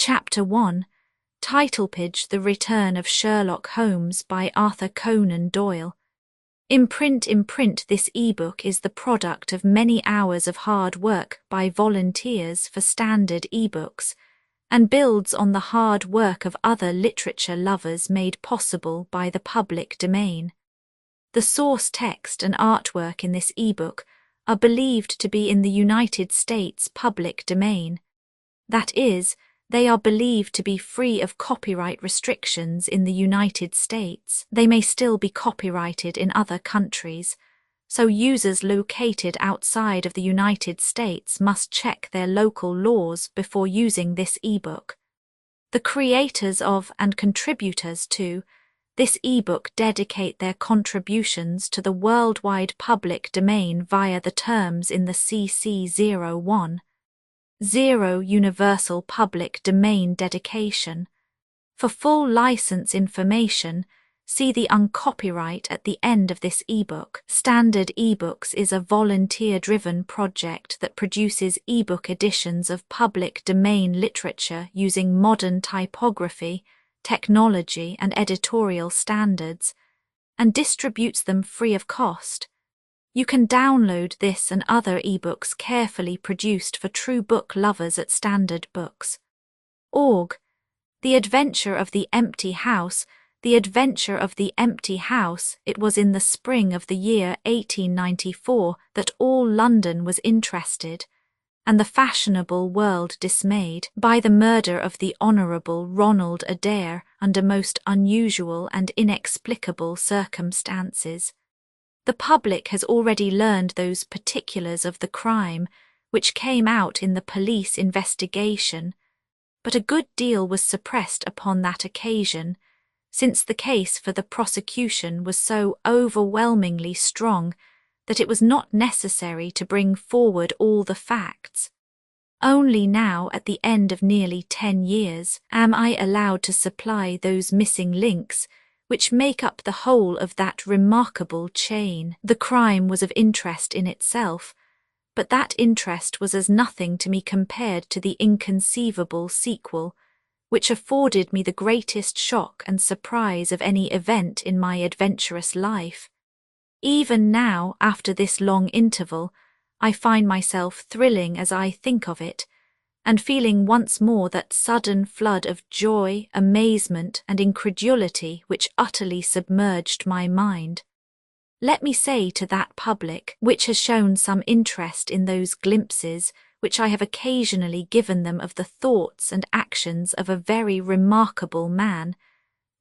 Chapter 1, Title page The Return of Sherlock Holmes by Arthur Conan Doyle. In print, this ebook is the product of many hours of hard work by volunteers for standard ebooks and builds on the hard work of other literature lovers made possible by the public domain. The source text and artwork in this ebook are believed to be in the United States public domain. That is, they are believed to be free of copyright restrictions in the United States. They may still be copyrighted in other countries, so users located outside of the United States must check their local laws before using this ebook. The creators of and contributors to this ebook dedicate their contributions to the worldwide public domain via the terms in the CC 01. 0 Universal Public Domain Dedication. For full license information, see the uncopyright at the end of this ebook. Standard eBooks is a volunteer-driven project that produces ebook editions of public domain literature using modern typography, technology, and editorial standards, and distributes them free of cost. You can download this and other ebooks carefully produced for true book lovers at Standard Books. Org. The Adventure of the Empty House. The Adventure of the Empty House. It was in the spring of the year 1894 that all London was interested, and the fashionable world dismayed, by the murder of the Honourable Ronald Adair under most unusual and inexplicable circumstances. The public has already learned those particulars of the crime which came out in the police investigation, but a good deal was suppressed upon that occasion, since the case for the prosecution was so overwhelmingly strong that it was not necessary to bring forward all the facts. Only now, at the end of nearly 10 years, am I allowed to supply those missing links which make up the whole of that remarkable chain. The crime was of interest in itself, but that interest was as nothing to me compared to the inconceivable sequel, which afforded me the greatest shock and surprise of any event in my adventurous life. Even now, after this long interval, I find myself thrilling as I think of it, and feeling once more that sudden flood of joy, amazement, and incredulity which utterly submerged my mind. Let me say to that public, which has shown some interest in those glimpses which I have occasionally given them of the thoughts and actions of a very remarkable man,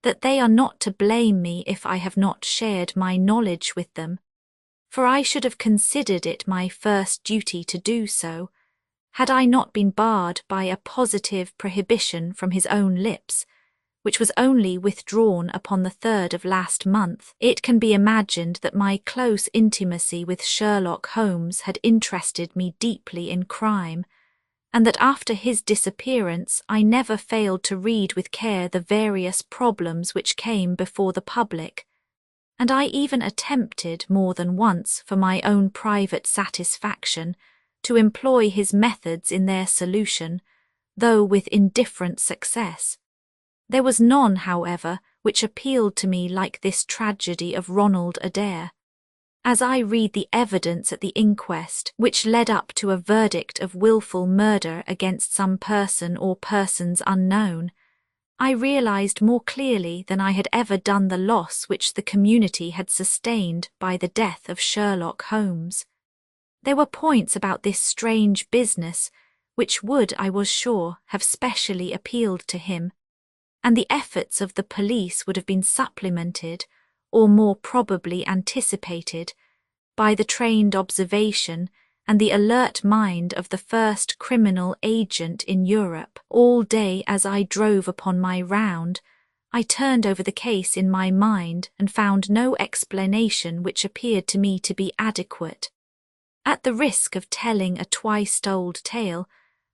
that they are not to blame me if I have not shared my knowledge with them, for I should have considered it my first duty to do so, had I not been barred by a positive prohibition from his own lips, which was only withdrawn upon the 3rd of last month. It can be imagined that my close intimacy with Sherlock Holmes had interested me deeply in crime, and that after his disappearance I never failed to read with care the various problems which came before the public, and I even attempted more than once, for my own private satisfaction, to employ his methods in their solution, though with indifferent success. There was none, however, which appealed to me like this tragedy of Ronald Adair. As I read the evidence at the inquest, which led up to a verdict of wilful murder against some person or persons unknown, I realized more clearly than I had ever done the loss which the community had sustained by the death of Sherlock Holmes. There were points about this strange business which would, I was sure, have specially appealed to him, and the efforts of the police would have been supplemented, or more probably anticipated, by the trained observation and the alert mind of the first criminal agent in Europe. All day as I drove upon my round, I turned over the case in my mind and found no explanation which appeared to me to be adequate. At the risk of telling a twice-told tale,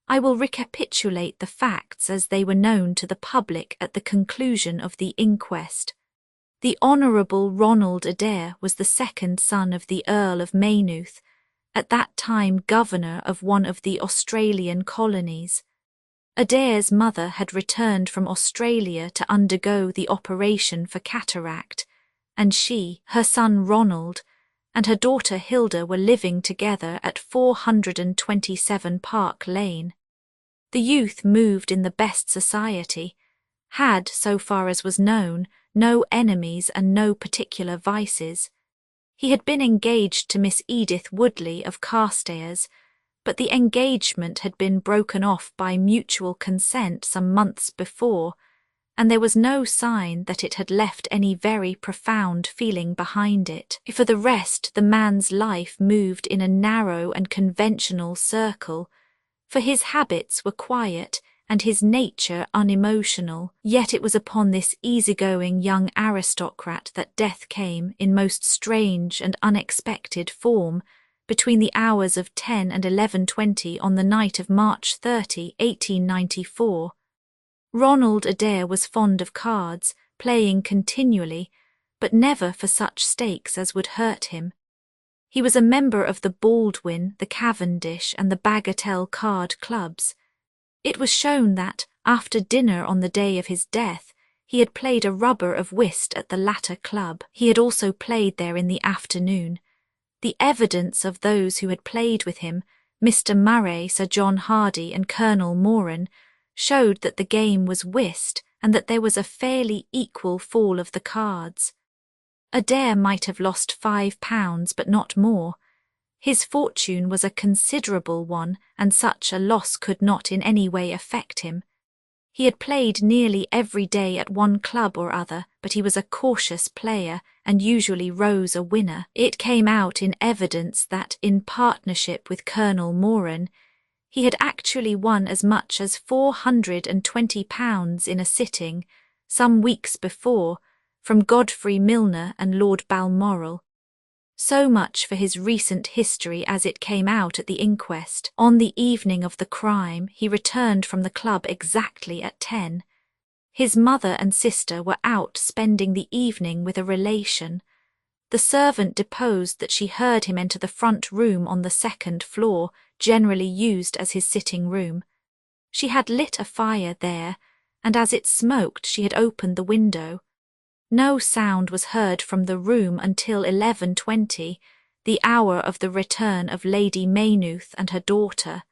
I will recapitulate the facts as they were known to the public at the conclusion of the inquest. The Honourable Ronald Adair was the second son of the Earl of Maynooth, at that time governor of one of the Australian colonies. Adair's mother had returned from Australia to undergo the operation for cataract, and she, her son Ronald, and her daughter Hilda were living together at 427 Park Lane. The youth moved in the best society, had, so far as was known, no enemies and no particular vices. He had been engaged to Miss Edith Woodley of Carstairs, but the engagement had been broken off by mutual consent some months before, and there was no sign that it had left any very profound feeling behind it. For the rest, the man's life moved in a narrow and conventional circle, for his habits were quiet and his nature unemotional. Yet it was upon this easygoing young aristocrat that death came in most strange and unexpected form between the hours of 10 and 11:20 on the night of March 30, 1894. Ronald Adair was fond of cards, playing continually, but never for such stakes as would hurt him. He was a member of the Baldwin, the Cavendish, and the Bagatelle card clubs. It was shown that, after dinner on the day of his death, he had played a rubber of whist at the latter club. He had also played there in the afternoon. The evidence of those who had played with him, Mr. Murray, Sir John Hardy, and Colonel Moran, showed that the game was whist and that there was a fairly equal fall of the cards. Adair might have lost £5, but not more. His fortune was a considerable one, and such a loss could not in any way affect him. He had played nearly every day at one club or other, but he was a cautious player and usually rose a winner. It came out in evidence that, in partnership with Colonel Moran, he had actually won as much as £420 in a sitting, some weeks before, from Godfrey Milner and Lord Balmoral. So much for his recent history as it came out at the inquest. On the evening of the crime, he returned from the club exactly at 10. His mother and sister were out spending the evening with a relation. The servant deposed that she heard him enter the front room on the second floor, generally used as his sitting room. She had lit a fire there, and as it smoked she had opened the window. No sound was heard from the room until 11:20, the hour of the return of Lady Maynooth and her daughter.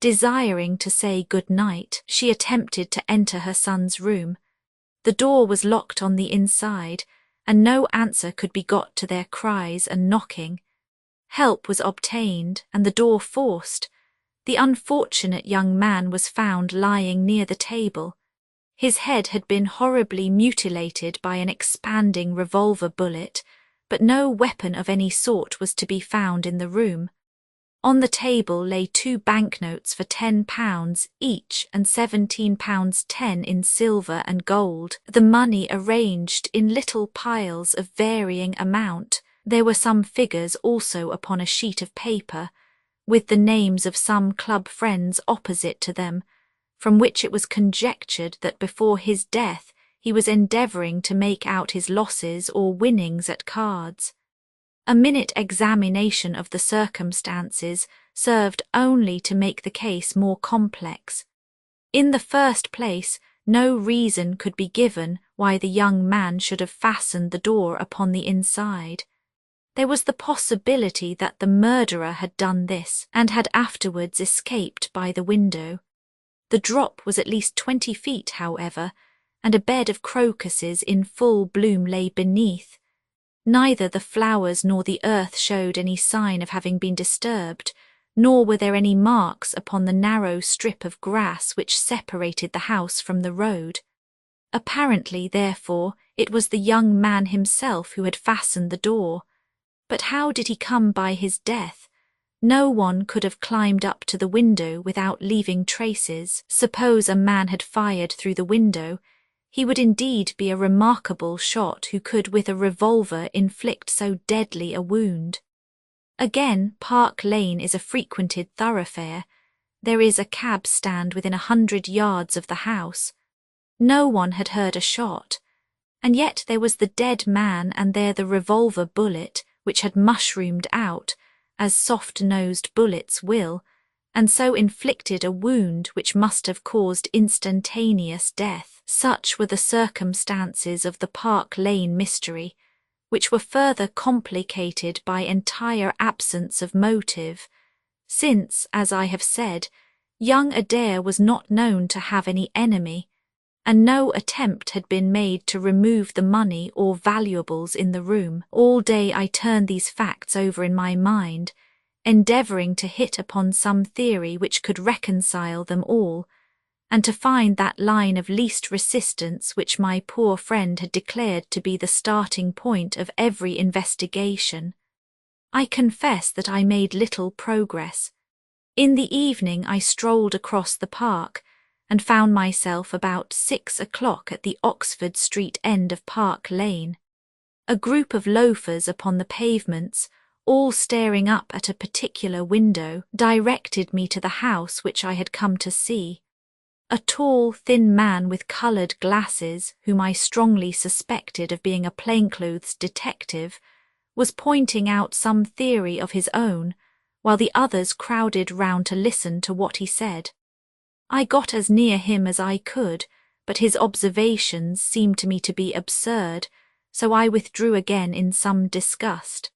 Desiring to say good night, she attempted to enter her son's room. The door was locked on the inside, and no answer could be got to their cries and knocking. Help was obtained, and the door forced. The unfortunate young man was found lying near the table. His head had been horribly mutilated by an expanding revolver bullet, but no weapon of any sort was to be found in the room. On the table lay 2 banknotes for £10 each and £17.10 in silver and gold, the money arranged in little piles of varying amount. There were some figures also upon a sheet of paper, with the names of some club friends opposite to them, from which it was conjectured that before his death he was endeavouring to make out his losses or winnings at cards. A minute examination of the circumstances served only to make the case more complex. In the first place, no reason could be given why the young man should have fastened the door upon the inside. There was the possibility that the murderer had done this and had afterwards escaped by the window. The drop was at least 20 feet, however, and a bed of crocuses in full bloom lay beneath. Neither the flowers nor the earth showed any sign of having been disturbed, nor were there any marks upon the narrow strip of grass which separated the house from the road. Apparently, therefore, it was the young man himself who had fastened the door. But how did he come by his death? No one could have climbed up to the window without leaving traces. Suppose a man had fired through the window, he would indeed be a remarkable shot who could with a revolver inflict so deadly a wound. Again, Park Lane is a frequented thoroughfare. There is a cab stand within 100 yards of the house. No one had heard a shot, and yet there was the dead man and there the revolver bullet which had mushroomed out, as soft-nosed bullets will, and so inflicted a wound which must have caused instantaneous death. Such were the circumstances of the Park Lane mystery, which were further complicated by entire absence of motive, since, as I have said, young Adair was not known to have any enemy, and no attempt had been made to remove the money or valuables in the room. All day I turned these facts over in my mind, endeavouring to hit upon some theory which could reconcile them all, and to find that line of least resistance which my poor friend had declared to be the starting point of every investigation. I confess that I made little progress. In the evening I strolled across the park, and found myself about 6 o'clock at the Oxford Street end of Park Lane. A group of loafers upon the pavements, all staring up at a particular window, directed me to the house which I had come to see. A tall, thin man with coloured glasses, whom I strongly suspected of being a plainclothes detective, was pointing out some theory of his own, while the others crowded round to listen to what he said. I got as near him as I could, but his observations seemed to me to be absurd, so I withdrew again in some disgust.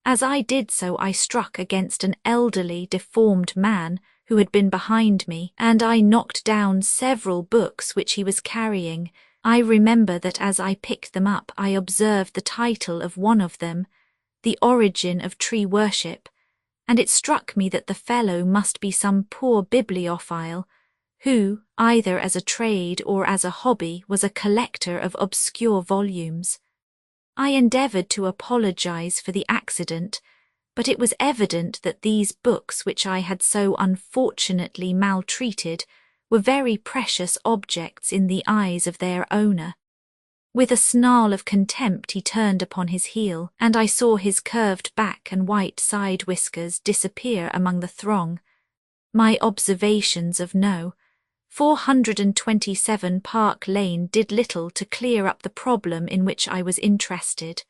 As I did so, I struck against an elderly, deformed man who had been behind me, and I knocked down several books which he was carrying. I remember that as I picked them up, I observed the title of one of them, The Origin of Tree Worship, and it struck me that the fellow must be some poor bibliophile, who, either as a trade or as a hobby, was a collector of obscure volumes. I endeavoured to apologise for the accident, but it was evident that these books which I had so unfortunately maltreated were very precious objects in the eyes of their owner. With a snarl of contempt he turned upon his heel, and I saw his curved back and white side whiskers disappear among the throng. My observations of No. 427 Park Lane did little to clear up the problem in which I was interested.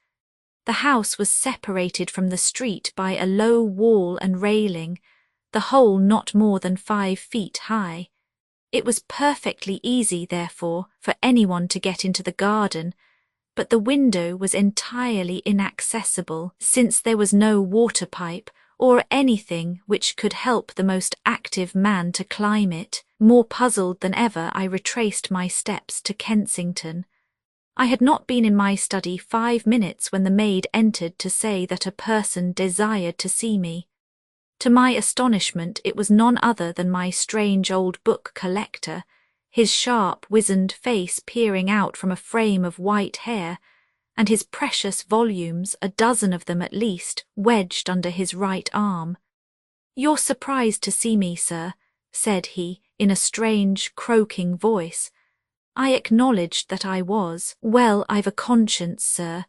The house was separated from the street by a low wall and railing, the whole not more than 5 feet high. It was perfectly easy, therefore, for anyone to get into the garden, but the window was entirely inaccessible, since there was no water pipe or anything which could help the most active man to climb it. More puzzled than ever, I retraced my steps to Kensington. I had not been in my study 5 minutes when the maid entered to say that a person desired to see me. To my astonishment, it was none other than my strange old book collector, his sharp, wizened face peering out from a frame of white hair, and his precious volumes, a dozen of them at least, wedged under his right arm. "You're surprised to see me, sir," said he, in a strange, croaking voice. I acknowledged that I was. "Well, I've a conscience, sir,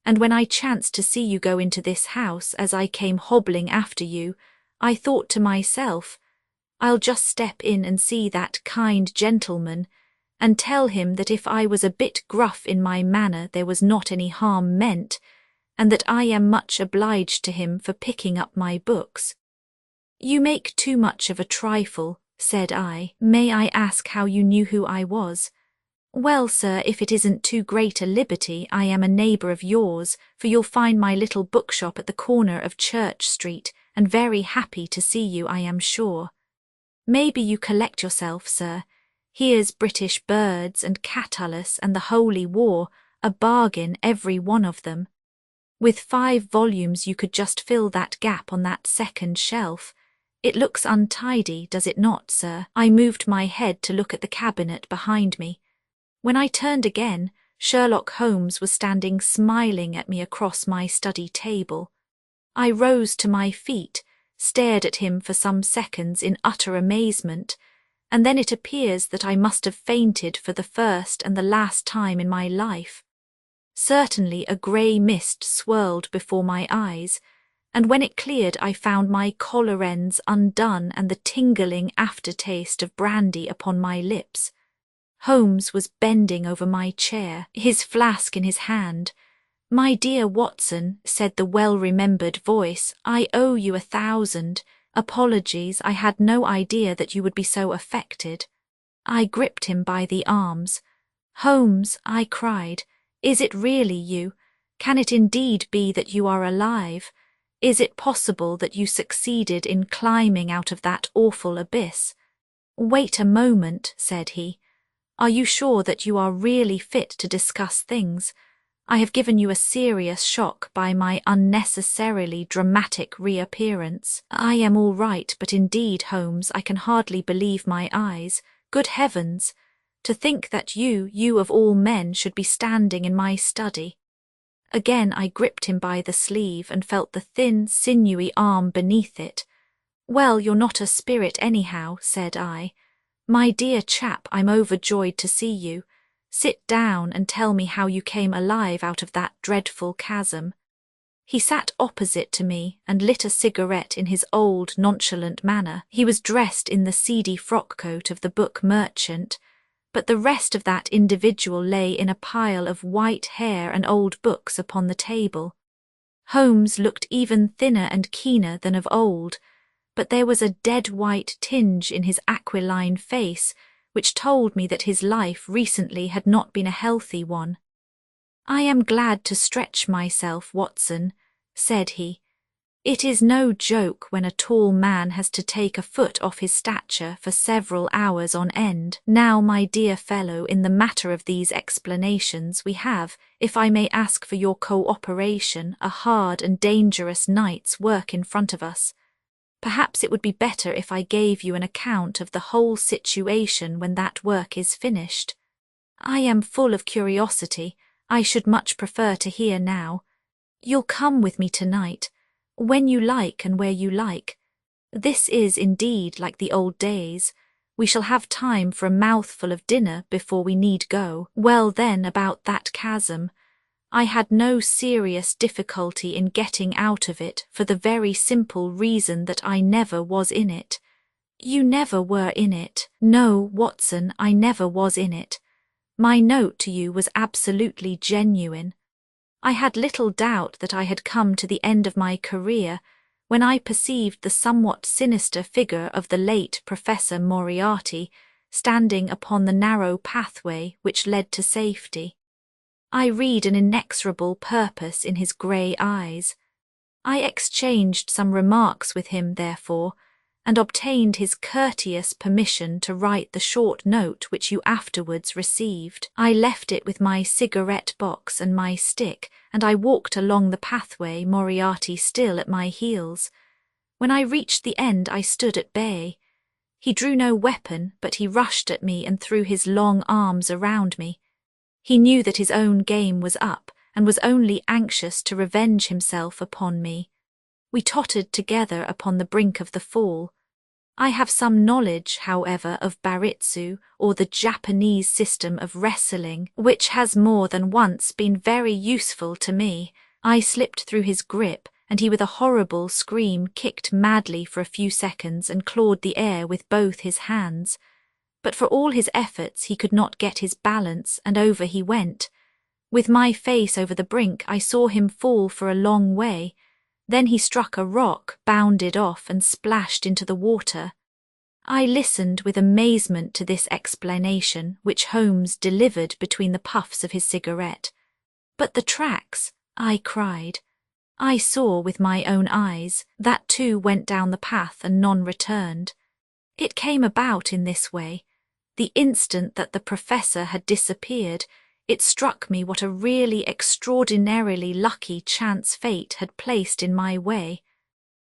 and when I chanced to see you go into this house as I came hobbling after you, I thought to myself, I'll just step in and see that kind gentleman, and tell him that if I was a bit gruff in my manner there was not any harm meant, and that I am much obliged to him for picking up my books." "You make too much of a trifle," said I. "May I ask how you knew who I was?" "Well, sir, if it isn't too great a liberty, I am a neighbour of yours, for you'll find my little bookshop at the corner of Church Street, and very happy to see you, I am sure. Maybe you collect yourself, sir. Here's British Birds and Catullus and the Holy War, a bargain every one of them. With 5 volumes you could just fill that gap on that second shelf. It looks untidy, does it not, sir?" I moved my head to look at the cabinet behind me. When I turned again, Sherlock Holmes was standing smiling at me across my study table. I rose to my feet, stared at him for some seconds in utter amazement, and then it appears that I must have fainted for the first and the last time in my life. Certainly a grey mist swirled before my eyes, and when it cleared I found my collar ends undone and the tingling aftertaste of brandy upon my lips. Holmes was bending over my chair, his flask in his hand. "My dear Watson," said the well-remembered voice, "I owe you 1,000. Apologies, I had no idea that you would be so affected. I gripped him by the arms. Holmes, I cried, is it really you? Can it indeed be that you are alive? Is it possible that you succeeded in climbing out of that awful abyss? Wait a moment, said he. Are you sure that you are really fit to discuss things? I have given you a serious shock by my unnecessarily dramatic reappearance. I am all right, but indeed, Holmes, I can hardly believe my eyes. Good heavens! To think that you of all men, should be standing in my study. Again I gripped him by the sleeve and felt the thin, sinewy arm beneath it. Well, you're not a spirit anyhow, said I. My dear chap, I'm overjoyed to see you. Sit down and tell me how you came alive out of that dreadful chasm. He sat opposite to me and lit a cigarette in his old, nonchalant manner. He was dressed in the seedy frock-coat of the book merchant, but the rest of that individual lay in a pile of white hair and old books upon the table. Holmes looked even thinner and keener than of old, but there was a dead-white tinge in his aquiline face which told me that his life recently had not been a healthy one. I am glad to stretch myself, Watson, said he. It is no joke when a tall man has to take a foot off his stature for several hours on end. Now, my dear fellow, in the matter of these explanations we have, if I may ask for your cooperation, a hard and dangerous night's work in front of us. Perhaps it would be better if I gave you an account of the whole situation when that work is finished. I am full of curiosity. I should much prefer to hear now. You'll come with me tonight, when you like and where you like. This is indeed like the old days. We shall have time for a mouthful of dinner before we need go. Well then, about that chasm. I had no serious difficulty in getting out of it for the very simple reason that I never was in it. You never were in it. No, Watson, I never was in it. My note to you was absolutely genuine. I had little doubt that I had come to the end of my career when I perceived the somewhat sinister figure of the late Professor Moriarty standing upon the narrow pathway which led to safety. I read an inexorable purpose in his grey eyes. I exchanged some remarks with him, therefore, and obtained his courteous permission to write the short note which you afterwards received. I left it with my cigarette box and my stick, and I walked along the pathway, Moriarty still at my heels. When I reached the end, I stood at bay. He drew no weapon, but he rushed at me and threw his long arms around me. He knew that his own game was up, and was only anxious to revenge himself upon me. We tottered together upon the brink of the fall. I have some knowledge, however, of Baritsu, or the Japanese system of wrestling, which has more than once been very useful to me. I slipped through his grip, and he with a horrible scream kicked madly for a few seconds and clawed the air with both his hands. But for all his efforts he could not get his balance, and over he went. With my face over the brink, I saw him fall for a long way. Then he struck a rock, bounded off, and splashed into the water. I listened with amazement to this explanation, which Holmes delivered between the puffs of his cigarette. But the tracks, I cried. I saw with my own eyes. That too went down the path and none returned. It came about in this way. The instant that the professor had disappeared, it struck me what a really extraordinarily lucky chance fate had placed in my way.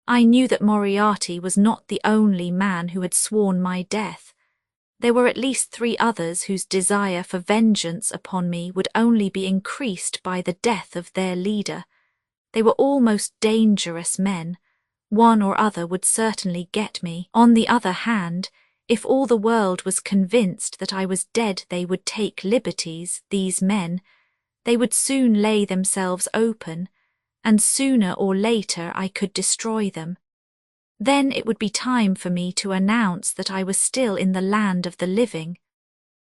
I knew that Moriarty was not the only man who had sworn my death. There were at least 3 others whose desire for vengeance upon me would only be increased by the death of their leader. They were all most dangerous men. One or other would certainly get me. On the other hand, if all the world was convinced that I was dead, they would take liberties, these men. They would soon lay themselves open, and sooner or later I could destroy them. Then it would be time for me to announce that I was still in the land of the living.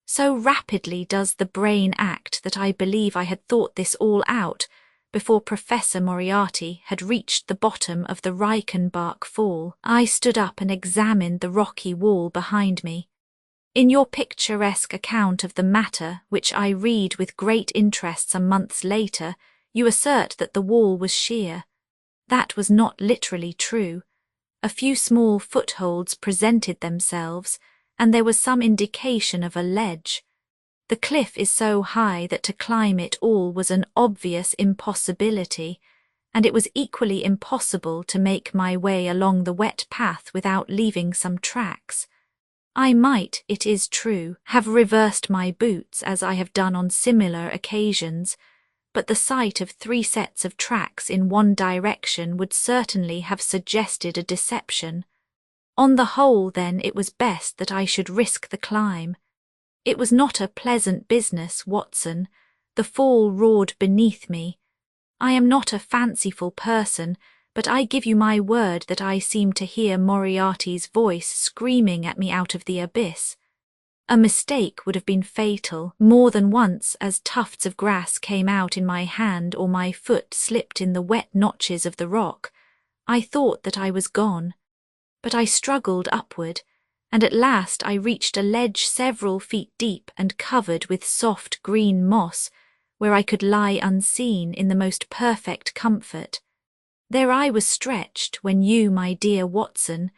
So rapidly does the brain act that I believe I had thought this all out, before Professor Moriarty had reached the bottom of the Reichenbach Fall, I stood up and examined the rocky wall behind me. In your picturesque account of the matter, which I read with great interest some months later, you assert that the wall was sheer. That was not literally true. A few small footholds presented themselves, and there was some indication of a ledge. The cliff is so high that to climb it all was an obvious impossibility, and it was equally impossible to make my way along the wet path without leaving some tracks. I might, it is true, have reversed my boots as I have done on similar occasions, but the sight of 3 sets of tracks in one direction would certainly have suggested a deception. On the whole, then, it was best that I should risk the climb. It was not a pleasant business, Watson. The fall roared beneath me. I am not a fanciful person, but I give you my word that I seemed to hear Moriarty's voice screaming at me out of the abyss. A mistake would have been fatal. More than once, as tufts of grass came out in my hand or my foot slipped in the wet notches of the rock, I thought that I was gone. But I struggled upward, and at last I reached a ledge several feet deep and covered with soft green moss, where I could lie unseen in the most perfect comfort. There I was stretched when you, my dear Watson,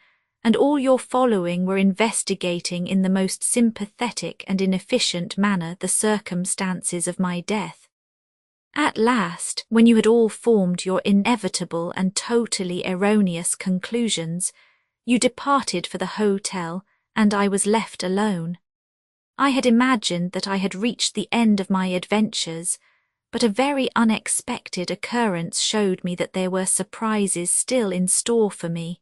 and all your following were investigating in the most sympathetic and inefficient manner the circumstances of my death. At last, when you had all formed your inevitable and totally erroneous conclusions, you departed for the hotel, and I was left alone. I had imagined that I had reached the end of my adventures, but a very unexpected occurrence showed me that there were surprises still in store for me.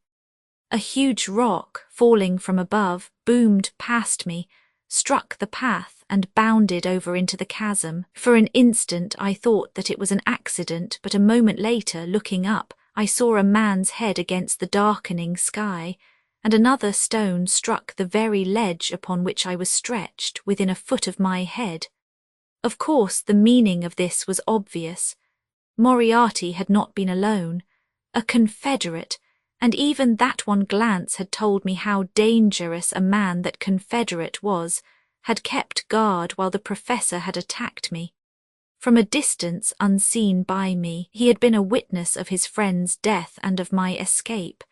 A huge rock, falling from above, boomed past me, struck the path, and bounded over into the chasm. For an instant I thought that it was an accident, but a moment later, looking up, I saw a man's head against the darkening sky, and another stone struck the very ledge upon which I was stretched, within a foot of my head. Of course, the meaning of this was obvious. Moriarty had not been alone. A confederate, and even that one glance had told me how dangerous a man that confederate was, had kept guard while the professor had attacked me. From a distance, unseen by me, he had been a witness of his friend's death and of my escape.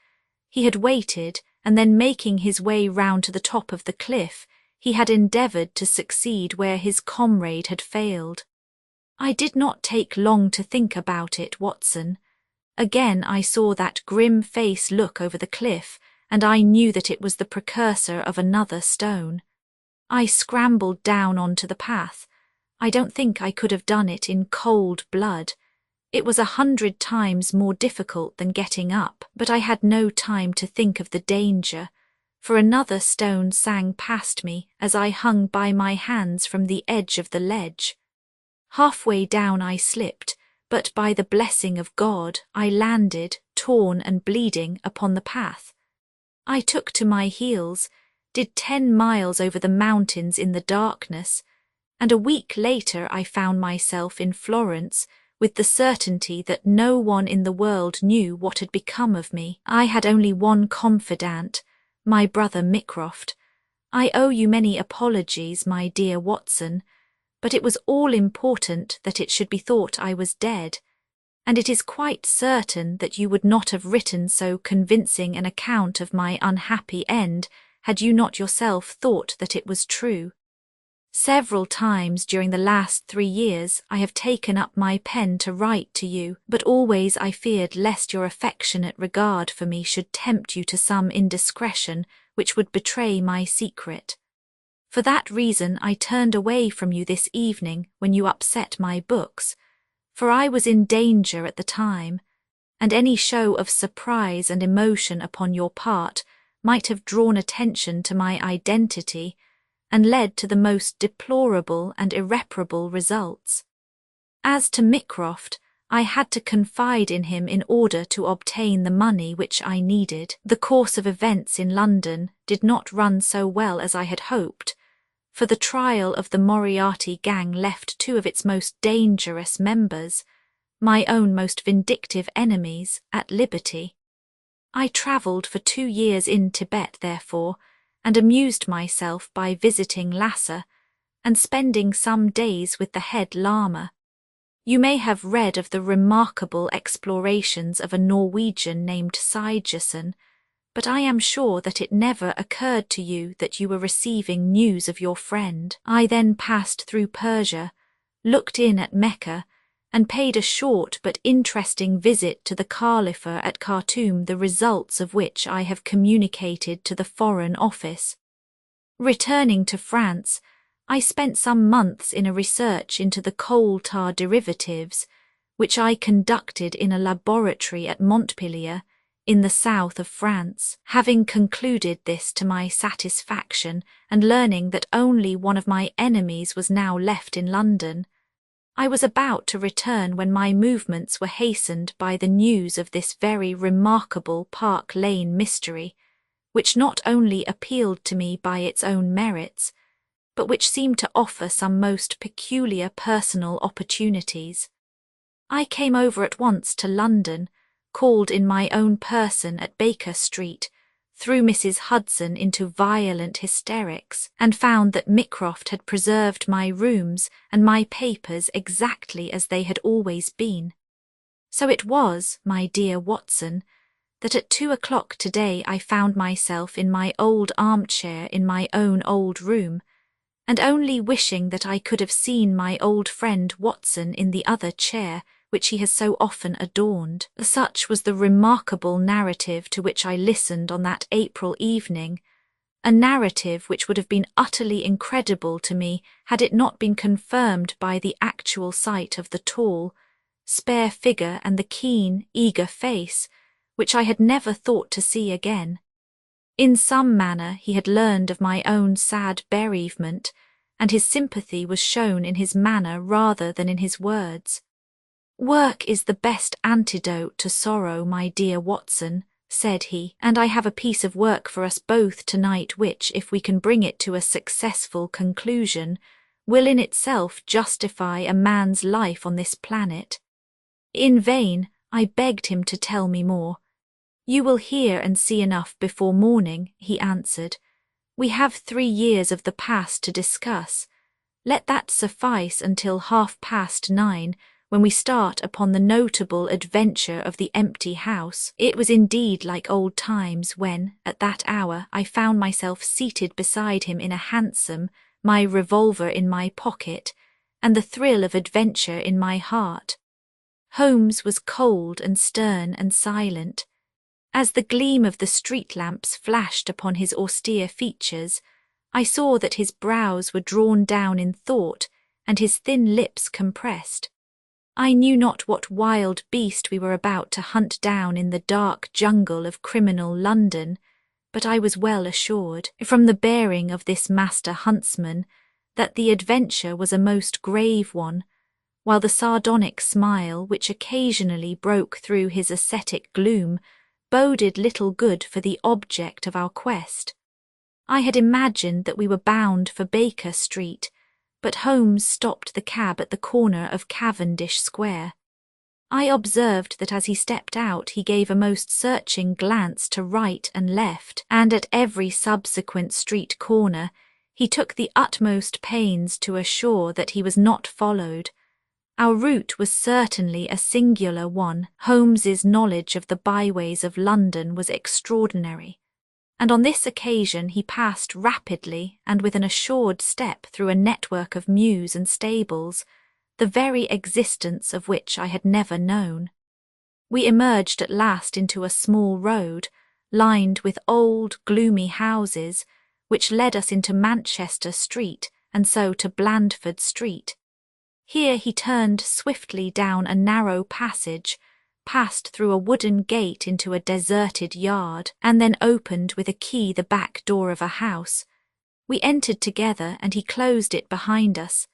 He had waited, and then making his way round to the top of the cliff, he had endeavoured to succeed where his comrade had failed. I did not take long to think about it, Watson. Again I saw that grim face look over the cliff, and I knew that it was the precursor of another stone. I scrambled down onto the path. I don't think I could have done it in cold blood. It was 100 times more difficult than getting up, but I had no time to think of the danger, for another stone sang past me as I hung by my hands from the edge of the ledge. Halfway down I slipped, but by the blessing of God I landed, torn and bleeding, upon the path. I took to my heels, did 10 miles over the mountains in the darkness, and a week later I found myself in Florence, with the certainty that no one in the world knew what had become of me. I had only one confidant, my brother Mycroft. I owe you many apologies, my dear Watson, but it was all important that it should be thought I was dead, and it is quite certain that you would not have written so convincing an account of my unhappy end had you not yourself thought that it was true. Several times during the last 3 years I have taken up my pen to write to you, but always I feared lest your affectionate regard for me should tempt you to some indiscretion which would betray my secret. For that reason I turned away from you this evening when you upset my books, for I was in danger at the time, and any show of surprise and emotion upon your part might have drawn attention to my identity and led to the most deplorable and irreparable results. As to Mycroft, I had to confide in him in order to obtain the money which I needed. The course of events in London did not run so well as I had hoped, for the trial of the Moriarty gang left 2 of its most dangerous members, my own most vindictive enemies, at liberty. I travelled for 2 years in Tibet, therefore, and amused myself by visiting Lhasa and spending some days with the head Lama. You may have read of the remarkable explorations of a Norwegian named Sigerson, but I am sure that it never occurred to you that you were receiving news of your friend. I then passed through Persia, looked in at Mecca, and paid a short but interesting visit to the Khalifa at Khartoum, the results of which I have communicated to the Foreign Office. Returning to France, I spent some months in a research into the coal tar derivatives, which I conducted in a laboratory at Montpellier, in the south of France. Having concluded this to my satisfaction, and learning that only one of my enemies was now left in London, I was about to return when my movements were hastened by the news of this very remarkable Park Lane mystery, which not only appealed to me by its own merits, but which seemed to offer some most peculiar personal opportunities. I came over at once to London, called in my own person at Baker Street, threw Mrs. Hudson into violent hysterics, and found that Mycroft had preserved my rooms and my papers exactly as they had always been. So it was, my dear Watson, that at 2 o'clock today I found myself in my old armchair in my own old room, and only wishing that I could have seen my old friend Watson in the other chair which he has so often adorned. Such was the remarkable narrative to which I listened on that April evening, a narrative which would have been utterly incredible to me had it not been confirmed by the actual sight of the tall, spare figure and the keen, eager face, which I had never thought to see again. In some manner he had learned of my own sad bereavement, and his sympathy was shown in his manner rather than in his words. "Work is the best antidote to sorrow, my dear Watson," said he, "and I have a piece of work for us both tonight which, if we can bring it to a successful conclusion, will in itself justify a man's life on this planet." In vain I begged him to tell me more. "You will hear and see enough before morning," he answered. "We have 3 years of the past to discuss. Let that suffice until 9:30, when we start upon the notable adventure of the empty house." It was indeed like old times when, at that hour, I found myself seated beside him in a hansom, my revolver in my pocket, and the thrill of adventure in my heart. Holmes was cold and stern and silent. As the gleam of the street lamps flashed upon his austere features, I saw that his brows were drawn down in thought and his thin lips compressed. I knew not what wild beast we were about to hunt down in the dark jungle of criminal London, but I was well assured, from the bearing of this master huntsman, that the adventure was a most grave one, while the sardonic smile which occasionally broke through his ascetic gloom boded little good for the object of our quest. I had imagined that we were bound for Baker Street, but Holmes stopped the cab at the corner of Cavendish Square. I observed that as he stepped out he gave a most searching glance to right and left, and at every subsequent street corner he took the utmost pains to assure that he was not followed. Our route was certainly a singular one. Holmes's knowledge of the byways of London was extraordinary, and on this occasion he passed rapidly and with an assured step through a network of mews and stables, the very existence of which I had never known. We emerged at last into a small road, lined with old, gloomy houses, which led us into Manchester Street and so to Blandford Street. Here he turned swiftly down a narrow passage, passed through a wooden gate into a deserted yard, and then opened with a key the back door of a house. We entered together, and he closed it behind us.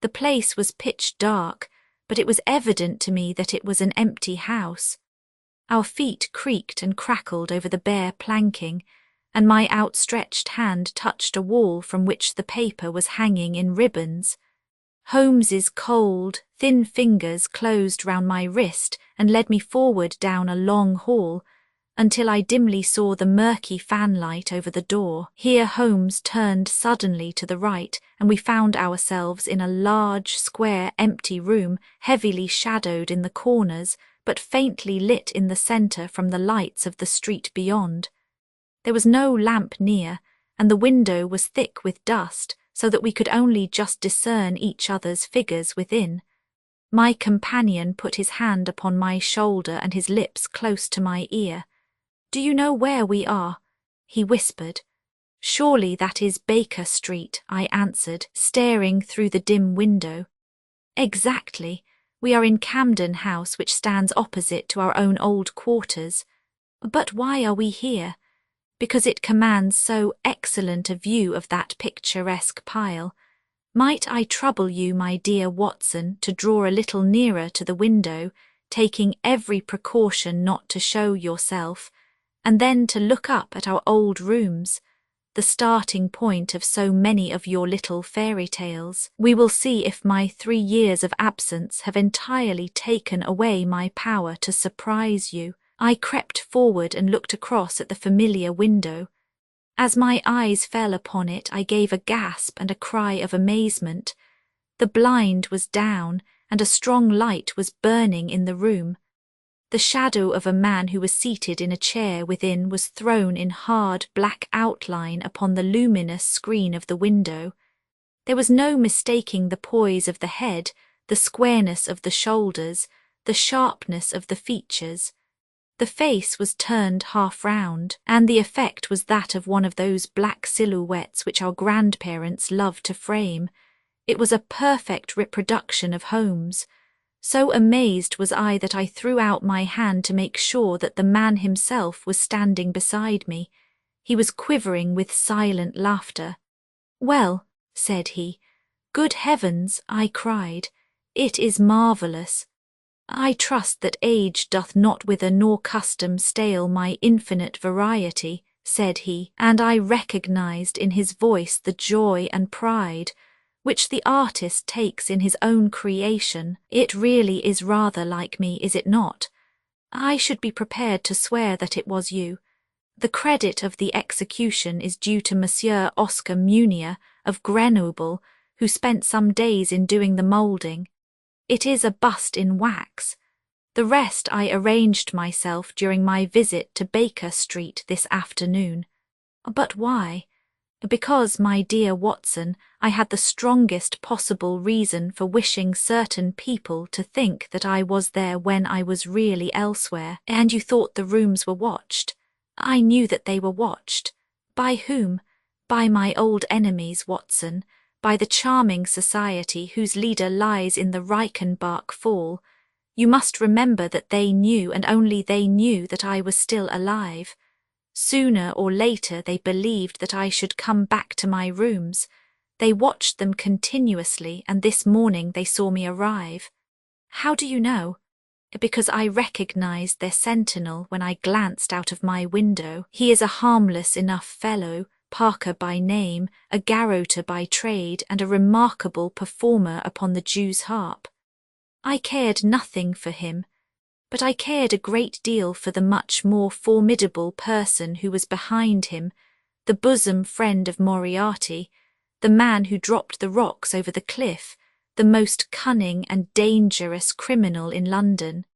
The place was pitch dark, but it was evident to me that it was an empty house. Our feet creaked and crackled over the bare planking, and my outstretched hand touched a wall from which the paper was hanging in ribbons. Holmes's cold, thin fingers closed round my wrist and led me forward down a long hall until I dimly saw the murky fanlight over the door. Here Holmes turned suddenly to the right, and we found ourselves in a large, square, empty room, heavily shadowed in the corners, but faintly lit in the centre from the lights of the street beyond. There was no lamp near, and the window was thick with dust, so that we could only just discern each other's figures within. My companion put his hand upon my shoulder and his lips close to my ear. "Do you know where we are?" he whispered. "Surely that is Baker Street," I answered, staring through the dim window. "Exactly. We are in Camden House, which stands opposite to our own old quarters. But why are we here? Because it commands so excellent a view of that picturesque pile. Might I trouble you, my dear Watson, to draw a little nearer to the window, taking every precaution not to show yourself, and then to look up at our old rooms, the starting point of so many of your little fairy tales? We will see if my 3 years of absence have entirely taken away my power to surprise you." I crept forward and looked across at the familiar window. As my eyes fell upon it, I gave a gasp and a cry of amazement. The blind was down, and a strong light was burning in the room. The shadow of a man who was seated in a chair within was thrown in hard black outline upon the luminous screen of the window. There was no mistaking the poise of the head, the squareness of the shoulders, the sharpness of the features. The face was turned half round, and the effect was that of one of those black silhouettes which our grandparents loved to frame. It was a perfect reproduction of Holmes. So amazed was I that I threw out my hand to make sure that the man himself was standing beside me. He was quivering with silent laughter. "Well," said he. "Good heavens," I cried, "it is marvellous. I trust that age doth not wither nor custom stale my infinite variety," said he, and I recognized in his voice the joy and pride which the artist takes in his own creation. "It really is rather like me, is it not? I should be prepared to swear that it was you. The credit of the execution is due to Monsieur Oscar Munier of Grenoble, who spent some days in doing the moulding. It is a bust in wax. The rest I arranged myself during my visit to Baker Street this afternoon." "But why?" "Because, my dear Watson, I had the strongest possible reason for wishing certain people to think that I was there when I was really elsewhere." "And you thought the rooms were watched?" "I knew that they were watched." "By whom?" "By my old enemies, Watson, by the charming society whose leader lies in the Reichenbach Fall. You must remember that they knew, and only they knew, that I was still alive. Sooner or later they believed that I should come back to my rooms. They watched them continuously, and this morning they saw me arrive." "How do you know?" "Because I recognized their sentinel when I glanced out of my window. He is a harmless enough fellow, Parker by name, a garroter by trade, and a remarkable performer upon the Jew's harp. I cared nothing for him, but I cared a great deal for the much more formidable person who was behind him, the bosom friend of Moriarty, the man who dropped the rocks over the cliff, the most cunning and dangerous criminal in London.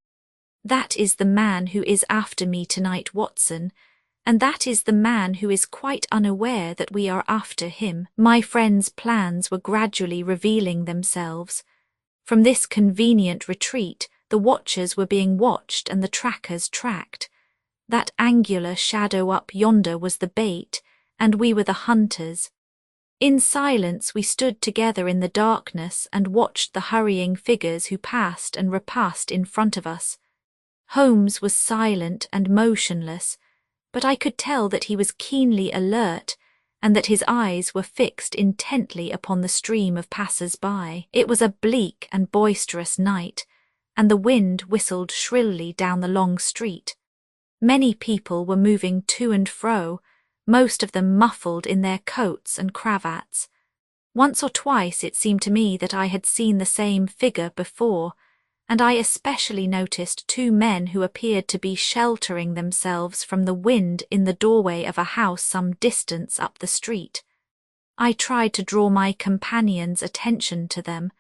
That is the man who is after me tonight, Watson, and that is the man who is quite unaware that we are after him." My friend's plans were gradually revealing themselves. From this convenient retreat, the watchers were being watched and the trackers tracked. That angular shadow up yonder was the bait, and we were the hunters. In silence we stood together in the darkness and watched the hurrying figures who passed and repassed in front of us. Holmes was silent and motionless, but I could tell that he was keenly alert and that his eyes were fixed intently upon the stream of passers-by. It was a bleak and boisterous night, and the wind whistled shrilly down the long street. Many people were moving to and fro, most of them muffled in their coats and cravats. Once or twice it seemed to me that I had seen the same figure before, and I especially noticed two men who appeared to be sheltering themselves from the wind in the doorway of a house some distance up the street. I tried to draw my companion's attention to them,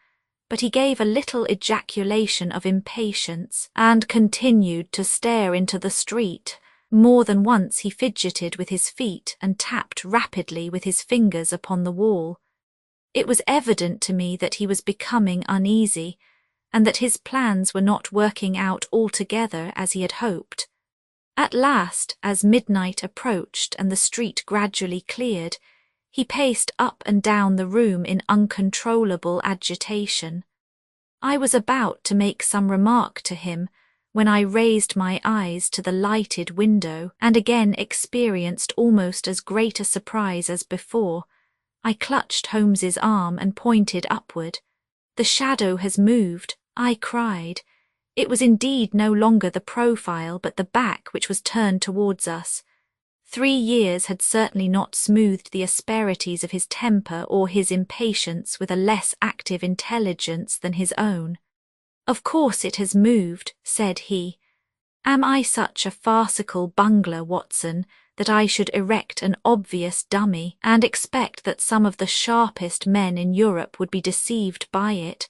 but he gave a little ejaculation of impatience and continued to stare into the street. More than once he fidgeted with his feet and tapped rapidly with his fingers upon the wall. It was evident to me that he was becoming uneasy, and that his plans were not working out altogether as he had hoped. At last, as midnight approached and the street gradually cleared, he paced up and down the room in uncontrollable agitation. I was about to make some remark to him when I raised my eyes to the lighted window and again experienced almost as great a surprise as before. I clutched Holmes's arm and pointed upward. "The shadow has moved," I cried. It was indeed no longer the profile but the back which was turned towards us. 3 years had certainly not smoothed the asperities of his temper or his impatience with a less active intelligence than his own. "Of course it has moved," said he. "Am I such a farcical bungler, Watson, that I should erect an obvious dummy and expect that some of the sharpest men in Europe would be deceived by it?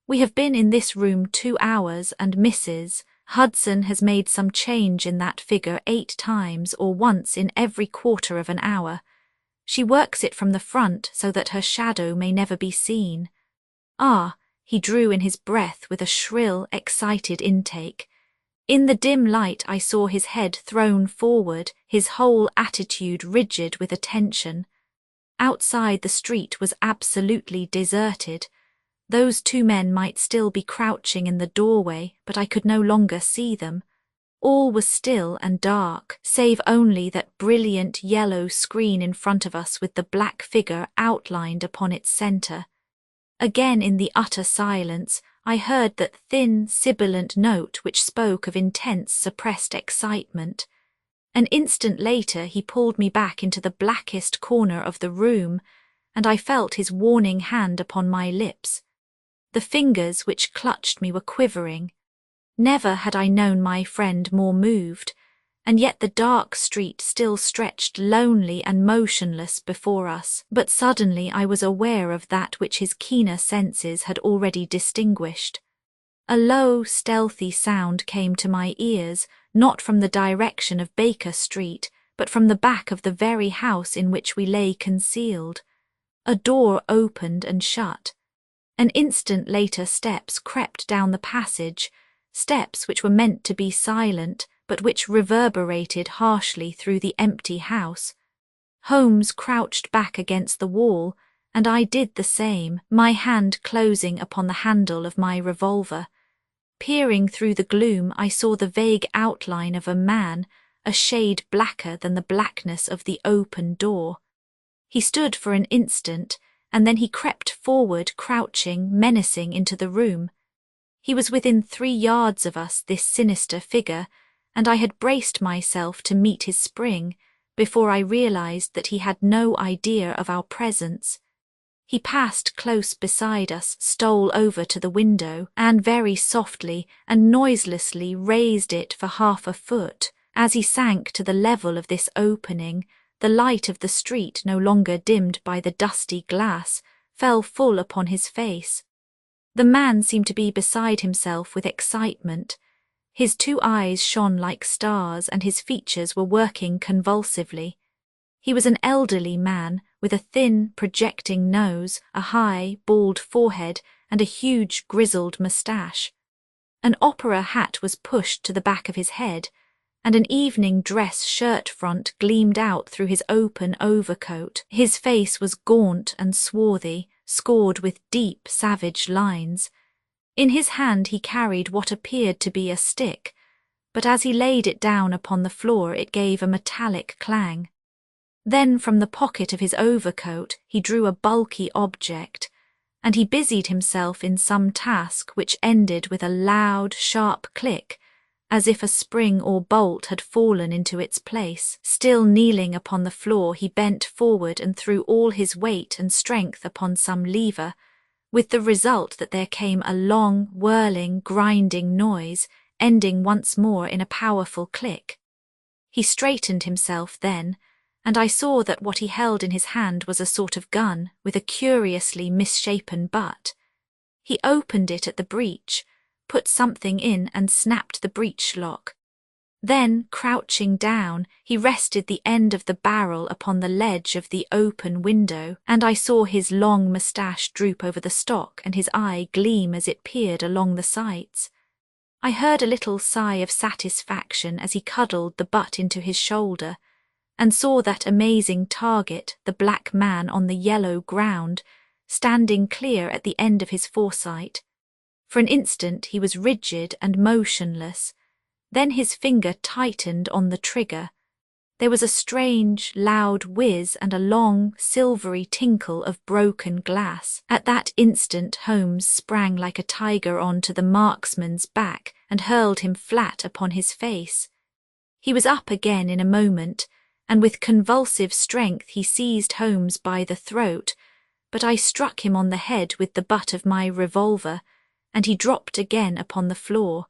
We have been in this room 2 hours, and Mrs. Hudson has made some change in that figure 8 times or once in every quarter of an hour. She works it from the front so that her shadow may never be seen. Ah," he drew in his breath with a shrill, excited intake. In the dim light I saw his head thrown forward, his whole attitude rigid with attention. Outside the street was absolutely deserted. Those 2 men might still be crouching in the doorway, but I could no longer see them. All was still and dark, save only that brilliant yellow screen in front of us with the black figure outlined upon its centre. Again in the utter silence, I heard that thin, sibilant note which spoke of intense, suppressed excitement. An instant later he pulled me back into the blackest corner of the room, and I felt his warning hand upon my lips. The fingers which clutched me were quivering. Never had I known my friend more moved, and yet the dark street still stretched lonely and motionless before us. But suddenly I was aware of that which his keener senses had already distinguished. A low, stealthy sound came to my ears, not from the direction of Baker Street, but from the back of the very house in which we lay concealed. A door opened and shut. An instant later steps crept down the passage, steps which were meant to be silent, but which reverberated harshly through the empty house. Holmes crouched back against the wall, and I did the same, my hand closing upon the handle of my revolver. Peering through the gloom, I saw the vague outline of a man, a shade blacker than the blackness of the open door. He stood for an instant, and then he crept forward, crouching, menacing, into the room. He was within 3 yards of us, this sinister figure, and I had braced myself to meet his spring before I realized that he had no idea of our presence. He passed close beside us, stole over to the window, and very softly and noiselessly raised it for half a foot. As he sank to the level of this opening, the light of the street, no longer dimmed by the dusty glass, fell full upon his face. The man seemed to be beside himself with excitement. His 2 eyes shone like stars, and his features were working convulsively. He was an elderly man, with a thin, projecting nose, a high, bald forehead, and a huge, grizzled moustache. An opera hat was pushed to the back of his head, and an evening dress shirt front gleamed out through his open overcoat. His face was gaunt and swarthy, scored with deep, savage lines. In his hand he carried what appeared to be a stick, but as he laid it down upon the floor it gave a metallic clang. Then from the pocket of his overcoat he drew a bulky object, and he busied himself in some task which ended with a loud, sharp click, as if a spring or bolt had fallen into its place. Still kneeling upon the floor, he bent forward and threw all his weight and strength upon some lever, with the result that there came a long, whirling, grinding noise, ending once more in a powerful click. He straightened himself then, and I saw that what he held in his hand was a sort of gun with a curiously misshapen butt. He opened it at the breech, put something in and snapped the breech lock. Then, crouching down, he rested the end of the barrel upon the ledge of the open window, and I saw his long moustache droop over the stock and his eye gleam as it peered along the sights. I heard a little sigh of satisfaction as he cuddled the butt into his shoulder, and saw that amazing target, the black man on the yellow ground, standing clear at the end of his foresight. For an instant he was rigid and motionless. Then his finger tightened on the trigger. There was a strange, loud whiz and a long, silvery tinkle of broken glass. At that instant Holmes sprang like a tiger on to the marksman's back and hurled him flat upon his face. He was up again in a moment, and with convulsive strength he seized Holmes by the throat, but I struck him on the head with the butt of my revolver, and he dropped again upon the floor.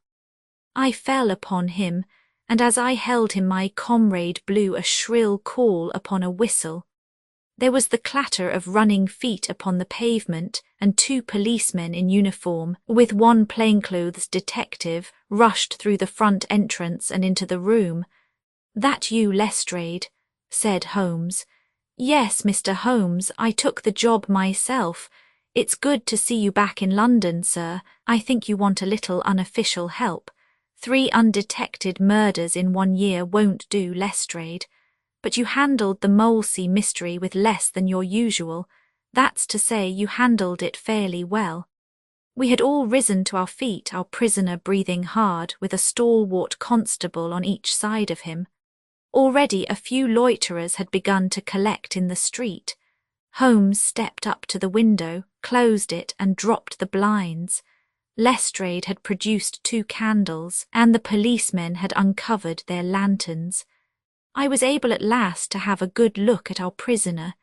I fell upon him, and as I held him my comrade blew a shrill call upon a whistle. There was the clatter of running feet upon the pavement, and 2 policemen in uniform, with one plainclothes detective, rushed through the front entrance and into the room. "That you, Lestrade?" said Holmes. "Yes, Mr. Holmes, I took the job myself. It's good to see you back in London, sir. I think you want a little unofficial help. 3 undetected murders in 1 year won't do, Lestrade. But you handled the Molesey mystery with less than your usual. That's to say, you handled it fairly well." We had all risen to our feet, our prisoner breathing hard, with a stalwart constable on each side of him. Already a few loiterers had begun to collect in the street. Holmes stepped up to the window, closed it, and dropped the blinds. Lestrade had produced 2 candles, and the policemen had uncovered their lanterns. I was able at last to have a good look at our prisoner.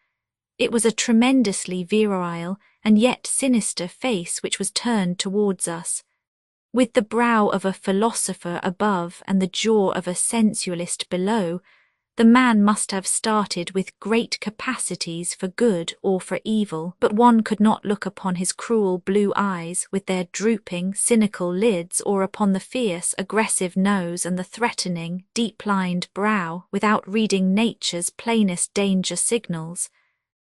It was a tremendously virile and yet sinister face which was turned towards us. With the brow of a philosopher above and the jaw of a sensualist below, the man must have started with great capacities for good or for evil, but one could not look upon his cruel blue eyes with their drooping, cynical lids, or upon the fierce, aggressive nose and the threatening, deep-lined brow without reading nature's plainest danger signals.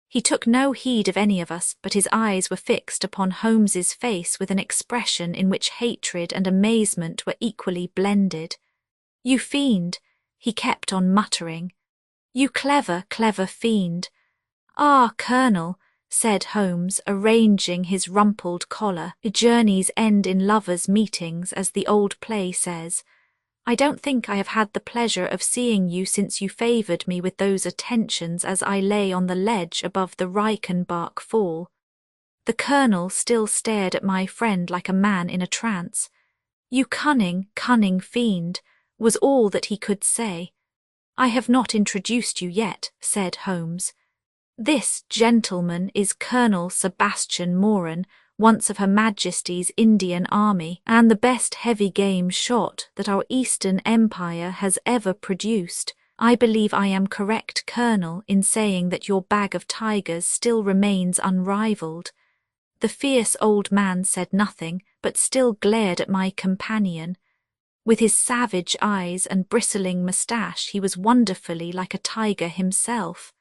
He took no heed of any of us, but his eyes were fixed upon Holmes's face with an expression in which hatred and amazement were equally blended. "You fiend!" he kept on muttering. "You clever, clever fiend." "Ah, Colonel," said Holmes, arranging his rumpled collar, "journeys end in lovers' meetings, as the old play says. I don't think I have had the pleasure of seeing you since you favoured me with those attentions as I lay on the ledge above the Reichenbach Fall." The Colonel still stared at my friend like a man in a trance. "You cunning, cunning fiend," was all that he could say. "I have not introduced you yet," said Holmes. "This, gentleman, is Colonel Sebastian Moran, once of Her Majesty's Indian Army, and the best heavy game shot that our Eastern Empire has ever produced. I believe I am correct, Colonel, in saying that your bag of tigers still remains unrivalled." The fierce old man said nothing, but still glared at my companion. With his savage eyes and bristling moustache, he was wonderfully like a tiger himself.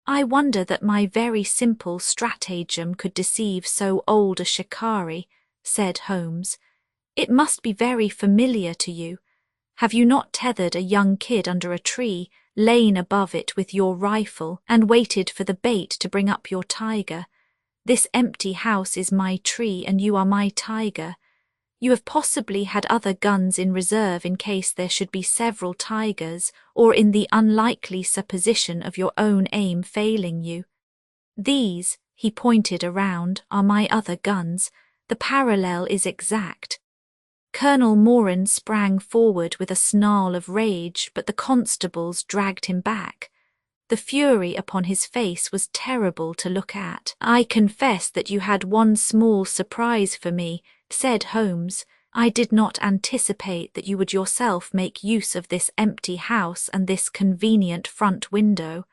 "I wonder that my very simple stratagem could deceive so old a shikari," said Holmes. "It must be very familiar to you. Have you not tethered a young kid under a tree, lain above it with your rifle, and waited for the bait to bring up your tiger? This empty house is my tree, and you are my tiger. You have possibly had other guns in reserve in case there should be several tigers, or in the unlikely supposition of your own aim failing you. These," he pointed around, "are my other guns. The parallel is exact." Colonel Moran sprang forward with a snarl of rage, but the constables dragged him back. The fury upon his face was terrible to look at. "I confess that you had one small surprise for me," said Holmes. "I did not anticipate that you would yourself make use of this empty house and this convenient front window.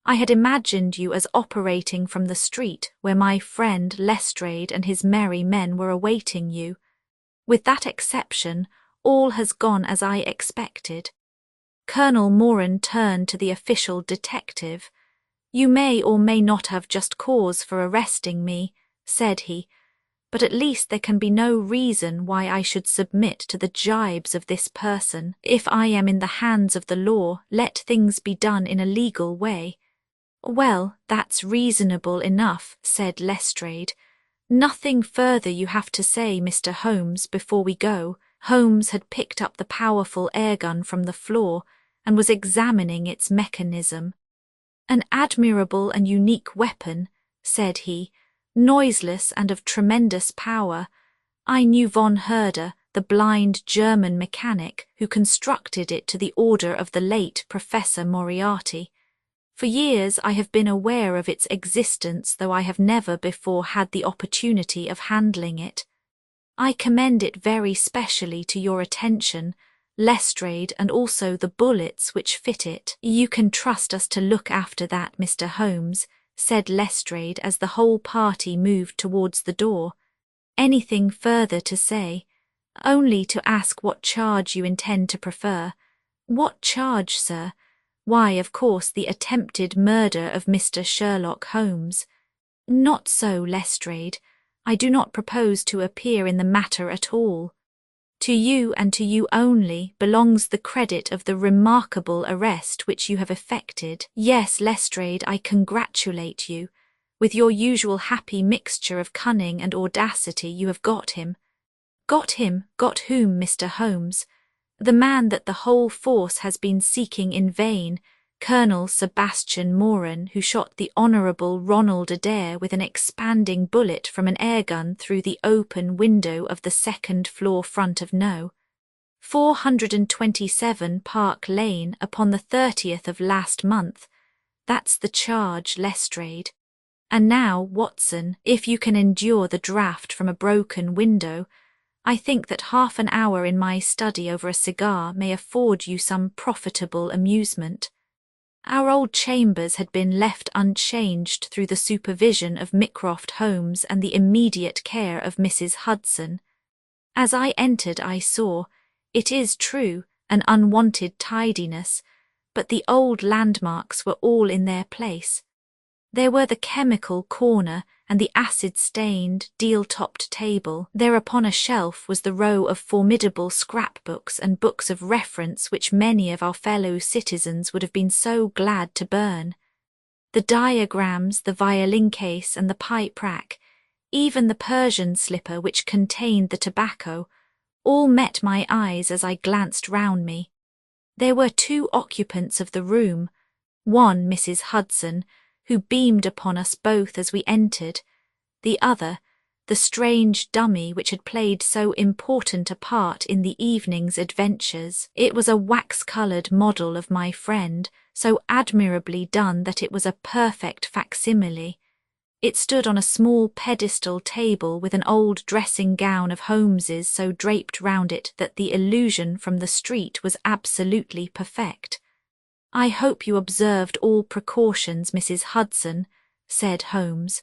I had imagined you as operating from the street where my friend Lestrade and his merry men were awaiting you. With that exception, all has gone as I expected." Colonel Moran turned to the official detective. "You may or may not have just cause for arresting me," said he, "but at least there can be no reason why I should submit to the gibes of this person. If I am in the hands of the law, let things be done in a legal way." "Well, that's reasonable enough," said Lestrade. "Nothing further you have to say, Mr. Holmes, before we go." Holmes had picked up the powerful airgun from the floor and was examining its mechanism. "An admirable and unique weapon," said he, "noiseless and of tremendous power. I knew von Herder, the blind German mechanic who constructed it to the order of the late Professor Moriarty. For years I have been aware of its existence, though I have never before had the opportunity of handling it. I commend it very specially to your attention, Lestrade, and also the bullets which fit it." "You can trust us to look after that, Mr. Holmes," said Lestrade as the whole party moved towards the door. "Anything further to say?" "Only to ask what charge you intend to prefer." "What charge, sir?" "Why, of course, the attempted murder of Mr. Sherlock Holmes." "Not so, Lestrade. I do not propose to appear in the matter at all. To you, and to you only, belongs the credit of the remarkable arrest which you have effected. Yes, Lestrade, I congratulate you. With your usual happy mixture of cunning and audacity, you have got him." "Got him? Got whom, Mr. Holmes?" "The man that the whole force has been seeking in vain, Colonel Sebastian Moran, who shot the Honourable Ronald Adair with an expanding bullet from an airgun through the open window of the second-floor front of No. 427 Park Lane upon the 30th of last month. That's the charge, Lestrade. And now, Watson, if you can endure the draught from a broken window, I think that half an hour in my study over a cigar may afford you some profitable amusement." Our old chambers had been left unchanged through the supervision of Mycroft Holmes and the immediate care of Mrs. Hudson. As I entered I saw, it is true, an unwonted tidiness, but the old landmarks were all in their place. There were the chemical corner and the acid-stained, deal-topped table. There upon a shelf was the row of formidable scrapbooks and books of reference which many of our fellow citizens would have been so glad to burn. The diagrams, the violin case and the pipe rack, even the Persian slipper which contained the tobacco, all met my eyes as I glanced round me. There were two occupants of the room, one Mrs. Hudson, who beamed upon us both as we entered, the other, the strange dummy which had played so important a part in the evening's adventures. It was a wax-coloured model of my friend, so admirably done that it was a perfect facsimile. It stood on a small pedestal table with an old dressing gown of Holmes's so draped round it that the illusion from the street was absolutely perfect. "I hope you observed all precautions, Mrs. Hudson," said Holmes.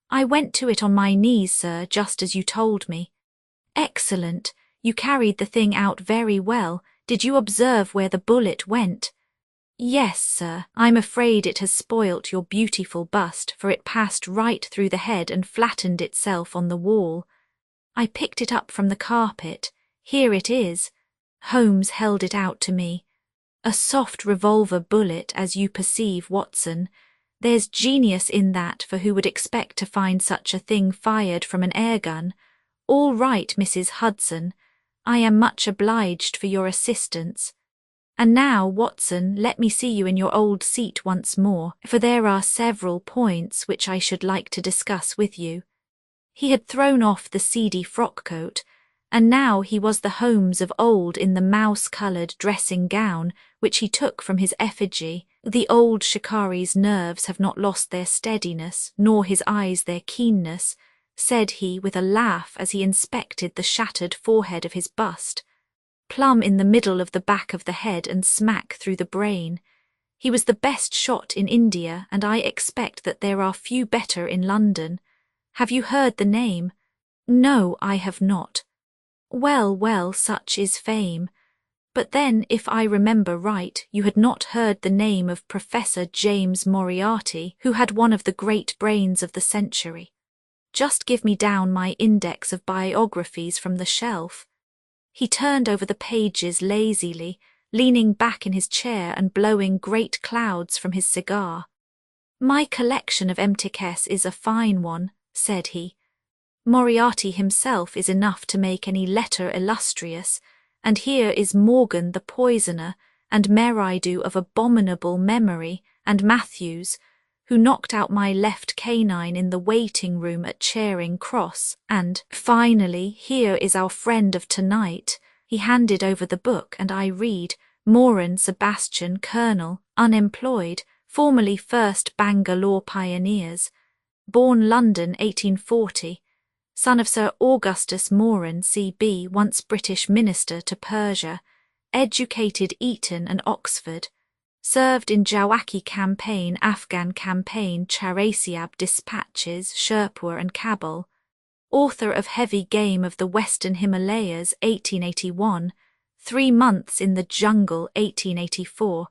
"I went to it on my knees, sir, just as you told me." "Excellent. You carried the thing out very well. Did you observe where the bullet went?" "Yes, sir. I'm afraid it has spoilt your beautiful bust, for it passed right through the head and flattened itself on the wall. I picked it up from the carpet. Here it is." Holmes held it out to me. "A soft revolver bullet, as you perceive, Watson. There's genius in that, for who would expect to find such a thing fired from an airgun? All right, Mrs. Hudson. I am much obliged for your assistance. And now, Watson, let me see you in your old seat once more, for there are several points which I should like to discuss with you." He had thrown off the seedy frock-coat, and now he was the Holmes of old in the mouse-coloured dressing gown which he took from his effigy. The old shikari's nerves have not lost their steadiness, nor his eyes their keenness, said he with a laugh as he inspected the shattered forehead of his bust. Plumb in the middle of the back of the head and smack through the brain. He was the best shot in India, and I expect that there are few better in London. Have you heard the name? No, I have not. Well, well, such is fame. But then, if I remember right, you had not heard the name of Professor James Moriarty, who had one of the great brains of the century. Just give me down my index of biographies from the shelf. He turned over the pages lazily, leaning back in his chair and blowing great clouds from his cigar. My collection of MTKs is a fine one, said he. Moriarty himself is enough to make any letter illustrious, and here is Morgan the poisoner, and Meridu of abominable memory, and Matthews, who knocked out my left canine in the waiting room at Charing Cross, and, finally, here is our friend of tonight. He handed over the book, and I read, Moran Sebastian, Colonel, unemployed, formerly 1st Bangalore Pioneers, born London 1840, son of Sir Augustus Moran, C.B., once British Minister to Persia, educated Eton and Oxford, served in Jawaki campaign, Afghan campaign, Charasiab dispatches, Sherpur and Kabul, author of Heavy Game of the Western Himalayas 1881, 3 months in the Jungle 1884,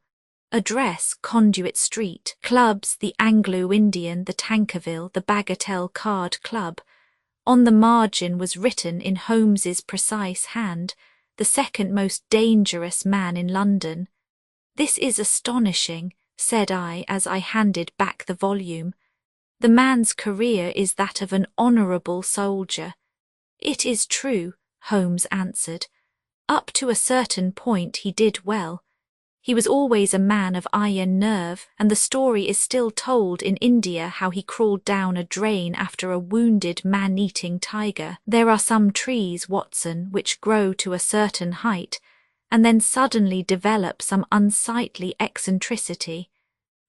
address Conduit Street, clubs the Anglo-Indian, the Tankerville, the Bagatelle Card Club. On the margin was written in Holmes's precise hand, the second most dangerous man in London. This is astonishing, said I as I handed back the volume. The man's career is that of an honourable soldier. It is true, Holmes answered. Up to a certain point he did well. He was always a man of iron nerve, and the story is still told in India how he crawled down a drain after a wounded man-eating tiger. There are some trees, Watson, which grow to a certain height, and then suddenly develop some unsightly eccentricity.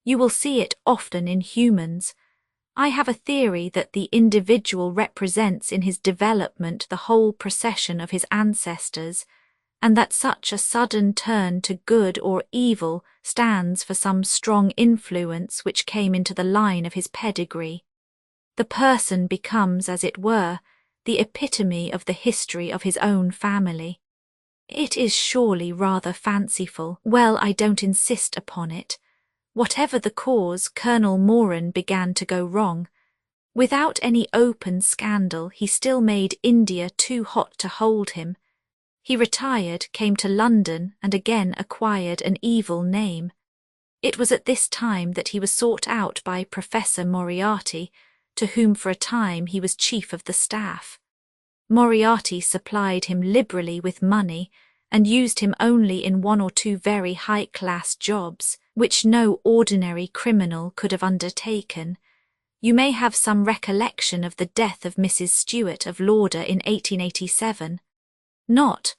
You will see it often in humans. I have a theory that the individual represents in his development the whole procession of his ancestors, and that such a sudden turn to good or evil stands for some strong influence which came into the line of his pedigree. The person becomes, as it were, the epitome of the history of his own family. It is surely rather fanciful. Well, I don't insist upon it. Whatever the cause, Colonel Moran began to go wrong. Without any open scandal, he still made India too hot to hold him. He retired, came to London, and again acquired an evil name. It was at this time that he was sought out by Professor Moriarty, to whom for a time he was chief of the staff. Moriarty supplied him liberally with money, and used him only in 1 or 2 very high-class jobs, which no ordinary criminal could have undertaken. You may have some recollection of the death of Mrs. Stewart of Lauder in 1887. Not?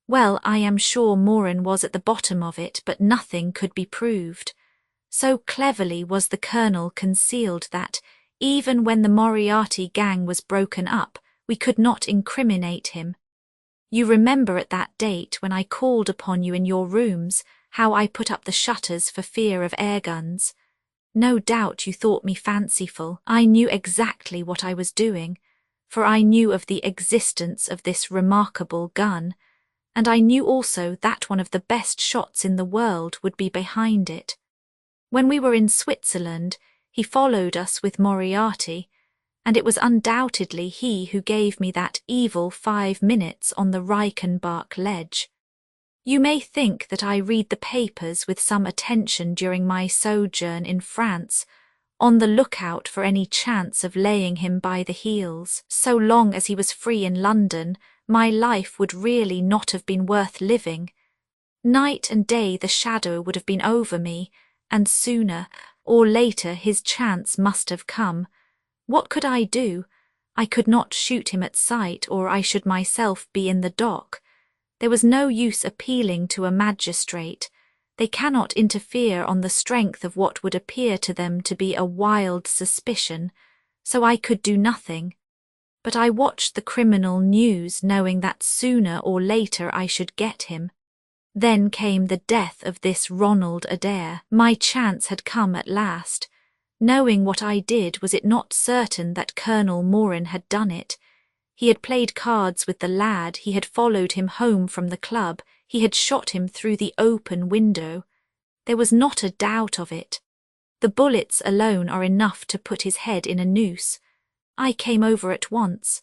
Well, I am sure Moran was at the bottom of it, but nothing could be proved. So cleverly was the colonel concealed that, even when the Moriarty gang was broken up, we could not incriminate him. You remember at that date when I called upon you in your rooms, how I put up the shutters for fear of air guns. No doubt you thought me fanciful. I knew exactly what I was doing, for I knew of the existence of this remarkable gun, and I knew also that one of the best shots in the world would be behind it. When we were in Switzerland, he followed us with Moriarty, and it was undoubtedly he who gave me that evil 5 minutes on the Reichenbach ledge. You may think that I read the papers with some attention during my sojourn in France, on the lookout for any chance of laying him by the heels. So long as he was free in London, my life would really not have been worth living. Night and day the shadow would have been over me, and sooner or later his chance must have come. What could I do? I could not shoot him at sight, or I should myself be in the dock. There was no use appealing to a magistrate. They cannot interfere on the strength of what would appear to them to be a wild suspicion, so I could do nothing. But I watched the criminal news, knowing that sooner or later I should get him. Then came the death of this Ronald Adair. My chance had come at last. Knowing what I did, was it not certain that Colonel Moran had done it? He had played cards with the lad, he had followed him home from the club, he had shot him through the open window. There was not a doubt of it. The bullets alone are enough to put his head in a noose. I came over at once.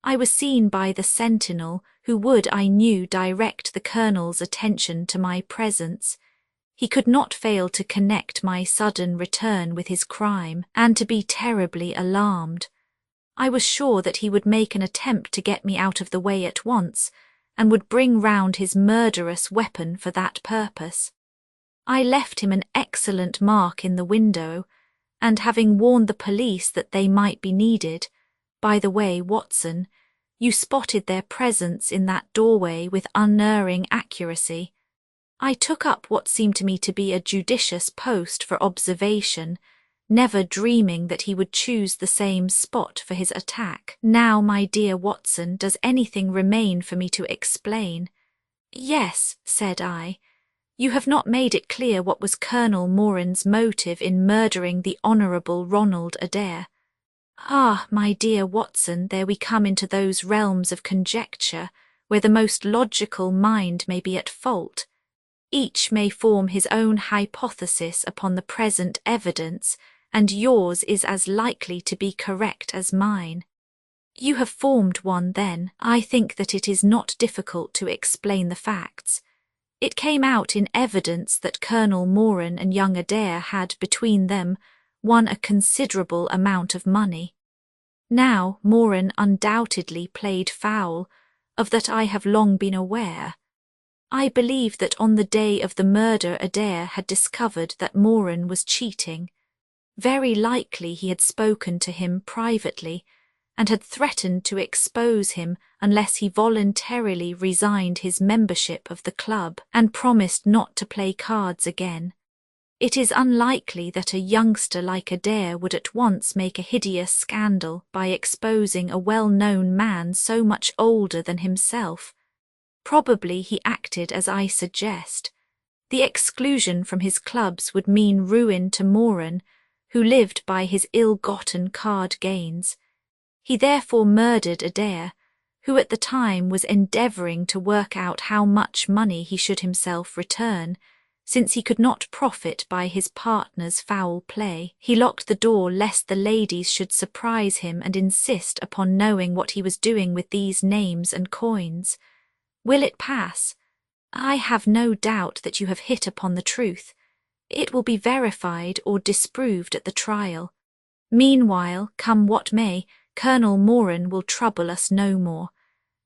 I was seen by the sentinel, who would, I knew, direct the colonel's attention to my presence. He could not fail to connect my sudden return with his crime, and to be terribly alarmed. I was sure that he would make an attempt to get me out of the way at once, and would bring round his murderous weapon for that purpose. I left him an excellent mark in the window, and having warned the police that they might be needed, by the way, Watson, you spotted their presence in that doorway with unerring accuracy. I took up what seemed to me to be a judicious post for observation, never dreaming that he would choose the same spot for his attack. Now, my dear Watson, does anything remain for me to explain? Yes, said I. You have not made it clear what was Colonel Moran's motive in murdering the Honourable Ronald Adair. Ah, my dear Watson, there we come into those realms of conjecture where the most logical mind may be at fault. Each may form his own hypothesis upon the present evidence, and yours is as likely to be correct as mine. You have formed one, then. I think that it is not difficult to explain the facts. It came out in evidence that Colonel Moran and young Adair had, between them, won a considerable amount of money. Now, Moran undoubtedly played foul, of that I have long been aware. I believe that on the day of the murder Adair had discovered that Moran was cheating. Very likely he had spoken to him privately, and had threatened to expose him unless he voluntarily resigned his membership of the club and promised not to play cards again. It is unlikely that a youngster like Adair would at once make a hideous scandal by exposing a well-known man so much older than himself. Probably he acted as I suggest. The exclusion from his clubs would mean ruin to Moran, who lived by his ill-gotten card gains. He therefore murdered Adair, who at the time was endeavouring to work out how much money he should himself return, since he could not profit by his partner's foul play. He locked the door lest the ladies should surprise him and insist upon knowing what he was doing with these names and coins. Will it pass? I have no doubt that you have hit upon the truth. It will be verified or disproved at the trial. Meanwhile, come what may, Colonel Moran will trouble us no more.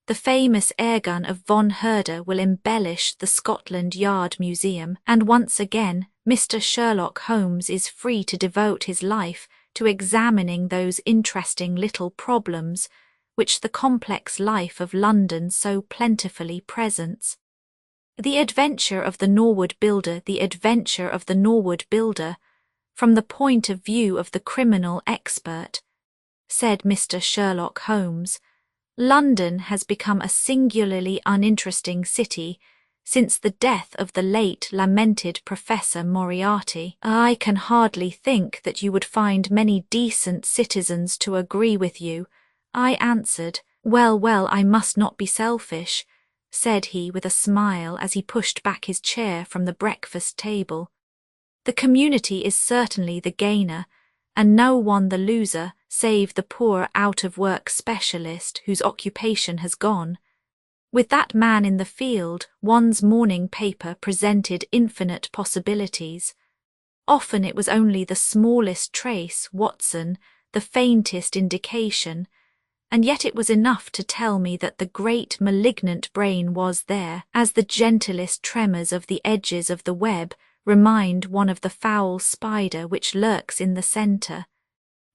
The famous airgun of von Herder will embellish the Scotland Yard Museum, and once again Mr. Sherlock Holmes is free to devote his life to examining those interesting little problems which the complex life of London so plentifully presents. The adventure of the Norwood builder, the adventure of the Norwood builder, from the point of view of the criminal expert, said Mr. Sherlock Holmes. London has become a singularly uninteresting city since the death of the late lamented Professor Moriarty. I can hardly think that you would find many decent citizens to agree with you, I answered. Well, well, I must not be selfish, said he with a smile as he pushed back his chair from the breakfast table. The community is certainly the gainer, and no one the loser, save the poor out-of-work specialist whose occupation has gone. With that man in the field, one's morning paper presented infinite possibilities. Often it was only the smallest trace, Watson, the faintest indication, and yet it was enough to tell me that the great malignant brain was there, as the gentlest tremors of the edges of the web remind one of the foul spider which lurks in the centre.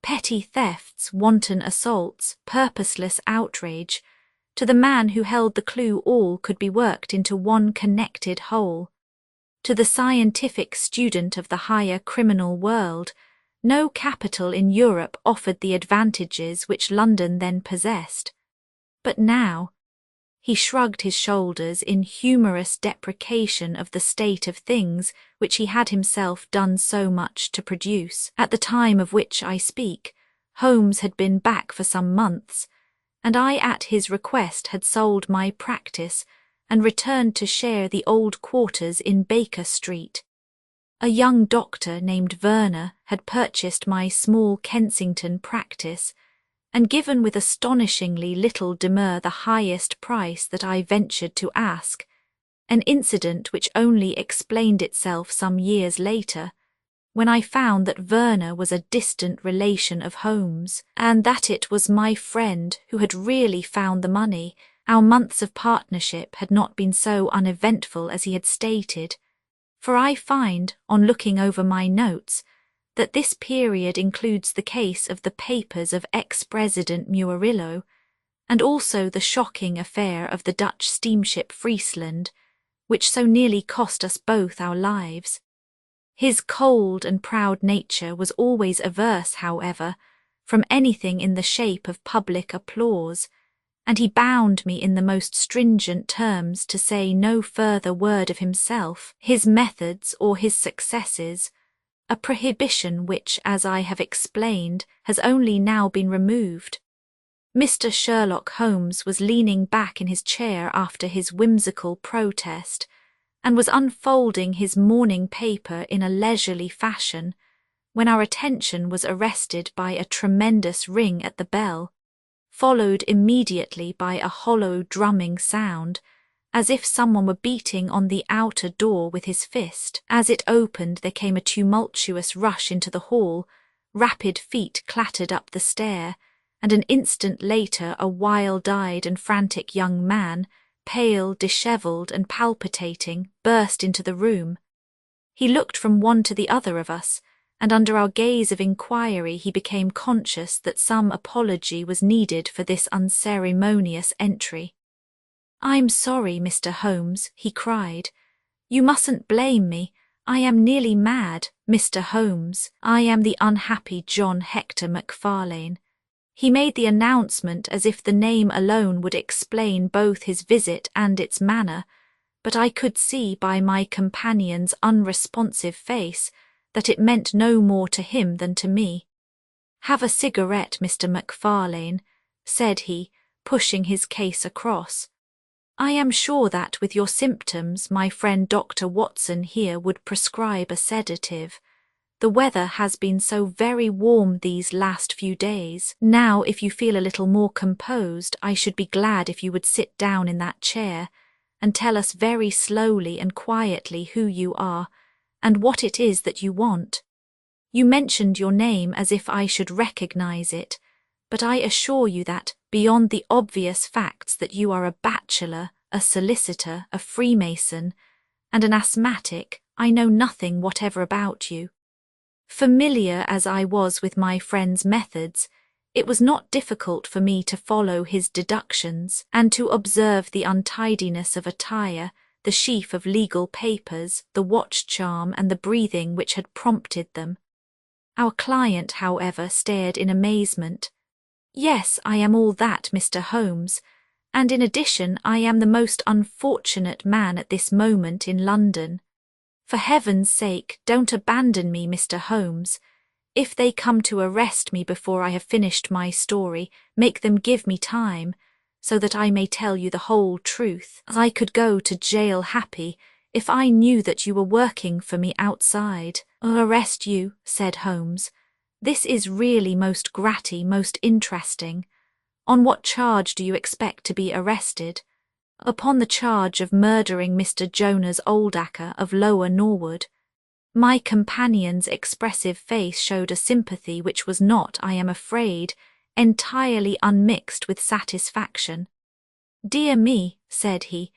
petty thefts, wanton assaults, purposeless outrage. To the man who held the clue, all could be worked into one connected whole. To the scientific student of the higher criminal world, no capital in Europe offered the advantages which London then possessed. But now, he shrugged his shoulders in humorous deprecation of the state of things which he had himself done so much to produce. At the time of which I speak, Holmes had been back for some months, and I at his request had sold my practice and returned to share the old quarters in Baker Street. A young doctor named Werner had purchased my small Kensington practice, and given with astonishingly little demur the highest price that I ventured to ask, an incident which only explained itself some years later, when I found that Werner was a distant relation of Holmes, and that it was my friend who had really found the money. Our months of partnership had not been so uneventful as he had stated, for I find, on looking over my notes, that this period includes the case of the papers of ex-President Murillo, and also the shocking affair of the Dutch steamship Friesland, which so nearly cost us both our lives. His cold and proud nature was always averse, however, from anything in the shape of public applause, and he bound me in the most stringent terms to say no further word of himself, his methods, or his successes, a prohibition which, as I have explained, has only now been removed. Mr. Sherlock Holmes was leaning back in his chair after his whimsical protest, and was unfolding his morning paper in a leisurely fashion, when our attention was arrested by a tremendous ring at the bell, followed immediately by a hollow drumming sound, as if someone were beating on the outer door with his fist. As it opened, there came a tumultuous rush into the hall, rapid feet clattered up the stair, and an instant later a wild-eyed and frantic young man, pale, dishevelled, and palpitating, burst into the room. He looked from one to the other of us, and under our gaze of inquiry he became conscious that some apology was needed for this unceremonious entry. "I'm sorry, Mr. Holmes," he cried. "You mustn't blame me. I am nearly mad, Mr. Holmes. I am the unhappy John Hector Macfarlane." He made the announcement as if the name alone would explain both his visit and its manner, but I could see by my companion's unresponsive face that it meant no more to him than to me. "Have a cigarette, Mr. Macfarlane," said he, pushing his case across. "I am sure that with your symptoms my friend Dr. Watson here would prescribe a sedative. The weather has been so very warm these last few days. Now, if you feel a little more composed, I should be glad if you would sit down in that chair and tell us very slowly and quietly who you are and what it is that you want. You mentioned your name as if I should recognize it, but I assure you that, beyond the obvious facts that you are a bachelor, a solicitor, a Freemason, and an asthmatic, I know nothing whatever about you." Familiar as I was with my friend's methods, it was not difficult for me to follow his deductions and to observe the untidiness of attire, the sheaf of legal papers, the watch charm, and the breathing which had prompted them. Our client, however, stared in amazement. "Yes, I am all that, Mr. Holmes, and in addition I am the most unfortunate man at this moment in London. For heaven's sake, don't abandon me, Mr. Holmes. If they come to arrest me before I have finished my story, make them give me time, so that I may tell you the whole truth. I could go to jail happy if I knew that you were working for me outside." "Arrest you," said Holmes. "This is really most gratty, most interesting. On what charge do you expect to be arrested?" "Upon the charge of murdering Mr. Jonas Oldacker of Lower Norwood." My companion's expressive face showed a sympathy which was not, I am afraid, entirely unmixed with satisfaction. "Dear me," said he,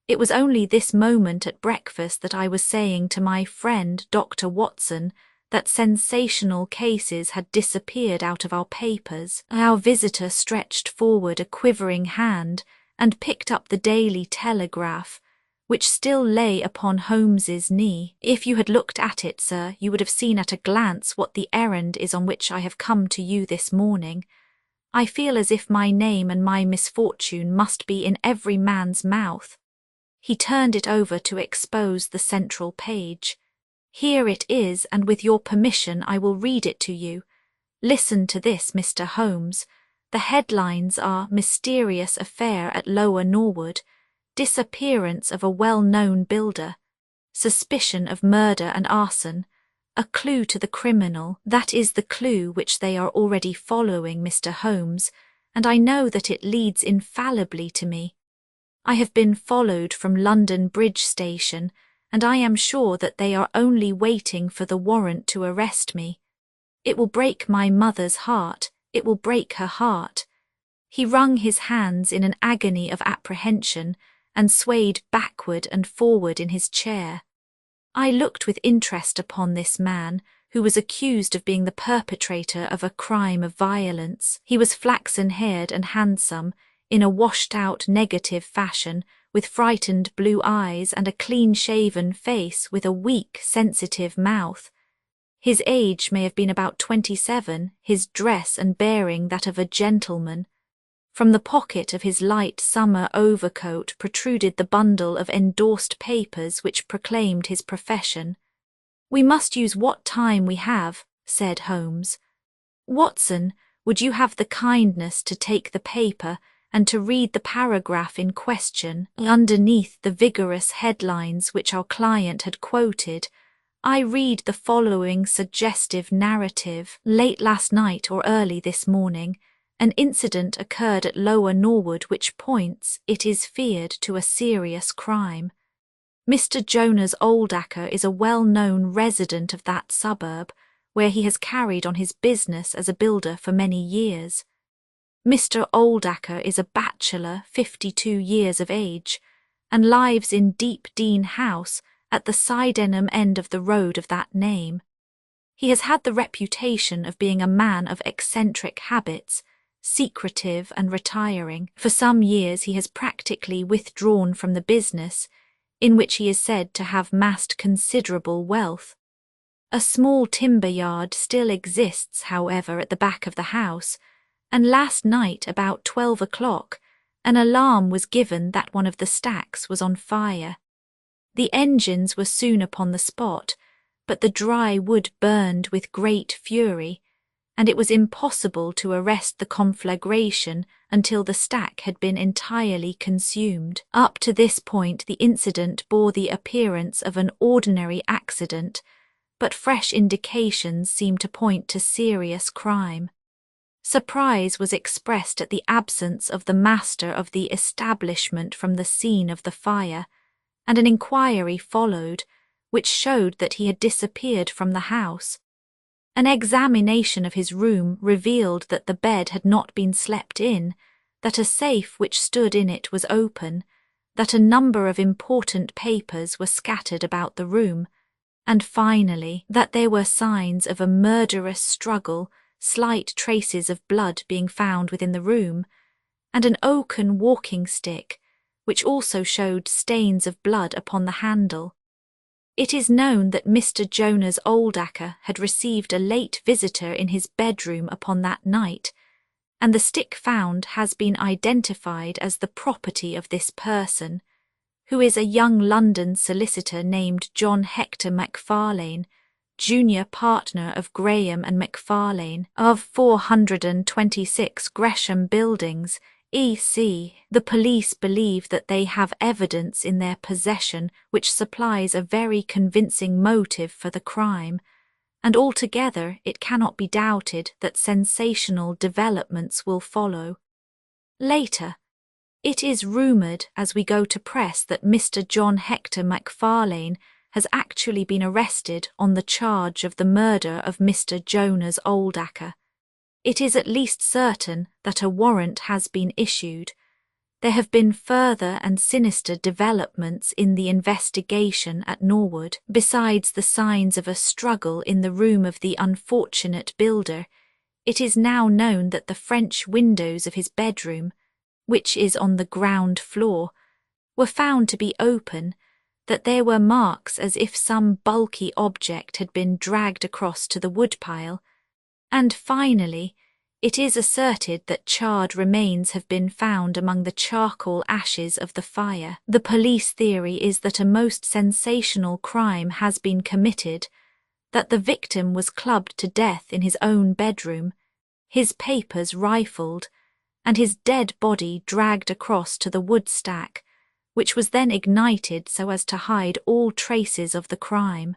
"it was only this moment at breakfast that I was saying to my friend Dr. Watson that sensational cases had disappeared out of our papers. Our visitor stretched forward a quivering hand and picked up the Daily Telegraph, which still lay upon Holmes's knee. "If you had looked at it, sir, you would have seen at a glance what the errand is on which I have come to you this morning. I feel as if my name and my misfortune must be in every man's mouth." He turned it over to expose the central page. "Here it is, and with your permission I will read it to you. Listen to this, Mr. Holmes. The headlines are 'Mysterious Affair at Lower Norwood', 'Disappearance of a well-known builder', 'Suspicion of murder and arson', 'A clue to the criminal.' That is the clue which they are already following, Mr. Holmes, and I know that it leads infallibly to me. I have been followed from London Bridge Station, and I am sure that they are only waiting for the warrant to arrest me. It will break my mother's heart, it will break her heart." He wrung his hands in an agony of apprehension and swayed backward and forward in his chair. I looked with interest upon this man, who was accused of being the perpetrator of a crime of violence. He was flaxen-haired and handsome, in a washed-out negative fashion, with frightened blue eyes and a clean-shaven face with a weak, sensitive mouth. His age may have been about 27, his dress and bearing that of a gentleman. From the pocket of his light summer overcoat protruded the bundle of endorsed papers which proclaimed his profession. "We must use what time we have," said Holmes. "Watson, would you have the kindness to take the paper and to read the paragraph in question?" Underneath the vigorous headlines which our client had quoted, I read the following suggestive narrative. "Late last night or early this morning, an incident occurred at Lower Norwood which points, it is feared, to a serious crime. Mr. Jonas Oldacker is a well-known resident of that suburb, where he has carried on his business as a builder for many years. Mr. Oldacker is a bachelor, 52 years of age, and lives in Deep Dean House at the Sydenham end of the road of that name. He has had the reputation of being a man of eccentric habits, secretive and retiring. For some years he has practically withdrawn from the business, in which he is said to have massed considerable wealth. A small timber yard still exists, however, at the back of the house, and last night about 12 o'clock an alarm was given that one of the stacks was on fire. The engines were soon upon the spot, but the dry wood burned with great fury, and it was impossible to arrest the conflagration until the stack had been entirely consumed. Up to this point the incident bore the appearance of an ordinary accident, but fresh indications seemed to point to serious crime. Surprise was expressed at the absence of the master of the establishment from the scene of the fire, and an inquiry followed, which showed that he had disappeared from the house. An examination of his room revealed that the bed had not been slept in, that a safe which stood in it was open, that a number of important papers were scattered about the room, and finally that there were signs of a murderous struggle, slight traces of blood being found within the room, and an oaken walking stick, which also showed stains of blood upon the handle. It is known that Mr. Jonas Oldacker had received a late visitor in his bedroom upon that night, and the stick found has been identified as the property of this person, who is a young London solicitor named John Hector Macfarlane, junior partner of Graham and Macfarlane, of 426 Gresham Buildings, E.C. The police believe that they have evidence in their possession which supplies a very convincing motive for the crime, and altogether it cannot be doubted that sensational developments will follow. Later, it is rumoured as we go to press that Mr. John Hector Macfarlane has actually been arrested on the charge of the murder of Mr. Jonas Oldacker. It is at least certain that a warrant has been issued. There have been further and sinister developments in the investigation at Norwood. Besides the signs of a struggle in the room of the unfortunate builder, it is now known that the French windows of his bedroom, which is on the ground floor, were found to be open, that there were marks as if some bulky object had been dragged across to the woodpile, and finally, it is asserted that charred remains have been found among the charcoal ashes of the fire. The police theory is that a most sensational crime has been committed, that the victim was clubbed to death in his own bedroom, his papers rifled, and his dead body dragged across to the wood stack, which was then ignited so as to hide all traces of the crime.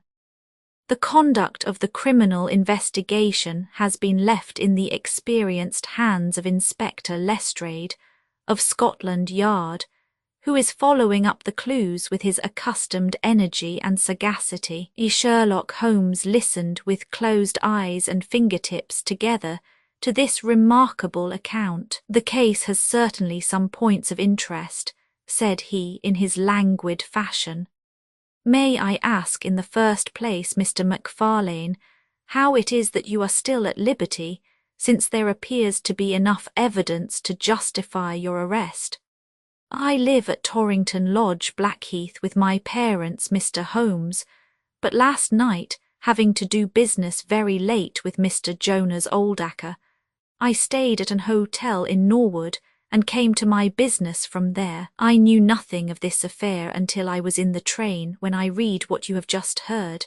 The conduct of the criminal investigation has been left in the experienced hands of Inspector Lestrade, of Scotland Yard, who is following up the clues with his accustomed energy and sagacity. Sherlock Holmes listened with closed eyes and fingertips together to this remarkable account. "The case has certainly some points of interest," said he in his languid fashion. "May I ask in the first place, Mr. MacFarlane, how it is that you are still at liberty, since there appears to be enough evidence to justify your arrest?" "I live at Torrington Lodge, Blackheath, with my parents, Mr. Holmes, but last night, having to do business very late with Mr. Jonas Oldacker, I stayed at an hotel in Norwood and came to my business from there. I knew nothing of this affair until I was in the train when I read what you have just heard.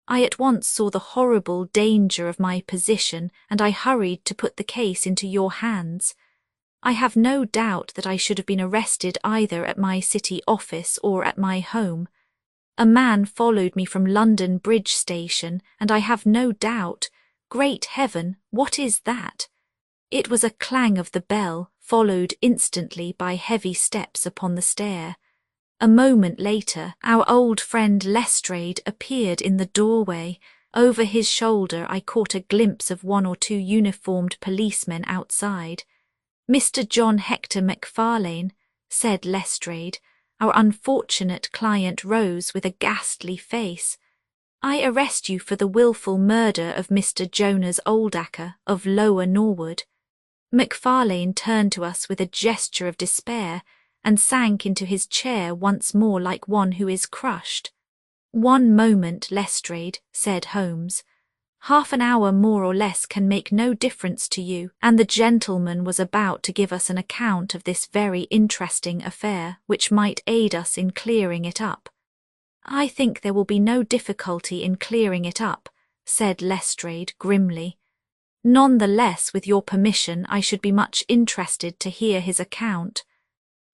I at once saw the horrible danger of my position and I hurried to put the case into your hands. I have no doubt that I should have been arrested either at my city office or at my home. A man followed me from London Bridge Station and I have no doubt— Great Heaven, what is that? It was a clang of the bell, followed instantly by heavy steps upon the stair. A moment later, our old friend Lestrade appeared in the doorway. Over his shoulder I caught a glimpse of one or two uniformed policemen outside. "Mr. John Hector MacFarlane," said Lestrade. Our unfortunate client rose with a ghastly face. "I arrest you for the wilful murder of Mr. Jonas Oldacker of Lower Norwood." MacFarlane turned to us with a gesture of despair and sank into his chair once more like one who is crushed. "One moment, Lestrade," said Holmes. "Half an hour more or less can make no difference to you," and the gentleman was about to give us an account of this very interesting affair, which might aid us in clearing it up. "I think there will be no difficulty in clearing it up," said Lestrade grimly. "None the less, with your permission, I should be much interested to hear his account."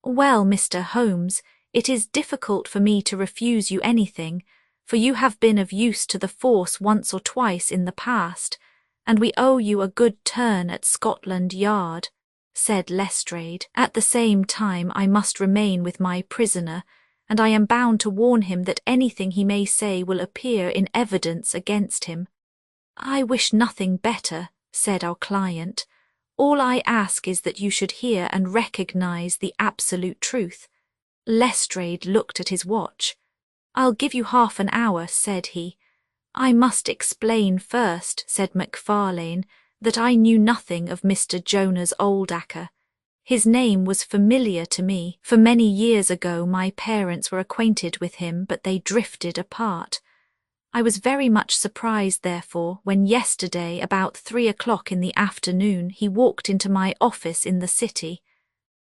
"Well, Mr. Holmes, it is difficult for me to refuse you anything, for you have been of use to the force once or twice in the past, and we owe you a good turn at Scotland Yard," said Lestrade. "At the same time I must remain with my prisoner, and I am bound to warn him that anything he may say will appear in evidence against him." "I wish nothing better," said our client. "All I ask is that you should hear and recognize the absolute truth." Lestrade looked at his watch. "I'll give you half an hour," said he. "I must explain first," said MacFarlane, "that I knew nothing of Mr. Jonas Oldacker. His name was familiar to me, for many years ago my parents were acquainted with him, but they drifted apart. I was very much surprised, therefore, when yesterday about 3 o'clock in the afternoon he walked into my office in the city.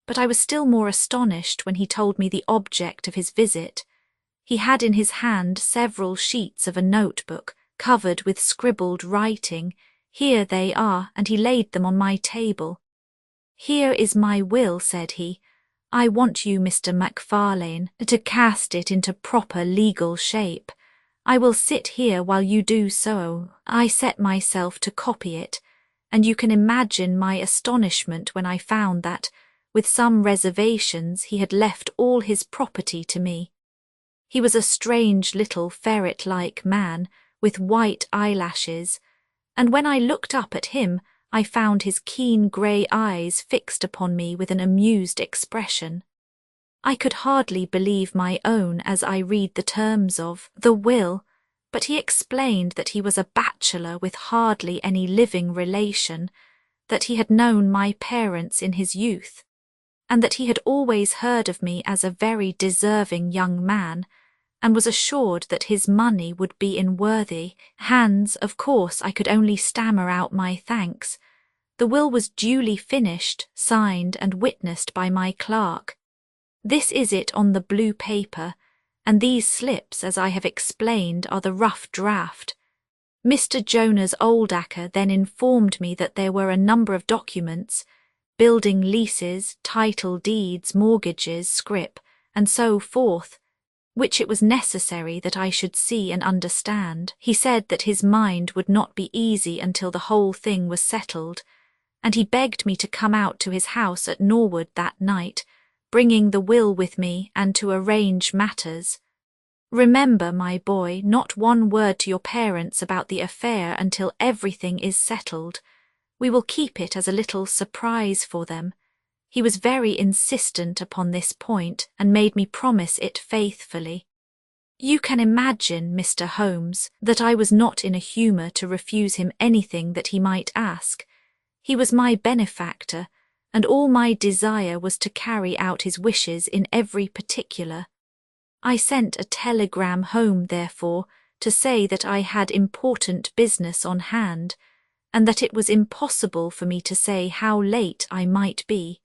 But I was still more astonished when he told me the object of his visit. He had in his hand several sheets of a notebook, covered with scribbled writing. Here they are, and he laid them on my table. "Here is my will," said he. "I want you, Mr. MacFarlane, to cast it into proper legal shape. I will sit here while you do so." I set myself to copy it, and you can imagine my astonishment when I found that, with some reservations, he had left all his property to me. He was a strange little ferret-like man, with white eyelashes, and when I looked up at him, I found his keen grey eyes fixed upon me with an amused expression. I could hardly believe my own as I read the terms of the will, but he explained that he was a bachelor with hardly any living relation, that he had known my parents in his youth, and that he had always heard of me as a very deserving young man, and was assured that his money would be in worthy hands. Of course I could only stammer out my thanks. The will was duly finished, signed and witnessed by my clerk. This is it on the blue paper, and these slips, as I have explained, are the rough draft. Mr. Jonas Oldacker then informed me that there were a number of documents, building leases, title deeds, mortgages, scrip, and so forth, which it was necessary that I should see and understand. He said that his mind would not be easy until the whole thing was settled, and he begged me to come out to his house at Norwood that night, bringing the will with me, and to arrange matters. Remember, my boy, not one word to your parents about the affair until everything is settled. We will keep it as a little surprise for them. He was very insistent upon this point, and made me promise it faithfully. You can imagine, Mr. Holmes, that I was not in a humour to refuse him anything that he might ask. He was my benefactor, and all my desire was to carry out his wishes in every particular. I sent a telegram home, therefore, to say that I had important business on hand, and that it was impossible for me to say how late I might be.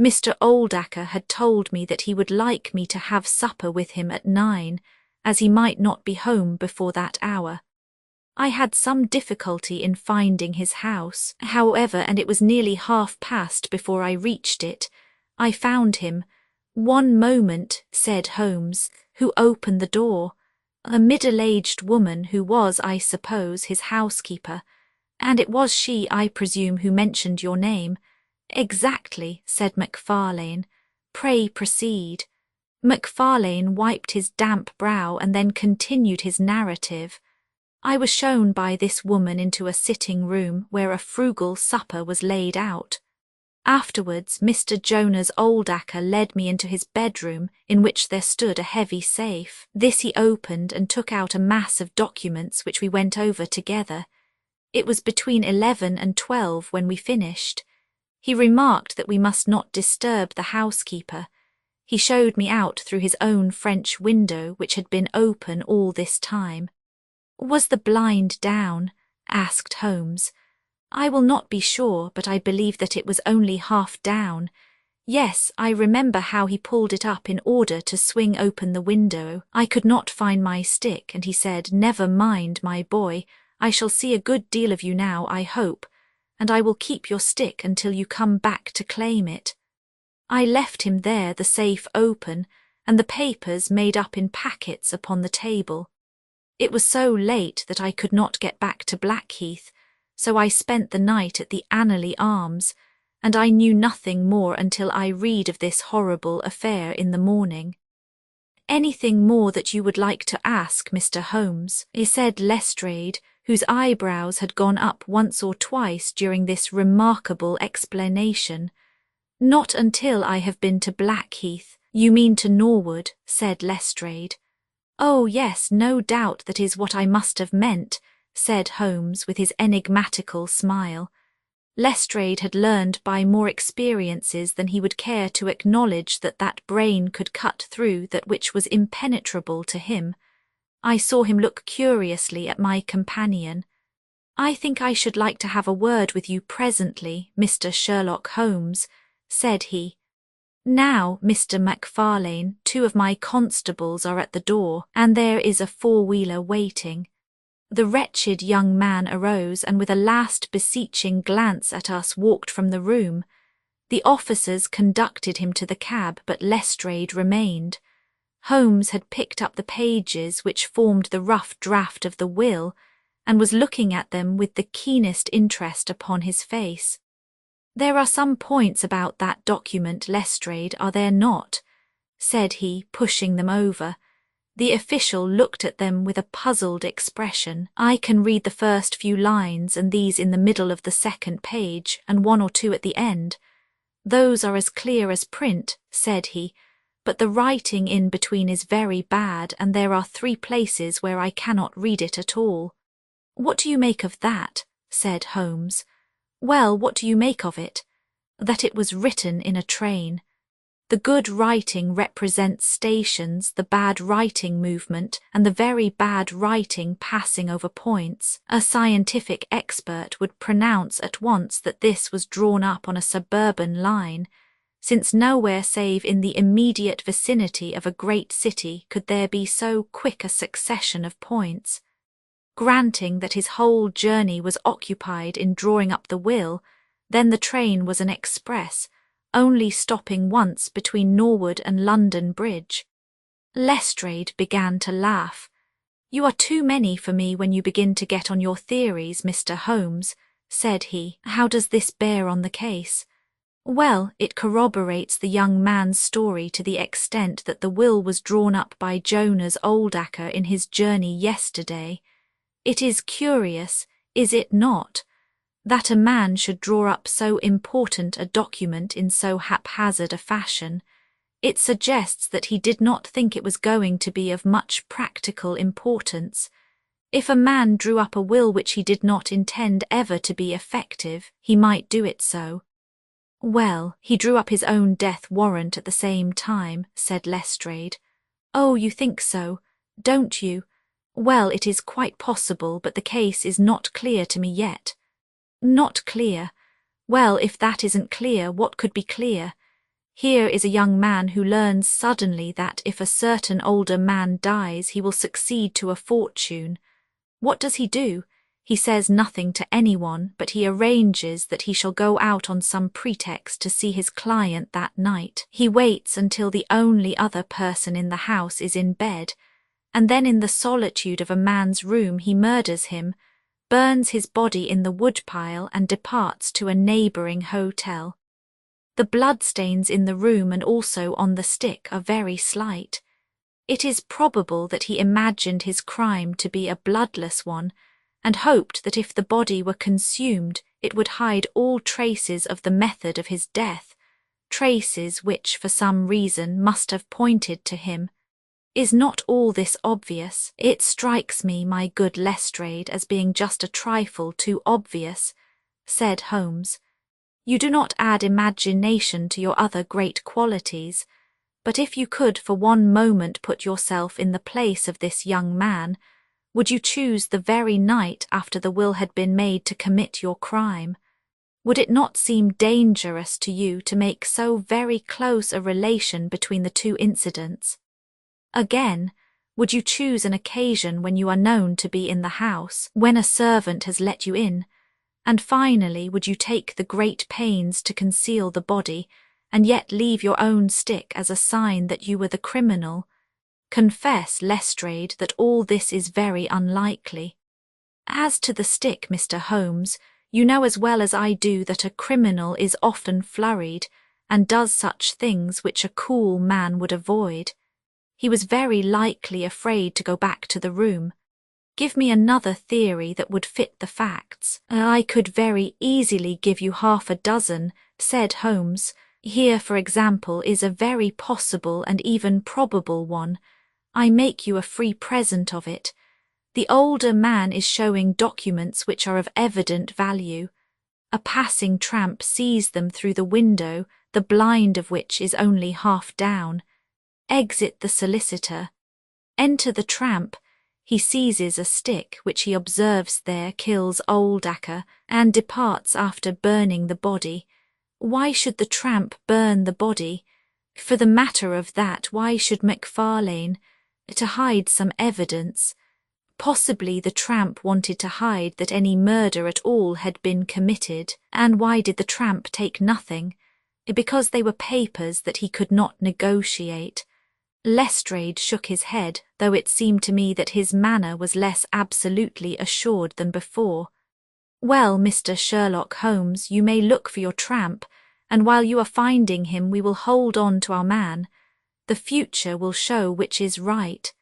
Mr. Oldacker had told me that he would like me to have supper with him at 9, as he might not be home before that hour. I had some difficulty in finding his house, however, and it was nearly past before I reached it. I found him. "One moment," said Holmes, who opened the door, a middle-aged woman who was, I suppose, his housekeeper. "And it was she, I presume, who mentioned your name." "Exactly," said Macfarlane. "Pray proceed." Macfarlane wiped his damp brow and then continued his narrative. "I was shown by this woman into a sitting room where a frugal supper was laid out. Afterwards, Mr. Jonas Oldacker led me into his bedroom, in which there stood a heavy safe. This he opened and took out a mass of documents which we went over together. It was between 11 and 12 when we finished. He remarked that we must not disturb the housekeeper. He showed me out through his own French window, which had been open all this time. "Was the blind down?" asked Holmes. "I will not be sure, but I believe that it was only half down. Yes, I remember how he pulled it up in order to swing open the window. I could not find my stick, and he said, 'Never mind, my boy, I shall see a good deal of you now, I hope, and I will keep your stick until you come back to claim it.' I left him there, the safe open, and the papers made up in packets upon the table. It was so late that I could not get back to Blackheath, so I spent the night at the Annerley Arms, and I knew nothing more until I read of this horrible affair in the morning." "Anything more that you would like to ask, Mr. Holmes?" said Lestrade, whose eyebrows had gone up once or twice during this remarkable explanation. "Not until I have been to Blackheath." "You mean to Norwood," said Lestrade. "Oh, yes, no doubt that is what I must have meant," said Holmes with his enigmatical smile. Lestrade had learned by more experiences than he would care to acknowledge that brain could cut through that which was impenetrable to him. I saw him look curiously at my companion. "I think I should like to have a word with you presently, Mr. Sherlock Holmes," said he. "Now, Mr. Macfarlane, 2 of my constables are at the door, and there is a four-wheeler waiting." The wretched young man arose and with a last beseeching glance at us walked from the room. The officers conducted him to the cab, but Lestrade remained. Holmes had picked up the pages which formed the rough draft of the will, and was looking at them with the keenest interest upon his face. "There are some points about that document, Lestrade, are there not?" said he, pushing them over. The official looked at them with a puzzled expression. "I can read the first few lines and these in the middle of the second page and one or two at the end. Those are as clear as print," said he, "but the writing in between is very bad and there are 3 places where I cannot read it at all." "What do you make of that?" said Holmes. "Well, what do you make of it?" "That it was written in a train. The good writing represents stations, the bad writing movement, and the very bad writing passing over points. A scientific expert would pronounce at once that this was drawn up on a suburban line, since nowhere save in the immediate vicinity of a great city could there be so quick a succession of points. Granting that his whole journey was occupied in drawing up the will, then the train was an express, only stopping once between Norwood and London Bridge." Lestrade began to laugh. "You are too many for me when you begin to get on your theories, Mr. Holmes," said he. "How does this bear on the case?" "Well, it corroborates the young man's story to the extent that the will was drawn up by Jonas Oldacker in his journey yesterday. It is curious, is it not, that a man should draw up so important a document in so haphazard a fashion. It suggests that he did not think it was going to be of much practical importance. If a man drew up a will which he did not intend ever to be effective, he might do it so." "Well, he drew up his own death warrant at the same time," said Lestrade. "Oh, you think so, don't you? Well, it is quite possible, but the case is not clear to me yet." "Not clear? Well, if that isn't clear, what could be clear? Here is a young man who learns suddenly that if a certain older man dies he will succeed to a fortune. What does he do? He says nothing to anyone, but he arranges that he shall go out on some pretext to see his client that night. He waits until the only other person in the house is in bed, and then in the solitude of a man's room he murders him, burns his body in the woodpile and departs to a neighbouring hotel. The bloodstains in the room and also on the stick are very slight. It is probable that he imagined his crime to be a bloodless one, and hoped that if the body were consumed it would hide all traces of the method of his death, traces which for some reason must have pointed to him. Is not all this obvious? It strikes me, my good Lestrade, as being just a trifle too obvious," said Holmes. "You do not add imagination to your other great qualities, but if you could for one moment put yourself in the place of this young man, would you choose the very night after the will had been made to commit your crime? Would it not seem dangerous to you to make so very close a relation between the 2 incidents? Again, would you choose an occasion when you are known to be in the house, when a servant has let you in? And finally, would you take the great pains to conceal the body, and yet leave your own stick as a sign that you were the criminal? Confess, Lestrade, that all this is very unlikely. As to the stick, Mr. Holmes, you know as well as I do that a criminal is often flurried, and does such things which a cool man would avoid. He was very likely afraid to go back to the room. Give me another theory that would fit the facts." "I could very easily give you 6, said Holmes. "Here, for example, is a very possible and even probable one. I make you a free present of it. The older man is showing documents which are of evident value. A passing tramp sees them through the window, the blind of which is only half down. Exit the solicitor. Enter the tramp. He seizes a stick which he observes there kills Oldacker, and departs after burning the body. Why should the tramp burn the body? For the matter of that, why should Macfarlane? To hide some evidence. Possibly the tramp wanted to hide that any murder at all had been committed. And why did the tramp take nothing? Because they were papers that he could not negotiate." Lestrade shook his head, though it seemed to me that his manner was less absolutely assured than before. "Well, Mr. Sherlock Holmes, you may look for your tramp, and while you are finding him we will hold on to our man. The future will show which is right."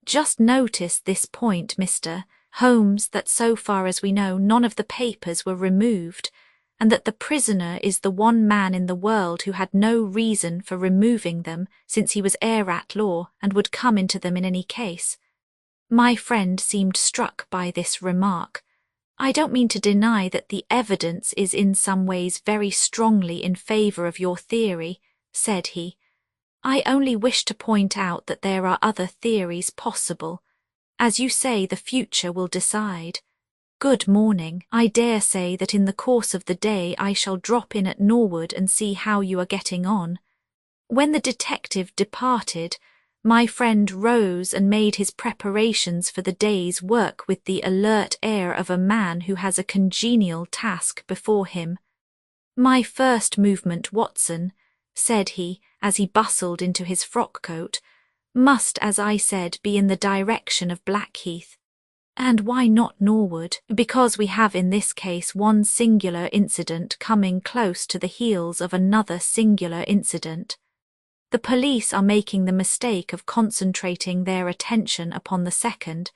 Just notice this point, Mr. Holmes, that so far as we know none of the papers were removed, and that the prisoner is the one man in the world who had no reason for removing them, since he was heir at law and would come into them in any case. My friend seemed struck by this remark. I don't mean to deny that the evidence is in some ways very strongly in favour of your theory, said he. I only wish to point out that there are other theories possible. As you say, the future will decide. Good morning. I dare say that in the course of the day I shall drop in at Norwood and see how you are getting on. When the detective departed, my friend rose and made his preparations for the day's work with the alert air of a man who has a congenial task before him. My first movement, Watson, said he, as he bustled into his frock-coat, must, as I said, be in the direction of Blackheath. And why not Norwood? Because we have in this case one singular incident coming close to the heels of another singular incident. The police are making the mistake of concentrating their attention upon the second,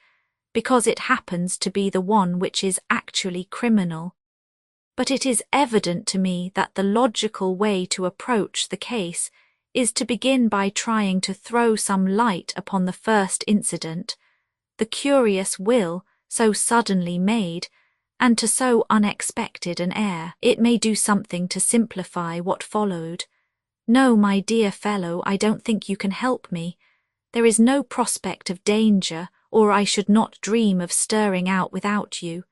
because it happens to be the one which is actually criminal. But it is evident to me that the logical way to approach the case is to begin by trying to throw some light upon the first incident, the curious will so suddenly made, and to so unexpected an air. It may do something to simplify what followed. No, my dear fellow, I don't think you can help me. There is no prospect of danger, or I should not dream of stirring out without you.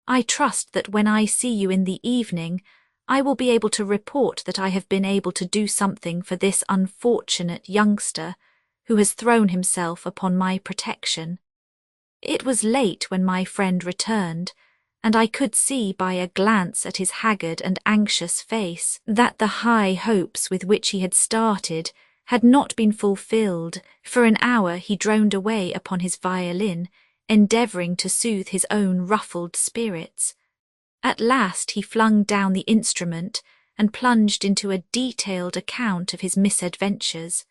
I trust that when I see you in the evening, I will be able to report that I have been able to do something for this unfortunate youngster who has thrown himself upon my protection. It was late when my friend returned, and I could see by a glance at his haggard and anxious face that the high hopes with which he had started had not been fulfilled. For an hour he droned away upon his violin, endeavouring to soothe his own ruffled spirits. At last he flung down the instrument and plunged into a detailed account of his misadventures.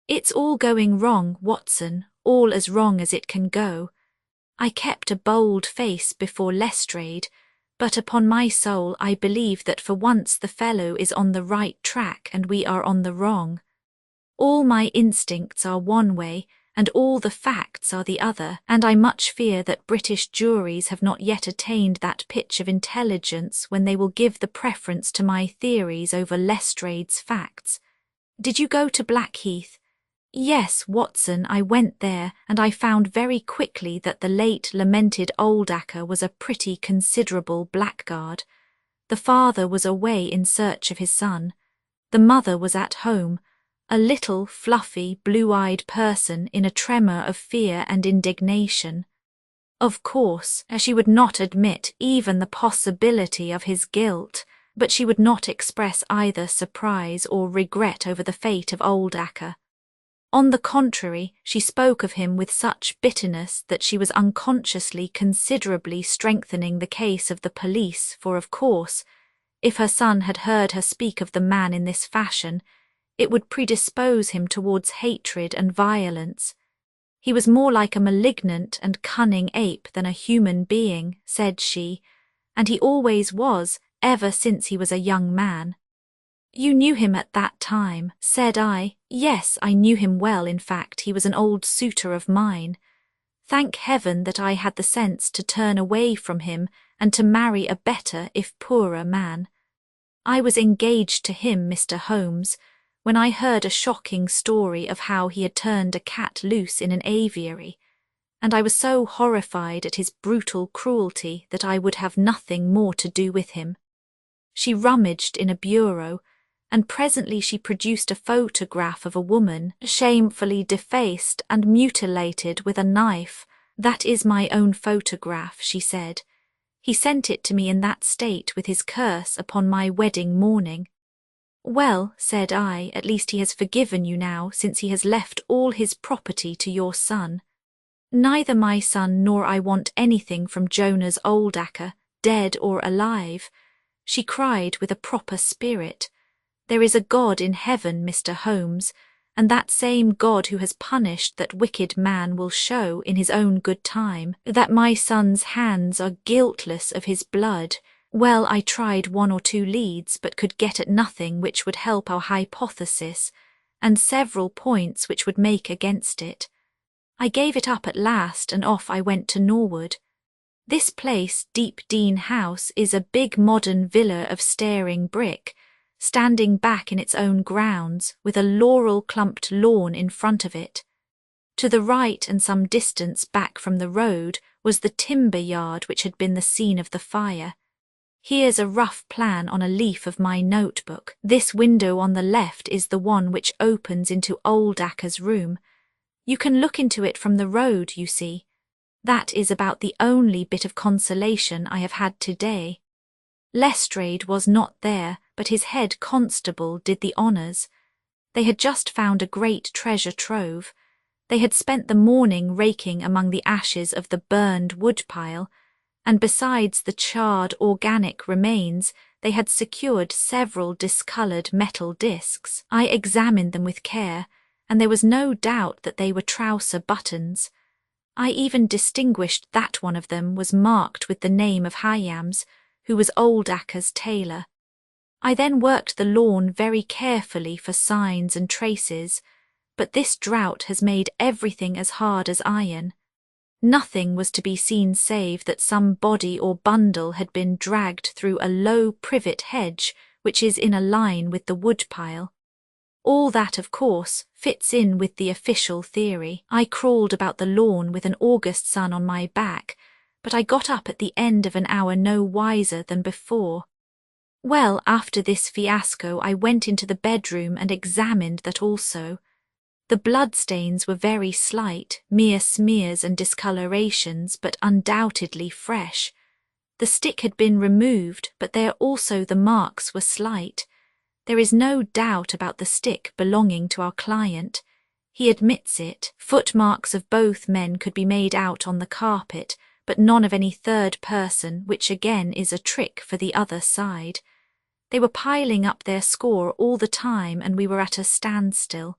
It's all going wrong, Watson, all as wrong as it can go. I kept a bold face before Lestrade, but upon my soul I believe that for once the fellow is on the right track and we are on the wrong. All my instincts are one way, and all the facts are the other, and I much fear that British juries have not yet attained that pitch of intelligence when they will give the preference to my theories over Lestrade's facts. Did you go to Blackheath? Yes, Watson, I went there, and I found very quickly that the late lamented Oldacker was a pretty considerable blackguard. The father was away in search of his son. The mother was at home, a little, fluffy, blue-eyed person in a tremor of fear and indignation. Of course, she would not admit even the possibility of his guilt, but she would not express either surprise or regret over the fate of Oldacker. On the contrary, she spoke of him with such bitterness that she was unconsciously considerably strengthening the case of the police, for of course, if her son had heard her speak of the man in this fashion, it would predispose him towards hatred and violence. He was more like a malignant and cunning ape than a human being, said she, and he always was, ever since he was a young man. You knew him at that time, said I. Yes, I knew him well, in fact, he was an old suitor of mine. Thank heaven that I had the sense to turn away from him and to marry a better, if poorer, man. I was engaged to him, Mr. Holmes, when I heard a shocking story of how he had turned a cat loose in an aviary, and I was so horrified at his brutal cruelty that I would have nothing more to do with him. She rummaged in a bureau, and presently she produced a photograph of a woman, shamefully defaced and mutilated with a knife. That is my own photograph, she said. He sent it to me in that state with his curse upon my wedding morning. Well, said I, at least he has forgiven you now, since he has left all his property to your son. Neither my son nor I want anything from Jonas Oldacker, dead or alive. She cried with a proper spirit. There is a God in heaven, Mr. Holmes, and that same God who has punished that wicked man will show in his own good time that my son's hands are guiltless of his blood. Well, I tried 1 or 2 leads, but could get at nothing which would help our hypothesis, and several points which would make against it. I gave it up at last, and off I went to Norwood. This place, Deep Dean House, is a big modern villa of staring brick, standing back in its own grounds, with a laurel-clumped lawn in front of it. To the right and some distance back from the road was the timber yard which had been the scene of the fire. Here's a rough plan on a leaf of my notebook. This window on the left is the one which opens into Oldacre's room. You can look into it from the road, you see. That is about the only bit of consolation I have had today. Lestrade was not there, but his head constable did the honours. They had just found a great treasure trove. They had spent the morning raking among the ashes of the burned woodpile, and besides the charred organic remains, they had secured several discoloured metal discs. I examined them with care, and there was no doubt that they were trouser buttons. I even distinguished that one of them was marked with the name of Hyams, who was Oldacre's tailor. I then worked the lawn very carefully for signs and traces, but this drought has made everything as hard as iron. Nothing was to be seen save that some body or bundle had been dragged through a low privet hedge which is in a line with the woodpile. All that, of course, fits in with the official theory. I crawled about the lawn with an August sun on my back, but I got up at the end of an hour no wiser than before. Well, after this fiasco I went into the bedroom and examined that also. The bloodstains were very slight, mere smears and discolorations, but undoubtedly fresh. The stick had been removed, but there also the marks were slight. There is no doubt about the stick belonging to our client. He admits it. Footmarks of both men could be made out on the carpet, but none of any third person, which again is a trick for the other side. They were piling up their score all the time, and we were at a standstill.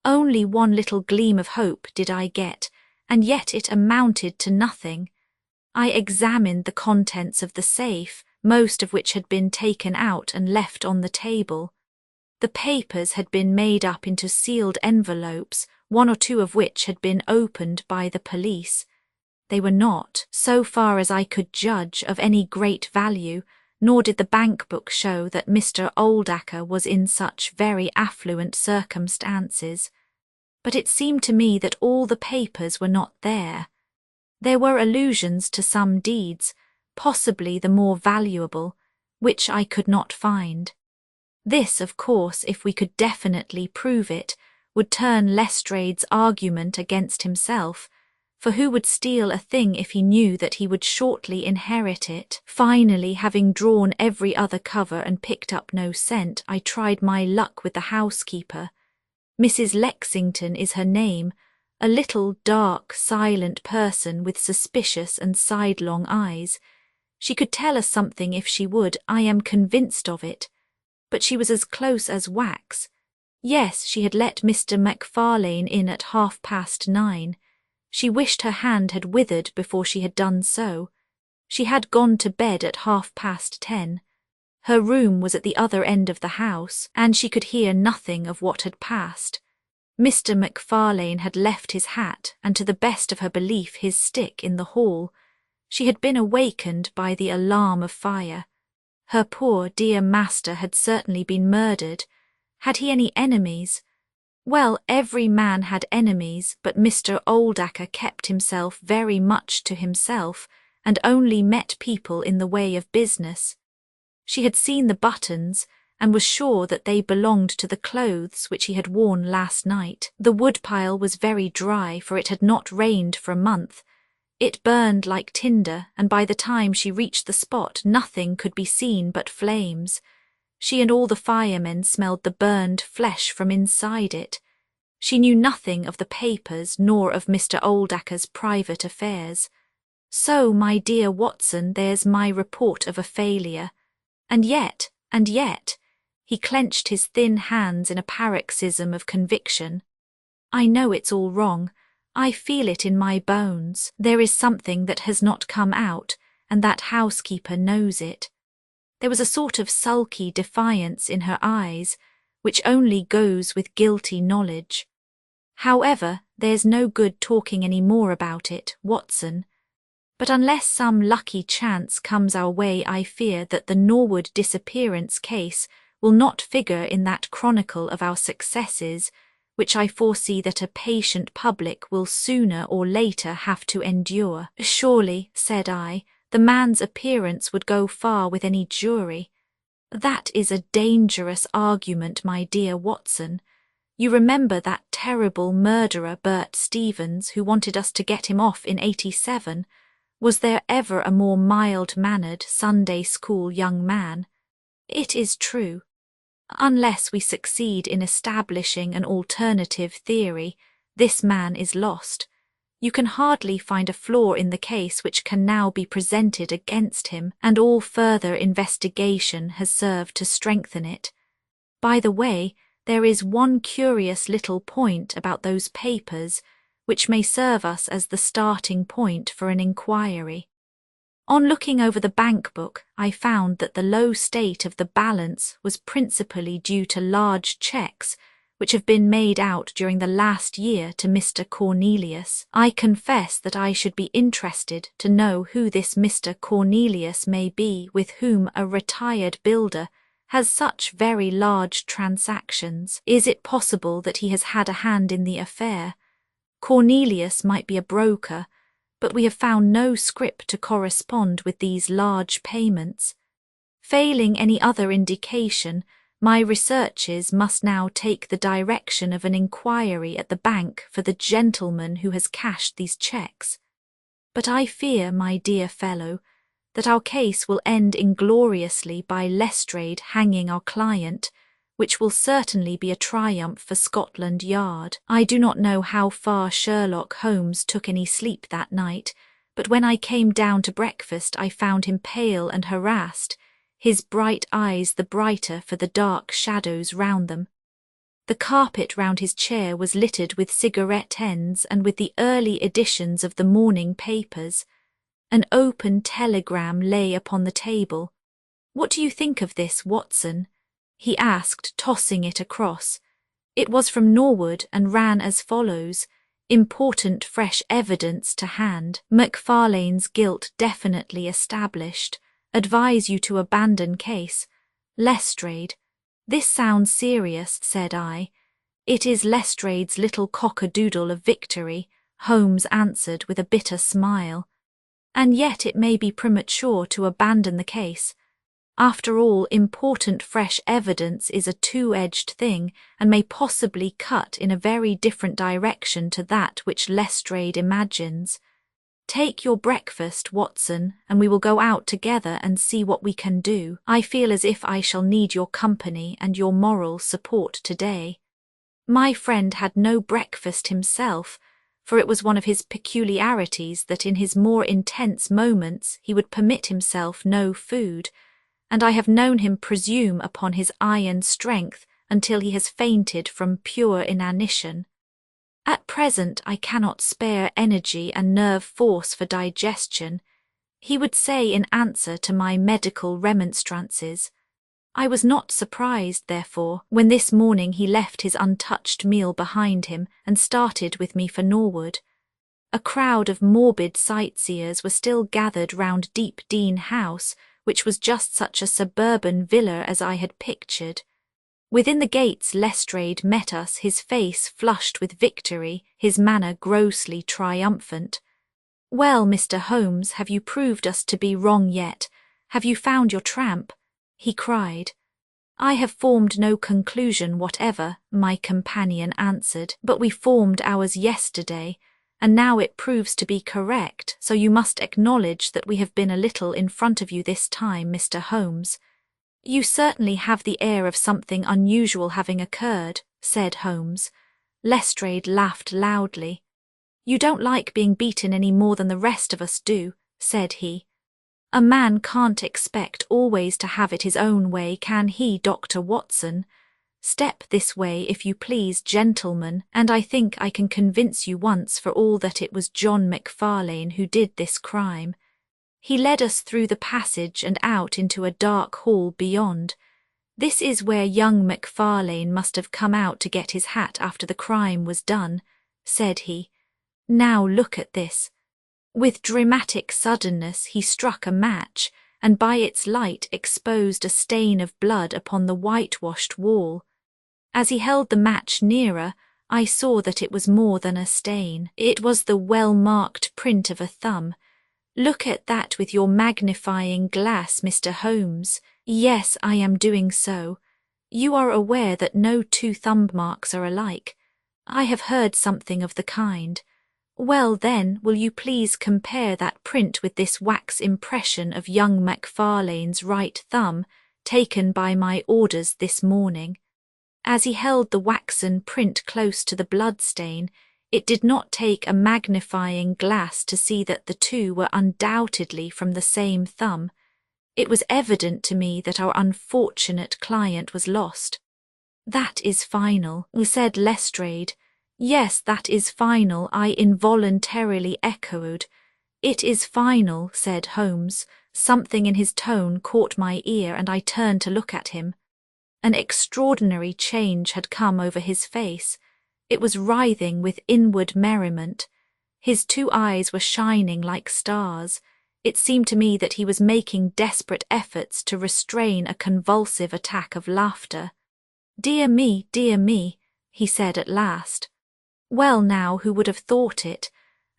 Only one little gleam of hope did I get, and yet it amounted to nothing. I examined the contents of the safe, most of which had been taken out and left on the table. The papers had been made up into sealed envelopes, 1 or 2 of which had been opened by the police. They were not, so far as I could judge, of any great value, nor did the bank book show that Mr. Oldacre was in such very affluent circumstances. But it seemed to me that all the papers were not there. There were allusions to some deeds, possibly the more valuable, which I could not find. This, of course, if we could definitely prove it, would turn Lestrade's argument against himself, for who would steal a thing if he knew that he would shortly inherit it? Finally, having drawn every other cover and picked up no scent, I tried my luck with the housekeeper. Mrs. Lexington is her name, a little, dark, silent person with suspicious and sidelong eyes. She could tell us something if she would, I am convinced of it. But she was as close as wax. Yes, she had let Mr. Macfarlane in at 9:30. She wished her hand had withered before she had done so. She had gone to bed at 10:30. Her room was at the other end of the house, and she could hear nothing of what had passed. Mr. Macfarlane had left his hat and, to the best of her belief, his stick in the hall. She had been awakened by the alarm of fire. Her poor dear master had certainly been murdered. Had he any enemies? Well, every man had enemies, but Mr. Oldacre kept himself very much to himself, and only met people in the way of business. She had seen the buttons, and was sure that they belonged to the clothes which he had worn last night. The woodpile was very dry, for it had not rained for a month. It burned like tinder, and by the time she reached the spot nothing could be seen but flames. She and all the firemen smelled the burned flesh from inside it. She knew nothing of the papers nor of Mr. Oldacre's private affairs. So, my dear Watson, there's my report of a failure. And yet, He clenched his thin hands in a paroxysm of conviction. "I know it's all wrong. I feel it in my bones. There is something that has not come out, and that housekeeper knows it." There was a sort of sulky defiance in her eyes, which only goes with guilty knowledge. "However, there's no good talking any more about it, Watson. But unless some lucky chance comes our way, I fear that the Norwood disappearance case will not figure in that chronicle of our successes, which I foresee that a patient public will sooner or later have to endure." "Surely," said I, "the man's appearance would go far with any jury." "That is a dangerous argument, my dear Watson. You remember that terrible murderer Bert Stevens, who wanted us to get him off in '87. Was there ever a more mild-mannered Sunday school young man? It is true. Unless we succeed in establishing an alternative theory, this man is lost. You can hardly find a flaw in the case which can now be presented against him, and all further investigation has served to strengthen it. By the way, there is one curious little point about those papers which may serve us as the starting point for an inquiry. On looking over the bank book, I found that the low state of the balance was principally due to large cheques which have been made out during the last year to Mr. Cornelius. I confess that I should be interested to know who this Mr. Cornelius may be, with whom a retired builder has such very large transactions. Is it possible that he has had a hand in the affair? Cornelius might be a broker, but we have found no scrip to correspond with these large payments. Failing any other indication, my researches must now take the direction of an inquiry at the bank for the gentleman who has cashed these cheques. But I fear, my dear fellow, that our case will end ingloriously by Lestrade hanging our client, which will certainly be a triumph for Scotland Yard. I do not know how far Sherlock Holmes took any sleep that night, but when I came down to breakfast I found him pale and harassed, his bright eyes the brighter for the dark shadows round them. The carpet round his chair was littered with cigarette ends and with the early editions of the morning papers. An open telegram lay upon the table. "What do you think of this, Watson?" he asked, tossing it across. It was from Norwood and ran as follows: "Important fresh evidence to hand. Macfarlane's guilt definitely established. Advise you to abandon case. Lestrade." "This sounds serious," said I. "It is Lestrade's little cock-a-doodle of victory," Holmes answered with a bitter smile. "And yet it may be premature to abandon the case. After all, important fresh evidence is a two-edged thing and may possibly cut in a very different direction to that which Lestrade imagines. Take your breakfast, Watson, and we will go out together and see what we can do. I feel as if I shall need your company and your moral support today." My friend had no breakfast himself, for it was one of his peculiarities that in his more intense moments he would permit himself no food, and I have known him presume upon his iron strength until he has fainted from pure inanition. "At present I cannot spare energy and nerve force for digestion," he would say in answer to my medical remonstrances. I was not surprised, therefore, when this morning he left his untouched meal behind him and started with me for Norwood. A crowd of morbid sightseers were still gathered round Deepdene House, which was just such a suburban villa as I had pictured. Within the gates Lestrade met us, his face flushed with victory, his manner grossly triumphant. "Well, Mr. Holmes, have you proved us to be wrong yet? Have you found your tramp?" he cried. "I have formed no conclusion whatever," my companion answered, "but we formed ours yesterday, and now it proves to be correct, so you must acknowledge that we have been a little in front of you this time, Mr. Holmes." "You certainly have the air of something unusual having occurred," said Holmes. Lestrade laughed loudly. "You don't like being beaten any more than the rest of us do," said he. A man can't expect always to have it his own way, can he, Dr. Watson? Step this way, if you please, gentlemen, and I think I can convince you once for all that it was John McFarlane who did this crime. He led us through the passage and out into a dark hall beyond. This is where young McFarlane must have come out to get his hat after the crime was done, said he. Now look at this. With dramatic suddenness he struck a match, and by its light exposed a stain of blood upon the whitewashed wall. As he held the match nearer, I saw that it was more than a stain. It was the well-marked print of a thumb. Look at that with your magnifying glass, Mr. Holmes. Yes, I am doing so. You are aware that no two thumb marks are alike. I have heard something of the kind. Well then, will you please compare that print with this wax impression of young McFarlane's right thumb, taken by my orders this morning? As he held the waxen print close to the blood-stain, it did not take a magnifying glass to see that the two were undoubtedly from the same thumb. It was evident to me that our unfortunate client was lost. That is final, said Lestrade. Yes, that is final, I involuntarily echoed. It is final, said Holmes. Something in his tone caught my ear, and I turned to look at him. An extraordinary change had come over his face. It was writhing with inward merriment. His two eyes were shining like stars. It seemed to me that he was making desperate efforts to restrain a convulsive attack of laughter. Dear me, he said at last. Well now, who would have thought it?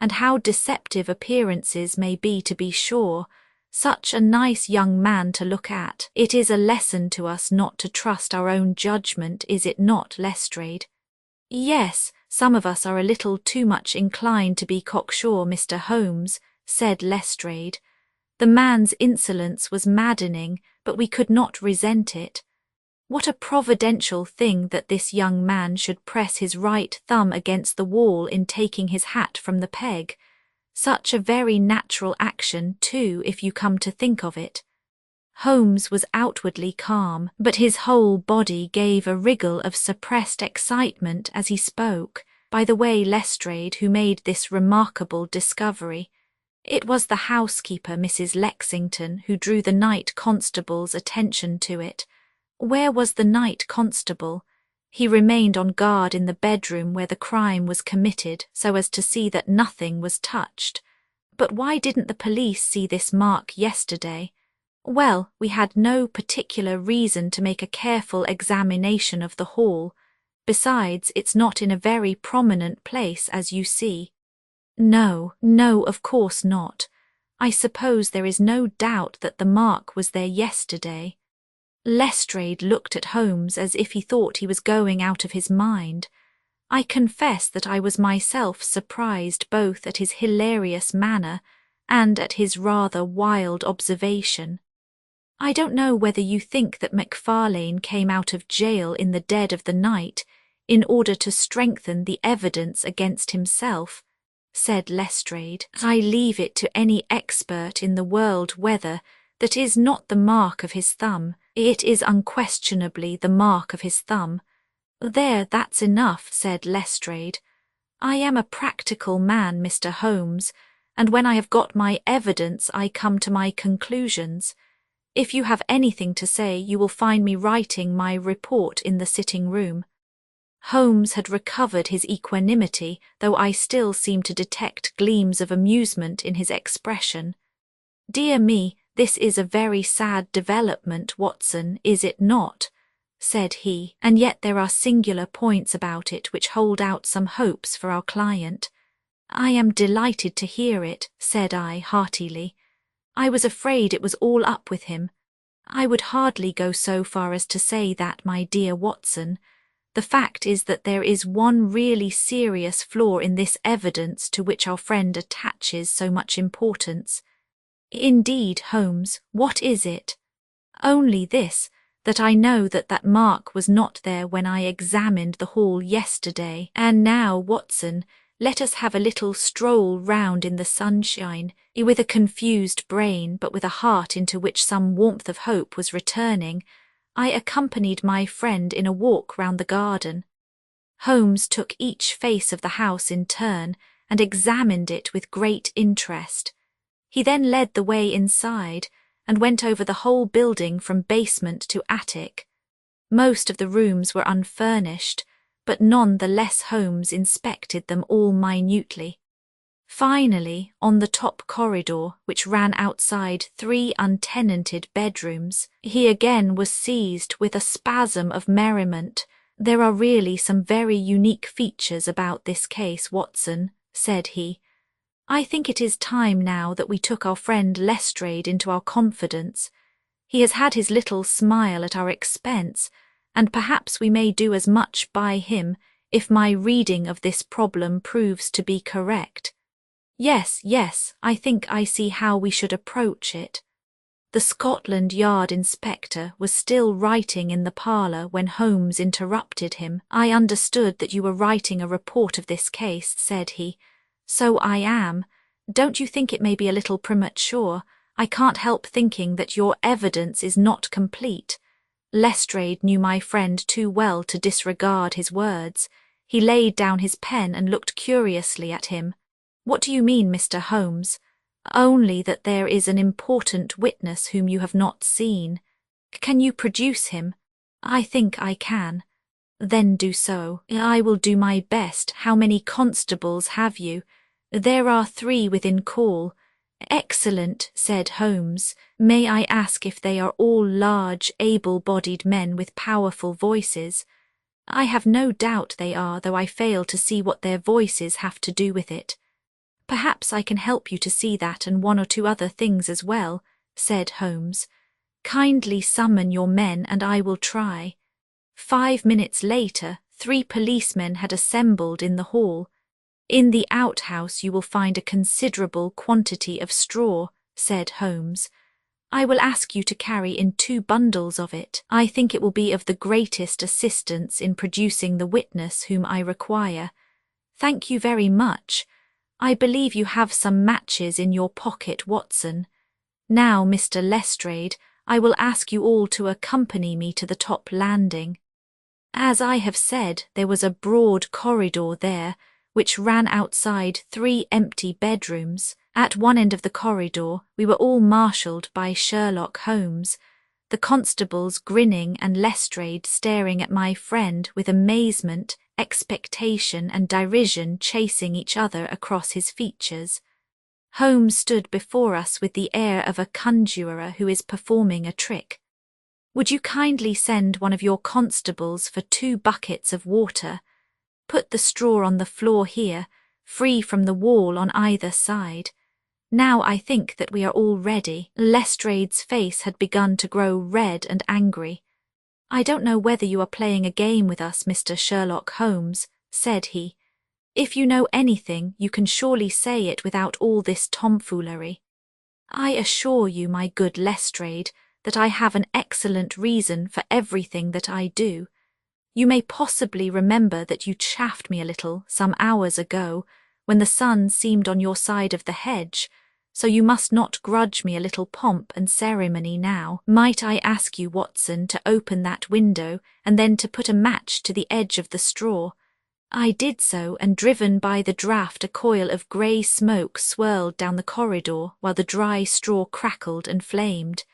And how deceptive appearances may be, to be sure. Such a nice young man to look at. It is a lesson to us not to trust our own judgment, is it not, Lestrade? Yes, some of us are a little too much inclined to be cocksure, Mr. Holmes, said Lestrade. The man's insolence was maddening, but we could not resent it. What a providential thing that this young man should press his right thumb against the wall in taking his hat from the peg. Such a very natural action, too, if you come to think of it. Holmes was outwardly calm, but his whole body gave a wriggle of suppressed excitement as he spoke. By the way, Lestrade, who made this remarkable discovery? It was the housekeeper, Mrs. Lexington, who drew the night constable's attention to it. Where was the night constable? He remained on guard in the bedroom where the crime was committed so as to see that nothing was touched. But why didn't the police see this mark yesterday? Well, we had no particular reason to make a careful examination of the hall. Besides, it's not in a very prominent place, as you see. No, of course not. I suppose there is no doubt that the mark was there yesterday. Lestrade looked at Holmes as if he thought he was going out of his mind. I confess that I was myself surprised both at his hilarious manner and at his rather wild observation. I don't know whether you think that McFarlane came out of jail in the dead of the night in order to strengthen the evidence against himself, said Lestrade. I leave it to any expert in the world whether that is not the mark of his thumb. It is unquestionably the mark of his thumb. There, that's enough, said Lestrade. I am a practical man, Mr. Holmes, and when I have got my evidence I come to my conclusions. If you have anything to say, you will find me writing my report in the sitting-room. Holmes had recovered his equanimity, though I still seemed to detect gleams of amusement in his expression. Dear me, this is a very sad development, Watson, is it not? Said he, and yet there are singular points about it which hold out some hopes for our client. I am delighted to hear it, said I heartily. I was afraid it was all up with him. I would hardly go so far as to say that, my dear Watson. The fact is that there is one really serious flaw in this evidence to which our friend attaches so much importance. Indeed, Holmes, what is it? Only this, that I know that mark was not there when I examined the hall yesterday. And now, Watson, let us have a little stroll round in the sunshine. With a confused brain, but with a heart into which some warmth of hope was returning, I accompanied my friend in a walk round the garden. Holmes took each face of the house in turn and examined it with great interest. He then led the way inside and went over the whole building from basement to attic. Most of the rooms were unfurnished, but none the less Holmes inspected them all minutely. Finally, on the top corridor, which ran outside 3 untenanted bedrooms, he again was seized with a spasm of merriment. "There are really some very unique features about this case, Watson," said he. "I think it is time now that we took our friend Lestrade into our confidence. He has had his little smile at our expense, and perhaps we may do as much by him if my reading of this problem proves to be correct. Yes, I think I see how we should approach it." The Scotland Yard inspector was still writing in the parlour when Holmes interrupted him. "I understood that you were writing a report of this case," said he. "So I am. Don't you think it may be a little premature? I can't help thinking that your evidence is not complete." Lestrade knew my friend too well to disregard his words. He laid down his pen and looked curiously at him. "What do you mean, Mr. Holmes?" "Only that there is an important witness whom you have not seen. Can you produce him?" "I think I can." "Then do so." "I will do my best. How many constables have you?" "There are 3 within call." "Excellent," said Holmes. "May I ask if they are all large, able-bodied men with powerful voices?" "I have no doubt they are, though I fail to see what their voices have to do with it." "Perhaps I can help you to see that and 1 or 2 other things as well," said Holmes. "Kindly summon your men and I will try." 5 minutes later, 3 policemen had assembled in the hall. "In the outhouse you will find a considerable quantity of straw," said Holmes. "I will ask you to carry in 2 bundles of it. I think it will be of the greatest assistance in producing the witness whom I require." "Thank you very much. I believe you have some matches in your pocket, Watson. Now, Mr. Lestrade, I will ask you all to accompany me to the top landing." As I have said, there was a broad corridor there, which ran outside 3 empty bedrooms. At one end of the corridor, we were all marshalled by Sherlock Holmes, the constables grinning and Lestrade staring at my friend with amazement, expectation and derision chasing each other across his features. Holmes stood before us with the air of a conjurer who is performing a trick. "Would you kindly send one of your constables for 2 buckets of water? Put the straw on the floor here, free from the wall on either side. Now I think that we are all ready." Lestrade's face had begun to grow red and angry. "I don't know whether you are playing a game with us, Mr. Sherlock Holmes," said he. "If you know anything, you can surely say it without all this tomfoolery." "I assure you, my good Lestrade, that I have an excellent reason for everything that I do. You may possibly remember that you chaffed me a little some hours ago, when the sun seemed on your side of the hedge, so you must not grudge me a little pomp and ceremony now. Might I ask you, Watson, to open that window and then to put a match to the edge of the straw?" I did so, and driven by the draught a coil of grey smoke swirled down the corridor while the dry straw crackled and flamed.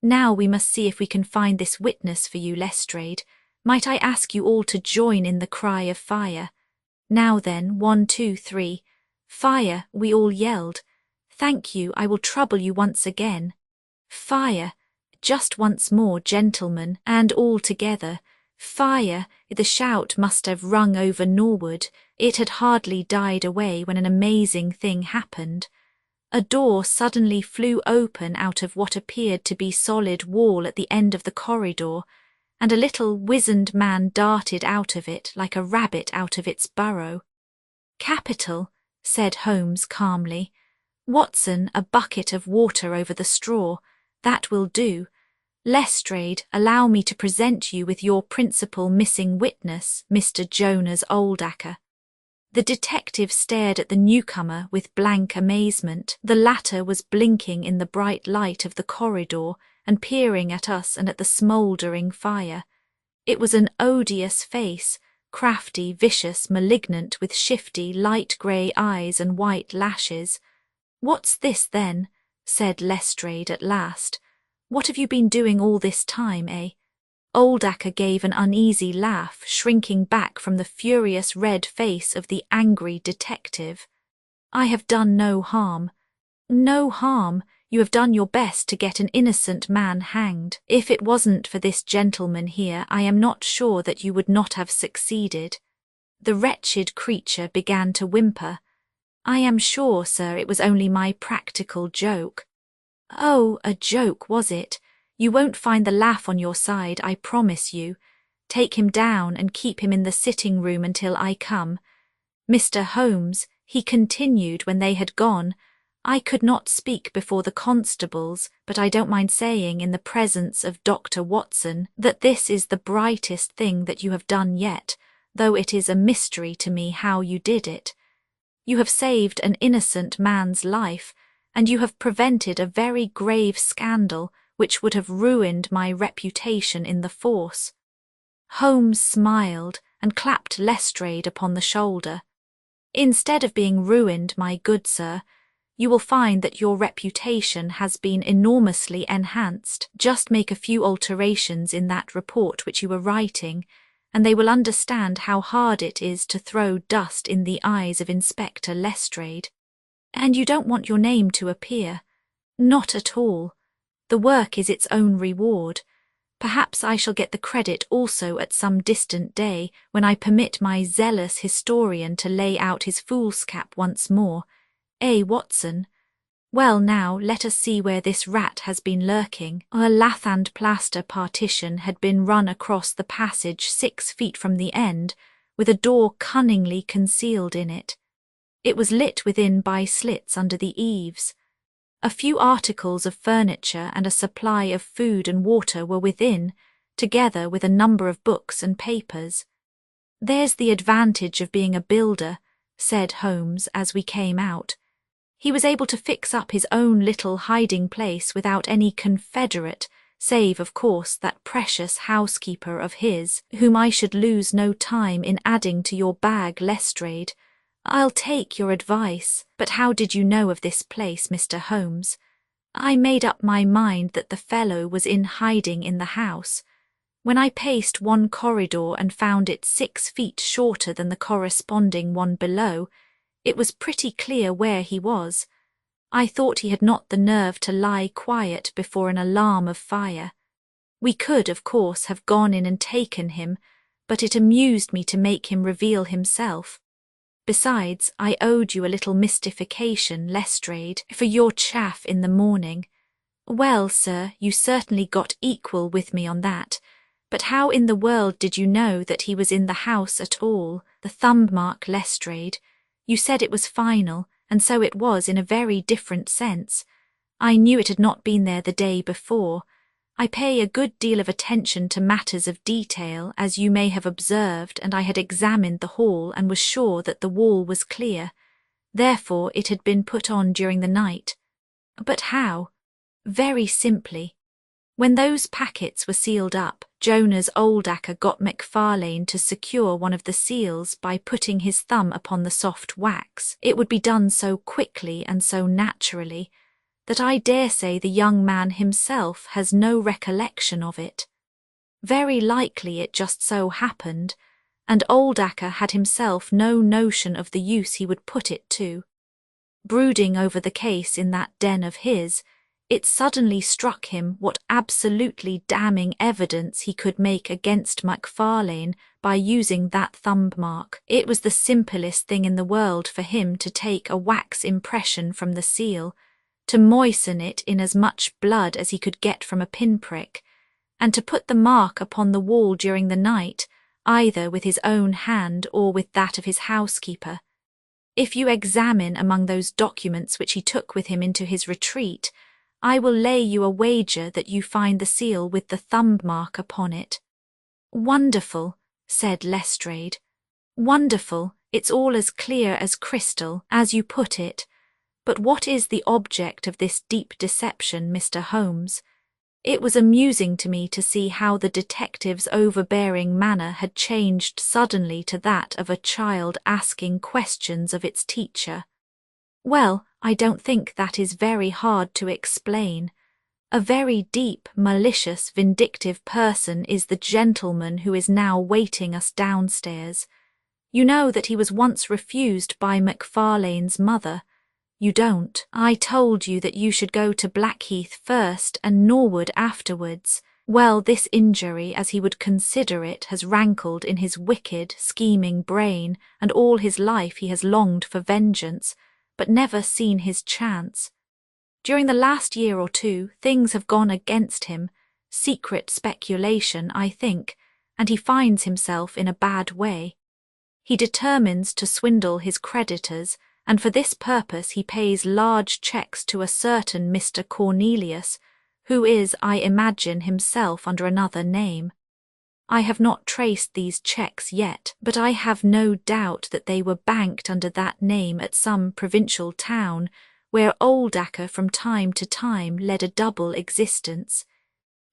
"Now we must see if we can find this witness for you, Lestrade. Might I ask you all to join in the cry of fire?" "Now then, 1, 2, 3. Fire," we all yelled. "Thank you, I will trouble you once again." "Fire." Just once more, gentlemen, and all together. "Fire." The shout must have rung over Norwood. It had hardly died away when an amazing thing happened. A door suddenly flew open out of what appeared to be solid wall at the end of the corridor, and a little wizened man darted out of it like a rabbit out of its burrow. "Capital," said Holmes calmly. "Watson, a bucket of water over the straw. That will do. Lestrade, allow me to present you with your principal missing witness, Mr. Jonas Oldacker." The detective stared at the newcomer with blank amazement. The latter was blinking in the bright light of the corridor and peering at us and at the smouldering fire. It was an odious face, crafty, vicious, malignant, with shifty, light grey eyes and white lashes. "What's this, then?" said Lestrade at last. "What have you been doing all this time, eh?" Oldacker gave an uneasy laugh, shrinking back from the furious red face of the angry detective. "I have done no harm." "No harm? You have done your best to get an innocent man hanged. If it wasn't for this gentleman here, I am not sure that you would not have succeeded." The wretched creature began to whimper. "I am sure, sir, it was only my practical joke." "Oh, a joke, was it? You won't find the laugh on your side, I promise you. Take him down and keep him in the sitting room until I come. Mr. Holmes," he continued when they had gone, "I could not speak before the constables, but I don't mind saying in the presence of Dr. Watson that this is the brightest thing that you have done yet, though it is a mystery to me how you did it. You have saved an innocent man's life, and you have prevented a very grave scandal which would have ruined my reputation in the force." Holmes smiled and clapped Lestrade upon the shoulder. "Instead of being ruined, my good sir, you will find that your reputation has been enormously enhanced. Just make a few alterations in that report which you were writing, and they will understand how hard it is to throw dust in the eyes of Inspector Lestrade. And you don't want your name to appear?" "Not at all. The work is its own reward. Perhaps I shall get the credit also at some distant day, when I permit my zealous historian to lay out his foolscap once more. Eh, Watson? Well, now, let us see where this rat has been lurking." A lath and plaster partition had been run across the passage 6 feet from the end, with a door cunningly concealed in it. It was lit within by slits under the eaves. A few articles of furniture and a supply of food and water were within, together with a number of books and papers. "There's the advantage of being a builder," said Holmes as we came out. He was able to fix up his own little hiding place without any confederate, save, of course, that precious housekeeper of his, whom I should lose no time in adding to your bag, Lestrade. "I'll take your advice. But how did you know of this place, Mr. Holmes?" "I made up my mind that the fellow was in hiding in the house. When I paced one corridor and found it 6 feet shorter than the corresponding one below, it was pretty clear where he was. I thought he had not the nerve to lie quiet before an alarm of fire. We could, of course, have gone in and taken him, but it amused me to make him reveal himself. Besides, I owed you a little mystification, Lestrade, for your chaff in the morning. Well, sir, you certainly got equal with me on that. But how in the world did you know that he was in the house at all? The thumb mark, Lestrade. You said it was final, and so it was in a very different sense. I knew it had not been there the day before. I pay a good deal of attention to matters of detail, as you may have observed, and I had examined the hall and was sure that the wall was clear. Therefore it had been put on during the night. But how? Very simply. When those packets were sealed up, Jonas Oldacker got Macfarlane to secure one of the seals by putting his thumb upon the soft wax. It would be done so quickly and so naturally that I dare say the young man himself has no recollection of it. Very likely it just so happened, and Oldacker had himself no notion of the use he would put it to. Brooding over the case in that den of his, it suddenly struck him what absolutely damning evidence he could make against Macfarlane by using that thumb mark. It was the simplest thing in the world for him to take a wax impression from the seal, to moisten it in as much blood as he could get from a pinprick, and to put the mark upon the wall during the night, either with his own hand or with that of his housekeeper. If you examine among those documents which he took with him into his retreat, I will lay you a wager that you find the seal with the thumb mark upon it." "Wonderful," said Lestrade. "Wonderful, It's all as clear as crystal, as you put it. But what is the object of this deep deception, Mr. Holmes? It was amusing to me to see how the detective's overbearing manner had changed suddenly to that of a child asking questions of its teacher. Well, I don't think that is very hard to explain. A very deep, malicious, vindictive person is the gentleman who is now waiting us downstairs. You know that he was once refused by Macfarlane's mother. You don't. I told you that you should go to Blackheath first and Norwood afterwards. Well, this injury, as he would consider it, has rankled in his wicked, scheming brain, and all his life he has longed for vengeance, but never seen his chance. During the last year or two, things have gone against him, secret speculation, I think, and he finds himself in a bad way. He determines to swindle his creditors, and for this purpose he pays large cheques to a certain Mr. Cornelius, who is, I imagine, himself under another name. I have not traced these cheques yet, but I have no doubt that they were banked under that name at some provincial town, where Oldacker from time to time led a double existence.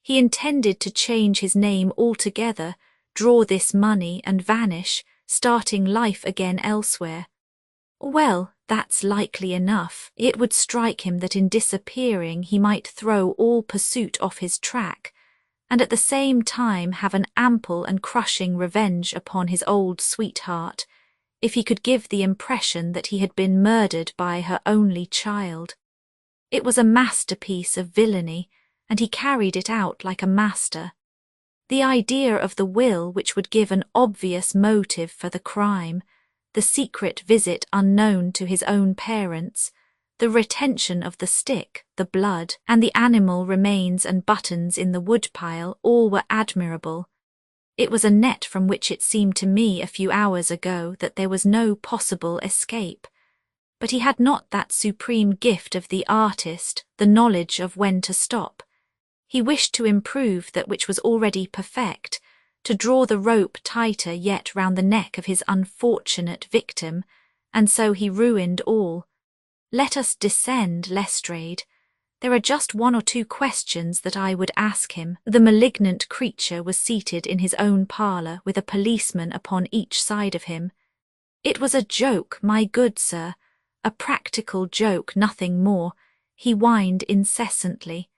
He intended to change his name altogether, draw this money and vanish, starting life again elsewhere. Well, that's likely enough. It would strike him that in disappearing he might throw all pursuit off his track, and at the same time have an ample and crushing revenge upon his old sweetheart, if he could give the impression that he had been murdered by her only child. It was a masterpiece of villainy, and he carried it out like a master. The idea of the will which would give an obvious motive for the crime, the secret visit unknown to his own parents, the retention of the stick, the blood, and the animal remains and buttons in the woodpile, all were admirable. It was a net from which it seemed to me a few hours ago that there was no possible escape. But he had not that supreme gift of the artist, the knowledge of when to stop. He wished to improve that which was already perfect, to draw the rope tighter yet round the neck of his unfortunate victim, and so he ruined all. Let us descend, Lestrade. There are just one or two questions that I would ask him. The malignant creature was seated in his own parlour with a policeman upon each side of him. It was a joke, my good sir, a practical joke, nothing more. He whined incessantly.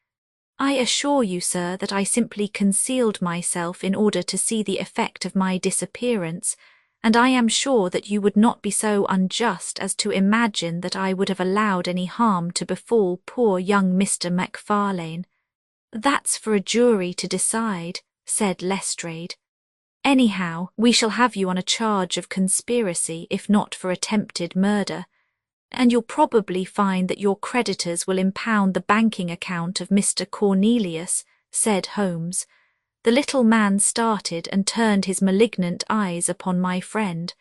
I assure you, sir, that I simply concealed myself in order to see the effect of my disappearance, and I am sure that you would not be so unjust as to imagine that I would have allowed any harm to befall poor young Mr. Macfarlane. That's for a jury to decide, said Lestrade. Anyhow, we shall have you on a charge of conspiracy, if not for attempted murder, and you'll probably find that your creditors will impound the banking account of Mr. Cornelius, said Holmes. The little man started and turned his malignant eyes upon my friend.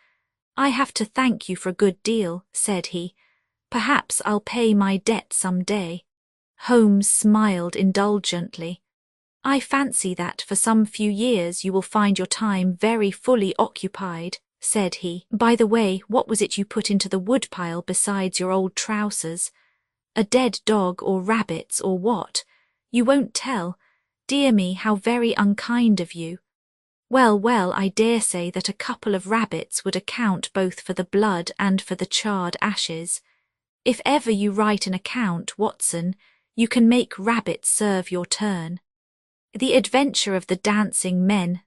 I have to thank you for a good deal, said he. Perhaps I'll pay my debt some day. Holmes smiled indulgently. I fancy that for some few years you will find your time very fully occupied, said he. By the way, what was it you put into the woodpile besides your old trousers? A dead dog or rabbits or what? You won't tell. Dear me, how very unkind of you. Well, well, I dare say that a couple of rabbits would account both for the blood and for the charred ashes. If ever you write an account, Watson, you can make rabbits serve your turn. The adventure of the dancing men,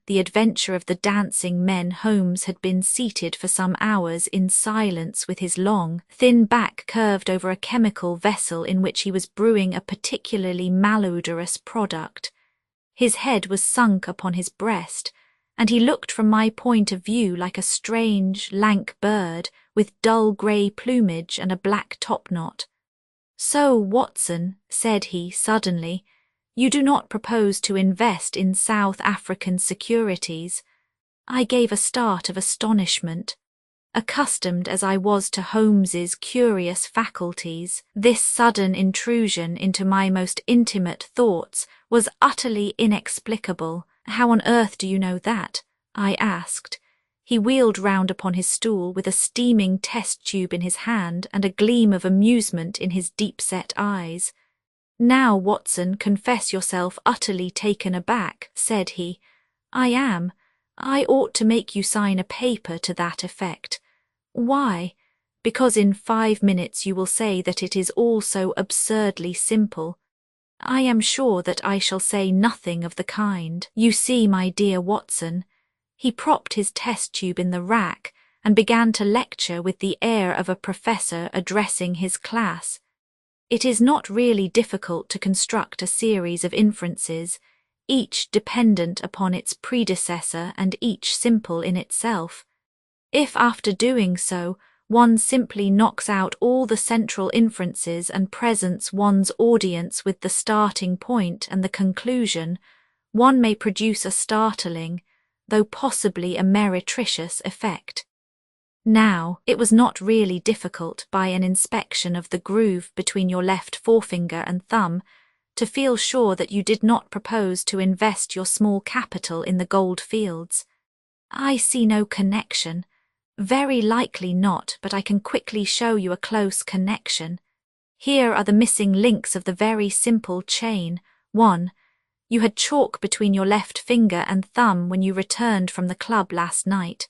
Holmes had been seated for some hours in silence with his long, thin back curved over a chemical vessel in which he was brewing a particularly malodorous product. His head was sunk upon his breast, and he looked from my point of view like a strange, lank bird with dull grey plumage and a black topknot. So, Watson, said he suddenly, you do not propose to invest in South African securities. I gave a start of astonishment. Accustomed as I was to Holmes's curious faculties, this sudden intrusion into my most intimate thoughts was utterly inexplicable. How on earth do you know that? I asked. He wheeled round upon his stool with a steaming test tube in his hand and a gleam of amusement in his deep-set eyes. "Now, Watson, confess yourself utterly taken aback," said he. "I am. I ought to make you sign a paper to that effect. Why? Because in 5 minutes you will say that it is all so absurdly simple. I am sure that I shall say nothing of the kind. You see, my dear Watson," he propped his test tube in the rack and began to lecture with the air of a professor addressing his class. "It is not really difficult to construct a series of inferences, each dependent upon its predecessor and each simple in itself. If after doing so, one simply knocks out all the central inferences and presents one's audience with the starting point and the conclusion, one may produce a startling, though possibly a meretricious effect." Now, it was not really difficult, by an inspection of the groove between your left forefinger and thumb, to feel sure that you did not propose to invest your small capital in the gold fields. "I see no connection." "Very likely not, but I can quickly show you a close connection. Here are the missing links of the very simple chain. 1. You had chalk between your left finger and thumb when you returned from the club last night.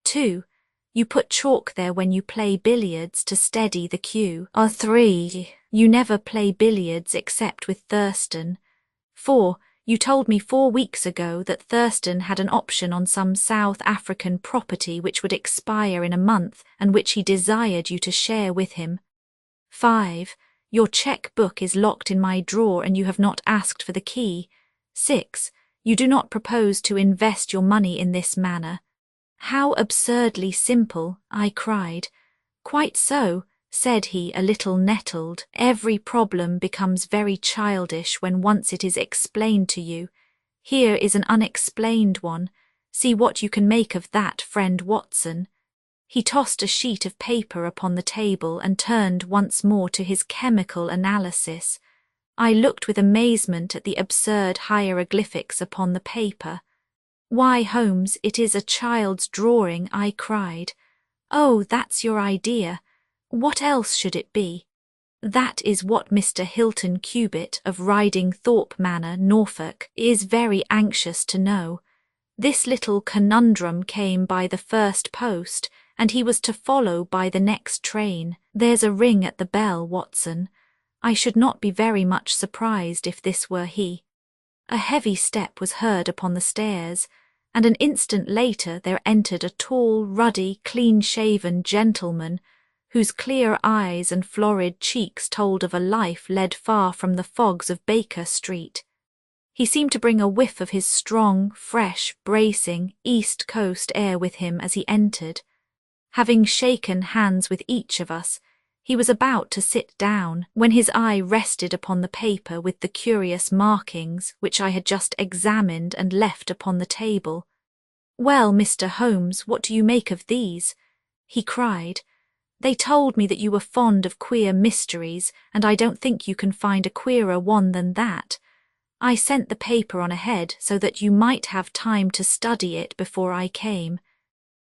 2. You put chalk there when you play billiards to steady the cue. 3. You never play billiards except with Thurston. 4. You told me 4 weeks ago that Thurston had an option on some South African property which would expire in a month and which he desired you to share with him. 5. Your cheque-book is locked in my drawer and you have not asked for the key. 6. You do not propose to invest your money in this manner." "How absurdly simple," I cried. "Quite so," said he, a little nettled. "Every problem becomes very childish when once it is explained to you. Here is an unexplained one. See what you can make of that, friend Watson." He tossed a sheet of paper upon the table and turned once more to his chemical analysis. I looked with amazement at the absurd hieroglyphics upon the paper. "Why, Holmes, it is a child's drawing," I cried. "Oh, that's your idea. What else should it be?" "That is what Mr. Hilton Cubitt of Riding Thorpe Manor, Norfolk, is very anxious to know. This little conundrum came by the first post, and he was to follow by the next train. There's a ring at the bell, Watson. I should not be very much surprised if this were he." A heavy step was heard upon the stairs, and an instant later there entered a tall, ruddy, clean-shaven gentleman, whose clear eyes and florid cheeks told of a life led far from the fogs of Baker Street. He seemed to bring a whiff of his strong, fresh, bracing, East Coast air with him as he entered. Having shaken hands with each of us, he was about to sit down, when his eye rested upon the paper with the curious markings which I had just examined and left upon the table. "Well, Mr. Holmes, what do you make of these?" he cried. "They told me that you were fond of queer mysteries, and I don't think you can find a queerer one than that. I sent the paper on ahead so that you might have time to study it before I came.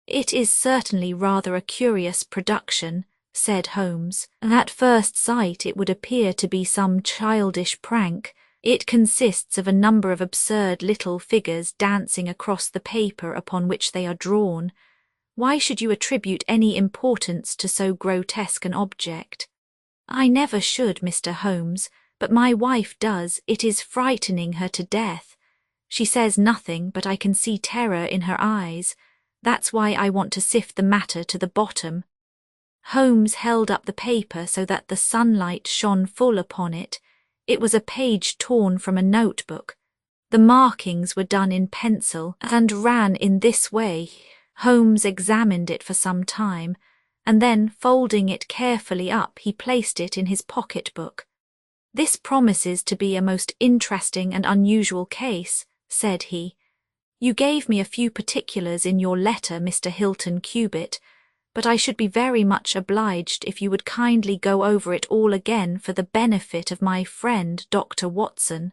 It is certainly rather a curious production," said Holmes. "At first sight it would appear to be some childish prank. It consists of a number of absurd little figures dancing across the paper upon which they are drawn. Why should you attribute any importance to so grotesque an object?" "I never should, Mr. Holmes, but my wife does. It is frightening her to death. She says nothing, but I can see terror in her eyes. That's why I want to sift the matter to the bottom." Holmes held up the paper so that the sunlight shone full upon it. It was a page torn from a notebook. The markings were done in pencil and ran in this way. Holmes examined it for some time, and then, folding it carefully up, he placed it in his pocket-book. "This promises to be a most interesting and unusual case," said he. "You gave me a few particulars in your letter, Mr. Hilton Cubitt, but I should be very much obliged if you would kindly go over it all again for the benefit of my friend Dr. Watson."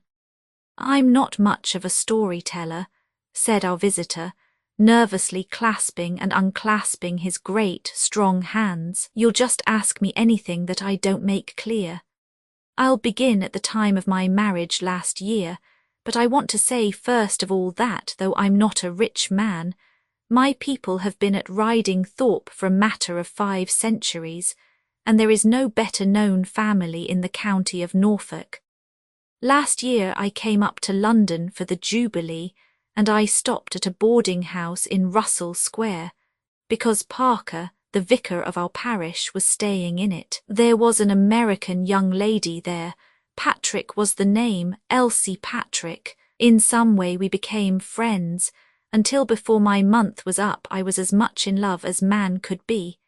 "I'm not much of a storyteller," said our visitor, nervously clasping and unclasping his great, strong hands. "You'll just ask me anything that I don't make clear. I'll begin at the time of my marriage last year, but I want to say first of all that, though I'm not a rich man, my people have been at Riding Thorpe for a matter of 5 centuries, and there is no better known family in the county of Norfolk. Last year I came up to London for the Jubilee, and I stopped at a boarding house in Russell Square, because Parker, the vicar of our parish, was staying in it. There was an American young lady there. Patrick was the name, Elsie Patrick. In some way we became friends. Until before my month was up I was as much in love as man could be.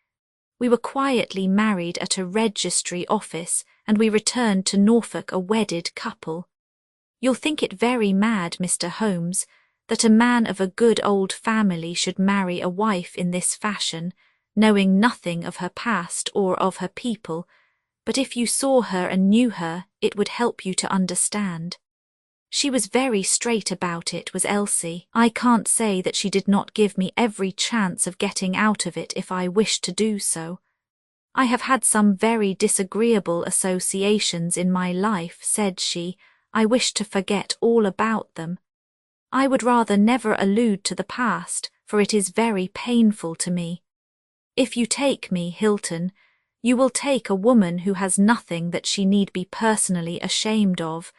We were quietly married at a registry office, and we returned to Norfolk a wedded couple. You'll think it very mad, Mr. Holmes, that a man of a good old family should marry a wife in this fashion, knowing nothing of her past or of her people, but if you saw her and knew her, it would help you to understand. She was very straight about it, was Elsie. I can't say that she did not give me every chance of getting out of it if I wished to do so. I have had some very disagreeable associations in my life, said she. I wish to forget all about them. I would rather never allude to the past, for it is very painful to me. If you take me, Hilton, you will take a woman who has nothing that she need be personally ashamed of,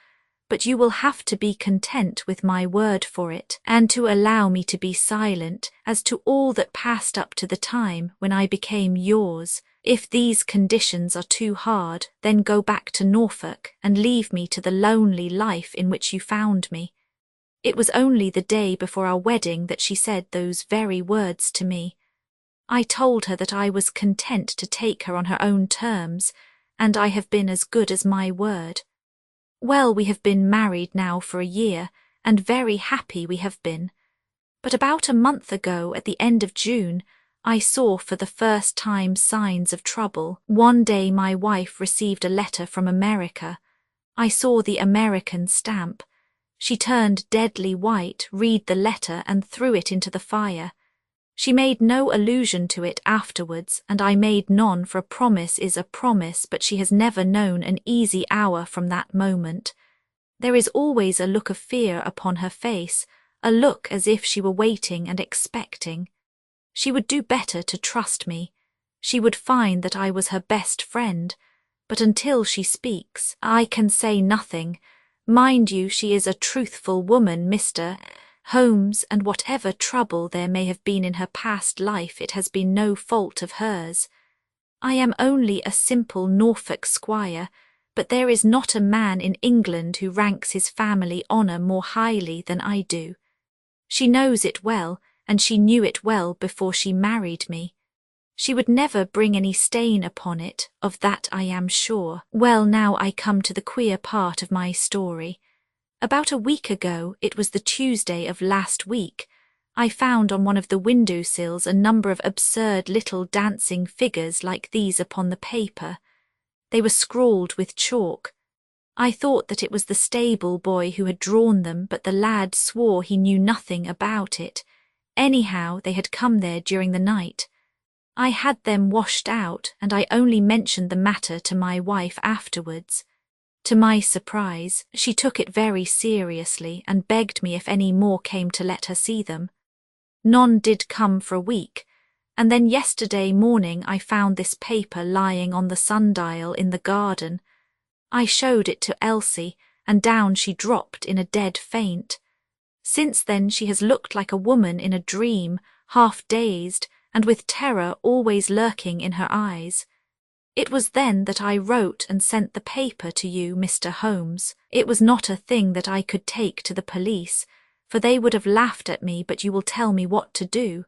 but you will have to be content with my word for it, and to allow me to be silent as to all that passed up to the time when I became yours. If these conditions are too hard, then go back to Norfolk and leave me to the lonely life in which you found me. It was only the day before our wedding that she said those very words to me. I told her that I was content to take her on her own terms, and I have been as good as my word. Well, we have been married now for a year, and very happy we have been. But about a month ago, at the end of June, I saw for the first time signs of trouble. One day my wife received a letter from America. I saw the American stamp. She turned deadly white, read the letter, and threw it into the fire. She made no allusion to it afterwards, and I made none, for a promise is a promise, but she has never known an easy hour from that moment. There is always a look of fear upon her face, a look as if she were waiting and expecting. She would do better to trust me. She would find that I was her best friend, but until she speaks, I can say nothing. Mind you, she is a truthful woman, Mr. Holmes, and whatever trouble there may have been in her past life, it has been no fault of hers. I am only a simple Norfolk squire, but there is not a man in England who ranks his family honour more highly than I do. She knows it well, and she knew it well before she married me. She would never bring any stain upon it, of that I am sure. Well, now I come to the queer part of my story. About a week ago, it was the Tuesday of last week, I found on one of the window-sills a number of absurd little dancing figures like these upon the paper. They were scrawled with chalk. I thought that it was the stable boy who had drawn them, but the lad swore he knew nothing about it. Anyhow, they had come there during the night. I had them washed out, and I only mentioned the matter to my wife afterwards. To my surprise, she took it very seriously and begged me if any more came to let her see them. None did come for a week, and then yesterday morning I found this paper lying on the sundial in the garden. I showed it to Elsie, and down she dropped in a dead faint. Since then she has looked like a woman in a dream, half dazed, and with terror always lurking in her eyes. It was then that I wrote and sent the paper to you, Mr. Holmes. It was not a thing that I could take to the police, for they would have laughed at me, but you will tell me what to do.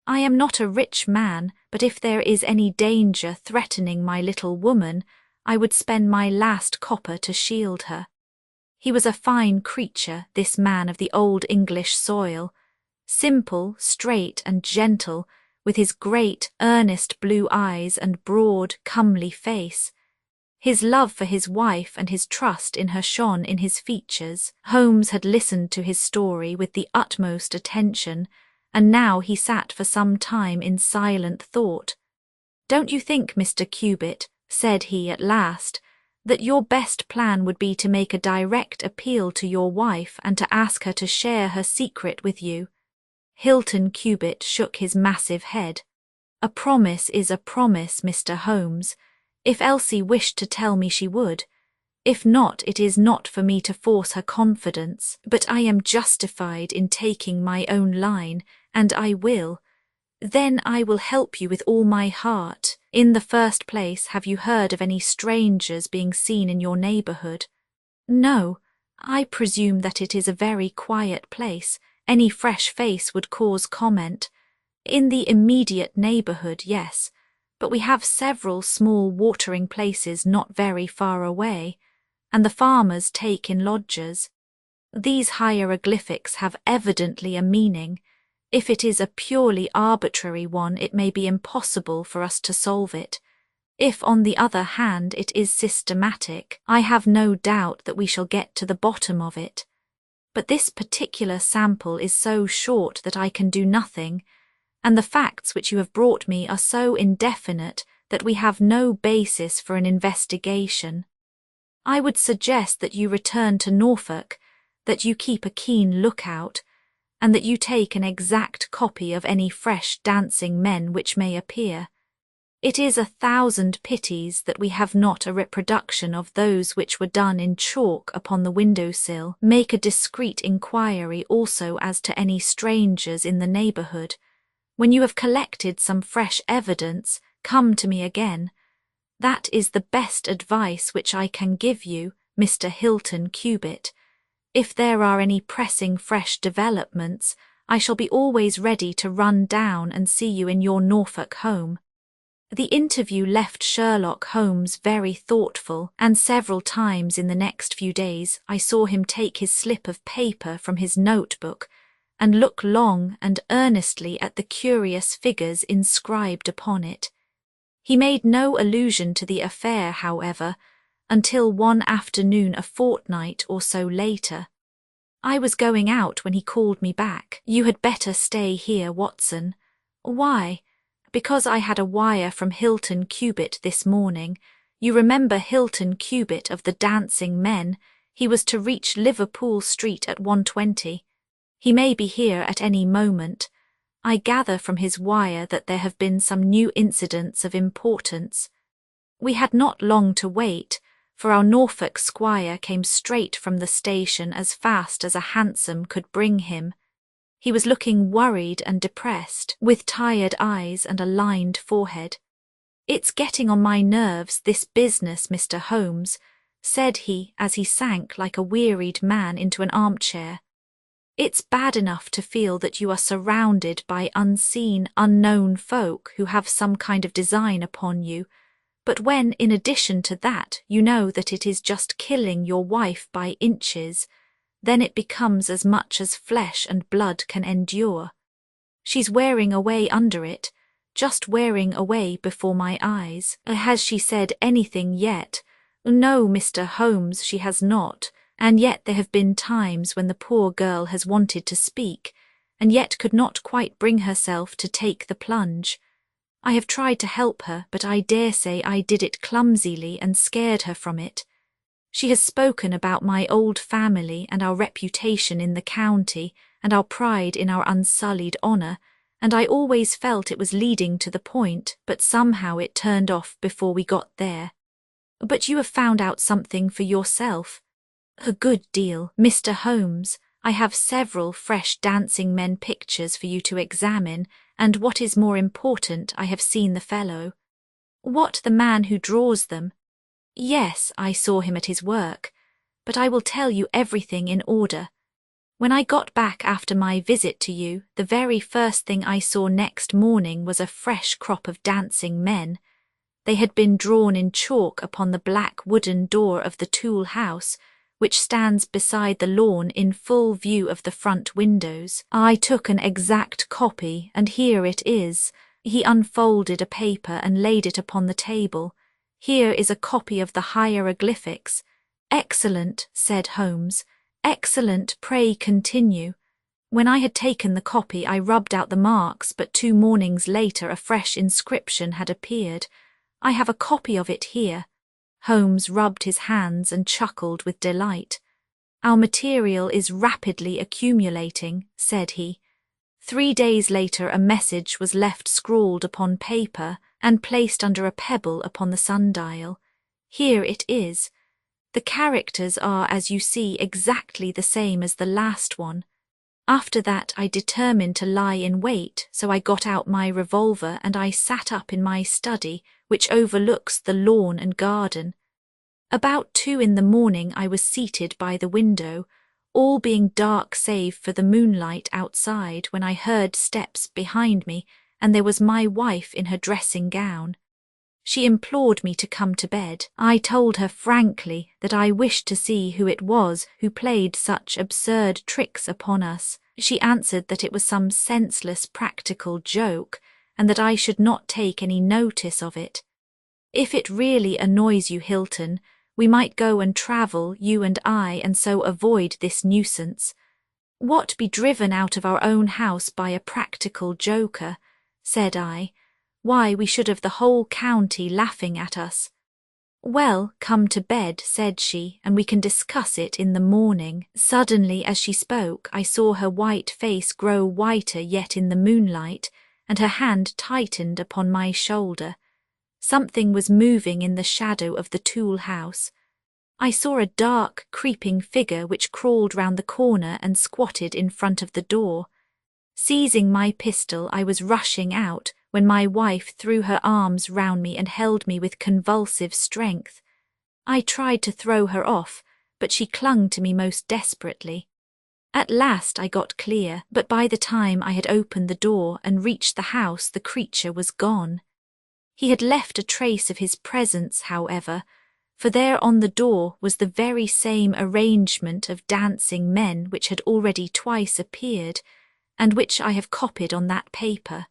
I am not a rich man, but if there is any danger threatening my little woman, I would spend my last copper to shield her. He was a fine creature, this man of the old English soil, simple, straight, and gentle, with his great, earnest blue eyes and broad, comely face. His love for his wife and his trust in her shone in his features. Holmes had listened to his story with the utmost attention, and now he sat for some time in silent thought. "Don't you think, Mr. Cubitt," said he at last, "that your best plan would be to make a direct appeal to your wife and to ask her to share her secret with you?" Hilton Cubitt shook his massive head. "A promise is a promise, Mr. Holmes. If Elsie wished to tell me she would. If not, it is not for me to force her confidence, but I am justified in taking my own line, and I will. Then I will help you with all my heart. In the first place, have you heard of any strangers being seen in your neighbourhood?" "No. I presume that it is a very quiet place. Any fresh face would cause comment. In the immediate neighbourhood, yes, but we have several small watering places not very far away, and the farmers take in lodgers. These hieroglyphics have evidently a meaning. If it is a purely arbitrary one, it may be impossible for us to solve it. If, on the other hand, it is systematic, I have no doubt that we shall get to the bottom of it. But this particular sample is so short that I can do nothing, and the facts which you have brought me are so indefinite that we have no basis for an investigation. I would suggest that you return to Norfolk, that you keep a keen lookout, and that you take an exact copy of any fresh dancing men which may appear. It is 1,000 pities that we have not a reproduction of those which were done in chalk upon the window-sill. Make a discreet inquiry also as to any strangers in the neighbourhood. When you have collected some fresh evidence, come to me again. That is the best advice which I can give you, Mr. Hilton Cubitt. If there are any pressing fresh developments, I shall be always ready to run down and see you in your Norfolk home." The interview left Sherlock Holmes very thoughtful, and several times in the next few days I saw him take his slip of paper from his notebook and look long and earnestly at the curious figures inscribed upon it. He made no allusion to the affair, however, until one afternoon a fortnight or so later. "I was going out when he called me back. 'You had better stay here, Watson.' 'Why?' 'Because I had a wire from Hilton Cubitt this morning. You remember Hilton Cubitt of the dancing men. He was to reach Liverpool Street at 1:20. He may be here at any moment. I gather from his wire that there have been some new incidents of importance.' We had not long to wait, for our Norfolk squire came straight from the station as fast as a hansom could bring him. He was looking worried and depressed, with tired eyes and a lined forehead. 'It's getting on my nerves, this business, Mr. Holmes,' said he as he sank like a wearied man into an armchair. 'It's bad enough to feel that you are surrounded by unseen, unknown folk who have some kind of design upon you, but when, in addition to that, you know that it is just killing your wife by inches, then it becomes as much as flesh and blood can endure. She's wearing away under it, just wearing away before my eyes. Has she said anything yet? No, Mr. Holmes, she has not. And yet there have been times when the poor girl has wanted to speak, and yet could not quite bring herself to take the plunge. I have tried to help her, but I dare say I did it clumsily and scared her from it. She has spoken about my old family and our reputation in the county and our pride in our unsullied honour, and I always felt it was leading to the point, but somehow it turned off before we got there. But you have found out something for yourself. A good deal, Mr. Holmes. I have several fresh dancing men pictures for you to examine, and what is more important, I have seen the fellow. What, the man who draws them? Yes, I saw him at his work, but I will tell you everything in order. When I got back after my visit to you, the very first thing I saw next morning was a fresh crop of dancing men. They had been drawn in chalk upon the black wooden door of the tool house, which stands beside the lawn in full view of the front windows. I took an exact copy, and here it is." He unfolded a paper and laid it upon the table. "Here is a copy of the hieroglyphics." "Excellent," said Holmes. "Excellent, pray continue." When I had taken the copy, I rubbed out the marks, but 2 mornings later a fresh inscription had appeared. I have a copy of it here. Holmes rubbed his hands and chuckled with delight. Our material is rapidly accumulating, said he. 3 days later a message was left scrawled upon paper and placed under a pebble upon the sundial. Here it is. The characters are, as you see, exactly the same as the last one. After that I determined to lie in wait, so I got out my revolver and I sat up in my study, which overlooks the lawn and garden. About 2 in the morning I was seated by the window, all being dark save for the moonlight outside, when I heard steps behind me, and there was my wife in her dressing gown. She implored me to come to bed. I told her frankly that I wished to see who it was who played such absurd tricks upon us. She answered that it was some senseless practical joke, and that I should not take any notice of it. If it really annoys you, Hilton, we might go and travel, you and I, and so avoid this nuisance. What, be driven out of our own house by a practical joker? Said I. Why, we should have the whole county laughing at us. Well, come to bed, said she, and we can discuss it in the morning. Suddenly, as she spoke, I saw her white face grow whiter yet in the moonlight, and her hand tightened upon my shoulder. Something was moving in the shadow of the tool house. I saw a dark, creeping figure which crawled round the corner and squatted in front of the door. Seizing my pistol, I was rushing out, when my wife threw her arms round me and held me with convulsive strength. I tried to throw her off, but she clung to me most desperately. At last I got clear, but by the time I had opened the door and reached the house the creature was gone. He had left a trace of his presence, however, for there on the door was the very same arrangement of dancing men which had already twice appeared, and which I have copied on that paper.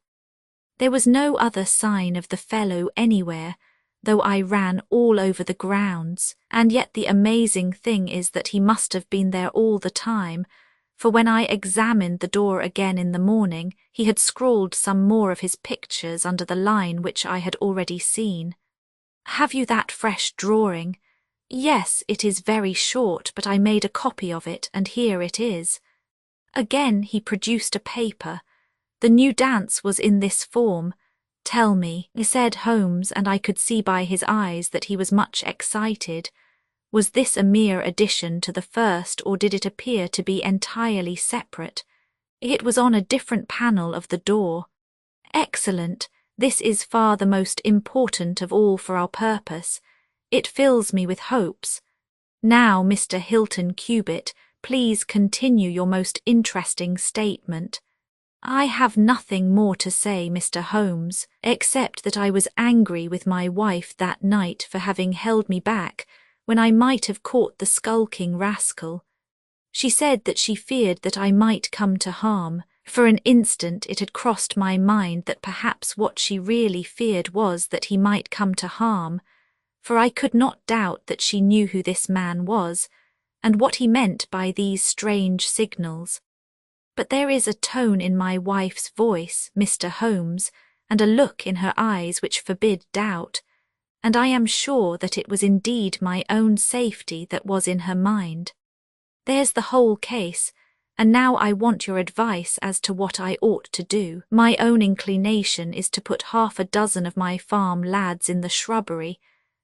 There was no other sign of the fellow anywhere, though I ran all over the grounds, and yet the amazing thing is that he must have been there all the time, for when I examined the door again in the morning, he had scrawled some more of his pictures under the line which I had already seen. Have you that fresh drawing? Yes, it is very short, but I made a copy of it, and here it is. Again he produced a paper. The new dance was in this form. Tell me, said Holmes, and I could see by his eyes that he was much excited. Was this a mere addition to the first, or did it appear to be entirely separate? It was on a different panel of the door. Excellent. This is far the most important of all for our purpose. It fills me with hopes. Now, Mr. Hilton Cubitt, please continue your most interesting statement. I have nothing more to say, Mr. Holmes, except that I was angry with my wife that night for having held me back when I might have caught the skulking rascal. She said that she feared that I might come to harm. For an instant it had crossed my mind that perhaps what she really feared was that he might come to harm, for I could not doubt that she knew who this man was, and what he meant by these strange signals. But there is a tone in my wife's voice, Mr. Holmes, and a look in her eyes which forbid doubt, and I am sure that it was indeed my own safety that was in her mind. There's the whole case, and now I want your advice as to what I ought to do. My own inclination is to put 6 of my farm lads in the shrubbery,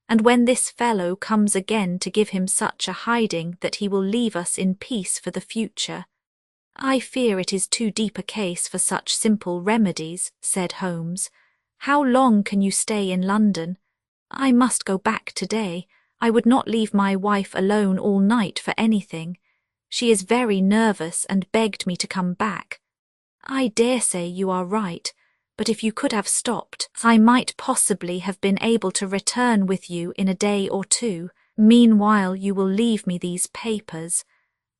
and when this fellow comes again to give him such a hiding that he will leave us in peace for the future. I fear it is too deep a case for such simple remedies, said Holmes. How long can you stay in London? I must go back today. I would not leave my wife alone all night for anything. She is very nervous and begged me to come back. I dare say you are right, but if you could have stopped, I might possibly have been able to return with you in a day or 2. Meanwhile you will leave me these papers,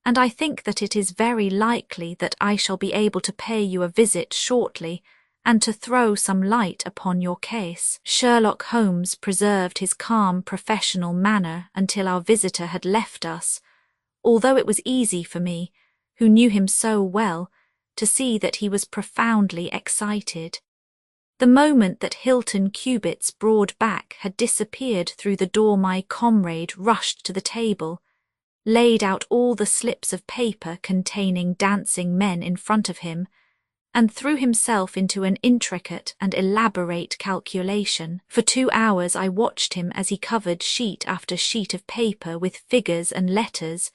and I think that it is very likely that I shall be able to pay you a visit shortly and to throw some light upon your case. Sherlock Holmes preserved his calm professional manner until our visitor had left us, although it was easy for me, who knew him so well, to see that he was profoundly excited. The moment that Hilton Cubit's broad back had disappeared through the door, my comrade rushed to the table, laid out all the slips of paper containing dancing men in front of him, and threw himself into an intricate and elaborate calculation. For 2 hours I watched him as he covered sheet after sheet of paper with figures and letters,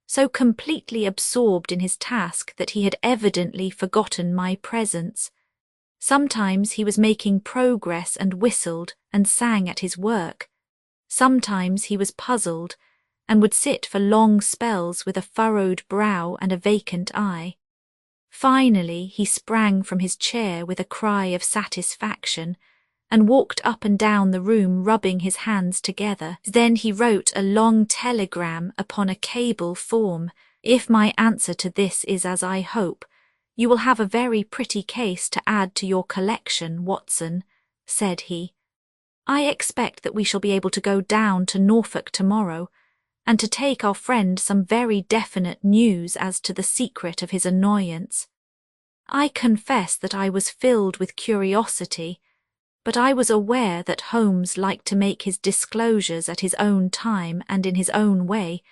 so completely absorbed in his task that he had evidently forgotten my presence. Sometimes he was making progress and whistled and sang at his work. Sometimes he was puzzled and would sit for long spells with a furrowed brow and a vacant eye. Finally he sprang from his chair with a cry of satisfaction and walked up and down the room rubbing his hands together. Then he wrote a long telegram upon a cable form. "If my answer to this is as I hope, you will have a very pretty case to add to your collection, Watson," said he. "I expect that we shall be able to go down to Norfolk tomorrow, and to take our friend some very definite news as to the secret of his annoyance." I confess that I was filled with curiosity, but I was aware that Holmes liked to make his disclosures at his own time and in his own way,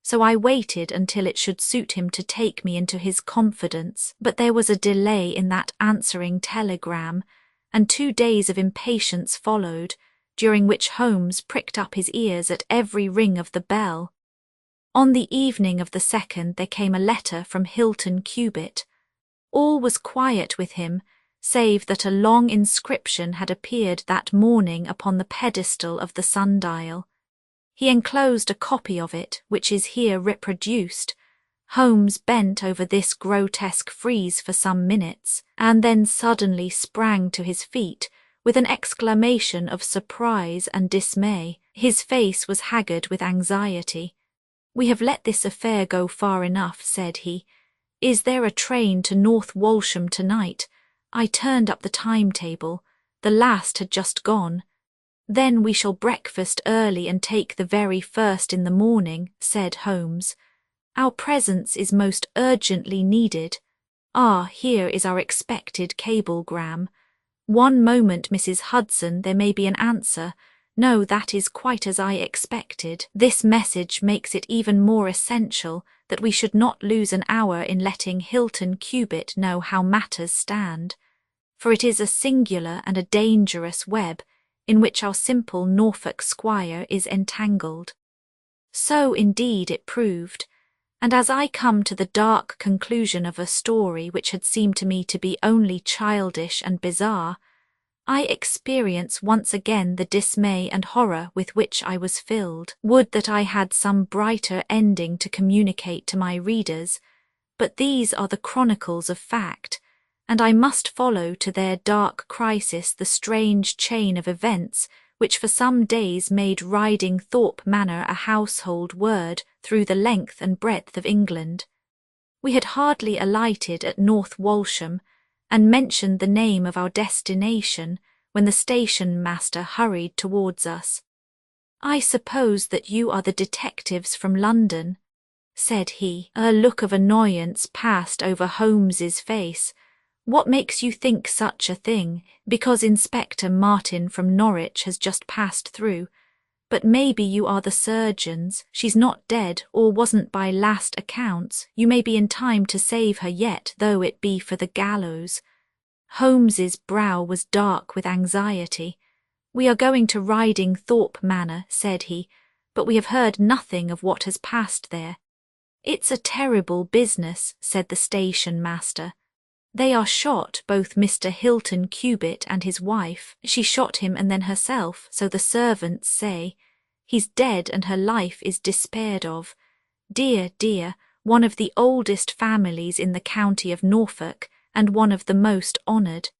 so I waited until it should suit him to take me into his confidence. But there was a delay in that answering telegram, and 2 days of impatience followed, during which Holmes pricked up his ears at every ring of the bell. On the evening of the 2nd there came a letter from Hilton Cubit. All was quiet with him, save that a long inscription had appeared that morning upon the pedestal of the sundial. He enclosed a copy of it, which is here reproduced. Holmes bent over this grotesque frieze for some minutes, and then suddenly sprang to his feet with an exclamation of surprise and dismay. His face was haggard with anxiety. "We have let this affair go far enough," said he. "Is there a train to North Walsham tonight? I turned up the timetable. The last had just gone." "Then we shall breakfast early and take the very first in the morning," said Holmes. "Our presence is most urgently needed. Ah, here is our expected cablegram. One moment, Mrs. Hudson, there may be an answer. No, that is quite as I expected. This message makes it even more essential that we should not lose an hour in letting Hilton Cubit know how matters stand, for it is a singular and a dangerous web in which our simple Norfolk squire is entangled." So indeed it proved, and as I come to the dark conclusion of a story which had seemed to me to be only childish and bizarre, I experience once again the dismay and horror with which I was filled. Would that I had some brighter ending to communicate to my readers, but these are the chronicles of fact, and I must follow to their dark crisis the strange chain of events which for some days made Riding Thorpe Manor a household word through the length and breadth of England. We had hardly alighted at North Walsham, and mentioned the name of our destination when the station master hurried towards us. "I suppose that you are the detectives from London," said he. A look of annoyance passed over Holmes's face. "What makes you think such a thing?" "Because Inspector Martin from Norwich has just passed through. But maybe you are the surgeons. She's not dead, or wasn't by last accounts. You may be in time to save her yet, though it be for the gallows." Holmes's brow was dark with anxiety. "We are going to Riding Thorpe Manor," said he, "but we have heard nothing of what has passed there." "It's a terrible business," said the station master. "They are shot, both Mr. Hilton Cubit and his wife. She shot him and then herself, so the servants say. He's dead and her life is despaired of. Dear, dear, one of the oldest families in the county of Norfolk, and one of the most honoured."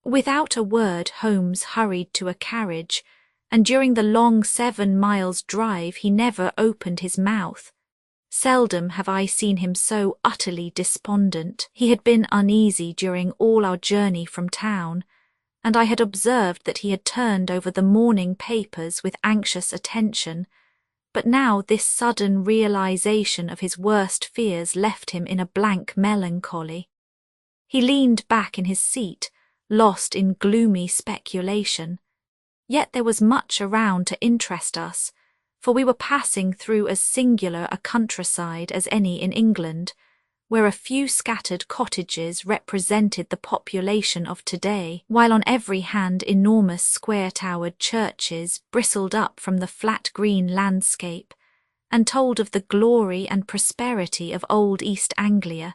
Without a word Holmes hurried to a carriage, and during the long 7 miles drive he never opened his mouth. Seldom have I seen him so utterly despondent. He had been uneasy during all our journey from town, and I had observed that he had turned over the morning papers with anxious attention, but now this sudden realization of his worst fears left him in a blank melancholy. He leaned back in his seat, lost in gloomy speculation. Yet there was much around to interest us, for we were passing through as singular a countryside as any in England, where a few scattered cottages represented the population of today, while on every hand enormous square-towered churches bristled up from the flat green landscape and told of the glory and prosperity of old East Anglia.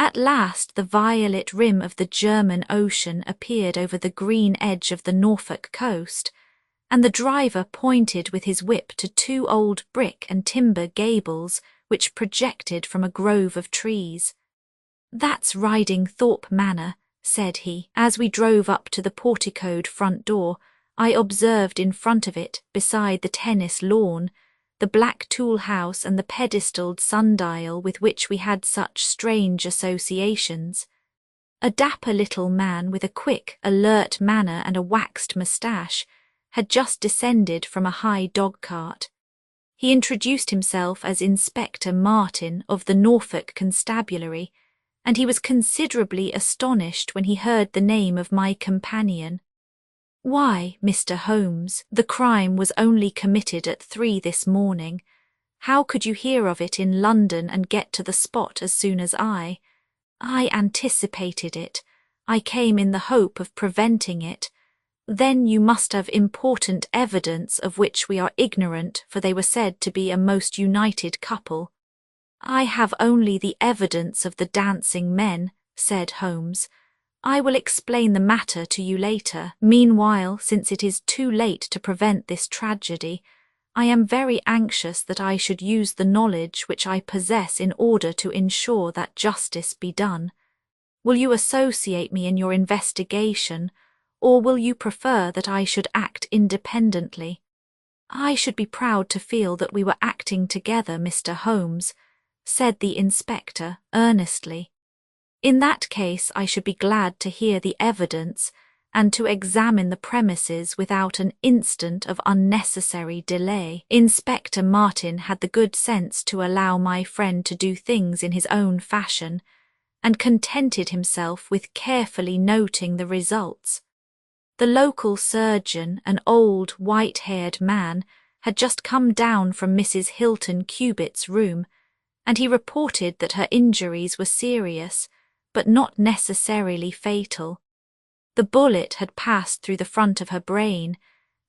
At last the violet rim of the German Ocean appeared over the green edge of the Norfolk coast, and the driver pointed with his whip to two old brick and timber gables which projected from a grove of trees. "That's Riding Thorpe Manor," said he. As we drove up to the porticoed front door, I observed in front of it, beside the tennis lawn, the black tool house and the pedestaled sundial with which we had such strange associations. A dapper little man with a quick, alert manner and a waxed moustache had just descended from a high dog-cart. He introduced himself as Inspector Martin of the Norfolk Constabulary, and he was considerably astonished when he heard the name of my companion. "Why, Mr. Holmes, the crime was only committed at 3 this morning. How could you hear of it in London and get to the spot as soon as I? I anticipated it. I came in the hope of preventing it. Then you must have important evidence of which we are ignorant, for they were said to be a most united couple." "I have only the evidence of the dancing men," said Holmes. "I will explain the matter to you later. Meanwhile, since it is too late to prevent this tragedy, I am very anxious that I should use the knowledge which I possess in order to ensure that justice be done. Will you associate me in your investigation, or will you prefer that I should act independently?" "I should be proud to feel that we were acting together, Mr. Holmes," said the inspector earnestly. "In that case I should be glad to hear the evidence and to examine the premises without an instant of unnecessary delay." Inspector Martin had the good sense to allow my friend to do things in his own fashion, and contented himself with carefully noting the results. The local surgeon, an old, white-haired man, had just come down from Mrs. Hilton Cubitt's room, and he reported that her injuries were serious, but not necessarily fatal. The bullet had passed through the front of her brain,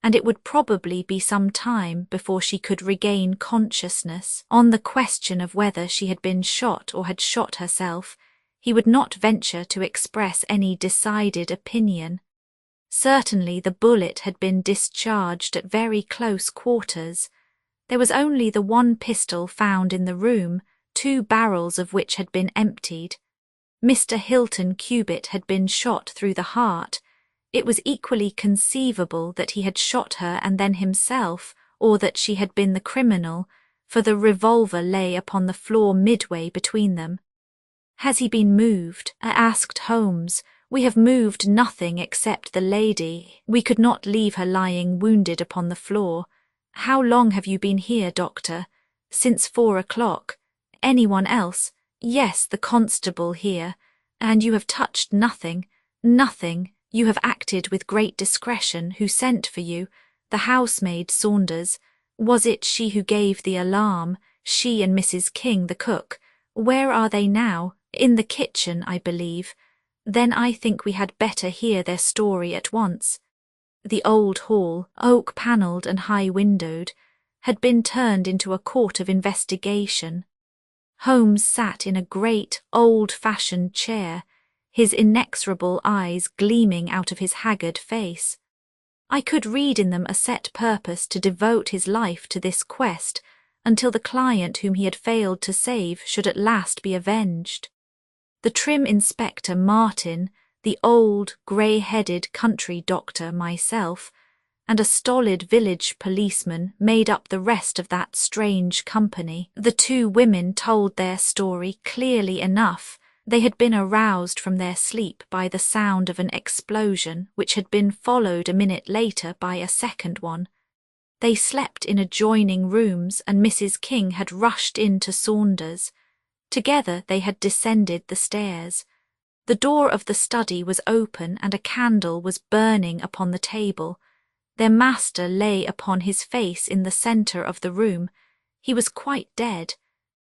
and it would probably be some time before she could regain consciousness. On the question of whether she had been shot or had shot herself, he would not venture to express any decided opinion. Certainly the bullet had been discharged at very close quarters. There was only the one pistol found in the room, 2 barrels of which had been emptied. Mr. Hilton Cubitt had been shot through the heart. It was equally conceivable that he had shot her and then himself, or that she had been the criminal, for the revolver lay upon the floor midway between them. "Has he been moved?" I asked Holmes. "We have moved nothing except the lady. We could not leave her lying wounded upon the floor. How long have you been here, doctor?" "Since 4 o'clock. Anyone else?" "Yes, the constable here." "And you have touched nothing?" "Nothing. You have acted with great discretion. Who sent for you?" "The housemaid, Saunders." "Was it she who gave the alarm?" "She and Mrs. King, the cook." "Where are they now?" "In the kitchen, I believe." "Then I think we had better hear their story at once." The old hall, oak-panelled and high-windowed, had been turned into a court of investigation. Holmes sat in a great, old-fashioned chair, his inexorable eyes gleaming out of his haggard face. I could read in them a set purpose to devote his life to this quest until the client whom he had failed to save should at last be avenged. The trim Inspector Martin, the old, grey-headed country doctor, myself, and a stolid village policeman made up the rest of that strange company. The 2 women told their story clearly enough. They had been aroused from their sleep by the sound of an explosion, which had been followed a minute later by a second one. They slept in adjoining rooms, and Mrs. King had rushed in to Saunders. Together they had descended the stairs. The door of the study was open and a candle was burning upon the table. Their master lay upon his face in the centre of the room. He was quite dead.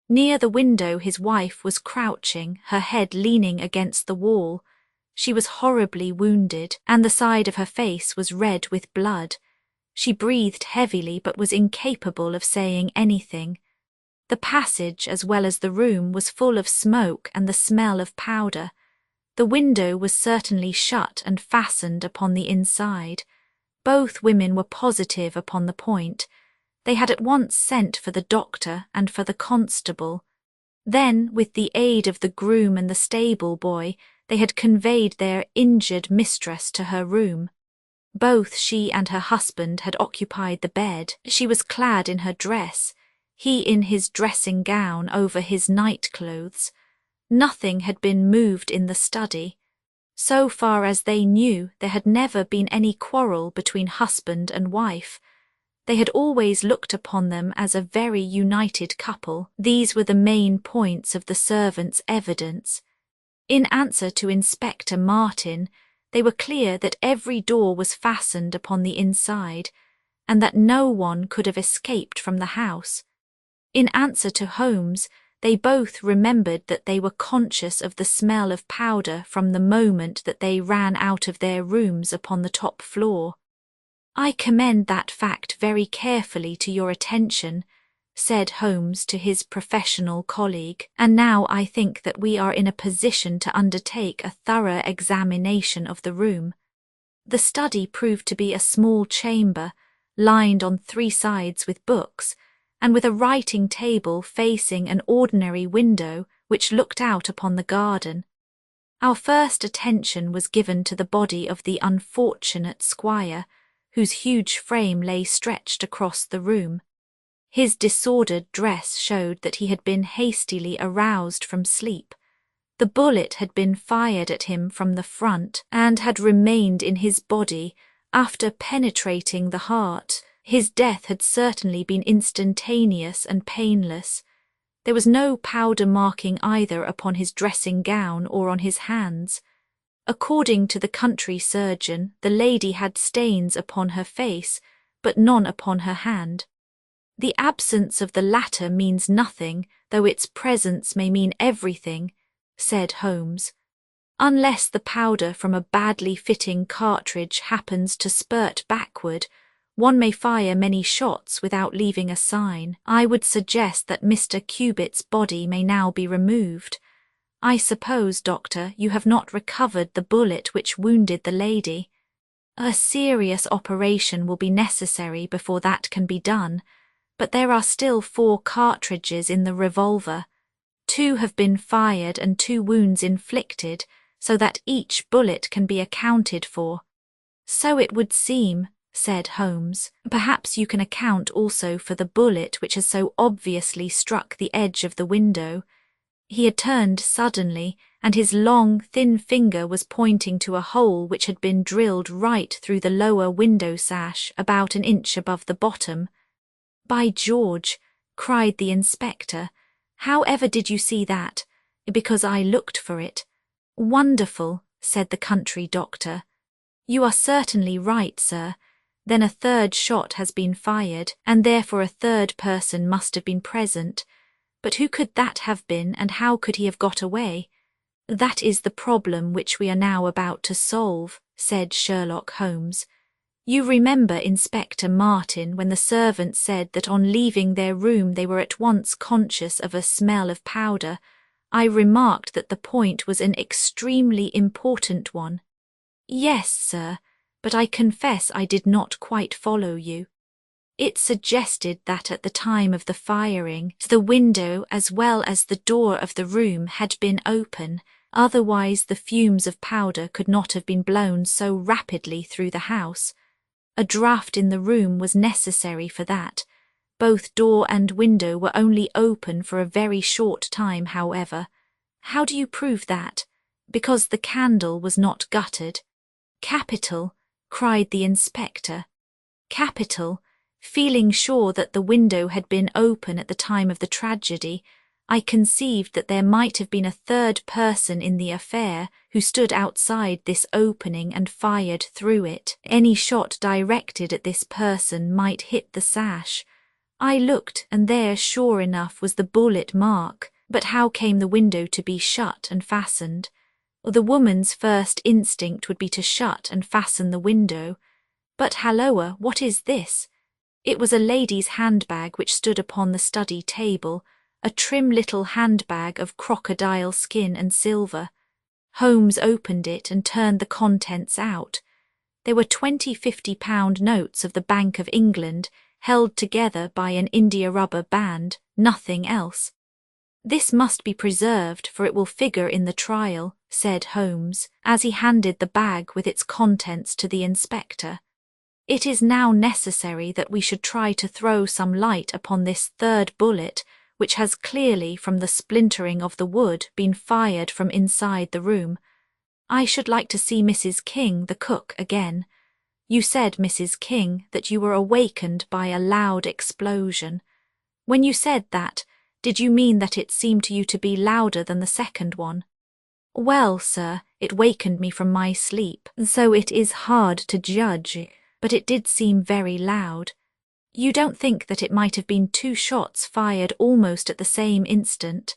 Near the window his wife was crouching, her head leaning against the wall. She was horribly wounded, and the side of her face was red with blood. She breathed heavily but was incapable of saying anything. The passage, as well as the room, was full of smoke and the smell of powder. The window was certainly shut and fastened upon the inside. Both women were positive upon the point. They had at once sent for the doctor and for the constable. Then, with the aid of the groom and the stable boy, they had conveyed their injured mistress to her room. Both she and her husband had occupied the bed. She was clad in her dress, he in his dressing gown over his night clothes. Nothing had been moved in the study. So far as they knew, there had never been any quarrel between husband and wife. They had always looked upon them as a very united couple. These were the main points of the servants' evidence. In answer to Inspector Martin, they were clear that every door was fastened upon the inside, and that no one could have escaped from the house. In answer to Holmes, they both remembered that they were conscious of the smell of powder from the moment that they ran out of their rooms upon the top floor. "I commend that fact very carefully to your attention," said Holmes to his professional colleague, "and now I think that we are in a position to undertake a thorough examination of the room." The study proved to be a small chamber, lined on 3 sides with books, and with a writing table facing an ordinary window which looked out upon the garden. Our first attention was given to the body of the unfortunate squire, whose huge frame lay stretched across the room. His disordered dress showed that he had been hastily aroused from sleep. The bullet had been fired at him from the front and had remained in his body after penetrating the heart. His death had certainly been instantaneous and painless. There was no powder marking either upon his dressing gown or on his hands. According to the country surgeon, the lady had stains upon her face, but none upon her hand. The absence of the latter means nothing, though its presence may mean everything, said Holmes. Unless the powder from a badly fitting cartridge happens to spurt backward, one may fire many shots without leaving a sign. I would suggest that Mr. Cubitt's body may now be removed. I suppose, Doctor, you have not recovered the bullet which wounded the lady. A serious operation will be necessary before that can be done, but there are still 4 cartridges in the revolver. 2 have been fired and 2 wounds inflicted, so that each bullet can be accounted for. So it would seem, said Holmes. Perhaps you can account also for the bullet which has so obviously struck the edge of the window. He had turned suddenly, and his long, thin finger was pointing to a hole which had been drilled right through the lower window sash, about an inch above the bottom. "By George," cried the inspector, "how ever did you see that?" "Because I looked for it." "Wonderful," said the country doctor. "You are certainly right, sir. Then a 3rd shot has been fired, and therefore a 3rd person must have been present. But who could that have been, and how could he have got away?" "That is the problem which we are now about to solve," said Sherlock Holmes. "You remember Inspector Martin when the servant said that on leaving their room they were at once conscious of a smell of powder. I remarked that the point was an extremely important one." "Yes, sir, but I confess I did not quite follow you." "It suggested that at the time of the firing, the window as well as the door of the room had been open, otherwise the fumes of powder could not have been blown so rapidly through the house. A draught in the room was necessary for that. Both door and window were only open for a very short time, however." "How do you prove that?" "Because the candle was not guttered." "Capital," cried the inspector. "Capital. Feeling sure that the window had been open at the time of the tragedy, I conceived that there might have been a third person in the affair who stood outside this opening and fired through it. Any shot directed at this person might hit the sash. I looked, and there, sure enough, was the bullet mark. But how came the window to be shut and fastened? The woman's first instinct would be to shut and fasten the window. But halloa, what is this? It was a lady's handbag which stood upon the study table, a trim little handbag of crocodile skin and silver. Holmes opened it and turned the contents out. There were 20 £50 notes of the Bank of England, held together by an india-rubber band, nothing else. "This must be preserved, for it will figure in the trial," said Holmes, as he handed the bag with its contents to the inspector. "It is now necessary that we should try to throw some light upon this third bullet, which has clearly, from the splintering of the wood, been fired from inside the room. I should like to see Mrs. King, the cook, again. You said, Mrs. King, that you were awakened by a loud explosion. When you said that, did you mean that it seemed to you to be louder than the second one?" "Well, sir, it wakened me from my sleep, so it is hard to judge, but it did seem very loud." "You don't think that it might have been 2 shots fired almost at the same instant?"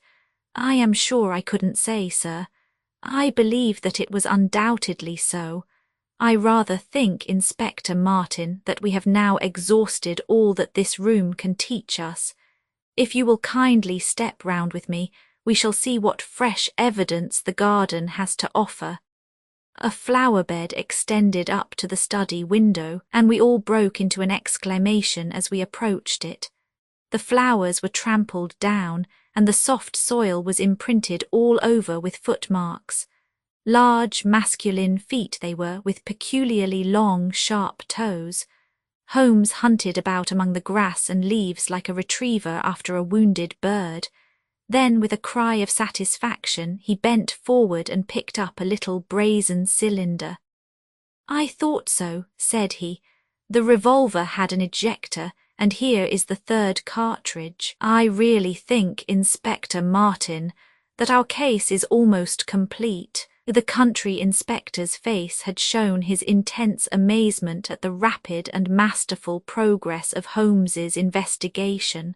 "I am sure I couldn't say, sir. I believe that it was undoubtedly so. I rather think, Inspector Martin, that we have now exhausted all that this room can teach us. If you will kindly step round with me, we shall see what fresh evidence the garden has to offer." A flower bed extended up to the study window, and we all broke into an exclamation as we approached it. The flowers were trampled down, and the soft soil was imprinted all over with footmarks. Large masculine feet they were, with peculiarly long, sharp toes. Holmes hunted about among the grass and leaves like a retriever after a wounded bird. Then, with a cry of satisfaction, he bent forward and picked up a little brazen cylinder. "I thought so," said he. "The revolver had an ejector, and here is the third cartridge. I really think, Inspector Martin, that our case is almost complete." The country inspector's face had shown his intense amazement at the rapid and masterful progress of Holmes's investigation.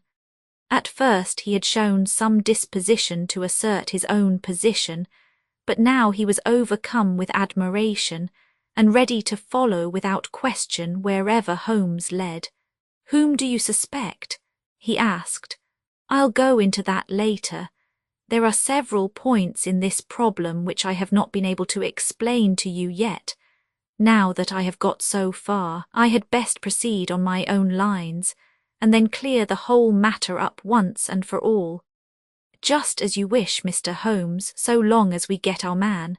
At first he had shown some disposition to assert his own position, but now he was overcome with admiration, and ready to follow without question wherever Holmes led. "Whom do you suspect?" he asked. "I'll go into that later. There are several points in this problem which I have not been able to explain to you yet. Now that I have got so far, I had best proceed on my own lines, and then clear the whole matter up once and for all." "Just as you wish, Mr. Holmes, so long as we get our man.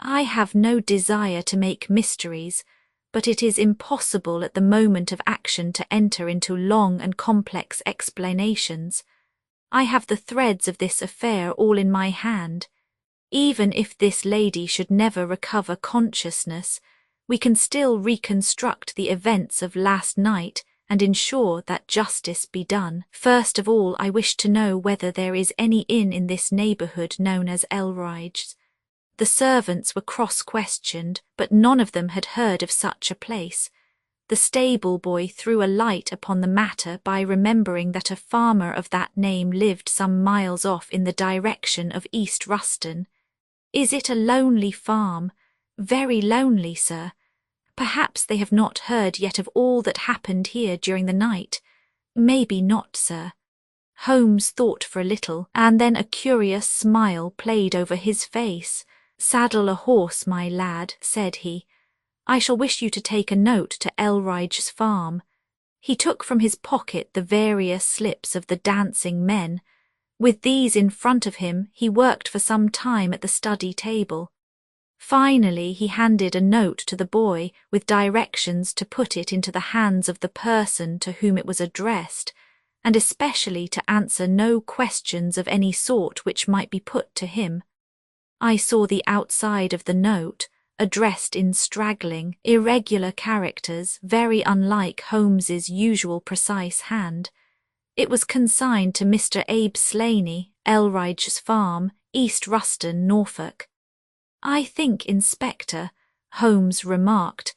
I have no desire to make mysteries, but it is impossible at the moment of action to enter into long and complex explanations. I have the threads of this affair all in my hand. Even if this lady should never recover consciousness, we can still reconstruct the events of last night and ensure that justice be done. First of all, I wish to know whether there is any inn in this neighbourhood known as Elridge's. The servants were cross-questioned, but none of them had heard of such a place. The stable boy threw a light upon the matter by remembering that a farmer of that name lived some miles off in the direction of East Ruston. "Is it a lonely farm?" "Very lonely, sir." "Perhaps they have not heard yet of all that happened here during the night." "Maybe not, sir." Holmes thought for a little, and then a curious smile played over his face. "Saddle a horse, my lad," said he. "I shall wish you to take a note to Elridge's farm." He took from his pocket the various slips of the dancing men. With these in front of him, he worked for some time at the study table. Finally, he handed a note to the boy with directions to put it into the hands of the person to whom it was addressed, and especially to answer no questions of any sort which might be put to him. I saw the outside of the note, addressed in straggling, irregular characters very unlike Holmes's usual precise hand. It was consigned to Mr. Abe Slaney, Elridge's Farm, East Ruston, Norfolk. I think, Inspector, Holmes remarked,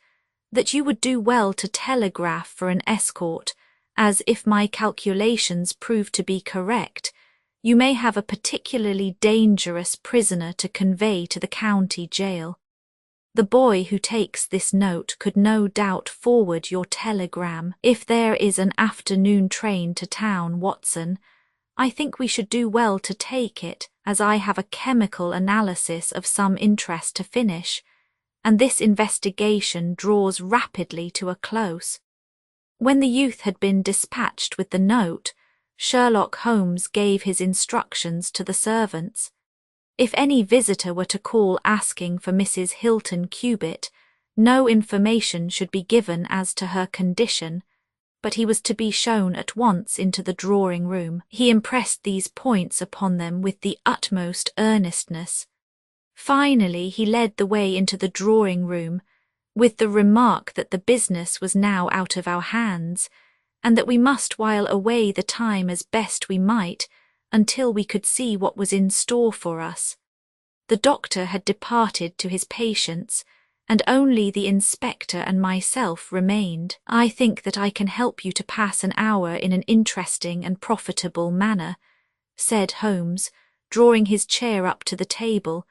that you would do well to telegraph for an escort, as if my calculations prove to be correct, you may have a particularly dangerous prisoner to convey to the county jail. The boy who takes this note could no doubt forward your telegram. If there is an afternoon train to town, Watson, I think we should do well to take it, as I have a chemical analysis of some interest to finish, and this investigation draws rapidly to a close. When the youth had been dispatched with the note, Sherlock Holmes gave his instructions to the servants. If any visitor were to call asking for Mrs. Hilton Cubitt, no information should be given as to her condition, but he was to be shown at once into the drawing-room. He impressed these points upon them with the utmost earnestness. Finally, he led the way into the drawing-room, with the remark that the business was now out of our hands, and that we must while away the time as best we might, until we could see what was in store for us. The doctor had departed to his patients, and only the inspector and myself remained. I think that I can help you to pass an hour in an interesting and profitable manner, said Holmes, drawing his chair up to the table,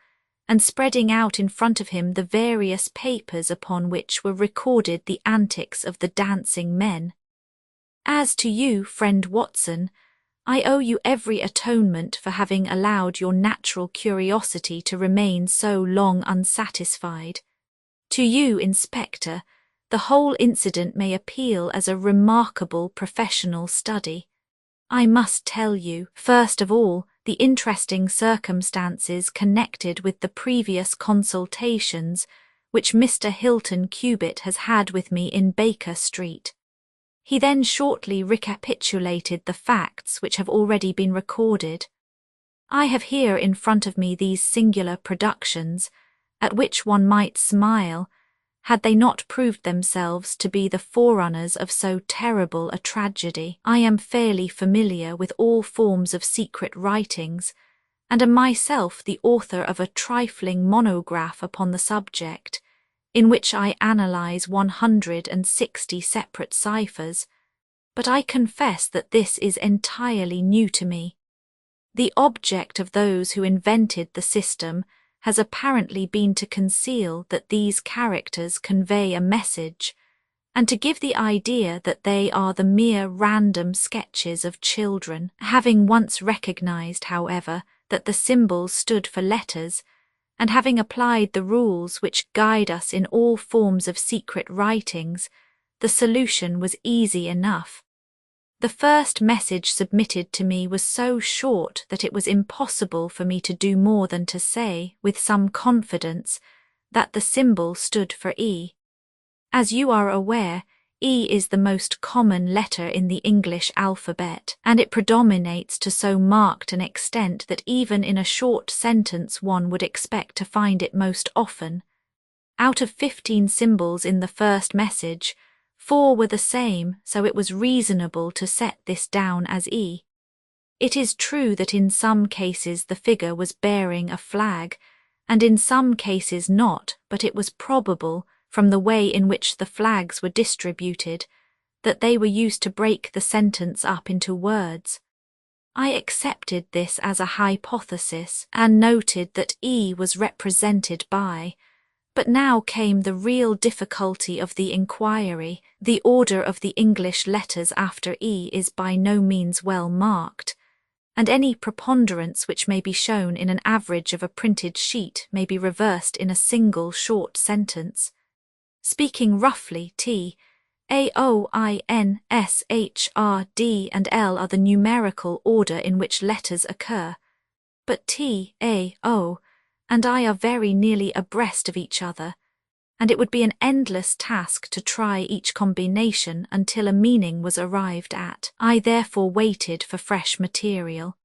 and spreading out in front of him the various papers upon which were recorded the antics of the dancing men. As to you, friend Watson, I owe you every atonement for having allowed your natural curiosity to remain so long unsatisfied. To you, Inspector, the whole incident may appeal as a remarkable professional study. I must tell you, first of all, the interesting circumstances connected with the previous consultations which Mr. Hilton Cubitt has had with me in Baker Street. He then shortly recapitulated the facts which have already been recorded. I have here in front of me these singular productions, at which one might smile, had they not proved themselves to be the forerunners of so terrible a tragedy. I am fairly familiar with all forms of secret writings, and am myself the author of a trifling monograph upon the subject, in which I analyse 160 separate ciphers, but I confess that this is entirely new to me. The object of those who invented the system has apparently been to conceal that these characters convey a message, and to give the idea that they are the mere random sketches of children. Having once recognised, however, that the symbols stood for letters, and having applied the rules which guide us in all forms of secret writings, the solution was easy enough. The first message submitted to me was so short that it was impossible for me to do more than to say, with some confidence, that the symbol stood for E. As you are aware, E is the most common letter in the English alphabet, and it predominates to so marked an extent that even in a short sentence one would expect to find it most often. Out of 15 symbols in the first message, 4 were the same, so it was reasonable to set this down as E. It is true that in some cases the figure was bearing a flag, and in some cases not, but it was probable, from the way in which the flags were distributed, that they were used to break the sentence up into words. I accepted this as a hypothesis, and noted that E was represented by. But now came the real difficulty of the inquiry. The order of the English letters after E is by no means well marked, and any preponderance which may be shown in an average of a printed sheet may be reversed in a single short sentence. Speaking roughly, T, A, O, I, N, S, H, R, D, and L are the numerical order in which letters occur, but T, A, O, and I are very nearly abreast of each other, and it would be an endless task to try each combination until a meaning was arrived at. I therefore waited for fresh material.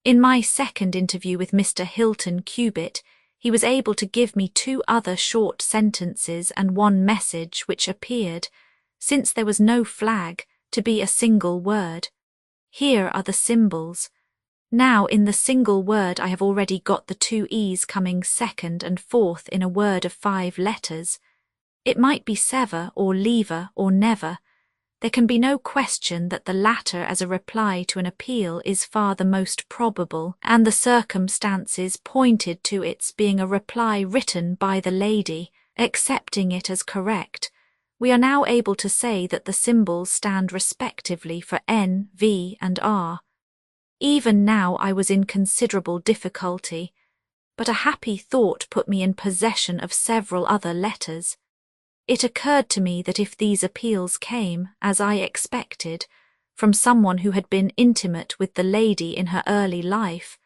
In my second interview with Mr. Hilton Cubitt, he was able to give me 2 other short sentences and 1 message which appeared, since there was no flag, to be a single word. Here are the symbols. Now in the single word I have already got the two E's coming second and fourth in a word of 5 letters. It might be sever or lever or never. There can be no question that the latter as a reply to an appeal is far the most probable, and the circumstances pointed to its being a reply written by the lady. Accepting it as correct, we are now able to say that the symbols stand respectively for N, V, and R. Even now I was in considerable difficulty, but a happy thought put me in possession of several other letters. It occurred to me that if these appeals came, as I expected, from someone who had been intimate with the lady in her early life,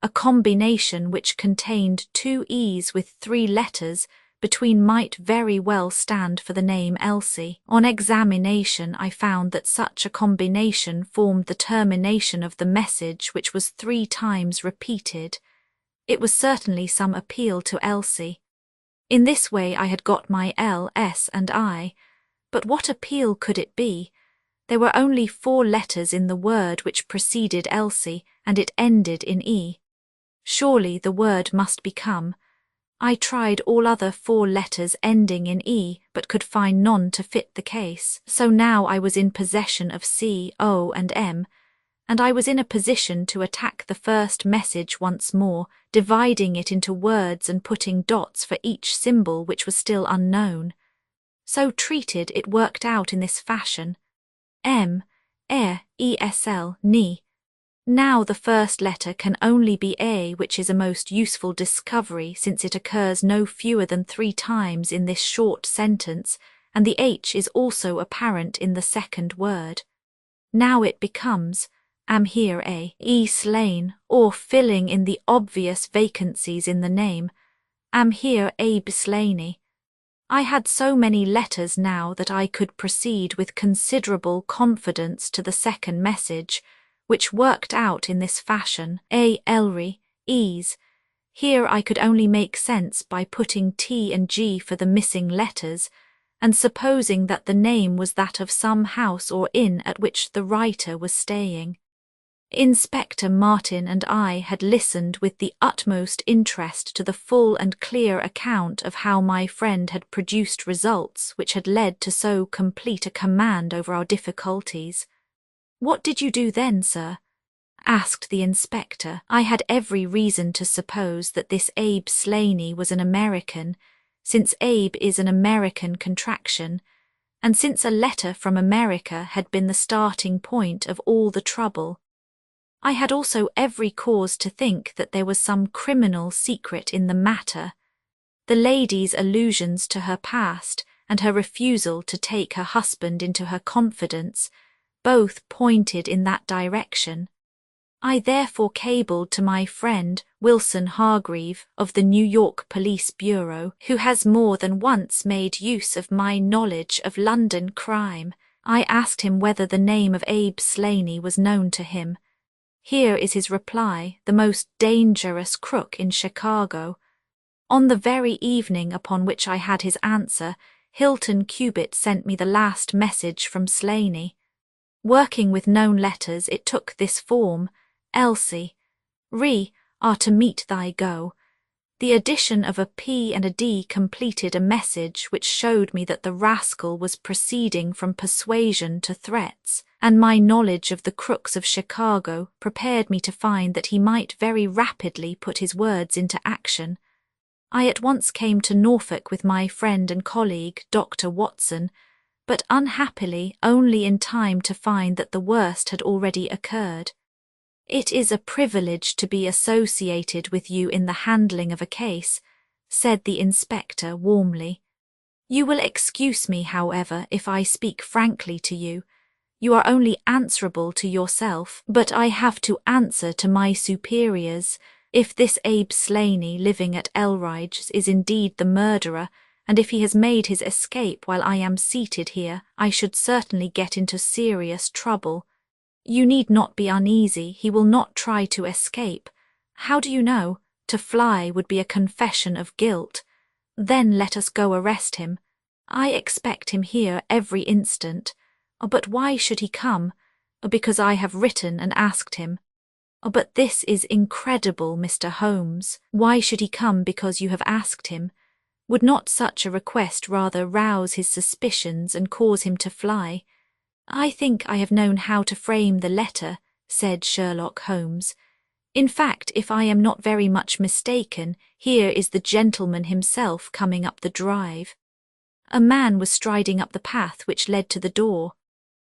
a combination which contained 2 E's with 3 letters between might very well stand for the name Elsie. On examination I found that such a combination formed the termination of the message, which was 3 times repeated. It was certainly some appeal to Elsie. In this way I had got my L, S and I, but what appeal could it be? There were only 4 letters in the word which preceded Elsie, and it ended in E. Surely the word must become. I tried all other 4 letters ending in E, but could find none to fit the case. So now I was in possession of C, O and M, and I was in a position to attack the first message once more, dividing it into words and putting dots for each symbol which was still unknown. So treated, it worked out in this fashion: M, ESL, ni. Now the first letter can only be A, which is a most useful discovery since it occurs no fewer than 3 times in this short sentence, and the H is also apparent in the second word. Now it becomes am here a E slain, or filling in the obvious vacancies in the name, am here Abe Slaney. I had so many letters now that I could proceed with considerable confidence to the second message, which worked out in this fashion: A Elry, E's. Here I could only make sense by putting T and G for the missing letters, and supposing that the name was that of some house or inn at which the writer was staying. Inspector Martin and I had listened with the utmost interest to the full and clear account of how my friend had produced results which had led to so complete a command over our difficulties. "What did you do then, sir?" asked the inspector. I had every reason to suppose that this Abe Slaney was an American, since Abe is an American contraction, and since a letter from America had been the starting point of all the trouble. I had also every cause to think that there was some criminal secret in the matter. The lady's allusions to her past and her refusal to take her husband into her confidence both pointed in that direction. I therefore cabled to my friend Wilson Hargreave of the New York Police Bureau, who has more than once made use of my knowledge of London crime. I asked him whether the name of Abe Slaney was known to him. Here is his reply: the most dangerous crook in Chicago. On the very evening upon which I had his answer, Hilton Cubitt sent me the last message from Slaney. Working with known letters, it took this form: Elsie, are to meet thy go. The addition of a P and a D completed a message which showed me that the rascal was proceeding from persuasion to threats, and my knowledge of the crooks of Chicago prepared me to find that he might very rapidly put his words into action. I at once came to Norfolk with my friend and colleague, Dr. Watson, but unhappily only in time to find that the worst had already occurred. "It is a privilege to be associated with you in the handling of a case," said the inspector warmly. "You will excuse me, however, if I speak frankly to you. You are only answerable to yourself, but I have to answer to my superiors. If this Abe Slaney living at Elridge's is indeed the murderer, and if he has made his escape while I am seated here, I should certainly get into serious trouble. You need not be uneasy, he will not try to escape. How do you know? To fly would be a confession of guilt. Then let us go arrest him. I expect him here every instant. But why should he come? Because I have written and asked him. "Oh, but this is incredible, Mr. Holmes. Why should he come because you have asked him? Would not such a request rather rouse his suspicions and cause him to fly?" "I think I have known how to frame the letter," said Sherlock Holmes. "In fact, if I am not very much mistaken, here is the gentleman himself coming up the drive." A man was striding up the path which led to the door.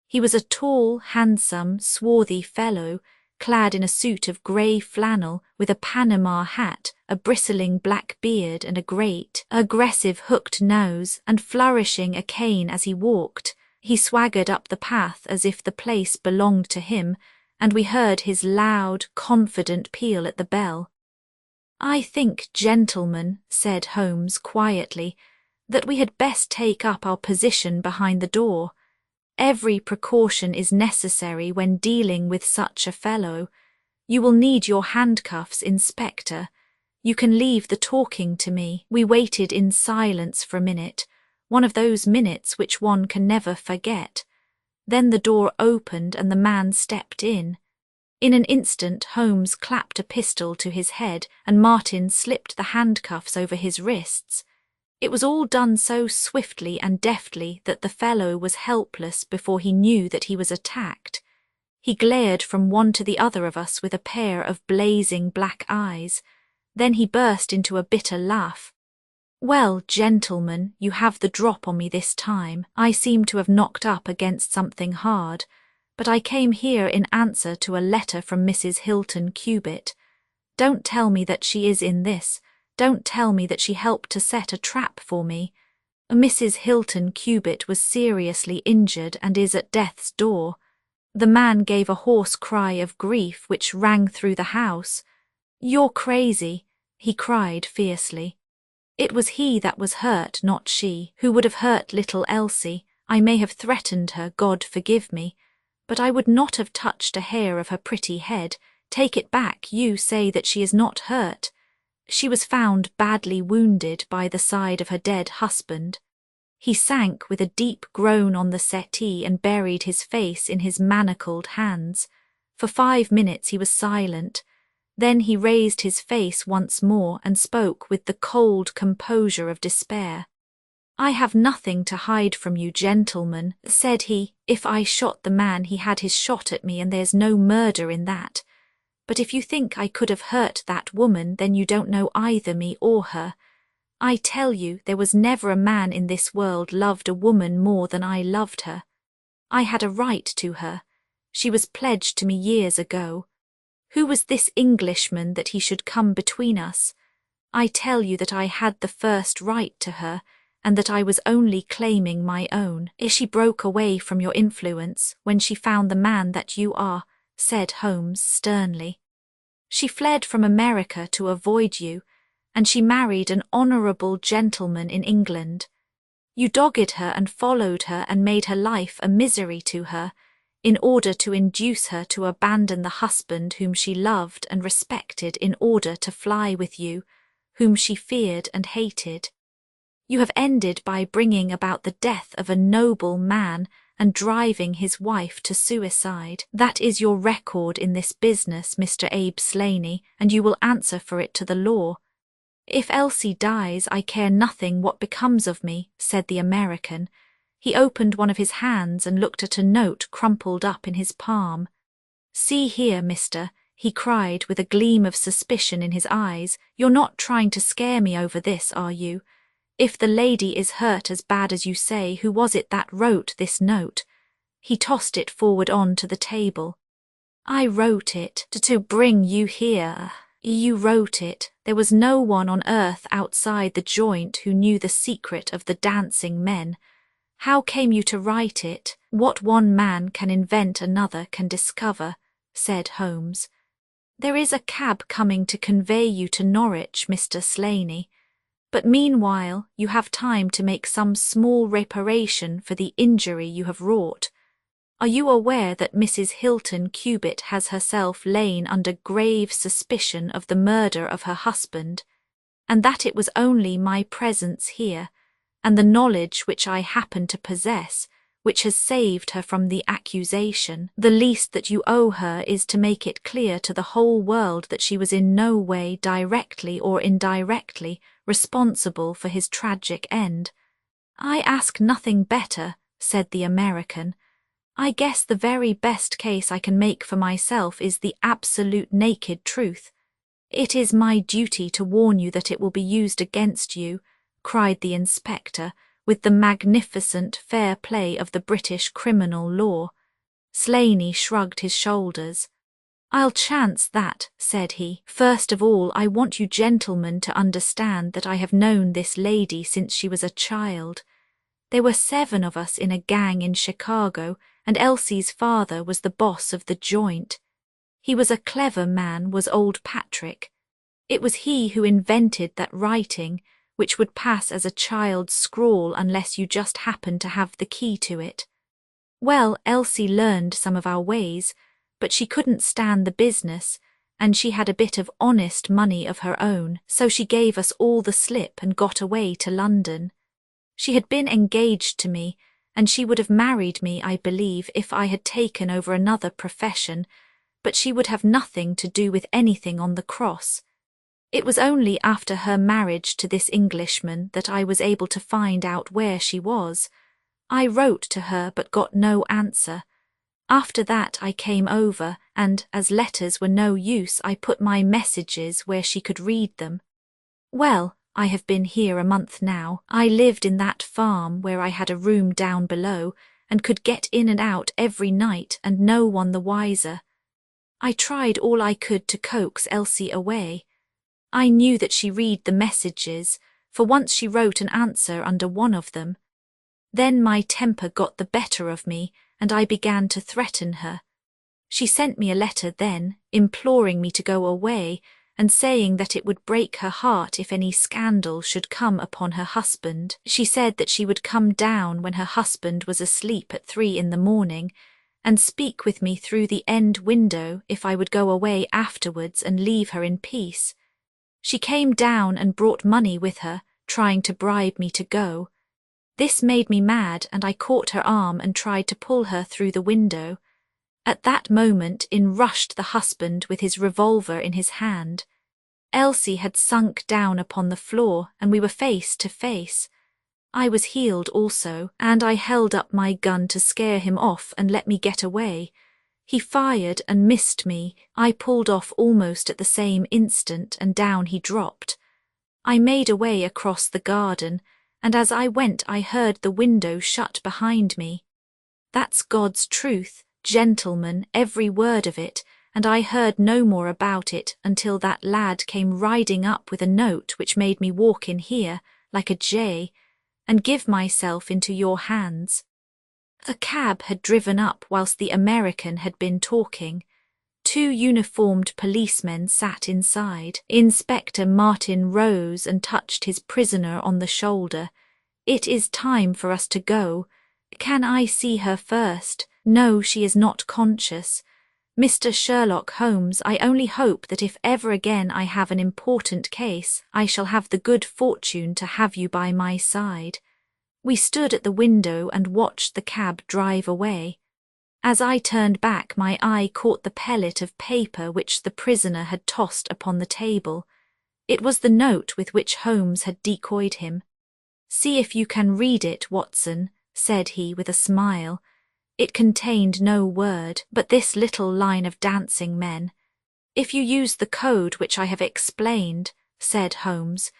He was a tall, handsome, swarthy fellow, clad in a suit of grey flannel with a Panama hat, a bristling black beard and a great, aggressive hooked nose, and flourishing a cane as he walked. He swaggered up the path as if the place belonged to him, and we heard his loud, confident peal at the bell. "I think, gentlemen," said Holmes quietly, "that we had best take up our position behind the door. Every precaution is necessary when dealing with such a fellow. You will need your handcuffs, Inspector. You can leave the talking to me." We waited in silence for a minute, one of those minutes which one can never forget. Then the door opened and the man stepped in. In an instant Holmes clapped a pistol to his head and Martin slipped the handcuffs over his wrists. It was all done so swiftly and deftly that the fellow was helpless before he knew that he was attacked. He glared from one to the other of us with a pair of blazing black eyes. Then he burst into a bitter laugh. "Well, gentlemen, you have the drop on me this time. I seem to have knocked up against something hard, but I came here in answer to a letter from Mrs. Hilton Cubitt. Don't tell me that she is in this. Don't tell me that she helped to set a trap for me. Mrs. Hilton Cubitt was seriously injured and is at death's door." The man gave a hoarse cry of grief which rang through the house. "You're crazy," he cried fiercely. "It was he that was hurt, not she. Who would have hurt little Elsie? I may have threatened her, God forgive me, but I would not have touched a hair of her pretty head. Take it back, you say that she is not hurt. She was found badly wounded by the side of her dead husband." He sank with a deep groan on the settee and buried his face in his manacled hands. For 5 minutes he was silent. Then he raised his face once more and spoke with the cold composure of despair. "I have nothing to hide from you, gentlemen," said he. "If I shot the man, he had his shot at me, and there's no murder in that. But if you think I could have hurt that woman, then you don't know either me or her. I tell you, there was never a man in this world loved a woman more than I loved her. I had a right to her. She was pledged to me years ago. Who was this Englishman that he should come between us? I tell you that I had the first right to her, and that I was only claiming my own. She broke away from your influence when she found the man that you are," said Holmes sternly. "She fled from America to avoid you, and she married an honourable gentleman in England. You dogged her and followed her and made her life a misery to her, in order to induce her to abandon the husband whom she loved and respected in order to fly with you, whom she feared and hated. You have ended by bringing about the death of a noble man and driving his wife to suicide. That is your record in this business, Mr. Abe Slaney, and you will answer for it to the law." "If Elsie dies, I care nothing what becomes of me," said the American. He opened one of his hands and looked at a note crumpled up in his palm. "See here, mister," he cried with a gleam of suspicion in his eyes. "You're not trying to scare me over this, are you? If the lady is hurt as bad as you say, who was it that wrote this note?" He tossed it forward on to the table. "I wrote it to bring you here. You wrote it. There was no one on earth outside the joint who knew the secret of the dancing men. How came you to write it?" "What one man can invent another can discover," said Holmes. "There is a cab coming to convey you to Norwich, Mr. Slaney. But meanwhile you have time to make some small reparation for the injury you have wrought. Are you aware that Mrs. Hilton Cubitt has herself lain under grave suspicion of the murder of her husband, and that it was only my presence here, and the knowledge which I happen to possess, which has saved her from the accusation. The least that you owe her is to make it clear to the whole world that she was in no way, directly or indirectly, responsible for his tragic end." "I ask nothing better," said the American. "I guess the very best case I can make for myself is the absolute naked truth." "It is my duty to warn you that it will be used against you," cried the inspector, with the magnificent fair play of the British criminal law. Slaney shrugged his shoulders. "I'll chance that," said he. "First of all, I want you gentlemen to understand that I have known this lady since she was a child. There were 7 of us in a gang in Chicago, and Elsie's father was the boss of the joint. He was a clever man, was old Patrick. It was he who invented that writing, which would pass as a child's scrawl unless you just happened to have the key to it. Well, Elsie learned some of our ways, but she couldn't stand the business, and she had a bit of honest money of her own, so she gave us all the slip and got away to London. She had been engaged to me, and she would have married me, I believe, if I had taken over another profession, but she would have nothing to do with anything on the cross. It was only after her marriage to this Englishman that I was able to find out where she was. I wrote to her but got no answer. After that I came over, and as letters were no use, I put my messages where she could read them. Well, I have been here a month now. I lived in that farm where I had a room down below, and could get in and out every night, and no one the wiser. I tried all I could to coax Elsie away. I knew that she read the messages, for once she wrote an answer under one of them. Then my temper got the better of me, and I began to threaten her. She sent me a letter then, imploring me to go away, and saying that it would break her heart if any scandal should come upon her husband. She said that she would come down when her husband was asleep at 3 in the morning, and speak with me through the end window if I would go away afterwards and leave her in peace. She came down and brought money with her, trying to bribe me to go. This made me mad, and I caught her arm and tried to pull her through the window. At that moment in rushed the husband with his revolver in his hand. Elsie had sunk down upon the floor, and we were face to face. I was healed also, and I held up my gun to scare him off and let me get away. He fired and missed me. I pulled off almost at the same instant, and down he dropped. I made away across the garden, and as I went I heard the window shut behind me. That's God's truth, gentlemen, every word of it, and I heard no more about it until that lad came riding up with a note which made me walk in here, like a jay, and give myself into your hands. The cab had driven up whilst the American had been talking. 2 uniformed policemen sat inside. Inspector Martin rose and touched his prisoner on the shoulder. "It is time for us to go. Can I see her first? No, she is not conscious. Mr. Sherlock Holmes, I only hope that if ever again I have an important case, I shall have the good fortune to have you by my side." We stood at the window and watched the cab drive away. As I turned back, my eye caught the pellet of paper which the prisoner had tossed upon the table. It was the note with which Holmes had decoyed him. "See if you can read it, Watson," said he with a smile. It contained no word, but this little line of dancing men. "If you use the code which I have explained," said Holmes,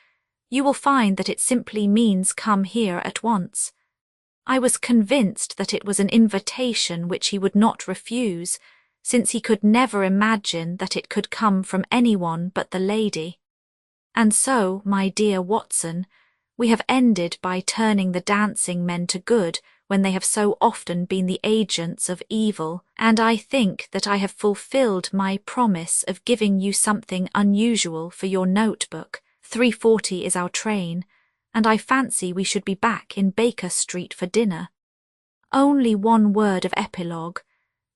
"you will find that it simply means come here at once." I was convinced that it was an invitation which he would not refuse, since he could never imagine that it could come from anyone but the lady. And so, my dear Watson, we have ended by turning the dancing men to good when they have so often been the agents of evil, and I think that I have fulfilled my promise of giving you something unusual for your notebook. 3:40 is our train, and I fancy we should be back in Baker Street for dinner. Only one word of epilogue.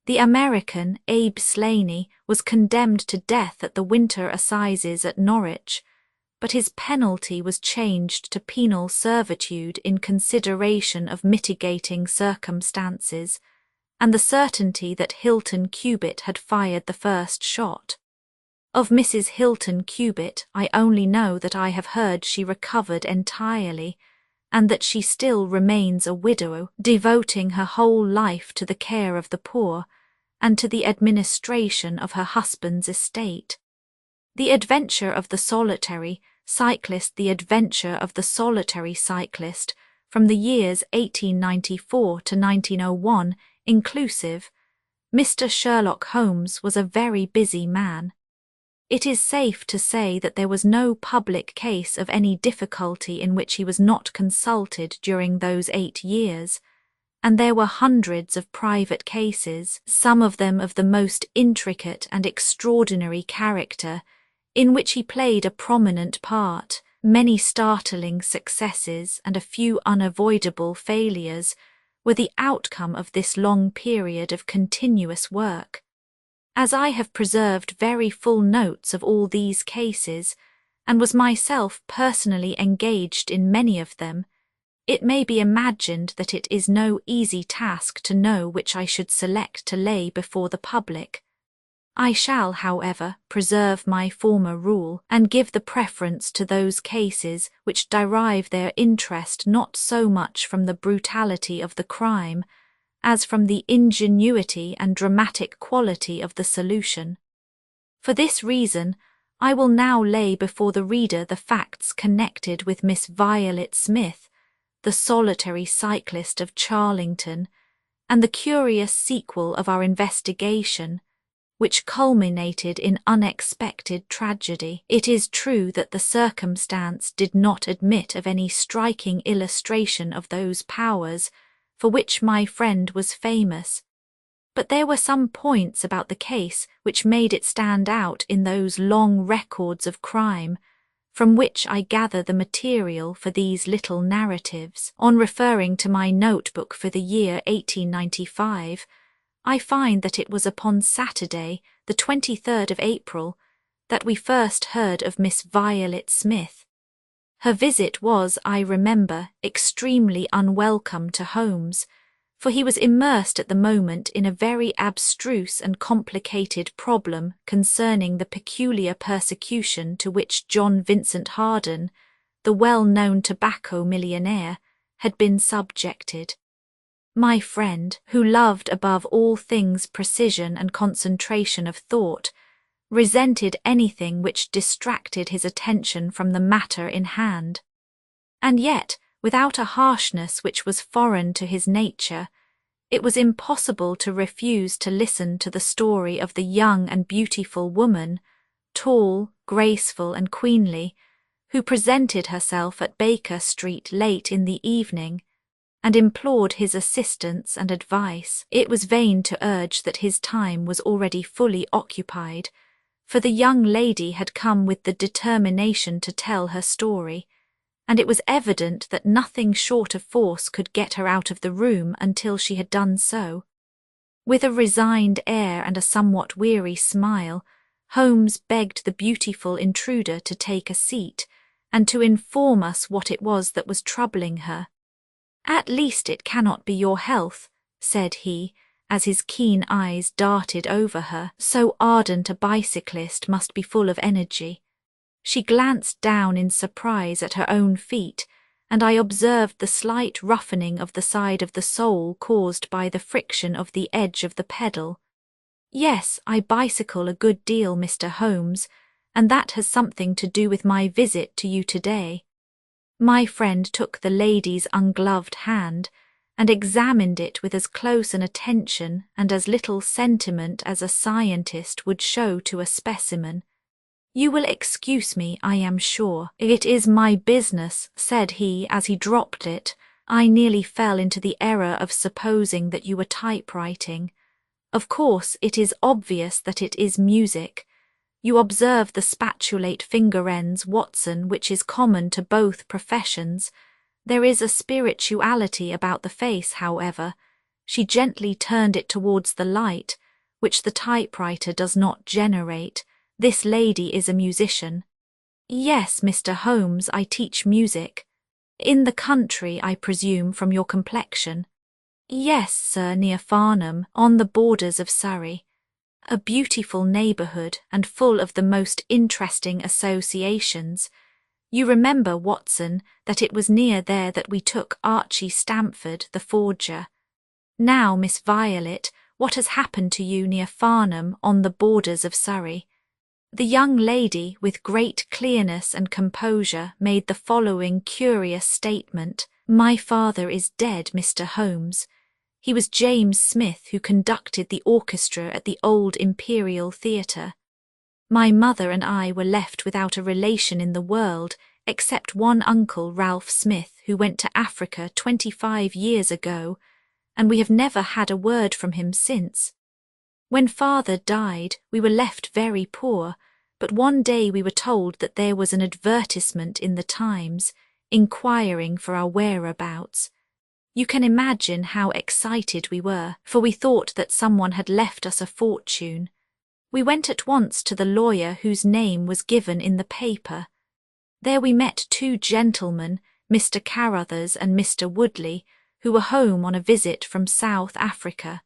The American, Abe Slaney, was condemned to death at the winter assizes at Norwich. but his penalty was changed to penal servitude in consideration of mitigating circumstances, and the certainty that Hilton Cubitt had fired the first shot. Of Mrs. Hilton Cubitt I only know that I have heard she recovered entirely, and that she still remains a widow, devoting her whole life to the care of the poor, and to the administration of her husband's estate. The Adventure of the Solitary Cyclist, The Adventure of the Solitary Cyclist, from the years 1894 to 1901, inclusive, Mr. Sherlock Holmes was a very busy man. It is safe to say that there was no public case of any difficulty in which he was not consulted during those 8 years, and there were hundreds of private cases, some of them of the most intricate and extraordinary character, in which he played a prominent part. Many startling successes and a few unavoidable failures were the outcome of this long period of continuous work. As I have preserved very full notes of all these cases, and was myself personally engaged in many of them, it may be imagined that it is no easy task to know which I should select to lay before the public. I shall, however, preserve my former rule, and give the preference to those cases which derive their interest not so much from the brutality of the crime, as from the ingenuity and dramatic quality of the solution. For this reason, I will now lay before the reader the facts connected with Miss Violet Smith, the solitary cyclist of Charlington, and the curious sequel of our investigation, which culminated in unexpected tragedy. It is true that the circumstance did not admit of any striking illustration of those powers for which my friend was famous, but there were some points about the case which made it stand out in those long records of crime, from which I gather the material for these little narratives. On referring to my notebook for the year 1895, I find that it was upon Saturday, the 23rd of April, that we first heard of Miss Violet Smith. Her visit was, I remember, extremely unwelcome to Holmes, for he was immersed at the moment in a very abstruse and complicated problem concerning the peculiar persecution to which John Vincent Harden, the well-known tobacco millionaire, had been subjected. My friend, who loved above all things precision and concentration of thought, resented anything which distracted his attention from the matter in hand. And yet, without a harshness which was foreign to his nature, it was impossible to refuse to listen to the story of the young and beautiful woman, tall, graceful and queenly, who presented herself at Baker Street late in the evening, and implored his assistance and advice. It was vain to urge that his time was already fully occupied, for the young lady had come with the determination to tell her story, and it was evident that nothing short of force could get her out of the room until she had done so. With a resigned air and a somewhat weary smile, Holmes begged the beautiful intruder to take a seat, and to inform us what it was that was troubling her. "At least it cannot be your health," said he, as his keen eyes darted over her. So ardent a bicyclist must be full of energy. She glanced down in surprise at her own feet, and I observed the slight roughening of the side of the sole caused by the friction of the edge of the pedal. "Yes, I bicycle a good deal, Mr. Holmes, and that has something to do with my visit to you today." My friend took the lady's ungloved hand, and examined it with as close an attention and as little sentiment as a scientist would show to a specimen. "You will excuse me, I am sure. It is my business," said he as he dropped it. "I nearly fell into the error of supposing that you were typewriting. Of course, it is obvious that it is music. You observe the spatulate finger ends, Watson, which is common to both professions. There is a spirituality about the face, however." She gently turned it towards the light, which the typewriter does not generate. "This lady is a musician." Yes, Mr. Holmes, I teach music. In the country, I presume, from your complexion. Yes, sir, near Farnham, on the borders of Surrey. A beautiful neighbourhood and full of the most interesting associations. You remember, Watson, that it was near there that we took Archie Stamford, the forger. Now, Miss Violet, what has happened to you near Farnham on the borders of Surrey? The young lady, with great clearness and composure, made the following curious statement. My father is dead, Mr. Holmes. He was James Smith, who conducted the orchestra at the old Imperial Theatre. My mother and I were left without a relation in the world, except one uncle, Ralph Smith, who went to Africa 25 years ago, and we have never had a word from him since. When father died, we were left very poor, but one day we were told that there was an advertisement in the Times, inquiring for our whereabouts. You can imagine how excited we were, for we thought that someone had left us a fortune. We went at once to the lawyer whose name was given in the paper. There we met two gentlemen, Mr. Carruthers and Mr. Woodley, who were home on a visit from South Africa.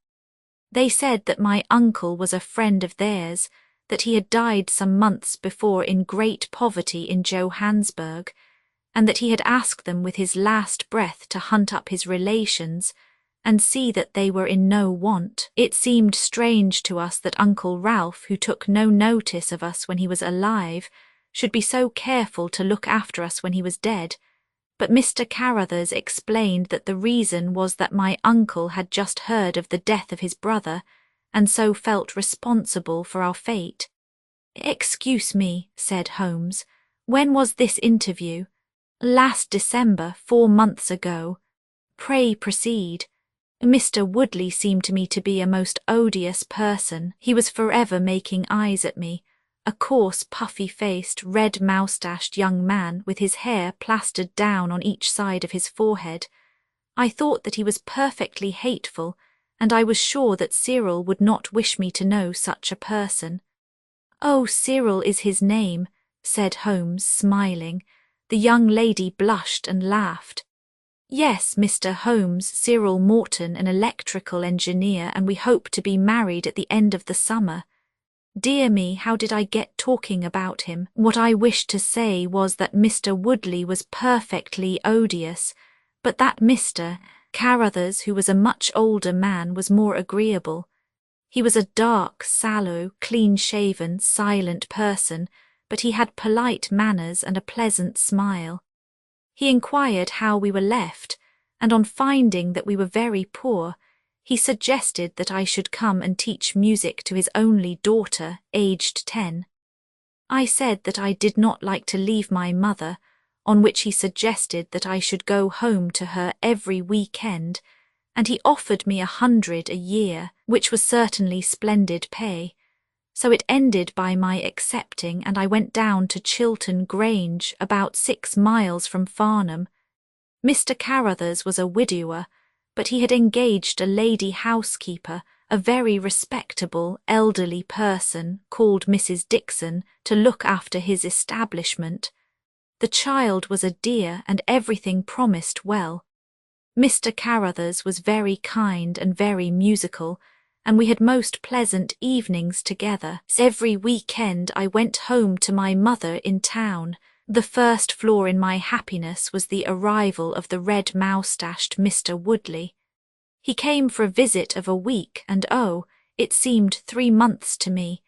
They said that my uncle was a friend of theirs, that he had died some months before in great poverty in Johannesburg, and that he had asked them with his last breath to hunt up his relations and see that they were in no want. It seemed strange to us that Uncle Ralph, who took no notice of us when he was alive, should be so careful to look after us when he was dead, but Mr. Carruthers explained that the reason was that my uncle had just heard of the death of his brother, and so felt responsible for our fate. Excuse me, said Holmes, when was this interview? Last December, 4 months ago. Pray proceed. Mr. Woodley seemed to me to be a most odious person. He was forever making eyes at me, a coarse, puffy-faced, red-moustached young man with his hair plastered down on each side of his forehead. I thought that he was perfectly hateful, and I was sure that Cyril would not wish me to know such a person. Oh, Cyril is his name, said Holmes, smiling. The young lady blushed and laughed. Yes, Mr. Holmes, Cyril Morton, an electrical engineer, and we hope to be married at the end of the summer. Dear me, how did I get talking about him? What I wished to say was that Mr. Woodley was perfectly odious, but that Mr. Carruthers, who was a much older man, was more agreeable. He was a dark, sallow, clean-shaven, silent person, but he had polite manners and a pleasant smile. He inquired how we were left, and on finding that we were very poor, he suggested that I should come and teach music to his only daughter, aged 10. I said that I did not like to leave my mother, on which he suggested that I should go home to her every weekend, and he offered me 100 a year, which was certainly splendid pay. So it ended by my accepting, and I went down to Chiltern Grange, about 6 miles from Farnham. Mr. Carruthers was a widower, but he had engaged a lady housekeeper, a very respectable, elderly person called Mrs. Dixon, to look after his establishment. The child was a dear, and everything promised well. Mr. Carruthers was very kind and very musical, and we had most pleasant evenings together. Every weekend I went home to my mother in town. The first flaw in my happiness was the arrival of the red-moustached Mr. Woodley. He came for a visit of a week, and oh, it seemed 3 months to me.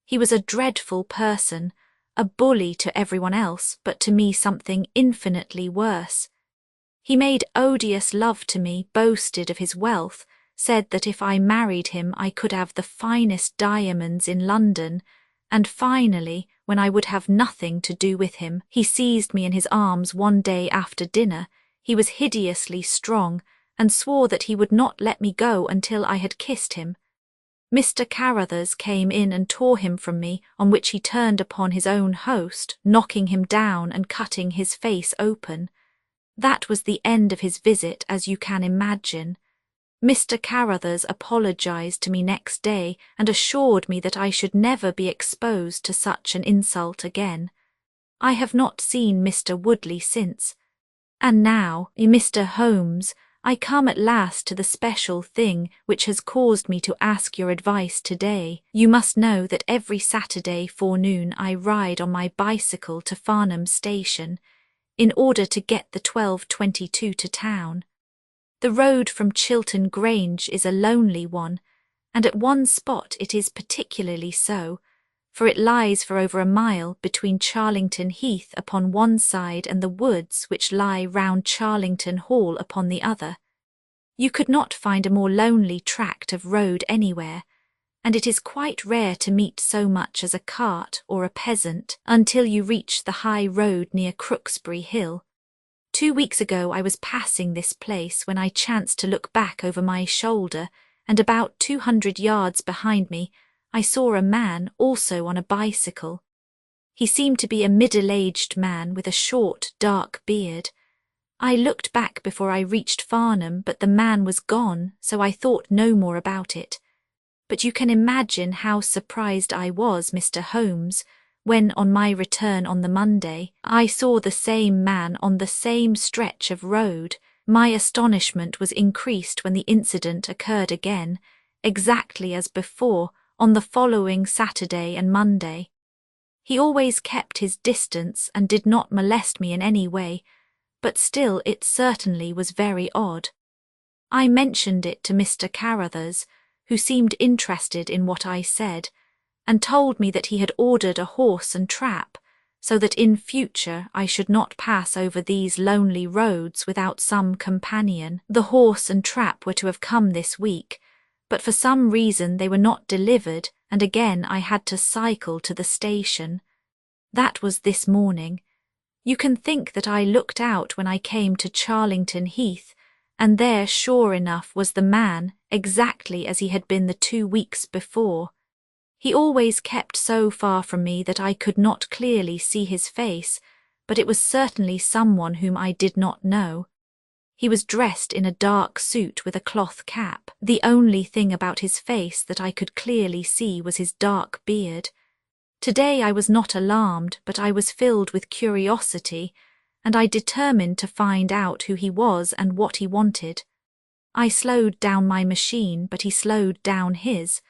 He was a dreadful person, a bully to everyone else, but to me something infinitely worse. He made odious love to me, boasted of his wealth, said that if I married him I could have the finest diamonds in London, and finally, when I would have nothing to do with him, he seized me in his arms one day after dinner. He was hideously strong, and swore that he would not let me go until I had kissed him. Mr. Carruthers came in and tore him from me, on which he turned upon his own host, knocking him down and cutting his face open. That was the end of his visit, as you can imagine. Mr. Carruthers apologized to me next day and assured me that I should never be exposed to such an insult again. I have not seen Mr. Woodley since. And now, Mr. Holmes, I come at last to the special thing which has caused me to ask your advice today. You must know that every Saturday forenoon I ride on my bicycle to Farnham Station in order to get the 12:22 to town. The road from Chiltern Grange is a lonely one, and at one spot it is particularly so, for it lies for over a mile between Charlington Heath upon one side and the woods which lie round Charlington Hall upon the other. You could not find a more lonely tract of road anywhere, and it is quite rare to meet so much as a cart or a peasant until you reach the high road near Crooksbury Hill. 2 weeks ago I was passing this place when I chanced to look back over my shoulder, and about 200 yards behind me I saw a man also on a bicycle. He seemed to be a middle-aged man with a short, dark beard. I looked back before I reached Farnham, but the man was gone, so I thought no more about it. But you can imagine how surprised I was, Mr. Holmes, when on my return on the Monday I saw the same man on the same stretch of road. My astonishment was increased when the incident occurred again, exactly as before, on the following Saturday and Monday. He always kept his distance and did not molest me in any way, but still it certainly was very odd. I mentioned it to Mr. Carruthers, who seemed interested in what I said, and told me that he had ordered a horse and trap, so that in future I should not pass over these lonely roads without some companion. The horse and trap were to have come this week, but for some reason they were not delivered, and again I had to cycle to the station. That was this morning. You can think that I looked out when I came to Charlington Heath, and there sure enough was the man, exactly as he had been the 2 weeks before. He always kept so far from me that I could not clearly see his face, but it was certainly someone whom I did not know. He was dressed in a dark suit with a cloth cap. The only thing about his face that I could clearly see was his dark beard. Today I was not alarmed, but I was filled with curiosity, and I determined to find out who he was and what he wanted. I slowed down my machine, but he slowed down his.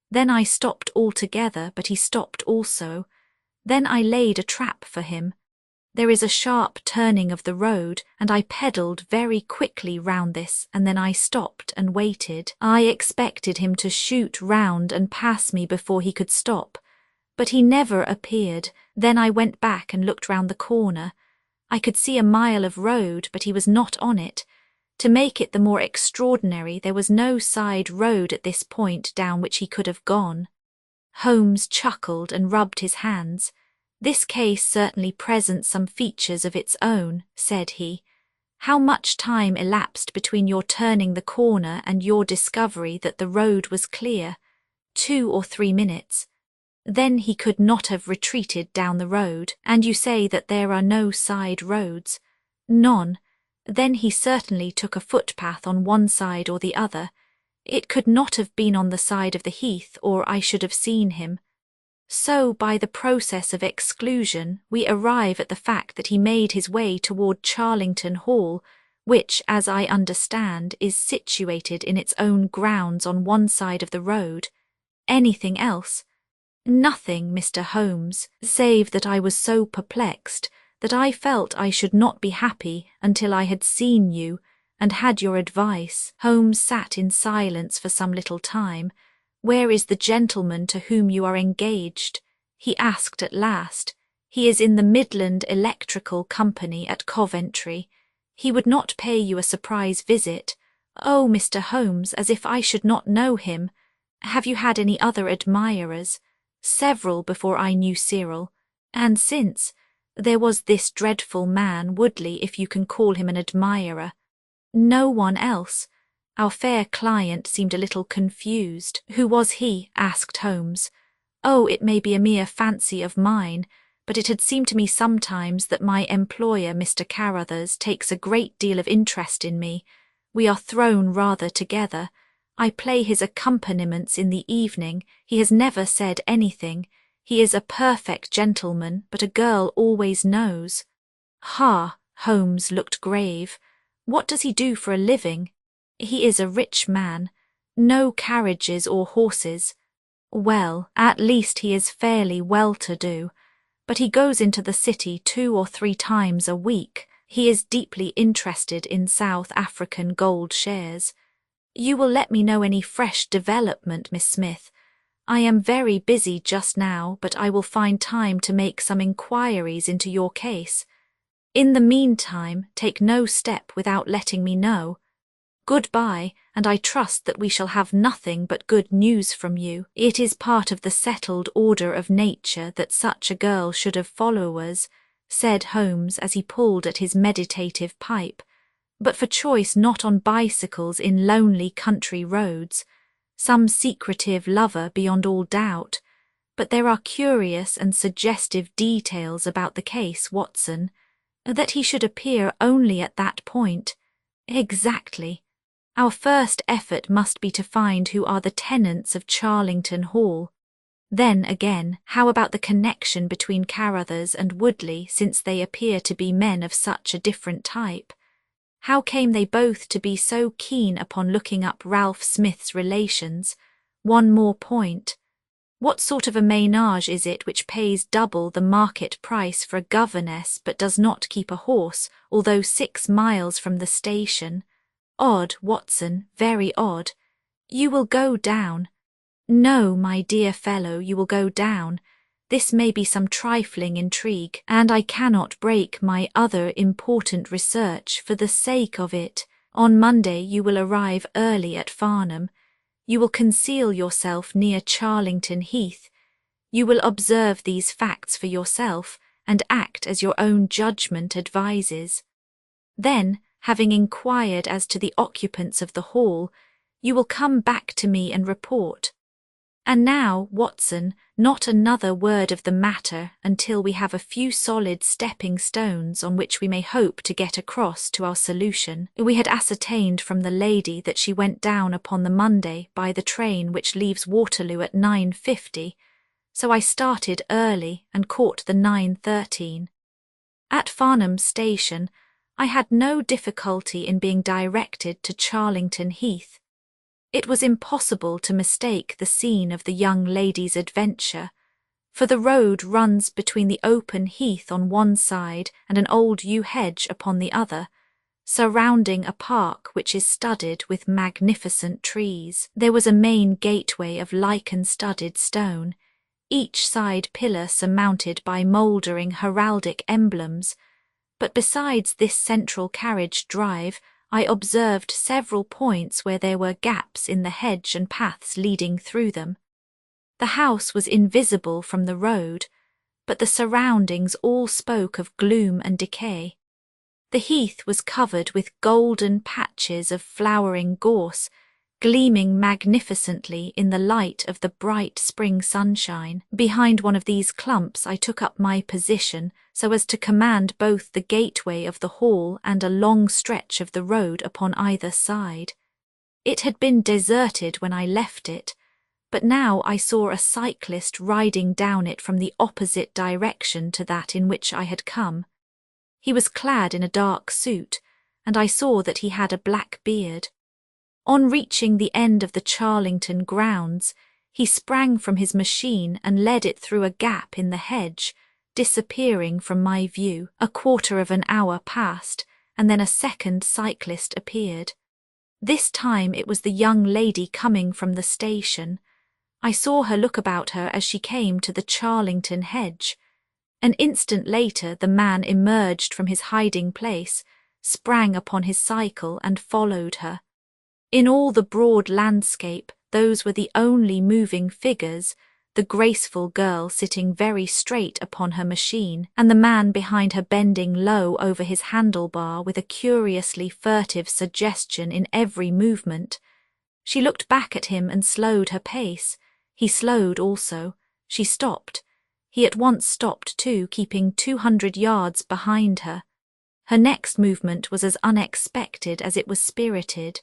Then I stopped altogether, but he stopped also. Then I laid a trap for him. There is a sharp turning of the road, and I pedalled very quickly round this, and then I stopped and waited. I expected him to shoot round and pass me before he could stop, but he never appeared. Then I went back and looked round the corner. I could see a mile of road, but he was not on it. To make it the more extraordinary, there was no side road at this point down which he could have gone. Holmes chuckled and rubbed his hands. "This case certainly presents some features of its own," said he. "How much time elapsed between your turning the corner and your discovery that the road was clear?" 2 or 3 minutes. "Then he could not have retreated down the road, and you say that there are no side roads?" "None." "Then he certainly took a footpath on one side or the other. It could not have been on the side of the heath, or I should have seen him." So, by the process of exclusion, we arrive at the fact that he made his way toward Charlington Hall, which, as I understand, is situated in its own grounds on one side of the road. Anything else? "Nothing, Mr. Holmes, save that I was so perplexed that I felt I should not be happy until I had seen you and had your advice." Holmes sat in silence for some little time. "Where is the gentleman to whom you are engaged?" he asked at last. "He is in the Midland Electrical Company at Coventry. He would not pay you a surprise visit." "Oh, Mr. Holmes, as if I should not know him. Have you had any other admirers?" "Several before I knew Cyril. And since, there was this dreadful man, Woodley, if you can call him an admirer." "No one else." Our fair client seemed a little confused. "Who was he?" asked Holmes. "Oh, it may be a mere fancy of mine, but it had seemed to me sometimes that my employer, Mr. Carruthers, takes a great deal of interest in me. We are thrown rather together. I play his accompaniments in the evening. He has never said anything. He is a perfect gentleman, but a girl always knows. Ha! Holmes looked grave. What does he do for a living? He is a rich man. No carriages or horses. Well, at least he is fairly well-to-do. But he goes into the city 2 or 3 times a week. He is deeply interested in South African gold shares. You will let me know any fresh development, Miss Smith. I am very busy just now, but I will find time to make some inquiries into your case. In the meantime, take no step without letting me know. Goodbye, and I trust that we shall have nothing but good news from you. It is part of the settled order of nature that such a girl should have followers, said Holmes as he pulled at his meditative pipe, but for choice not on bicycles in lonely country roads. Some secretive lover beyond all doubt, but there are curious and suggestive details about the case, Watson. That he should appear only at that point. Exactly. Our first effort must be to find who are the tenants of Charlington Hall. Then again, how about the connection between Carruthers and Woodley, since they appear to be men of such a different type? How came they both to be so keen upon looking up Ralph Smith's relations? One more point. What sort of a ménage is it which pays double the market price for a governess but does not keep a horse, although 6 miles from the station? Odd, Watson, very odd. You will go down. No, my dear fellow, you will go down. This may be some trifling intrigue, and I cannot break my other important research for the sake of it. On Monday you will arrive early at Farnham. You will conceal yourself near Charlington Heath. You will observe these facts for yourself, and act as your own judgment advises. Then, having inquired as to the occupants of the hall, you will come back to me and report. And now, Watson, not another word of the matter until we have a few solid stepping stones on which we may hope to get across to our solution. We had ascertained from the lady that she went down upon the Monday by the train which leaves Waterloo at 9:50, so I started early and caught the 9:13. At Farnham Station, I had no difficulty in being directed to Charlington Heath. It was impossible to mistake the scene of the young lady's adventure, for the road runs between the open heath on one side and an old yew hedge upon the other, surrounding a park which is studded with magnificent trees. There was a main gateway of lichen-studded stone, each side pillar surmounted by mouldering heraldic emblems, but besides this central carriage drive, I observed several points where there were gaps in the hedge and paths leading through them. The house was invisible from the road, but the surroundings all spoke of gloom and decay. The heath was covered with golden patches of flowering gorse, gleaming magnificently in the light of the bright spring sunshine. Behind one of these clumps I took up my position so as to command both the gateway of the hall and a long stretch of the road upon either side. It had been deserted when I left it, but now I saw a cyclist riding down it from the opposite direction to that in which I had come. He was clad in a dark suit, and I saw that he had a black beard. On reaching the end of the Charlington grounds, he sprang from his machine and led it through a gap in the hedge, disappearing from my view. A quarter of an hour passed, and then a second cyclist appeared. This time it was the young lady coming from the station. I saw her look about her as she came to the Charlington hedge. An instant later the man emerged from his hiding place, sprang upon his cycle and followed her. In all the broad landscape, those were the only moving figures, the graceful girl sitting very straight upon her machine, and the man behind her bending low over his handlebar with a curiously furtive suggestion in every movement. She looked back at him and slowed her pace. He slowed also. She stopped. He at once stopped too, keeping 200 yards behind her. Her next movement was as unexpected as it was spirited.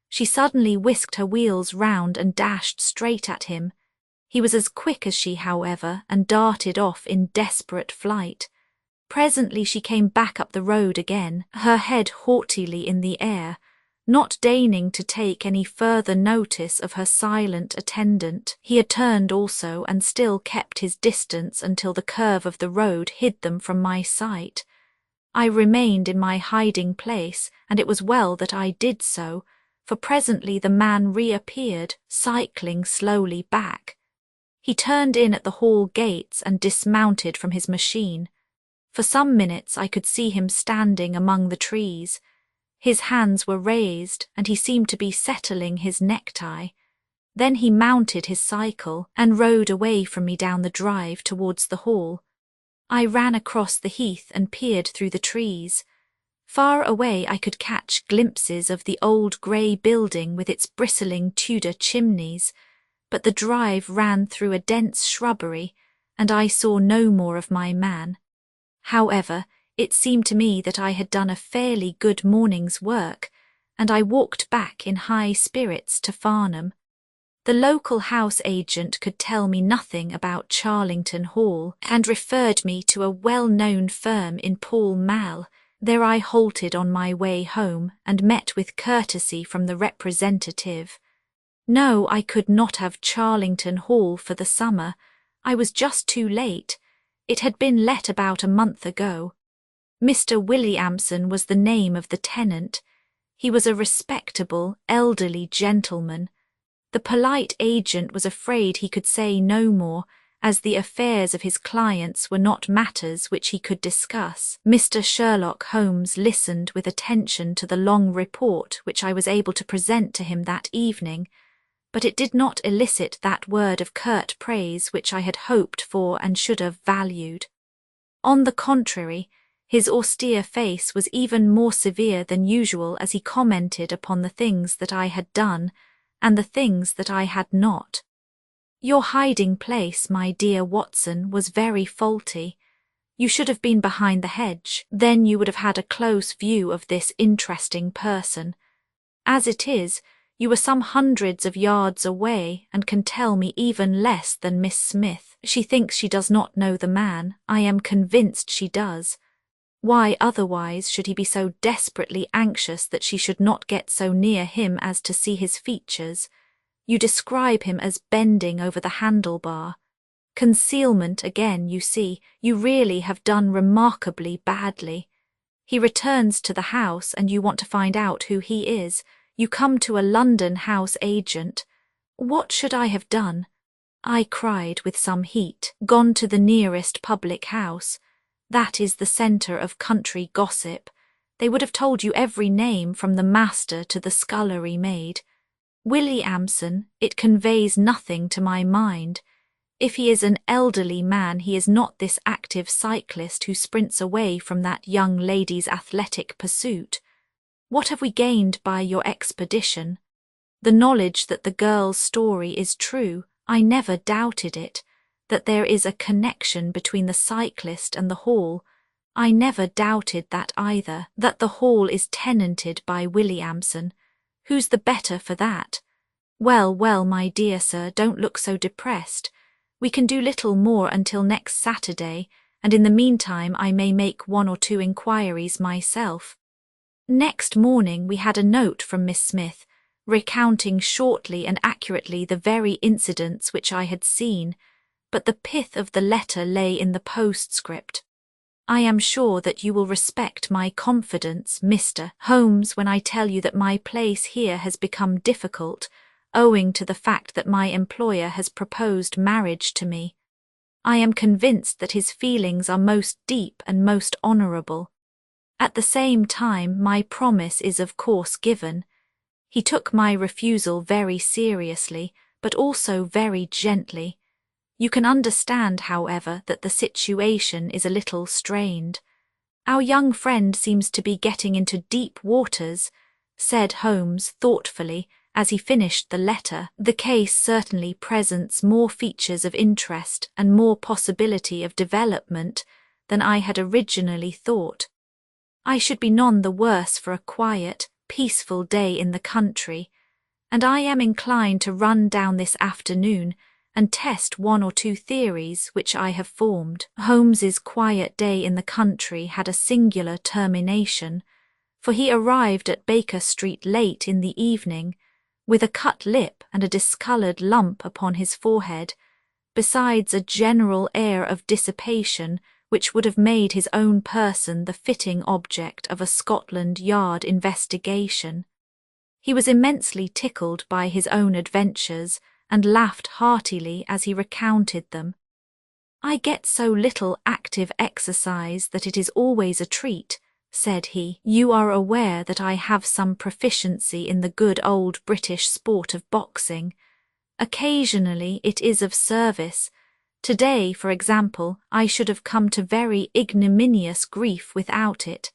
She suddenly whisked her wheels round and dashed straight at him. He was as quick as she, however, and darted off in desperate flight. Presently she came back up the road again, her head haughtily in the air, not deigning to take any further notice of her silent attendant. He had turned also and still kept his distance until the curve of the road hid them from my sight. I remained in my hiding place, and it was well that I did so, for presently the man reappeared, cycling slowly back. He turned in at the hall gates and dismounted from his machine. For some minutes I could see him standing among the trees. His hands were raised, and he seemed to be settling his necktie. Then he mounted his cycle and rode away from me down the drive towards the hall. I ran across the heath and peered through the trees. Far away I could catch glimpses of the old grey building with its bristling Tudor chimneys, but the drive ran through a dense shrubbery, and I saw no more of my man. However, it seemed to me that I had done a fairly good morning's work, and I walked back in high spirits to Farnham. The local house agent could tell me nothing about Charlington Hall, and referred me to a well-known firm in Pall Mall. There I halted on my way home, and met with courtesy from the representative. No, I could not have Charlington Hall for the summer. I was just too late. It had been let about a month ago. Mr. Williamson was the name of the tenant. He was a respectable, elderly gentleman. The polite agent was afraid he could say no more, as the affairs of his clients were not matters which he could discuss. Mr. Sherlock Holmes listened with attention to the long report which I was able to present to him that evening, but it did not elicit that word of curt praise which I had hoped for and should have valued. On the contrary, his austere face was even more severe than usual as he commented upon the things that I had done and the things that I had not. Your hiding place, my dear Watson, was very faulty. You should have been behind the hedge. Then you would have had a close view of this interesting person. As it is, you were some hundreds of yards away and can tell me even less than Miss Smith. She thinks she does not know the man. I am convinced she does. Why otherwise should he be so desperately anxious that she should not get so near him as to see his features? You describe him as bending over the handlebar. Concealment again, you see. You really have done remarkably badly. He returns to the house and you want to find out who he is. You come to a London house agent. What should I have done? I cried with some heat. Gone to the nearest public house. That is the centre of country gossip. They would have told you every name from the master to the scullery maid. Williamson, it conveys nothing to my mind. If he is an elderly man, he is not this active cyclist who sprints away from that young lady's athletic pursuit. What have we gained by your expedition? The knowledge that the girl's story is true. I never doubted it. That there is a connection between the cyclist and the hall. I never doubted that either. That the hall is tenanted by Williamson. Who's the better for that? Well, well, my dear sir, don't look so depressed. We can do little more until next Saturday, and in the meantime I may make 1 or 2 inquiries myself. Next morning we had a note from Miss Smith, recounting shortly and accurately the very incidents which I had seen, but the pith of the letter lay in the postscript. I am sure that you will respect my confidence, Mr. Holmes, when I tell you that my place here has become difficult, owing to the fact that my employer has proposed marriage to me. I am convinced that his feelings are most deep and most honourable. At the same time, my promise is of course given. He took my refusal very seriously, but also very gently. You can understand, however, that the situation is a little strained. Our young friend seems to be getting into deep waters, said Holmes thoughtfully as he finished the letter. The case certainly presents more features of interest and more possibility of development than I had originally thought. I should be none the worse for a quiet, peaceful day in the country, and I am inclined to run down this afternoon and test one or two theories which I have formed. Holmes's quiet day in the country had a singular termination, for he arrived at Baker Street late in the evening, with a cut lip and a discoloured lump upon his forehead, besides a general air of dissipation which would have made his own person the fitting object of a Scotland Yard investigation. He was immensely tickled by his own adventures, and laughed heartily as he recounted them. "I get so little active exercise that it is always a treat," said he. "You are aware that I have some proficiency in the good old British sport of boxing. Occasionally it is of service. Today, for example, I should have come to very ignominious grief without it."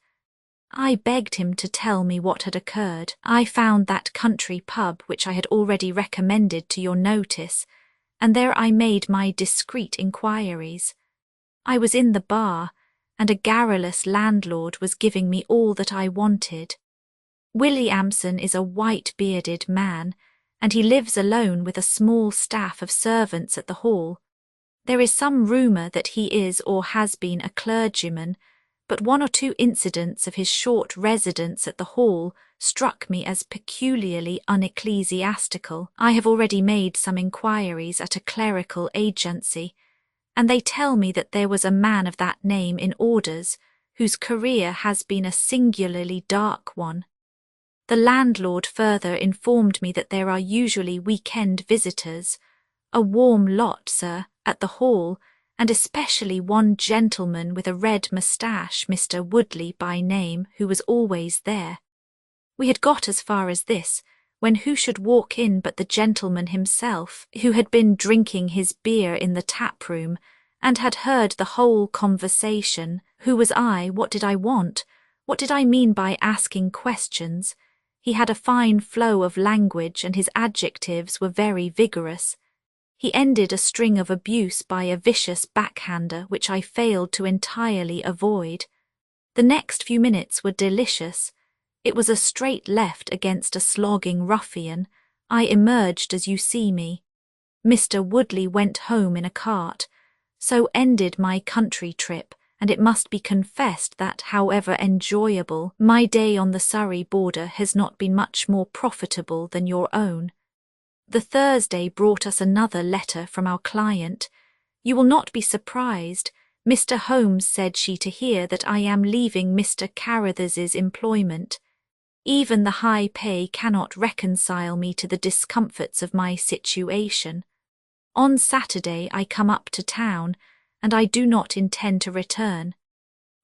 I begged him to tell me what had occurred. "I found that country pub which I had already recommended to your notice, and there I made my discreet inquiries. I was in the bar, and a garrulous landlord was giving me all that I wanted. Williamson is a white-bearded man, and he lives alone with a small staff of servants at the Hall. There is some rumour that he is or has been a clergyman, but one or two incidents of his short residence at the Hall struck me as peculiarly unecclesiastical. I have already made some inquiries at a clerical agency, and they tell me that there was a man of that name in orders, whose career has been a singularly dark one. The landlord further informed me that there are usually week-end visitors, a warm lot, sir, at the Hall, and especially one gentleman with a red moustache, Mr. Woodley by name, who was always there. We had got as far as this, when who should walk in but the gentleman himself, who had been drinking his beer in the tap-room, and had heard the whole conversation. Who was I? What did I want? What did I mean by asking questions? He had a fine flow of language, and his adjectives were very vigorous. He ended a string of abuse by a vicious backhander which I failed to entirely avoid. The next few minutes were delicious. It was a straight left against a slogging ruffian. I emerged as you see me. Mr. Woodley went home in a cart. So ended my country trip, and it must be confessed that, however enjoyable, my day on the Surrey border has not been much more profitable than your own. The Thursday brought us another letter from our client. You will not be surprised. Mr. Holmes said she to hear that I am leaving Mr. Carruthers's employment. Even the high pay cannot reconcile me to the discomforts of my situation. On Saturday I come up to town, and I do not intend to return.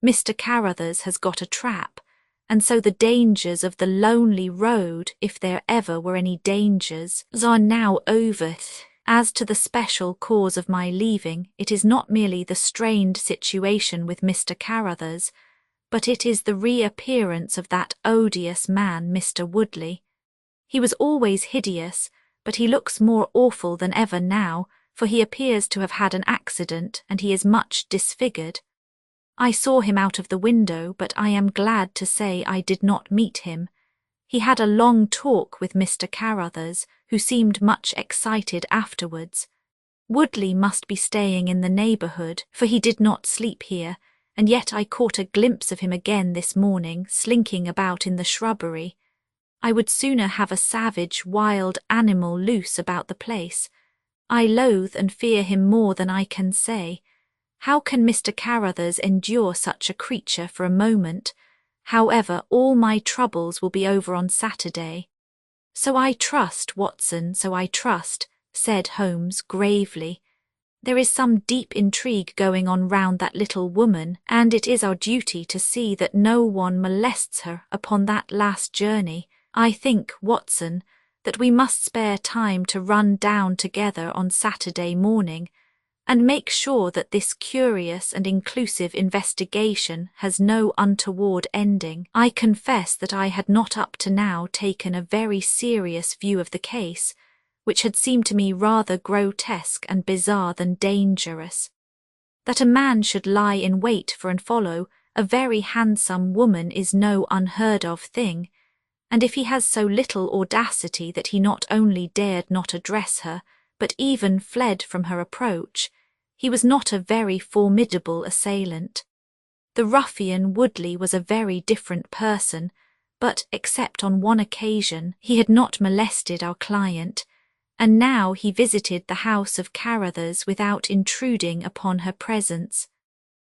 Mr. Carruthers has got a trap, and so the dangers of the lonely road, if there ever were any dangers, are now over. As to the special cause of my leaving, it is not merely the strained situation with Mr. Carruthers, but it is the reappearance of that odious man, Mr. Woodley. He was always hideous, but he looks more awful than ever now, for he appears to have had an accident, and he is much disfigured. I saw him out of the window, but I am glad to say I did not meet him. He had a long talk with Mr. Carruthers, who seemed much excited afterwards. Woodley must be staying in the neighbourhood, for he did not sleep here, and yet I caught a glimpse of him again this morning, slinking about in the shrubbery. I would sooner have a savage, wild animal loose about the place. I loathe and fear him more than I can say. How can Mr. Carruthers endure such a creature for a moment? However, all my troubles will be over on Saturday. So I trust, Watson, so I trust, said Holmes gravely. There is some deep intrigue going on round that little woman, and it is our duty to see that no one molests her upon that last journey. I think, Watson, that we must spare time to run down together on Saturday morning, and make sure that this curious and inclusive investigation has no untoward ending. I confess that I had not up to now taken a very serious view of the case, which had seemed to me rather grotesque and bizarre than dangerous. That a man should lie in wait for and follow a very handsome woman is no unheard of thing, and if he has so little audacity that he not only dared not address her, but even fled from her approach. He was not a very formidable assailant. The ruffian Woodley was a very different person, but except on one occasion he had not molested our client, and now he visited the house of Carruthers without intruding upon her presence.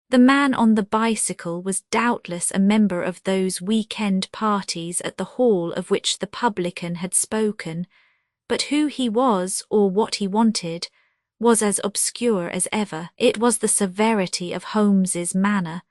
The man on the bicycle was doubtless a member of those weekend parties at the hall of which the publican had spoken, but who he was or what he wanted was as obscure as ever. It was the severity of Holmes's manner,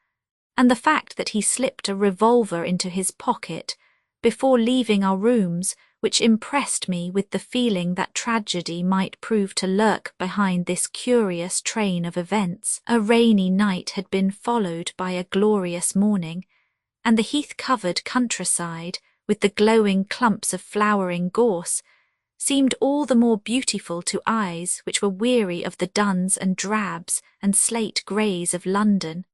and the fact that he slipped a revolver into his pocket before leaving our rooms, which impressed me with the feeling that tragedy might prove to lurk behind this curious train of events. A rainy night had been followed by a glorious morning, and the heath-covered countryside, with the glowing clumps of flowering gorse, seemed all the more beautiful to eyes which were weary of the duns and drabs and slate greys of London.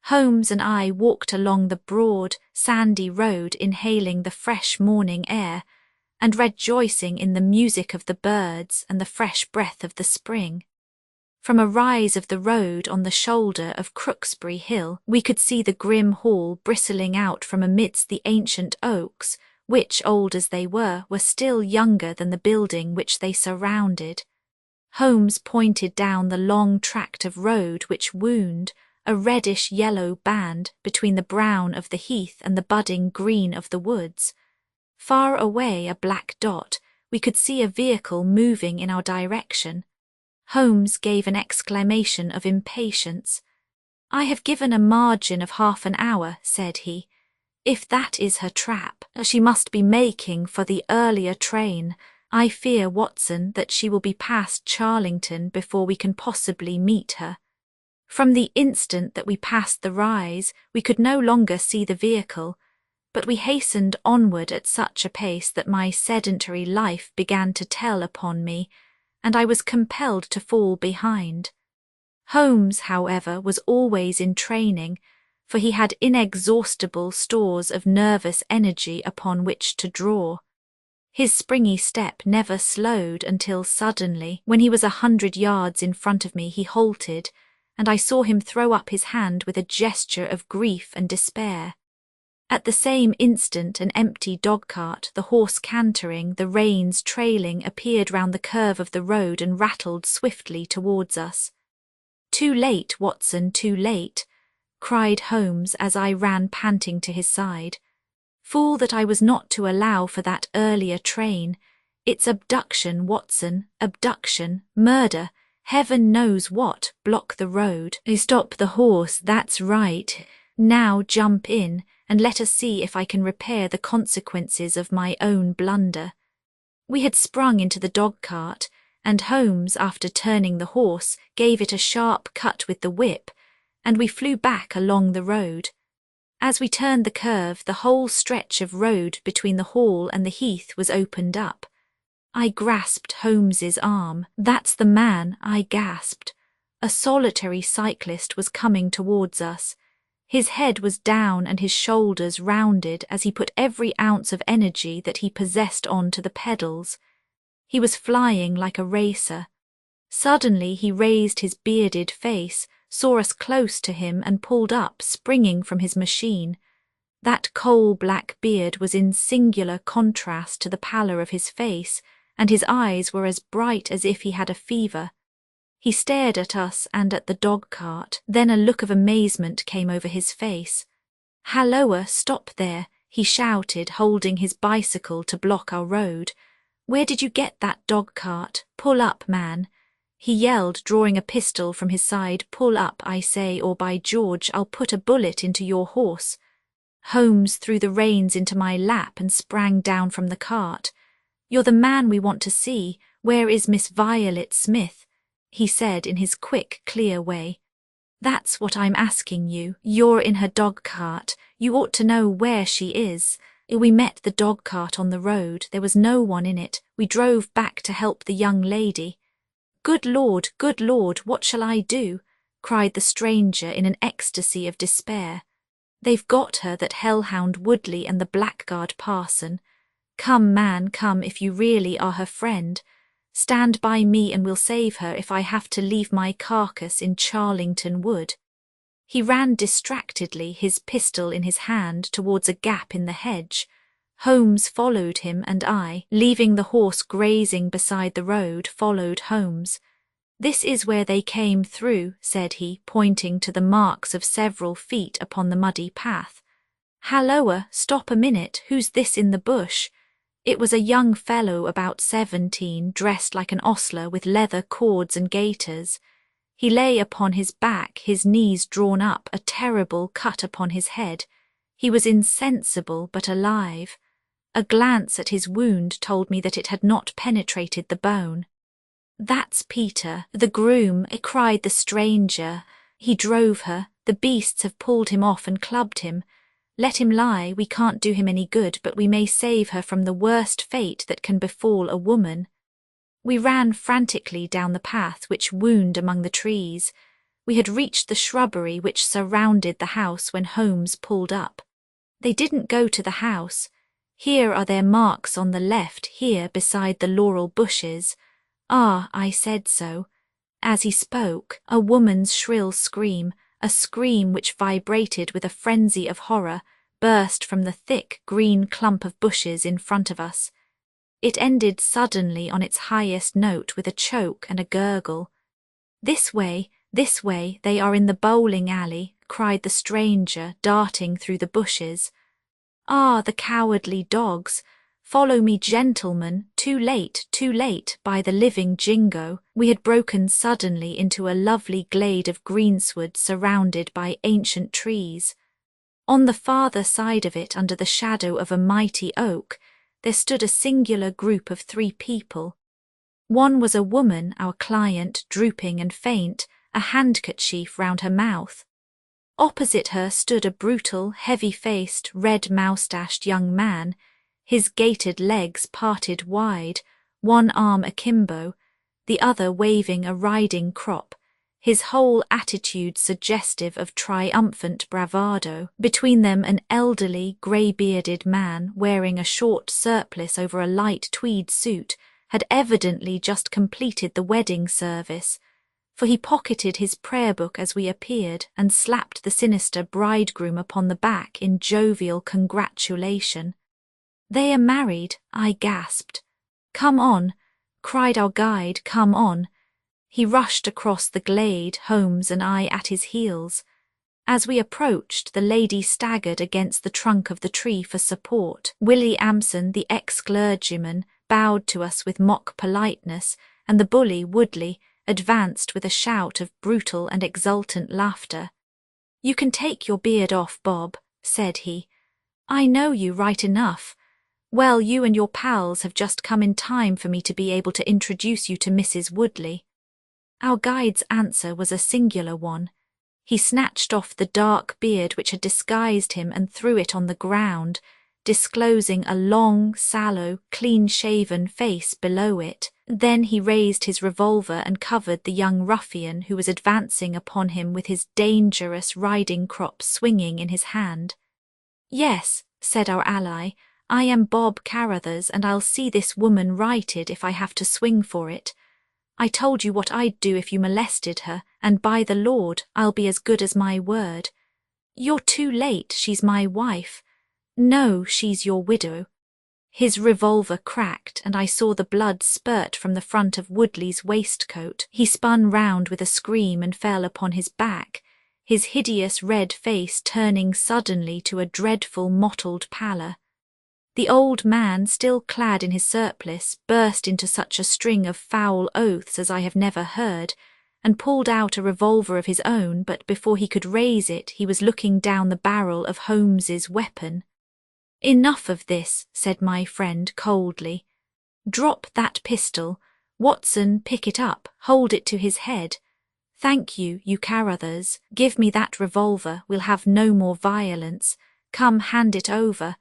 Holmes and I walked along the broad, sandy road inhaling the fresh morning air, and rejoicing in the music of the birds and the fresh breath of the spring. From a rise of the road on the shoulder of Crooksbury Hill, we could see the grim hall bristling out from amidst the ancient oaks, which, old as they were still younger than the building which they surrounded. Holmes pointed down the long tract of road which wound, a reddish-yellow band, between the brown of the heath and the budding green of the woods. Far away, a black dot, we could see a vehicle moving in our direction. Holmes gave an exclamation of impatience. "I have given a margin of half an hour," said he. "If that is her trap, she must be making for the earlier train. I fear, Watson, that she will be past Charlington before we can possibly meet her." From the instant that we passed the rise, we could no longer see the vehicle, but we hastened onward at such a pace that my sedentary life began to tell upon me, and I was compelled to fall behind. Holmes, however, was always in training, for he had inexhaustible stores of nervous energy upon which to draw. His springy step never slowed until suddenly, when he was 100 yards in front of me, he halted, and I saw him throw up his hand with a gesture of grief and despair. At the same instant an empty dog-cart, the horse cantering, the reins trailing, appeared round the curve of the road and rattled swiftly towards us. "Too late, Watson, too late," cried Holmes as I ran panting to his side. "Fool that I was not to allow for that earlier train. It's abduction, Watson, abduction, murder, heaven knows what, block the road. Stop the horse, that's right. Now jump in, and let us see if I can repair the consequences of my own blunder." We had sprung into the dog-cart, and Holmes, after turning the horse, gave it a sharp cut with the whip, and we flew back along the road. As we turned the curve, the whole stretch of road between the hall and the heath was opened up. I grasped Holmes's arm. "That's the man," I gasped. A solitary cyclist was coming towards us. His head was down and his shoulders rounded as he put every ounce of energy that he possessed on to the pedals. He was flying like a racer. Suddenly he raised his bearded face, saw us close to him, and pulled up, springing from his machine. That coal-black beard was in singular contrast to the pallor of his face, and his eyes were as bright as if he had a fever. He stared at us and at the dog-cart, then a look of amazement came over his face. "Halloa, stop there," he shouted, holding his bicycle to block our road. "Where did you get that dog-cart? Pull up, man," he yelled, drawing a pistol from his side. "Pull up, I say, or by George, I'll put a bullet into your horse." Holmes threw the reins into my lap and sprang down from the cart. "You're the man we want to see. Where is Miss Violet Smith?" he said in his quick, clear way. "That's what I'm asking you. You're in her dog-cart. You ought to know where she is. We met the dog-cart on the road. There was no one in it. We drove back to help the young lady." Good Lord, what shall I do?" cried the stranger in an ecstasy of despair. "They've got her, that hellhound Woodley and the blackguard parson. Come, man, come, if you really are her friend. Stand by me and we'll save her if I have to leave my carcass in Charlington Wood." He ran distractedly, his pistol in his hand, towards a gap in the hedge. Holmes followed him, and I, leaving the horse grazing beside the road, followed Holmes. "This is where they came through," said he, pointing to the marks of several feet upon the muddy path. "Halloa, stop a minute, who's this in the bush?" It was a young fellow about 17, dressed like an ostler with leather cords and gaiters. He lay upon his back, his knees drawn up, a terrible cut upon his head. He was insensible but alive. A glance at his wound told me that it had not penetrated the bone. "That's Peter, the groom," cried the stranger. "He drove her. The beasts have pulled him off and clubbed him. Let him lie, we can't do him any good, but we may save her from the worst fate that can befall a woman." We ran frantically down the path which wound among the trees. We had reached the shrubbery which surrounded the house when Holmes pulled up. "They didn't go to the house. Here are their marks on the left, here beside the laurel bushes." "Ah, I said so." As he spoke, a woman's shrill scream, a scream which vibrated with a frenzy of horror, burst from the thick green clump of bushes in front of us. It ended suddenly on its highest note with a choke and a gurgle. This way, they are in the bowling alley," cried the stranger, darting through the bushes. "Ah, the cowardly dogs! Follow me, gentlemen, too late, by the living Jingo." We had broken suddenly into a lovely glade of greensward surrounded by ancient trees. On the farther side of it, under the shadow of a mighty oak, there stood a singular group of 3 people. One was a woman, our client, drooping and faint, a handkerchief round her mouth. Opposite her stood a brutal, heavy-faced, red-moustached young man, his gaitered legs parted wide, one arm akimbo, the other waving a riding crop, his whole attitude suggestive of triumphant bravado. Between them an elderly, grey-bearded man, wearing a short surplice over a light tweed suit, had evidently just completed the wedding service, for he pocketed his prayer book as we appeared and slapped the sinister bridegroom upon the back in jovial congratulation. "They are married," I gasped. "Come on," cried our guide, "come on." He rushed across the glade, Holmes and I at his heels. As we approached, the lady staggered against the trunk of the tree for support. Willie Amson, the ex-clergyman, bowed to us with mock politeness, and the bully, Woodley, advanced with a shout of brutal and exultant laughter. "You can take your beard off, Bob," said he. "I know you right enough. Well, you and your pals have just come in time for me to be able to introduce you to Mrs. Woodley." Our guide's answer was a singular one. He snatched off the dark beard which had disguised him and threw it on the ground, disclosing a long, sallow, clean-shaven face below it. Then he raised his revolver and covered the young ruffian who was advancing upon him with his dangerous riding crop swinging in his hand. "Yes," said our ally, "I am Bob Carruthers, and I'll see this woman righted if I have to swing for it. I told you what I'd do if you molested her, and by the Lord, I'll be as good as my word. You're too late, she's my wife. No, she's your widow." His revolver cracked, and I saw the blood spurt from the front of Woodley's waistcoat. He spun round with a scream and fell upon his back, his hideous red face turning suddenly to a dreadful mottled pallor. The old man, still clad in his surplice, burst into such a string of foul oaths as I have never heard, and pulled out a revolver of his own, but before he could raise it he was looking down the barrel of Holmes's weapon. "Enough of this," said my friend coldly. "Drop that pistol. Watson, pick it up, hold it to his head. Thank you, you Carruthers. Give me that revolver, we'll have no more violence. Come, hand it over.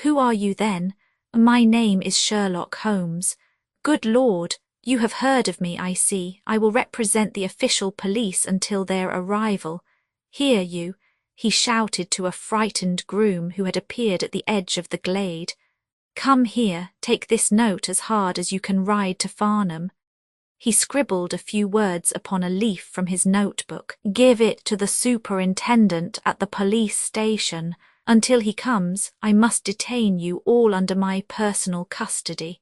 Who are you then?" "My name is Sherlock Holmes." "Good Lord, you have heard of me, I see. I will represent the official police until their arrival. Here you," he shouted to a frightened groom who had appeared at the edge of the glade. "Come here, take this note as hard as you can ride to Farnham." He scribbled a few words upon a leaf from his notebook. "Give it to the superintendent at the police station. Until he comes, I must detain you all under my personal custody."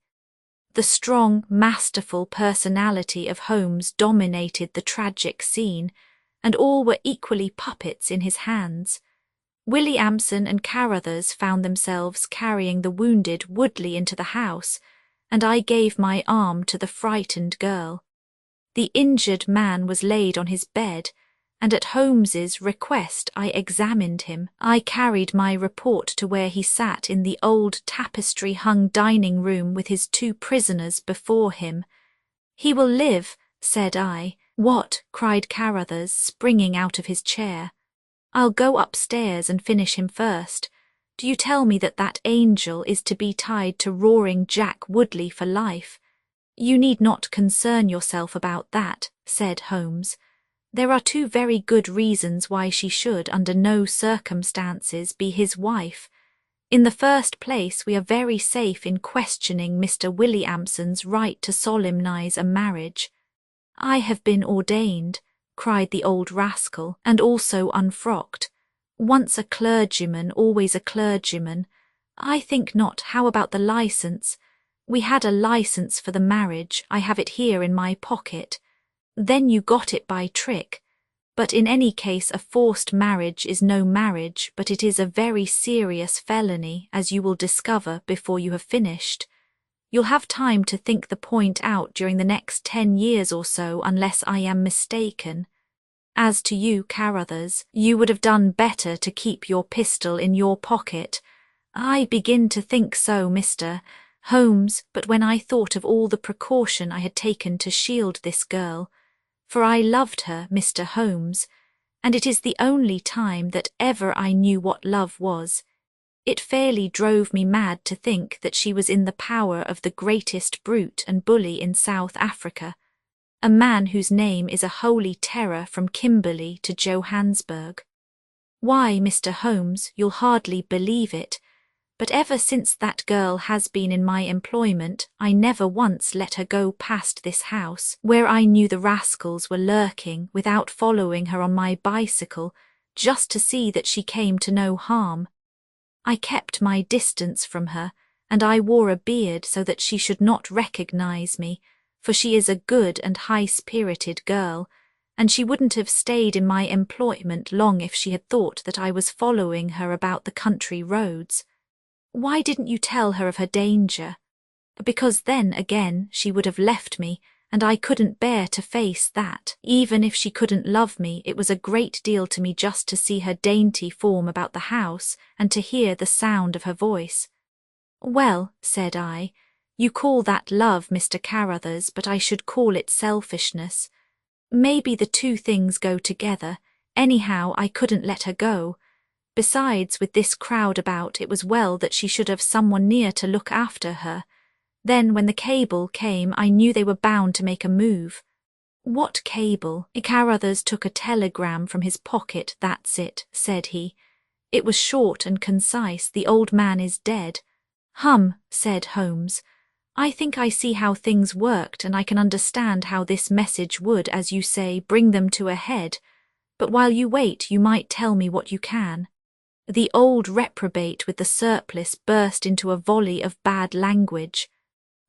The strong, masterful personality of Holmes dominated the tragic scene, and all were equally puppets in his hands. Williamson and Carruthers found themselves carrying the wounded Woodley into the house, and I gave my arm to the frightened girl. The injured man was laid on his bed, and at Holmes's request I examined him. I carried my report to where he sat in the old tapestry-hung dining room with his 2 prisoners before him. "He will live," said I. "What?" cried Carruthers, springing out of his chair. "I'll go upstairs and finish him first. Do you tell me that that angel is to be tied to Roaring Jack Woodley for life?" "You need not concern yourself about that," said Holmes. "There are 2 very good reasons why she should, under no circumstances, be his wife. In the first place, we are very safe in questioning Mr. Williamson's right to solemnize a marriage." "I have been ordained," cried the old rascal, "and also unfrocked. Once a clergyman, always a clergyman. I think not. How about the license?" "We had a license for the marriage. I have it here in my pocket." "Then you got it by trick. But in any case a forced marriage is no marriage, but it is a very serious felony, as you will discover before you have finished. You'll have time to think the point out during the next 10 years or so, unless I am mistaken. As to you, Carruthers, you would have done better to keep your pistol in your pocket." "I begin to think so, Mr. Holmes, but when I thought of all the precaution I had taken to shield this girl, for I loved her, Mr. Holmes, and it is the only time that ever I knew what love was, it fairly drove me mad to think that she was in the power of the greatest brute and bully in South Africa, a man whose name is a holy terror from Kimberley to Johannesburg. Why, Mr. Holmes, you'll hardly believe it, but ever since that girl has been in my employment, I never once let her go past this house, where I knew the rascals were lurking, without following her on my bicycle, just to see that she came to no harm. I kept my distance from her, and I wore a beard so that she should not recognize me, for she is a good and high-spirited girl, and she wouldn't have stayed in my employment long if she had thought that I was following her about the country roads. Why didn't you tell her of her danger? Because then, again, she would have left me, and I couldn't bear to face that. Even if she couldn't love me, it was a great deal to me just to see her dainty form about the house and to hear the sound of her voice. "Well," said I, "you call that love, Mr. Carruthers, but I should call it selfishness. Maybe the 2 things go together. Anyhow, I couldn't let her go. Besides, with this crowd about, it was well that she should have someone near to look after her. Then, when the cable came, I knew they were bound to make a move." "What cable?" Carruthers took a telegram from his pocket. "That's it," said he. It was short and concise. "The old man is dead." "Hum," said Holmes. "I think I see how things worked, and I can understand how this message would, as you say, bring them to a head. But while you wait, you might tell me what you can." The old reprobate with the surplice burst into a volley of bad language.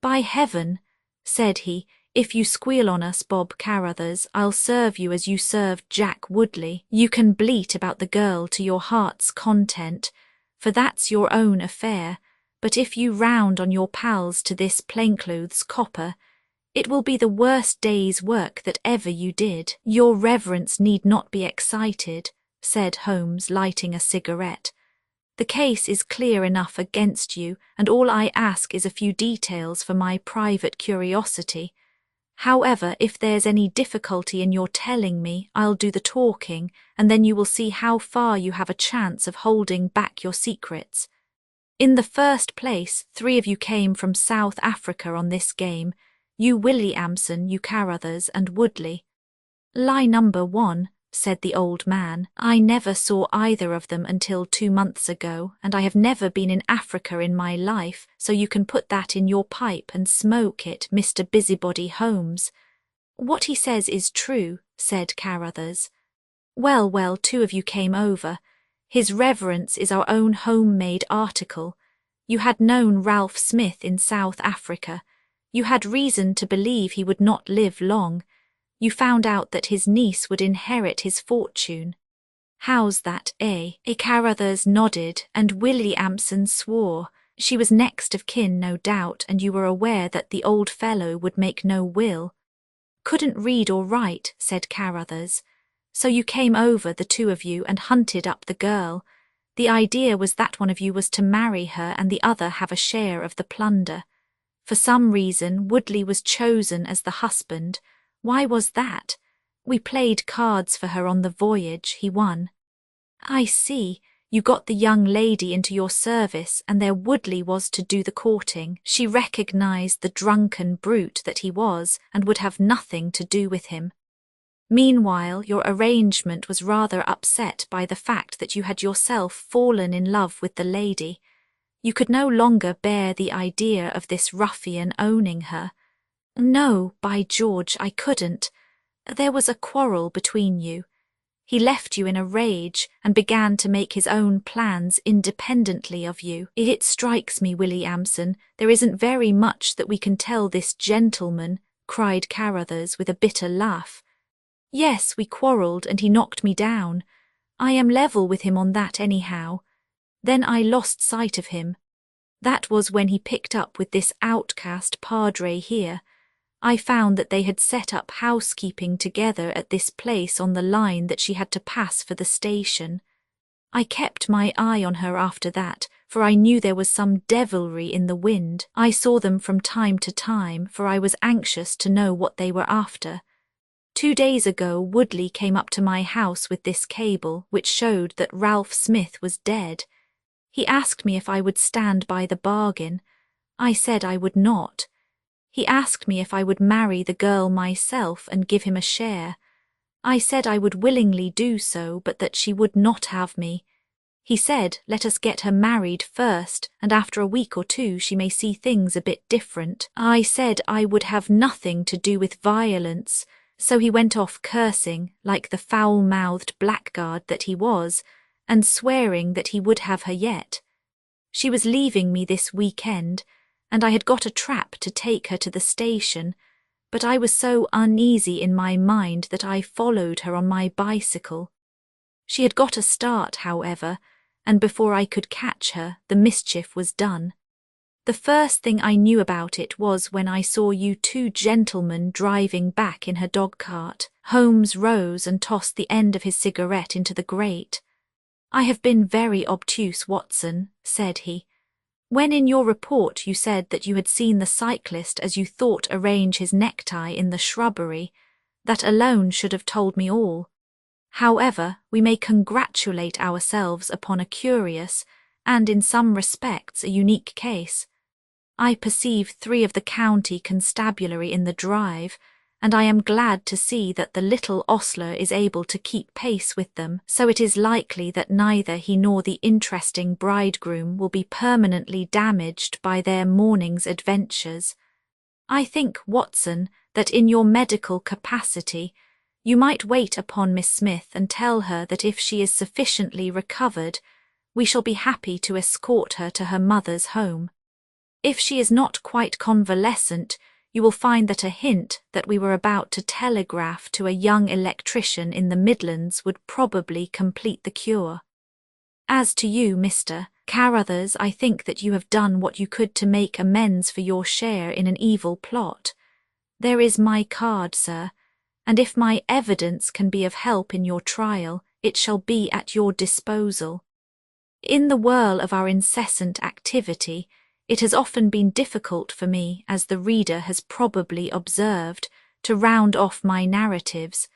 "By heaven," said he, "if you squeal on us, Bob Carruthers, I'll serve you as you served Jack Woodley. You can bleat about the girl to your heart's content, for that's your own affair, but if you round on your pals to this plainclothes copper, it will be the worst day's work that ever you did." "Your reverence need not be excited," said Holmes, lighting a cigarette. "The case is clear enough against you, and all I ask is a few details for my private curiosity. However, if there's any difficulty in your telling me, I'll do the talking, and then you will see how far you have a chance of holding back your secrets. In the first place, 3 of you came from South Africa on this game, you Williamson, you Carruthers, and Woodley." "Lie number 1, said the old man. "I never saw either of them until 2 months ago, and I have never been in Africa in my life, so you can put that in your pipe and smoke it, Mr. Busybody Holmes. What he says is true, said Carruthers. Well, well, two of you came over. His Reverence is our own home-made article. You had known Ralph Smith in South Africa. You had reason to believe he would not live long. You found out that his niece would inherit his fortune. How's that, eh? Carruthers nodded, and Williamson swore. She was next of kin, no doubt, and you were aware that the old fellow would make no will. Couldn't read or write, said Carruthers. So you came over, the two of you, and hunted up the girl. The idea was that one of you was to marry her and the other have a share of the plunder. For some reason, Woodley was chosen as the husband. Why was that? We played cards for her on the voyage. He won. I see. You got the young lady into your service, and there Woodley was to do the courting. She recognized the drunken brute that he was, and would have nothing to do with him. Meanwhile, your arrangement was rather upset by the fact that you had yourself fallen in love with the lady. You could no longer bear the idea of this ruffian owning her. No, by George, I couldn't. There was a quarrel between you. He left you in a rage and began to make his own plans independently of you. It strikes me, Williamson, there isn't very much that we can tell this gentleman, cried Carruthers with a bitter laugh. Yes, we quarrelled and he knocked me down. I am level with him on that anyhow. Then I lost sight of him. That was when he picked up with this outcast padre here. I found that they had set up housekeeping together at this place on the line that she had to pass for the station. I kept my eye on her after that, for I knew there was some devilry in the wind. I saw them from time to time, for I was anxious to know what they were after. 2 days ago Woodley came up to my house with this cable, which showed that Ralph Smith was dead. He asked me if I would stand by the bargain. I said I would not. He asked me if I would marry the girl myself and give him a share. I said I would willingly do so, but that she would not have me. He said, let us get her married first, and after a week or two she may see things a bit different. I said I would have nothing to do with violence, so he went off cursing, like the foul-mouthed blackguard that he was, and swearing that he would have her yet. She was leaving me this weekend, and I had got a trap to take her to the station, but I was so uneasy in my mind that I followed her on my bicycle. She had got a start, however, and before I could catch her, the mischief was done. The first thing I knew about it was when I saw you two gentlemen driving back in her dog-cart. Holmes rose and tossed the end of his cigarette into the grate. I have been very obtuse, Watson, said he. When in your report you said that you had seen the cyclist as you thought arrange his necktie in the shrubbery, that alone should have told me all. However, we may congratulate ourselves upon a curious, and in some respects a unique case. I perceive 3 of the county constabulary in the drive, and I am glad to see that the little ostler is able to keep pace with them, so it is likely that neither he nor the interesting bridegroom will be permanently damaged by their morning's adventures. I think, Watson, that in your medical capacity you might wait upon Miss Smith and tell her that if she is sufficiently recovered, we shall be happy to escort her to her mother's home. If she is not quite convalescent, you will find that a hint that we were about to telegraph to a young electrician in the Midlands would probably complete the cure. As to you, Mr. Carruthers, I think that you have done what you could to make amends for your share in an evil plot. There is my card, sir, and if my evidence can be of help in your trial, it shall be at your disposal. In the whirl of our incessant activity, it has often been difficult for me, as the reader has probably observed, to round off my narratives,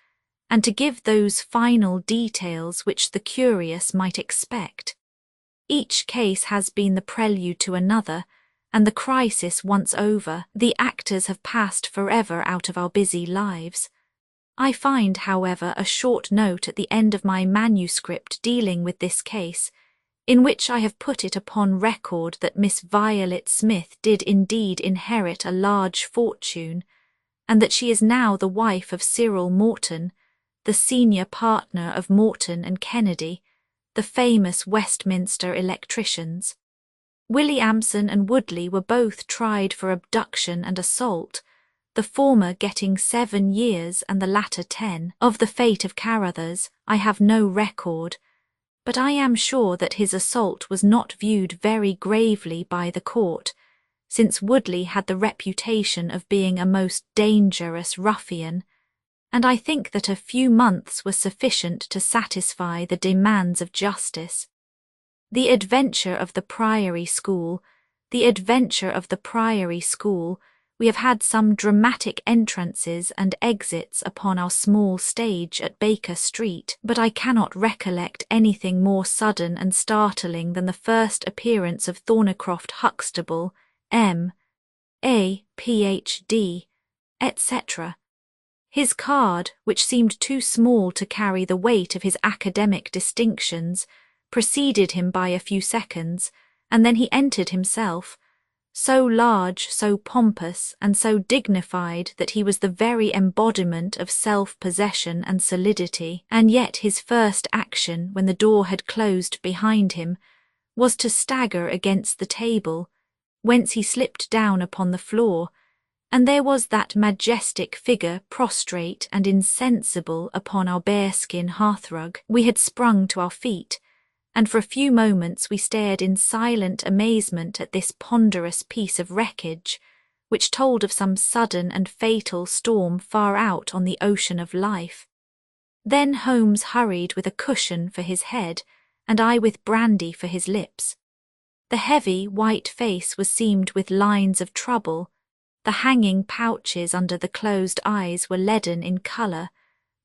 and to give those final details which the curious might expect. Each case has been the prelude to another, and the crisis once over, the actors have passed forever out of our busy lives. I find, however, a short note at the end of my manuscript dealing with this case, in which I have put it upon record that Miss Violet Smith did indeed inherit a large fortune, and that she is now the wife of Cyril Morton, the senior partner of Morton and Kennedy, the famous Westminster electricians. Williamson and Woodley were both tried for abduction and assault, the former getting 7 years and the latter 10. Of the fate of Carruthers, I have no record, but I am sure that his assault was not viewed very gravely by the court, since Woodley had the reputation of being a most dangerous ruffian, and I think that a few months were sufficient to satisfy the demands of justice. The adventure of the Priory School, the adventure of the Priory School, we have had some dramatic entrances and exits upon our small stage at Baker Street, but I cannot recollect anything more sudden and startling than the first appearance of Thornycroft Huxtable, M.A., Ph.D., etc. His card, which seemed too small to carry the weight of his academic distinctions, preceded him by a few seconds, and then he entered himself, so large, so pompous, and so dignified that he was the very embodiment of self-possession and solidity, and yet his first action, when the door had closed behind him, was to stagger against the table, whence he slipped down upon the floor, and there was that majestic figure prostrate and insensible upon our bearskin hearthrug. We had sprung to our feet, and for a few moments we stared in silent amazement at this ponderous piece of wreckage, which told of some sudden and fatal storm far out on the ocean of life. Then Holmes hurried with a cushion for his head, and I with brandy for his lips. The heavy, white face was seamed with lines of trouble, the hanging pouches under the closed eyes were leaden in colour,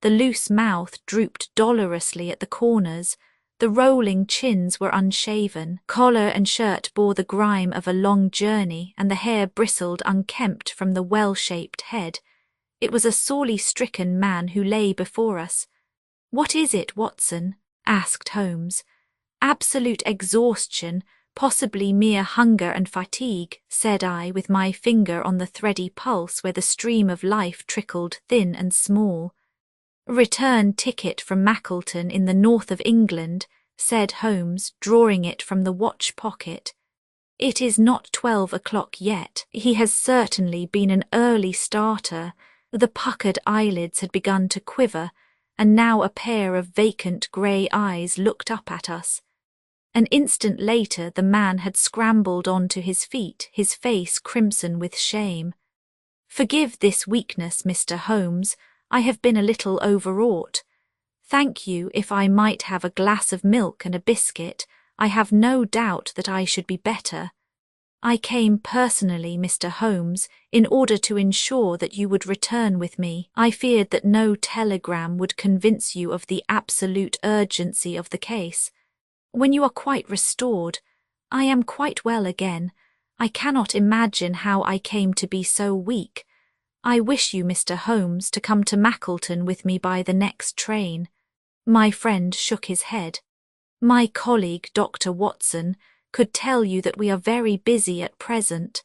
the loose mouth drooped dolorously at the corners, the rolling chins were unshaven, collar and shirt bore the grime of a long journey, and the hair bristled unkempt from the well-shaped head. It was a sorely stricken man who lay before us. "What is it, Watson?" asked Holmes. "Absolute exhaustion, possibly mere hunger and fatigue," said I, with my finger on the thready pulse where the stream of life trickled thin and small. "Return ticket from Mackleton in the north of England," said Holmes, drawing it from the watch pocket. "It is not 12 o'clock yet. He has certainly been an early starter." The puckered eyelids had begun to quiver, and now a pair of vacant grey eyes looked up at us. An instant later the man had scrambled on to his feet, his face crimson with shame. "Forgive this weakness, Mr. Holmes. I have been a little overwrought. Thank you. If I might have a glass of milk and a biscuit, I have no doubt that I should be better. I came personally, Mr. Holmes, in order to ensure that you would return with me. I feared that no telegram would convince you of the absolute urgency of the case. When you are quite restored, I am quite well again. I cannot imagine how I came to be so weak. I wish you, Mr. Holmes, to come to Mackleton with me by the next train." My friend shook his head. "My colleague, Dr. Watson, could tell you that we are very busy at present.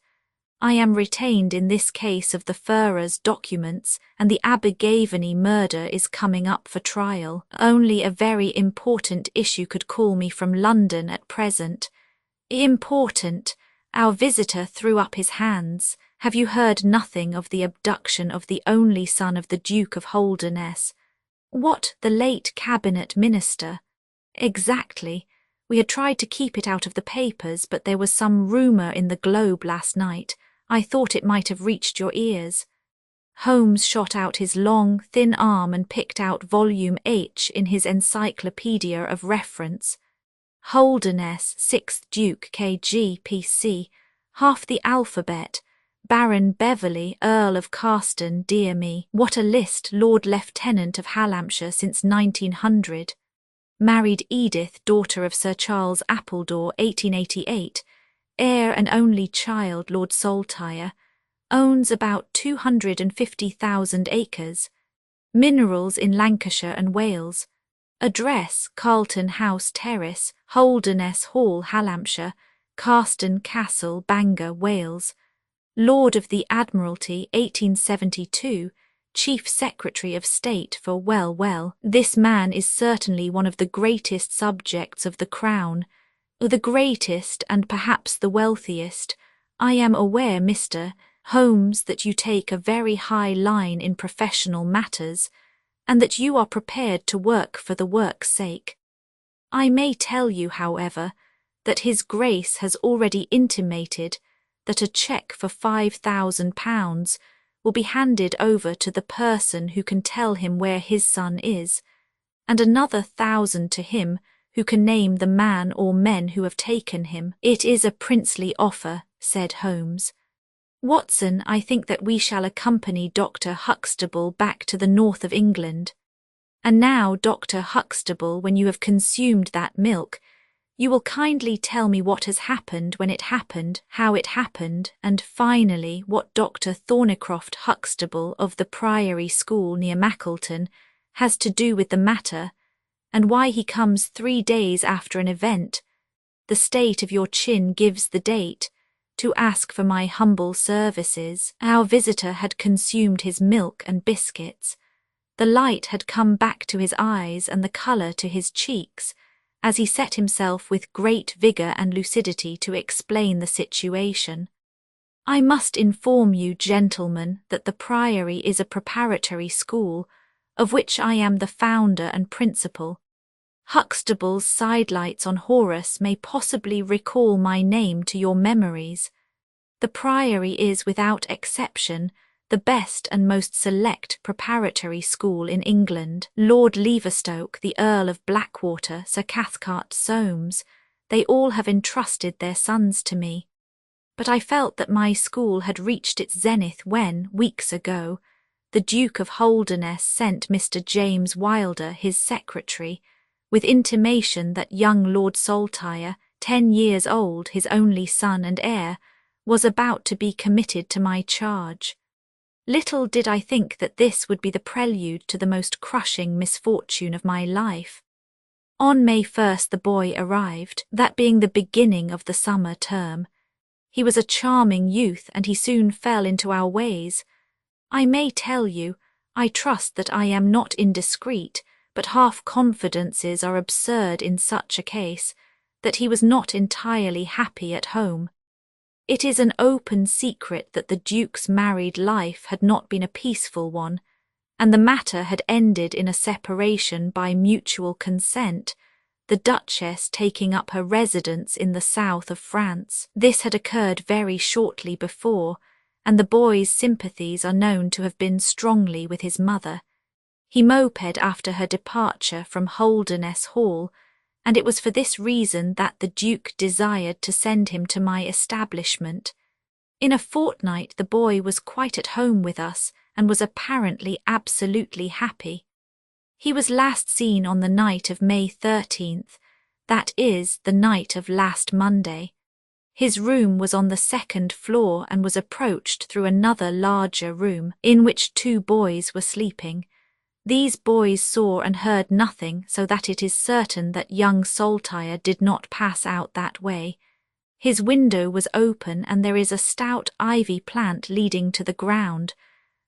I am retained in this case of the Ferrers documents, and the Abergavenny murder is coming up for trial. Only a very important issue could call me from London at present." "Important?" Our visitor threw up his hands. "Have you heard nothing of the abduction of the only son of the Duke of Holderness?" "What, the late cabinet minister?" "Exactly. We had tried to keep it out of the papers, but there was some rumour in the Globe last night. I thought it might have reached your ears." Holmes shot out his long, thin arm and picked out volume H in his encyclopedia of reference. "Holderness, 6th Duke, K.G., P.C., half the alphabet. Baron Beverley, Earl of Carston, dear me, what a list. Lord Lieutenant of Hallamshire since 1900. Married Edith, daughter of Sir Charles Appledore, 1888. Heir and only child, Lord Saltire. Owns about 250,000 acres. Minerals in Lancashire and Wales. Address, Carlton House Terrace, Holderness Hall, Hallamshire. Carston Castle, Bangor, Wales. Lord of the Admiralty 1872, Chief Secretary of State for well, this man is certainly one of the greatest subjects of the Crown, the greatest and perhaps the wealthiest. I am aware, Mr. Holmes, that you take a very high line in professional matters, and that you are prepared to work for the work's sake. I may tell you, however, that His Grace has already intimated that a cheque for £5,000 will be handed over to the person who can tell him where his son is, and another 1,000 to him who can name the man or men who have taken him. It is a princely offer, said Holmes. Watson, I think that we shall accompany Dr. Huxtable back to the north of England. And now, Dr. Huxtable, when you have consumed that milk, you will kindly tell me what has happened when it happened, how it happened, and finally what Dr. Thornycroft Huxtable of the Priory School near Mackleton has to do with the matter, and why he comes 3 days after an event, the state of your chin gives the date, to ask for my humble services. Our visitor had consumed his milk and biscuits. The light had come back to his eyes and the colour to his cheeks, as he set himself with great vigour and lucidity to explain the situation. I must inform you, gentlemen, that the Priory is a preparatory school, of which I am the founder and principal. Huxtable's sidelights on Horace may possibly recall my name to your memories. The Priory is, without exception, the best and most select preparatory school in England. Lord Leverstoke, the Earl of Blackwater, Sir Cathcart Soames, they all have entrusted their sons to me. But I felt that my school had reached its zenith when, weeks ago, the Duke of Holderness sent Mr. James Wilder, his secretary, with intimation that young Lord Saltire, 10 years old, his only son and heir, was about to be committed to my charge. Little did I think that this would be the prelude to the most crushing misfortune of my life. On May 1st the boy arrived, that being the beginning of the summer term. He was a charming youth, and he soon fell into our ways. I may tell you, I trust that I am not indiscreet, but half-confidences are absurd in such a case, that he was not entirely happy at home. It is an open secret that the Duke's married life had not been a peaceful one, and the matter had ended in a separation by mutual consent, the Duchess taking up her residence in the south of France. This had occurred very shortly before, and the boy's sympathies are known to have been strongly with his mother. He moped after her departure from Holderness Hall, and it was for this reason that the Duke desired to send him to my establishment. In a fortnight the boy was quite at home with us, and was apparently absolutely happy. He was last seen on the night of May 13th, that is, the night of last Monday. His room was on the 2nd floor and was approached through another larger room, in which 2 boys were sleeping. These boys saw and heard nothing, so that it is certain that young Saltire did not pass out that way. His window was open, and there is a stout ivy plant leading to the ground.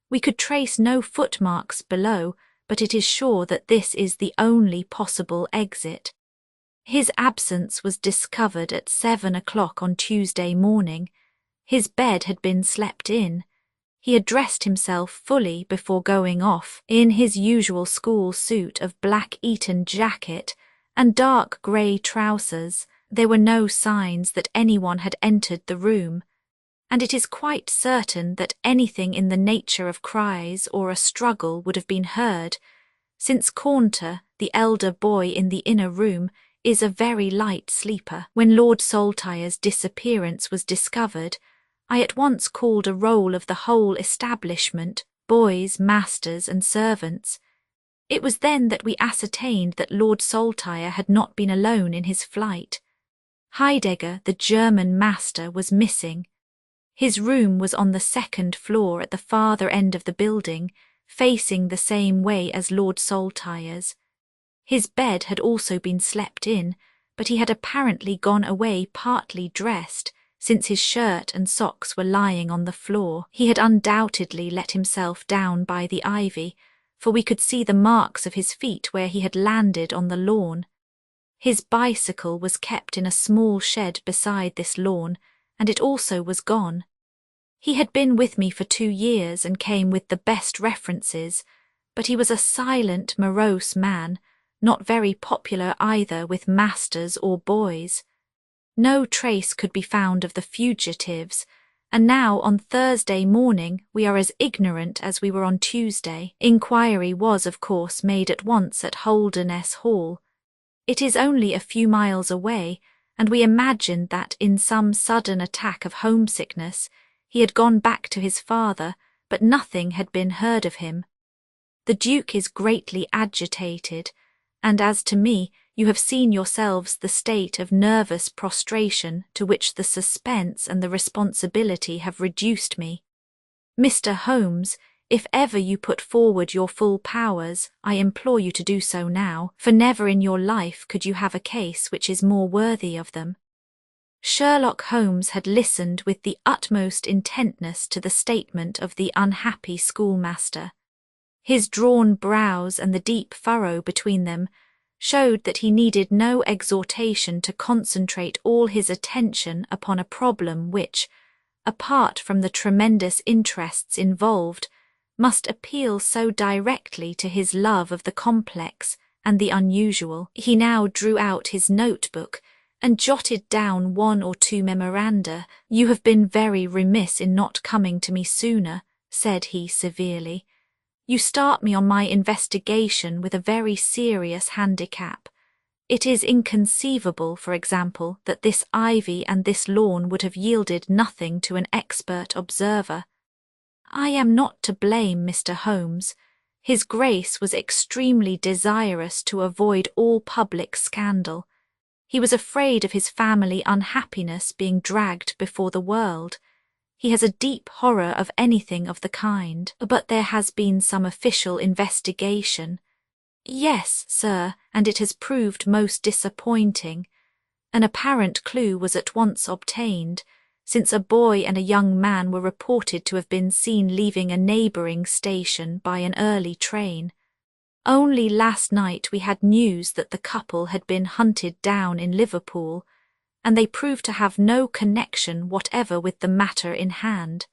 We could trace no footmarks below, but it is sure that this is the only possible exit. His absence was discovered at 7 o'clock on Tuesday morning. His bed had been slept in. He had dressed himself fully before going off, in his usual school suit of black Eton jacket and dark grey trousers. There were no signs that anyone had entered the room, and it is quite certain that anything in the nature of cries or a struggle would have been heard, since Caunter, the elder boy in the inner room, is a very light sleeper. When Lord Saltire's disappearance was discovered, I at once called a roll of the whole establishment, boys, masters, and servants. It was then that we ascertained that Lord Saltire had not been alone in his flight. Heidegger, the German master, was missing. His room was on the 2nd floor at the farther end of the building, facing the same way as Lord Saltire's. His bed had also been slept in, but he had apparently gone away partly dressed, since his shirt and socks were lying on the floor. He had undoubtedly let himself down by the ivy, for we could see the marks of his feet where he had landed on the lawn. His bicycle was kept in a small shed beside this lawn, and it also was gone. He had been with me for 2 years and came with the best references, but he was a silent, morose man, not very popular either with masters or boys. No trace could be found of the fugitives, and now on Thursday morning we are as ignorant as we were on Tuesday. Inquiry was, of course, made at once at Holderness Hall. It is only a few miles away, and we imagined that in some sudden attack of homesickness he had gone back to his father, but nothing had been heard of him. The Duke is greatly agitated, and as to me, you have seen yourselves the state of nervous prostration to which the suspense and the responsibility have reduced me. Mr. Holmes, if ever you put forward your full powers, I implore you to do so now, for never in your life could you have a case which is more worthy of them. Sherlock Holmes had listened with the utmost intentness to the statement of the unhappy schoolmaster. His drawn brows and the deep furrow between them showed that he needed no exhortation to concentrate all his attention upon a problem which, apart from the tremendous interests involved, must appeal so directly to his love of the complex and the unusual. He now drew out his notebook and jotted down 1 or 2 memoranda. "You have been very remiss in not coming to me sooner," said he severely. "You start me on my investigation with a very serious handicap. It is inconceivable, for example, that this ivy and this lawn would have yielded nothing to an expert observer. I am not to blame, Mr. Holmes. His Grace was extremely desirous to avoid all public scandal. He was afraid of his family unhappiness being dragged before the world. He has a deep horror of anything of the kind. But there has been some official investigation." "Yes, sir, and it has proved most disappointing. An apparent clue was at once obtained, since a boy and a young man were reported to have been seen leaving a neighbouring station by an early train. Only last night we had news that the couple had been hunted down in Liverpool, and they proved to have no connection whatever with the matter in hand.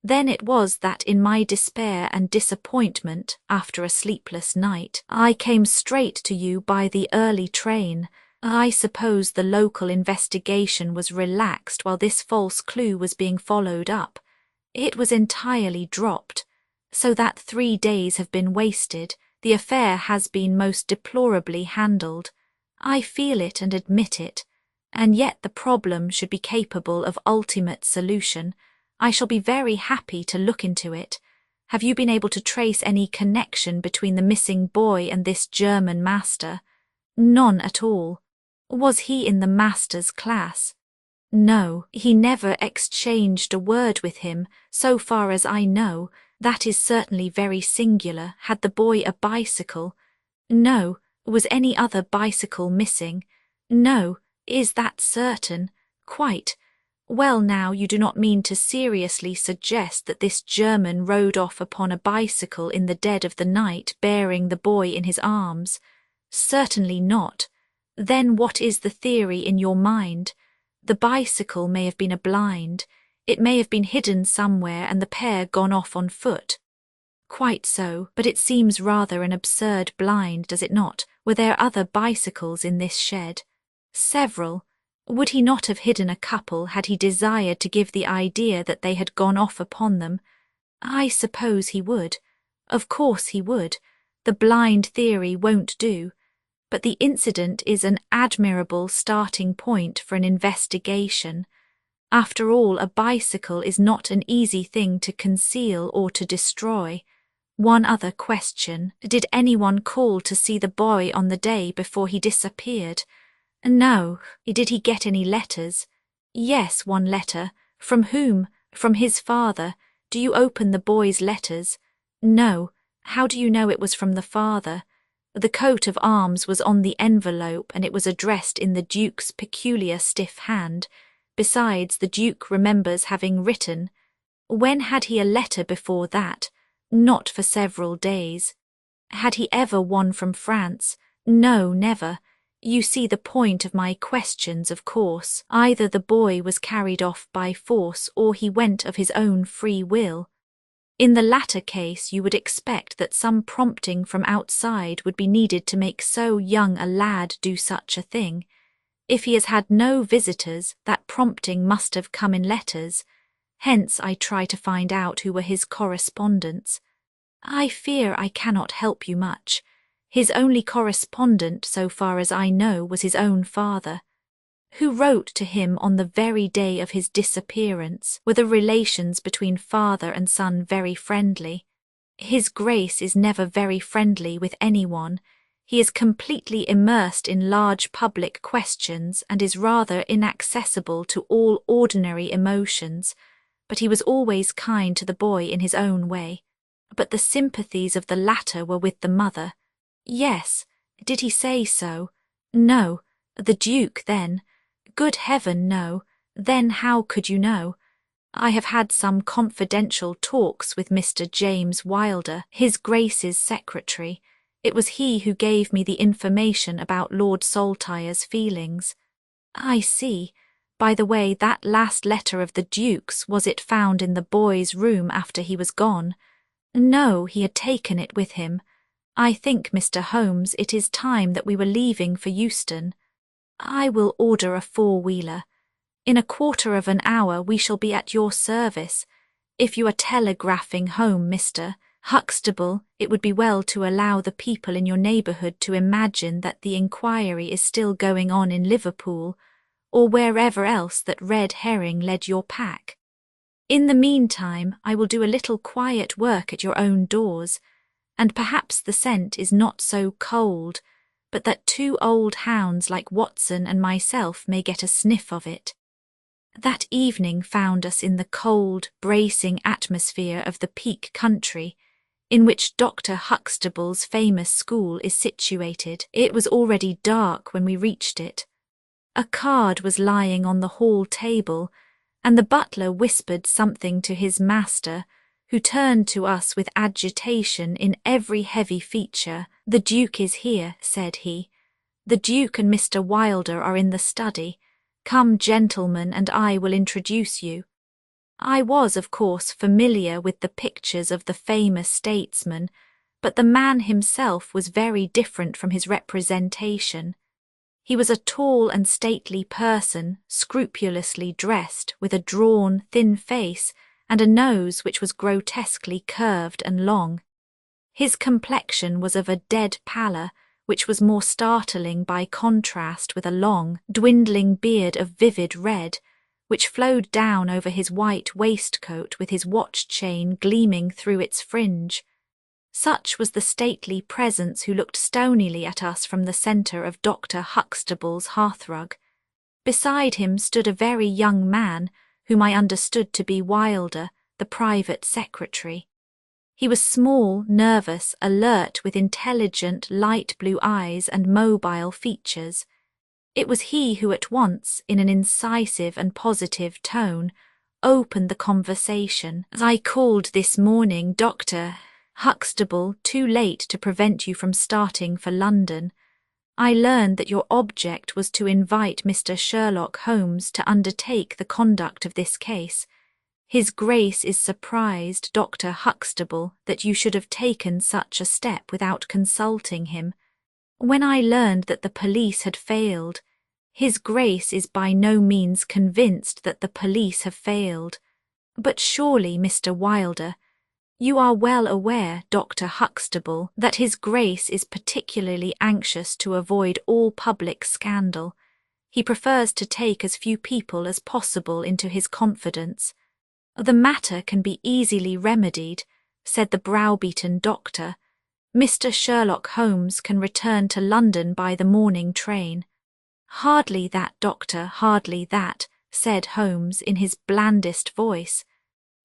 Then it was that in my despair and disappointment, after a sleepless night, I came straight to you by the early train. I suppose the local investigation was relaxed while this false clue was being followed up. It was entirely dropped, so that 3 days have been wasted. The affair has been most deplorably handled. I feel it and admit it, and yet the problem should be capable of ultimate solution. I shall be very happy to look into it. Have you been able to trace any connection between the missing boy and this German master?" "None at all." "Was he in the master's class?" "No, he never exchanged a word with him, so far as I know. That is certainly very singular. Had the boy a bicycle?" "No." "Was any other bicycle missing?" "No." "Is that certain?" "Quite." "Well, now, you do not mean to seriously suggest that this German rode off upon a bicycle in the dead of the night, bearing the boy in his arms?" "Certainly not." "Then what is the theory in your mind?" "The bicycle may have been a blind. It may have been hidden somewhere and the pair gone off on foot." "Quite so, but it seems rather an absurd blind, does it not? Were there other bicycles in this shed?" "Several." "Would he not have hidden a couple had he desired to give the idea that they had gone off upon them?" "I suppose he would." "Of course he would. The blind theory won't do. But the incident is an admirable starting point for an investigation. After all, a bicycle is not an easy thing to conceal or to destroy. One other question. Did anyone call to see the boy on the day before he disappeared?" "No." "Did he get any letters?" "Yes, 1 letter." "From whom?" "From his father." "Do you open the boy's letters?" "No." "How do you know it was from the father?" "The coat of arms was on the envelope and it was addressed in the Duke's peculiar stiff hand. Besides, the Duke remembers having written. When had he a letter before that? Not for several days. Had he ever one from France? No, never. You see the point of my questions, of course. Either the boy was carried off by force or he went of his own free will. In the latter case, you would expect that some prompting from outside would be needed to make so young a lad do such a thing. If he has had no visitors, that prompting must have come in letters. Hence I try to find out who were his correspondents. I fear I cannot help you much. His only correspondent, so far as I know, was his own father. Who wrote to him on the very day of his disappearance? Were the relations between father and son very friendly? His Grace is never very friendly with anyone. He is completely immersed in large public questions and is rather inaccessible to all ordinary emotions, but he was always kind to the boy in his own way. But the sympathies of the latter were with the mother. Yes. Did he say so? No. The Duke, then? Good heaven, no. Then how could you know? I have had some confidential talks with Mr. James Wilder, his Grace's secretary. It was he who gave me the information about Lord Saltire's feelings. I see. By the way, that last letter of the Duke's, was it found in the boy's room after he was gone? No, he had taken it with him. I think, Mr. Holmes, it is time that we were leaving for Euston. I will order a four-wheeler. In a quarter of an hour we shall be at your service. If you are telegraphing home, Mr. Huxtable, it would be well to allow the people in your neighbourhood to imagine that the inquiry is still going on in Liverpool, or wherever else that red herring led your pack. In the meantime, I will do a little quiet work at your own doors, and perhaps the scent is not so cold, but that two old hounds like Watson and myself may get a sniff of it. That evening found us in the cold, bracing atmosphere of the Peak country, in which Dr. Huxtable's famous school is situated. It was already dark when we reached it. A card was lying on the hall table, and the butler whispered something to his master, who turned to us with agitation in every heavy feature. "The Duke is here," said he. "The Duke and Mr. Wilder are in the study. Come, gentlemen, and I will introduce you." I was, of course, familiar with the pictures of the famous statesman, but the man himself was very different from his representation. He was a tall and stately person, scrupulously dressed, with a drawn, thin face, and a nose which was grotesquely curved and long. His complexion was of a dead pallor, which was more startling by contrast with a long, dwindling beard of vivid red, which flowed down over his white waistcoat with his watch-chain gleaming through its fringe. Such was the stately presence who looked stonily at us from the centre of Dr. Huxtable's hearthrug. Beside him stood a very young man, whom I understood to be Wilder, the private secretary. He was small, nervous, alert, with intelligent, light blue eyes and mobile features. It was he who at once, in an incisive and positive tone, opened the conversation. "I called this morning, Dr. Huxtable, too late to prevent you from starting for London. I learned that your object was to invite Mr. Sherlock Holmes to undertake the conduct of this case. His Grace is surprised, Dr. Huxtable, that you should have taken such a step without consulting him. When I learned that the police had failed, His Grace is by no means convinced that the police have failed. But surely, Mr. Wilder, you are well aware, Dr. Huxtable, that His Grace is particularly anxious to avoid all public scandal. He prefers to take as few people as possible into his confidence. The matter can be easily remedied, said the browbeaten doctor. Mr. Sherlock Holmes can return to London by the morning train. Hardly that, doctor, hardly that, said Holmes in his blandest voice.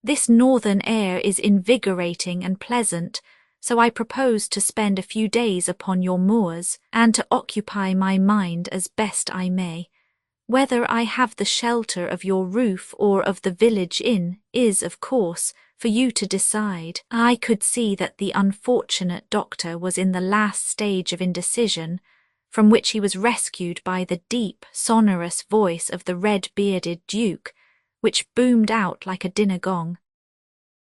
This northern air is invigorating and pleasant, so I propose to spend a few days upon your moors, and to occupy my mind as best I may. Whether I have the shelter of your roof or of the village inn is, of course, for you to decide. I could see that the unfortunate doctor was in the last stage of indecision, from which he was rescued by the deep, sonorous voice of the red-bearded Duke, which boomed out like a dinner gong.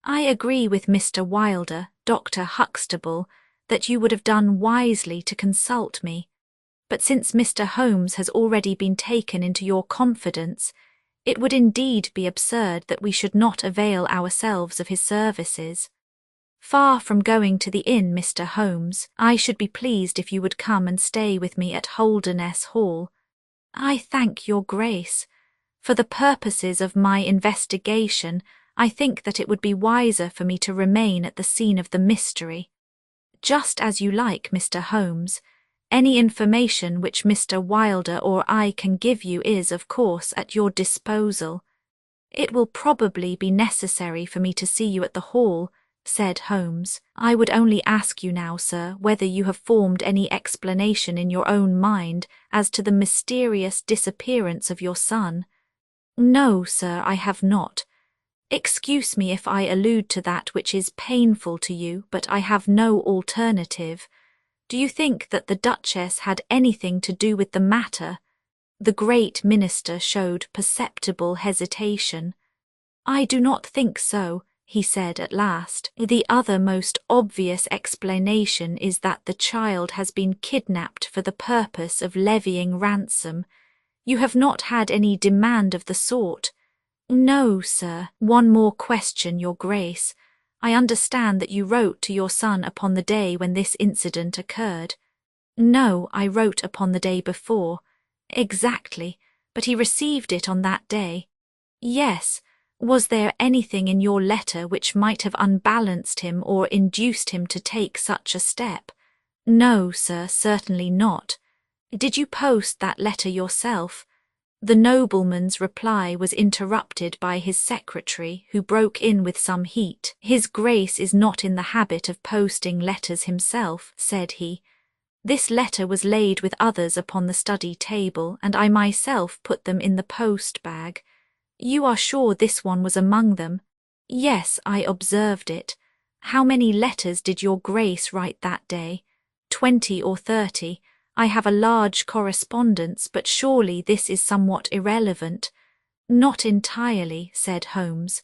I agree with Mr. Wilder, Dr. Huxtable, that you would have done wisely to consult me, but since Mr. Holmes has already been taken into your confidence, it would indeed be absurd that we should not avail ourselves of his services. Far from going to the inn, Mr. Holmes, I should be pleased if you would come and stay with me at Holderness Hall. I thank your Grace. For the purposes of my investigation, I think that it would be wiser for me to remain at the scene of the mystery. Just as you like, Mr. Holmes. Any information which Mr. Wilder or I can give you is, of course, at your disposal. It will probably be necessary for me to see you at the hall, said Holmes. I would only ask you now, sir, whether you have formed any explanation in your own mind as to the mysterious disappearance of your son. No, sir, I have not. Excuse me if I allude to that which is painful to you, but I have no alternative. Do you think that the Duchess had anything to do with the matter? The great minister showed perceptible hesitation. I do not think so, he said at last. The other most obvious explanation is that the child has been kidnapped for the purpose of levying ransom. You have not had any demand of the sort. No, sir. One more question, Your Grace. I understand that you wrote to your son upon the day when this incident occurred. No, I wrote upon the day before. Exactly, but he received it on that day. Yes. Was there anything in your letter which might have unbalanced him or induced him to take such a step? No, sir, certainly not. Did you post that letter yourself? The nobleman's reply was interrupted by his secretary, who broke in with some heat. His Grace is not in the habit of posting letters himself, said he. This letter was laid with others upon the study table, and I myself put them in the post-bag. You are sure this one was among them? Yes, I observed it. How many letters did your Grace write that day? 20 or 30. I have a large correspondence, but surely this is somewhat irrelevant. Not entirely, said Holmes.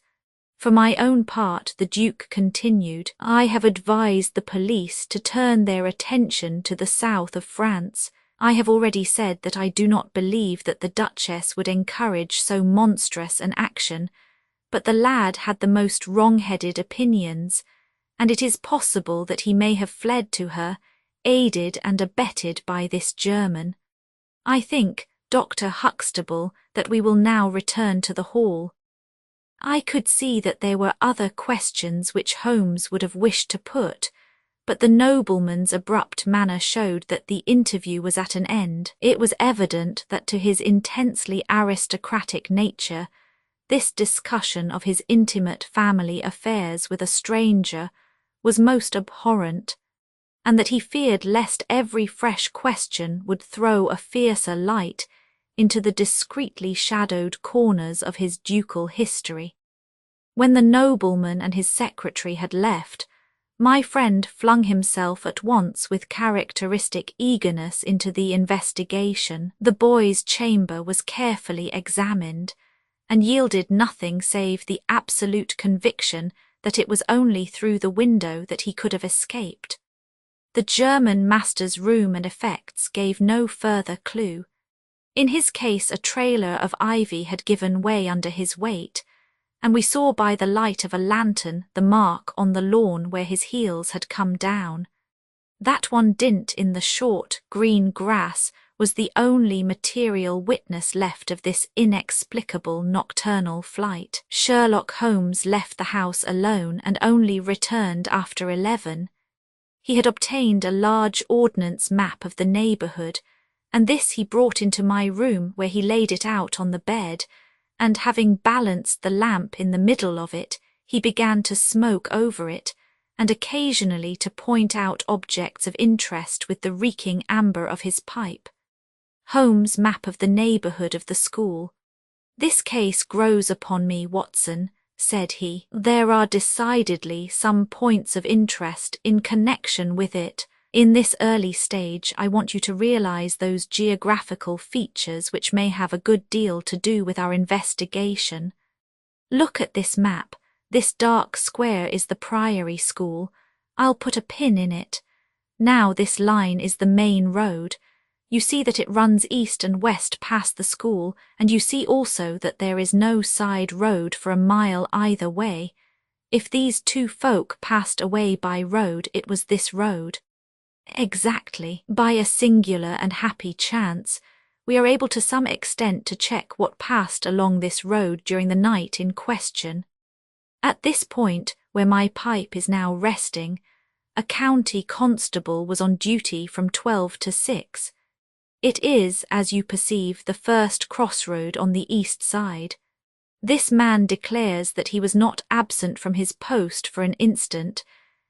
For my own part, the Duke continued, I have advised the police to turn their attention to the south of France. I have already said that I do not believe that the Duchess would encourage so monstrous an action, but the lad had the most wrong-headed opinions, and it is possible that he may have fled to her, aided and abetted by this German. I think, Dr. Huxtable, that we will now return to the hall. I could see that there were other questions which Holmes would have wished to put, but the nobleman's abrupt manner showed that the interview was at an end. It was evident that to his intensely aristocratic nature, this discussion of his intimate family affairs with a stranger was most abhorrent, and that he feared lest every fresh question would throw a fiercer light into the discreetly shadowed corners of his ducal history. When the nobleman and his secretary had left, my friend flung himself at once with characteristic eagerness into the investigation. The boy's chamber was carefully examined, and yielded nothing save the absolute conviction that it was only through the window that he could have escaped. The German master's room and effects gave no further clue. In his case, a trailer of ivy had given way under his weight, and we saw by the light of a lantern the mark on the lawn where his heels had come down. That one dint in the short, green grass was the only material witness left of this inexplicable nocturnal flight. Sherlock Holmes left the house alone and only returned after 11. He had obtained a large ordnance map of the neighbourhood, and this he brought into my room, where he laid it out on the bed, and having balanced the lamp in the middle of it, he began to smoke over it, and occasionally to point out objects of interest with the reeking amber of his pipe. Holmes' map of the neighbourhood of the school. "This case grows upon me, Watson," said he. "There are decidedly some points of interest in connection with it. In this early stage, I want you to realize those geographical features which may have a good deal to do with our investigation. Look at this map. This dark square is the Priory School. I'll put a pin in it. Now this line is the main road. You see that it runs east and west past the school, and you see also that there is no side road for a mile either way. If these two folk passed away by road, it was this road." "Exactly. By a singular and happy chance, we are able to some extent to check what passed along this road during the night in question. At this point, where my pipe is now resting, a county constable was on duty from 12 to 6. It is, as you perceive, the first crossroad on the east side. This man declares that he was not absent from his post for an instant,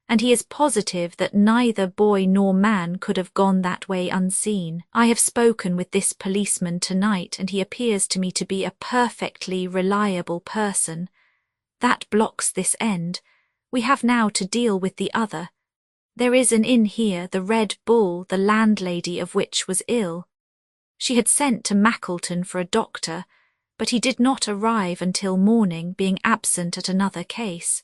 and he is positive that neither boy nor man could have gone that way unseen. I have spoken with this policeman tonight, and he appears to me to be a perfectly reliable person. That blocks this end. We have now to deal with the other. There is an inn here, the Red Bull, the landlady of which was ill. She had sent to Mackleton for a doctor, but he did not arrive until morning, being absent at another case.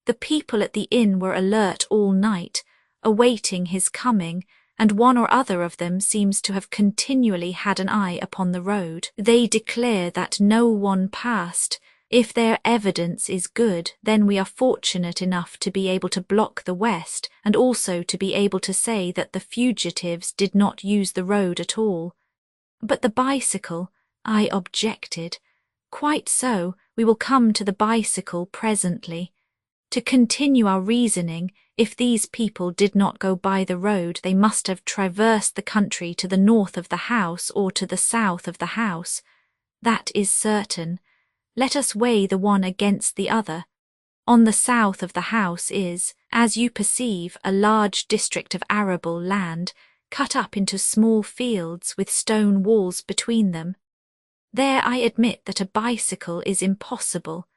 The people at the inn were alert all night, awaiting his coming, and one or other of them seems to have continually had an eye upon the road. They declare that no one passed. If their evidence is good, then we are fortunate enough to be able to block the west, and also to be able to say that the fugitives did not use the road at all." "But the bicycle," I objected. "Quite so, we will come to the bicycle presently. To continue our reasoning, if these people did not go by the road, they must have traversed the country to the north of the house or to the south of the house. That is certain. Let us weigh the one against the other. On the south of the house is, as you perceive, a large district of arable land, cut up into small fields with stone walls between them. There I admit that a bicycle is impossible.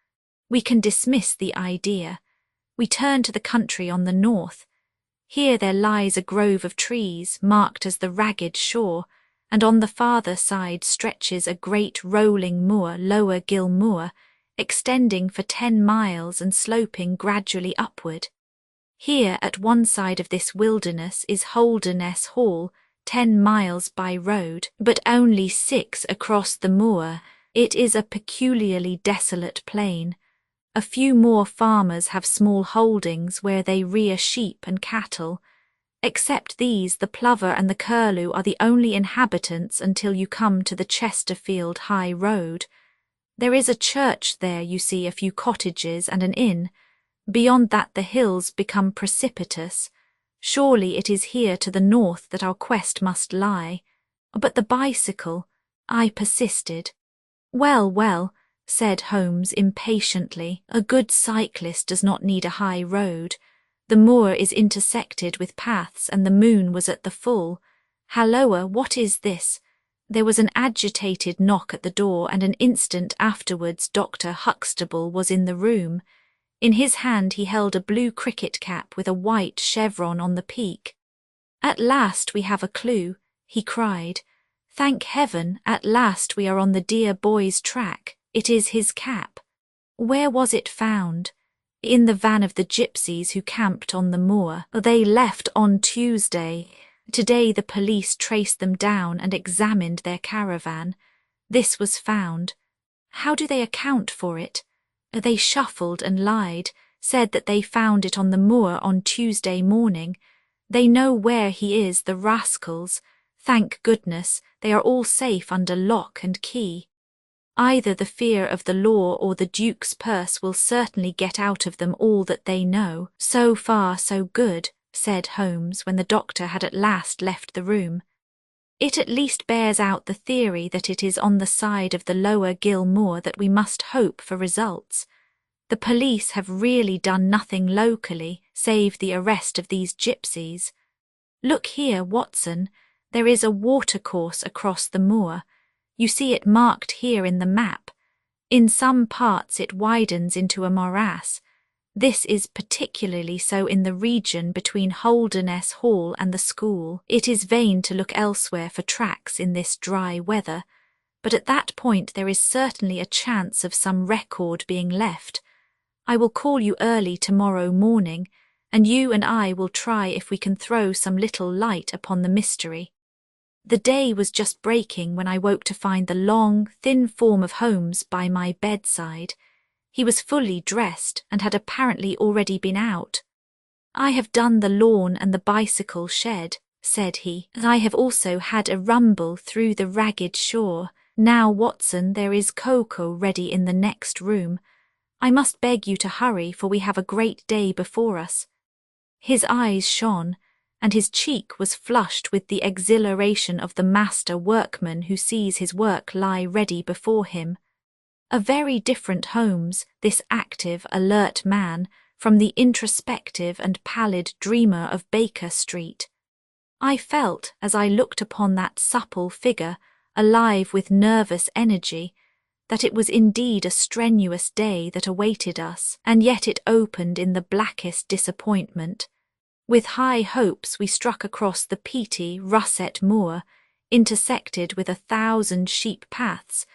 We can dismiss the idea. We turn to the country on the north. Here there lies a grove of trees, marked as the Ragged Shore, and on the farther side stretches a great rolling moor, Lower Gill Moor, extending for 10 miles and sloping gradually upward. Here at one side of this wilderness is Holderness Hall, 10 miles by road, but only 6 across the moor. It is a peculiarly desolate plain. A few more farmers have small holdings where they rear sheep and cattle. Except these, the plover and the curlew are the only inhabitants until you come to the Chesterfield High Road. There is a church there, you see, a few cottages and an inn. Beyond that the hills become precipitous. Surely it is here to the north that our quest must lie. But the bicycle, I persisted. "Well, well," said Holmes impatiently, "a good cyclist does not need a high road. The moor is intersected with paths, and the moon was at the full. Halloa, what is this?" There was an agitated knock at the door, and an instant afterwards Dr. Huxtable was in the room. In his hand he held a blue cricket cap with a white chevron on the peak. "At last we have a clue," he cried. "Thank heaven, at last we are on the dear boy's track. It is his cap. Where was it found?" "In the van of the gypsies who camped on the moor. They left on Tuesday. Today the police traced them down and examined their caravan. This was found. How do they account for it? They shuffled and lied, said that they found it on the moor on Tuesday morning. They know where he is, the rascals. Thank goodness, they are all safe under lock and key. Either the fear of the law or the Duke's purse will certainly get out of them all that they know." "So far, so good," said Holmes when the doctor had at last left the room. "It at least bears out the theory that it is on the side of the Lower Gill Moor that we must hope for results. The police have really done nothing locally, save the arrest of these gypsies. Look here, Watson, There is a watercourse across the moor. You see it marked here in the map. In some parts it widens into a morass. This is particularly so in the region between Holderness Hall and the school. It is vain to look elsewhere for tracks in this dry weather, but at that point there is certainly a chance of some record being left. I will call you early tomorrow morning, and you and I will try if we can throw some little light upon the mystery. The day was just breaking when I woke to find the long, thin form of Holmes by my bedside. He was fully dressed and had apparently already been out. "I have done the lawn and the bicycle shed," said he, "and I have also had a rumble through the ragged shore. Now, Watson, there is cocoa ready in the next room. I must beg you to hurry, for we have a great day before us." His eyes shone, and his cheek was flushed with the exhilaration of the master workman who sees his work lie ready before him. A very different Holmes, this active, alert man, from the introspective and pallid dreamer of Baker Street. I felt, as I looked upon that supple figure, alive with nervous energy, that it was indeed a strenuous day that awaited us, and yet it opened in the blackest disappointment. With high hopes we struck across the peaty, russet moor, intersected with 1,000 sheep paths,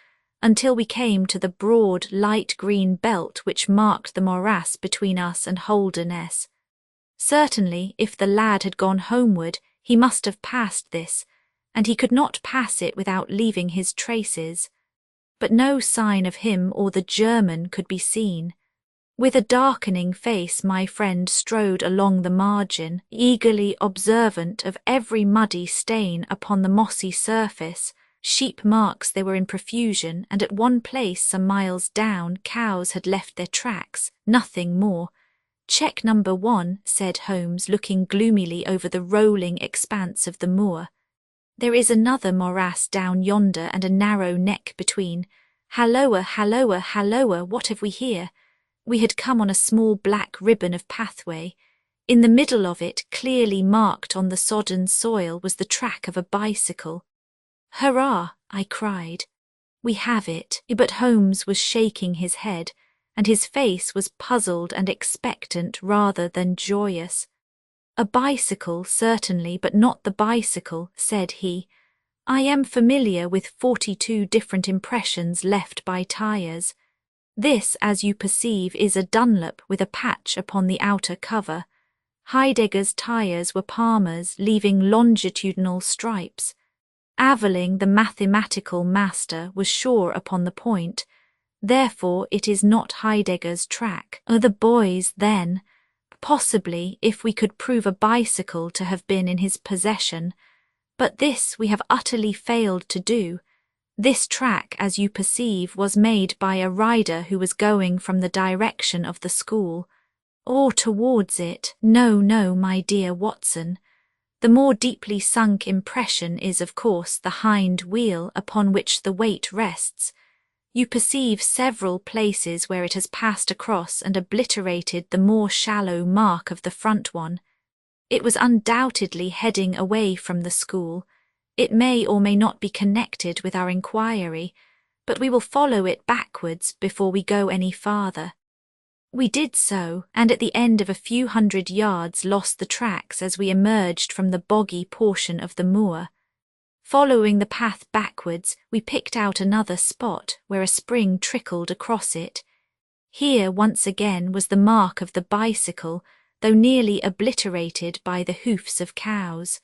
until we came to the broad, light green belt which marked the morass between us and Holderness. Certainly, if the lad had gone homeward, he must have passed this, and he could not pass it without leaving his traces. But no sign of him or the German could be seen. With a darkening face my friend strode along the margin, eagerly observant of every muddy stain upon the mossy surface. Sheep marks there were in profusion, and at one place some miles down cows had left their tracks, nothing more. "Check number 1, said Holmes, looking gloomily over the rolling expanse of the moor. "There is another morass down yonder and a narrow neck between. Halloa, halloa, halloa, what have we here?" We had come on a small black ribbon of pathway. In the middle of it, clearly marked on the sodden soil, was the track of a bicycle. "Hurrah!" I cried. "We have it." But Holmes was shaking his head, and his face was puzzled and expectant rather than joyous. "A bicycle, certainly, but not the bicycle," said he. "I am familiar with 42 different impressions left by tyres. This, as you perceive, is a Dunlop with a patch upon the outer cover. Heidegger's tyres were Palmer's, leaving longitudinal stripes. Aveling, the mathematical master, was sure upon the point. Therefore it is not Heidegger's track. The boys, then, possibly, if we could prove a bicycle to have been in his possession. But this we have utterly failed to do. This track, as you perceive, was made by a rider who was going from the direction of the school, or towards it. No, no, my dear Watson. The more deeply sunk impression is, of course, the hind wheel upon which the weight rests. You perceive several places where it has passed across and obliterated the more shallow mark of the front one. It was undoubtedly heading away from the school. It may or may not be connected with our inquiry, but we will follow it backwards before we go any farther. We did so, and at the end of a few hundred yards lost the tracks as we emerged from the boggy portion of the moor. Following the path backwards, we picked out another spot where a spring trickled across it. Here once again was the mark of the bicycle, though nearly obliterated by the hoofs of cows.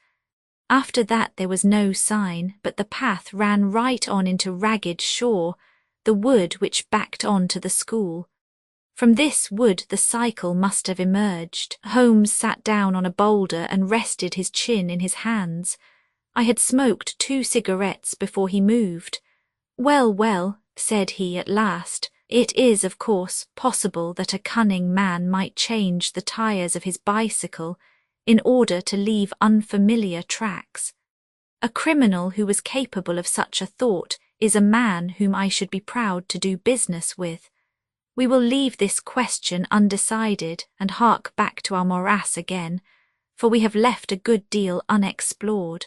After that there was no sign, but the path ran right on into Ragged Shaw, the wood which backed on to the school. From this wood the cycle must have emerged. Holmes sat down on a boulder and rested his chin in his hands. I had smoked 2 cigarettes before he moved. "Well, well," said he at last, "it is, of course, possible that a cunning man might change the tyres of his bicycle in order to leave unfamiliar tracks. A criminal who was capable of such a thought is a man whom I should be proud to do business with. We will leave this question undecided and hark back to our morass again, for we have left a good deal unexplored.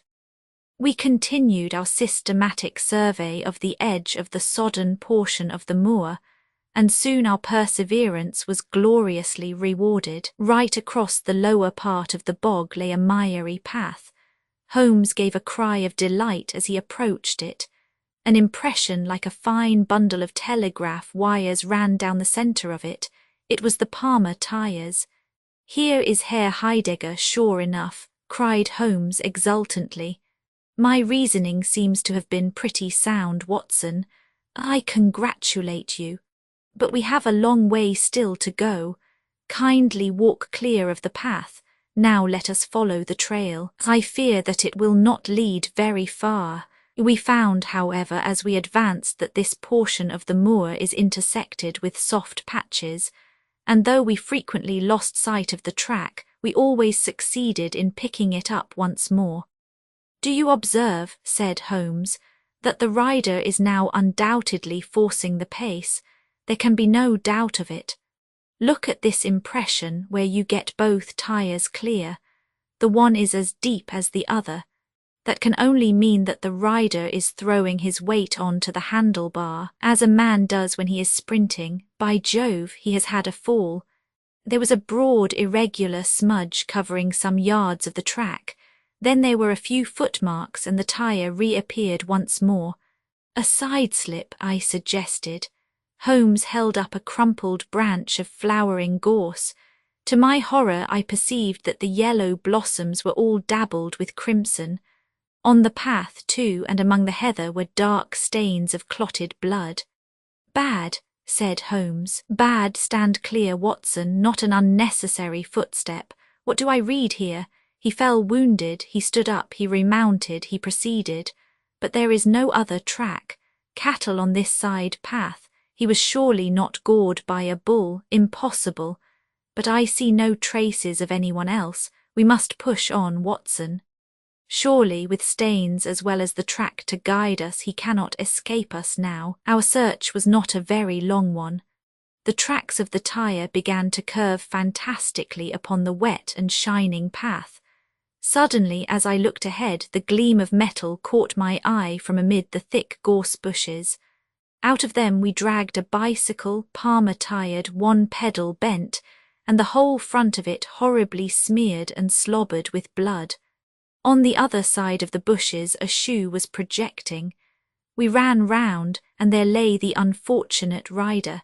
We continued our systematic survey of the edge of the sodden portion of the moor, and soon our perseverance was gloriously rewarded. Right across the lower part of the bog lay a miry path. Holmes gave a cry of delight as he approached it. An impression like a fine bundle of telegraph wires ran down the centre of it. It was the Palmer tyres. "Here is Herr Heidegger, sure enough," cried Holmes exultantly. "My reasoning seems to have been pretty sound, Watson. I congratulate you. But we have a long way still to go. Kindly walk clear of the path. Now let us follow the trail. I fear that it will not lead very far." We found, however, as we advanced that this portion of the moor is intersected with soft patches, and though we frequently lost sight of the track, we always succeeded in picking it up once more. "Do you observe," said Holmes, "that the rider is now undoubtedly forcing the pace? There can be no doubt of it. Look at this impression where you get both tyres clear. The one is as deep as the other. That can only mean that the rider is throwing his weight on to the handlebar, as a man does when he is sprinting. By Jove, he has had a fall." There was a broad, irregular smudge covering some yards of the track. Then there were a few footmarks and the tyre reappeared once more. "A side slip," I suggested. Holmes held up a crumpled branch of flowering gorse. To my horror, I perceived that the yellow blossoms were all dabbled with crimson. On the path, too, and among the heather were dark stains of clotted blood. "Bad," said Holmes. "Bad, stand clear, Watson, not an unnecessary footstep. What do I read here? He fell wounded, he stood up, he remounted, he proceeded. But there is no other track. Cattle on this side path. He was surely not gored by a bull, impossible. But I see no traces of anyone else. We must push on, Watson. Surely, with Staines as well as the track to guide us, he cannot escape us now." Our search was not a very long one. The tracks of the tyre began to curve fantastically upon the wet and shining path. Suddenly, as I looked ahead, the gleam of metal caught my eye from amid the thick gorse bushes. Out of them we dragged a bicycle, Palmer-tyred, one pedal bent, and the whole front of it horribly smeared and slobbered with blood. On the other side of the bushes a shoe was projecting. We ran round, and there lay the unfortunate rider.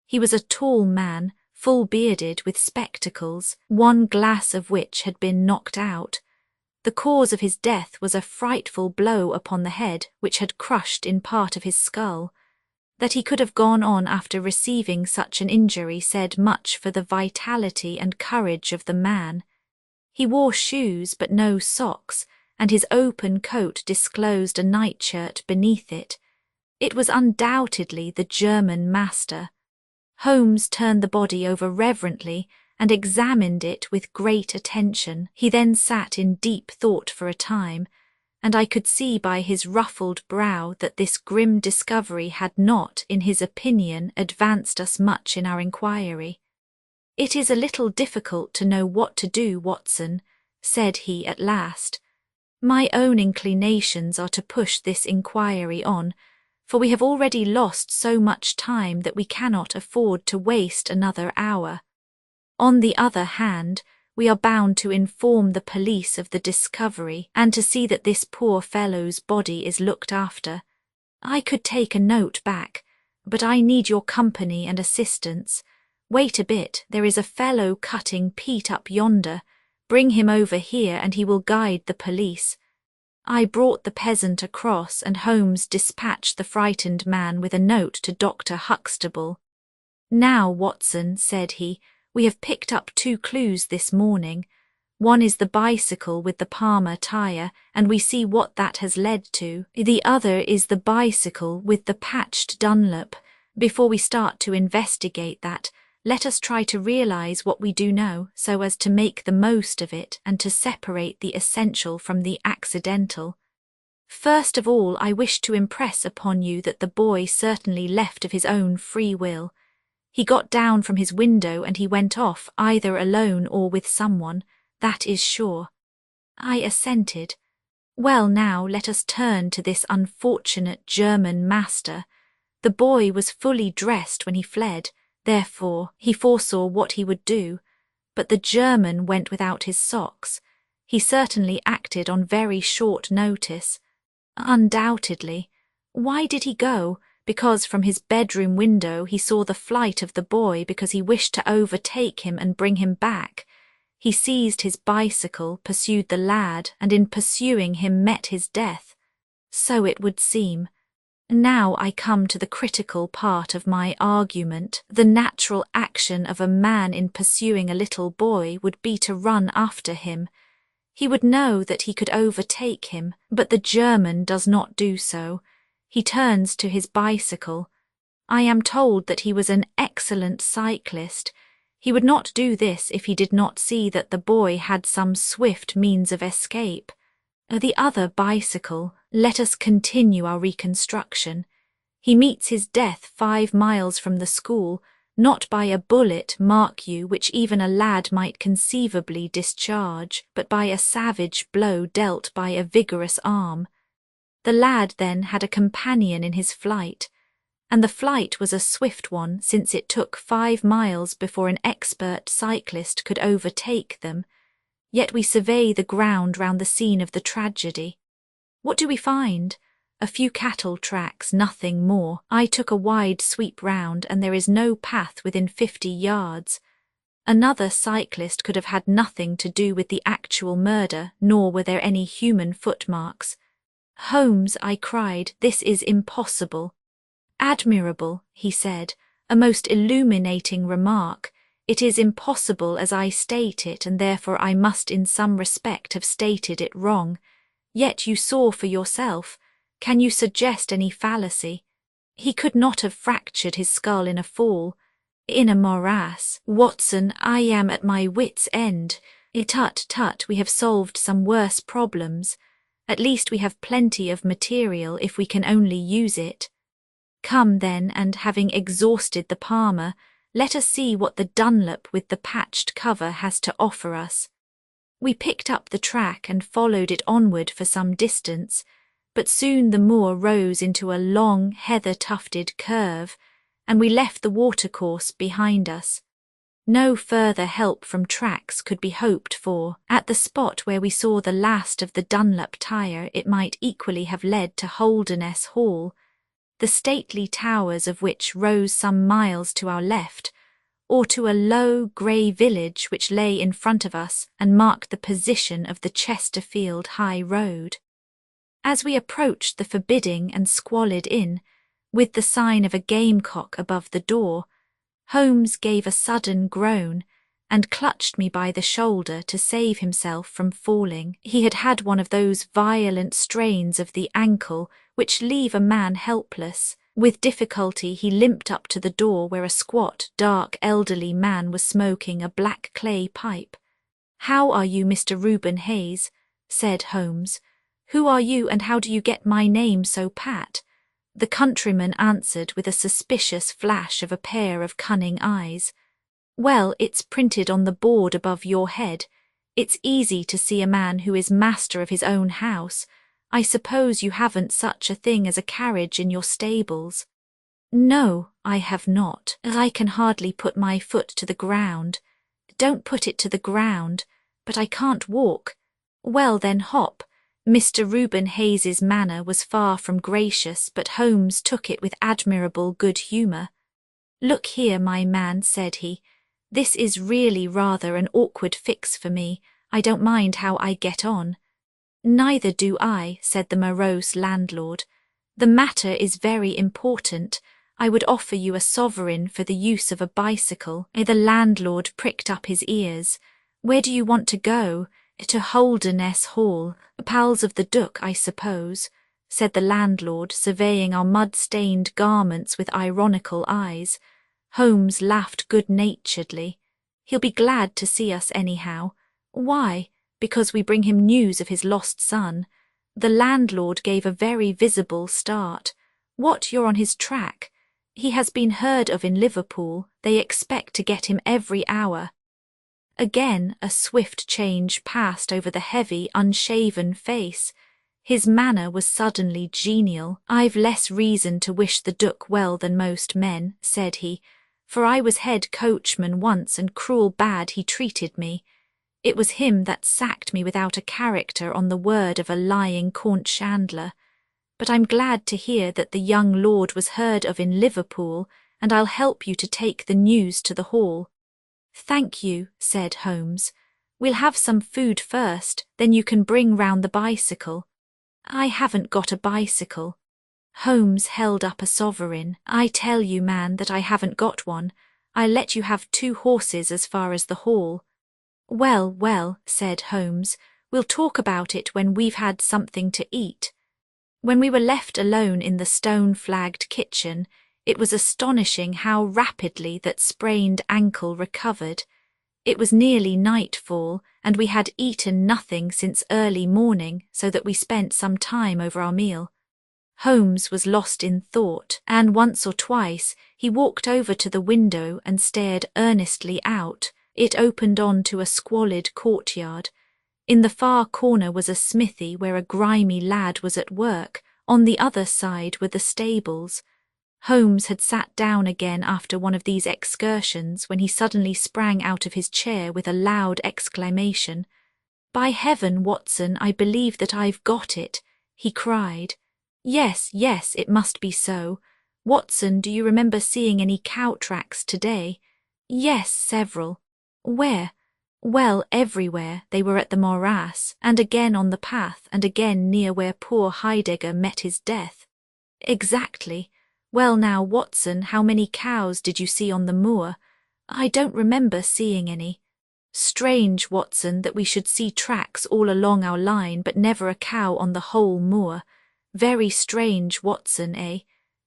He was a tall man, full-bearded, with spectacles, one glass of which had been knocked out. The cause of his death was a frightful blow upon the head, which had crushed in part of his skull. That he could have gone on after receiving such an injury said much for the vitality and courage of the man. He wore shoes but no socks, and his open coat disclosed a nightshirt beneath it. It was undoubtedly the German master. Holmes turned the body over reverently and examined it with great attention. He then sat in deep thought for a time, and I could see by his ruffled brow that this grim discovery had not, in his opinion, advanced us much in our inquiry. "It is a little difficult to know what to do, Watson," said he at last. "My own inclinations are to push this inquiry on, for we have already lost so much time that we cannot afford to waste another hour. On the other hand, we are bound to inform the police of the discovery and to see that this poor fellow's body is looked after. I could take a note back, but I need your company and assistance. Wait a bit, there is a fellow cutting peat up yonder. Bring him over here and he will guide the police." I brought the peasant across, and Holmes dispatched the frightened man with a note to Dr. Huxtable. "Now, Watson," said he, "we have picked up 2 clues this morning. One is the bicycle with the Palmer tyre, and we see what that has led to. The other is the bicycle with the patched Dunlop. Before we start to investigate that, let us try to realize what we do know, so as to make the most of it and to separate the essential from the accidental. First of all, I wish to impress upon you that the boy certainly left of his own free will. He got down from his window and he went off, either alone or with someone, that is sure." I assented. Well, now let us turn to this unfortunate German master. The boy was fully dressed when he fled, therefore he foresaw what he would do. But the German went without his socks. He certainly acted on very short notice. Undoubtedly. Why did he go? Because from his bedroom window he saw the flight of the boy because he wished to overtake him and bring him back. He seized his bicycle, pursued the lad, and in pursuing him met his death. So it would seem. Now I come to the critical part of my argument. The natural action of a man in pursuing a little boy would be to run after him. He would know that he could overtake him, but the German does not do so. He turns to his bicycle. I am told that he was an excellent cyclist. He would not do this if he did not see that the boy had some swift means of escape. The other bicycle, let us continue our reconstruction. He meets his death 5 miles from the school, not by a bullet, mark you, which even a lad might conceivably discharge, but by a savage blow dealt by a vigorous arm. The lad then had a companion in his flight, and the flight was a swift one, since it took 5 miles before an expert cyclist could overtake them. Yet we survey the ground round the scene of the tragedy. What do we find? A few cattle tracks, nothing more. I took a wide sweep round, and there is no path within 50 yards. Another cyclist could have had nothing to do with the actual murder, nor were there any human footmarks. Holmes, I cried, this is impossible. Admirable, he said, a most illuminating remark. It is impossible as I state it, and therefore I must in some respect have stated it wrong. Yet you saw for yourself. Can you suggest any fallacy? He could not have fractured his skull in a fall. In a morass. Watson, I am at my wits' end. Tut, tut, we have solved some worse problems. At least we have plenty of material if we can only use it. Come then, and having exhausted the Palmer, let us see what the Dunlop with the patched cover has to offer us. We picked up the track and followed it onward for some distance, but soon the moor rose into a long, heather-tufted curve, and we left the watercourse behind us. No further help from tracks could be hoped for. At the spot where we saw the last of the Dunlop tire, it might equally have led to Holderness Hall, the stately towers of which rose some miles to our left, or to a low, grey village which lay in front of us and marked the position of the Chesterfield High Road. As we approached the forbidding and squalid inn, with the sign of a gamecock above the door, Holmes gave a sudden groan and clutched me by the shoulder to save himself from falling. He had had one of those violent strains of the ankle which leave a man helpless. With difficulty he limped up to the door where a squat, dark, elderly man was smoking a black clay pipe. "How are you, Mr. Reuben Hayes?" said Holmes. "Who are you, and how do you get my name so pat?" The countryman answered with a suspicious flash of a pair of cunning eyes. "Well, it's printed on the board above your head. It's easy to see a man who is master of his own house. I suppose you haven't such a thing as a carriage in your stables." "No, I have not. I can hardly put my foot to the ground." "Don't put it to the ground." "But I can't walk." "Well, then hop." Mr. Reuben Hayes's manner was far from gracious, but Holmes took it with admirable good humour. "Look here, my man," said he, "this is really rather an awkward fix for me. I don't mind how I get on." "Neither do I," said the morose landlord. "The matter is very important. I would offer you a sovereign for the use of a bicycle." The landlord pricked up his ears. "Where do you want to go?" "To Holderness Hall. Pals of the Duke, I suppose," said the landlord, surveying our mud-stained garments with ironical eyes. Holmes laughed good-naturedly. "He'll be glad to see us anyhow." "Why?" "Because we bring him news of his lost son." The landlord gave a very visible start. "What, you're on his track?" "He has been heard of in Liverpool. They expect to get him every hour." Again a swift change passed over the heavy, unshaven face. His manner was suddenly genial. "I've less reason to wish the Duke well than most men," said he, "for I was head coachman once and cruel bad he treated me. It was him that sacked me without a character on the word of a lying conch chandler. But I'm glad to hear that the young lord was heard of in Liverpool, and I'll help you to take the news to the hall." "Thank you," said Holmes. "We'll have some food first, then you can bring round the bicycle." "I haven't got a bicycle." Holmes held up a sovereign. "I tell you, man, that I haven't got one. I'll let you have 2 horses as far as the hall." "Well, well," said Holmes, "we'll talk about it when we've had something to eat." When we were left alone in the stone-flagged kitchen, it was astonishing how rapidly that sprained ankle recovered. It was nearly nightfall, and we had eaten nothing since early morning, so that we spent some time over our meal. Holmes was lost in thought, and once or twice he walked over to the window and stared earnestly out. It opened on to a squalid courtyard. In the far corner was a smithy where a grimy lad was at work. On the other side were the stables. Holmes had sat down again after one of these excursions when he suddenly sprang out of his chair with a loud exclamation. "By heaven, Watson, I believe that I've got it," he cried. "Yes, yes, it must be so. Watson, do you remember seeing any cow tracks today?" "Yes, several." "Where?" "Well, everywhere. They were at the morass, and again on the path, and again near where poor Heidegger met his death." "Exactly. Well now, Watson, how many cows did you see on the moor?" "I don't remember seeing any." "Strange, Watson, that we should see tracks all along our line but never a cow on the whole moor. Very strange, Watson, eh?"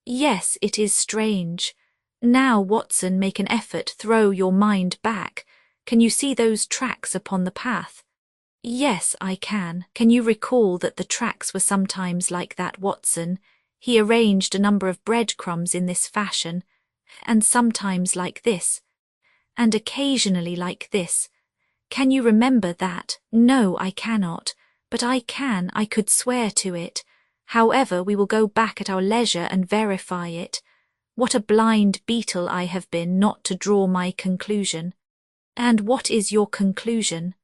"Yes, it is strange." "Now, Watson, make an effort, throw your mind back. Can you see those tracks upon the path?" "Yes, I can." "Can you recall that the tracks were sometimes like that, Watson? He arranged a number of breadcrumbs in this fashion, and sometimes like this, and occasionally like this. Can you remember that?" "No, I cannot. But I can, I could swear to it. However, we will go back at our leisure and verify it. What a blind beetle I have been not to draw my conclusion." "And what is your conclusion?"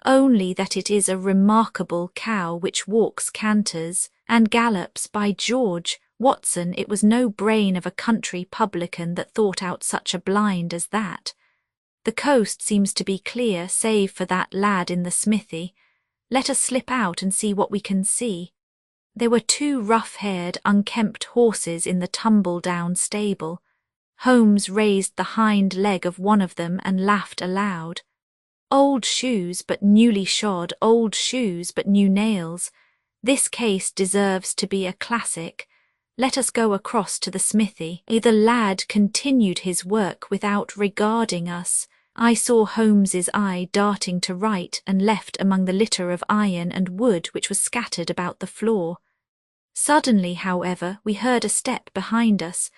"Only that it is a remarkable cow which walks canters and gallops. By George, Watson, it was no brain of a country publican that thought out such a blind as that. The coast seems to be clear, save for that lad in the smithy. Let us slip out and see what we can see." There were 2 rough-haired, unkempt horses in the tumble-down stable. Holmes raised the hind leg of one of them and laughed aloud. "Old shoes, but newly shod, old shoes, but new nails. This case deserves to be a classic. Let us go across to the smithy." The lad continued his work without regarding us. I saw Holmes's eye darting to right and left among the litter of iron and wood which was scattered about the floor. Suddenly, however, we heard a step behind us,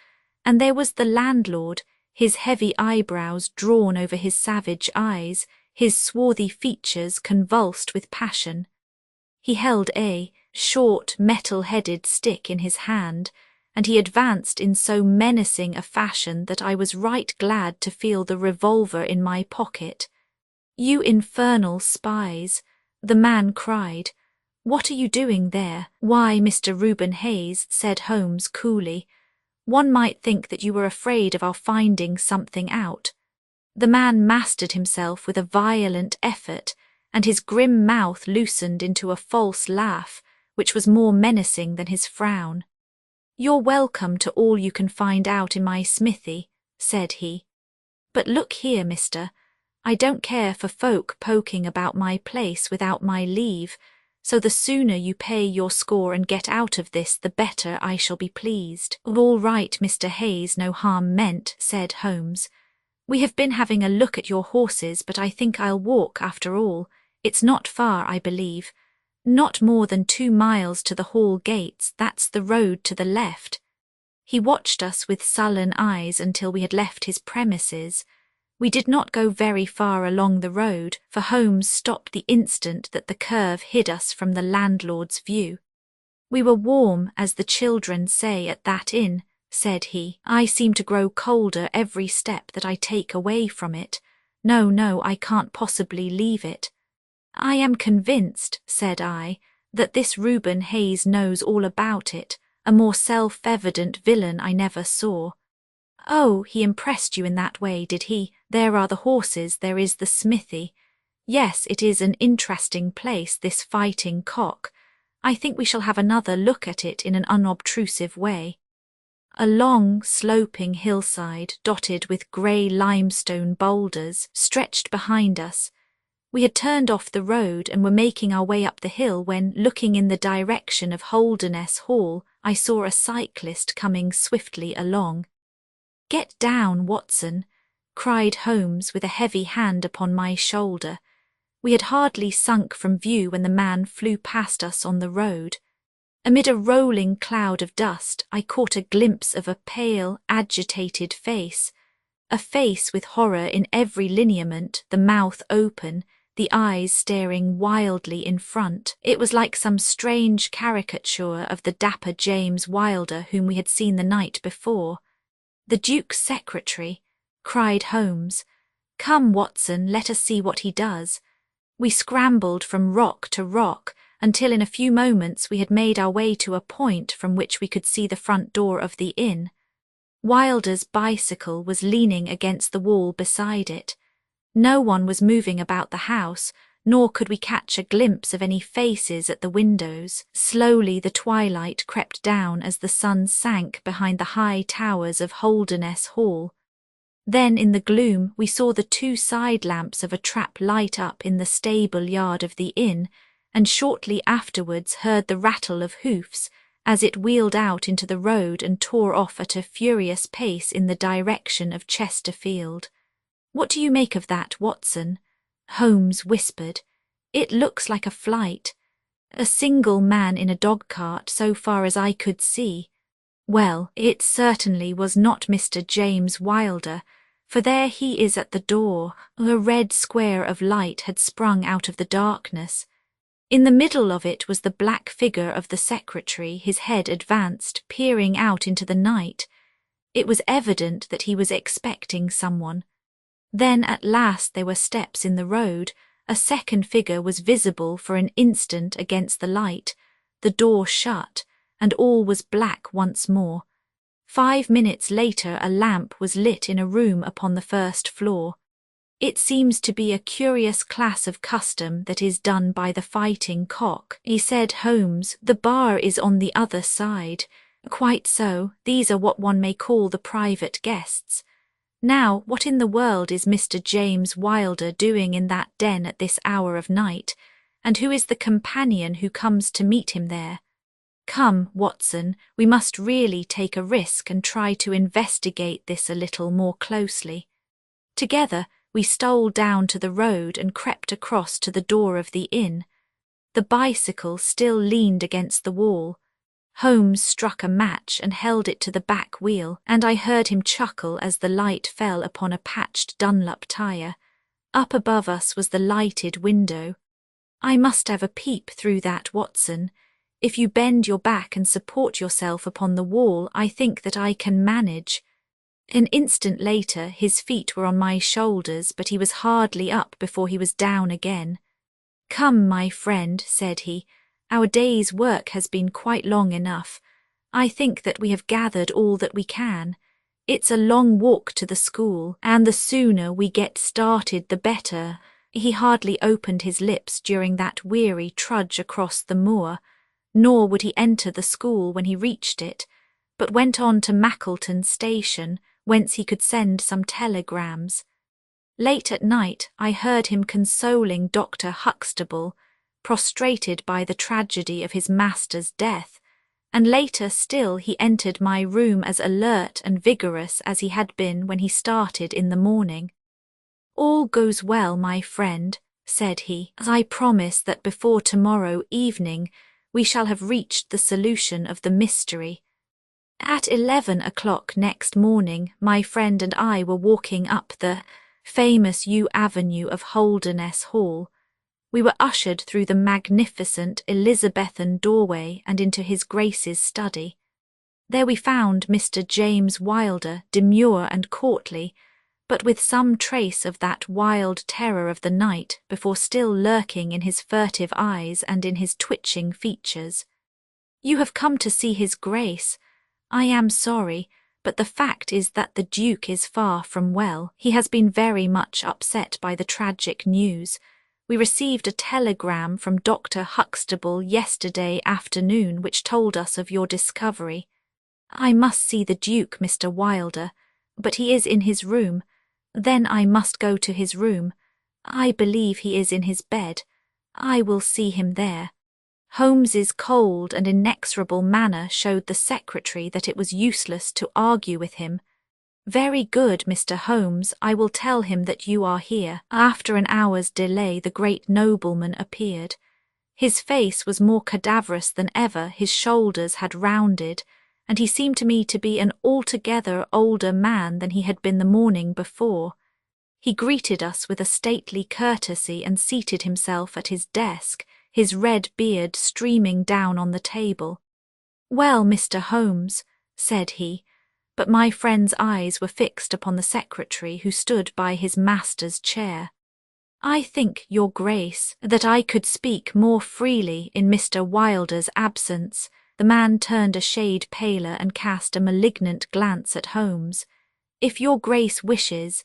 and there was the landlord, his heavy eyebrows drawn over his savage eyes, his swarthy features convulsed with passion. He held a short, metal-headed stick in his hand, and he advanced in so menacing a fashion that I was right glad to feel the revolver in my pocket. "You infernal spies!" the man cried. "What are you doing there?" "Why, Mr. Reuben Hayes," said Holmes coolly, "one might think that you were afraid of our finding something out." The man mastered himself with a violent effort, and his grim mouth loosened into a false laugh, which was more menacing than his frown. "You're welcome to all you can find out in my smithy," said he. "But look here, mister, I don't care for folk poking about my place without my leave, so the sooner you pay your score and get out of this, the better I shall be pleased." "All right, Mr. Hayes, no harm meant," said Holmes. "We have been having a look at your horses, but I think I'll walk after all. It's not far, I believe. Not more than 2 miles to the hall gates, that's the road to the left." He watched us with sullen eyes until we had left his premises. We did not go very far along the road, for Holmes stopped the instant that the curve hid us from the landlord's view. We were warm, as the children say, at that inn, said he. I seem to grow colder every step that I take away from it. No, no, I can't possibly leave it. I am convinced, said I, that this Reuben Hayes knows all about it. A more self-evident villain I never saw. Oh, he impressed you in that way, did he? There are the horses, there is the smithy. Yes, it is an interesting place, this Fighting Cock. I think we shall have another look at it in an unobtrusive way. A long, sloping hillside, dotted with grey limestone boulders, stretched behind us. We had turned off the road and were making our way up the hill when, looking in the direction of Holderness Hall, I saw a cyclist coming swiftly along. "Get down, Watson," cried Holmes with a heavy hand upon my shoulder. We had hardly sunk from view when the man flew past us on the road. Amid a rolling cloud of dust, I caught a glimpse of a pale, agitated face. A face with horror in every lineament, the mouth open, the eyes staring wildly in front. It was like some strange caricature of the dapper James Wilder whom we had seen the night before. "The Duke's secretary," cried Holmes. "Come, Watson, let us see what he does." We scrambled from rock to rock until in a few moments we had made our way to a point from which we could see the front door of the inn. Wilder's bicycle was leaning against the wall beside it. No one was moving about the house, nor could we catch a glimpse of any faces at the windows. Slowly the twilight crept down as the sun sank behind the high towers of Holderness Hall. Then in the gloom we saw the two side lamps of a trap light up in the stable yard of the inn, and shortly afterwards heard the rattle of hoofs as it wheeled out into the road and tore off at a furious pace in the direction of Chesterfield. "What do you make of that, Watson?" Holmes whispered. "It looks like a flight. A single man in a dog-cart so far as I could see. Well, it certainly was not Mr. James Wilder, for there he is at the door." A red square of light had sprung out of the darkness. In the middle of it was the black figure of the secretary, his head advanced, peering out into the night. It was evident that he was expecting someone. Then at last there were steps in the road. A second figure was visible for an instant against the light. The door shut, and all was black once more. 5 minutes later a lamp was lit in a room upon the first floor. "It seems to be a curious class of custom that is done by the Fighting Cock," he said. "Holmes, the bar is on the other side." "Quite so. These are what one may call the private guests. Now, what in the world is Mr. James Wilder doing in that den at this hour of night, and who is the companion who comes to meet him there? Come, Watson, we must really take a risk and try to investigate this a little more closely." Together, we stole down to the road and crept across to the door of the inn. The bicycle still leaned against the wall. Holmes struck a match and held it to the back wheel, and I heard him chuckle as the light fell upon a patched Dunlop tire. Up above us was the lighted window. "I must have a peep through that, Watson. If you bend your back and support yourself upon the wall, I think that I can manage." An instant later his feet were on my shoulders, but he was hardly up before he was down again. "Come, my friend," said he, "our day's work has been quite long enough. I think that we have gathered all that we can. It's a long walk to the school, and the sooner we get started the better." He hardly opened his lips during that weary trudge across the moor, nor would he enter the school when he reached it, but went on to Mackleton Station, whence he could send some telegrams. Late at night I heard him consoling Dr. Huxtable, prostrated by the tragedy of his master's death, and later still he entered my room as alert and vigorous as he had been when he started in the morning. "All goes well, my friend," said he. "I promise that before tomorrow evening we shall have reached the solution of the mystery." At 11 o'clock next morning my friend and I were walking up the famous yew avenue of Holderness Hall. We were ushered through the magnificent Elizabethan doorway and into his Grace's study. There we found Mr. James Wilder, demure and courtly, but with some trace of that wild terror of the night before still lurking in his furtive eyes and in his twitching features. "You have come to see his Grace. I am sorry, but the fact is that the Duke is far from well. He has been very much upset by the tragic news. We received a telegram from Dr. Huxtable yesterday afternoon which told us of your discovery. I must see the Duke, Mr. Wilder, but he is in his room. Then I must go to his room. I believe he is in his bed. I will see him there." Holmes's cold and inexorable manner showed the secretary that it was useless to argue with him. "Very good, Mr. Holmes, I will tell him that you are here." After an hour's delay the great nobleman appeared. His face was more cadaverous than ever, his shoulders had rounded, and he seemed to me to be an altogether older man than he had been the morning before. He greeted us with a stately courtesy and seated himself at his desk, his red beard streaming down on the table. "Well, Mr. Holmes," said he, but my friend's eyes were fixed upon the secretary who stood by his master's chair. "I think, your Grace, that I could speak more freely in Mr. Wilder's absence." The man turned a shade paler and cast a malignant glance at Holmes. "If your Grace wishes—"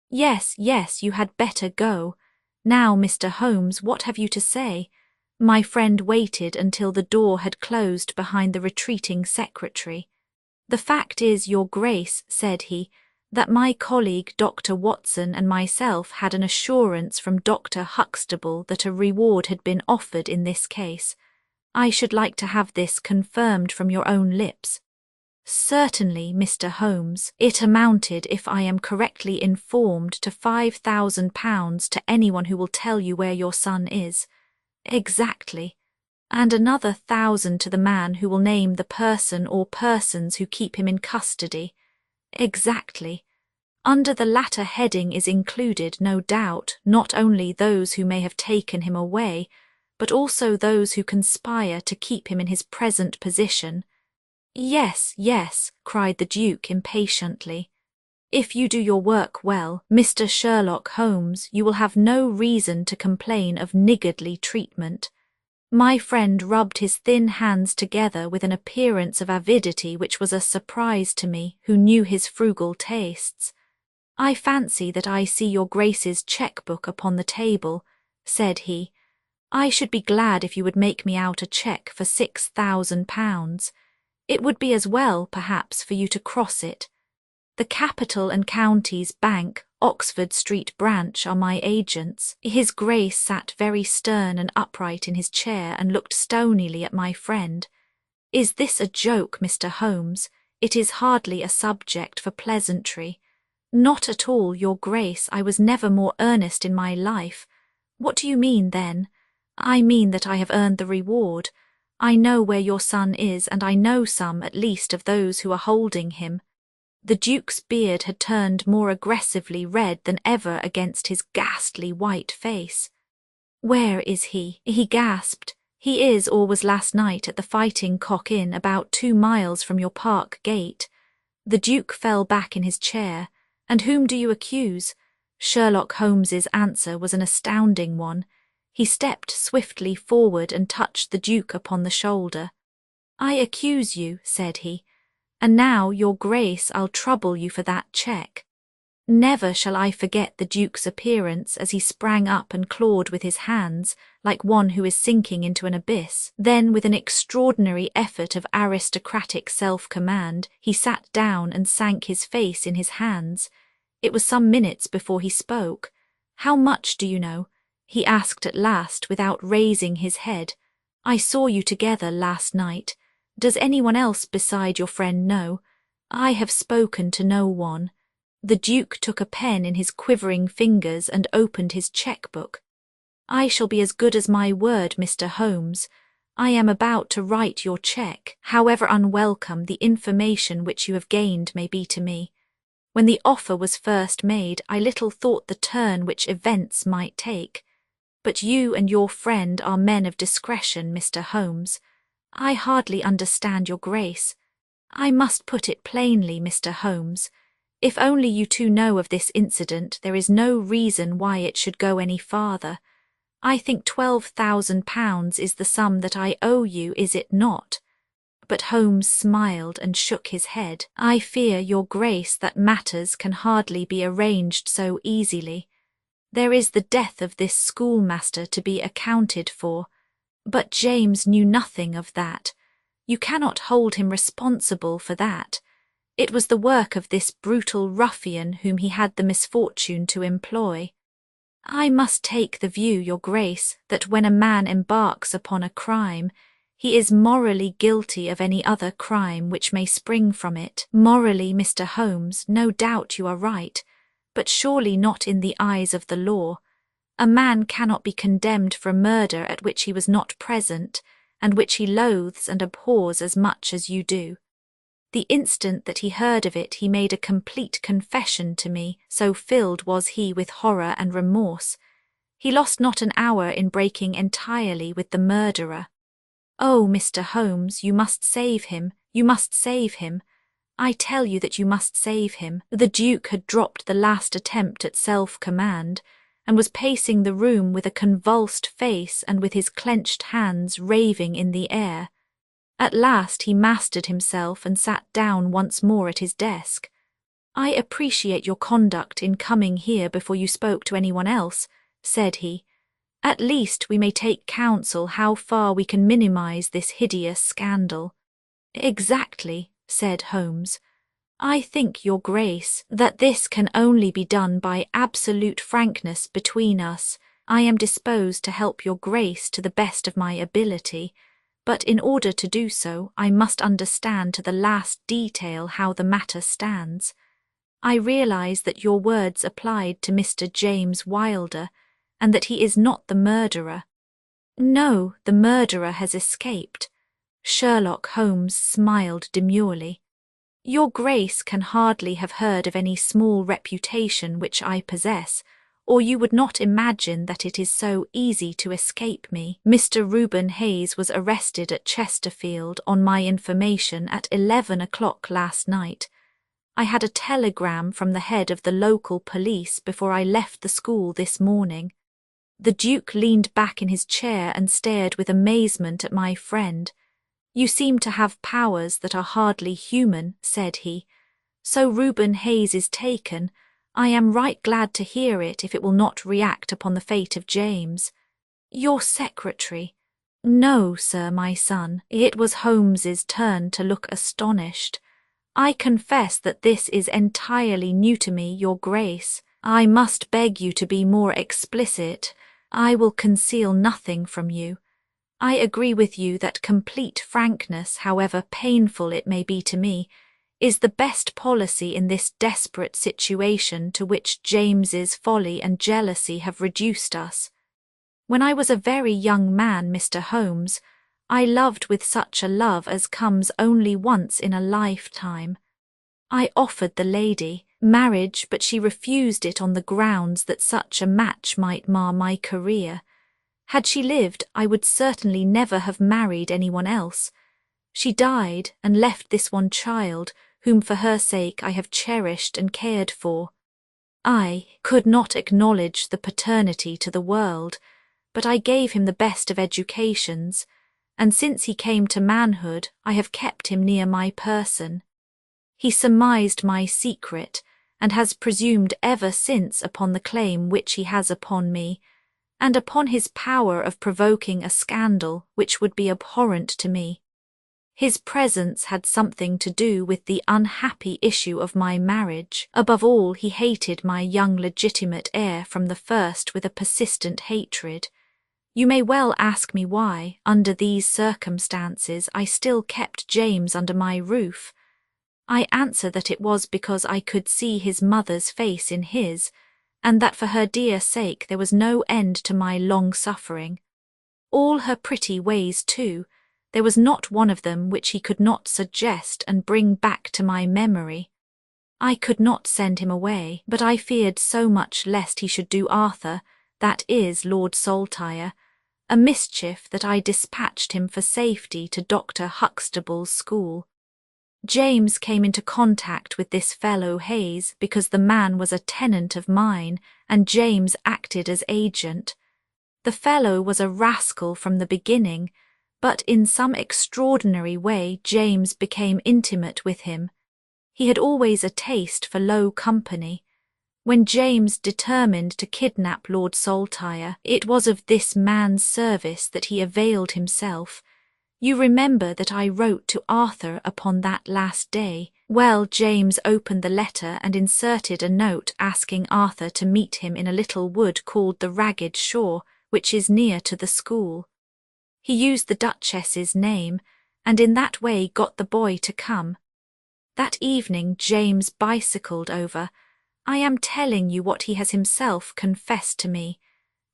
"Yes, yes, you had better go. Now, Mr. Holmes, what have you to say?" My friend waited until the door had closed behind the retreating secretary. "The fact is, your Grace," said he, "that my colleague Dr. Watson and myself had an assurance from Dr. Huxtable that a reward had been offered in this case. I should like to have this confirmed from your own lips." "Certainly, Mr. Holmes. It amounted, if I am correctly informed, to £5,000 to anyone who will tell you where your son is." "Exactly. And another 1,000 to the man who will name the person or persons who keep him in custody." "Exactly. Under the latter heading is included, no doubt, not only those who may have taken him away, but also those who conspire to keep him in his present position." "Yes, yes," cried the Duke impatiently. "If you do your work well, Mr. Sherlock Holmes, you will have no reason to complain of niggardly treatment." My friend rubbed his thin hands together with an appearance of avidity which was a surprise to me, who knew his frugal tastes. "I fancy that I see your Grace's cheque-book upon the table," said he. "I should be glad if you would make me out a cheque for £6,000. It would be as well, perhaps, for you to cross it. The Capital and Counties Bank, Oxford Street branch, are my agents." His Grace sat very stern and upright in his chair and looked stonily at my friend. "Is this a joke, Mr. Holmes? It is hardly a subject for pleasantry." "Not at all, your Grace. I was never more earnest in my life." "What do you mean, then?" "I mean that I have earned the reward. I know where your son is, and I know some, at least, of those who are holding him." The Duke's beard had turned more aggressively red than ever against his ghastly white face. "Where is he?" he gasped. "He is, or was last night, at the Fighting Cock Inn, about 2 miles from your park gate." The Duke fell back in his chair. "And whom do you accuse?" Sherlock Holmes's answer was an astounding one. He stepped swiftly forward and touched the Duke upon the shoulder. "I accuse you," said he. "And now, your Grace, I'll trouble you for that cheque." Never shall I forget the Duke's appearance as he sprang up and clawed with his hands, like one who is sinking into an abyss. Then, with an extraordinary effort of aristocratic self-command, he sat down and sank his face in his hands. It was some minutes before he spoke. "How much do you know?" he asked at last, without raising his head. "I saw you together last night. Does anyone else beside your friend know?" "I have spoken to no one." The Duke took a pen in his quivering fingers and opened his cheque-book. "I shall be as good as my word, Mr. Holmes. I am about to write your cheque, however unwelcome the information which you have gained may be to me. When the offer was first made, I little thought the turn which events might take. But you and your friend are men of discretion, Mr. Holmes. I hardly understand your grace. I must put it plainly, Mr. Holmes. If only you two know of this incident, there is no reason why it should go any farther. I think £12,000 is the sum that I owe you, is it not? But Holmes smiled and shook his head. I fear, your grace, that matters can hardly be arranged so easily. There is the death of this schoolmaster to be accounted for. But James knew nothing of that. You cannot hold him responsible for that. It was the work of this brutal ruffian whom he had the misfortune to employ. I must take the view, your grace, that when a man embarks upon a crime, he is morally guilty of any other crime which may spring from it. Morally, Mr. Holmes, no doubt you are right, but surely not in the eyes of the law. A man cannot be condemned for a murder at which he was not present, and which he loathes and abhors as much as you do. The instant that he heard of it, he made a complete confession to me, so filled was he with horror and remorse. He lost not an hour in breaking entirely with the murderer. Oh, Mr. Holmes, you must save him, you must save him. I tell you that you must save him. The Duke had dropped the last attempt at self-command, and was pacing the room with a convulsed face and with his clenched hands raving in the air. At last he mastered himself and sat down once more at his desk. I appreciate your conduct in coming here before you spoke to anyone else, said he. At least we may take counsel how far we can minimize this hideous scandal. Exactly, said Holmes. I think, your grace, that this can only be done by absolute frankness between us. I am disposed to help your grace to the best of my ability, but in order to do so, I must understand to the last detail how the matter stands. I realize that your words applied to Mr. James Wilder, and that he is not the murderer. No, the murderer has escaped. Sherlock Holmes smiled demurely. Your grace can hardly have heard of any small reputation which I possess, or you would not imagine that it is so easy to escape me. Mr. Reuben Hayes was arrested at Chesterfield on my information at 11 o'clock last night. I had a telegram from the head of the local police before I left the school this morning. The Duke leaned back in his chair and stared with amazement at my friend. You seem to have powers that are hardly human, said he. So Reuben Hayes is taken. I am right glad to hear it if it will not react upon the fate of James. Your secretary? No, sir, my son. It was Holmes's turn to look astonished. I confess that this is entirely new to me, your grace. I must beg you to be more explicit. I will conceal nothing from you. I agree with you that complete frankness, however painful it may be to me, is the best policy in this desperate situation to which James's folly and jealousy have reduced us. When I was a very young man, Mr. Holmes, I loved with such a love as comes only once in a lifetime. I offered the lady marriage, but she refused it on the grounds that such a match might mar my career. Had she lived, I would certainly never have married anyone else. She died and left this one child, whom for her sake I have cherished and cared for. I could not acknowledge the paternity to the world, but I gave him the best of educations, and since he came to manhood, I have kept him near my person. He surmised my secret, and has presumed ever since upon the claim which he has upon me, and upon his power of provoking a scandal which would be abhorrent to me. His presence had something to do with the unhappy issue of my marriage. Above all, he hated my young legitimate heir from the first with a persistent hatred. You may well ask me why, under these circumstances, I still kept James under my roof. I answer that it was because I could see his mother's face in his, and that for her dear sake there was no end to my long suffering. All her pretty ways too, there was not one of them which he could not suggest and bring back to my memory. I could not send him away, but I feared so much lest he should do Arthur that is Lord Saltire, a mischief that I dispatched him for safety to Dr. Huxtable's school. James came into contact with this fellow Hayes because the man was a tenant of mine and James acted as agent. The fellow was a rascal from the beginning, but in some extraordinary way James became intimate with him. He had always a taste for low company. When James determined to kidnap Lord Saltire, it was of this man's service that he availed himself. You remember that I wrote to Arthur upon that last day. Well, James opened the letter and inserted a note asking Arthur to meet him in a little wood called the Ragged Shaw, which is near to the school. He used the Duchess's name, and in that way got the boy to come. That evening James bicycled over. I am telling you what he has himself confessed to me,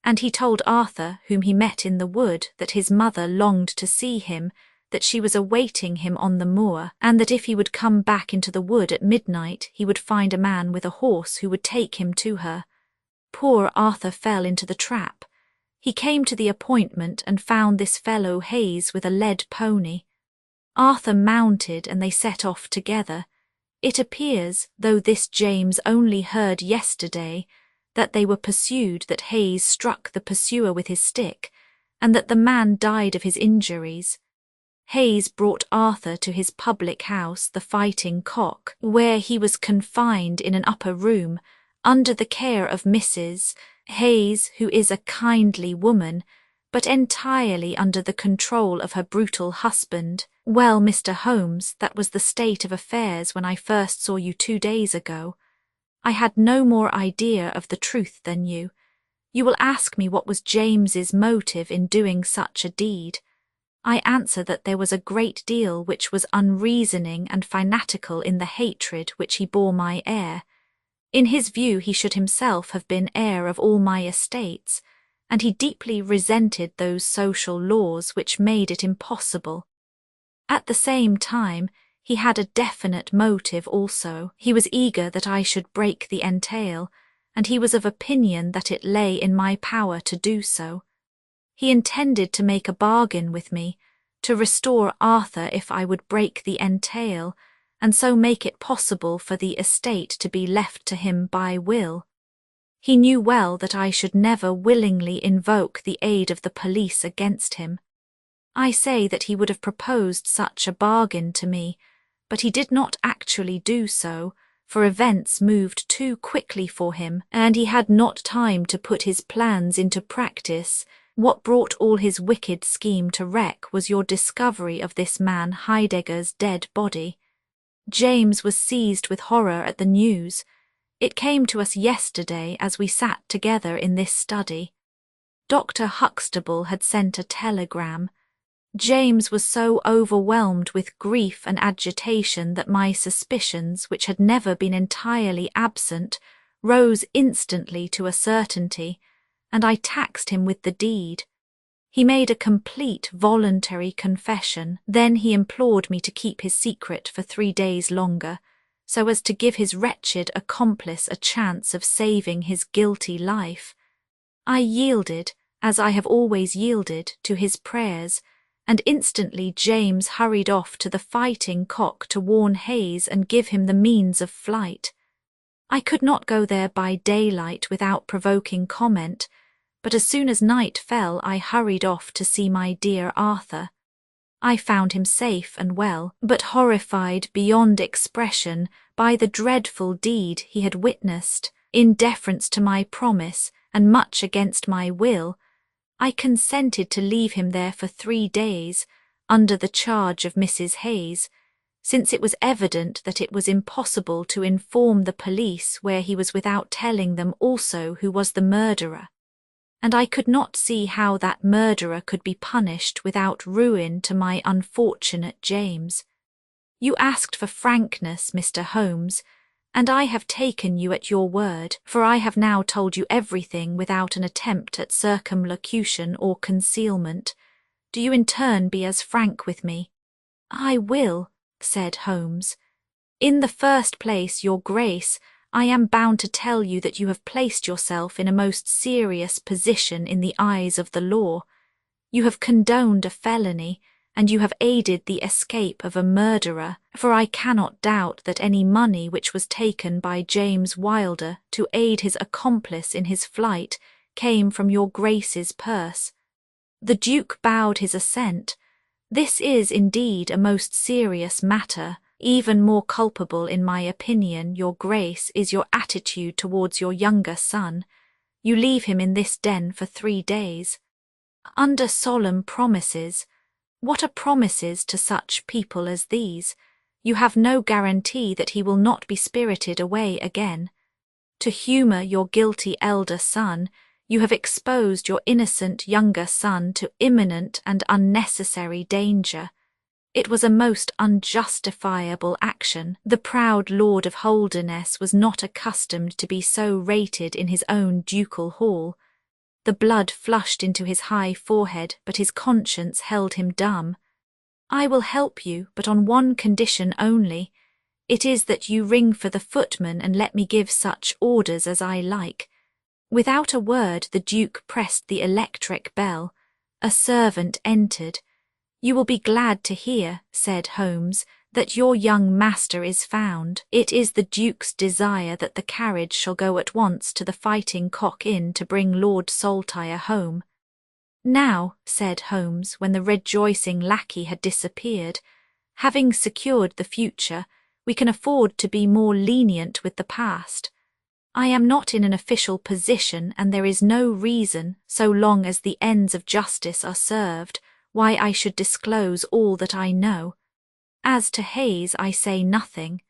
and he told Arthur, whom he met in the wood, that his mother longed to see him, that she was awaiting him on the moor, and that if he would come back into the wood at midnight he would find a man with a horse who would take him to her. Poor Arthur fell into the trap. He came to the appointment and found this fellow Hayes with a led pony. Arthur mounted and they set off together. It appears, though this James only heard yesterday, that they were pursued, that Hayes struck the pursuer with his stick, and that the man died of his injuries. Hayes brought Arthur to his public house, the Fighting Cock, where he was confined in an upper room, under the care of Mrs. Hayes, who is a kindly woman, but entirely under the control of her brutal husband. Well, Mr. Holmes, that was the state of affairs when I first saw you 2 days ago. I had no more idea of the truth than you. You will ask me what was James's motive in doing such a deed. I answer that there was a great deal which was unreasoning and fanatical in the hatred which he bore my heir. In his view he should himself have been heir of all my estates, and he deeply resented those social laws which made it impossible. At the same time, he had a definite motive also. He was eager that I should break the entail, and he was of opinion that it lay in my power to do so. He intended to make a bargain with me, to restore Arthur if I would break the entail, and so make it possible for the estate to be left to him by will. He knew well that I should never willingly invoke the aid of the police against him. I say that he would have proposed such a bargain to me, but he did not actually do so, for events moved too quickly for him, and he had not time to put his plans into practice. What brought all his wicked scheme to wreck was your discovery of this man Heidegger's dead body. James was seized with horror at the news. It came to us yesterday as we sat together in this study. Dr. Huxtable had sent a telegram. James was so overwhelmed with grief and agitation that my suspicions, which had never been entirely absent, rose instantly to a certainty, and I taxed him with the deed. He made a complete voluntary confession. Then he implored me to keep his secret for 3 days longer, so as to give his wretched accomplice a chance of saving his guilty life. I yielded, as I have always yielded, to his prayers, and instantly James hurried off to the Fighting Cock to warn Hayes and give him the means of flight. I could not go there by daylight without provoking comment, but as soon as night fell I hurried off to see my dear Arthur. I found him safe and well, but horrified beyond expression by the dreadful deed he had witnessed. In deference to my promise, and much against my will, I consented to leave him there for 3 days, under the charge of Mrs. Hayes, since it was evident that it was impossible to inform the police where he was without telling them also who was the murderer. And I could not see how that murderer could be punished without ruin to my unfortunate James. You asked for frankness, Mr. Holmes, and I have taken you at your word, for I have now told you everything without an attempt at circumlocution or concealment. Do you in turn be as frank with me? I will, said Holmes. In the first place, your Grace, I am bound to tell you that you have placed yourself in a most serious position in the eyes of the law. You have condoned a felony, and you have aided the escape of a murderer, for I cannot doubt that any money which was taken by James Wilder to aid his accomplice in his flight came from your Grace's purse. The Duke bowed his assent. This is indeed a most serious matter. Even more culpable, in my opinion, Your Grace, is your attitude towards your younger son. You leave him in this den for 3 days. Under solemn promises. What are promises to such people as these? You have no guarantee that he will not be spirited away again. To humour your guilty elder son, you have exposed your innocent younger son to imminent and unnecessary danger. It was a most unjustifiable action. The proud Lord of Holderness was not accustomed to be so rated in his own ducal hall. The blood flushed into his high forehead, but his conscience held him dumb. I will help you, but on one condition only. It is that you ring for the footman and let me give such orders as I like. Without a word, the Duke pressed the electric bell. A servant entered. You will be glad to hear, said Holmes, that your young master is found. It is the Duke's desire that the carriage shall go at once to the Fighting Cock Inn to bring Lord Saltire home. Now, said Holmes, when the rejoicing lackey had disappeared, having secured the future, we can afford to be more lenient with the past. I am not in an official position, and there is no reason, so long as the ends of justice are served, why I should disclose all that I know. As to Hayes, I say nothing.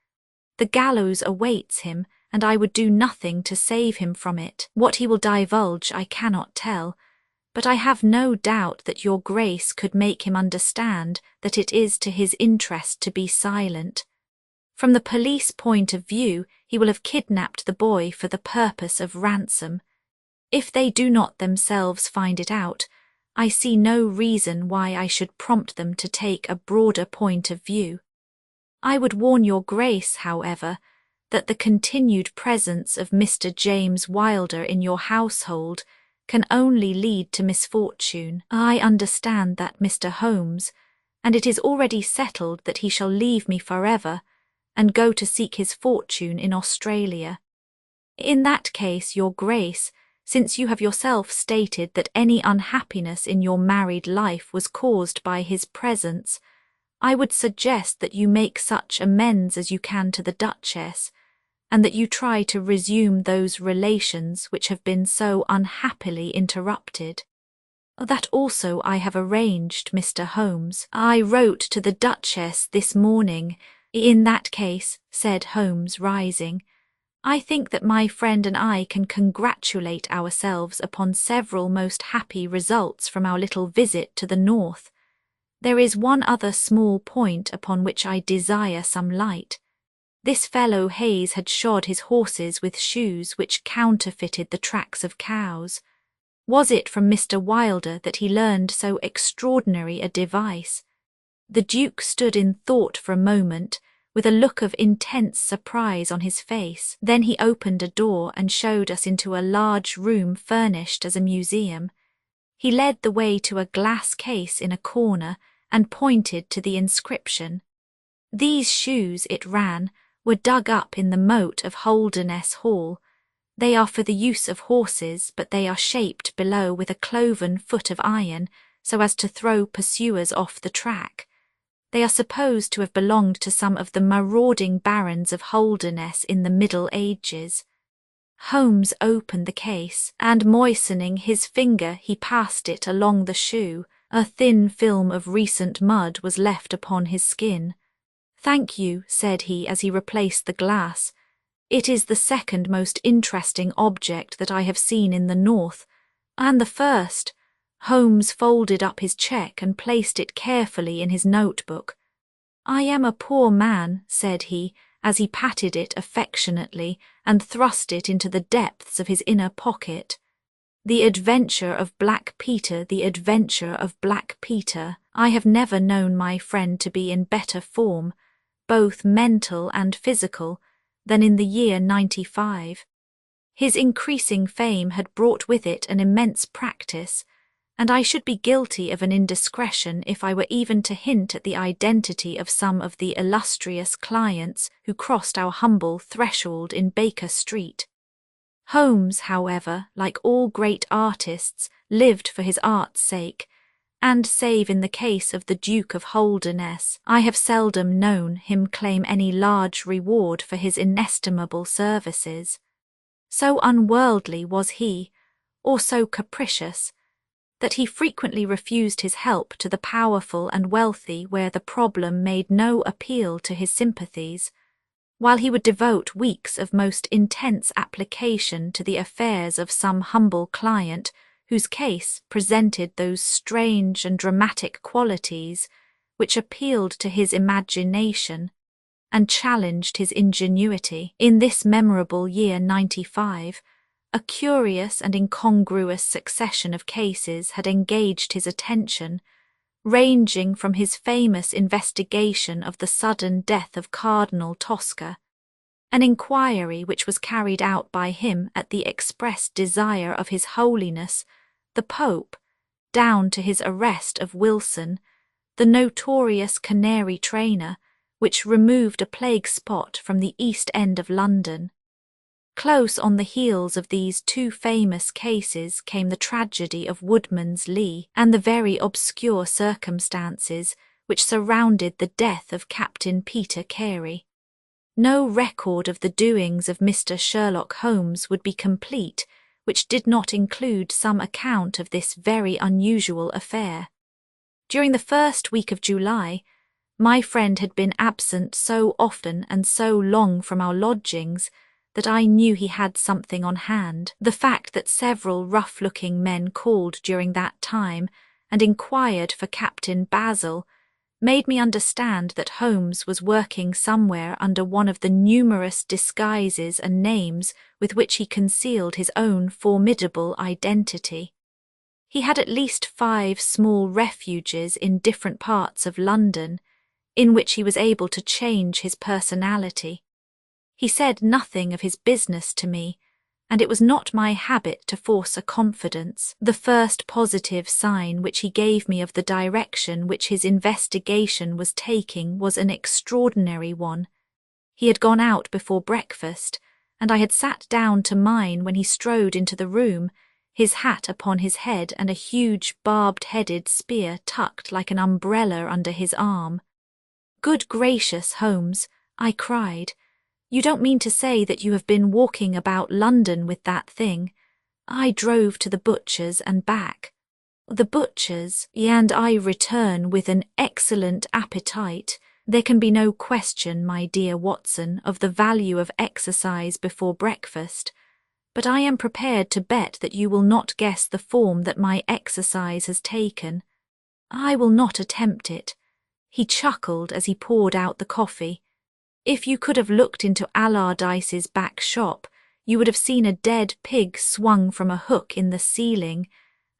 The gallows awaits him, and I would do nothing to save him from it. What he will divulge I cannot tell, but I have no doubt that your Grace could make him understand that it is to his interest to be silent. From the police point of view, he will have kidnapped the boy for the purpose of ransom. If they do not themselves find it out, I see no reason why I should prompt them to take a broader point of view. I would warn your Grace, however, that the continued presence of Mr. James Wilder in your household can only lead to misfortune. I understand that, Mr. Holmes, and it is already settled that he shall leave me forever and go to seek his fortune in Australia. In that case, your Grace, since you have yourself stated that any unhappiness in your married life was caused by his presence, I would suggest that you make such amends as you can to the Duchess, and that you try to resume those relations which have been so unhappily interrupted. That also I have arranged, Mr. Holmes. I wrote to the Duchess this morning. In that case, said Holmes, rising, I think that my friend and I can congratulate ourselves upon several most happy results from our little visit to the north. There is one other small point upon which I desire some light. This fellow Hayes had shod his horses with shoes which counterfeited the tracks of cows. Was it from Mr. Wilder that he learned so extraordinary a device? The Duke stood in thought for a moment, with a look of intense surprise on his face. Then he opened a door and showed us into a large room furnished as a museum. He led the way to a glass case in a corner and pointed to the inscription. These shoes, it ran, were dug up in the moat of Holderness Hall. They are for the use of horses, but they are shaped below with a cloven foot of iron, so as to throw pursuers off the track. They are supposed to have belonged to some of the marauding barons of Holderness in the Middle Ages. Holmes opened the case, and moistening his finger he passed it along the shoe. A thin film of recent mud was left upon his skin. Thank you, said he as he replaced the glass. It is the second most interesting object that I have seen in the north, and the first. Holmes folded up his cheque and placed it carefully in his notebook. I am a poor man, said he, as he patted it affectionately and thrust it into the depths of his inner pocket. The Adventure of Black Peter, the Adventure of Black Peter. I have never known my friend to be in better form, both mental and physical, than in the year 95. His increasing fame had brought with it an immense practice, and I should be guilty of an indiscretion if I were even to hint at the identity of some of the illustrious clients who crossed our humble threshold in Baker Street. Holmes, however, like all great artists, lived for his art's sake, and save in the case of the Duke of Holderness, I have seldom known him claim any large reward for his inestimable services. So unworldly was he, or so capricious, that he frequently refused his help to the powerful and wealthy where the problem made no appeal to his sympathies, while he would devote weeks of most intense application to the affairs of some humble client whose case presented those strange and dramatic qualities which appealed to his imagination and challenged his ingenuity. In this memorable year 95, a curious and incongruous succession of cases had engaged his attention, ranging from his famous investigation of the sudden death of Cardinal Tosca, an inquiry which was carried out by him at the express desire of His Holiness, the Pope, down to his arrest of Wilson, the notorious canary trainer, which removed a plague spot from the East End of London. Close on the heels of these two famous cases came the tragedy of Woodman's Lee and the very obscure circumstances which surrounded the death of Captain Peter Carey. No record of the doings of Mr. Sherlock Holmes would be complete which did not include some account of this very unusual affair. During the first week of July, my friend had been absent so often and so long from our lodgings that I knew he had something on hand. The fact that several rough-looking men called during that time and inquired for Captain Basil made me understand that Holmes was working somewhere under one of the numerous disguises and names with which he concealed his own formidable identity. He had at least 5 small refuges in different parts of London, in which he was able to change his personality. He said nothing of his business to me, and it was not my habit to force a confidence. The first positive sign which he gave me of the direction which his investigation was taking was an extraordinary one. He had gone out before breakfast, and I had sat down to mine when he strode into the room, his hat upon his head and a huge barbed-headed spear tucked like an umbrella under his arm. "Good gracious, Holmes," I cried, "you don't mean to say that you have been walking about London with that thing? I drove to the butcher's and back." "The butcher's, and I return with an excellent appetite. There can be no question, my dear Watson, of the value of exercise before breakfast, but I am prepared to bet that you will not guess the form that my exercise has taken. I will not attempt it." He chuckled as he poured out the coffee. "If you could have looked into Allardyce's back shop, you would have seen a dead pig swung from a hook in the ceiling,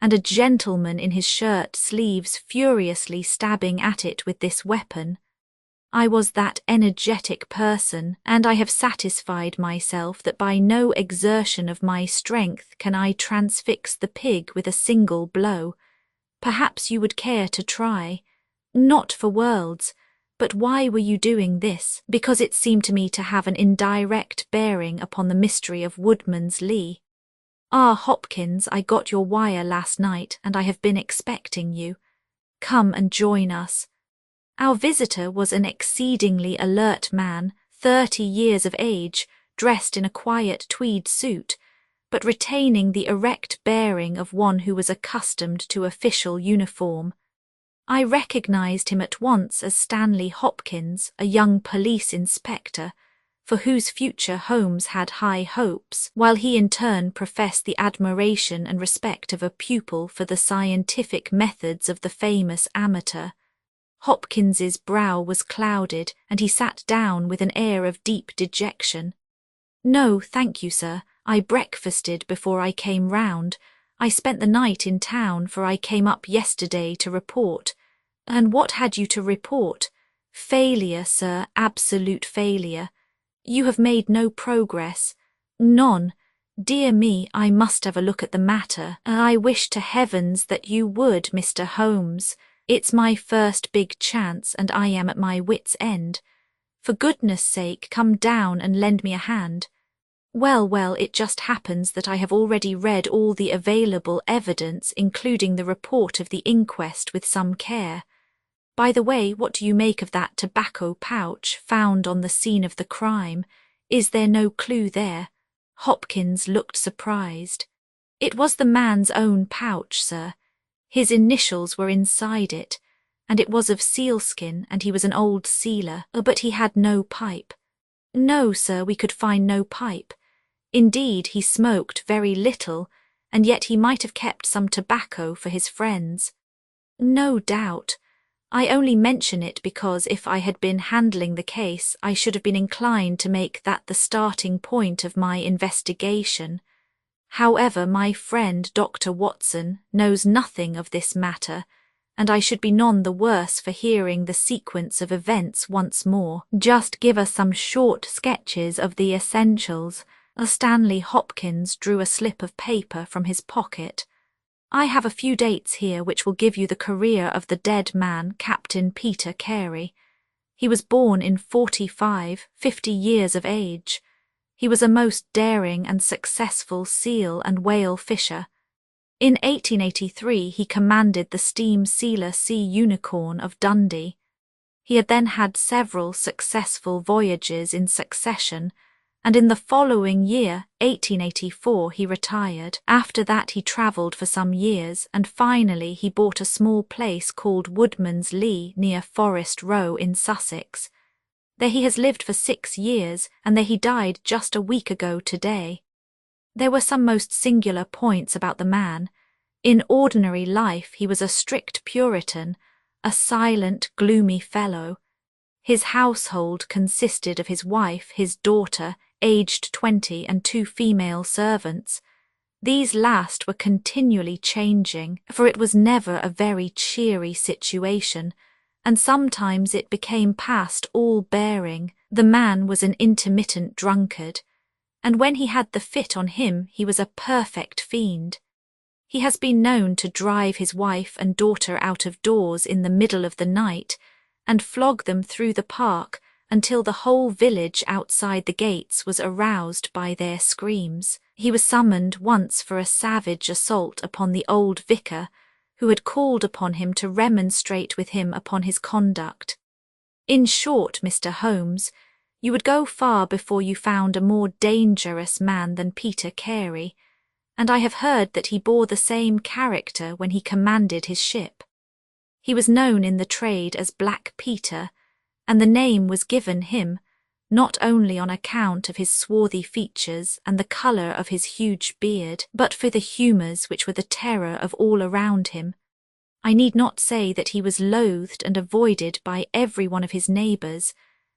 and a gentleman in his shirt sleeves furiously stabbing at it with this weapon. I was that energetic person, and I have satisfied myself that by no exertion of my strength can I transfix the pig with a single blow. Perhaps you would care to try. Not for worlds. But why were you doing this?" "Because it seemed to me to have an indirect bearing upon the mystery of Woodman's Lee. Ah, Hopkins, I got your wire last night, and I have been expecting you. Come and join us." Our visitor was an exceedingly alert man, 30 years of age, dressed in a quiet tweed suit, but retaining the erect bearing of one who was accustomed to official uniform. I recognized him at once as Stanley Hopkins, a young police inspector, for whose future Holmes had high hopes, while he in turn professed the admiration and respect of a pupil for the scientific methods of the famous amateur. Hopkins's brow was clouded, and he sat down with an air of deep dejection. "No, thank you, sir. I breakfasted before I came round. I spent the night in town, for I came up yesterday to report." "And what had you to report?" "Failure, sir, absolute failure. You have made no progress. None. Dear me, I must have a look at the matter. I wish to heavens that you would, Mr. Holmes. It's my first big chance, and I am at my wit's end. For goodness' sake, come down and lend me a hand. Well, it just happens that I have already read all the available evidence, including the report of the inquest, with some care. By the way, what do you make of that tobacco pouch found on the scene of the crime? Is there no clue there? Hopkins looked surprised. It was the man's own pouch, sir. His initials were inside it, and it was of sealskin, and he was an old sealer, but he had no pipe. No, sir, we could find no pipe. Indeed, he smoked very little, and yet he might have kept some tobacco for his friends. No doubt. I only mention it because if I had been handling the case, I should have been inclined to make that the starting point of my investigation. However, my friend Dr. Watson knows nothing of this matter, and I should be none the worse for hearing the sequence of events once more. Just give us some short sketches of the essentials. Stanley Hopkins drew a slip of paper from his pocket. I have a few dates here which will give you the career of the dead man, Captain Peter Carey. He was born in 45, 50 years of age. He was a most daring and successful seal and whale fisher. In 1883 he commanded the steam sealer Sea Unicorn of Dundee. He had then had several successful voyages in succession, and in the following year, 1884, he retired. After that he travelled for some years, and finally he bought a small place called Woodman's Lee near Forest Row in Sussex. There he has lived for 6 years, and there he died just a week ago today. There were some most singular points about the man. In ordinary life he was a strict Puritan, a silent, gloomy fellow. His household consisted of his wife, his daughter, aged 20, and 2 female servants. These last were continually changing, for it was never a very cheery situation, and sometimes it became past all bearing. The man was an intermittent drunkard, and when he had the fit on him he was a perfect fiend. He has been known to drive his wife and daughter out of doors in the middle of the night, and flog them through the park until the whole village outside the gates was aroused by their screams. He was summoned once for a savage assault upon the old vicar, who had called upon him to remonstrate with him upon his conduct. In short, Mr. Holmes, you would go far before you found a more dangerous man than Peter Carey, and I have heard that he bore the same character when he commanded his ship. He was known in the trade as Black Peter, and the name was given him, not only on account of his swarthy features and the colour of his huge beard, but for the humours which were the terror of all around him. I need not say that he was loathed and avoided by every one of his neighbours,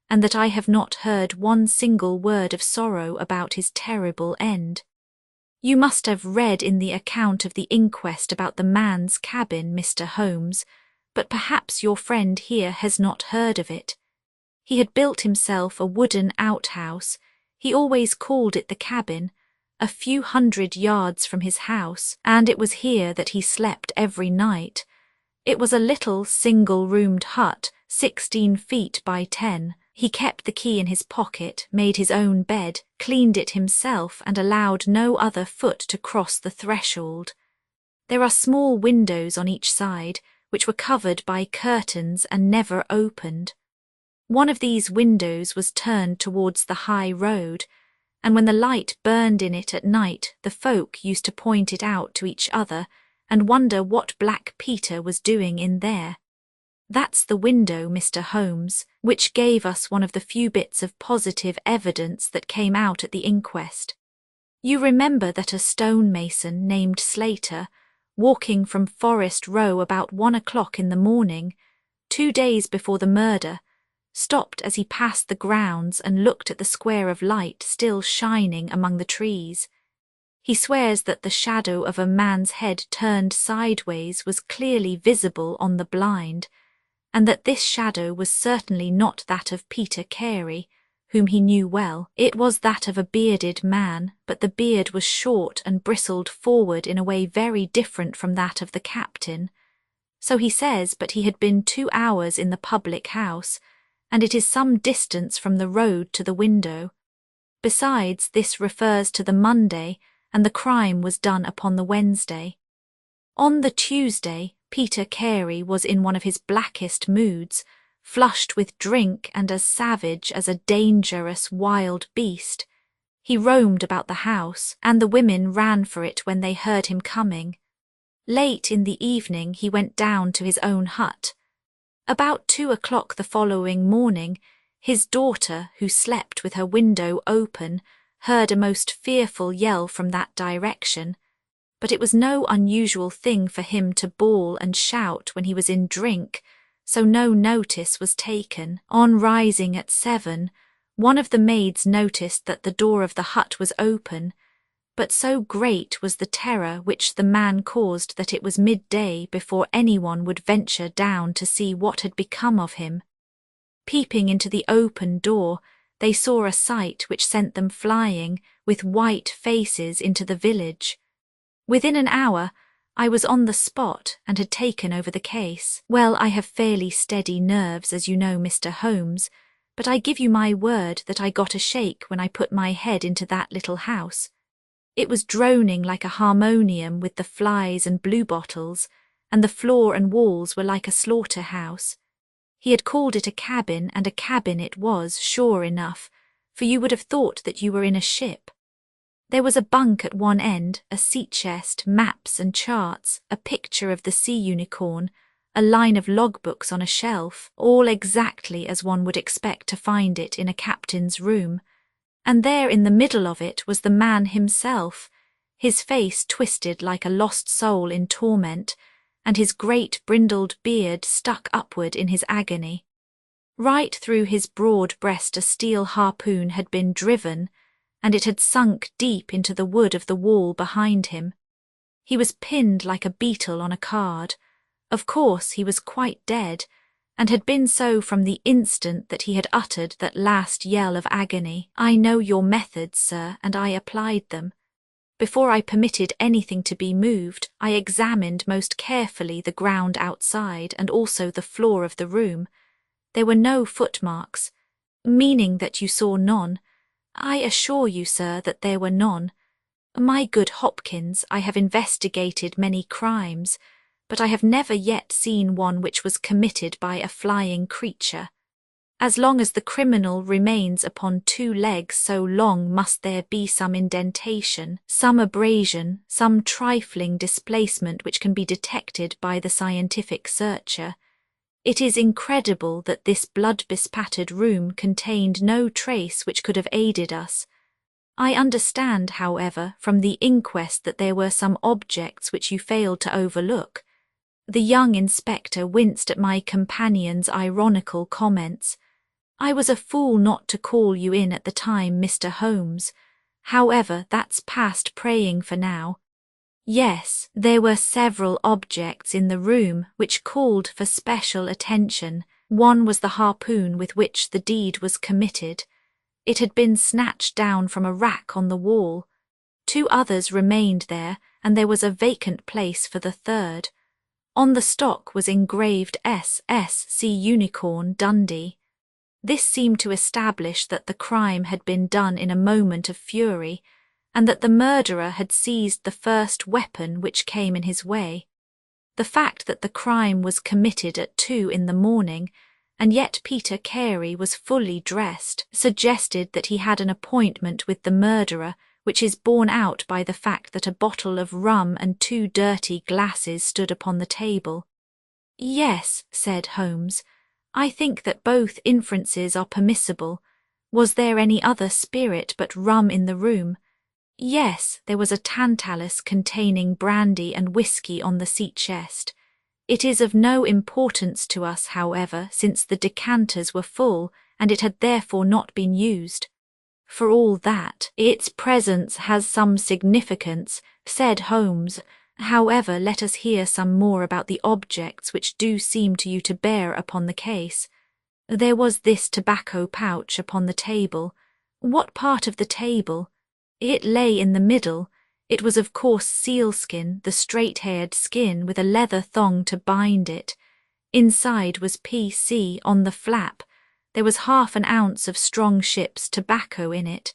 and that I have not heard one single word of sorrow about his terrible end. You must have read in the account of the inquest about the man's cabin, Mr. Holmes, but perhaps your friend here has not heard of it. He had built himself a wooden outhouse. He always called it the cabin, a few 100 yards from his house, and it was here that he slept every night. It was a little single-roomed hut, 16 feet by 10. He kept the key in his pocket, made his own bed, cleaned it himself, and allowed no other foot to cross the threshold. There are small windows on each side, which were covered by curtains and never opened. One of these windows was turned towards the high road, and when the light burned in it at night, the folk used to point it out to each other and wonder what Black Peter was doing in there. That's the window, Mr. Holmes, which gave us one of the few bits of positive evidence that came out at the inquest. You remember that a stonemason named Slater, walking from Forest Row about 1 o'clock in the morning, 2 days before the murder, stopped as he passed the grounds and looked at the square of light still shining among the trees. He swears that the shadow of a man's head turned sideways was clearly visible on the blind, and that this shadow was certainly not that of Peter Carey, whom he knew well. It was that of a bearded man, but the beard was short and bristled forward in a way very different from that of the captain. So he says, but he had been 2 hours in the public house, and it is some distance from the road to the window. Besides, this refers to the Monday, and the crime was done upon the Wednesday. On the Tuesday, Peter Carey was in one of his blackest moods, flushed with drink and as savage as a dangerous wild beast. He roamed about the house, and the women ran for it when they heard him coming. Late in the evening he went down to his own hut. About 2 o'clock the following morning, his daughter, who slept with her window open, heard a most fearful yell from that direction, but it was no unusual thing for him to bawl and shout when he was in drink, so no notice was taken. On rising at 7, one of the maids noticed that the door of the hut was open, but so great was the terror which the man caused that it was midday before anyone would venture down to see what had become of him. Peeping into the open door, they saw a sight which sent them flying, with white faces, into the village. Within an hour, I was on the spot and had taken over the case. Well, I have fairly steady nerves, as you know, Mr. Holmes, but I give you my word that I got a shake when I put my head into that little house. It was droning like a harmonium with the flies and bluebottles, and the floor and walls were like a slaughter-house. He had called it a cabin, and a cabin it was, sure enough, for you would have thought that you were in a ship. There was a bunk at one end, a sea-chest, maps and charts, a picture of the sea unicorn, a line of logbooks on a shelf, all exactly as one would expect to find it in a captain's room. And there in the middle of it was the man himself, his face twisted like a lost soul in torment, and his great brindled beard stuck upward in his agony. Right through his broad breast a steel harpoon had been driven, and it had sunk deep into the wood of the wall behind him. He was pinned like a beetle on a card. Of course he was quite dead, and had been so from the instant that he had uttered that last yell of agony. I know your methods, sir, and I applied them. Before I permitted anything to be moved, I examined most carefully the ground outside and also the floor of the room. There were no footmarks, meaning that you saw none. I assure you, sir, that there were none. My good Hopkins, I have investigated many crimes, but I have never yet seen one which was committed by a flying creature. As long as the criminal remains upon 2 legs, so long must there be some indentation, some abrasion, some trifling displacement which can be detected by the scientific searcher. It is incredible that this blood-bespattered room contained no trace which could have aided us. I understand, however, from the inquest that there were some objects which you failed to overlook. The young inspector winced at my companion's ironical comments. I was a fool not to call you in at the time, Mr. Holmes. However, that's past praying for now. Yes, there were several objects in the room which called for special attention. One was the harpoon with which the deed was committed. It had been snatched down from a rack on the wall. 2 others remained there, and there was a vacant place for the third. On the stock was engraved SS Sea Unicorn Dundee. This seemed to establish that the crime had been done in a moment of fury, and that the murderer had seized the first weapon which came in his way. The fact that the crime was committed at 2 in the morning, and yet Peter Carey was fully dressed, suggested that he had an appointment with the murderer, which is borne out by the fact that a bottle of rum and 2 dirty glasses stood upon the table. Yes, said Holmes, I think that both inferences are permissible. Was there any other spirit but rum in the room? Yes, there was a tantalus containing brandy and whisky on the sea-chest. It is of no importance to us, however, since the decanters were full, and it had therefore not been used. For all that, its presence has some significance, said Holmes. However, let us hear some more about the objects which do seem to you to bear upon the case. There was this tobacco pouch upon the table. What part of the table? It lay in the middle. It was of coarse sealskin, the straight-haired skin with a leather thong to bind it. Inside was PC on the flap. There was 1/2 ounce of strong ship's tobacco in it.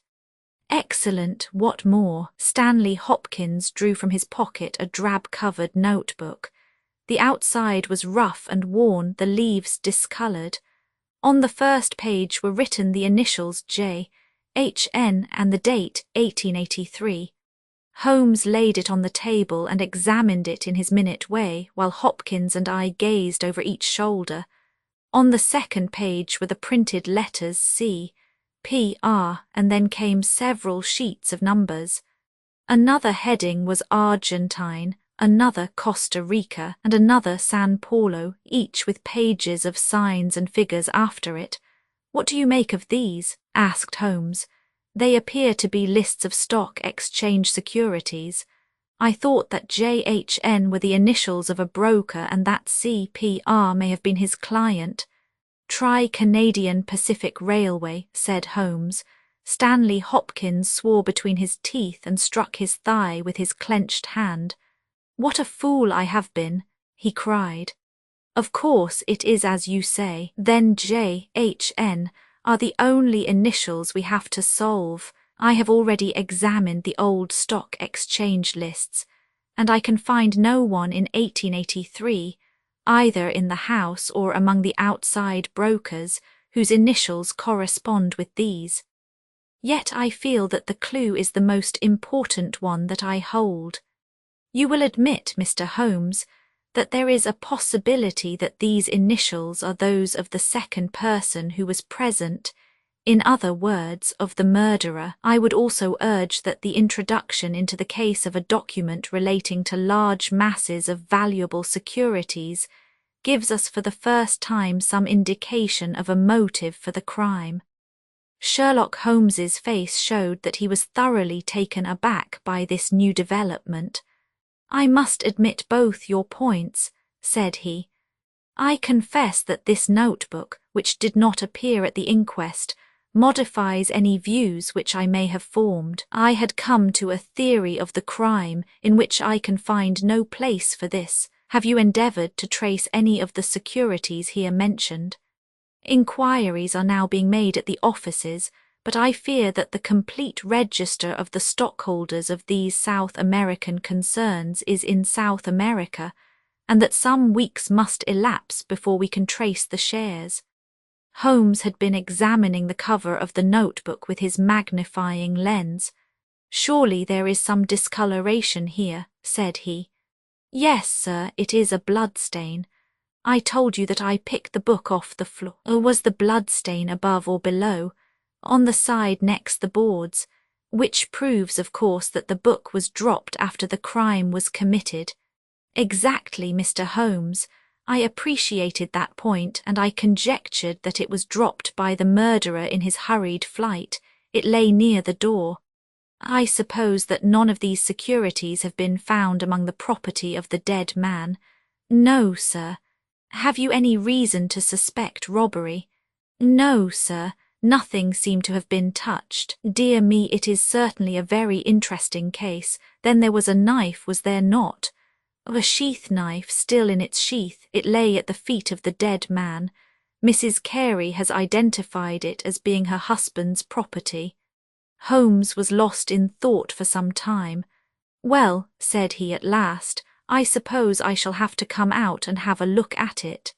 Excellent, what more? Stanley Hopkins drew from his pocket a drab-covered notebook. The outside was rough and worn, the leaves discoloured. On the first page were written the initials J, H.N. and the date 1883. Holmes laid it on the table and examined it in his minute way, while Hopkins and I gazed over each shoulder. On the second page were the printed letters C, P, R, and then came several sheets of numbers. Another heading was Argentine, another Costa Rica, and another San Paulo, each with pages of signs and figures after it. "What do you make of these?" asked Holmes. "They appear to be lists of stock exchange securities. I thought that JHN were the initials of a broker and that CPR may have been his client." "Try Canadian Pacific Railway," said Holmes. Stanley Hopkins swore between his teeth and struck his thigh with his clenched hand. "What a fool I have been," he cried. "Of course it is as you say. Then JHN are the only initials we have to solve. I have already examined the old stock exchange lists, and I can find no one in 1883, either in the house or among the outside brokers, whose initials correspond with these. Yet I feel that the clue is the most important one that I hold. You will admit, Mr. Holmes, that there is a possibility that these initials are those of the second person who was present, in other words, of the murderer. I would also urge that the introduction into the case of a document relating to large masses of valuable securities gives us for the first time some indication of a motive for the crime." Sherlock Holmes's face showed that he was thoroughly taken aback by this new development. "I must admit both your points," said he. "I confess that this notebook, which did not appear at the inquest, modifies any views which I may have formed. I had come to a theory of the crime in which I can find no place for this. Have you endeavoured to trace any of the securities here mentioned? Inquiries are now being made at the offices, but I fear that the complete register of the stockholders of these South American concerns is in South America, and that some weeks must elapse before we can trace the shares." Holmes had been examining the cover of the notebook with his magnifying lens. "Surely there is some discoloration here," said he. "Yes, sir, it is a blood stain. I told you that I picked the book off the floor. Was the blood stain above or below? On the side next the boards, which proves, of course, that the book was dropped after the crime was committed." "Exactly, Mr. Holmes. I appreciated that point, and I conjectured that it was dropped by the murderer in his hurried flight. It lay near the door. I suppose that none of these securities have been found among the property of the dead man?" "No, sir." "Have you any reason to suspect robbery?" "No, sir. Nothing seemed to have been touched." "Dear me, it is certainly a very interesting case. Then there was a knife, was there not?" "A sheath knife still in its sheath. It lay at the feet of the dead man. Mrs. Carey has identified it as being her husband's property." Holmes was lost in thought for some time. "Well," said he at last, "I suppose I shall have to come out and have a look at it."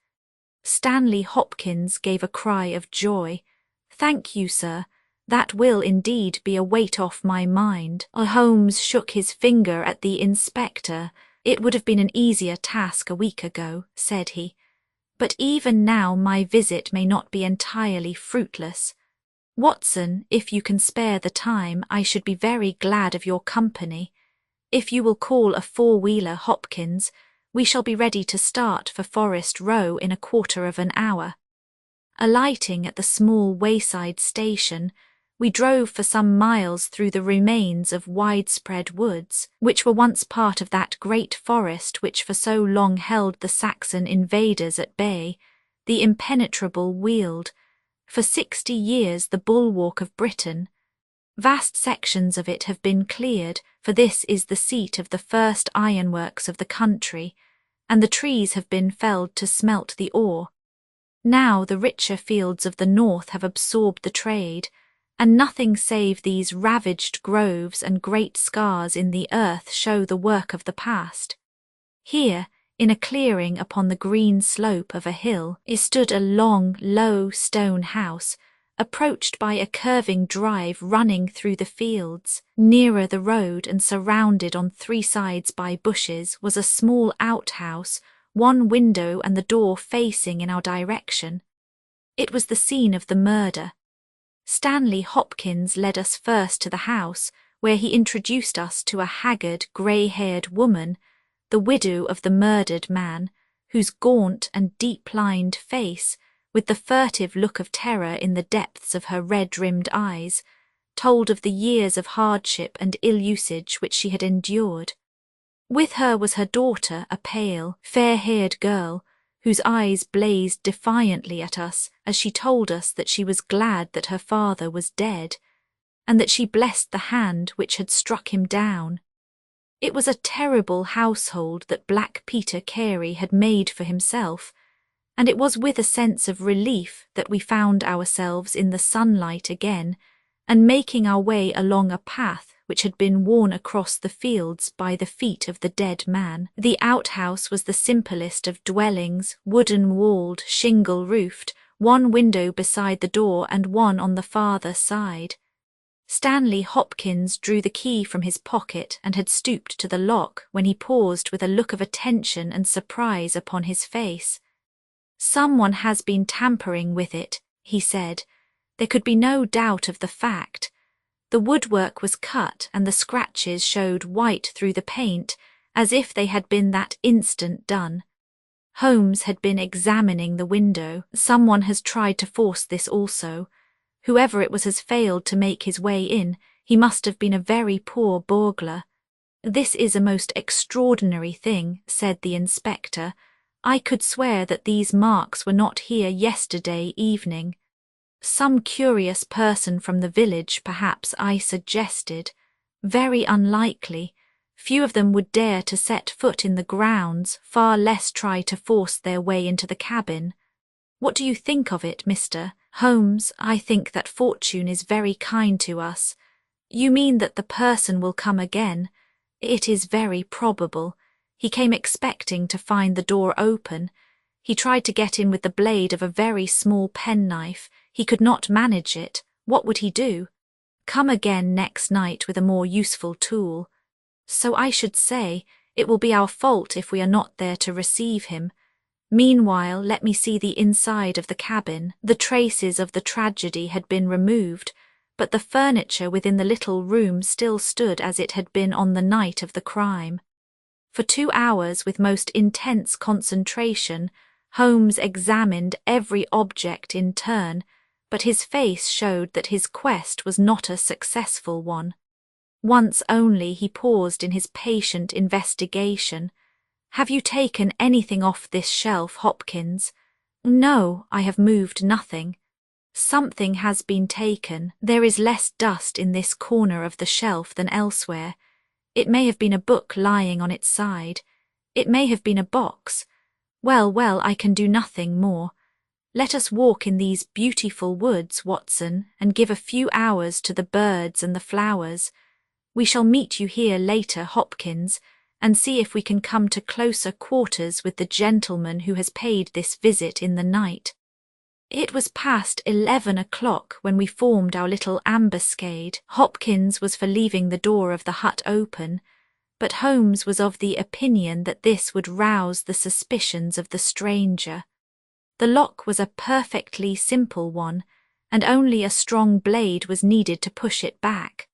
Stanley Hopkins gave a cry of joy. "Thank you, sir. That will indeed be a weight off my mind." Holmes shook his finger at the inspector. "It would have been an easier task a week ago," said he. "But even now my visit may not be entirely fruitless. Watson, if you can spare the time, I should be very glad of your company. If you will call a four-wheeler, Hopkins, we shall be ready to start for Forest Row in 1/4 of an hour." Alighting at the small wayside station, we drove for some miles through the remains of widespread woods, which were once part of that great forest which for so long held the Saxon invaders at bay. the impenetrable Weald, for 60 years the bulwark of Britain. Vast sections of it have been cleared, for this is the seat of the first ironworks of the country, and the trees have been felled to smelt the ore. Now the richer fields of the north have absorbed the trade, and nothing save these ravaged groves and great scars in the earth show the work of the past. Here, in a clearing upon the green slope of a hill, stood a long, low stone house, approached by a curving drive running through the fields. Nearer the road and surrounded on 3 sides by bushes was a small outhouse, one window and the door facing in our direction. It was the scene of the murder. Stanley Hopkins led us first to the house, where he introduced us to a haggard, grey-haired woman, the widow of the murdered man, whose gaunt and deep-lined face, with the furtive look of terror in the depths of her red-rimmed eyes, told of the years of hardship and ill-usage which she had endured. With her was her daughter, a pale, fair-haired girl, whose eyes blazed defiantly at us as she told us that she was glad that her father was dead, and that she blessed the hand which had struck him down. It was a terrible household that Black Peter Carey had made for himself, and it was with a sense of relief that we found ourselves in the sunlight again, and making our way along a path which had been worn across the fields by the feet of the dead man. The outhouse was the simplest of dwellings, wooden-walled, shingle-roofed, one window beside the door and one on the farther side. Stanley Hopkins drew the key from his pocket and had stooped to the lock when he paused with a look of attention and surprise upon his face. "Someone has been tampering with it," he said. There could be no doubt of the fact. The woodwork was cut and the scratches showed white through the paint, as if they had been that instant done. Holmes had been examining the window. Someone has tried to force this also. Whoever it was has failed to make his way in. He must have been a very poor burglar. "This is a most extraordinary thing," said the inspector. "I could swear that these marks were not here yesterday evening." "Some curious person from the village, perhaps," I suggested. "Very unlikely. Few of them would dare to set foot in the grounds, far less try to force their way into the cabin. What do you think of it, Mr. Holmes? I think that fortune is very kind to us." "You mean that the person will come again?" "It is very probable. He came expecting to find the door open. He tried to get in with the blade of a very small penknife. He could not manage it. What would he do? Come again next night with a more useful tool. So I should say, it will be our fault if we are not there to receive him. Meanwhile, let me see the inside of the cabin." The traces of the tragedy had been removed, but the furniture within the little room still stood as it had been on the night of the crime. For 2 hours, with most intense concentration, Holmes examined every object in turn, but his face showed that his quest was not a successful one. Once only he paused in his patient investigation. "Have you taken anything off this shelf, Hopkins?" "No, I have moved nothing." "Something has been taken. There is less dust in this corner of the shelf than elsewhere. It may have been a book lying on its side. It may have been a box. Well, I can do nothing more. Let us walk in these beautiful woods, Watson, and give a few hours to the birds and the flowers. We shall meet you here later, Hopkins, and see if we can come to closer quarters with the gentleman who has paid this visit in the night." It was past 11 o'clock when we formed our little ambuscade. Hopkins was for leaving the door of the hut open, but Holmes was of the opinion that this would rouse the suspicions of the stranger. The lock was a perfectly simple one, and only a strong blade was needed to push it back.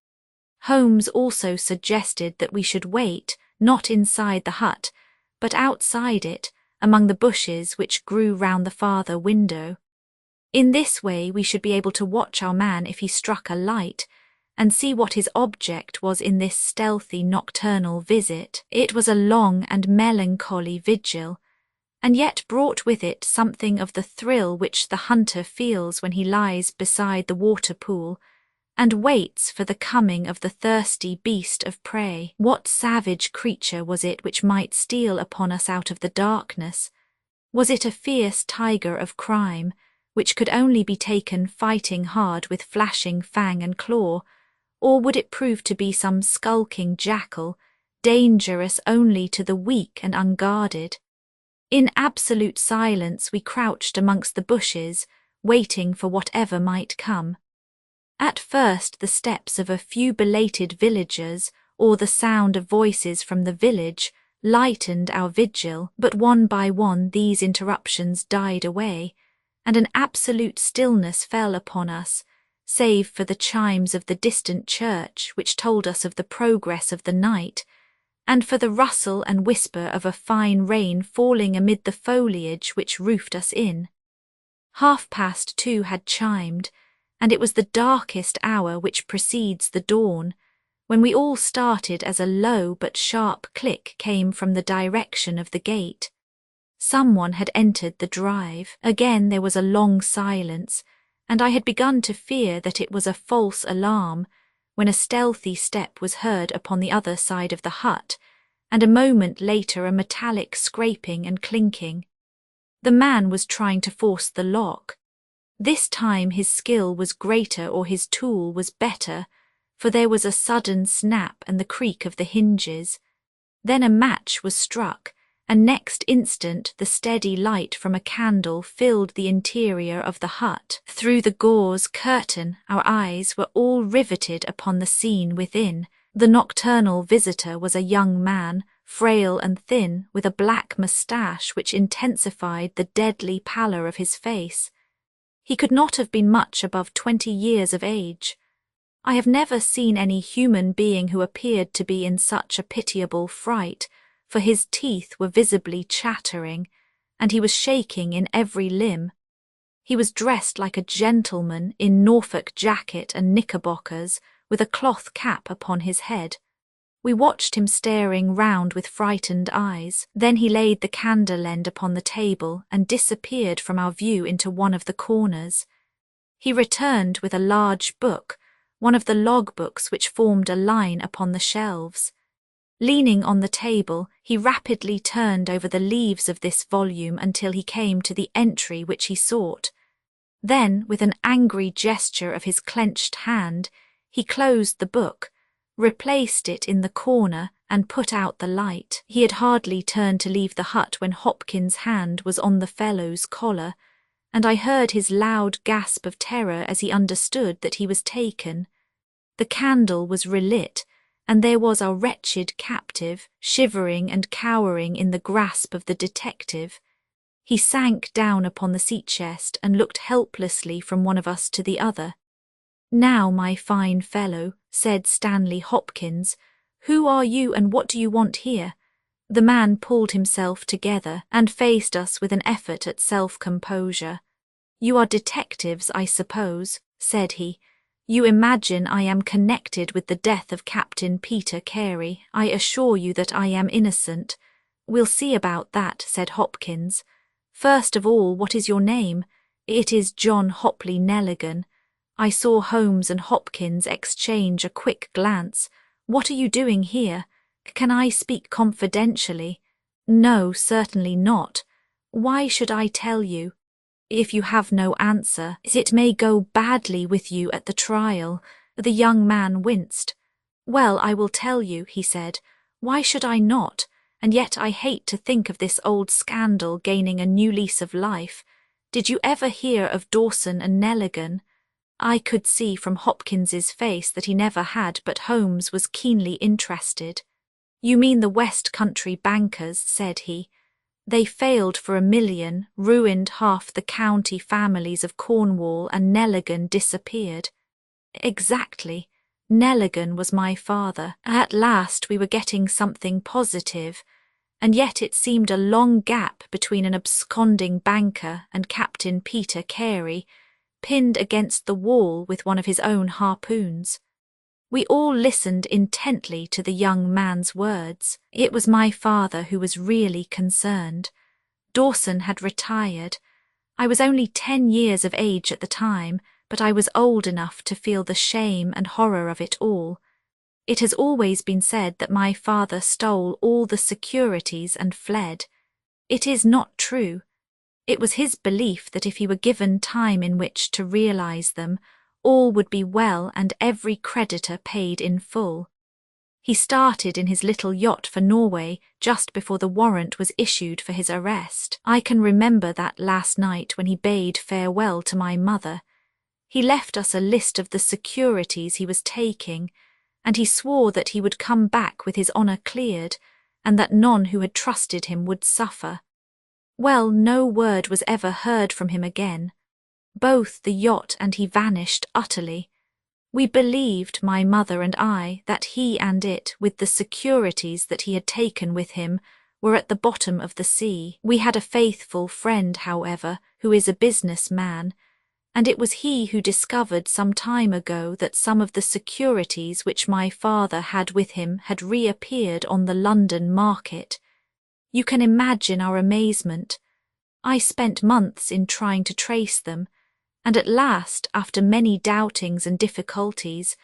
Holmes also suggested that we should wait, not inside the hut, but outside it, among the bushes which grew round the farther window. In this way we should be able to watch our man if he struck a light, and see what his object was in this stealthy nocturnal visit. It was a long and melancholy vigil. and yet brought with it something of the thrill which the hunter feels when he lies beside the water pool and waits for the coming of the thirsty beast of prey. What savage creature was it which might steal upon us out of the darkness? Was it a fierce tiger of crime, which could only be taken fighting hard with flashing fang and claw, or would it prove to be some skulking jackal, dangerous only to the weak and unguarded? In absolute silence we crouched amongst the bushes, waiting for whatever might come. At first the steps of a few belated villagers or the sound of voices from the village lightened our vigil, but one by one these interruptions died away, and an absolute stillness fell upon us, save for the chimes of the distant church which told us of the progress of the night, and for the rustle and whisper of a fine rain falling amid the foliage which roofed us in. 2:30 had chimed, and it was the darkest hour which precedes the dawn, when we all started as a low but sharp click came from the direction of the gate. Someone had entered the drive. Again there was a long silence, and I had begun to fear that it was a false alarm, when a stealthy step was heard upon the other side of the hut, and a moment later a metallic scraping and clinking. The man was trying to force the lock. This time his skill was greater or his tool was better, for there was a sudden snap and the creak of the hinges. Then a match was struck, and next instant the steady light from a candle filled the interior of the hut. Through the gauze curtain our eyes were all riveted upon the scene within. The nocturnal visitor was a young man, frail and thin, with a black moustache which intensified the deadly pallor of his face. He could not have been much above 20 years of age. I have never seen any human being who appeared to be in such a pitiable fright, for his teeth were visibly chattering, and he was shaking in every limb. He was dressed like a gentleman in Norfolk jacket and knickerbockers, with a cloth cap upon his head. We watched him staring round with frightened eyes. Then he laid the candle end upon the table and disappeared from our view into one of the corners. He returned with a large book, one of the log books which formed a line upon the shelves. Leaning on the table, he rapidly turned over the leaves of this volume until he came to the entry which he sought. Then, with an angry gesture of his clenched hand, he closed the book, replaced it in the corner, and put out the light. He had hardly turned to leave the hut when Hopkins' hand was on the fellow's collar, and I heard his loud gasp of terror as he understood that he was taken. The candle was relit, and there was our wretched captive, shivering and cowering in the grasp of the detective. He sank down upon the sea-chest and looked helplessly from one of us to the other. "Now, my fine fellow," said Stanley Hopkins, "who are you and what do you want here?" The man pulled himself together and faced us with an effort at self-composure. "You are detectives, I suppose," said he. "You imagine I am connected with the death of Captain Peter Carey. I assure you that I am innocent." "We'll see about that," said Hopkins. "First of all, what is your name?" "It is John Hopley Nelligan." I saw Holmes and Hopkins exchange a quick glance. "What are you doing here? Can I speak confidentially?" "No, certainly not." "Why should I tell you?" "If you have no answer, it may go badly with you at the trial." The young man winced. "Well, I will tell you," he said. "Why should I not? And yet I hate to think of this old scandal gaining a new lease of life. Did you ever hear of Dawson and Nelligan?" I could see from Hopkins's face that he never had, but Holmes was keenly interested. "You mean the West Country bankers," said he. "They failed for $1 million, ruined half the county families of Cornwall, and Nelligan disappeared." "Exactly. Nelligan was my father." At last we were getting something positive, and yet it seemed a long gap between an absconding banker and Captain Peter Carey, pinned against the wall with one of his own harpoons. We all listened intently to the young man's words. It was my father who was really concerned. Dawson had retired. I was only 10 years of age at the time, but I was old enough to feel the shame and horror of it all. It has always been said that my father stole all the securities and fled. It is not true. It was his belief that if he were given time in which to realize them, all would be well and every creditor paid in full. He started in his little yacht for Norway just before the warrant was issued for his arrest. I can remember that last night when he bade farewell to my mother. He left us a list of the securities he was taking, and he swore that he would come back with his honour cleared, and that none who had trusted him would suffer. Well, no word was ever heard from him again. Both the yacht and he vanished utterly. We believed, my mother and I, that he and it, with the securities that he had taken with him, were at the bottom of the sea. We had a faithful friend, however, who is a business man, and it was he who discovered some time ago that some of the securities which my father had with him had reappeared on the London market. You can imagine our amazement. I spent months in trying to trace them, and at last, after many doubtings and difficulties,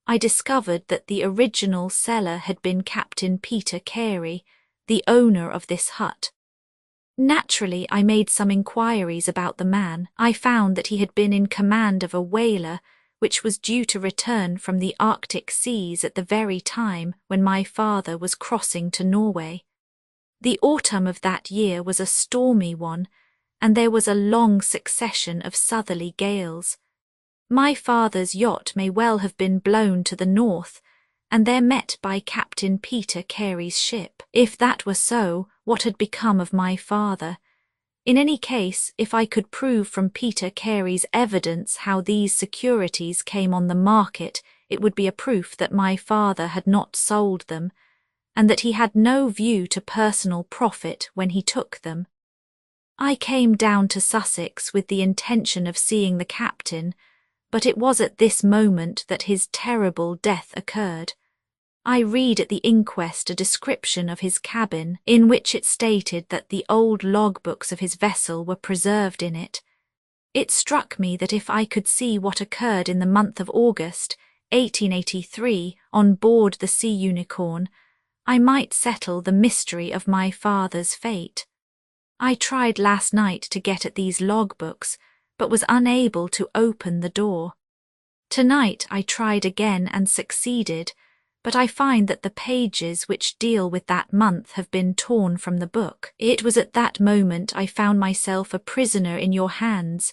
I discovered that the original seller had been Captain Peter Carey, the owner of this hut. Naturally, I made some inquiries about the man. I found that he had been in command of a whaler which was due to return from the Arctic seas at the very time when my father was crossing to Norway. The autumn of that year was a stormy one, and there was a long succession of southerly gales. My father's yacht may well have been blown to the north, and there met by Captain Peter Carey's ship. If that were so, what had become of my father? In any case, if I could prove from Peter Carey's evidence how these securities came on the market, it would be a proof that my father had not sold them, and that he had no view to personal profit when he took them. I came down to Sussex with the intention of seeing the captain, but it was at this moment that his terrible death occurred. I read at the inquest a description of his cabin, in which it stated that the old logbooks of his vessel were preserved in it. It struck me that if I could see what occurred in the month of August, 1883, on board the Sea Unicorn, I might settle the mystery of my father's fate. I tried last night to get at these logbooks, but was unable to open the door. Tonight I tried again and succeeded, but I find that the pages which deal with that month have been torn from the book. It was at that moment I found myself a prisoner in your hands.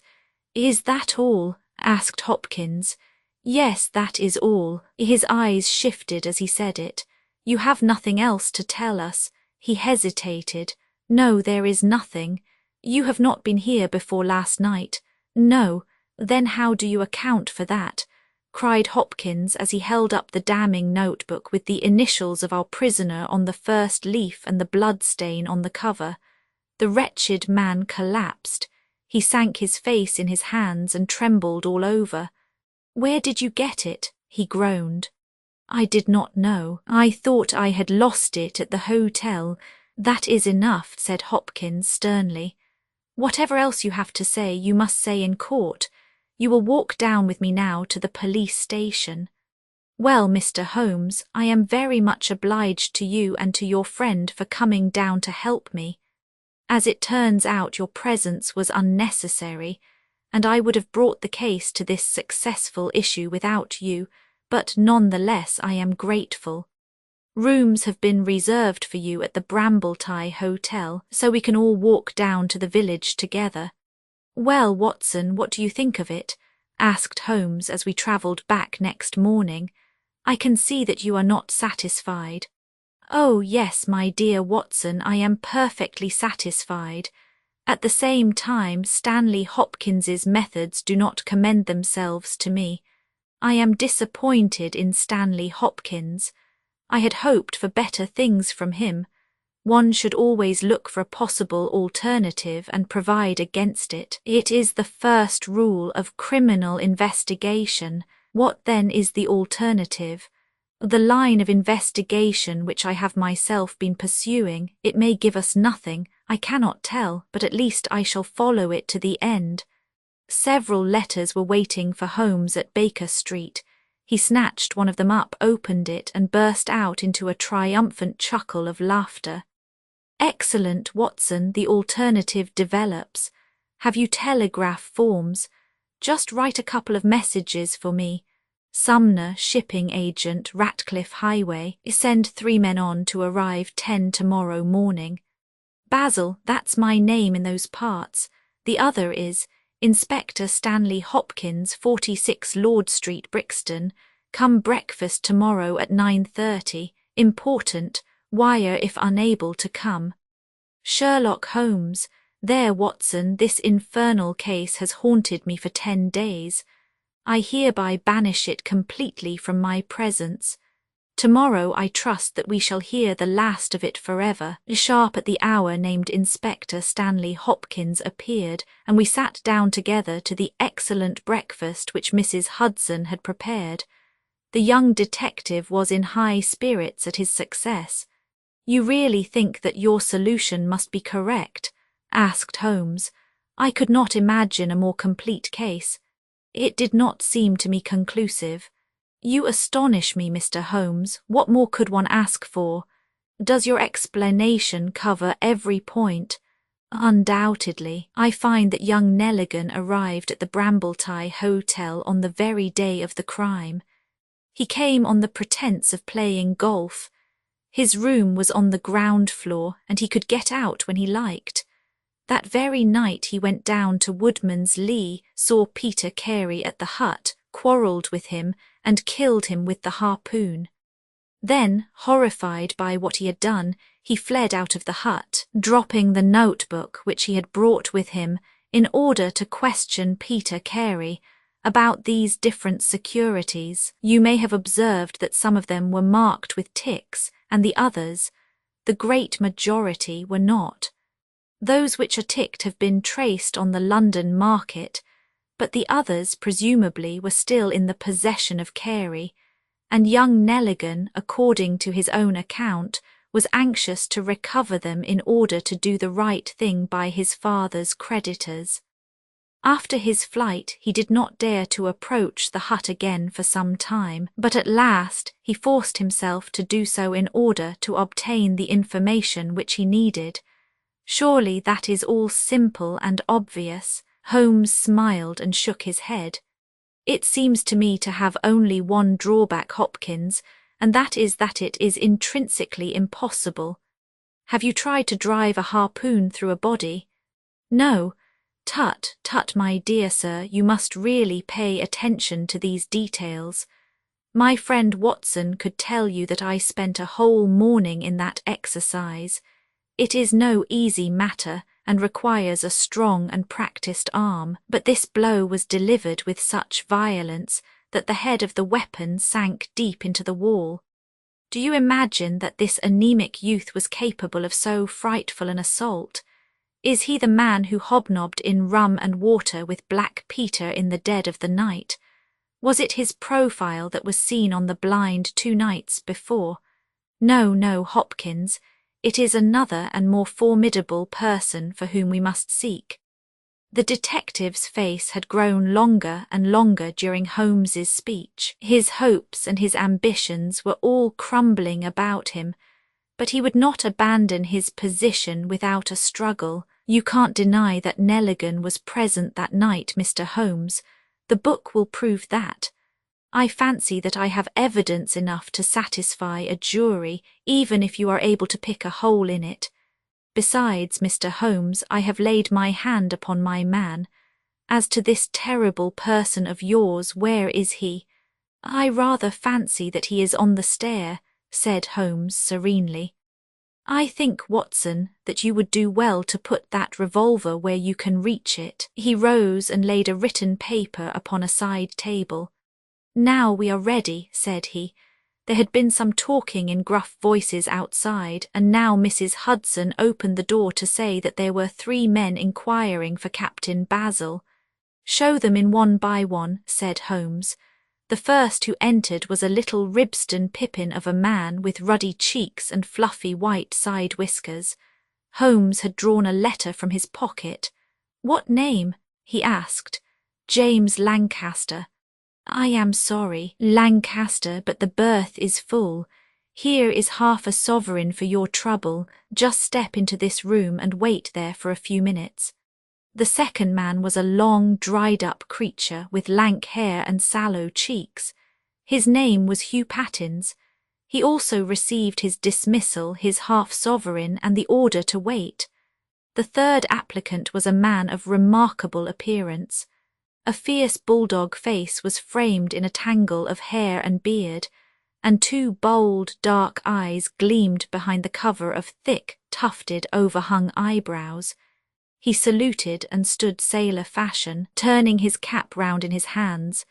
Is that all? Asked Hopkins. Yes, that is all. His eyes shifted as he said it. You have nothing else to tell us. He hesitated. No, there is nothing. You have not been here before last night. No, then how do you account for that? Cried Hopkins as he held up the damning notebook with the initials of our prisoner on the first leaf and the blood stain on the cover. The wretched man collapsed. He sank his face in his hands and trembled all over. Where did you get it? He groaned. I did not know. I thought I had lost it at the hotel. That is enough, said Hopkins sternly. Whatever else you have to say, you must say in court. You will walk down with me now to the police station. Well, Mr. Holmes, I am very much obliged to you and to your friend for coming down to help me. As it turns out, your presence was unnecessary, and I would have brought the case to this successful issue without you, but none the less I am grateful. Rooms have been reserved for you at the Brambletie Hotel, so we can all walk down to the village together. Well, Watson, what do you think of it? Asked Holmes as we travelled back next morning. I can see that you are not satisfied. Oh, yes, my dear Watson, I am perfectly satisfied. At the same time, Stanley Hopkins's methods do not commend themselves to me. I am disappointed in Stanley Hopkins. I had hoped for better things from him. One should always look for a possible alternative and provide against it. It is the first rule of criminal investigation. What then is the alternative? The line of investigation which I have myself been pursuing, it may give us nothing. I cannot tell, but at least I shall follow it to the end. Several letters were waiting for Holmes at Baker Street. He snatched one of them up, opened it, and burst out into a triumphant chuckle of laughter. Excellent, Watson, the alternative develops. Have you telegraph forms? Just write a couple of messages for me. Sumner, shipping agent, Ratcliffe Highway. Send 3 men on to arrive 10 tomorrow morning. Basil, that's my name in those parts. The other is Inspector Stanley Hopkins, 46 Lord Street, Brixton. Come breakfast tomorrow at 9:30. Important. Wire if unable to come. Sherlock Holmes. There, Watson, this infernal case has haunted me for 10 days. I hereby banish it completely from my presence. Tomorrow I trust that we shall hear the last of it forever. Sharp at the hour named Inspector Stanley Hopkins appeared, and we sat down together to the excellent breakfast which Mrs. Hudson had prepared. The young detective was in high spirits at his success. You really think that your solution must be correct? Asked Holmes. I could not imagine a more complete case. It did not seem to me conclusive. You astonish me, Mr. Holmes. What more could one ask for? Does your explanation cover every point? Undoubtedly. I find that young Nelligan arrived at the Brambletie Hotel on the very day of the crime. He came on the pretence of playing golf. His room was on the ground floor, and he could get out when he liked. That very night he went down to Woodman's Lee, saw Peter Carey at the hut, quarrelled with him, and killed him with the harpoon. Then, horrified by what he had done, he fled out of the hut, dropping the notebook which he had brought with him, in order to question Peter Carey about these different securities. You may have observed that some of them were marked with ticks, and the others, the great majority, were not. Those which are ticked have been traced on the London market, but the others presumably were still in the possession of Carey, and young Nelligan, according to his own account, was anxious to recover them in order to do the right thing by his father's creditors. After his flight he did not dare to approach the hut again for some time, but at last he forced himself to do so in order to obtain the information which he needed. Surely that is all simple and obvious. Holmes smiled and shook his head. It seems to me to have only one drawback, Hopkins, and that is that it is intrinsically impossible. Have you tried to drive a harpoon through a body? No. Tut, tut, my dear sir, you must really pay attention to these details. My friend Watson could tell you that I spent a whole morning in that exercise. It is no easy matter, and requires a strong and practised arm, but this blow was delivered with such violence that the head of the weapon sank deep into the wall. Do you imagine that this anemic youth was capable of so frightful an assault? Is he the man who hobnobbed in rum and water with Black Peter in the dead of the night? Was it his profile that was seen on the blind 2 nights before? No, no, Hopkins. It is another and more formidable person for whom we must seek. The detective's face had grown longer and longer during Holmes's speech. His hopes and his ambitions were all crumbling about him, but he would not abandon his position without a struggle. You can't deny that Nelligan was present that night, Mr. Holmes. The book will prove that. I fancy that I have evidence enough to satisfy a jury, even if you are able to pick a hole in it. Besides, Mr. Holmes, I have laid my hand upon my man. As to this terrible person of yours, where is he? I rather fancy that he is on the stair, said Holmes serenely. I think, Watson, that you would do well to put that revolver where you can reach it. He rose and laid a written paper upon a side table. Now we are ready, said he. There had been some talking in gruff voices outside, and now Mrs. Hudson opened the door to say that there were 3 men inquiring for Captain Basil. Show them in one by one, said Holmes. The first who entered was a little Ribston pippin of a man with ruddy cheeks and fluffy white side whiskers. Holmes had drawn a letter from his pocket. "What name?" he asked. "James Lancaster." "I am sorry, Lancaster, but the berth is full. Here is half a sovereign for your trouble. Just step into this room and wait there for a few minutes." The second man was a long, dried-up creature with lank hair and sallow cheeks. His name was Hugh Pattins. He also received his dismissal, his half-sovereign, and the order to wait. The third applicant was a man of remarkable appearance. A fierce bulldog face was framed in a tangle of hair and beard, and two bold, dark eyes gleamed behind the cover of thick, tufted, overhung eyebrows. He saluted and stood sailor fashion, turning his cap round in his hands.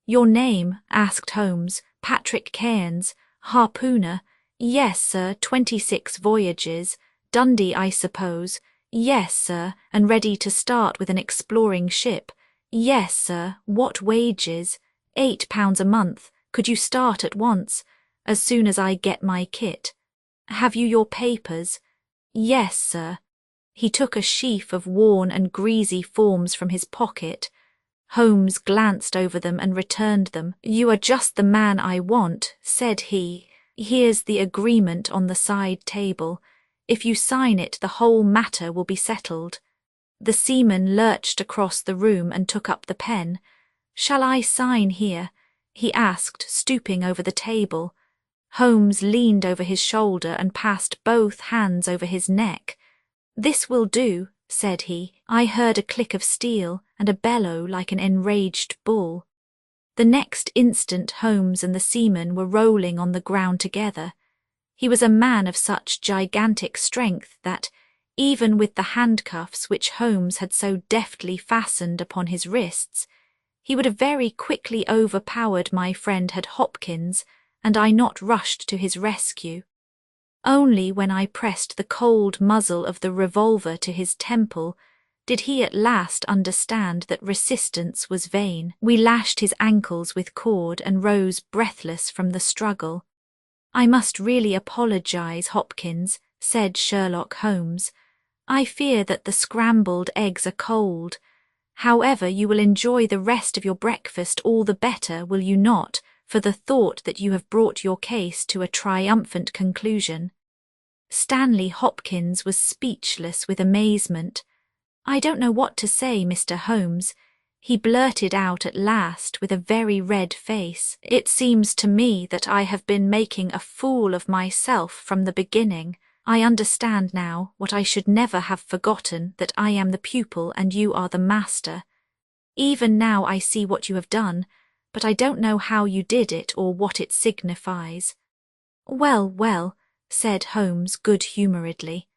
"Your name?" asked Holmes. "Patrick Cairns, harpooner." "Yes, sir, 26 voyages. Dundee, I suppose." "Yes, sir, and ready to start with an exploring ship." "Yes, sir. What wages?" £8 a month. Could you start at once?" "As soon as I get my kit." "Have you your papers?" "Yes, sir." He took a sheaf of worn and greasy forms from his pocket. Holmes glanced over them and returned them. "You are just the man I want," said he. "Here's the agreement on the side table. If you sign it, the whole matter will be settled." The seaman lurched across the room and took up the pen. "Shall I sign here?" he asked, stooping over the table. Holmes leaned over his shoulder and passed both hands over his neck. "This will do," said he. I heard a click of steel and a bellow like an enraged bull. The next instant Holmes and the seaman were rolling on the ground together. He was a man of such gigantic strength that, even with the handcuffs which Holmes had so deftly fastened upon his wrists, he would have very quickly overpowered my friend had Hopkins and I not rushed to his rescue. Only when I pressed the cold muzzle of the revolver to his temple did he at last understand that resistance was vain. We lashed his ankles with cord and rose breathless from the struggle. "I must really apologize, Hopkins," said Sherlock Holmes. "I fear that the scrambled eggs are cold. However, you will enjoy the rest of your breakfast all the better, will you not, for the thought that you have brought your case to a triumphant conclusion?" Stanley Hopkins was speechless with amazement. "I don't know what to say, Mr. Holmes," he blurted out at last with a very red face. "It seems to me that I have been making a fool of myself from the beginning. I understand now what I should never have forgotten, that I am the pupil and you are the master. Even now I see what you have done, but I don't know how you did it or what it signifies." "Well, well," said Holmes good-humouredly.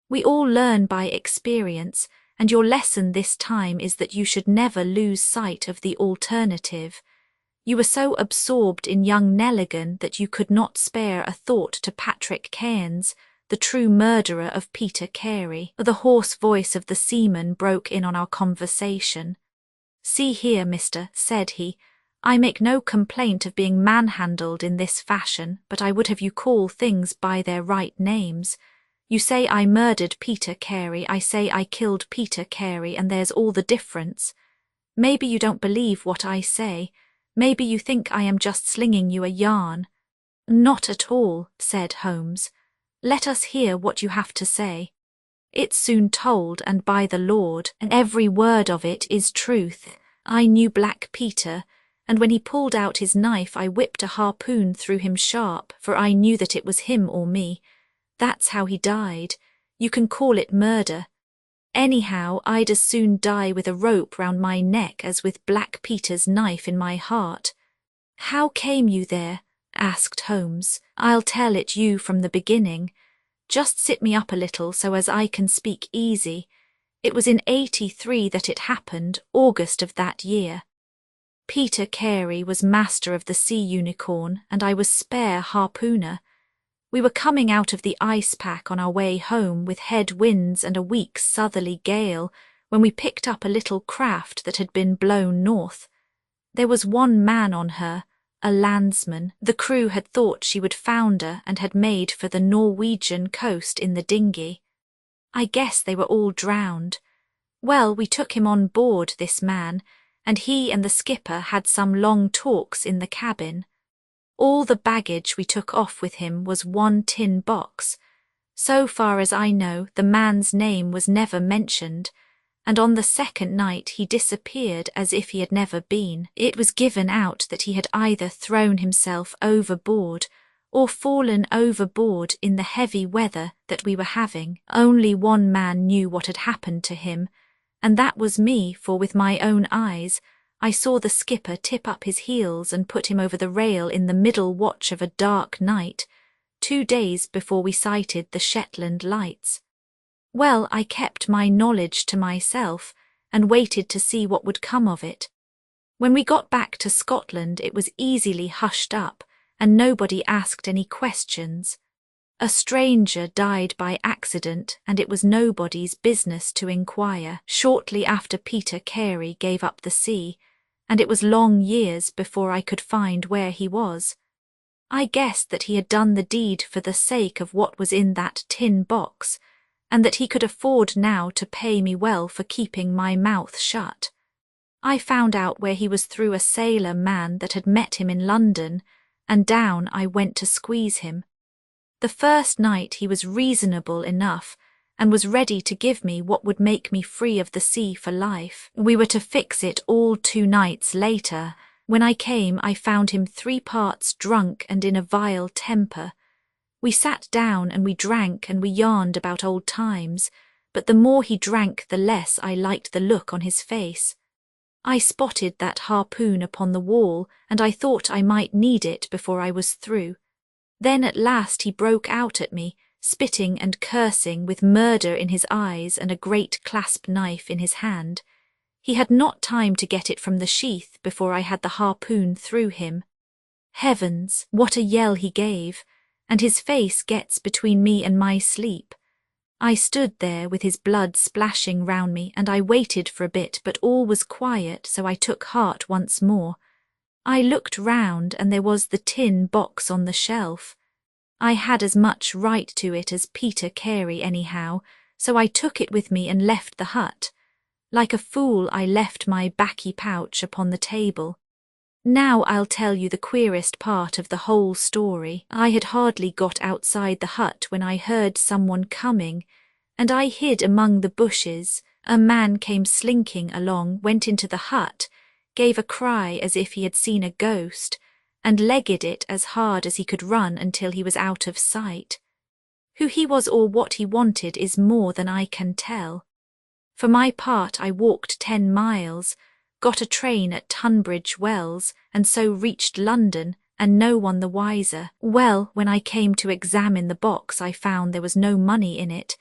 "We all learn by experience, and your lesson this time is that you should never lose sight of the alternative. You were so absorbed in young Nelligan that you could not spare a thought to Patrick Cairns, the true murderer of Peter Carey." The hoarse voice of the seaman broke in on our conversation. "See here, mister," said he, "I make no complaint of being manhandled in this fashion, but I would have you call things by their right names. You say I murdered Peter Carey, I say I killed Peter Carey, and there's all the difference. Maybe you don't believe what I say. Maybe you think I am just slinging you a yarn." "Not at all," said Holmes. "Let us hear what you have to say." "It's soon told, and by the Lord, and every word of it is truth. I knew Black Peter, and when he pulled out his knife I whipped a harpoon through him sharp, for I knew that it was him or me. That's how he died. You can call it murder. Anyhow, I'd as soon die with a rope round my neck as with Black Peter's knife in my heart." "How came you there?" asked Holmes. "I'll tell it you from the beginning. Just sit me up a little so as I can speak easy. It was in '83 that it happened, August of that year. Peter Carey was master of the Sea Unicorn, and I was spare harpooner. We were coming out of the ice pack on our way home with head winds and a weak southerly gale when we picked up a little craft that had been blown north. There was one man on her, a landsman. The crew had thought she would founder and had made for the Norwegian coast in the dinghy. I guess they were all drowned. Well, we took him on board, this man, and he and the skipper had some long talks in the cabin. All the baggage we took off with him was one tin box. So far as I know, the man's name was never mentioned, and on the second night he disappeared as if he had never been. It was given out that he had either thrown himself overboard or fallen overboard in the heavy weather that we were having. Only one man knew what had happened to him, and that was me, for with my own eyes I saw the skipper tip up his heels and put him over the rail in the middle watch of a dark night, 2 days before we sighted the Shetland lights. Well, I kept my knowledge to myself and waited to see what would come of it. When we got back to Scotland, it was easily hushed up, and nobody asked any questions. A stranger died by accident, and it was nobody's business to inquire. Shortly after Peter Carey gave up the sea, and it was long years before I could find where he was. I guessed that he had done the deed for the sake of what was in that tin box, and that he could afford now to pay me well for keeping my mouth shut. I found out where he was through a sailor man that had met him in London, and down I went to squeeze him. The first night he was reasonable enough, and was ready to give me what would make me free of the sea for life. We were to fix it all 2 nights later. When I came, I found him 3 parts drunk and in a vile temper. We sat down and we drank and we yarned about old times, but the more he drank the less I liked the look on his face. I spotted that harpoon upon the wall, and I thought I might need it before I was through. Then at last he broke out at me, spitting and cursing, with murder in his eyes and a great clasp knife in his hand. He had not time to get it from the sheath before I had the harpoon through him. Heavens, what a yell he gave, and his face gets between me and my sleep. I stood there with his blood splashing round me, and I waited for a bit, but all was quiet, so I took heart once more. I looked round, and there was the tin box on the shelf. I had as much right to it as Peter Carey anyhow, so I took it with me and left the hut. Like a fool I left my baccy pouch upon the table. Now I'll tell you the queerest part of the whole story. I had hardly got outside the hut when I heard someone coming, and I hid among the bushes. A man came slinking along, went into the hut, gave a cry as if he had seen a ghost, and legged it as hard as he could run until he was out of sight. Who he was or what he wanted is more than I can tell. For my part, I walked 10 miles, got a train at Tunbridge Wells, and so reached London, and no one the wiser. Well, when I came to examine the box, I found there was no money in it,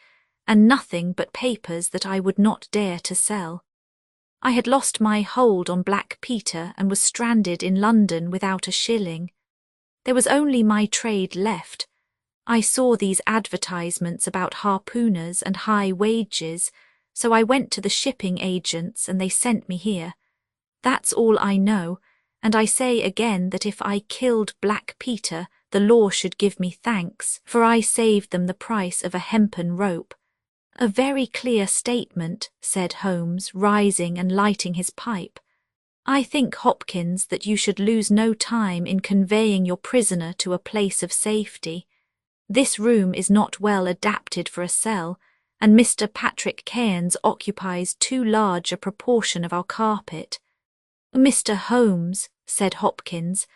and nothing but papers that I would not dare to sell. I had lost my hold on Black Peter and was stranded in London without a shilling. There was only my trade left. I saw these advertisements about harpooners and high wages, so I went to the shipping agents and they sent me here. That's all I know, and I say again that if I killed Black Peter, the law should give me thanks, for I saved them the price of a hempen rope. A very clear statement, said Holmes, rising and lighting his pipe. I think, Hopkins, that you should lose no time in conveying your prisoner to a place of safety. This room is not well adapted for a cell, and Mr. Patrick Cairns occupies too large a proportion of our carpet. Mr. Holmes, said Hopkins,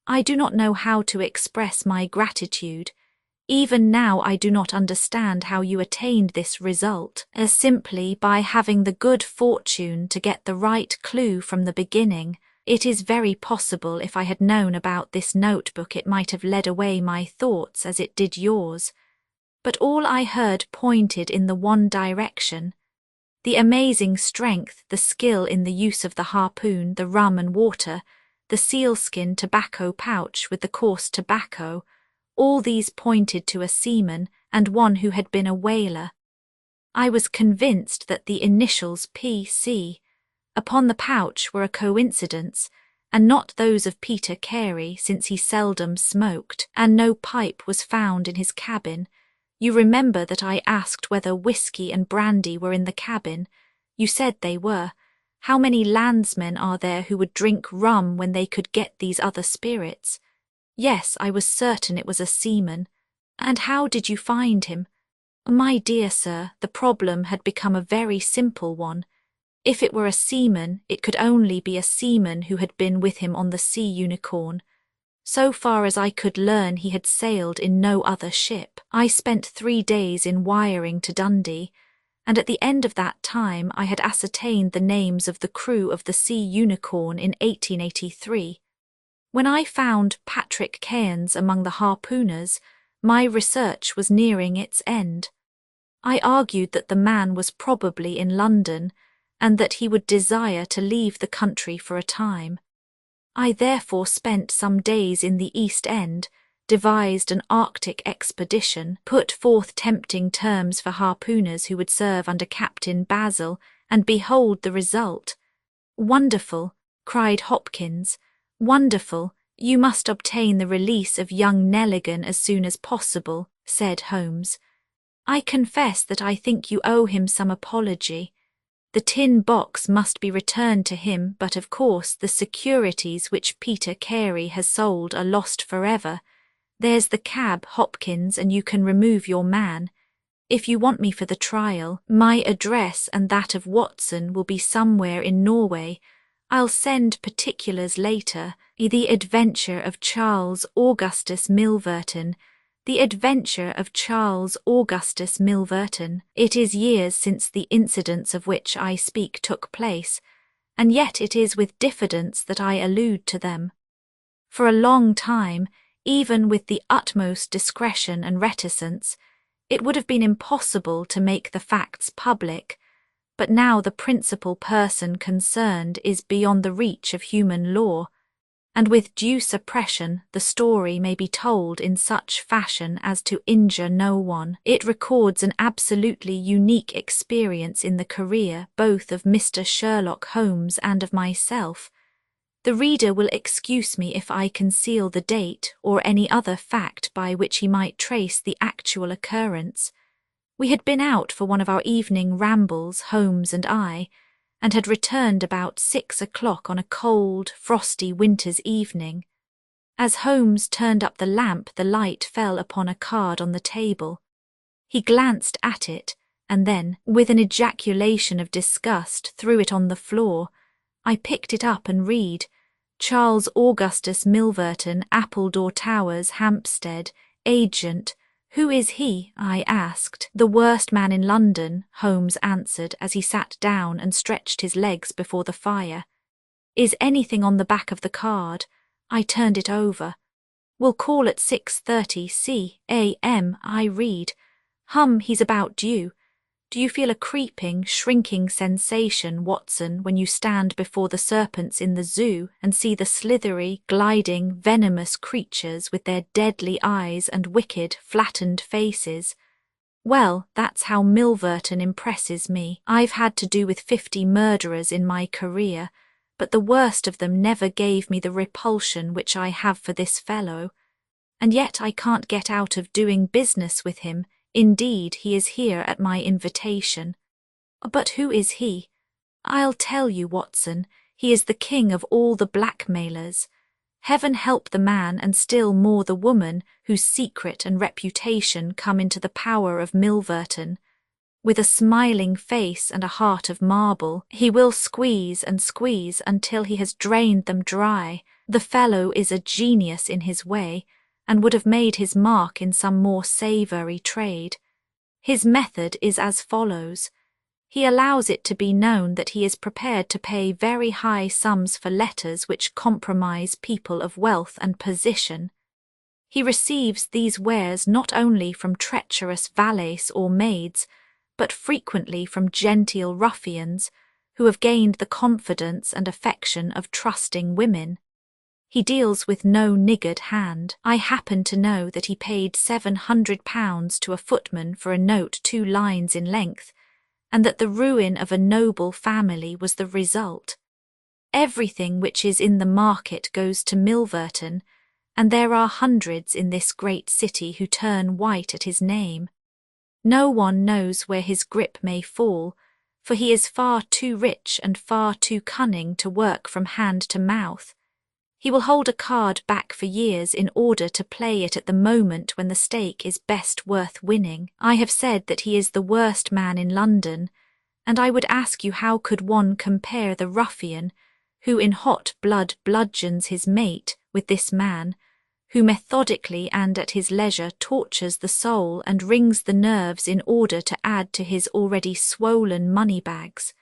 I do not know how to express my gratitude. Even now I do not understand how you attained this result, as simply by having the good fortune to get the right clue from the beginning. It is very possible if I had known about this notebook it might have led away my thoughts as it did yours. But all I heard pointed in the one direction. The amazing strength, the skill in the use of the harpoon, the rum and water, the sealskin tobacco pouch with the coarse tobacco, all these pointed to a seaman and one who had been a whaler. I was convinced that the initials P.C. upon the pouch were a coincidence, and not those of Peter Carey, since he seldom smoked, and no pipe was found in his cabin, You remember that I asked whether whiskey and brandy were in the cabin. You said they were. How many landsmen are there who would drink rum when they could get these other spirits? Yes, I was certain it was a seaman. And how did you find him? My dear sir, the problem had become a very simple one. If it were a seaman, it could only be a seaman who had been with him on the Sea Unicorn. So far as I could learn, he had sailed in no other ship. I spent 3 days in wiring to Dundee, and at the end of that time I had ascertained the names of the crew of the Sea Unicorn in 1883. When I found Patrick Cairns among the harpooners, my research was nearing its end. I argued that the man was probably in London, and that he would desire to leave the country for a time. I therefore spent some days in the East End, devised an Arctic expedition, put forth tempting terms for harpooners who would serve under Captain Basil, and behold the result. "Wonderful," cried Hopkins, "wonderful. You must obtain the release of young Nelligan as soon as possible," said Holmes. "I confess that I think you owe him some apology. The tin box must be returned to him, but of course the securities which Peter Carey has sold are lost forever. There's the cab, Hopkins, and you can remove your man. If you want me for the trial, my address and that of Watson will be somewhere in Norway. I'll send particulars later. The Adventure of Charles Augustus Milverton. The Adventure of Charles Augustus Milverton. It is years since the incidents of which I speak took place, and yet it is with diffidence that I allude to them. For a long time, even with the utmost discretion and reticence, it would have been impossible to make the facts public, but now the principal person concerned is beyond the reach of human law, and with due suppression the story may be told in such fashion as to injure no one. It records an absolutely unique experience in the career both of Mr. Sherlock Holmes and of myself. The reader will excuse me if I conceal the date or any other fact by which he might trace the actual occurrence. We had been out for one of our evening rambles, Holmes and I, and had returned about 6 o'clock on a cold, frosty winter's evening. As Holmes turned up the lamp, the light fell upon a card on the table. He glanced at it, and then, with an ejaculation of disgust, threw it on the floor. I picked it up and read, "Charles Augustus Milverton, Appledore Towers, Hampstead, Agent." "Who is he?" I asked. "The worst man in London," Holmes answered as he sat down and stretched his legs before the fire. "Is anything on the back of the card?" I turned it over. "Will call at 6:30 a.m. I read. He's about due. Do you feel a creeping, shrinking sensation, Watson, when you stand before the serpents in the zoo and see the slithery, gliding, venomous creatures with their deadly eyes and wicked, flattened faces? Well, that's how Milverton impresses me. I've had to do with 50 murderers in my career, but the worst of them never gave me the repulsion which I have for this fellow. And yet I can't get out of doing business with him. Indeed, he is here at my invitation. But who is he? I'll tell you, Watson. He is the king of all the blackmailers. Heaven help the man, and still more the woman, whose secret and reputation come into the power of Milverton. With a smiling face and a heart of marble, he will squeeze and squeeze until he has drained them dry. The fellow is a genius in his way, and would have made his mark in some more savoury trade. His method is as follows. He allows it to be known that he is prepared to pay very high sums for letters which compromise people of wealth and position. He receives these wares not only from treacherous valets or maids, but frequently from genteel ruffians, who have gained the confidence and affection of trusting women. He deals with no niggard hand. I happen to know that he paid £700 to a footman for a note 2 lines in length, and that the ruin of a noble family was the result. Everything which is in the market goes to Milverton, and there are hundreds in this great city who turn white at his name. No one knows where his grip may fall, for he is far too rich and far too cunning to work from hand to mouth. He will hold a card back for years in order to play it at the moment when the stake is best worth winning. I have said that he is the worst man in London, and I would ask you how could one compare the ruffian, who in hot blood bludgeons his mate, with this man, who methodically and at his leisure tortures the soul and wrings the nerves in order to add to his already swollen money-bags.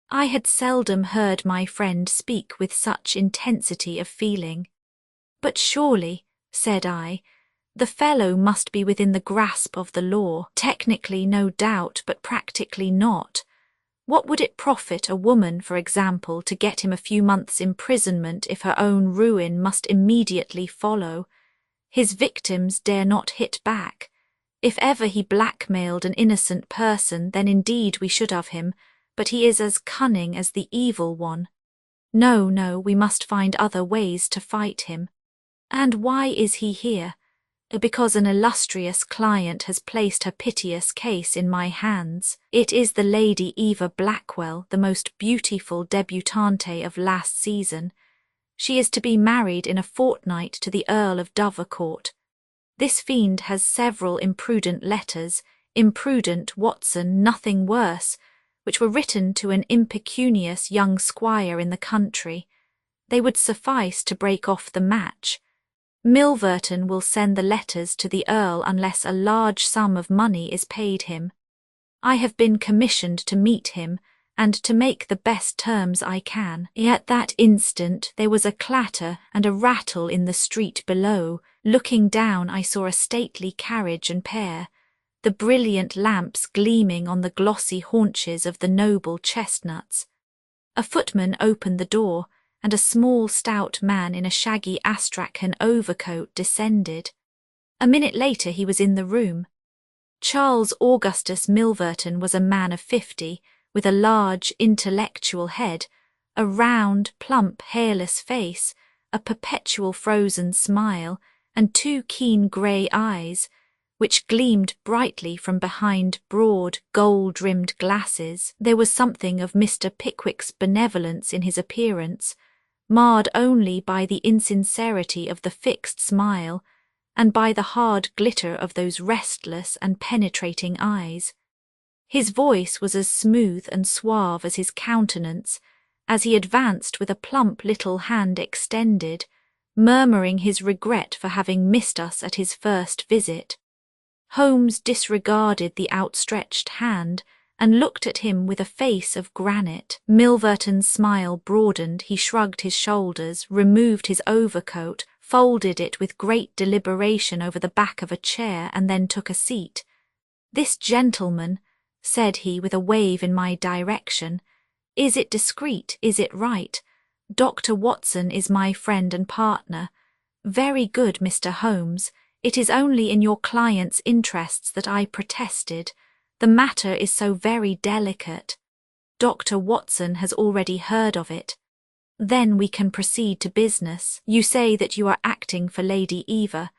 I had seldom heard my friend speak with such intensity of feeling. But surely, said I, the fellow must be within the grasp of the law, technically no doubt, but practically not. What would it profit a woman, for example, to get him a few months' imprisonment if her own ruin must immediately follow? His victims dare not hit back. If ever he blackmailed an innocent person, then indeed we should have him, but he is as cunning as the evil one. No, no, we must find other ways to fight him. And why is he here? Because an illustrious client has placed her piteous case in my hands. It is the Lady Eva Blackwell, the most beautiful debutante of last season. She is to be married in a fortnight to the Earl of Dovercourt. This fiend has several imprudent letters, imprudent, Watson, nothing worse, which were written to an impecunious young squire in the country. They would suffice to break off the match. Milverton will send the letters to the Earl unless a large sum of money is paid him. I have been commissioned to meet him, and to make the best terms I can. At that instant there was a clatter and a rattle in the street below. Looking down I saw a stately carriage and pair, the brilliant lamps gleaming on the glossy haunches of the noble chestnuts. A footman opened the door, and a small stout man in a shaggy astrakhan overcoat descended. A minute later he was in the room. Charles Augustus Milverton was a man of 50, with a large intellectual head, a round, plump, hairless face, a perpetual frozen smile, and 2 keen grey eyes, which gleamed brightly from behind broad, gold-rimmed glasses. There was something of Mr. Pickwick's benevolence in his appearance, marred only by the insincerity of the fixed smile and by the hard glitter of those restless and penetrating eyes. His voice was as smooth and suave as his countenance, as he advanced with a plump little hand extended, murmuring his regret for having missed us at his first visit. Holmes disregarded the outstretched hand and looked at him with a face of granite. Milverton's smile broadened, he shrugged his shoulders, removed his overcoat, folded it with great deliberation over the back of a chair, and then took a seat. "This gentleman," said he with a wave in my direction, "is it discreet, is it right? Dr. Watson is my friend and partner. Very good, Mr. Holmes. It is only in your client's interests that I protested. The matter is so very delicate. Dr. Watson has already heard of it. Then we can proceed to business. You say that you are acting for Lady Eva.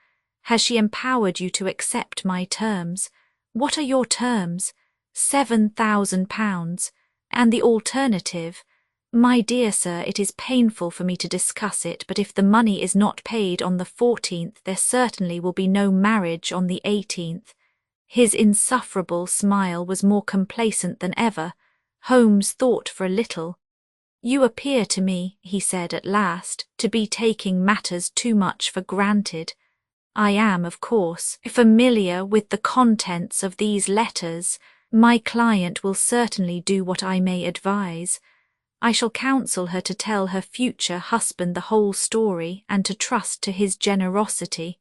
Has she empowered you to accept my terms? What are your terms? £7,000. And the alternative? My dear sir, it is painful for me to discuss it, but if the money is not paid on the 14th, there certainly will be no marriage on the 18th. His insufferable smile was more complacent than ever. Holmes thought for a little. "You appear to me," he said at last, "to be taking matters too much for granted. I am, of course, familiar with the contents of these letters. My client will certainly do what I may advise. I shall counsel her to tell her future husband the whole story and to trust to his generosity."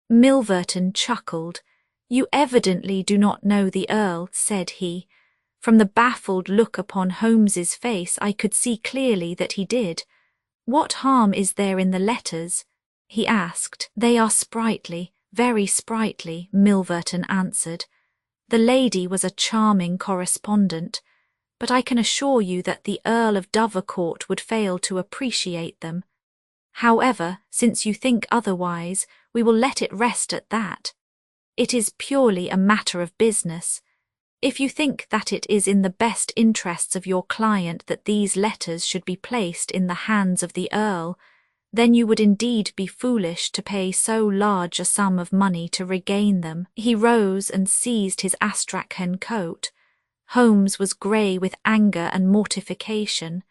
Milverton chuckled. "You evidently do not know the Earl," said he. From the baffled look upon Holmes's face I could see clearly that he did. "What harm is there in the letters?" he asked. "They are sprightly, very sprightly," Milverton answered. "The lady was a charming correspondent, but I can assure you that the Earl of Dovercourt would fail to appreciate them. However, since you think otherwise, we will let it rest at that. It is purely a matter of business. If you think that it is in the best interests of your client that these letters should be placed in the hands of the Earl, then you would indeed be foolish to pay so large a sum of money to regain them." He rose and seized his astrakhan coat. Holmes was grey with anger and mortification.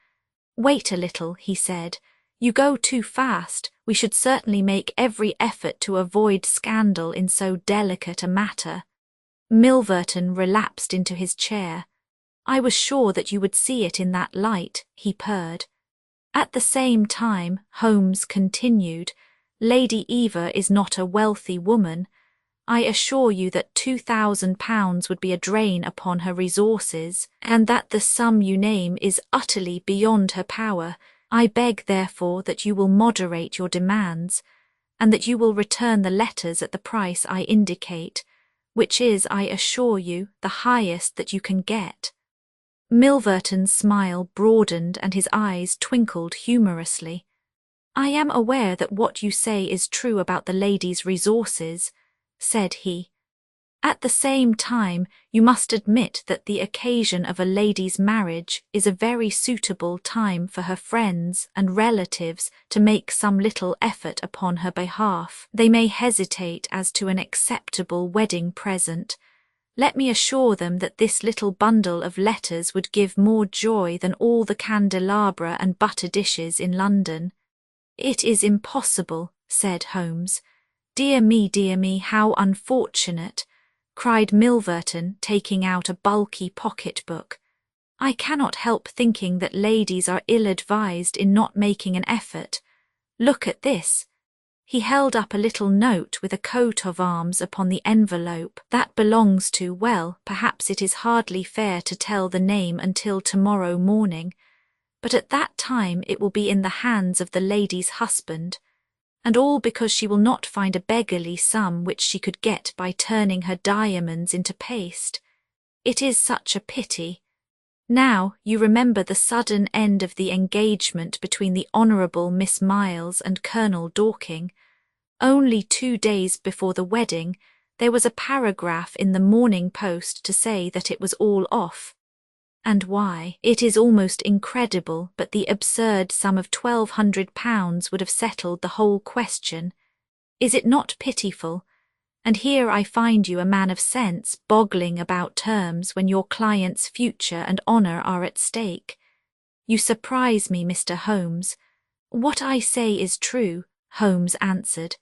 "Wait a little," he said. "You go too fast. We should certainly make every effort to avoid scandal in so delicate a matter." Milverton relapsed into his chair. "I was sure that you would see it in that light," he purred. "At the same time," Holmes continued, "Lady Eva is not a wealthy woman. I assure you that £2,000 would be a drain upon her resources, and that the sum you name is utterly beyond her power. I beg, therefore, that you will moderate your demands, and that you will return the letters at the price I indicate, which is, I assure you, the highest that you can get." Milverton's smile broadened and his eyes twinkled humorously. "I am aware that what you say is true about the lady's resources," said he. "At the same time, you must admit that the occasion of a lady's marriage is a very suitable time for her friends and relatives to make some little effort upon her behalf. They may hesitate as to an acceptable wedding present. Let me assure them that this little bundle of letters would give more joy than all the candelabra and butter dishes in London." "It is impossible," said Holmes. Dear me, how unfortunate," cried Milverton, taking out a bulky pocket-book. "I cannot help thinking that ladies are ill-advised in not making an effort. Look at this." He held up a little note with a coat of arms upon the envelope. "That belongs to, well, perhaps it is hardly fair to tell the name until tomorrow morning, but at that time it will be in the hands of the lady's husband, and all because she will not find a beggarly sum which she could get by turning her diamonds into paste. It is such a pity. Now, you remember the sudden end of the engagement between the Honourable Miss Miles and Colonel Dorking. Only 2 days before the wedding, there was a paragraph in the Morning Post to say that it was all off. And why? It is almost incredible, but the absurd sum of £1,200 would have settled the whole question. Is it not pitiful? And here I find you a man of sense boggling about terms when your client's future and honour are at stake. You surprise me, Mr. Holmes." "What I say is true," Holmes answered.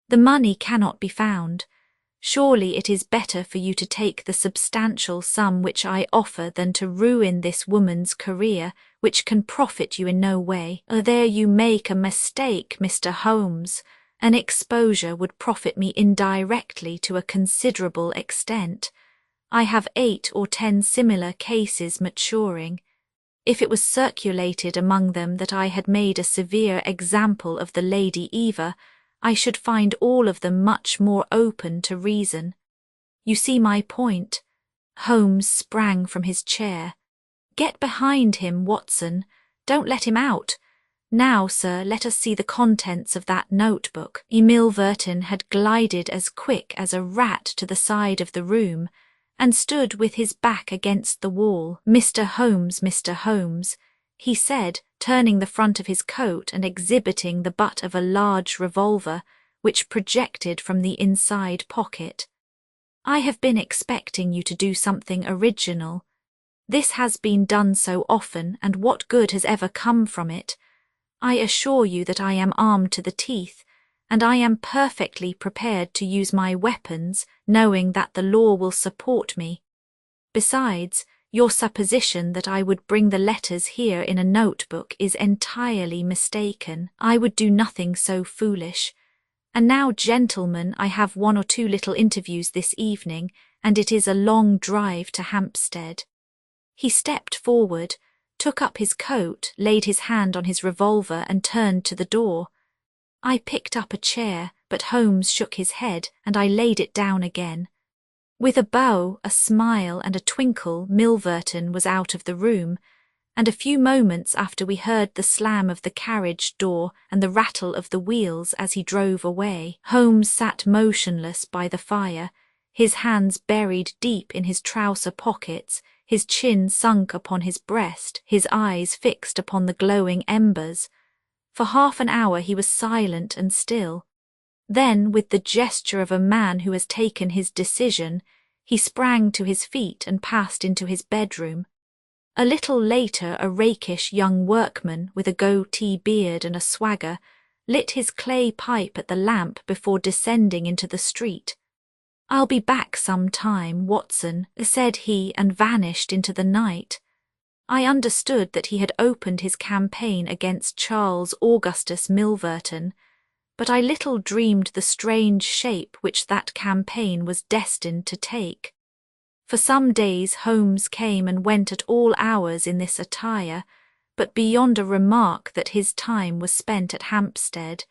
"The money cannot be found. Surely it is better for you to take the substantial sum which I offer than to ruin this woman's career, which can profit you in no way." "There you make a mistake, Mr. Holmes. An exposure would profit me indirectly to a considerable extent. I have 8 or 10 similar cases maturing. If it was circulated among them that I had made a severe example of the Lady Eva, I should find all of them much more open to reason. You see my point." Holmes sprang from his chair. "Get behind him, Watson. Don't let him out. Now, sir, let us see the contents of that notebook." Milverton had glided as quick as a rat to the side of the room, and stood with his back against the wall. Mr. Holmes," he said, turning the front of his coat and exhibiting the butt of a large revolver, which projected from the inside pocket. "I have been expecting you to do something original. This has been done so often, and what good has ever come from it? I assure you that I am armed to the teeth, and I am perfectly prepared to use my weapons, knowing that the law will support me. Besides, your supposition that I would bring the letters here in a notebook is entirely mistaken. I would do nothing so foolish. And now, gentlemen, I have 1 or 2 little interviews this evening, and it is a long drive to Hampstead." He stepped forward, took up his coat, laid his hand on his revolver and turned to the door. I picked up a chair, but Holmes shook his head, and I laid it down again. With a bow, a smile and a twinkle, Milverton was out of the room, and a few moments after we heard the slam of the carriage door and the rattle of the wheels as he drove away. Holmes sat motionless by the fire, his hands buried deep in his trouser pockets, his chin sunk upon his breast, his eyes fixed upon the glowing embers. For half an hour he was silent and still. Then, with the gesture of a man who has taken his decision, he sprang to his feet and passed into his bedroom. A little later, a rakish young workman with a goatee beard and a swagger lit his clay pipe at the lamp before descending into the street. "I'll be back some time, Watson," said he, and vanished into the night. I understood that he had opened his campaign against Charles Augustus Milverton, but I little dreamed the strange shape which that campaign was destined to take. For some days Holmes came and went at all hours in this attire, but beyond a remark that his time was spent at Hampstead,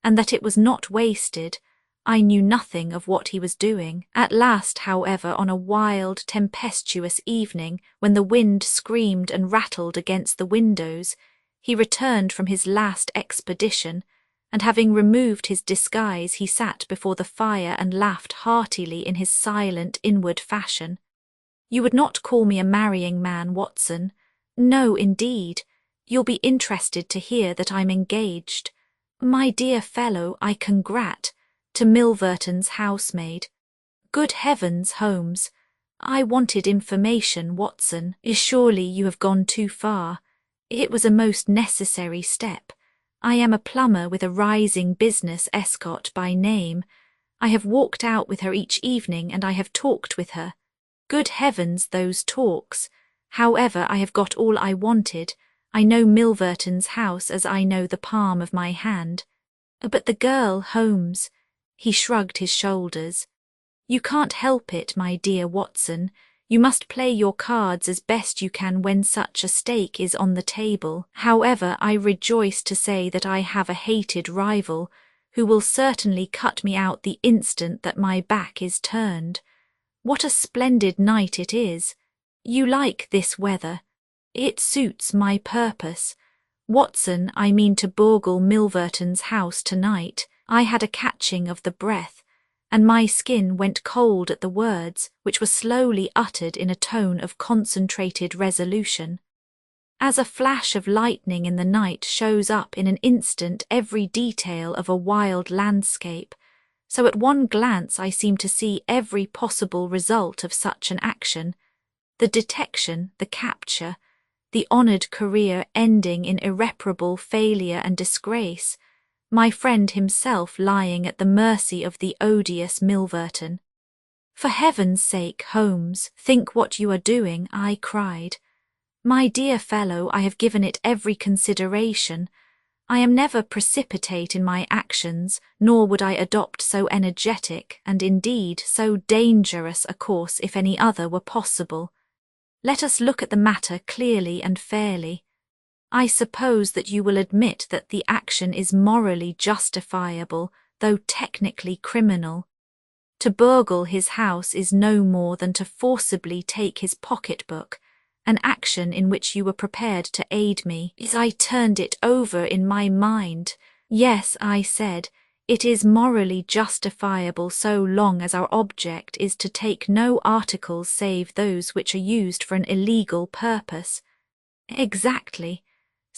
and that it was not wasted, I knew nothing of what he was doing. At last, however, on a wild, tempestuous evening, when the wind screamed and rattled against the windows, he returned from his last expedition, and having removed his disguise, he sat before the fire and laughed heartily in his silent, inward fashion. "You would not call me a marrying man, Watson. No, indeed. You'll be interested to hear that I'm engaged. My dear fellow, I congrat to Milverton's housemaid." "Good heavens, Holmes! I wanted information, Watson. Surely you have gone too far. It was a most necessary step. I am a plumber with a rising business Escott by name. I have walked out with her each evening and I have talked with her. Good heavens, those talks! However, I have got all I wanted. I know Milverton's house as I know the palm of my hand. But the girl, Holmes—" He shrugged his shoulders. "You can't help it, my dear Watson. You must play your cards as best you can when such a stake is on the table. However, I rejoice to say that I have a hated rival, who will certainly cut me out the instant that my back is turned. What a splendid night it is! You like this weather. It suits my purpose. Watson, I mean to burgle Milverton's house tonight." I had a catching of the breath, and my skin went cold at the words, which were slowly uttered in a tone of concentrated resolution. As a flash of lightning in the night shows up in an instant every detail of a wild landscape, so at one glance I seemed to see every possible result of such an action: the detection, the capture, the honoured career ending in irreparable failure and disgrace, my friend himself lying at the mercy of the odious Milverton. "For heaven's sake, Holmes, think what you are doing," I cried. "My dear fellow, I have given it every consideration. I am never precipitate in my actions, nor would I adopt so energetic and indeed so dangerous a course if any other were possible. Let us look at the matter clearly and fairly. I suppose that you will admit that the action is morally justifiable, though technically criminal. To burgle his house is no more than to forcibly take his pocketbook, an action in which you were prepared to aid me. As I turned it over in my mind, "Yes," I said, "it is morally justifiable so long as our object is to take no articles save those which are used for an illegal purpose." "Exactly.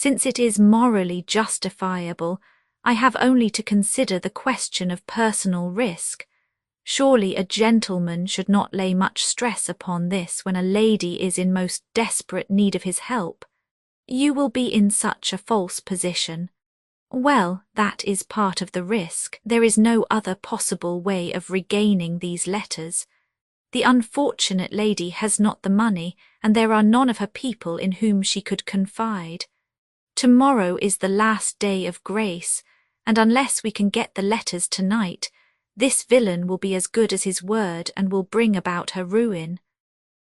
Since it is morally justifiable, I have only to consider the question of personal risk. Surely a gentleman should not lay much stress upon this when a lady is in most desperate need of his help. You will be in such a false position. Well, that is part of the risk. There is no other possible way of regaining these letters. The unfortunate lady has not the money, and there are none of her people in whom she could confide. Tomorrow is the last day of grace, and unless we can get the letters tonight, this villain will be as good as his word and will bring about her ruin.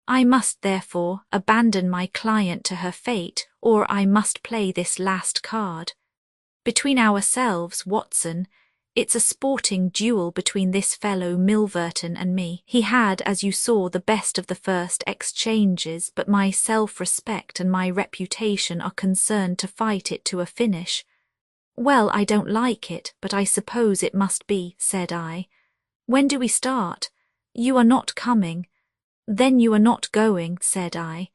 I must, therefore, abandon my client to her fate, or I must play this last card. Between ourselves, Watson, it's a sporting duel between this fellow Milverton and me. He had, as you saw, the best of the first exchanges, but my self-respect and my reputation are concerned to fight it to a finish. "Well, I don't like it, but I suppose it must be," said I. "When do we start?" You are not coming. Then you are not going, said I.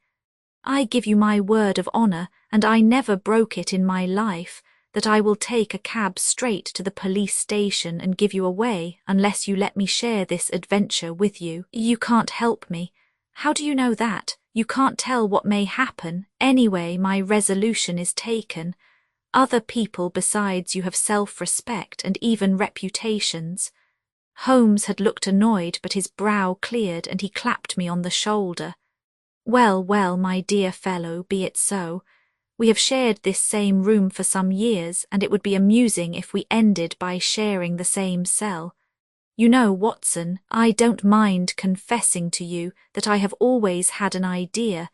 I give you my word of honour, and I never broke it in my life, that I will take a cab straight to the police station and give you away unless you let me share this adventure with you. You can't help me. How do you know that? You can't tell what may happen. Anyway, my resolution is taken. Other people besides you have self-respect and even reputations. Holmes had looked annoyed, but his brow cleared and he clapped me on the shoulder. Well, well, my dear fellow, be it so. We have shared this same room for some years, and it would be amusing if we ended by sharing the same cell. You know, Watson, I don't mind confessing to you that I have always had an idea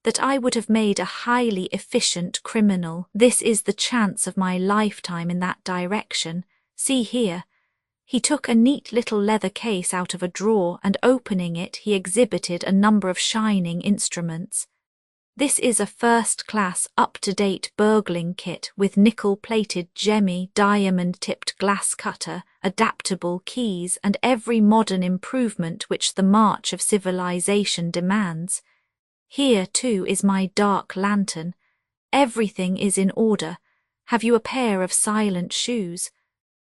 that I would have made a highly efficient criminal. This is the chance of my lifetime in that direction. See here. He took a neat little leather case out of a drawer, and opening it he exhibited a number of shining instruments. This is a first-class, up-to-date burgling kit with nickel-plated jemmy, diamond-tipped glass cutter, adaptable keys, and every modern improvement which the march of civilization demands. Here, too, is my dark lantern. Everything is in order. Have you a pair of silent shoes?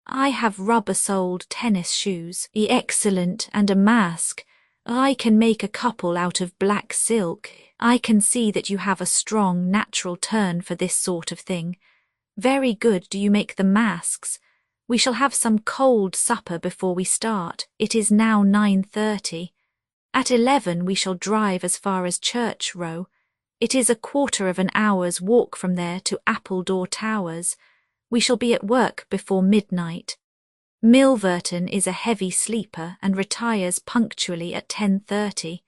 I have rubber-soled tennis shoes, excellent, and a mask. I can make a couple out of black silk. I can see that you have a strong, natural turn for this sort of thing. Very good, do you make the masks? We shall have some cold supper before we start. It is now 9:30. At 11 we shall drive as far as Church Row. It is a quarter of an hour's walk from there to Appledore Towers. We shall be at work before midnight. Milverton is a heavy sleeper and retires punctually at 10:30.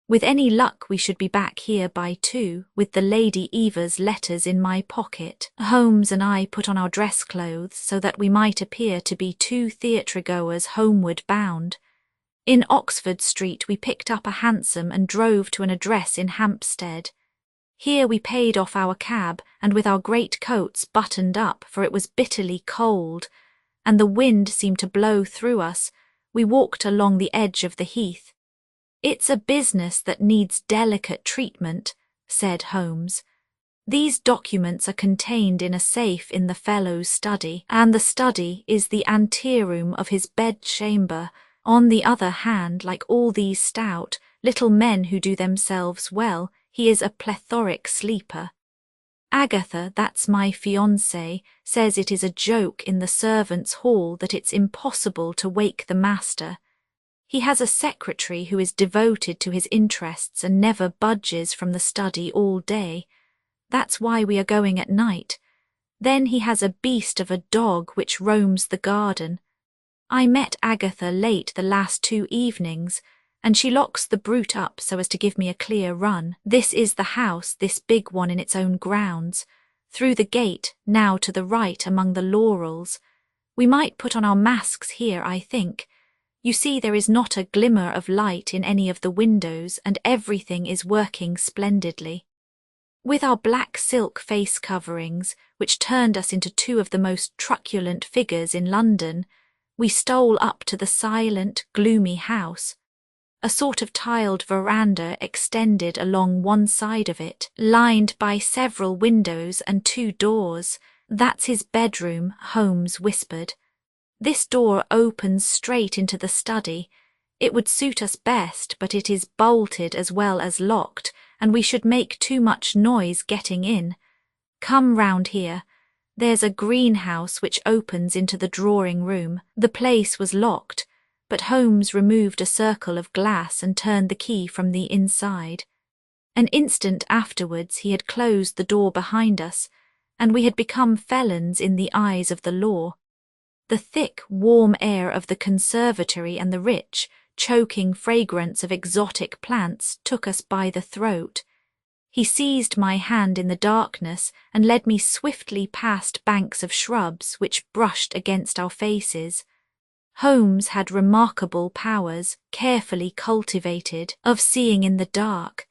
With any luck we should be back here by 2, with the Lady Eva's letters in my pocket. Holmes and I put on our dress clothes so that we might appear to be 2 theatre-goers homeward bound. In Oxford Street we picked up a hansom and drove to an address in Hampstead. Here we paid off our cab, and with our great coats buttoned up, for it was bitterly cold, and the wind seemed to blow through us, we walked along the edge of the heath. It's a business that needs delicate treatment, said Holmes. These documents are contained in a safe in the fellow's study, and the study is the anteroom of his bedchamber. On the other hand, like all these stout, little men who do themselves well, he is a plethoric sleeper. Agatha, that's my fiancée, says it is a joke in the servants' hall that it's impossible to wake the master. He has a secretary who is devoted to his interests and never budges from the study all day. That's why we are going at night. Then he has a beast of a dog which roams the garden. I met Agatha late the last 2 evenings, and she locks the brute up so as to give me a clear run. This is the house, this big one in its own grounds. Through the gate, now to the right among the laurels. We might put on our masks here, I think. You see there is not a glimmer of light in any of the windows, and everything is working splendidly. With our black silk face coverings, which turned us into 2 of the most truculent figures in London, we stole up to the silent, gloomy house. A sort of tiled veranda extended along one side of it, lined by several windows and 2 doors. That's his bedroom, Holmes whispered. This door opens straight into the study. It would suit us best, but it is bolted as well as locked, and we should make too much noise getting in. Come round here. There's a greenhouse which opens into the drawing-room. The place was locked, but Holmes removed a circle of glass and turned the key from the inside. An instant afterwards he had closed the door behind us, and we had become felons in the eyes of the law. The thick, warm air of the conservatory and the rich, choking fragrance of exotic plants took us by the throat. He seized my hand in the darkness and led me swiftly past banks of shrubs which brushed against our faces. Holmes had remarkable powers, carefully cultivated, of seeing in the dark.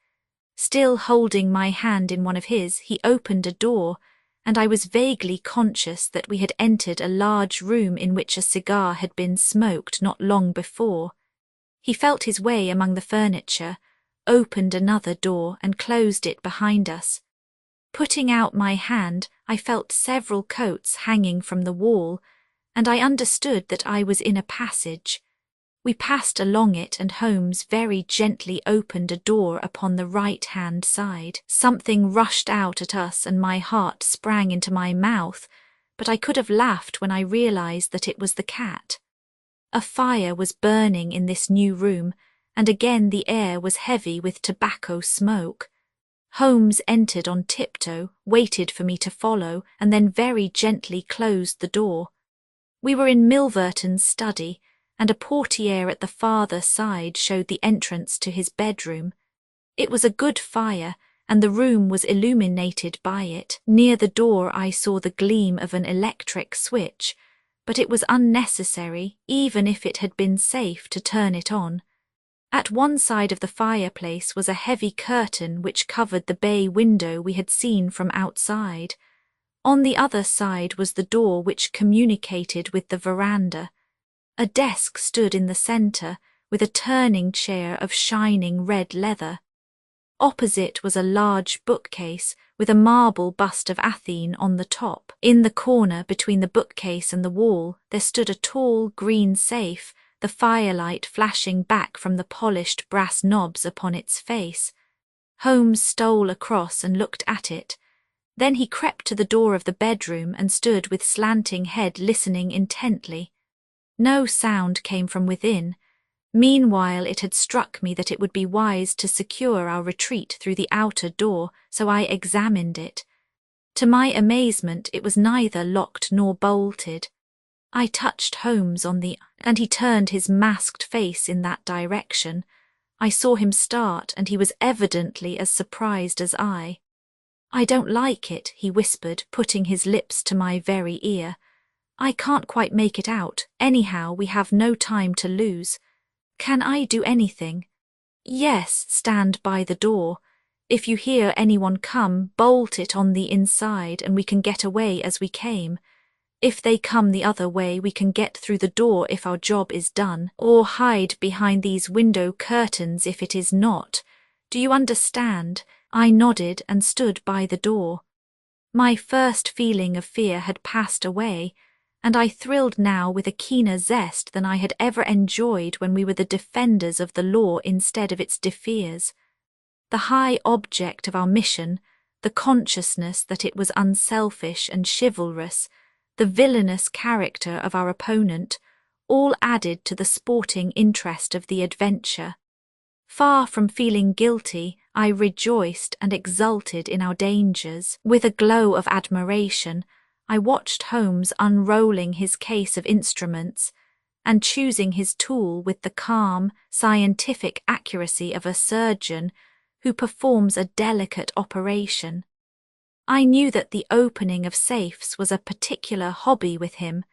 Still holding my hand in one of his, he opened a door, and I was vaguely conscious that we had entered a large room in which a cigar had been smoked not long before. He felt his way among the furniture, opened another door and closed it behind us. Putting out my hand, I felt several coats hanging from the wall, and I understood that I was in a passage. We passed along it, and Holmes very gently opened a door upon the right-hand side. Something rushed out at us and my heart sprang into my mouth, but I could have laughed when I realized that it was the cat. A fire was burning in this new room, and again the air was heavy with tobacco smoke. Holmes entered on tiptoe, waited for me to follow, and then very gently closed the door. We were in Milverton's study, and a portiere at the farther side showed the entrance to his bedroom. It was a good fire, and the room was illuminated by it. Near the door I saw the gleam of an electric switch, but it was unnecessary, even if it had been safe, to turn it on. At one side of the fireplace was a heavy curtain which covered the bay window we had seen from outside. On the other side was the door which communicated with the veranda. A desk stood in the centre, with a turning chair of shining red leather. Opposite was a large bookcase, with a marble bust of Athene on the top. In the corner between the bookcase and the wall there stood a tall green safe, the firelight flashing back from the polished brass knobs upon its face. Holmes stole across and looked at it. Then he crept to the door of the bedroom and stood with slanting head listening intently. No sound came from within. Meanwhile it had struck me that it would be wise to secure our retreat through the outer door, so I examined it. To my amazement it was neither locked nor bolted. I touched Holmes on the and he turned his masked face in that direction. I saw him start, and he was evidently as surprised as I. "I don't like it," he whispered, putting his lips to my very ear. "I can't quite make it out. Anyhow, we have no time to lose. Can I do anything?" "Yes, stand by the door. If you hear anyone come, bolt it on the inside and we can get away as we came. If they come the other way, we can get through the door if our job is done, or hide behind these window curtains if it is not. Do you understand?" I nodded and stood by the door. My first feeling of fear had passed away, and I thrilled now with a keener zest than I had ever enjoyed when we were the defenders of the law instead of its defeers. The high object of our mission, the consciousness that it was unselfish and chivalrous, the villainous character of our opponent, all added to the sporting interest of the adventure. Far from feeling guilty, I rejoiced and exulted in our dangers. With a glow of admiration, I watched Holmes unrolling his case of instruments and choosing his tool with the calm, scientific accuracy of a surgeon who performs a delicate operation. I knew that the opening of safes was a particular hobby with him,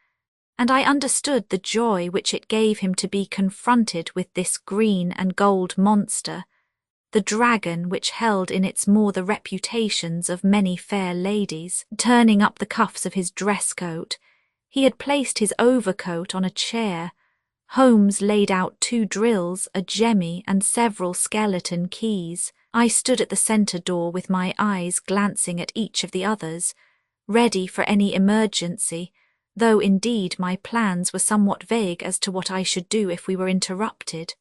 and I understood the joy which it gave him to be confronted with this green and gold monster, the dragon which held in its maw the reputations of many fair ladies. Turning up the cuffs of his dress coat, he had placed his overcoat on a chair. Holmes laid out 2 drills, a jemmy, and several skeleton keys. I stood at the centre door with my eyes glancing at each of the others, ready for any emergency, though indeed my plans were somewhat vague as to what I should do if we were interrupted.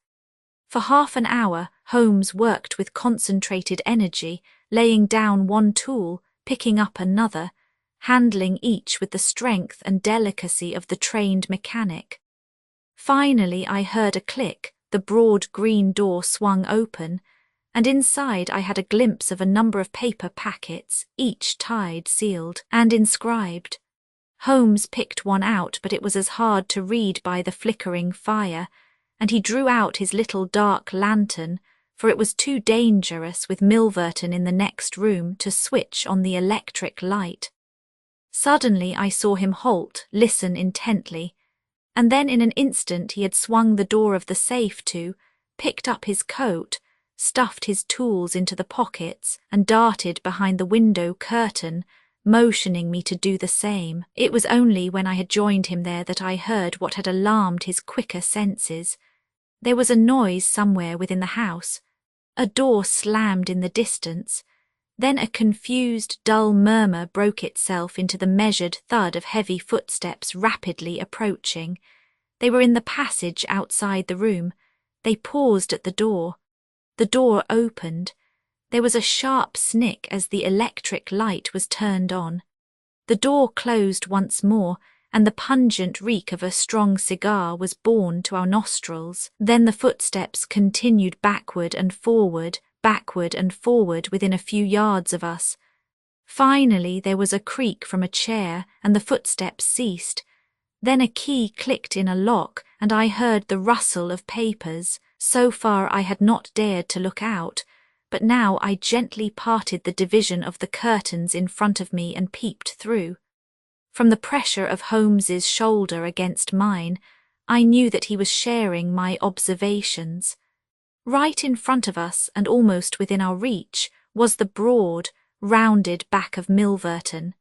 For half an hour, Holmes worked with concentrated energy, laying down one tool, picking up another, handling each with the strength and delicacy of the trained mechanic. Finally I heard a click, the broad green door swung open, and inside I had a glimpse of a number of paper packets, each tied, sealed, and inscribed. Holmes picked one out, but it was as hard to read by the flickering fire, and he drew out his little dark lantern, for it was too dangerous with Milverton in the next room to switch on the electric light. Suddenly I saw him halt, listen intently, and then in an instant he had swung the door of the safe to, picked up his coat, stuffed his tools into the pockets, and darted behind the window curtain, motioning me to do the same. It was only when I had joined him there that I heard what had alarmed his quicker senses. There was a noise somewhere within the house. A door slammed in the distance. Then a confused, dull murmur broke itself into the measured thud of heavy footsteps rapidly approaching. They were in the passage outside the room. They paused at the door. The door opened. There was a sharp snick as the electric light was turned on. The door closed once more, and the pungent reek of a strong cigar was borne to our nostrils. Then the footsteps continued backward and forward within a few yards of us. Finally there was a creak from a chair, and the footsteps ceased. Then a key clicked in a lock, and I heard the rustle of papers. So far I had not dared to look out, but now I gently parted the division of the curtains in front of me and peeped through. From the pressure of Holmes's shoulder against mine, I knew that he was sharing my observations. Right in front of us, and almost within our reach, was the broad, rounded back of Milverton.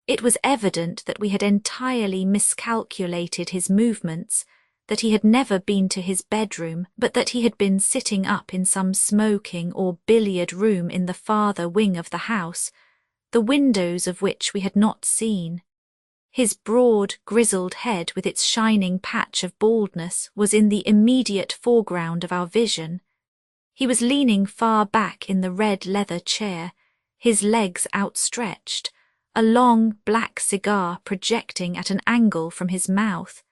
It was evident that we had entirely miscalculated his movements, that he had never been to his bedroom, but that he had been sitting up in some smoking or billiard room in the farther wing of the house, the windows of which we had not seen. His broad, grizzled head with its shining patch of baldness was in the immediate foreground of our vision. He was leaning far back in the red leather chair, his legs outstretched, a long black cigar projecting at an angle from his mouth.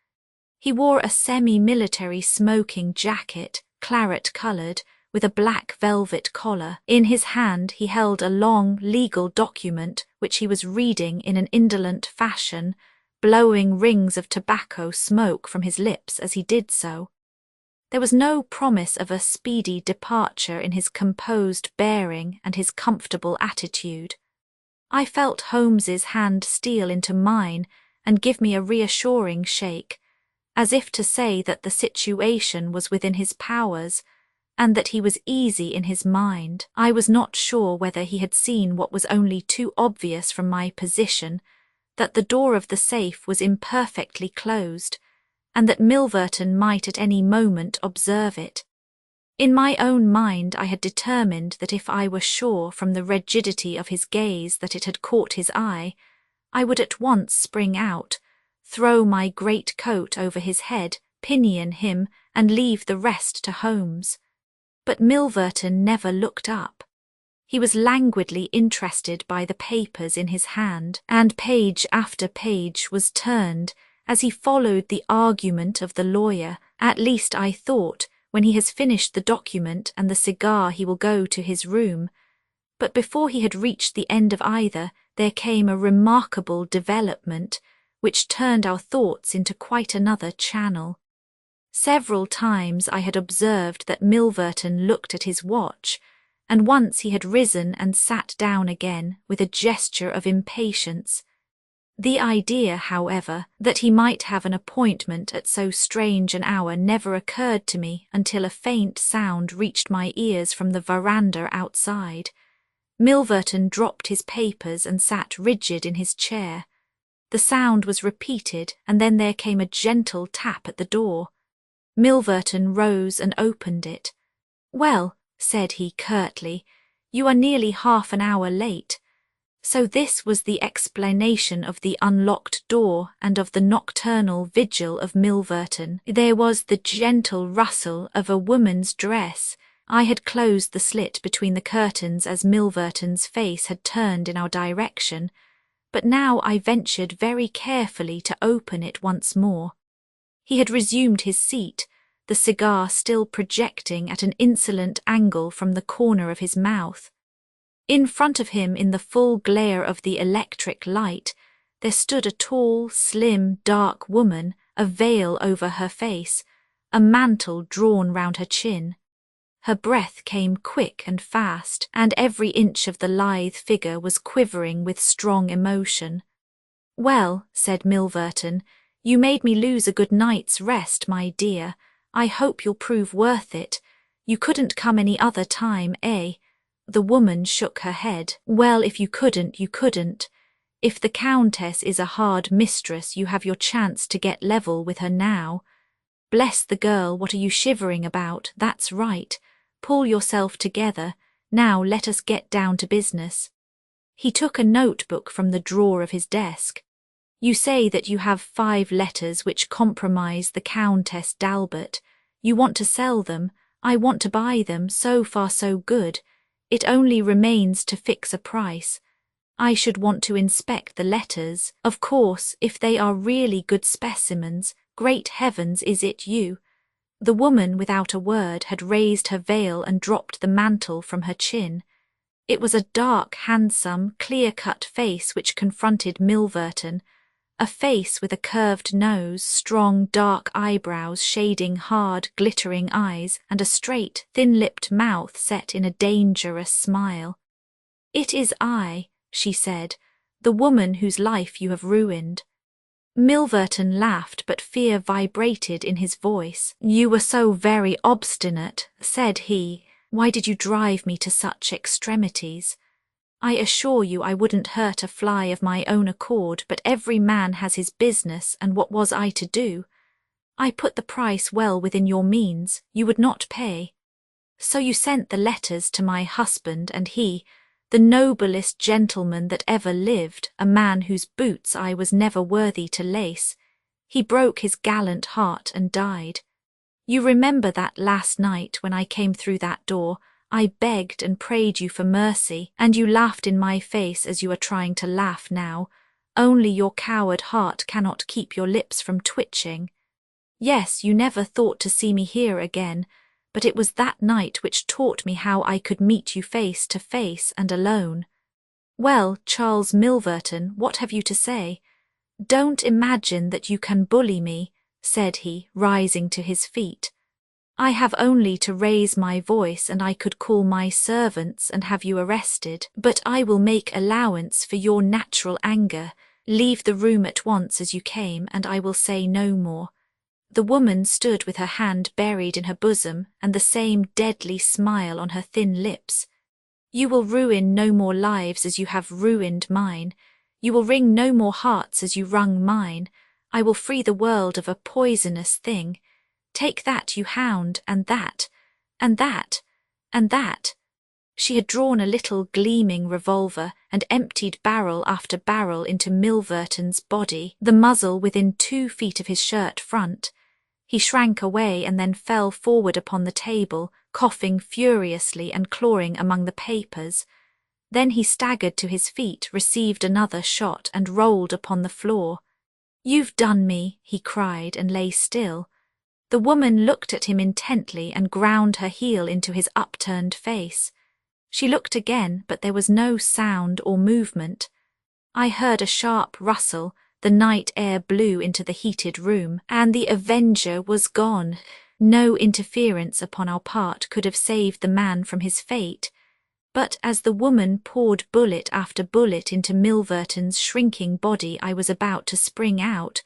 He wore a semi-military smoking jacket, claret-coloured, with a black velvet collar. In his hand he held a long legal document which he was reading in an indolent fashion, blowing rings of tobacco smoke from his lips as he did so. There was no promise of a speedy departure in his composed bearing and his comfortable attitude. I felt Holmes's hand steal into mine and give me a reassuring shake, as if to say that the situation was within his powers, and that he was easy in his mind. I was not sure whether he had seen what was only too obvious from my position, that the door of the safe was imperfectly closed, and that Milverton might at any moment observe it. In my own mind I had determined that if I were sure from the rigidity of his gaze that it had caught his eye, I would at once spring out, throw my great coat over his head, pinion him, and leave the rest to Holmes. But Milverton never looked up. He was languidly interested by the papers in his hand, and page after page was turned as he followed the argument of the lawyer. At least I thought, when he has finished the document and the cigar he will go to his room. But before he had reached the end of either, there came a remarkable development, which turned our thoughts into quite another channel. Several times I had observed that Milverton looked at his watch, and once he had risen and sat down again with a gesture of impatience. The idea, however, that he might have an appointment at so strange an hour never occurred to me until a faint sound reached my ears from the veranda outside. Milverton dropped his papers and sat rigid in his chair. The sound was repeated, and then there came a gentle tap at the door. Milverton rose and opened it. "Well," said he curtly, "you are nearly half an hour late." So this was the explanation of the unlocked door and of the nocturnal vigil of Milverton. There was the gentle rustle of a woman's dress. I had closed the slit between the curtains as Milverton's face had turned in our direction, but now I ventured very carefully to open it once more. He had resumed his seat, the cigar still projecting at an insolent angle from the corner of his mouth. In front of him, in the full glare of the electric light, there stood a tall, slim, dark woman, a veil over her face, a mantle drawn round her chin. Her breath came quick and fast, and every inch of the lithe figure was quivering with strong emotion. "Well," said Milverton, "you made me lose a good night's rest, my dear. I hope you'll prove worth it. You couldn't come any other time, eh?" The woman shook her head. "Well, if you couldn't, you couldn't. If the Countess is a hard mistress, you have your chance to get level with her now. Bless the girl, what are you shivering about? That's right. Pull yourself together. Now let us get down to business. He took a notebook from the drawer of his desk. You say that you have 5 letters which compromise the Countess d'Albert. You want to sell them. I want to buy them. So far so good. It only remains to fix a price. I should want to inspect the letters. Of course, if they are really good specimens, great heavens, is it you? The woman, without a word, had raised her veil and dropped the mantle from her chin. It was a dark, handsome, clear-cut face which confronted Milverton, a face with a curved nose, strong, dark eyebrows shading hard, glittering eyes, and a straight, thin-lipped mouth set in a dangerous smile. "It is I," she said, "the woman whose life you have ruined." Milverton laughed, but fear vibrated in his voice. "You were so very obstinate," said he. "Why did you drive me to such extremities? I assure you I wouldn't hurt a fly of my own accord, but every man has his business, and what was I to do? I put the price well within your means. You would not pay. So you sent the letters to my husband, and he, the noblest gentleman that ever lived, a man whose boots I was never worthy to lace, he broke his gallant heart and died. You remember that last night when I came through that door, I begged and prayed you for mercy, and you laughed in my face as you are trying to laugh now. Only your coward heart cannot keep your lips from twitching. Yes, you never thought to see me here again, but it was that night which taught me how I could meet you face to face and alone. Well, Charles Milverton, what have you to say? Don't imagine that you can bully me," said he, rising to his feet. "I have only to raise my voice and I could call my servants and have you arrested, but I will make allowance for your natural anger. Leave the room at once as you came, and I will say no more." The woman stood with her hand buried in her bosom and the same deadly smile on her thin lips. "You will ruin no more lives as you have ruined mine. You will wring no more hearts as you wrung mine. I will free the world of a poisonous thing. Take that, you hound, and that, and that, and that." She had drawn a little gleaming revolver and emptied barrel after barrel into Milverton's body, the muzzle within 2 feet of his shirt front. He shrank away and then fell forward upon the table, coughing furiously and clawing among the papers. Then he staggered to his feet, received another shot, and rolled upon the floor. "You've done me," he cried, and lay still. The woman looked at him intently and ground her heel into his upturned face. She looked again, but there was no sound or movement. I heard a sharp rustle. The night air blew into the heated room, and the avenger was gone. No interference upon our part could have saved the man from his fate. But as the woman poured bullet after bullet into Milverton's shrinking body, I was about to spring out,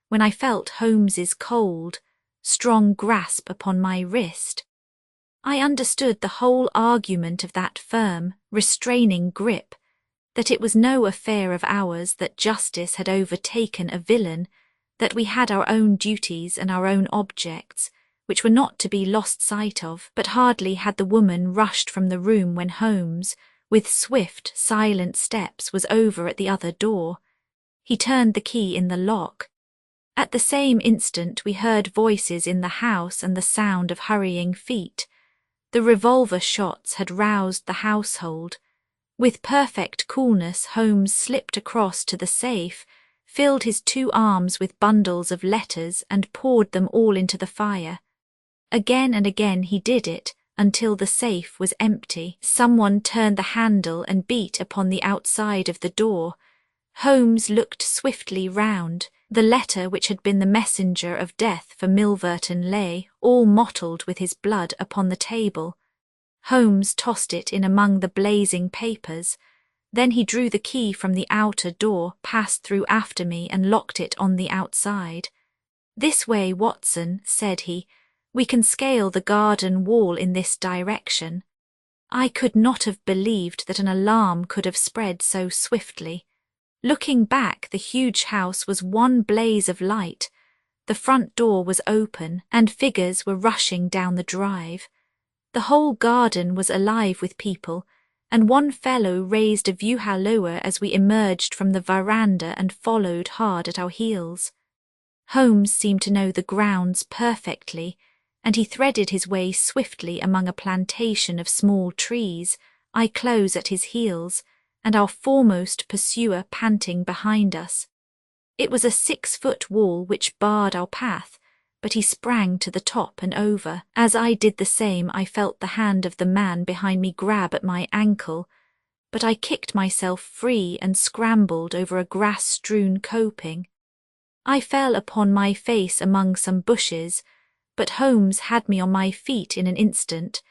when I felt Holmes's cold, strong grasp upon my wrist. I understood the whole argument of that firm, restraining grip, that it was no affair of ours, that justice had overtaken a villain, that we had our own duties and our own objects, which were not to be lost sight of. But hardly had the woman rushed from the room when Holmes, with swift, silent steps, was over at the other door. He turned the key in the lock. At the same instant we heard voices in the house and the sound of hurrying feet. The revolver shots had roused the household. With perfect coolness, Holmes slipped across to the safe, filled his 2 arms with bundles of letters, and poured them all into the fire. Again and again he did it, until the safe was empty. Someone turned the handle and beat upon the outside of the door. Holmes looked swiftly round. The letter which had been the messenger of death for Milverton lay, all mottled with his blood, upon the table. Holmes tossed it in among the blazing papers. Then he drew the key from the outer door, passed through after me, and locked it on the outside. "This way, Watson," said he. "We can scale the garden wall in this direction." I could not have believed that an alarm could have spread so swiftly. Looking back, the huge house was one blaze of light. The front door was open, and figures were rushing down the drive. The whole garden was alive with people, and one fellow raised a view hallooer as we emerged from the veranda and followed hard at our heels. Holmes seemed to know the grounds perfectly, and he threaded his way swiftly among a plantation of small trees, I close at his heels, and our foremost pursuer panting behind us. It was a 6-foot wall which barred our path, but he sprang to the top and over. As I did the same, I felt the hand of the man behind me grab at my ankle, but I kicked myself free and scrambled over a grass-strewn coping. I fell upon my face among some bushes, but Holmes had me on my feet in an instant,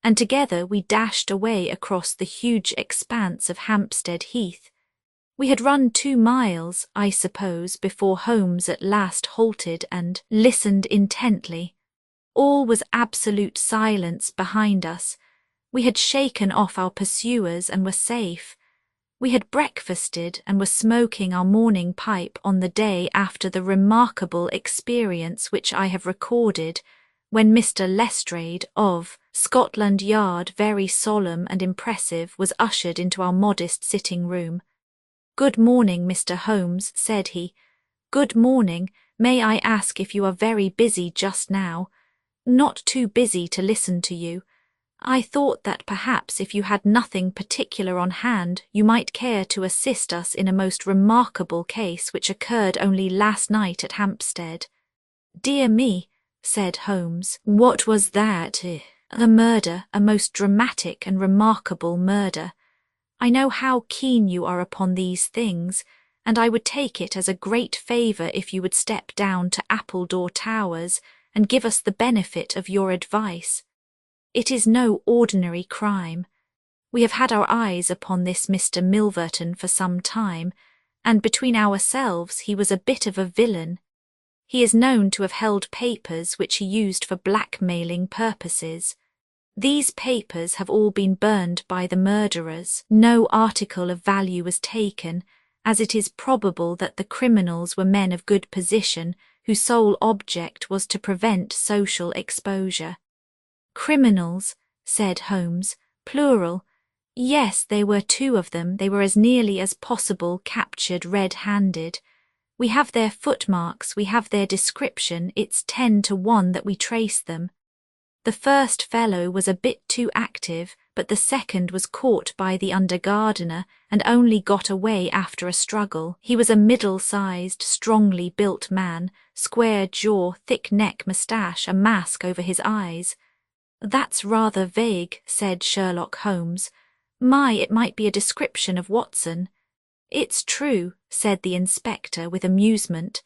and together we dashed away across the huge expanse of Hampstead Heath. We had run 2 miles, I suppose, before Holmes at last halted and listened intently. All was absolute silence behind us. We had shaken off our pursuers and were safe. We had breakfasted and were smoking our morning pipe on the day after the remarkable experience which I have recorded, when Mr. Lestrade of Scotland Yard, very solemn and impressive, was ushered into our modest sitting-room. "Good morning, Mr. Holmes," said he. "Good morning. May I ask if you are very busy just now?" "Not too busy to listen to you. I thought that perhaps if you had nothing particular on hand, you might care to assist us in a most remarkable case which occurred only last night at Hampstead." "Dear me," said Holmes. "What was that?" "A murder, a most dramatic and remarkable murder. I know how keen you are upon these things, and I would take it as a great favour if you would step down to Appledore Towers and give us the benefit of your advice. It is no ordinary crime. We have had our eyes upon this Mr. Milverton for some time, and between ourselves he was a bit of a villain. He is known to have held papers which he used for blackmailing purposes. These papers have all been burned by the murderers. No article of value was taken, as it is probable that the criminals were men of good position whose sole object was to prevent social exposure." "Criminals," said Holmes, "plural. Yes, there were 2 of them. They were as nearly as possible captured red-handed. We have their footmarks, we have their description. It's 10 to 1 that we trace them. The first fellow was a bit too active, but the second was caught by the under-gardener and only got away after a struggle. He was a middle-sized, strongly built man, square jaw, thick neck, moustache, a mask over his eyes." "That's rather vague," said Sherlock Holmes. "My, it might be a description of Watson." "It's true," said the inspector with amusement.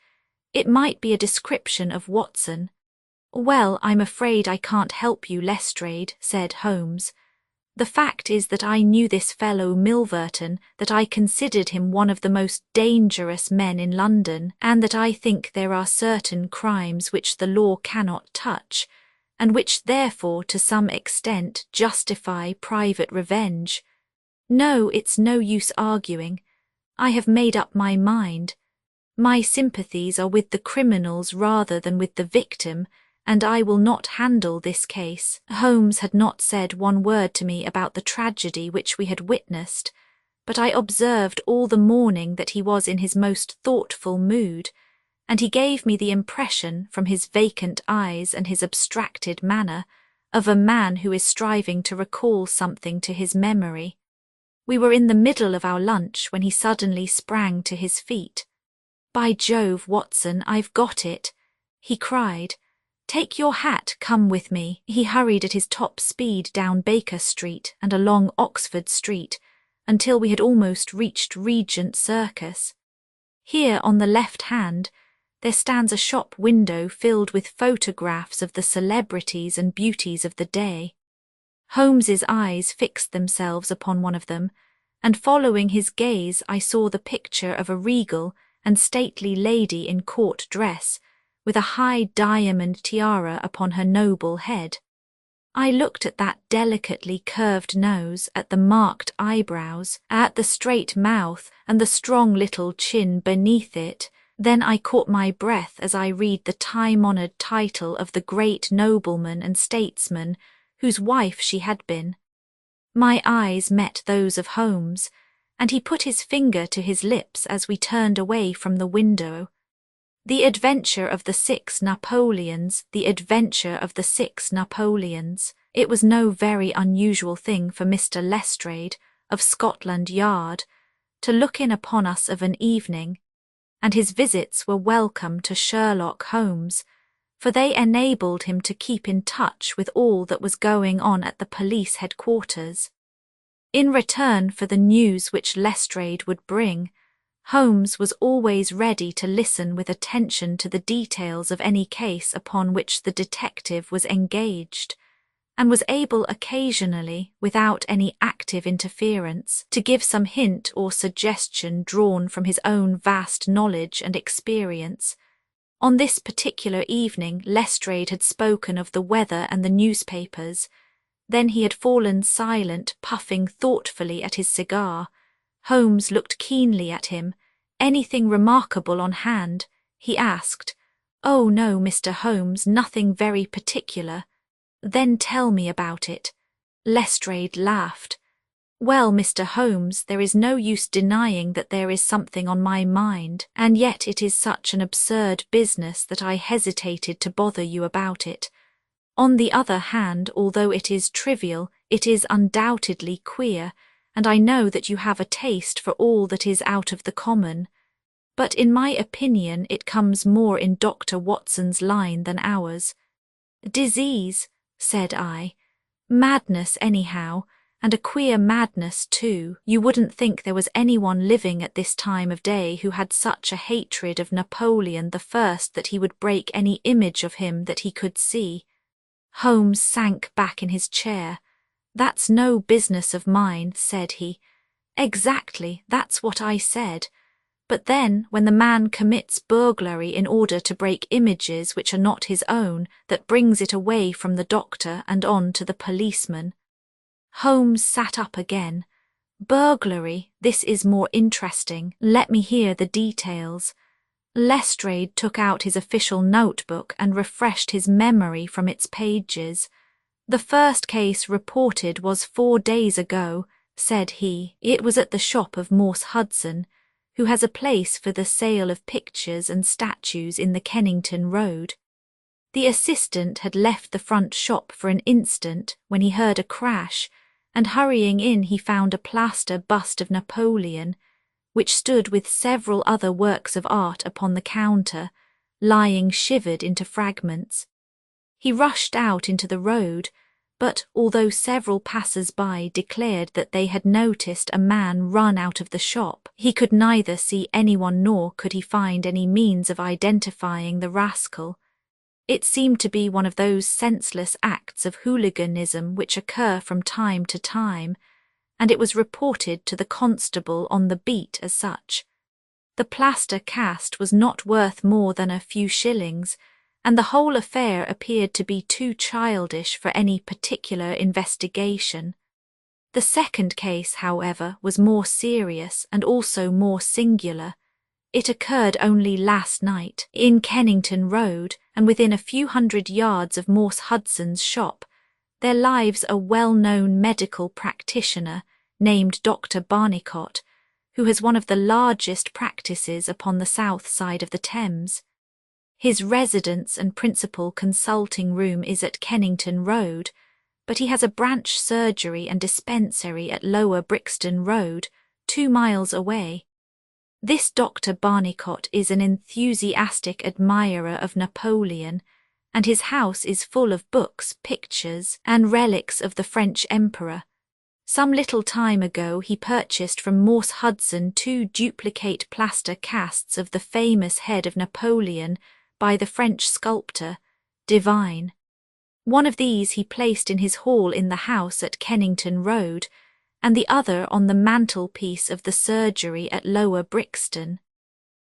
"It might be a description of Watson." "Well, I'm afraid I can't help you, Lestrade," said Holmes. "The fact is that I knew this fellow Milverton, that I considered him one of the most dangerous men in London, and that I think there are certain crimes which the law cannot touch, and which therefore to some extent justify private revenge. No, it's no use arguing. I have made up my mind. My sympathies are with the criminals rather than with the victim, and I will not handle this case." Holmes had not said one word to me about the tragedy which we had witnessed, but I observed all the morning that he was in his most thoughtful mood, and he gave me the impression, from his vacant eyes and his abstracted manner, of a man who is striving to recall something to his memory. We were in the middle of our lunch when he suddenly sprang to his feet. "By Jove, Watson, I've got it," he cried. "Take your hat, come with me." He hurried at his top speed down Baker Street and along Oxford Street until we had almost reached Regent Circus. Here, on the left hand, there stands a shop window filled with photographs of the celebrities and beauties of the day. Holmes's eyes fixed themselves upon one of them, and following his gaze I saw the picture of a regal and stately lady in court dress, with a high diamond tiara upon her noble head. I looked at that delicately curved nose, at the marked eyebrows, at the straight mouth and the strong little chin beneath it. Then I caught my breath as I read the time-honoured title of the great nobleman and statesman whose wife she had been. My eyes met those of Holmes, and he put his finger to his lips as we turned away from the window. The Adventure of the 6 Napoleons, the Adventure of the 6 Napoleons. It was no very unusual thing for Mr. Lestrade, of Scotland Yard, to look in upon us of an evening, and his visits were welcome to Sherlock Holmes, for they enabled him to keep in touch with all that was going on at the police headquarters. In return for the news which Lestrade would bring, Holmes was always ready to listen with attention to the details of any case upon which the detective was engaged, and was able occasionally, without any active interference, to give some hint or suggestion drawn from his own vast knowledge and experience. On this particular evening Lestrade had spoken of the weather and the newspapers. Then he had fallen silent, puffing thoughtfully at his cigar. Holmes looked keenly at him. "Anything remarkable on hand?" he asked. "Oh no, Mr. Holmes, nothing very particular." "Then tell me about it." Lestrade laughed. "Well, Mr. Holmes, there is no use denying that there is something on my mind, and yet it is such an absurd business that I hesitated to bother you about it. On the other hand, although it is trivial, it is undoubtedly queer, and I know that you have a taste for all that is out of the common. But in my opinion it comes more in Dr. Watson's line than ours." "Disease," said I. "Madness anyhow, and a queer madness too. You wouldn't think there was anyone living at this time of day who had such a hatred of Napoleon I that he would break any image of him that he could see." Holmes sank back in his chair. "That's no business of mine," said he. "Exactly, that's what I said. But then, when the man commits burglary in order to break images which are not his own, that brings it away from the doctor and on to the policeman." Holmes sat up again. "Burglary, this is more interesting. Let me hear the details." Lestrade took out his official notebook and refreshed his memory from its pages. "The first case reported was 4 days ago," said he. "It was at the shop of Morse Hudson, who has a place for the sale of pictures and statues in the Kennington Road. The assistant had left the front shop for an instant when he heard a crash, and hurrying in he found a plaster bust of Napoleon, which stood with several other works of art upon the counter, lying shivered into fragments. He rushed out into the road, but although several passers-by declared that they had noticed a man run out of the shop, he could neither see anyone nor could he find any means of identifying the rascal. It seemed to be one of those senseless acts of hooliganism which occur from time to time, and it was reported to the constable on the beat as such. The plaster cast was not worth more than a few shillings, and the whole affair appeared to be too childish for any particular investigation. The second case, however, was more serious and also more singular. It occurred only last night, in Kennington Road, and within a few hundred yards of Morse Hudson's shop. There lives a well-known medical practitioner named Dr. Barnicot, who has one of the largest practices upon the south side of the Thames. His residence and principal consulting room is at Kennington Road, but he has a branch surgery and dispensary at Lower Brixton Road, 2 miles away. This Dr. Barnicot is an enthusiastic admirer of Napoleon, and his house is full of books, pictures, and relics of the French Emperor. Some little time ago he purchased from Morse Hudson 2 duplicate plaster casts of the famous head of Napoleon by the French sculptor, Divine. One of these he placed in his hall in the house at Kennington Road, and the other on the mantelpiece of the surgery at Lower Brixton.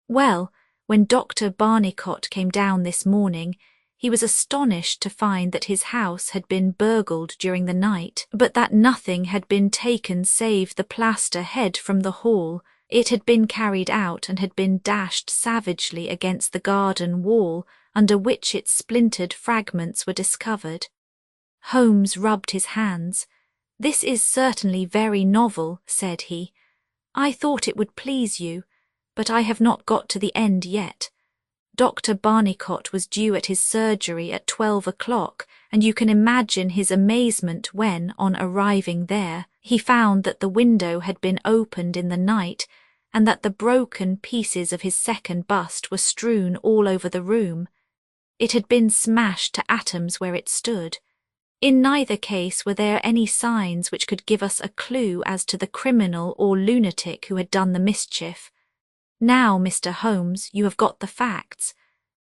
Well, when Dr. Barnicot came down this morning, he was astonished to find that his house had been burgled during the night, but that nothing had been taken save the plaster head from the hall. It had been carried out and had been dashed savagely against the garden wall, under which its splintered fragments were discovered. Holmes rubbed his hands. "This is certainly very novel," said he. "I thought it would please you, but I have not got to the end yet. Dr. Barnicot was due at his surgery at 12 o'clock, and you can imagine his amazement when, on arriving there, he found that the window had been opened in the night and that the broken pieces of his second bust were strewn all over the room. It had been smashed to atoms where it stood. In neither case were there any signs which could give us a clue as to the criminal or lunatic who had done the mischief. Now, Mr. Holmes, you have got the facts."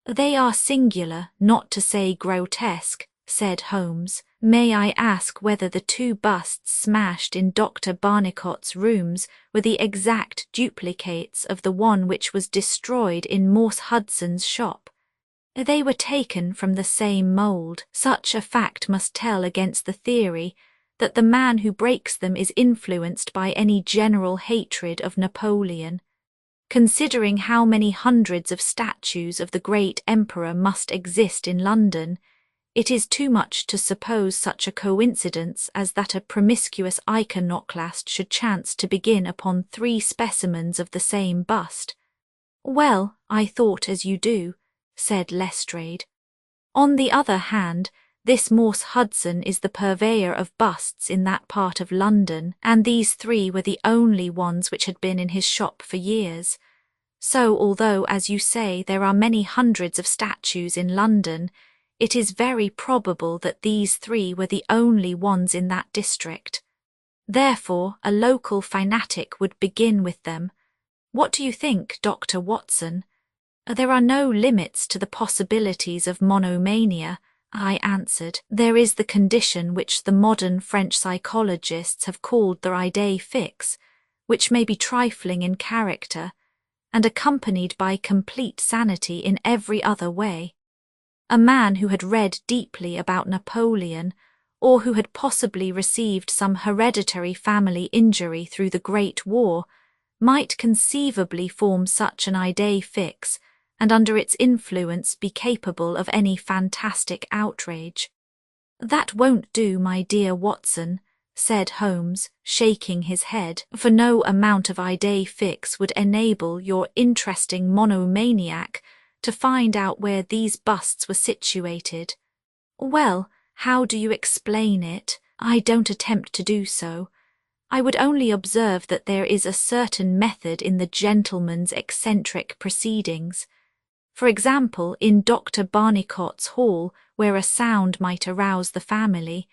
"They are singular, not to say grotesque," said Holmes. "May I ask whether the two busts smashed in Dr. Barnicot's rooms were the exact duplicates of the one which was destroyed in Morse Hudson's shop?" "They were taken from the same mould. Such a fact must tell against the theory that the man who breaks them is influenced by any general hatred of Napoleon. Considering how many hundreds of statues of the great emperor must exist in London, it is too much to suppose such a coincidence as that a promiscuous iconoclast should chance to begin upon 3 specimens of the same bust." "Well, I thought as you do," said Lestrade. "On the other hand, this Morse Hudson is the purveyor of busts in that part of London, and these 3 were the only ones which had been in his shop for years. So although, as you say, there are many hundreds of statues in London, it is very probable that these 3 were the only ones in that district. Therefore, a local fanatic would begin with them. What do you think, Dr. Watson?" "There are no limits to the possibilities of monomania," I answered. "There is the condition which the modern French psychologists have called the idée fixe, which may be trifling in character, and accompanied by complete sanity in every other way. A man who had read deeply about Napoleon, or who had possibly received some hereditary family injury through the Great War, might conceivably form such an idée fixe, and under its influence be capable of any fantastic outrage." "That won't do, my dear Watson," said Holmes, shaking his head, "for no amount of idée fixe would enable your interesting monomaniac to find out where these busts were situated." "Well, how do you explain it?" "I don't attempt to do so. I would only observe that there is a certain method in the gentleman's eccentric proceedings. For example, in Dr. Barnicot's hall, where a sound might arouse the family,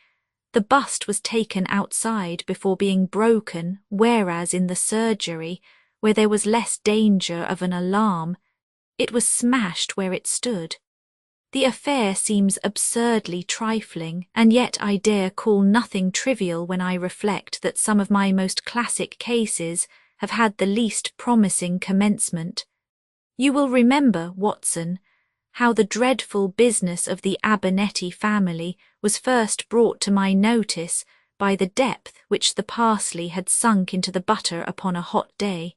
the bust was taken outside before being broken, whereas in the surgery, where there was less danger of an alarm, it was smashed where it stood. The affair seems absurdly trifling, and yet I dare call nothing trivial when I reflect that some of my most classic cases have had the least promising commencement. You will remember, Watson, how the dreadful business of the Abernethy family was first brought to my notice by the depth which the parsley had sunk into the butter upon a hot day.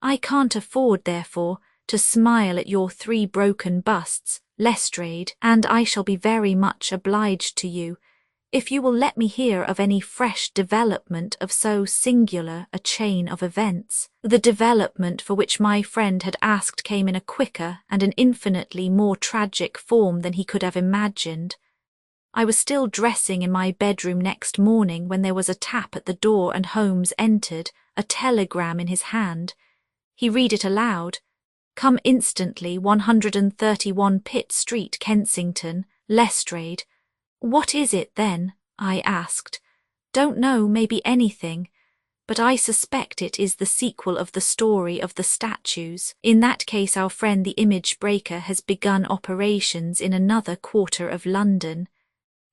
I can't afford, therefore, to smile at your 3 broken busts, Lestrade, and I shall be very much obliged to you if you will let me hear of any fresh development of so singular a chain of events. The development for which my friend had asked came in a quicker and an infinitely more tragic form than he could have imagined. I was still dressing in my bedroom next morning when there was a tap at the door and Holmes entered, a telegram in his hand. He read it aloud. "Come instantly, 131 Pitt Street, Kensington, Lestrade." "What is it, then?" I asked. "Don't know, maybe anything, but I suspect it is the sequel of the story of the statues. In that case our friend the image breaker has begun operations in another quarter of London.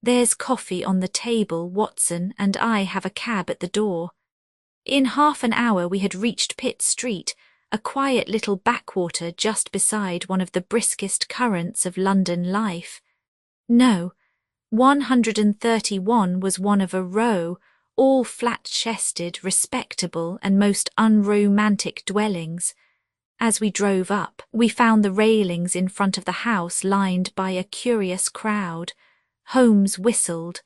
There's coffee on the table, Watson, and I have a cab at the door." In half an hour we had reached Pitt Street, a quiet little backwater just beside one of the briskest currents of London life. No, 131 was one of a row, all flat-chested, respectable, and most unromantic dwellings. As we drove up, we found the railings in front of the house lined by a curious crowd. Holmes whistled.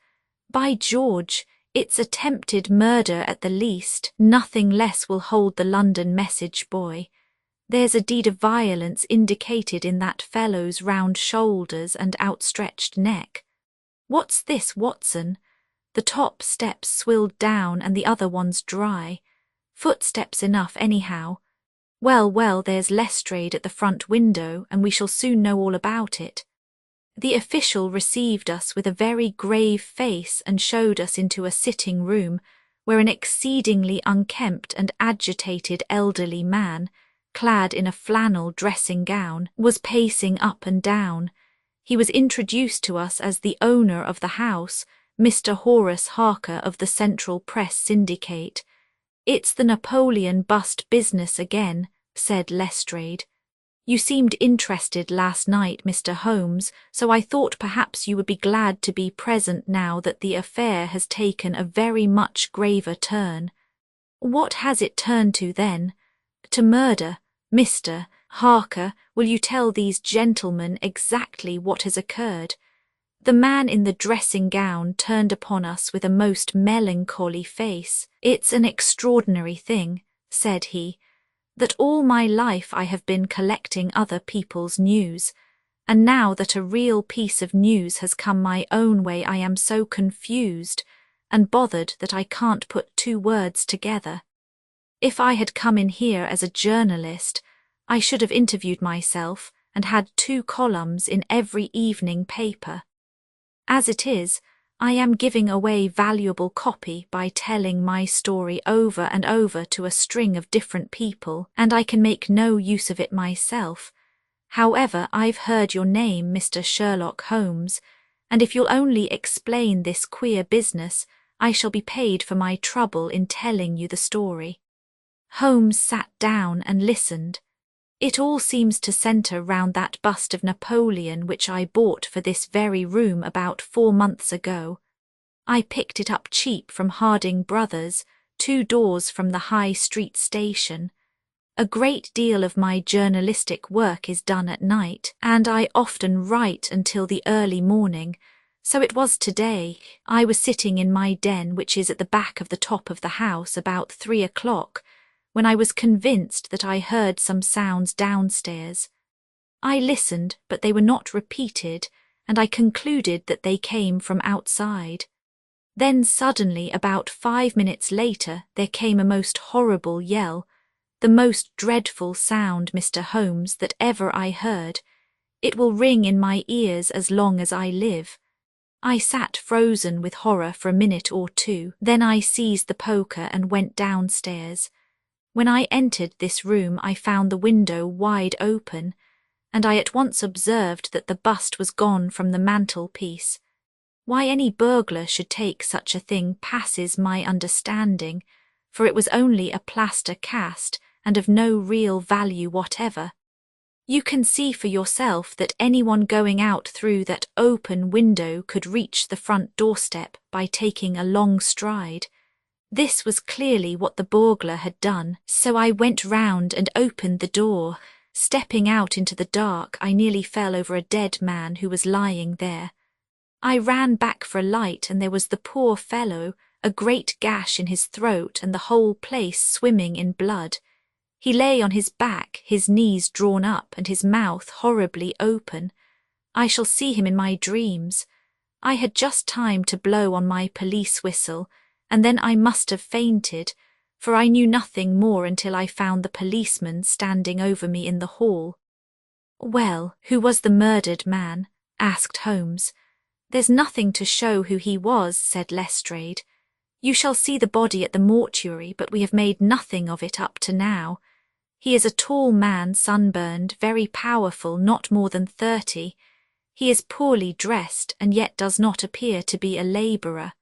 "By George, it's attempted murder at the least. Nothing less will hold the London message boy. There's a deed of violence indicated in that fellow's round shoulders and outstretched neck. What's this, Watson? The top steps swilled down and the other one's dry. Footsteps enough anyhow. Well, well, there's Lestrade at the front window, and we shall soon know all about it." The official received us with a very grave face and showed us into a sitting room where an exceedingly unkempt and agitated elderly man, clad in a flannel dressing gown, was pacing up and down. He was introduced to us as the owner of the house, Mr. Horace Harker of the Central Press Syndicate. "It's the Napoleon bust business again," said Lestrade. "You seemed interested last night, Mr. Holmes, so I thought perhaps you would be glad to be present now that the affair has taken a very much graver turn." "What has it turned to then?" "To murder. Mr. Harker, will you tell these gentlemen exactly what has occurred?" The man in the dressing gown turned upon us with a most melancholy face. "It's an extraordinary thing," said he, "that all my life I have been collecting other people's news, and now that a real piece of news has come my own way I am so confused and bothered that I can't put two words together. If I had come in here as a journalist, I should have interviewed myself and had 2 columns in every evening paper. As it is, I am giving away valuable copy by telling my story over and over to a string of different people, and I can make no use of it myself. However, I've heard your name, Mr. Sherlock Holmes, and if you'll only explain this queer business, I shall be paid for my trouble in telling you the story." Holmes sat down and listened. "It all seems to centre round that bust of Napoleon which I bought for this very room about 4 months ago. I picked it up cheap from Harding Brothers, 2 doors from the High Street station. A great deal of my journalistic work is done at night, and I often write until the early morning, so it was today. I was sitting in my den, which is at the back of the top of the house, about 3 o'clock, when I was convinced that I heard some sounds downstairs. I listened, but they were not repeated, and I concluded that they came from outside. Then suddenly, about 5 minutes later, there came a most horrible yell, the most dreadful sound, Mr. Holmes, that ever I heard. It will ring in my ears as long as I live. I sat frozen with horror for a minute or two, then I seized the poker and went downstairs. When I entered this room I found the window wide open, and I at once observed that the bust was gone from the mantelpiece. Why any burglar should take such a thing passes my understanding, for it was only a plaster cast and of no real value whatever. You can see for yourself that anyone going out through that open window could reach the front doorstep by taking a long stride. This was clearly what the burglar had done, so I went round and opened the door. Stepping out into the dark, I nearly fell over a dead man who was lying there. I ran back for a light, and there was the poor fellow, a great gash in his throat and the whole place swimming in blood. He lay on his back, his knees drawn up and his mouth horribly open. I shall see him in my dreams. I had just time to blow on my police whistle, and then I must have fainted, for I knew nothing more until I found the policeman standing over me in the hall. "Well, who was the murdered man?" asked Holmes. "There's nothing to show who he was," said Lestrade. "You shall see the body at the mortuary, but we have made nothing of it up to now. He is a tall man, sunburned, very powerful, not more than 30. He is poorly dressed, and yet does not appear to be a labourer.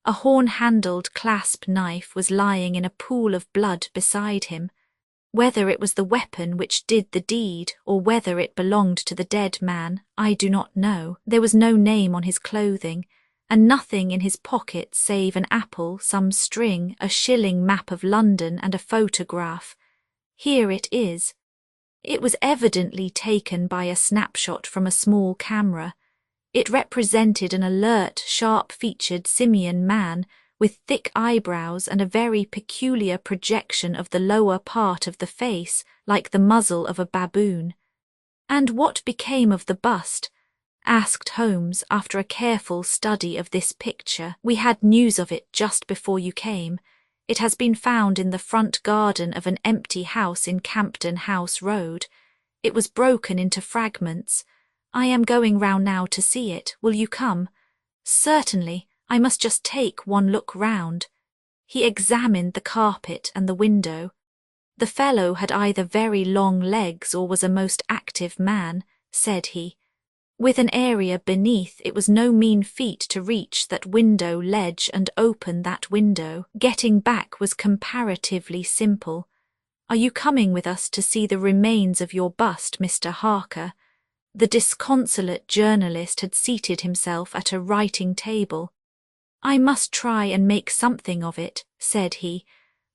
A horn-handled clasp knife was lying in a pool of blood beside him. Whether it was the weapon which did the deed, or whether it belonged to the dead man, I do not know. There was no name on his clothing, and nothing in his pocket save an apple, some string, a shilling map of London, and a photograph. Here it is. It was evidently taken by a snapshot from a small camera. It represented an alert, sharp-featured simian man with thick eyebrows and a very peculiar projection of the lower part of the face, like the muzzle of a baboon. "And what became of the bust?" asked Holmes after a careful study of this picture. "We had news of it just before you came. It has been found in the front garden of an empty house in Campden House Road. It was broken into fragments. I am going round now to see it. Will you come?" "Certainly. I must just take one look round." He examined the carpet and the window. "The fellow had either very long legs or was a most active man," said he. "With an area beneath, it was no mean feat to reach that window ledge and open that window. Getting back was comparatively simple. Are you coming with us to see the remains of your bust, Mr. Harker?" The disconsolate journalist had seated himself at a writing table. "I must try and make something of it," said he,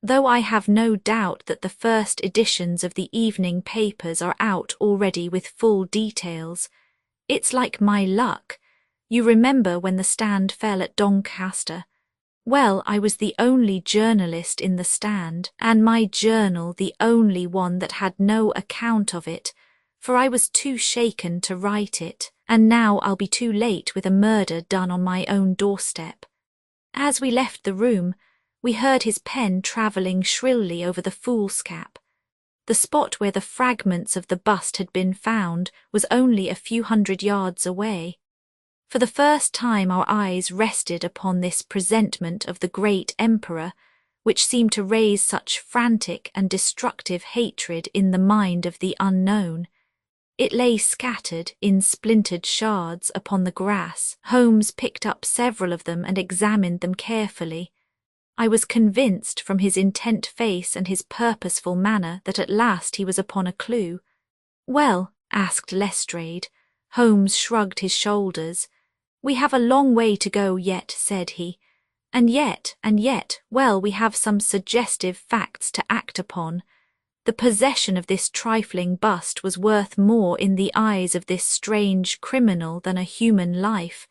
"though I have no doubt that the first editions of the evening papers are out already with full details. It's like my luck. You remember when the Stand fell at Doncaster? Well, I was the only journalist in the Stand, and my journal the only one that had no account of it, for I was too shaken to write it, and now I'll be too late with a murder done on my own doorstep." As we left the room, we heard his pen travelling shrilly over the foolscap. The spot where the fragments of the bust had been found was only a few hundred yards away. For the first time our eyes rested upon this presentment of the great emperor, which seemed to raise such frantic and destructive hatred in the mind of the unknown. It lay scattered in splintered shards upon the grass. Holmes picked up several of them and examined them carefully. I was convinced from his intent face and his purposeful manner that at last he was upon a clue. "Well?" asked Lestrade. Holmes shrugged his shoulders. "We have a long way to go yet," said he. And yet, well, we have some suggestive facts to act upon. The possession of this trifling bust was worth more in the eyes of this strange criminal than a human life.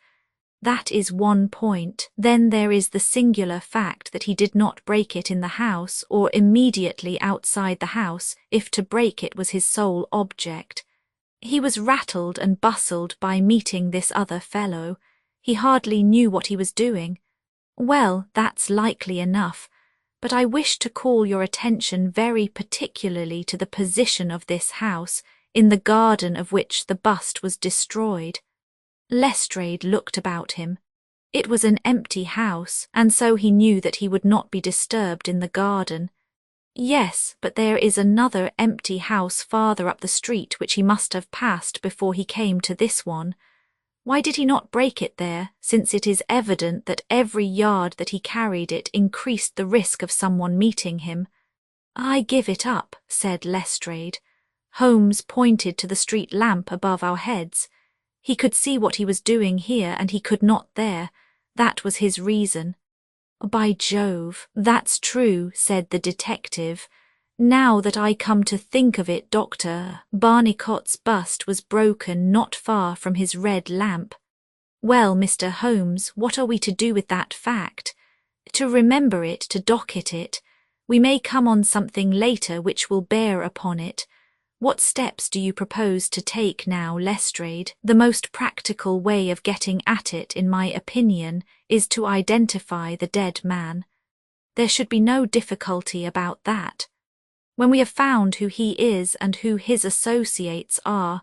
That is one point. Then there is the singular fact that he did not break it in the house or immediately outside the house, if to break it was his sole object. He was rattled and bustled by meeting this other fellow. He hardly knew what he was doing. Well, that's likely enough, but I wish to call your attention very particularly to the position of this house, in the garden of which the bust was destroyed. Lestrade looked about him. It was an empty house, and so he knew that he would not be disturbed in the garden. Yes, but there is another empty house farther up the street which he must have passed before he came to this one. Why did he not break it there, since it is evident that every yard that he carried it increased the risk of someone meeting him? "I give it up," said Lestrade. Holmes pointed to the street lamp above our heads. He could see what he was doing here and he could not there. That was his reason. "By Jove, that's true," said the detective. "Now that I come to think of it, Dr. Barnicot's bust was broken not far from his red lamp. Well, Mr. Holmes, what are we to do with that fact? To remember it, to docket it. We may come on something later which will bear upon it. What steps do you propose to take now, Lestrade? The most practical way of getting at it, in my opinion, is to identify the dead man. There should be no difficulty about that. When we have found who he is and who his associates are,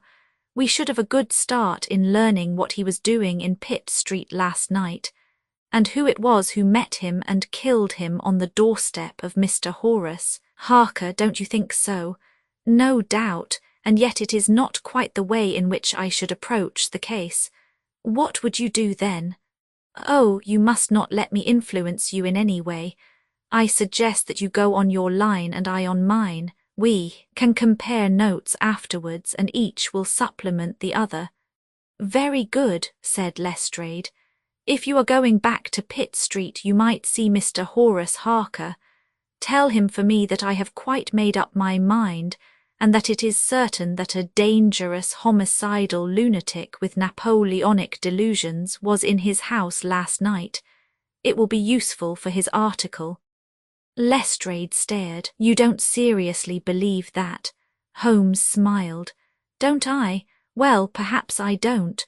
we should have a good start in learning what he was doing in Pitt Street last night, and who it was who met him and killed him on the doorstep of Mr. Horace. Harker, don't you think so? No doubt, and yet it is not quite the way in which I should approach the case. What would you do then? Oh, you must not let me influence you in any way. I suggest that you go on your line and I on mine. We can compare notes afterwards and each will supplement the other." "Very good," said Lestrade. If you are going back to Pitt Street, you might see Mr. Horace Harker. Tell him for me that I have quite made up my mind, and that it is certain that a dangerous homicidal lunatic with Napoleonic delusions was in his house last night. It will be useful for his article." Lestrade stared. "You don't seriously believe that?" Holmes smiled. "Don't I? Well, perhaps I don't.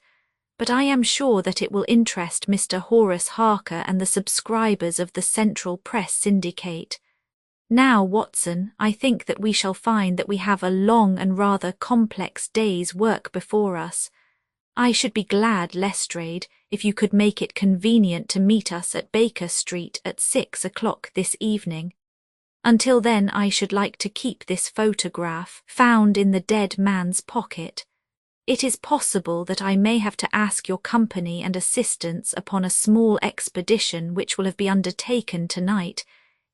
But I am sure that it will interest Mr. Horace Harker and the subscribers of the Central Press Syndicate. Now, Watson, I think that we shall find that we have a long and rather complex day's work before us. I should be glad, Lestrade, if you could make it convenient to meet us at Baker Street at 6 o'clock this evening. Until then, I should like to keep this photograph found in the dead man's pocket. It is possible that I may have to ask your company and assistance upon a small expedition which will have been undertaken tonight,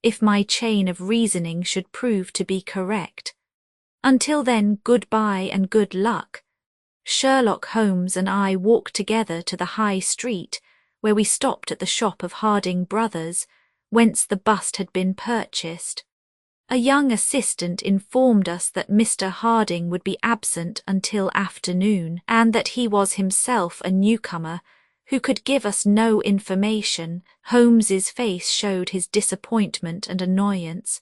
if my chain of reasoning should prove to be correct. Until then, goodbye and good luck." Sherlock Holmes and I walked together to the High Street, where we stopped at the shop of Harding Brothers, whence the bust had been purchased. A young assistant informed us that Mr. Harding would be absent until afternoon, and that he was himself a newcomer, who could give us no information. Holmes's face showed his disappointment and annoyance.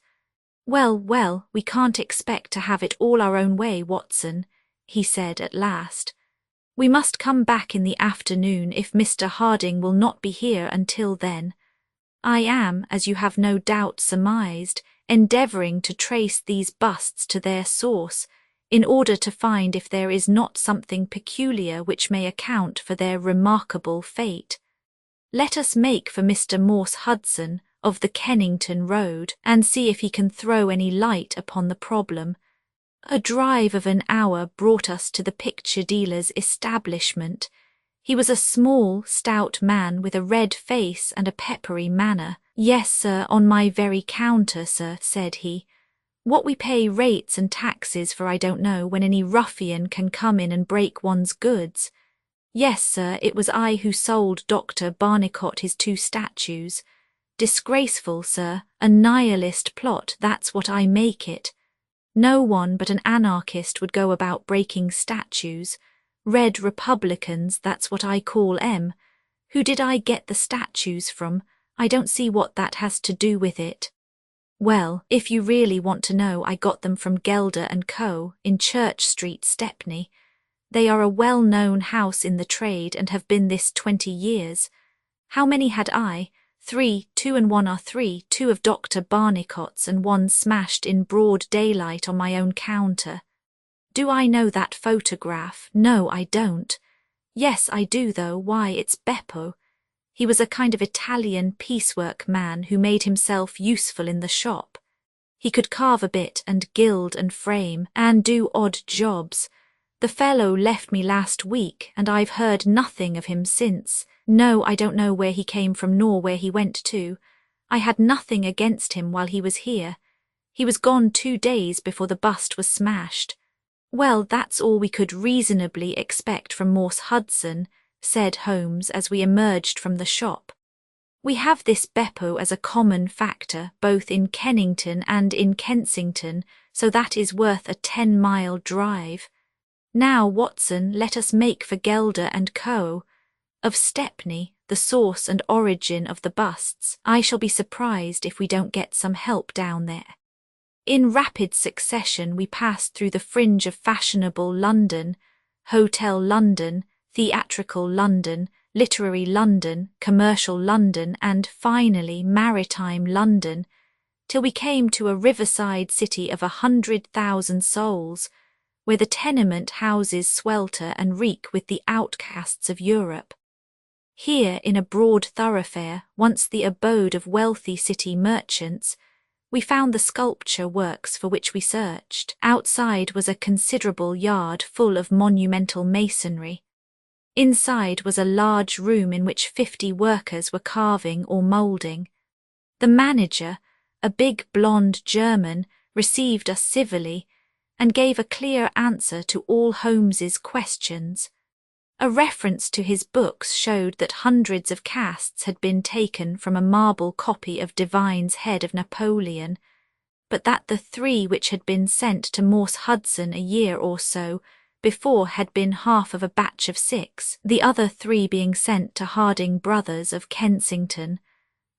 "Well, well, we can't expect to have it all our own way, Watson," he said at last. "We must come back in the afternoon if Mr. Harding will not be here until then. I am, as you have no doubt surmised, endeavouring to trace these busts to their source, in order to find if there is not something peculiar which may account for their remarkable fate. Let us make for Mr. Morse Hudson, of the Kennington Road, and see if he can throw any light upon the problem." A drive of an hour brought us to the picture dealer's establishment. He was a small, stout man with a red face and a peppery manner. "Yes, sir, on my very counter, sir," said he. "What we pay rates and taxes for I don't know, when any ruffian can come in and break one's goods. Yes, sir, it was I who sold Dr. Barnicot his 2 statues. Disgraceful, sir, a nihilist plot, that's what I make it. No one but an anarchist would go about breaking statues. Red Republicans, that's what I call 'em. Who did I get the statues from? I don't see what that has to do with it." "Well, if you really want to know, I got them from Gelder & Co. in Church Street, Stepney. They are a well-known house in the trade and have been this 20 years. How many had I? 3, 2 and 1 are 3, 2 of Dr. Barnicot's and 1 smashed in broad daylight on my own counter. Do I know that photograph? No, I don't. Yes, I do though. Why, it's Beppo. He was a kind of Italian piecework man who made himself useful in the shop. He could carve a bit and gild and frame and do odd jobs. The fellow left me last week and I've heard nothing of him since. No, I don't know where he came from nor where he went to. I had nothing against him while he was here. He was gone 2 days before the bust was smashed." "Well, that's all we could reasonably expect from Morse Hudson," said Holmes as we emerged from the shop. "We have this Beppo as a common factor both in Kennington and in Kensington, so that is worth a 10-mile drive. Now, Watson, let us make for Gelder & Co. Of Stepney, the source and origin of the busts, I shall be surprised if we don't get some help down there." In rapid succession we passed through the fringe of fashionable London, Hotel London, Theatrical London, Literary London, Commercial London, and finally Maritime London, till we came to a riverside city of 100,000 souls, where the tenement houses swelter and reek with the outcasts of Europe. Here, in a broad thoroughfare, once the abode of wealthy city merchants, we found the sculpture works for which we searched. Outside was a considerable yard full of monumental masonry. Inside was a large room in which 50 workers were carving or moulding. The manager, a big blonde German, received us civilly and gave a clear answer to all Holmes's questions. A reference to his books showed that hundreds of casts had been taken from a marble copy of Divine's head of Napoleon, but that the 3 which had been sent to Morse Hudson a year or so before had been half of a batch of 6, the other 3 being sent to Harding Brothers of Kensington.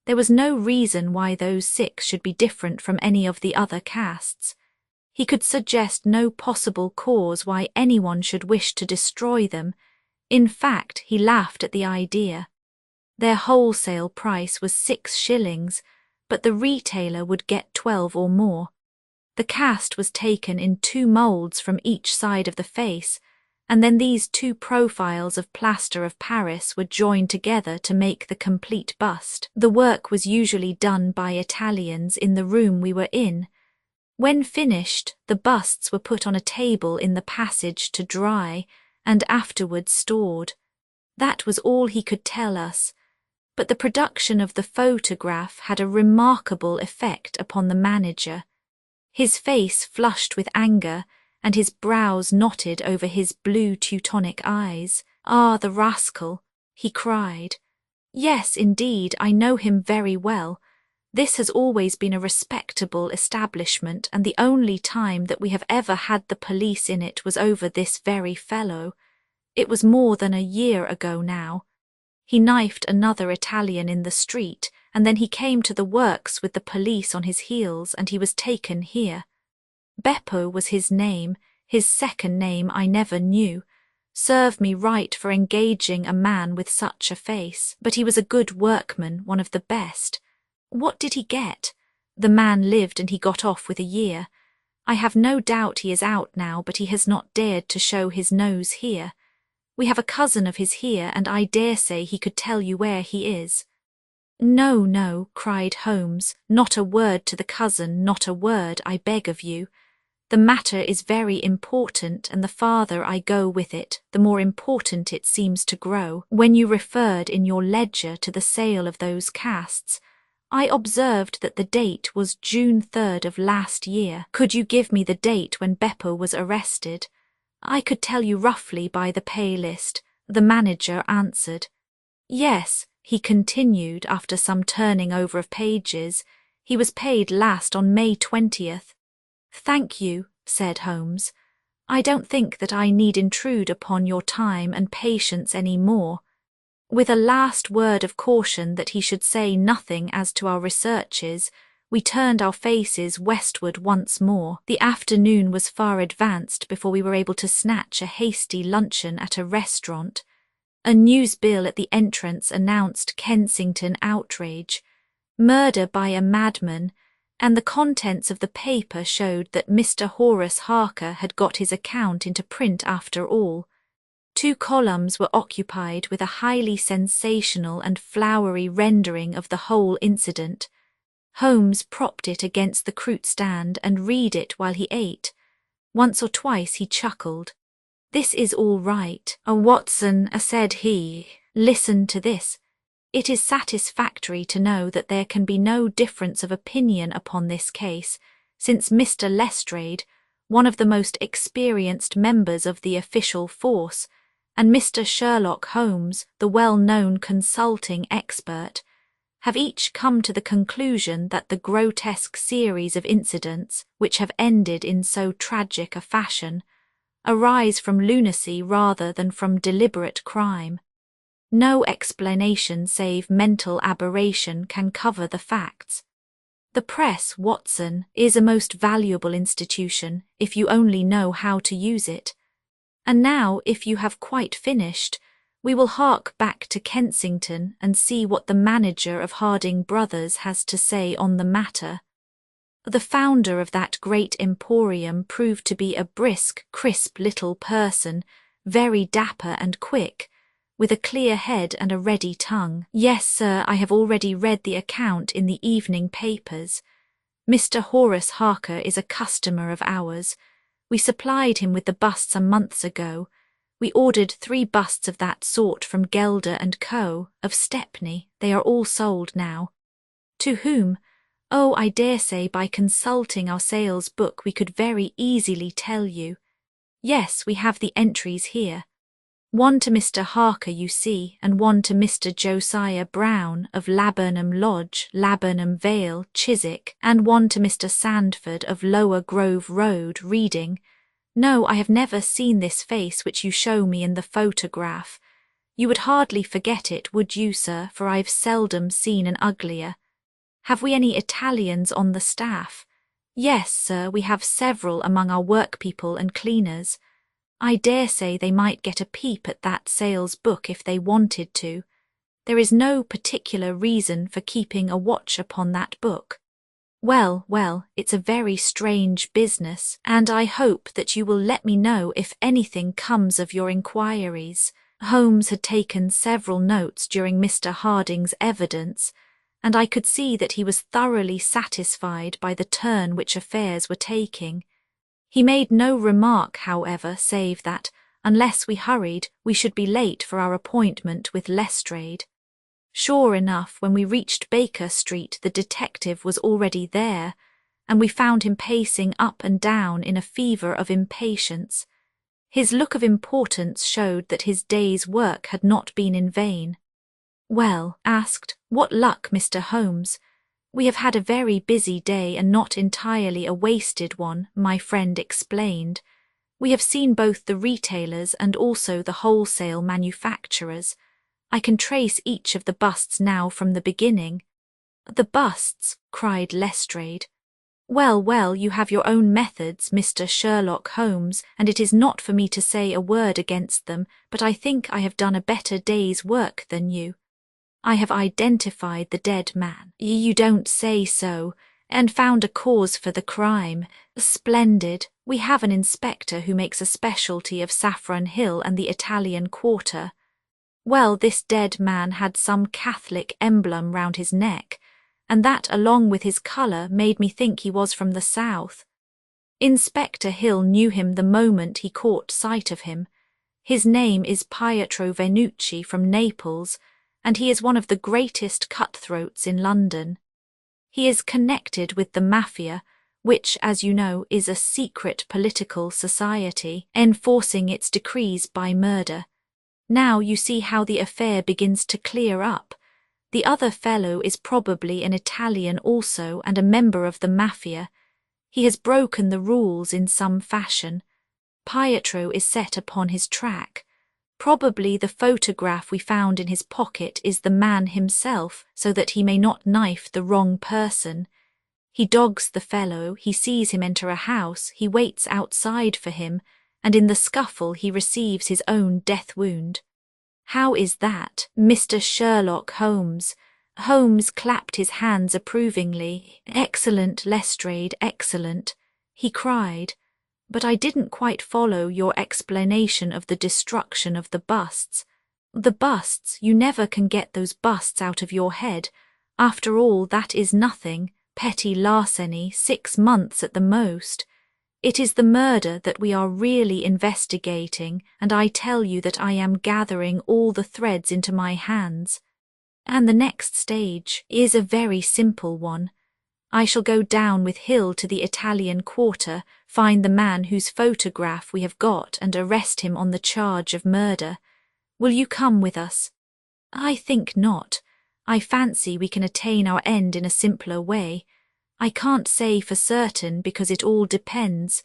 There was no reason why those 6 should be different from any of the other casts. He could suggest no possible cause why anyone should wish to destroy them. In fact, he laughed at the idea. Their wholesale price was 6 shillings, but the retailer would get 12 or more. The cast was taken in 2 moulds from each side of the face, and then these 2 profiles of plaster of Paris were joined together to make the complete bust. The work was usually done by Italians in the room we were in. When finished, the busts were put on a table in the passage to dry, and afterwards stored. That was all he could tell us, but the production of the photograph had a remarkable effect upon the manager. His face flushed with anger, and his brows knotted over his blue Teutonic eyes. "Ah, the rascal!" he cried. "Yes, indeed, I know him very well. This has always been a respectable establishment, and the only time that we have ever had the police in it was over this very fellow. It was more than a year ago now. He knifed another Italian in the street, and then he came to the works with the police on his heels, and he was taken here. Beppo was his name. His second name I never knew. Serve me right for engaging a man with such a face. But he was a good workman, one of the best. What did he get? The man lived and he got off with a year. I have no doubt he is out now, but he has not dared to show his nose here. We have a cousin of his here, and I dare say he could tell you where he is." "No, no," cried Holmes, "not a word to the cousin, not a word, I beg of you. The matter is very important, and the farther I go with it, the more important it seems to grow. When you referred in your ledger to the sale of those casts, I observed that the date was June 3rd of last year. Could you give me the date when Beppo was arrested?" "I could tell you roughly by the pay list," the manager answered. "Yes," he continued after some turning over of pages, "he was paid last on May 20th. "Thank you," said Holmes. "I don't think that I need intrude upon your time and patience any more." With a last word of caution that he should say nothing as to our researches, we turned our faces westward once more. The afternoon was far advanced before we were able to snatch a hasty luncheon at a restaurant. A newsbill at the entrance announced Kensington outrage, murder by a madman, and the contents of the paper showed that Mr. Horace Harker had got his account into print after all. 2 columns were occupied with a highly sensational and flowery rendering of the whole incident. Holmes propped it against the fruit stand and read it while he ate. Once or twice he chuckled. "This is all right. Watson," said he, "listen to this. It is satisfactory to know that there can be no difference of opinion upon this case, since Mr. Lestrade, one of the most experienced members of the official force, and Mr. Sherlock Holmes, the well-known consulting expert, have each come to the conclusion that the grotesque series of incidents which have ended in so tragic a fashion arise from lunacy rather than from deliberate crime. No explanation save mental aberration can cover the facts. The press, Watson, is a most valuable institution if you only know how to use it. And now, if you have quite finished, we will hark back to Kensington and see what the manager of Harding Brothers has to say on the matter. The founder of that great emporium proved to be a brisk, crisp little person, very dapper and quick, with a clear head and a ready tongue. "Yes, sir, I have already read the account in the evening papers. Mr. Horace Harker is a customer of ours. We supplied him with the bust some months ago. We ordered 3 busts of that sort from Gelder and Co., of Stepney. They are all sold now." "To whom?" "Oh, I dare say by consulting our sales book we could very easily tell you. Yes, we have the entries here. One to Mr. Harker, you see, and one to Mr. Josiah Brown of Laburnham Lodge, Laburnham Vale, Chiswick, and one to Mr. Sandford of Lower Grove Road, Reading. No, I have never seen this face which you show me in the photograph. You would hardly forget it, would you, sir, for I have seldom seen an uglier. Have we any Italians on the staff? Yes, sir, we have several among our workpeople and cleaners. I dare say they might get a peep at that sales book if they wanted to. There is no particular reason for keeping a watch upon that book. Well, well, it's a very strange business, and I hope that you will let me know if anything comes of your inquiries. Holmes had taken several notes during Mr. Harding's evidence, and I could see that he was thoroughly satisfied by the turn which affairs were taking. He made no remark, however, save that, unless we hurried, we should be late for our appointment with Lestrade. Sure enough, when we reached Baker Street, the detective was already there, and we found him pacing up and down in a fever of impatience. His look of importance showed that his day's work had not been in vain. "Well," asked, "what luck, Mr. Holmes?" "We have had a very busy day and not entirely a wasted one," my friend explained. "We have seen both the retailers and also the wholesale manufacturers. I can trace each of the busts now from the beginning." "The busts?" cried Lestrade. "Well, well, you have your own methods, Mr. Sherlock Holmes, and it is not for me to say a word against them, but I think I have done a better day's work than you. I have identified the dead man." "You don't say so, and found a cause for the crime. Splendid. We have an inspector who makes a specialty of Saffron Hill and the Italian Quarter. Well, this dead man had some Catholic emblem round his neck, and that along with his colour made me think he was from the south. Inspector Hill knew him the moment he caught sight of him. His name is Pietro Venucci from Naples, and he is one of the greatest cutthroats in London. He is connected with the Mafia, which, as you know, is a secret political society, enforcing its decrees by murder. Now you see how the affair begins to clear up. The other fellow is probably an Italian also and a member of the Mafia. He has broken the rules in some fashion. Pietro is set upon his track. Probably the photograph we found in his pocket is the man himself, so that he may not knife the wrong person. He dogs the fellow, he sees him enter a house, he waits outside for him, and in the scuffle he receives his own death wound. How is that, Mr. Sherlock Holmes?" Holmes clapped his hands approvingly. "Excellent, Lestrade, excellent," he cried. "But I didn't quite follow your explanation of the destruction of the busts. The busts, you never can get those busts out of your head. After all, that is nothing, petty larceny, 6 months at the most. It is the murder that we are really investigating, and I tell you that I am gathering all the threads into my hands. And the next stage is a very simple one. I shall go down with Hill to the Italian Quarter, find the man whose photograph we have got and arrest him on the charge of murder. Will you come with us?" "I think not. I fancy we can attain our end in a simpler way. I can't say for certain because it all depends.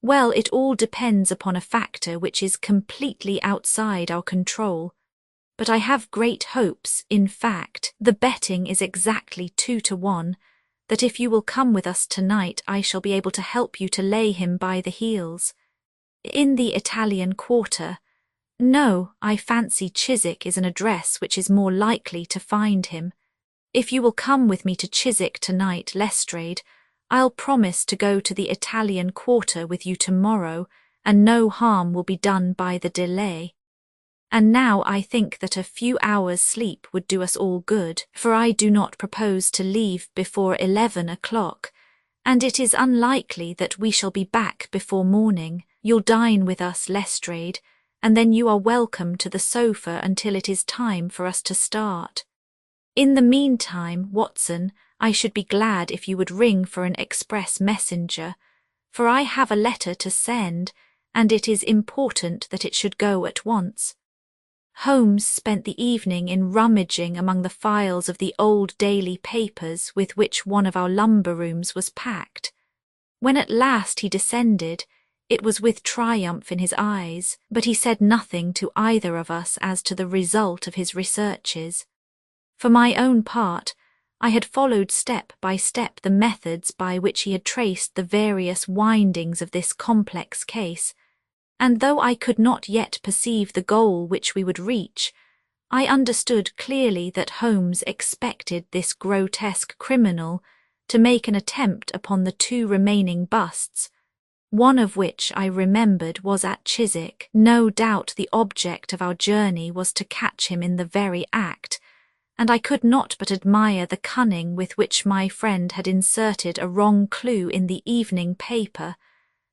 Well, it all depends upon a factor which is completely outside our control. But I have great hopes, in fact, the betting is exactly 2-1, that if you will come with us tonight I shall be able to help you to lay him by the heels." "In the Italian Quarter?" "No, I fancy Chiswick is an address which is more likely to find him. If you will come with me to Chiswick tonight, Lestrade, I'll promise to go to the Italian Quarter with you tomorrow, and no harm will be done by the delay. And now I think that a few hours' sleep would do us all good, for I do not propose to leave before 11 o'clock, and it is unlikely that we shall be back before morning. You'll dine with us, Lestrade, and then you are welcome to the sofa until it is time for us to start. In the meantime, Watson, I should be glad if you would ring for an express messenger, for I have a letter to send, and it is important that it should go at once. Holmes spent the evening in rummaging among the files of the old daily papers with which one of our lumber rooms was packed. When at last he descended, it was with triumph in his eyes, but he said nothing to either of us as to the result of his researches. For my own part, I had followed step by step the methods by which he had traced the various windings of this complex case, and though I could not yet perceive the goal which we would reach, I understood clearly that Holmes expected this grotesque criminal to make an attempt upon the 2 remaining busts, one of which I remembered was at Chiswick. No doubt the object of our journey was to catch him in the very act, and I could not but admire the cunning with which my friend had inserted a wrong clue in the evening paper,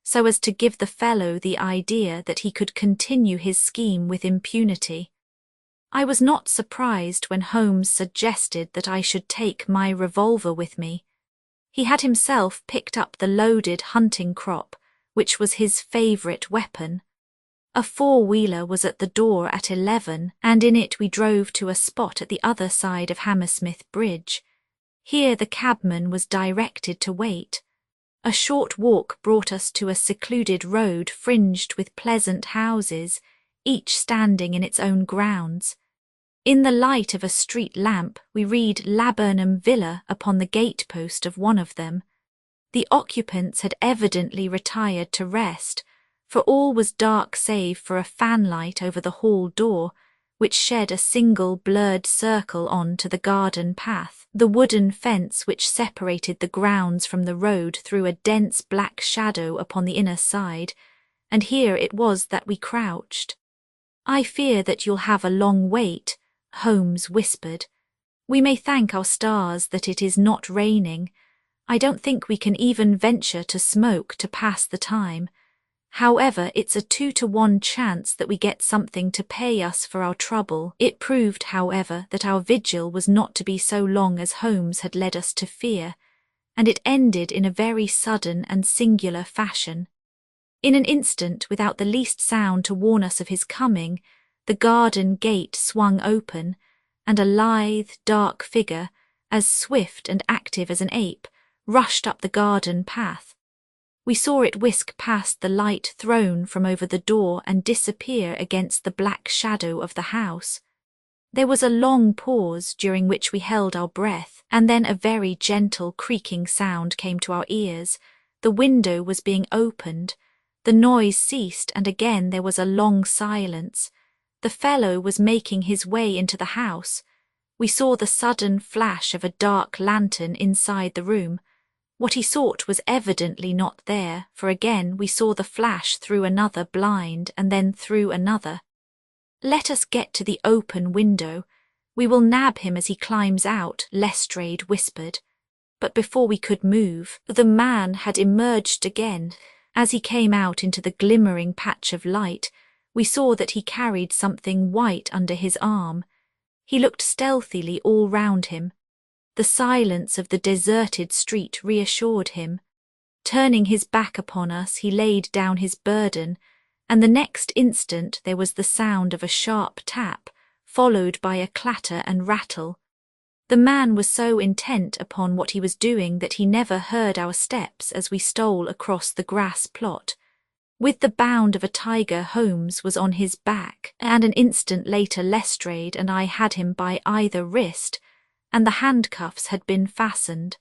so as to give the fellow the idea that he could continue his scheme with impunity. I was not surprised when Holmes suggested that I should take my revolver with me. He had himself picked up the loaded hunting crop, which was his favourite weapon. A 4-wheeler was at the door at 11, and in it we drove to a spot at the other side of Hammersmith Bridge. Here the cabman was directed to wait. A short walk brought us to a secluded road fringed with pleasant houses, each standing in its own grounds. In the light of a street lamp we read Laburnum Villa upon the gatepost of one of them. The occupants had evidently retired to rest, for all was dark save for a fanlight over the hall door, which shed a single blurred circle on to the garden path. The wooden fence which separated the grounds from the road threw a dense black shadow upon the inner side, and here it was that we crouched. "I fear that you'll have a long wait," Holmes whispered. "We may thank our stars that it is not raining. I don't think we can even venture to smoke to pass the time. However, it's a 2-to-1 chance that we get something to pay us for our trouble." It proved, however, that our vigil was not to be so long as Holmes had led us to fear, and it ended in a very sudden and singular fashion. In an instant, without the least sound to warn us of his coming, the garden gate swung open, and a lithe, dark figure, as swift and active as an ape, rushed up the garden path. We saw it whisk past the light thrown from over the door and disappear against the black shadow of the house. There was a long pause during which we held our breath, and then a very gentle creaking sound came to our ears. The window was being opened. The noise ceased, and again there was a long silence. The fellow was making his way into the house. We saw the sudden flash of a dark lantern inside the room. What he sought was evidently not there, for again we saw the flash through another blind and then through another. "Let us get to the open window. We will nab him as he climbs out," Lestrade whispered. But before we could move, the man had emerged again. As he came out into the glimmering patch of light, we saw that he carried something white under his arm. He looked stealthily all round him. The silence of the deserted street reassured him. Turning his back upon us, he laid down his burden, and the next instant there was the sound of a sharp tap, followed by a clatter and rattle. The man was so intent upon what he was doing that he never heard our steps as we stole across the grass plot. With the bound of a tiger, Holmes was on his back, and an instant later Lestrade and I had him by either wrist, and the handcuffs had been fastened.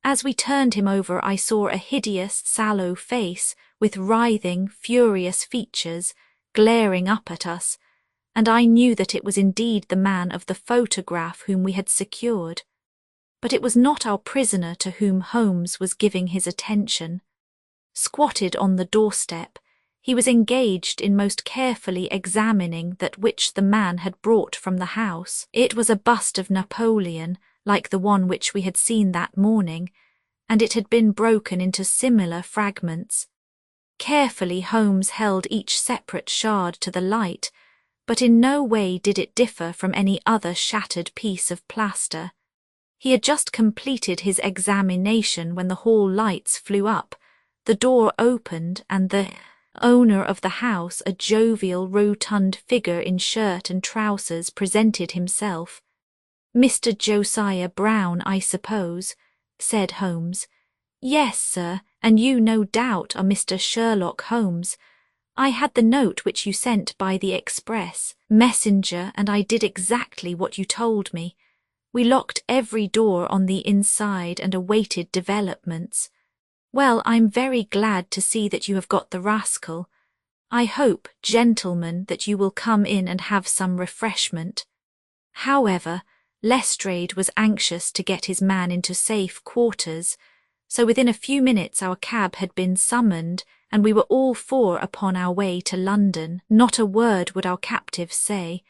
As we turned him over, I saw a hideous, sallow face with writhing, furious features glaring up at us, and I knew that it was indeed the man of the photograph whom we had secured. But it was not our prisoner to whom Holmes was giving his attention. Squatted on the doorstep, he was engaged in most carefully examining that which the man had brought from the house. It was a bust of Napoleon, like the one which we had seen that morning, and it had been broken into similar fragments. Carefully Holmes held each separate shard to the light, but in no way did it differ from any other shattered piece of plaster. He had just completed his examination when the hall lights flew up, the door opened, and the owner of the house, a jovial, rotund figure in shirt and trousers, presented himself. "Mr. Josiah Brown, I suppose," said Holmes. "Yes, sir, and you no doubt are Mr. Sherlock Holmes. I had the note which you sent by the express messenger, and I did exactly what you told me. We locked every door on the inside and awaited developments. Well, I'm very glad to see that you have got the rascal. I hope, gentlemen, that you will come in and have some refreshment." However, Lestrade was anxious to get his man into safe quarters, so within a few minutes our cab had been summoned, and we were all four upon our way to London. Not a word would our captive say,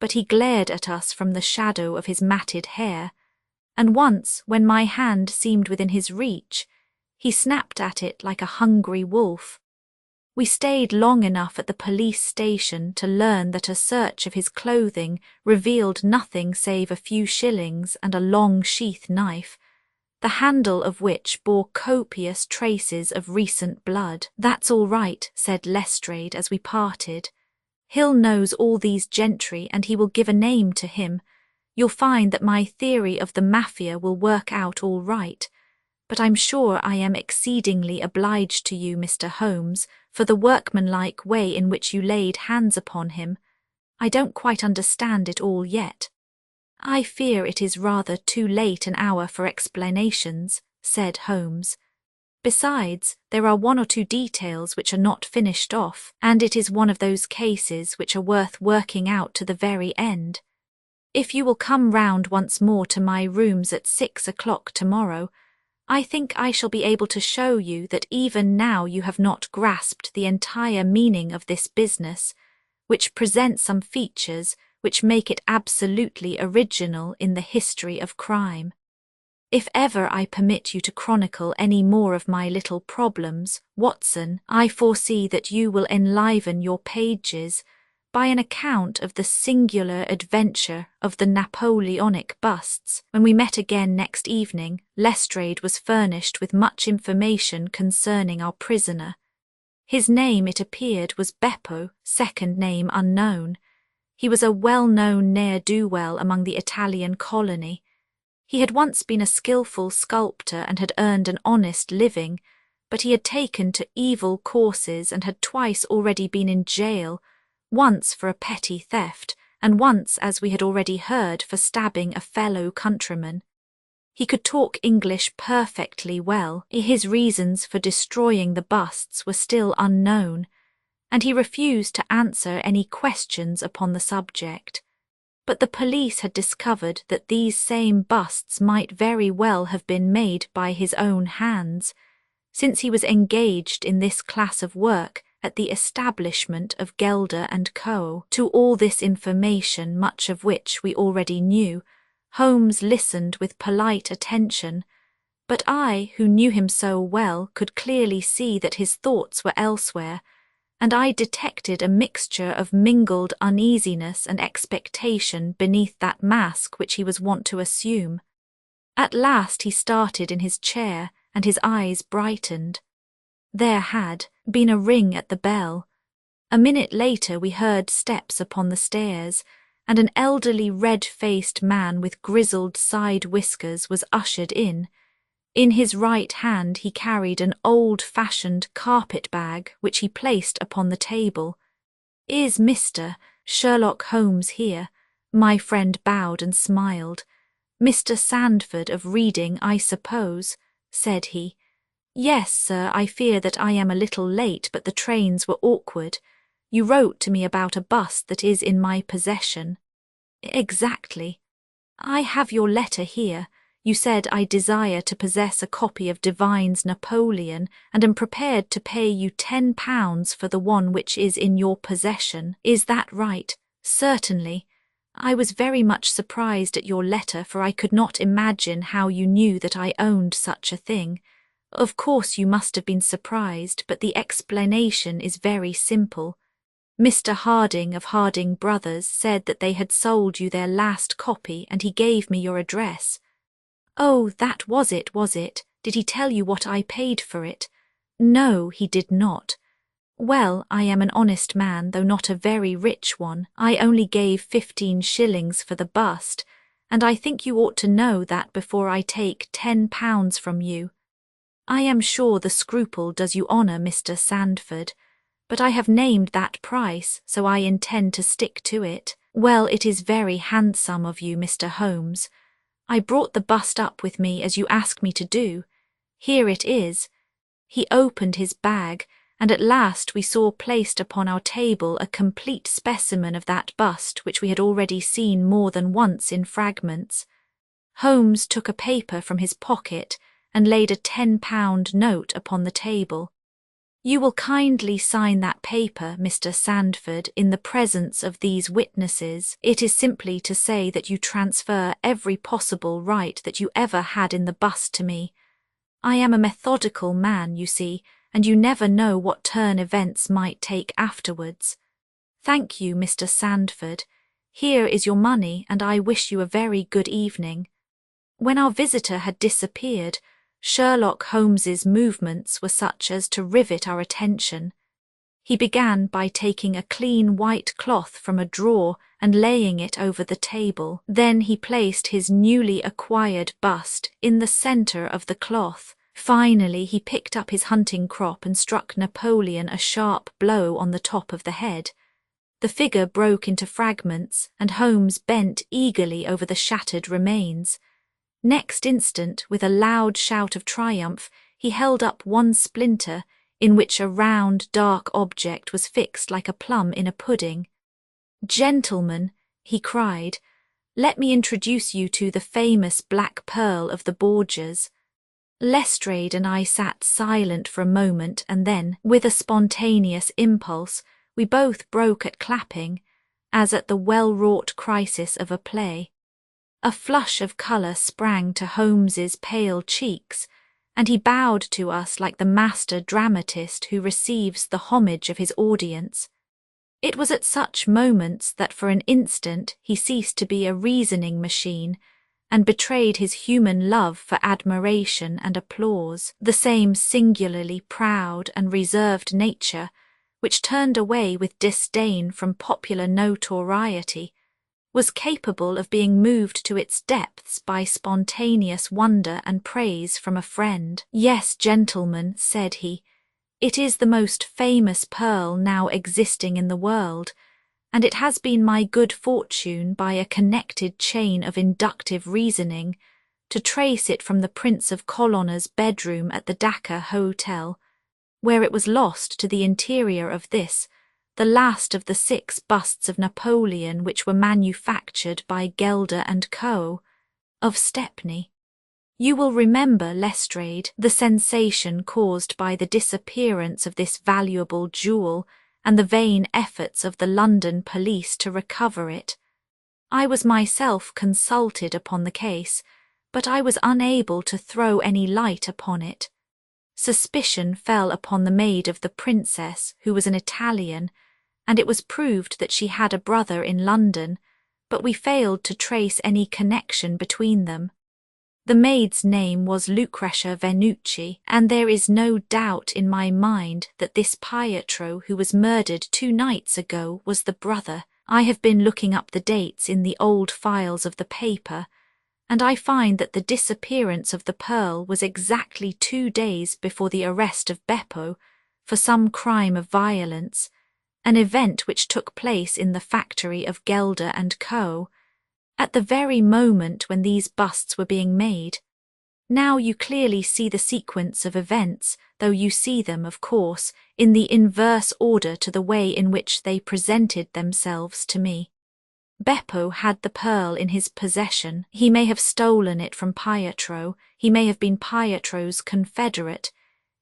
but he glared at us from the shadow of his matted hair, and once, when my hand seemed within his reach, he snapped at it like a hungry wolf. We stayed long enough at the police station to learn that a search of his clothing revealed nothing save a few shillings and a long sheath knife, the handle of which bore copious traces of recent blood. "That's all right," said Lestrade as we parted. "Hill knows all these gentry and he will give a name to him. You'll find that my theory of the mafia will work out all right. But I'm sure I am exceedingly obliged to you, Mr. Holmes, for the workmanlike way in which you laid hands upon him. I don't quite understand it all yet." "I fear it is rather too late an hour for explanations," said Holmes. "Besides, there are one or two details which are not finished off, and it is one of those cases which are worth working out to the very end. If you will come round once more to my rooms at 6 o'clock tomorrow, I think I shall be able to show you that even now you have not grasped the entire meaning of this business, which presents some features which make it absolutely original in the history of crime. If ever I permit you to chronicle any more of my little problems, Watson, I foresee that you will enliven your pages by an account of the singular adventure of the Napoleonic busts. When we met again next evening, Lestrade was furnished with much information concerning our prisoner. His name, it appeared, was Beppo, second name unknown. He was a well-known ne'er-do-well among the Italian colony. He had once been a skilful sculptor and had earned an honest living, but he had taken to evil courses and had twice already been in jail, once for a petty theft, and once, as we had already heard, for stabbing a fellow countryman. He could talk English perfectly well. His reasons for destroying the busts were still unknown, and he refused to answer any questions upon the subject. But the police had discovered that these same busts might very well have been made by his own hands, since he was engaged in this class of work at the establishment of Gelder and Co. To all this information, much of which we already knew, Holmes listened with polite attention, but I, who knew him so well, could clearly see that his thoughts were elsewhere, and I detected a mixture of mingled uneasiness and expectation beneath that mask which he was wont to assume. At last he started in his chair, and his eyes brightened. There had been a ring at the bell. A minute later we heard steps upon the stairs, and an elderly red-faced man with grizzled side whiskers was ushered in. In his right hand he carried an old-fashioned carpet-bag which he placed upon the table. "Is Mr. Sherlock Holmes here?" My friend bowed and smiled. "Mr. Sandford of Reading, I suppose," said he. "Yes, sir, I fear that I am a little late, but the trains were awkward. You wrote to me about a bust that is in my possession." "Exactly. I have your letter here. You said I desire to possess a copy of Devine's Napoleon, and am prepared to pay you £10 for the one which is in your possession. Is that right?" "Certainly. I was very much surprised at your letter, for I could not imagine how you knew that I owned such a thing. Of course you must have been surprised, but the explanation is very simple. Mr. Harding of Harding Brothers said that they had sold you their last copy, and he gave me your address." "Oh, that was it, was it? Did he tell you what I paid for it?" "No, he did not." Well, I am an honest man, though not a very rich one. I only gave 15 shillings for the bust, and I think you ought to know that before I take £10 from you. I am sure the scruple does you honour, Mr. Sandford, but I have named that price, so I intend to stick to it. Well, it is very handsome of you, Mr. Holmes. I brought the bust up with me as you asked me to do. Here it is. He opened his bag, and at last we saw placed upon our table a complete specimen of that bust which we had already seen more than once in fragments. Holmes took a paper from his pocket and laid a £10 note upon the table. You will kindly sign that paper, Mr. Sandford, in the presence of these witnesses. It is simply to say that you transfer every possible right that you ever had in the bust to me. I am a methodical man, you see, and you never know what turn events might take afterwards. Thank you, Mr. Sandford. Here is your money, and I wish you a very good evening. When our visitor had disappeared, Sherlock Holmes's movements were such as to rivet our attention. He began by taking a clean white cloth from a drawer and laying it over the table. Then he placed his newly acquired bust in the centre of the cloth. Finally, he picked up his hunting crop and struck Napoleon a sharp blow on the top of the head. The figure broke into fragments, and Holmes bent eagerly over the shattered remains. Next instant, with a loud shout of triumph, he held up one splinter, in which a round, dark object was fixed like a plum in a pudding. "Gentlemen," he cried, "let me introduce you to the famous Black Pearl of the Borgias." Lestrade and I sat silent for a moment, and then, with a spontaneous impulse, we both broke at clapping, as at the well-wrought crisis of a play. A flush of colour sprang to Holmes's pale cheeks, and he bowed to us like the master dramatist who receives the homage of his audience. It was at such moments that for an instant he ceased to be a reasoning machine, and betrayed his human love for admiration and applause, the same singularly proud and reserved nature which turned away with disdain from popular notoriety, was capable of being moved to its depths by spontaneous wonder and praise from a friend. "Yes, gentlemen," said he, "it is the most famous pearl now existing in the world, and it has been my good fortune, by a connected chain of inductive reasoning, to trace it from the Prince of Colonna's bedroom at the Dakar Hotel, where it was lost, to the interior of this, the last of the 6 busts of Napoleon which were manufactured by Gelder and Co., of Stepney. You will remember, Lestrade, the sensation caused by the disappearance of this valuable jewel and the vain efforts of the London police to recover it. I was myself consulted upon the case, but I was unable to throw any light upon it. Suspicion fell upon the maid of the princess, who was an Italian, and it was proved that she had a brother in London, but we failed to trace any connection between them. The maid's name was Lucretia Venucci, and there is no doubt in my mind that this Pietro who was murdered 2 nights ago was the brother. I have been looking up the dates in the old files of the paper, and I find that the disappearance of the pearl was exactly 2 days before the arrest of Beppo for some crime of violence, an event which took place in the factory of Gelder and Co., at the very moment when these busts were being made. Now you clearly see the sequence of events, though you see them, of course, in the inverse order to the way in which they presented themselves to me. Beppo had the pearl in his possession. He may have stolen it from Pietro. He may have been Pietro's confederate.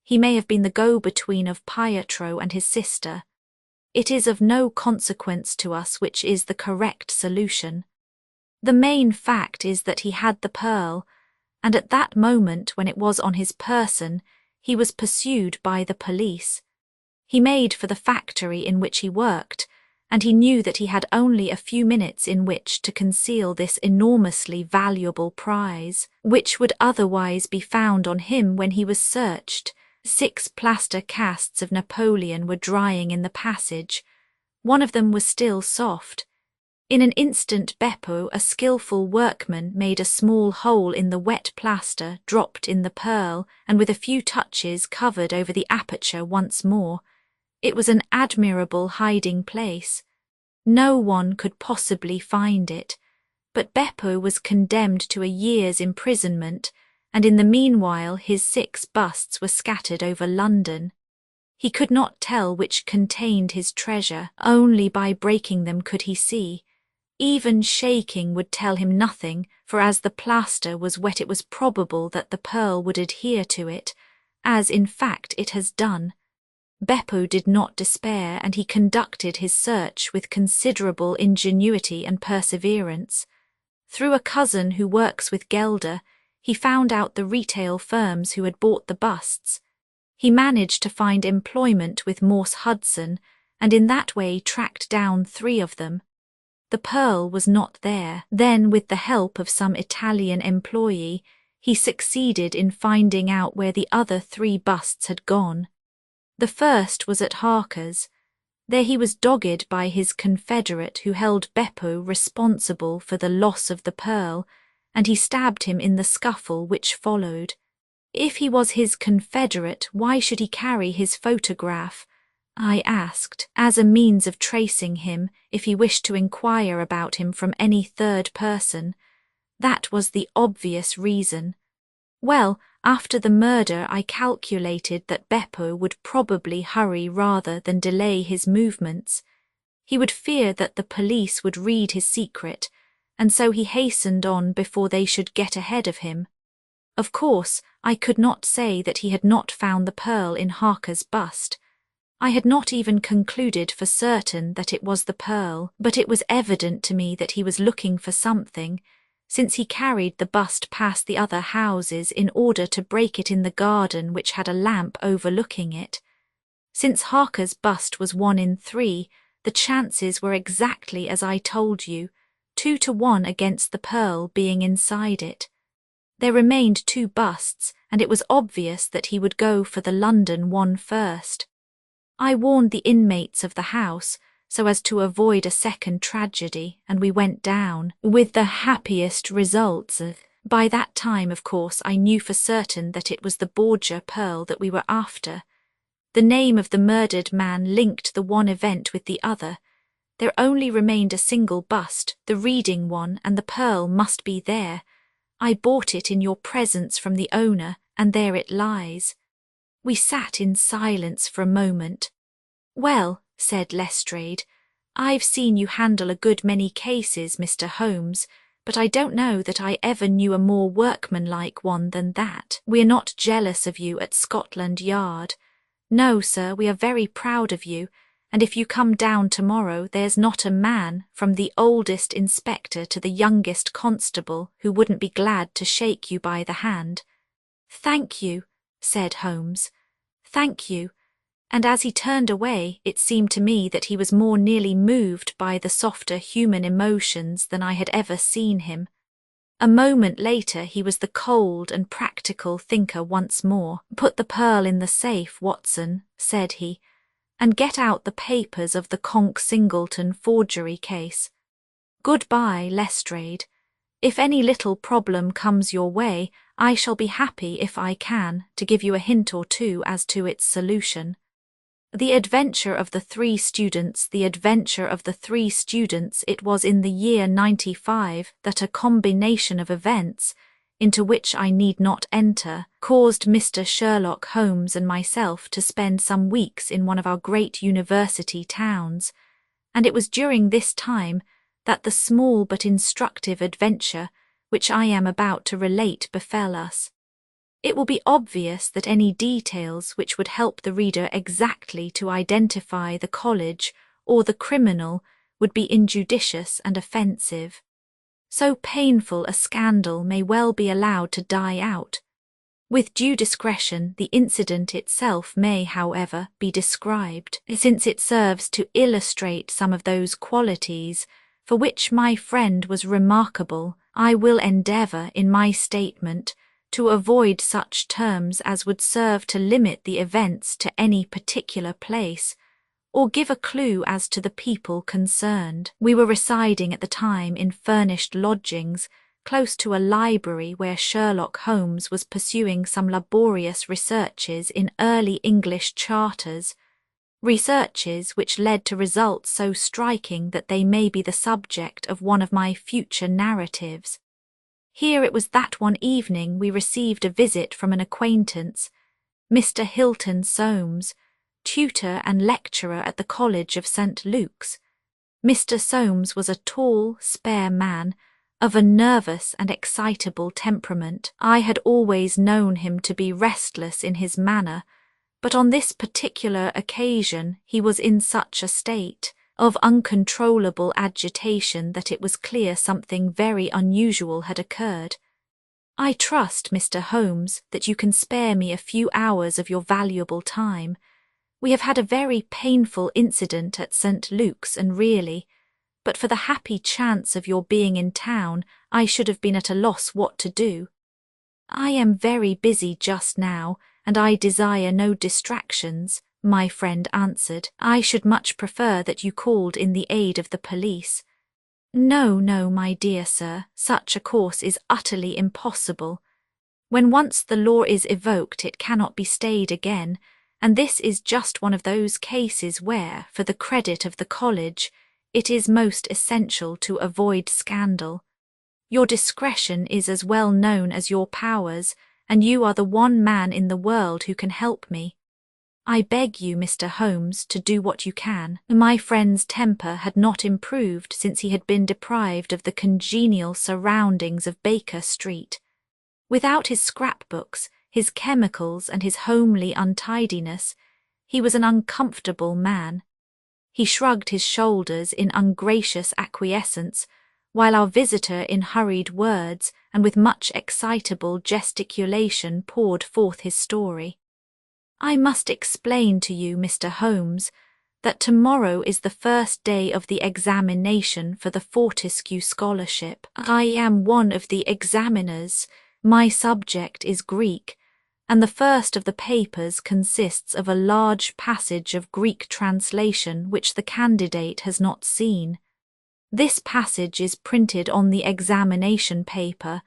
He may have been the go-between of Pietro and his sister. It is of no consequence to us which is the correct solution. The main fact is that he had the pearl, and at that moment when it was on his person, he was pursued by the police. He made for the factory in which he worked, and he knew that he had only a few minutes in which to conceal this enormously valuable prize, which would otherwise be found on him when he was searched, 6 plaster casts of Napoleon were drying in the passage. One of them was still soft. In an instant Beppo, a skillful workman, made a small hole in the wet plaster, dropped in the pearl, and with a few touches covered over the aperture once more. It was an admirable hiding place. No one could possibly find it, but Beppo was condemned to a year's imprisonment, and in the meanwhile his 6 busts were scattered over London. He could not tell which contained his treasure, only by breaking them could he see. Even shaking would tell him nothing, for as the plaster was wet it was probable that the pearl would adhere to it, as in fact it has done. Beppo did not despair, and he conducted his search with considerable ingenuity and perseverance. Through a cousin who works with Gelder, he found out the retail firms who had bought the busts. He managed to find employment with Morse Hudson, and in that way tracked down 3 of them. The pearl was not there. Then, with the help of some Italian employee, he succeeded in finding out where the other 3 busts had gone. The first was at Harker's. There he was dogged by his confederate who held Beppo responsible for the loss of the pearl, and he stabbed him in the scuffle which followed. If he was his confederate, why should he carry his photograph? I asked, as a means of tracing him, if he wished to inquire about him from any third person. That was the obvious reason. Well, after the murder I calculated that Beppo would probably hurry rather than delay his movements. He would fear that the police would read his secret, and so he hastened on before they should get ahead of him. Of course, I could not say that he had not found the pearl in Harker's bust. I had not even concluded for certain that it was the pearl, but it was evident to me that he was looking for something, since he carried the bust past the other houses in order to break it in the garden which had a lamp overlooking it. Since Harker's bust was 1 in 3, the chances were exactly as I told you, 2 to 1 against the pearl being inside it. There remained 2 busts, and it was obvious that he would go for the London one first. I warned the inmates of the house, so as to avoid a second tragedy, and we went down, with the happiest results. By that time, of course, I knew for certain that it was the Borgia pearl that we were after. The name of the murdered man linked the one event with the other. There only remained a single bust, the reading one, and the pearl must be there. I bought it in your presence from the owner, and there it lies. We sat in silence for a moment. Well, said Lestrade, I've seen you handle a good many cases, Mr. Holmes, but I don't know that I ever knew a more workmanlike one than that. We're not jealous of you at Scotland Yard. No, sir, we are very proud of you, and if you come down tomorrow there's not a man, from the oldest inspector to the youngest constable, who wouldn't be glad to shake you by the hand. Thank you, said Holmes. Thank you. And as he turned away, it seemed to me that he was more nearly moved by the softer human emotions than I had ever seen him. A moment later he was the cold and practical thinker once more. Put the pearl in the safe, Watson, said he, and get out the papers of the Conk-Singleton forgery case. Goodbye, Lestrade. If any little problem comes your way, I shall be happy, if I can, to give you a hint or two as to its solution. The adventure of the 3 students, it was in the year 95 that a combination of events, into which I need not enter, caused Mr. Sherlock Holmes and myself to spend some weeks in one of our great university towns, and it was during this time that the small but instructive adventure which I am about to relate befell us. It will be obvious that any details which would help the reader exactly to identify the college or the criminal would be injudicious and offensive. So painful a scandal may well be allowed to die out. With due discretion, the incident itself may, however, be described, since it serves to illustrate some of those qualities for which my friend was remarkable. I will endeavour, in my statement, to avoid such terms as would serve to limit the events to any particular place, or give a clue as to the people concerned. We were residing at the time in furnished lodgings close to a library where Sherlock Holmes was pursuing some laborious researches in early English charters, researches which led to results so striking that they may be the subject of one of my future narratives. Here it was that one evening we received a visit from an acquaintance, Mr. Hilton Soames, tutor and lecturer at the College of St. Luke's. Mr. Soames was a tall, spare man, of a nervous and excitable temperament. I had always known him to be restless in his manner, but on this particular occasion he was in such a state of uncontrollable agitation that it was clear something very unusual had occurred. "I trust, Mr. Holmes, that you can spare me a few hours of your valuable time. We have had a very painful incident at St. Luke's, and really, but for the happy chance of your being in town, I should have been at a loss what to do. I am very busy just now, and I desire no distractions," my friend answered. "I should much prefer that you called in the aid of the police." "No, no, my dear sir, such a course is utterly impossible. When once the law is evoked, it cannot be stayed again, and this is just one of those cases where, for the credit of the college, it is most essential to avoid scandal. Your discretion is as well known as your powers, and you are the one man in the world who can help me. I beg you, Mr. Holmes, to do what you can." My friend's temper had not improved since he had been deprived of the congenial surroundings of Baker Street. Without his scrapbooks, his chemicals, and his homely untidiness, he was an uncomfortable man. He shrugged his shoulders in ungracious acquiescence, while our visitor in hurried words and with much excitable gesticulation poured forth his story. "I must explain to you, Mr. Holmes, that tomorrow is the first day of the examination for the Fortescue Scholarship. I am one of the examiners. My subject is Greek, and the first of the papers consists of a large passage of Greek translation which the candidate has not seen. This passage is printed on the examination paper,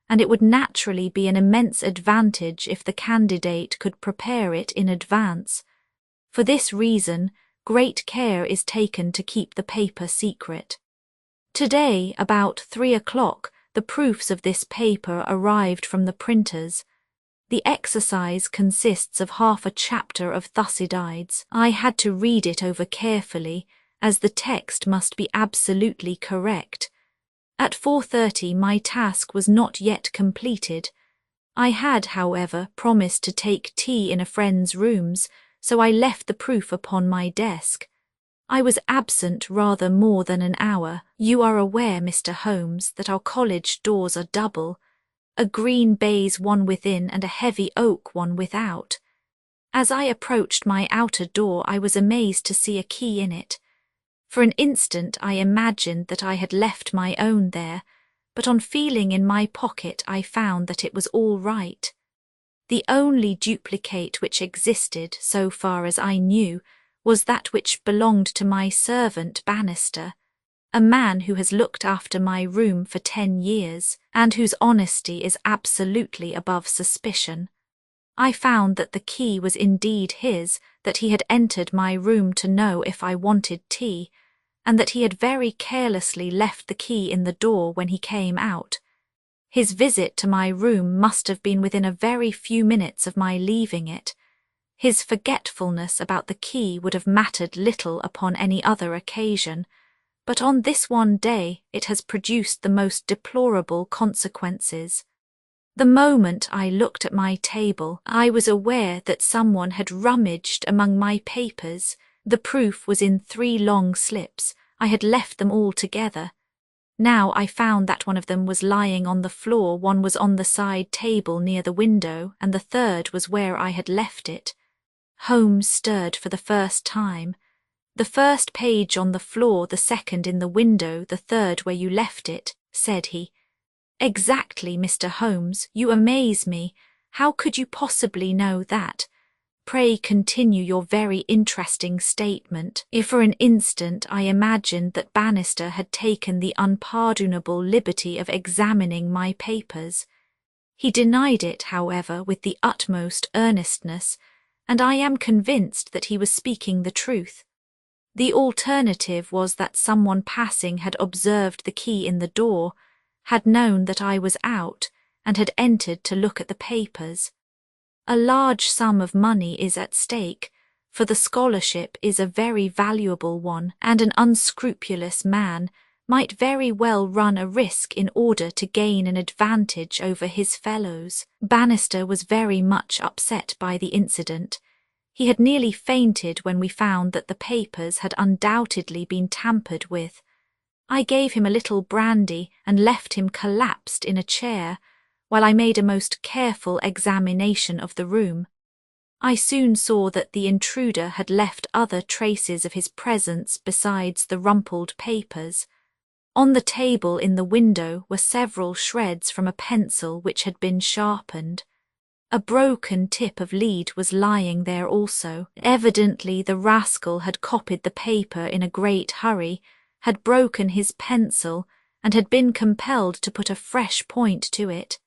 and it would naturally be an immense advantage if the candidate could prepare it in advance. For this reason, great care is taken to keep the paper secret. Today, about 3 o'clock, the proofs of this paper arrived from the printers. The exercise consists of half a chapter of Thucydides. I had to read it over carefully, as the text must be absolutely correct. At 4:30 my task was not yet completed. I had, however, promised to take tea in a friend's rooms, so I left the proof upon my desk. I was absent rather more than an hour. You are aware, Mr. Holmes, that our college doors are double, a green baize one within and a heavy oak one without. As I approached my outer door, I was amazed to see a key in it. For an instant I imagined that I had left my own there, but on feeling in my pocket I found that it was all right. The only duplicate which existed, so far as I knew, was that which belonged to my servant Bannister, a man who has looked after my room for 10 years, and whose honesty is absolutely above suspicion. I found that the key was indeed his, that he had entered my room to know if I wanted tea, and that he had very carelessly left the key in the door when he came out. His visit to my room must have been within a very few minutes of my leaving it. His forgetfulness about the key would have mattered little upon any other occasion, but on this one day it has produced the most deplorable consequences. The moment I looked at my table, I was aware that someone had rummaged among my papers. The proof was in 3 long slips. I had left them all together. Now I found that one of them was lying on the floor, one was on the side table near the window, and the third was where I had left it. Holmes stirred for the first time. "The first page on the floor, the second in the window, the third where you left it," said he. Exactly, Mr. Holmes, you amaze me. How could you possibly know that? Pray continue your very interesting statement. If for an instant I imagined that Bannister had taken the unpardonable liberty of examining my papers. He denied it, however, with the utmost earnestness, and I am convinced that he was speaking the truth. The alternative was that someone passing had observed the key in the door, had known that I was out, and had entered to look at the papers. A large sum of money is at stake, for the scholarship is a very valuable one, and an unscrupulous man might very well run a risk in order to gain an advantage over his fellows. Bannister was very much upset by the incident. He had nearly fainted when we found that the papers had undoubtedly been tampered with. I gave him a little brandy and left him collapsed in a chair, while I made a most careful examination of the room. I soon saw that the intruder had left other traces of his presence besides the rumpled papers. On the table in the window were several shreds from a pencil which had been sharpened. A broken tip of lead was lying there also. Evidently the rascal had copied the paper in a great hurry, had broken his pencil, and had been compelled to put a fresh point to it.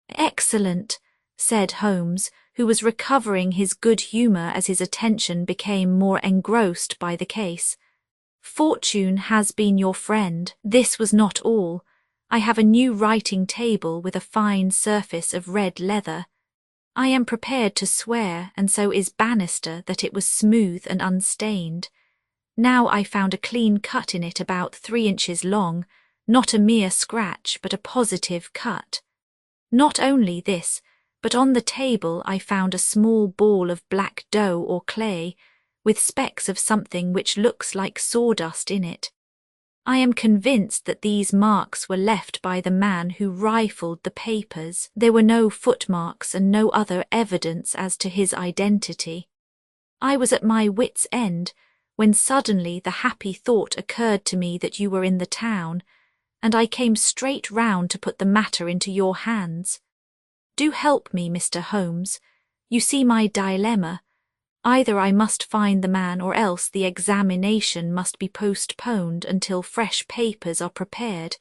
"Excellent," said Holmes, who was recovering his good humour as his attention became more engrossed by the case. "Fortune has been your friend." This was not all. I have a new writing table with a fine surface of red leather. I am prepared to swear, and so is Bannister, that it was smooth and unstained. Now I found a clean cut in it about 3 inches long, not a mere scratch, but a positive cut. Not only this, but on the table I found a small ball of black dough or clay, with specks of something which looks like sawdust in it. I am convinced that these marks were left by the man who rifled the papers. There were no footmarks and no other evidence as to his identity. I was at my wits' end, when suddenly the happy thought occurred to me that you were in the town, and I came straight round to put the matter into your hands. Do help me, Mr. Holmes. You see my dilemma. Either I must find the man, or else the examination must be postponed until fresh papers are prepared,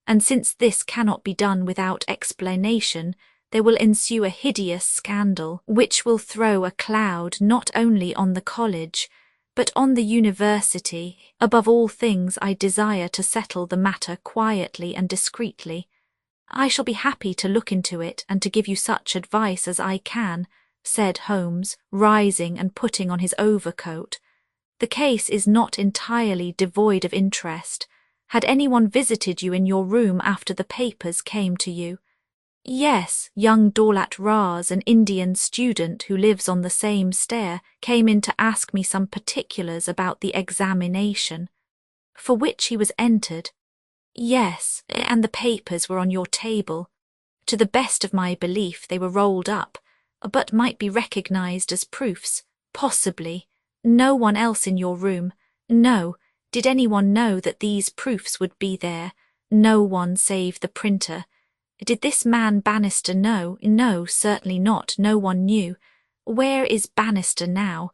and since this cannot be done without explanation, there will ensue a hideous scandal, which will throw a cloud not only on the college, but on the university. Above all things, I desire to settle the matter quietly and discreetly. I shall be happy to look into it and to give you such advice as I can, said Holmes, rising and putting on his overcoat. The case is not entirely devoid of interest. Had anyone visited you in your room after the papers came to you? Yes, young Daulat Raz, an Indian student who lives on the same stair, came in to ask me some particulars about the examination. For which he was entered? Yes, and the papers were on your table. To the best of my belief they were rolled up, but might be recognized as proofs, possibly. No one else in your room? No. Did anyone know that these proofs would be there? No one save the printer. Did this man Bannister know? No, certainly not. No one knew. Where is Bannister now?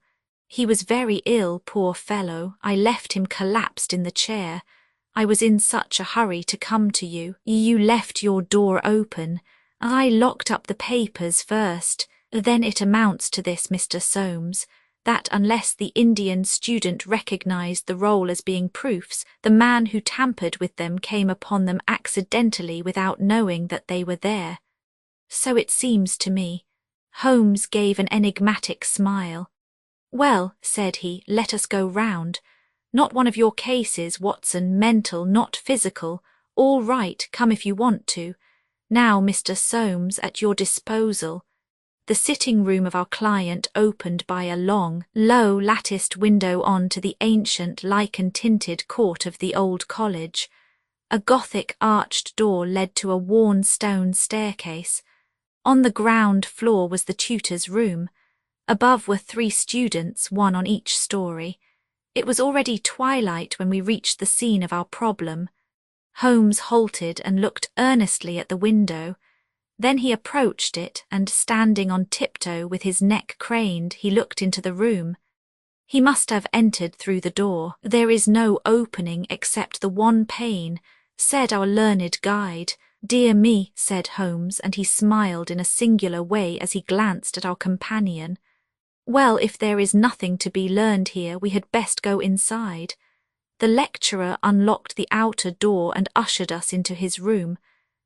He was very ill, poor fellow. I left him collapsed in the chair. I was in such a hurry to come to you. You left your door open. I locked up the papers first. Then it amounts to this, Mr. Soames, that unless the Indian student recognized the roll as being proofs, the man who tampered with them came upon them accidentally without knowing that they were there. So it seems to me. Holmes gave an enigmatic smile. Well, said he, let us go round. Not one of your cases, Watson, mental, not physical. All right, come if you want to. Now, Mr. Soames, at your disposal. The sitting-room of our client opened by a long, low, latticed window on to the ancient, lichen-tinted court of the old college. A Gothic arched door led to a worn stone staircase. On the ground floor was the tutor's room. Above were 3 students, one on each story. It was already twilight when we reached the scene of our problem. Holmes halted and looked earnestly at the window. Then he approached it and, standing on tiptoe with his neck craned, he looked into the room. He must have entered through the door. There is no opening except the one pane, said our learned guide. Dear me, said Holmes, and he smiled in a singular way as he glanced at our companion. Well, if there is nothing to be learned here, we had best go inside. The lecturer unlocked the outer door and ushered us into his room.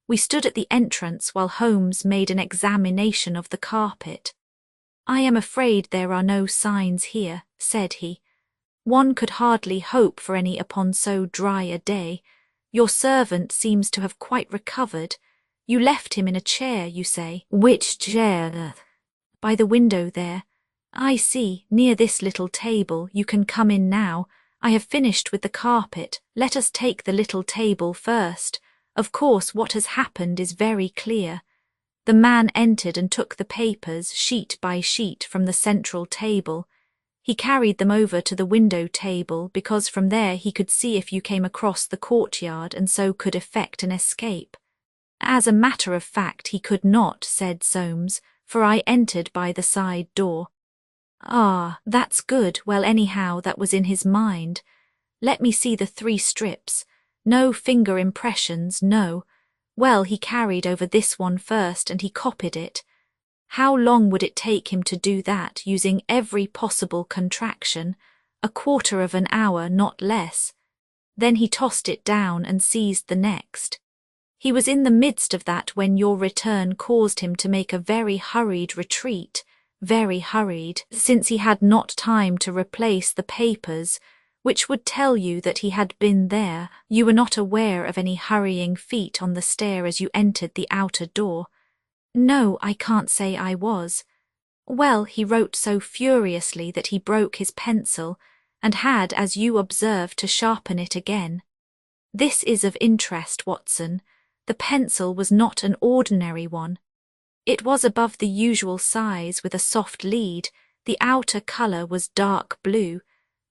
We stood at the entrance while Holmes made an examination of the carpet. I am afraid there are no signs here, said he. One could hardly hope for any upon so dry a day. Your servant seems to have quite recovered. You left him in a chair, you say. Which chair? By the window there. I see, near this little table. You can come in now. I have finished with the carpet. Let us take the little table first. Of course, what has happened is very clear. The man entered and took the papers, sheet by sheet, from the central table. He carried them over to the window table because from there he could see if you came across the courtyard and so could effect an escape. As a matter of fact, he could not, said Soames, for I entered by the side door. Ah, that's good. Well, anyhow, that was in his mind. Let me see the 3 strips. No finger impressions, no. Well, he carried over this one first and he copied it. How long would it take him to do that, using every possible contraction? 1/4 of an hour, not less. Then he tossed it down and seized the next. He was in the midst of that when your return caused him to make a very hurried retreat, very hurried, since he had not time to replace the papers, which would tell you that he had been there. You were not aware of any hurrying feet on the stair as you entered the outer door. No, I can't say I was. Well, he wrote so furiously that he broke his pencil, and had, as you observed, to sharpen it again. This is of interest, Watson. The pencil was not an ordinary one. It was above the usual size with a soft lead. The outer colour was dark blue.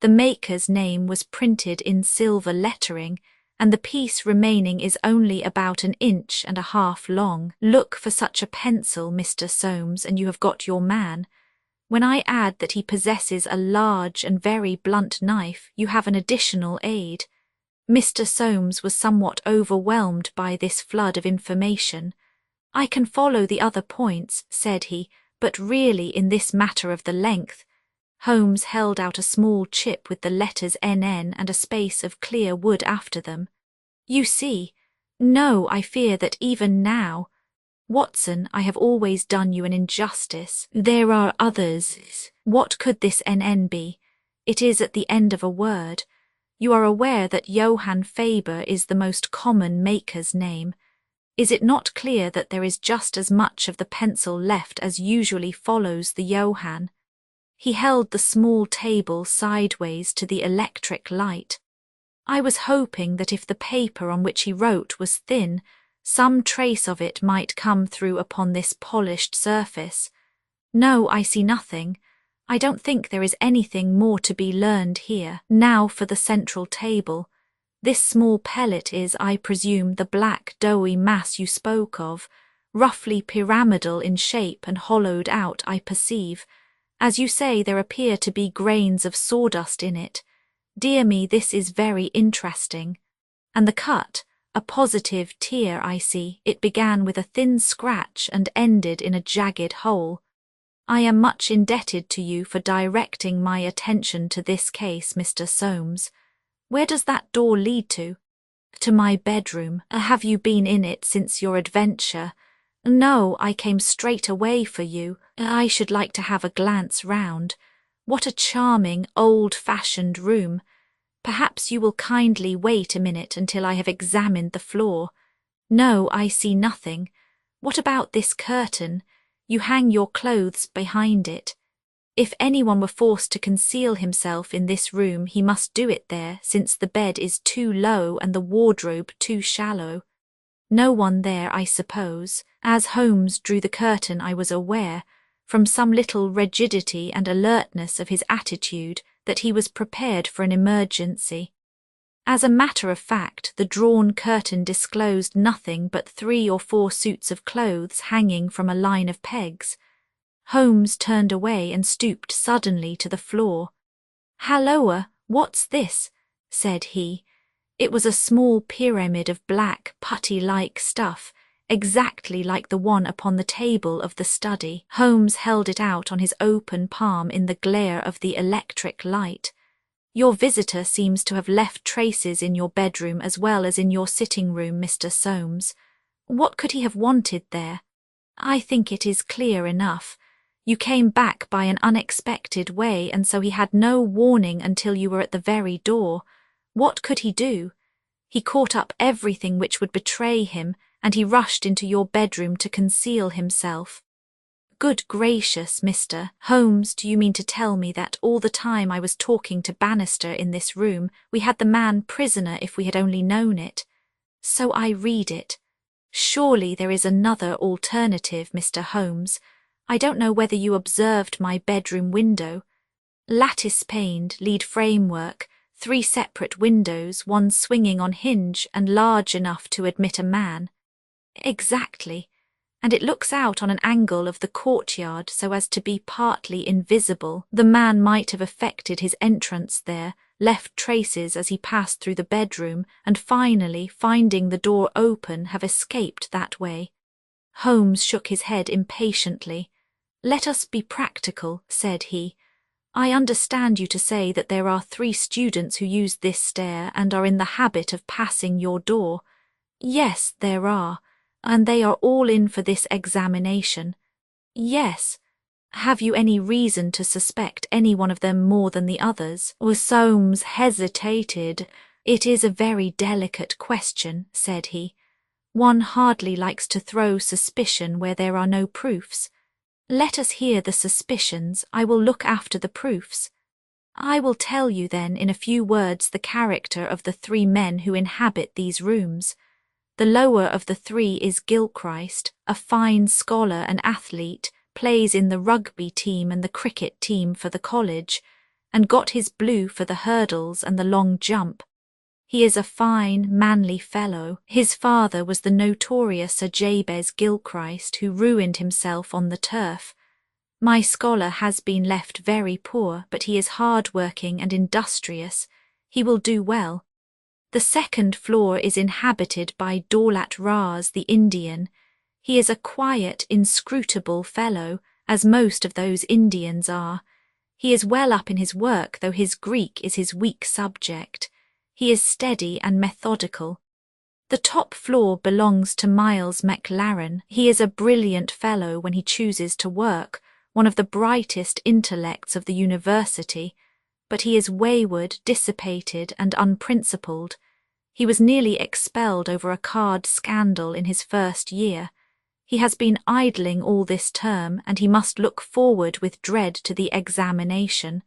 The maker's name was printed in silver lettering, and the piece remaining is only about 1.5 inches long. Look for such a pencil, Mr. Soames, and you have got your man. When I add that he possesses a large and very blunt knife, you have an additional aid. Mr. Soames was somewhat overwhelmed by this flood of information. I can follow the other points, said he, but really in this matter of the length. Holmes held out a small chip with the letters NN and a space of clear wood after them. You see. No, I fear that even now. Watson, I have always done you an injustice. There are others. What could this NN be? It is at the end of a word. You are aware that Johann Faber is the most common maker's name. Is it not clear that there is just as much of the pencil left as usually follows the Johann? He held the small table sideways to the electric light. I was hoping that if the paper on which he wrote was thin, some trace of it might come through upon this polished surface. No, I see nothing. I don't think there is anything more to be learned here. Now for the central table. This small pellet is, I presume, the black doughy mass you spoke of, roughly pyramidal in shape and hollowed out, I perceive. As you say, there appear to be grains of sawdust in it. Dear me, this is very interesting. And the cut, a positive tear, I see. It began with a thin scratch and ended in a jagged hole. I am much indebted to you for directing my attention to this case, Mr. Soames. Where does that door lead to? To my bedroom. Have you been in it since your adventure? No, I came straight away for you. I should like to have a glance round. What a charming, old-fashioned room. Perhaps you will kindly wait a minute until I have examined the floor. No, I see nothing. What about this curtain? You hang your clothes behind it. If anyone were forced to conceal himself in this room, he must do it there, since the bed is too low and the wardrobe too shallow. No one there, I suppose. As Holmes drew the curtain, I was aware, from some little rigidity and alertness of his attitude, that he was prepared for an emergency. As a matter of fact, the drawn curtain disclosed nothing but 3 or 4 suits of clothes hanging from a line of pegs. Holmes turned away and stooped suddenly to the floor. "Halloa, what's this?" said he. It was a small pyramid of black, putty-like stuff, exactly like the one upon the table of the study. Holmes held it out on his open palm in the glare of the electric light. "Your visitor seems to have left traces in your bedroom as well as in your sitting-room, Mr. Soames. What could he have wanted there? I think it is clear enough. You came back by an unexpected way, and so he had no warning until you were at the very door. What could he do? He caught up everything which would betray him, and he rushed into your bedroom to conceal himself." "Good gracious, Mr. Holmes, do you mean to tell me that all the time I was talking to Bannister in this room, we had the man prisoner if we had only known it? So I read it. Surely there is another alternative, Mr. Holmes. I don't know whether you observed my bedroom window. Lattice-paned, lead framework, 3 separate windows, one swinging on hinge and large enough to admit a man." "Exactly. And it looks out on an angle of the courtyard so as to be partly invisible. The man might have effected his entrance there, left traces as he passed through the bedroom, and finally, finding the door open, have escaped that way." Holmes shook his head impatiently. "Let us be practical," said he. "I understand you to say that there are 3 students who use this stair and are in the habit of passing your door." "Yes, there are. And they are all in for this examination." "Yes. Have you any reason to suspect any one of them more than the others?" Soames hesitated. "It is a very delicate question," said he. "One hardly likes to throw suspicion where there are no proofs. Let us hear the suspicions. I will look after the proofs. I will tell you then in a few words the character of the 3 men who inhabit these rooms. The lower of the 3 is Gilchrist, a fine scholar and athlete, plays in the rugby team and the cricket team for the college, and got his blue for the hurdles and the long jump. He is a fine, manly fellow. His father was the notorious Sir Jabez Gilchrist, who ruined himself on the turf. My scholar has been left very poor, but he is hard-working and industrious. He will do well. The 2nd floor is inhabited by Daulat Ras, the Indian. He is a quiet, inscrutable fellow, as most of those Indians are. He is well up in his work, though his Greek is his weak subject. He is steady and methodical. The top floor belongs to Miles Maclaren. He is a brilliant fellow when he chooses to work, one of the brightest intellects of the university, but he is wayward, dissipated, and unprincipled. He was nearly expelled over a card scandal in his first year. He has been idling all this term, and he must look forward with dread to the examination.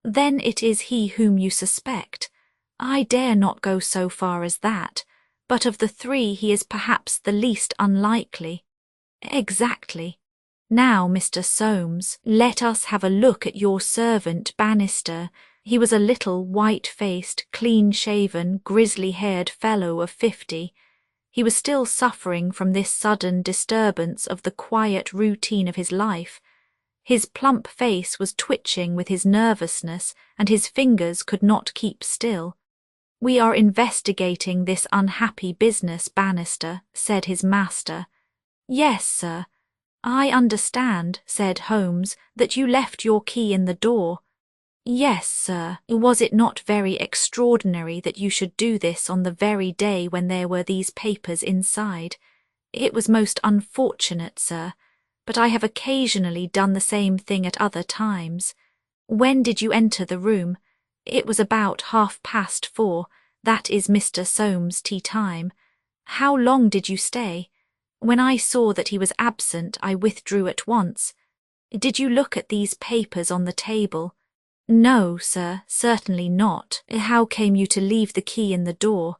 Then it is he whom you suspect. I dare not go so far as that, but of the 3 he is perhaps the least unlikely." "Exactly. Now, Mr. Soames, let us have a look at your servant Bannister." He was a little, white-faced, clean-shaven, grizzly-haired fellow of 50. He was still suffering from this sudden disturbance of the quiet routine of his life. His plump face was twitching with his nervousness, and his fingers could not keep still. "We are investigating this unhappy business, Bannister," said his master. "Yes, sir. I understand," said Holmes, "that you left your key in the door." "Yes, sir. Was it not very extraordinary that you should do this on the very day when there were these papers inside? It was most unfortunate, sir, but I have occasionally done the same thing at other times. When did you enter the room?" "It was about 4:30. That is Mr. Soames' tea time." "How long did you stay?" "When I saw that he was absent, I withdrew at once." "Did you look at these papers on the table?" "No, sir, certainly not." "How came you to leave the key in the door?"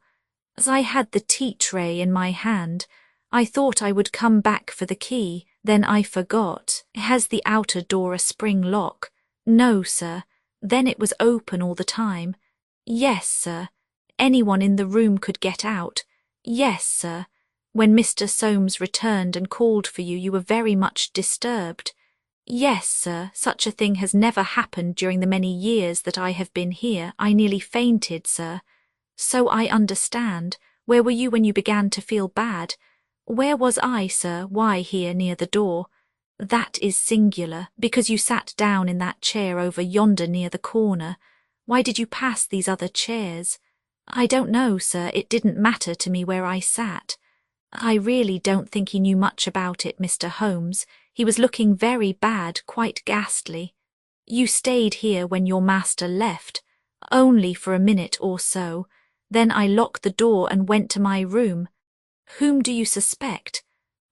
"As I had the tea tray in my hand, I thought I would come back for the key, then I forgot." "Has the outer door a spring lock?" "No, sir." "Then it was open all the time?" "Yes, sir." anyone in the room could get out. Yes, sir. When Mr. Soames returned and called for you, you were very much disturbed. Yes, sir, such a thing has never happened during the many years that I have been here. I nearly fainted, sir. So I understand. Where were you when you began to feel bad? Where was I, sir? Why, here near the door. That is singular, because you sat down in that chair over yonder near the corner. Why did you pass these other chairs? I don't know, sir. It didn't matter to me where I sat. I really don't think he knew much about it, Mr. Holmes. He was looking very bad, quite ghastly. You stayed here when your master left, only for a minute or so. Then I locked the door and went to my room. Whom do you suspect?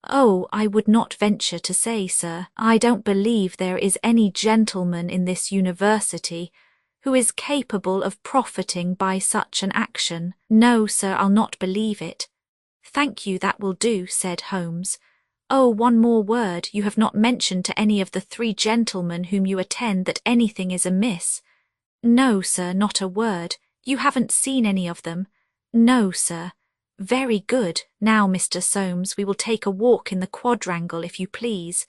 Oh, I would not venture to say, sir. I don't believe there is any gentleman in this university who is capable of profiting by such an action. No, sir, I'll not believe it. Thank you, that will do, said Holmes. Oh, one more word. You have not mentioned to any of the 3 gentlemen whom you attend that anything is amiss. No, sir, not a word. You haven't seen any of them? No, sir. Very good. Now, Mr. Soames, we will take a walk in the quadrangle, if you please.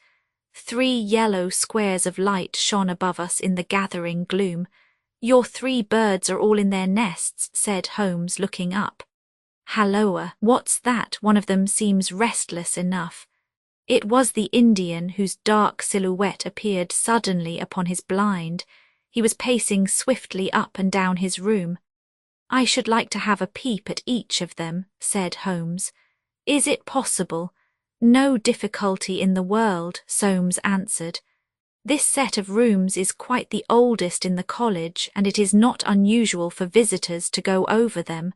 3 yellow squares of light shone above us in the gathering gloom. Your 3 birds are all in their nests, said Holmes, looking up. Halloa, what's that? One of them seems restless enough. It was the Indian whose dark silhouette appeared suddenly upon his blind. He was pacing swiftly up and down his room. I should like to have a peep at each of them, said Holmes. Is it possible? No difficulty in the world, Soames answered. This set of rooms is quite the oldest in the college, and it is not unusual for visitors to go over them.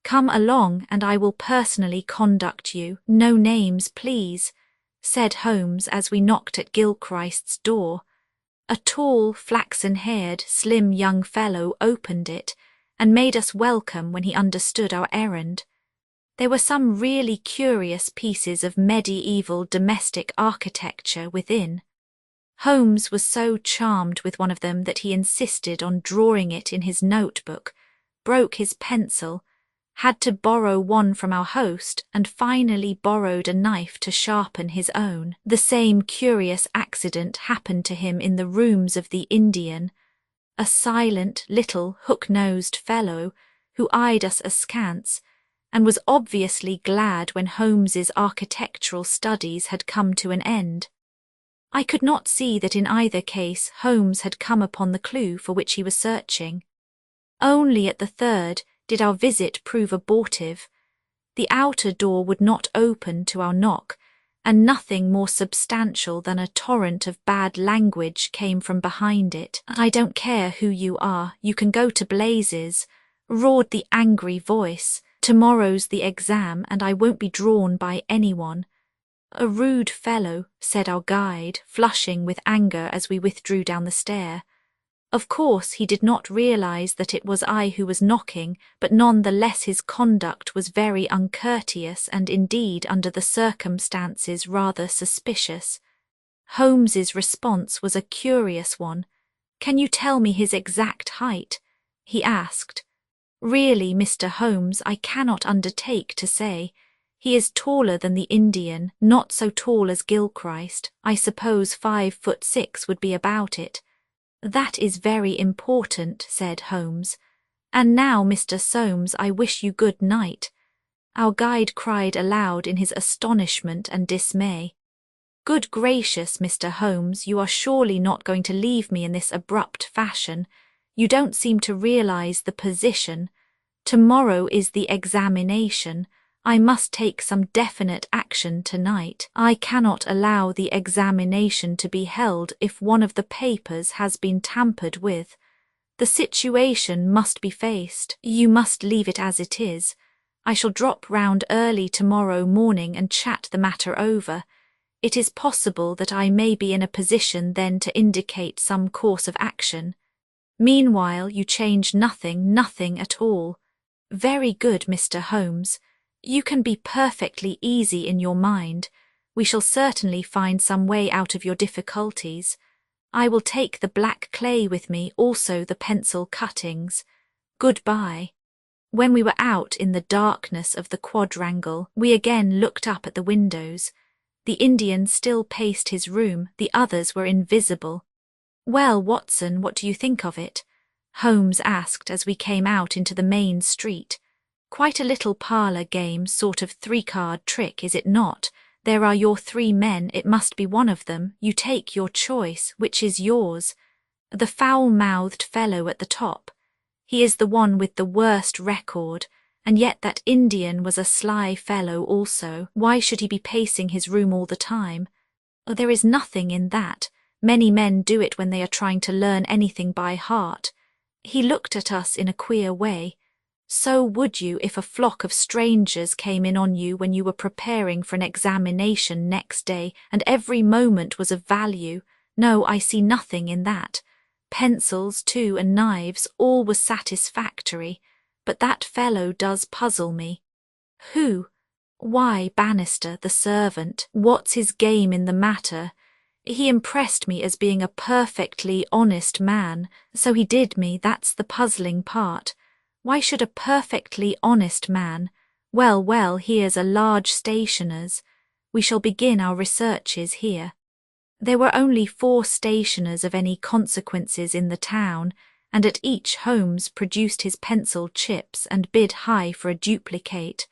Come along, and I will personally conduct you. No names, please, said Holmes as we knocked at Gilchrist's door. A tall, flaxen-haired, slim young fellow opened it, and made us welcome when he understood our errand. There were some really curious pieces of medieval domestic architecture within. Holmes was so charmed with one of them that he insisted on drawing it in his notebook, broke his pencil, had to borrow one from our host, and finally borrowed a knife to sharpen his own. The same curious accident happened to him in the rooms of the Indian, a silent little hook-nosed fellow who eyed us askance, and was obviously glad when Holmes's architectural studies had come to an end. I could not see that in either case Holmes had come upon the clue for which he was searching. Only at the third did our visit prove abortive. The outer door would not open to our knock, and nothing more substantial than a torrent of bad language came from behind it. I don't care who you are, you can go to blazes, roared the angry voice. Tomorrow's the exam, and I won't be drawn by anyone. A rude fellow, said our guide, flushing with anger as we withdrew down the stair. Of course he did not realize that it was I who was knocking, but none the less his conduct was very uncourteous and indeed, under the circumstances, rather suspicious. Holmes's response was a curious one. Can you tell me his exact height? He asked. Really, Mr. Holmes, I cannot undertake to say. He is taller than the Indian, not so tall as Gilchrist. I suppose 5'6" would be about it. That is very important, said Holmes. And now, Mr. Soames, I wish you good night. Our guide cried aloud in his astonishment and dismay. Good gracious, Mr. Holmes, you are surely not going to leave me in this abrupt fashion. You don't seem to realize the position. Tomorrow is the examination. I must take some definite action tonight. I cannot allow the examination to be held if one of the papers has been tampered with. The situation must be faced. You must leave it as it is. I shall drop round early tomorrow morning and chat the matter over. It is possible that I may be in a position then to indicate some course of action. Meanwhile, you change nothing at all. Very good, Mr. Holmes. You can be perfectly easy in your mind. We shall certainly find some way out of your difficulties. I will take the black clay with me, also the pencil cuttings. Goodbye. When we were out in the darkness of the quadrangle, we again looked up at the windows. The Indian still paced his room, the others were invisible. "Well, Watson, what do you think of it?" Holmes asked as we came out into the main street. "Quite a little parlour game, sort of three-card trick, is it not? There are your three men, it must be one of them. You take your choice, which is yours. The foul-mouthed fellow at the top. He is the one with the worst record, and yet that Indian was a sly fellow also. Why should he be pacing his room all the time? There is nothing in that. Many men do it when they are trying to learn anything by heart." He looked at us in a queer way. "So would you if a flock of strangers came in on you when you were preparing for an examination next day, and every moment was of value. No, I see nothing in that. Pencils, too, and knives, all was satisfactory, but that fellow does puzzle me." "Who?" "Why, Bannister, the servant. What's his game in the matter? He impressed me as being a perfectly honest man, so he did me, that's the puzzling part. Why should a perfectly honest man— Well, here's a large stationer's. We shall begin our researches here." There were only 4 stationers of any consequences in the town, and at each Holmes produced his pencil chips and bid high for a duplicate.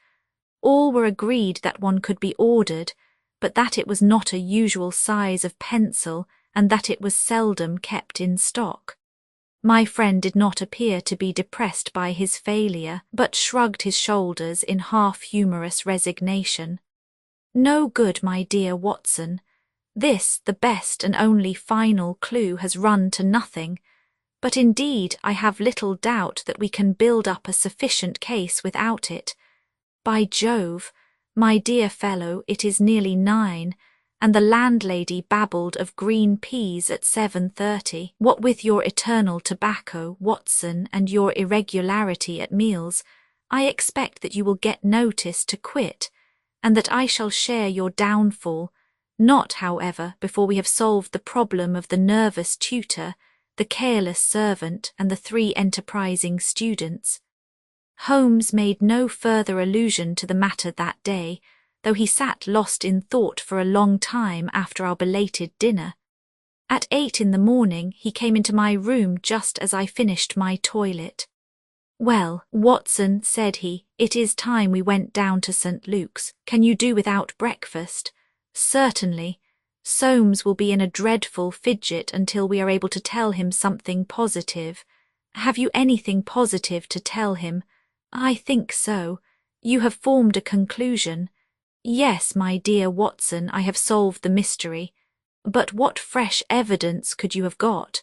All were agreed that one could be ordered, but that it was not a usual size of pencil and that it was seldom kept in stock. My friend did not appear to be depressed by his failure, but shrugged his shoulders in half-humorous resignation. "No good, my dear Watson. This, the best and only final clue, has run to nothing. But indeed I have little doubt that we can build up a sufficient case without it. By Jove, my dear fellow, it is nearly 9, and the landlady babbled of green peas at 7:30. What with your eternal tobacco, Watson, and your irregularity at meals, I expect that you will get notice to quit, and that I shall share your downfall, not, however, before we have solved the problem of the nervous tutor, the careless servant, and the 3 enterprising students." Holmes made no further allusion to the matter that day, though he sat lost in thought for a long time after our belated dinner. At 8 in the morning he came into my room just as I finished my toilet. "Well, Watson," said he, "it is time we went down to St. Luke's. Can you do without breakfast?" "Certainly. Soames will be in a dreadful fidget until we are able to tell him something positive." "Have you anything positive to tell him?" "I think so. You have formed a conclusion." "Yes, my dear Watson, I have solved the mystery. But what fresh evidence could you have got?"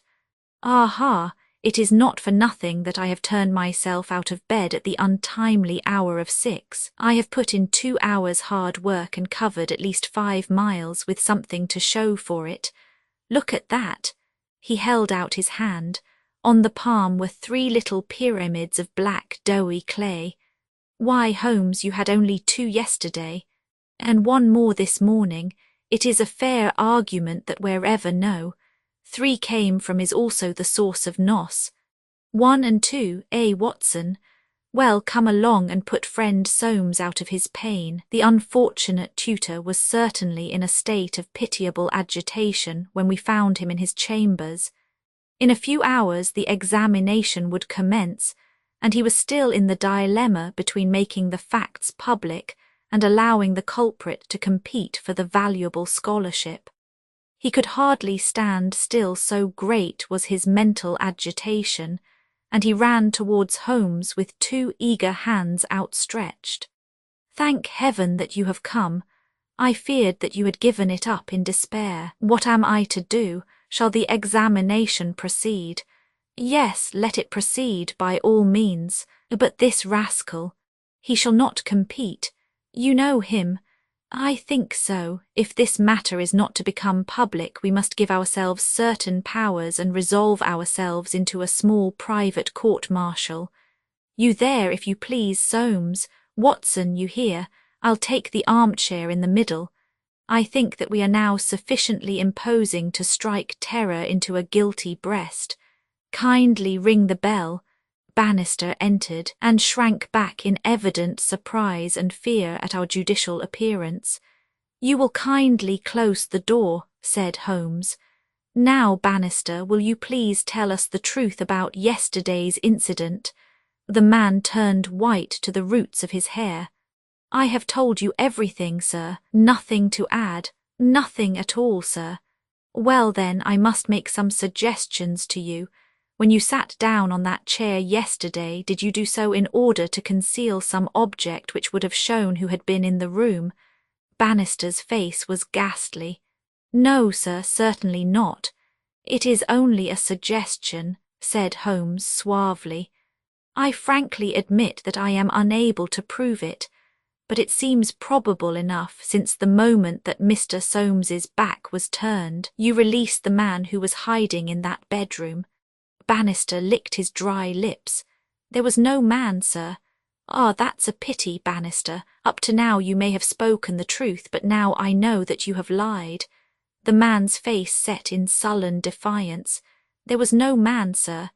"Aha! It is not for nothing that I have turned myself out of bed at the untimely hour of 6. I have put in 2 hours' hard work and covered at least 5 miles with something to show for it. Look at that." He held out his hand. On the palm were 3 little pyramids of black doughy clay. "Why, Holmes, you had only 2 yesterday, and 1 more this morning. It is a fair argument that wherever 3 came from is also the source of nos. 1 and 2, Watson? Well, come along and put friend Soames out of his pain." The unfortunate tutor was certainly in a state of pitiable agitation when we found him in his chambers. In a few hours the examination would commence, and he was still in the dilemma between making the facts public and allowing the culprit to compete for the valuable scholarship. He could hardly stand still, so great was his mental agitation, and he ran towards Holmes with 2 eager hands outstretched. "Thank heaven that you have come. I feared that you had given it up in despair. What am I to do? Shall the examination proceed?" "Yes, let it proceed by all means. But this rascal, he shall not compete. You know him." "I think so. If this matter is not to become public, we must give ourselves certain powers and resolve ourselves into a small private court-martial. You there, if you please, Soames. Watson, you hear? I'll take the armchair in the middle. I think that we are now sufficiently imposing to strike terror into a guilty breast. Kindly ring the bell. Bannister entered and shrank back in evident surprise and fear at our judicial appearance. "You will kindly close the door," said Holmes. "Now, Bannister, will you please tell us the truth about yesterday's incident?" The man turned white to the roots of his hair. "I have told you everything, sir. Nothing to add. Nothing at all, sir." "Well then, I must make some suggestions to you. When you sat down on that chair yesterday, did you do so in order to conceal some object which would have shown who had been in the room?" Bannister's face was ghastly. "No, sir, certainly not." "It is only a suggestion," said Holmes suavely. "I frankly admit that I am unable to prove it, but it seems probable enough since the moment that Mr. Soames's back was turned, you released the man who was hiding in that bedroom." Bannister licked his dry lips. "There was no man, sir." "Ah, that's a pity, Bannister. Up to now you may have spoken the truth, but now I know that you have lied." The man's face set in sullen defiance. "There was no man, sir."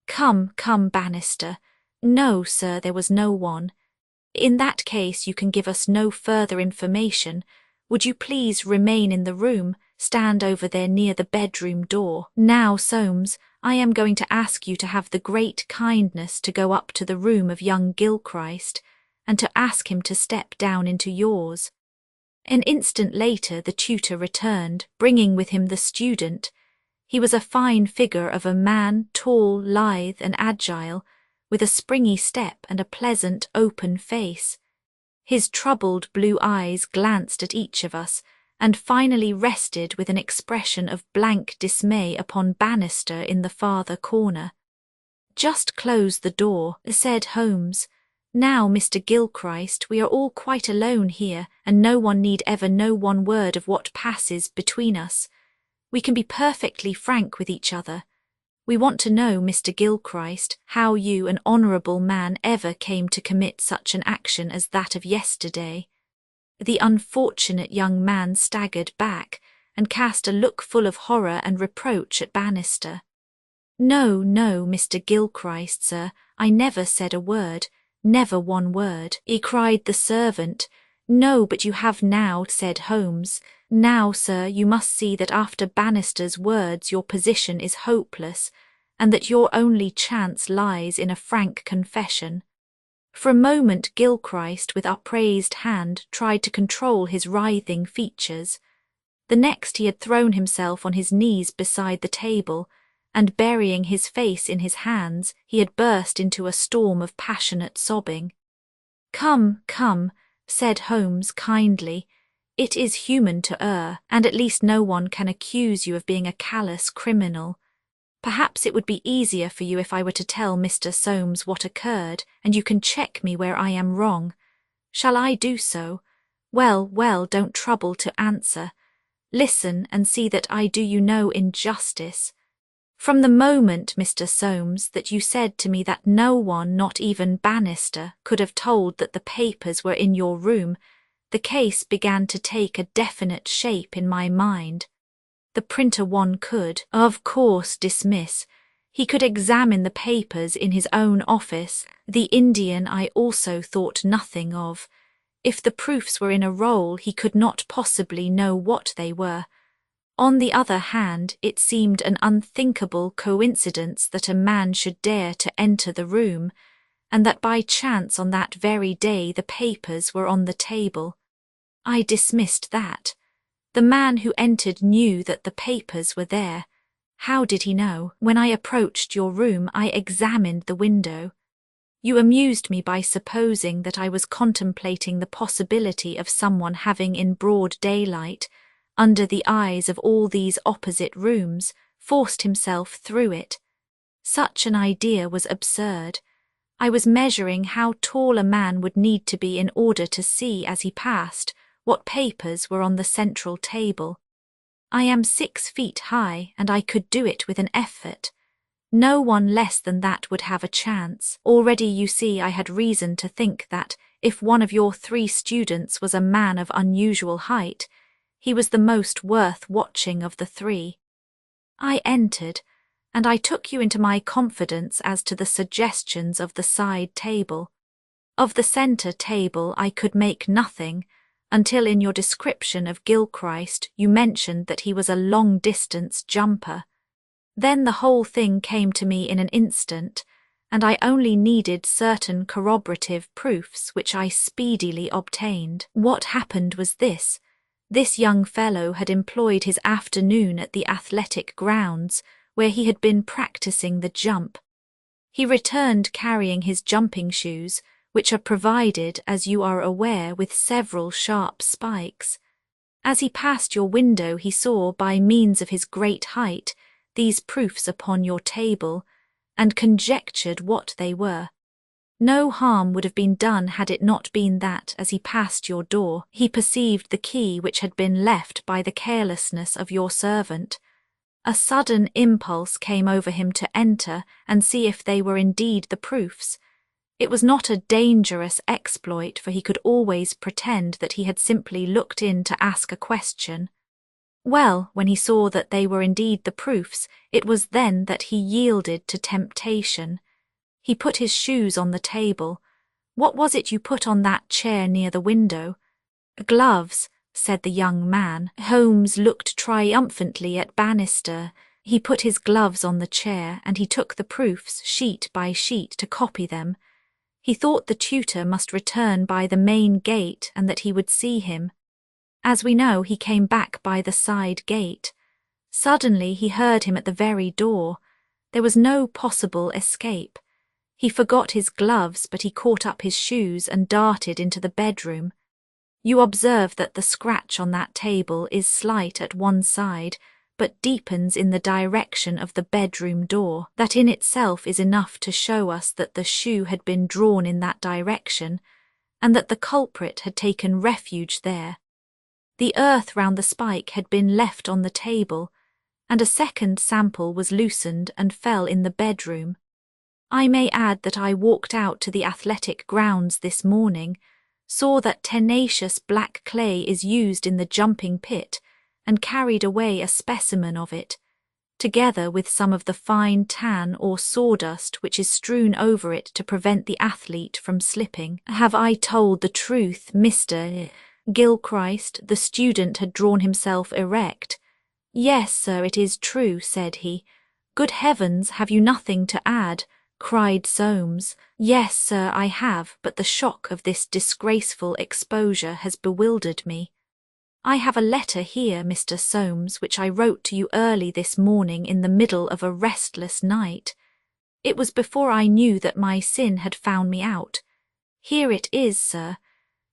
"Come, come, Bannister." "No, sir, there was no one." "In that case you can give us no further information. Would you please remain in the room, stand over there near the bedroom door. Now, Soames, I am going to ask you to have the great kindness to go up to the room of young Gilchrist, and to ask him to step down into yours." An instant later the tutor returned, bringing with him the student. He was a fine figure of a man, tall, lithe, and agile, with a springy step and a pleasant, open face. His troubled blue eyes glanced at each of us, and finally rested with an expression of blank dismay upon Bannister in the farther corner. "Just close the door," said Holmes. "Now, Mr. Gilchrist, we are all quite alone here, and no one need ever know one word of what passes between us. We can be perfectly frank with each other. We want to know, Mr. Gilchrist, how you, an honourable man, ever came to commit such an action as that of yesterday." The unfortunate young man staggered back, and cast a look full of horror and reproach at Bannister. "No, no, Mr. Gilchrist, sir, I never said a word. Never one word," cried the servant. "No, but you have now," said Holmes. "Now, sir, you must see that after Bannister's words your position is hopeless, and that your only chance lies in a frank confession." For a moment Gilchrist, with upraised hand, tried to control his writhing features. The next he had thrown himself on his knees beside the table, and burying his face in his hands, he had burst into a storm of passionate sobbing. "Come, come," said Holmes kindly. "It is human to err, and at least no one can accuse you of being a callous criminal. Perhaps it would be easier for you if I were to tell Mr. Soames what occurred, and you can check me where I am wrong. Shall I do so? Well, well, don't trouble to answer. Listen and see that I do you no injustice. From the moment, Mr. Soames, that you said to me that no one, not even Bannister, could have told that the papers were in your room, the case began to take a definite shape in my mind. The printer one could, of course, dismiss. He could examine the papers in his own office. The Indian I also thought nothing of. If the proofs were in a roll, he could not possibly know what they were. On the other hand, it seemed an unthinkable coincidence that a man should dare to enter the room, and that by chance on that very day the papers were on the table. I dismissed that. The man who entered knew that the papers were there. How did he know? When I approached your room, I examined the window. You amused me by supposing that I was contemplating the possibility of someone having in broad daylight, under the eyes of all these opposite rooms, forced himself through it. Such an idea was absurd. I was measuring how tall a man would need to be in order to see as he passed what papers were on the central table. I am 6 feet high, and I could do it with an effort. No one less than that would have a chance. Already you see I had reason to think that, if one of your 3 students was a man of unusual height, he was the most worth watching of the 3. I entered. and I took you into my confidence as to the suggestions of the side table. Of the centre table I could make nothing, until in your description of Gilchrist you mentioned that he was a long-distance jumper. Then the whole thing came to me in an instant, and I only needed certain corroborative proofs which I speedily obtained. What happened was this. This young fellow had employed his afternoon at the athletic grounds, where he had been practising the jump. He returned carrying his jumping shoes, which are provided, as you are aware, with several sharp spikes. As he passed your window he saw, by means of his great height, these proofs upon your table, and conjectured what they were. No harm would have been done had it not been that, as he passed your door, he perceived the key which had been left by the carelessness of your servant. A sudden impulse came over him to enter and see if they were indeed the proofs. It was not a dangerous exploit, for he could always pretend that he had simply looked in to ask a question. Well, when he saw that they were indeed the proofs, it was then that he yielded to temptation. He put his shoes on the table. What was it you put on that chair near the window? Gloves, said the young man. Holmes looked triumphantly at Bannister. He put his gloves on the chair, and he took the proofs sheet by sheet to copy them. He thought the tutor must return by the main gate and that he would see him. As we know, he came back by the side gate. Suddenly he heard him at the very door. There was no possible escape. He forgot his gloves, but he caught up his shoes and darted into the bedroom. You observe that the scratch on that table is slight at one side, but deepens in the direction of the bedroom door. That in itself is enough to show us that the shoe had been drawn in that direction, and that the culprit had taken refuge there. The earth round the spike had been left on the table, and a second sample was loosened and fell in the bedroom. I may add that I walked out to the athletic grounds this morning, saw that tenacious black clay is used in the jumping pit, and carried away a specimen of it, together with some of the fine tan or sawdust which is strewn over it to prevent the athlete from slipping. Have I told the truth, Mr. Gilchrist? The student had drawn himself erect. Yes, sir, it is true, said he. Good heavens, have you nothing to add? Cried Soames. Yes, sir, I have, but the shock of this disgraceful exposure has bewildered me. I have a letter here, Mr. Soames, which I wrote to you early this morning in the middle of a restless night. It was before I knew that my sin had found me out. Here it is, sir.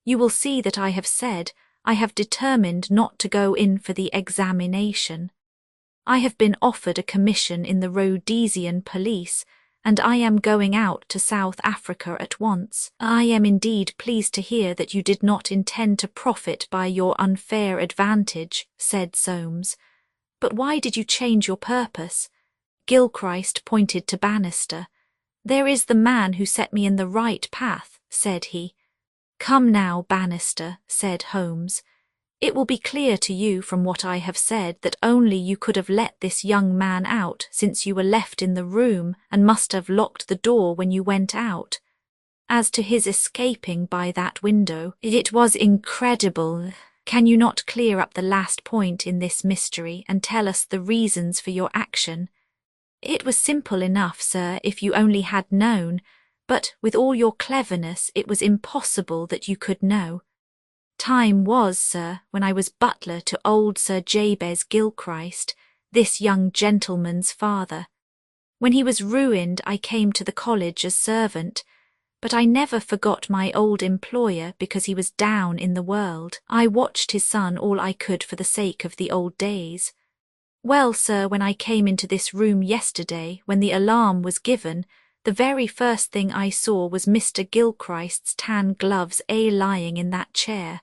You will see that I have said I have determined not to go in for the examination. I have been offered a commission in the Rhodesian police, and I am going out to South Africa at once. I am indeed pleased to hear that you did not intend to profit by your unfair advantage, said Soames. But why did you change your purpose? Gilchrist pointed to Bannister. There is the man who set me in the right path, said he. Come now, Bannister, said Holmes. It will be clear to you from what I have said that only you could have let this young man out, since you were left in the room and must have locked the door when you went out. As to his escaping by that window, it was incredible. Can you not clear up the last point in this mystery and tell us the reasons for your action? It was simple enough, sir, if you only had known, but with all your cleverness it was impossible that you could know. Time was, sir, when I was butler to old Sir Jabez Gilchrist, this young gentleman's father. When he was ruined I came to the college as servant, but I never forgot my old employer because he was down in the world. I watched his son all I could for the sake of the old days. Well, sir, when I came into this room yesterday, when the alarm was given, the very first thing I saw was Mr. Gilchrist's tan gloves lying in that chair.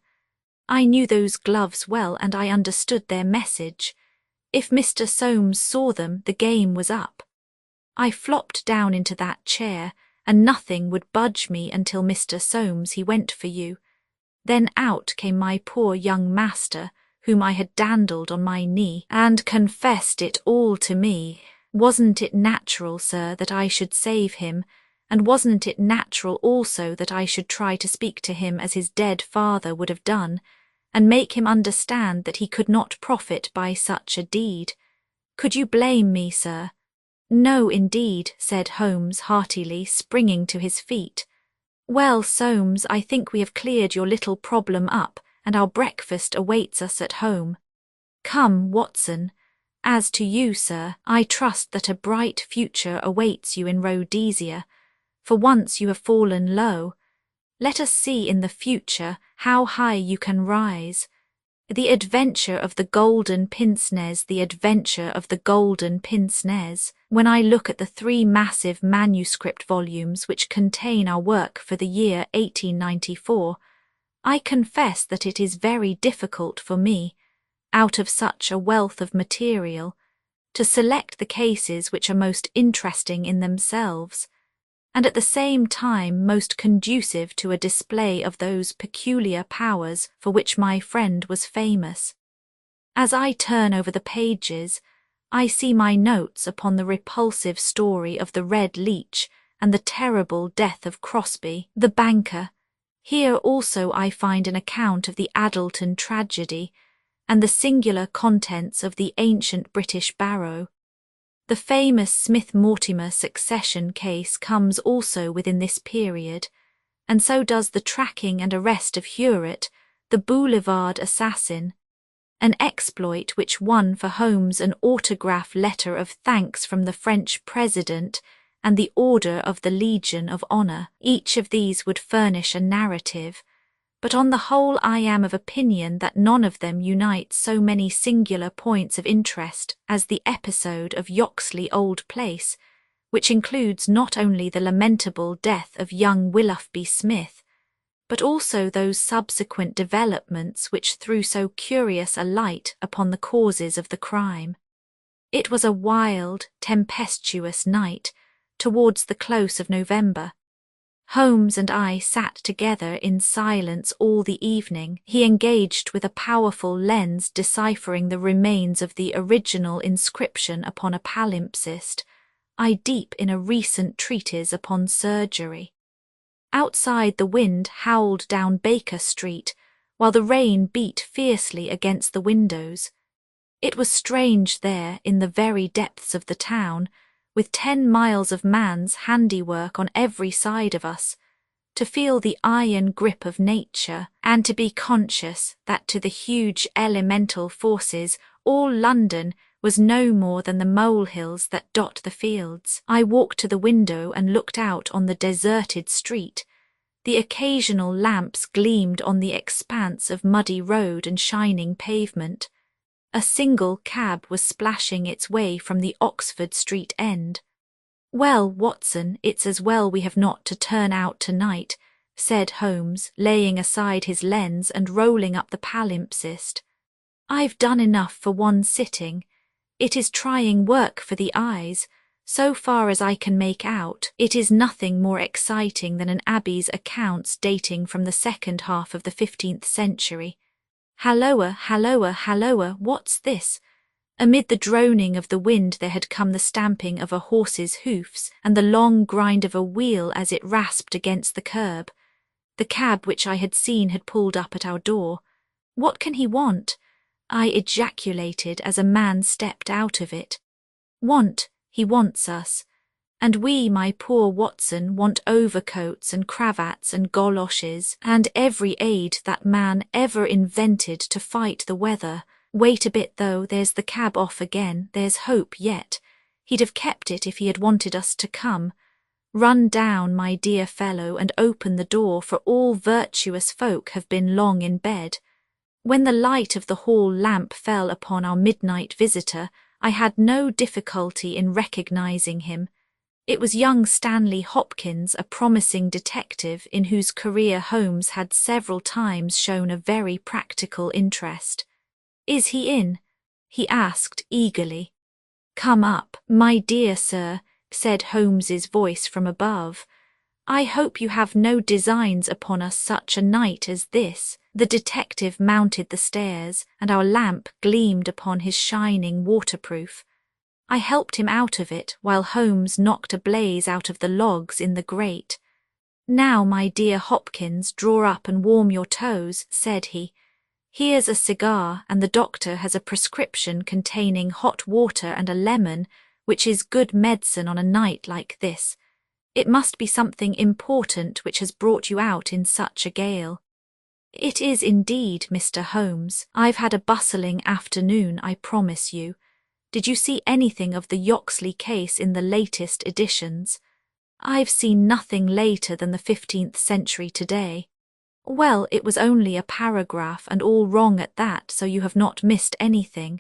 I knew those gloves well, and I understood their message. If Mr. Soames saw them, the game was up. I flopped down into that chair, and nothing would budge me until Mr. Soames he went for you. Then out came my poor young master, whom I had dandled on my knee, and confessed it all to me. Wasn't it natural, sir, that I should save him, and wasn't it natural also that I should try to speak to him as his dead father would have done, and make him understand that he could not profit by such a deed? Could you blame me, sir? No, indeed, said Holmes heartily, springing to his feet. Well, Soames, I think we have cleared your little problem up, and our breakfast awaits us at home. Come, Watson. As to you, sir, I trust that a bright future awaits you in Rhodesia. For once you have fallen low. Let us see in the future how high you can rise. The adventure of the golden pince-nez, the adventure of the golden pince-nez. When I look at the 3 massive manuscript volumes which contain our work for the year 1894, I confess that it is very difficult for me, out of such a wealth of material, to select the cases which are most interesting in themselves, and at the same time most conducive to a display of those peculiar powers for which my friend was famous. As I turn over the pages, I see my notes upon the repulsive story of the Red Leech and the terrible death of Crosby, the banker. Here also I find an account of the Addleton tragedy and the singular contents of the ancient British barrow. The famous Smith-Mortimer succession case comes also within this period, and so does the tracking and arrest of Hewett, the Boulevard assassin, an exploit which won for Holmes an autograph letter of thanks from the French President and the Order of the Legion of Honor. Each of these would furnish a narrative, but on the whole I am of opinion that none of them unites so many singular points of interest as the episode of Yoxley Old Place, which includes not only the lamentable death of young Willoughby Smith, but also those subsequent developments which threw so curious a light upon the causes of the crime. It was a wild, tempestuous night, towards the close of November. Holmes and I sat together in silence all the evening, he engaged with a powerful lens deciphering the remains of the original inscription upon a palimpsest, I deep in a recent treatise upon surgery. Outside the wind howled down Baker Street, while the rain beat fiercely against the windows. It was strange there, in the very depths of the town, with 10 miles of man's handiwork on every side of us, to feel the iron grip of nature, and to be conscious that to the huge elemental forces all London was no more than the molehills that dot the fields. I walked to the window and looked out on the deserted street. The occasional lamps gleamed on the expanse of muddy road and shining pavement. A single cab was splashing its way from the Oxford Street end. Well, Watson, it's as well we have not to turn out tonight, said Holmes, laying aside his lens and rolling up the palimpsest. I've done enough for one sitting. It is trying work for the eyes. So far as I can make out, it is nothing more exciting than an abbey's accounts dating from the second half of the 15th century. Halloa, halloa, halloa, what's this? Amid the droning of the wind there had come the stamping of a horse's hoofs and the long grind of a wheel as it rasped against the curb. The cab which I had seen had pulled up at our door. What can he want? I ejaculated as a man stepped out of it. Want, he wants us. And we, my poor Watson, want overcoats and cravats and goloshes and every aid that man ever invented to fight the weather. Wait a bit though, there's the cab off again, there's hope yet. He'd have kept it if he had wanted us to come. Run down, my dear fellow, and open the door, for all virtuous folk have been long in bed. When the light of the hall lamp fell upon our midnight visitor, I had no difficulty in recognizing him. It was young Stanley Hopkins, a promising detective in whose career Holmes had several times shown a very practical interest. "Is he in?" he asked eagerly. "Come up, my dear sir," said Holmes's voice from above. "I hope you have no designs upon us such a night as this." The detective mounted the stairs, and our lamp gleamed upon his shining waterproof. I helped him out of it while Holmes knocked a blaze out of the logs in the grate. "Now, my dear Hopkins, draw up and warm your toes," said he. "Here's a cigar, and the doctor has a prescription containing hot water and a lemon, which is good medicine on a night like this. It must be something important which has brought you out in such a gale." "It is indeed, Mr. Holmes. I've had a bustling afternoon, I promise you. Did you see anything of the Yoxley case in the latest editions?" "I've seen nothing later than the 15th century today." "Well, it was only a paragraph and all wrong at that, so you have not missed anything.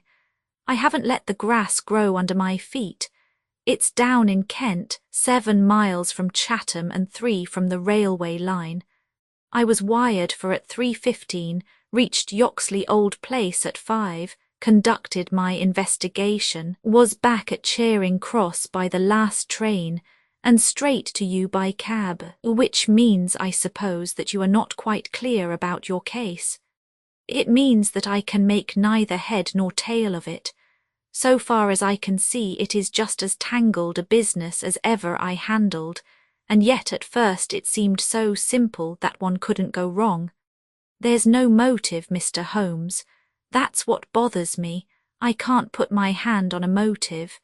I haven't let the grass grow under my feet. It's down in Kent, 7 miles from Chatham and 3 from the railway line. I was wired for at 3:15, reached Yoxley Old Place at 5, conducted my investigation, was back at Charing Cross by the last train, and straight to you by cab, which means, I suppose, that you are not quite clear about your case." "It means that I can make neither head nor tail of it. So far as I can see, it is just as tangled a business as ever I handled, and yet at first it seemed so simple that one couldn't go wrong. There's no motive, Mr. Holmes. That's what bothers me. I can't put my hand on a motive.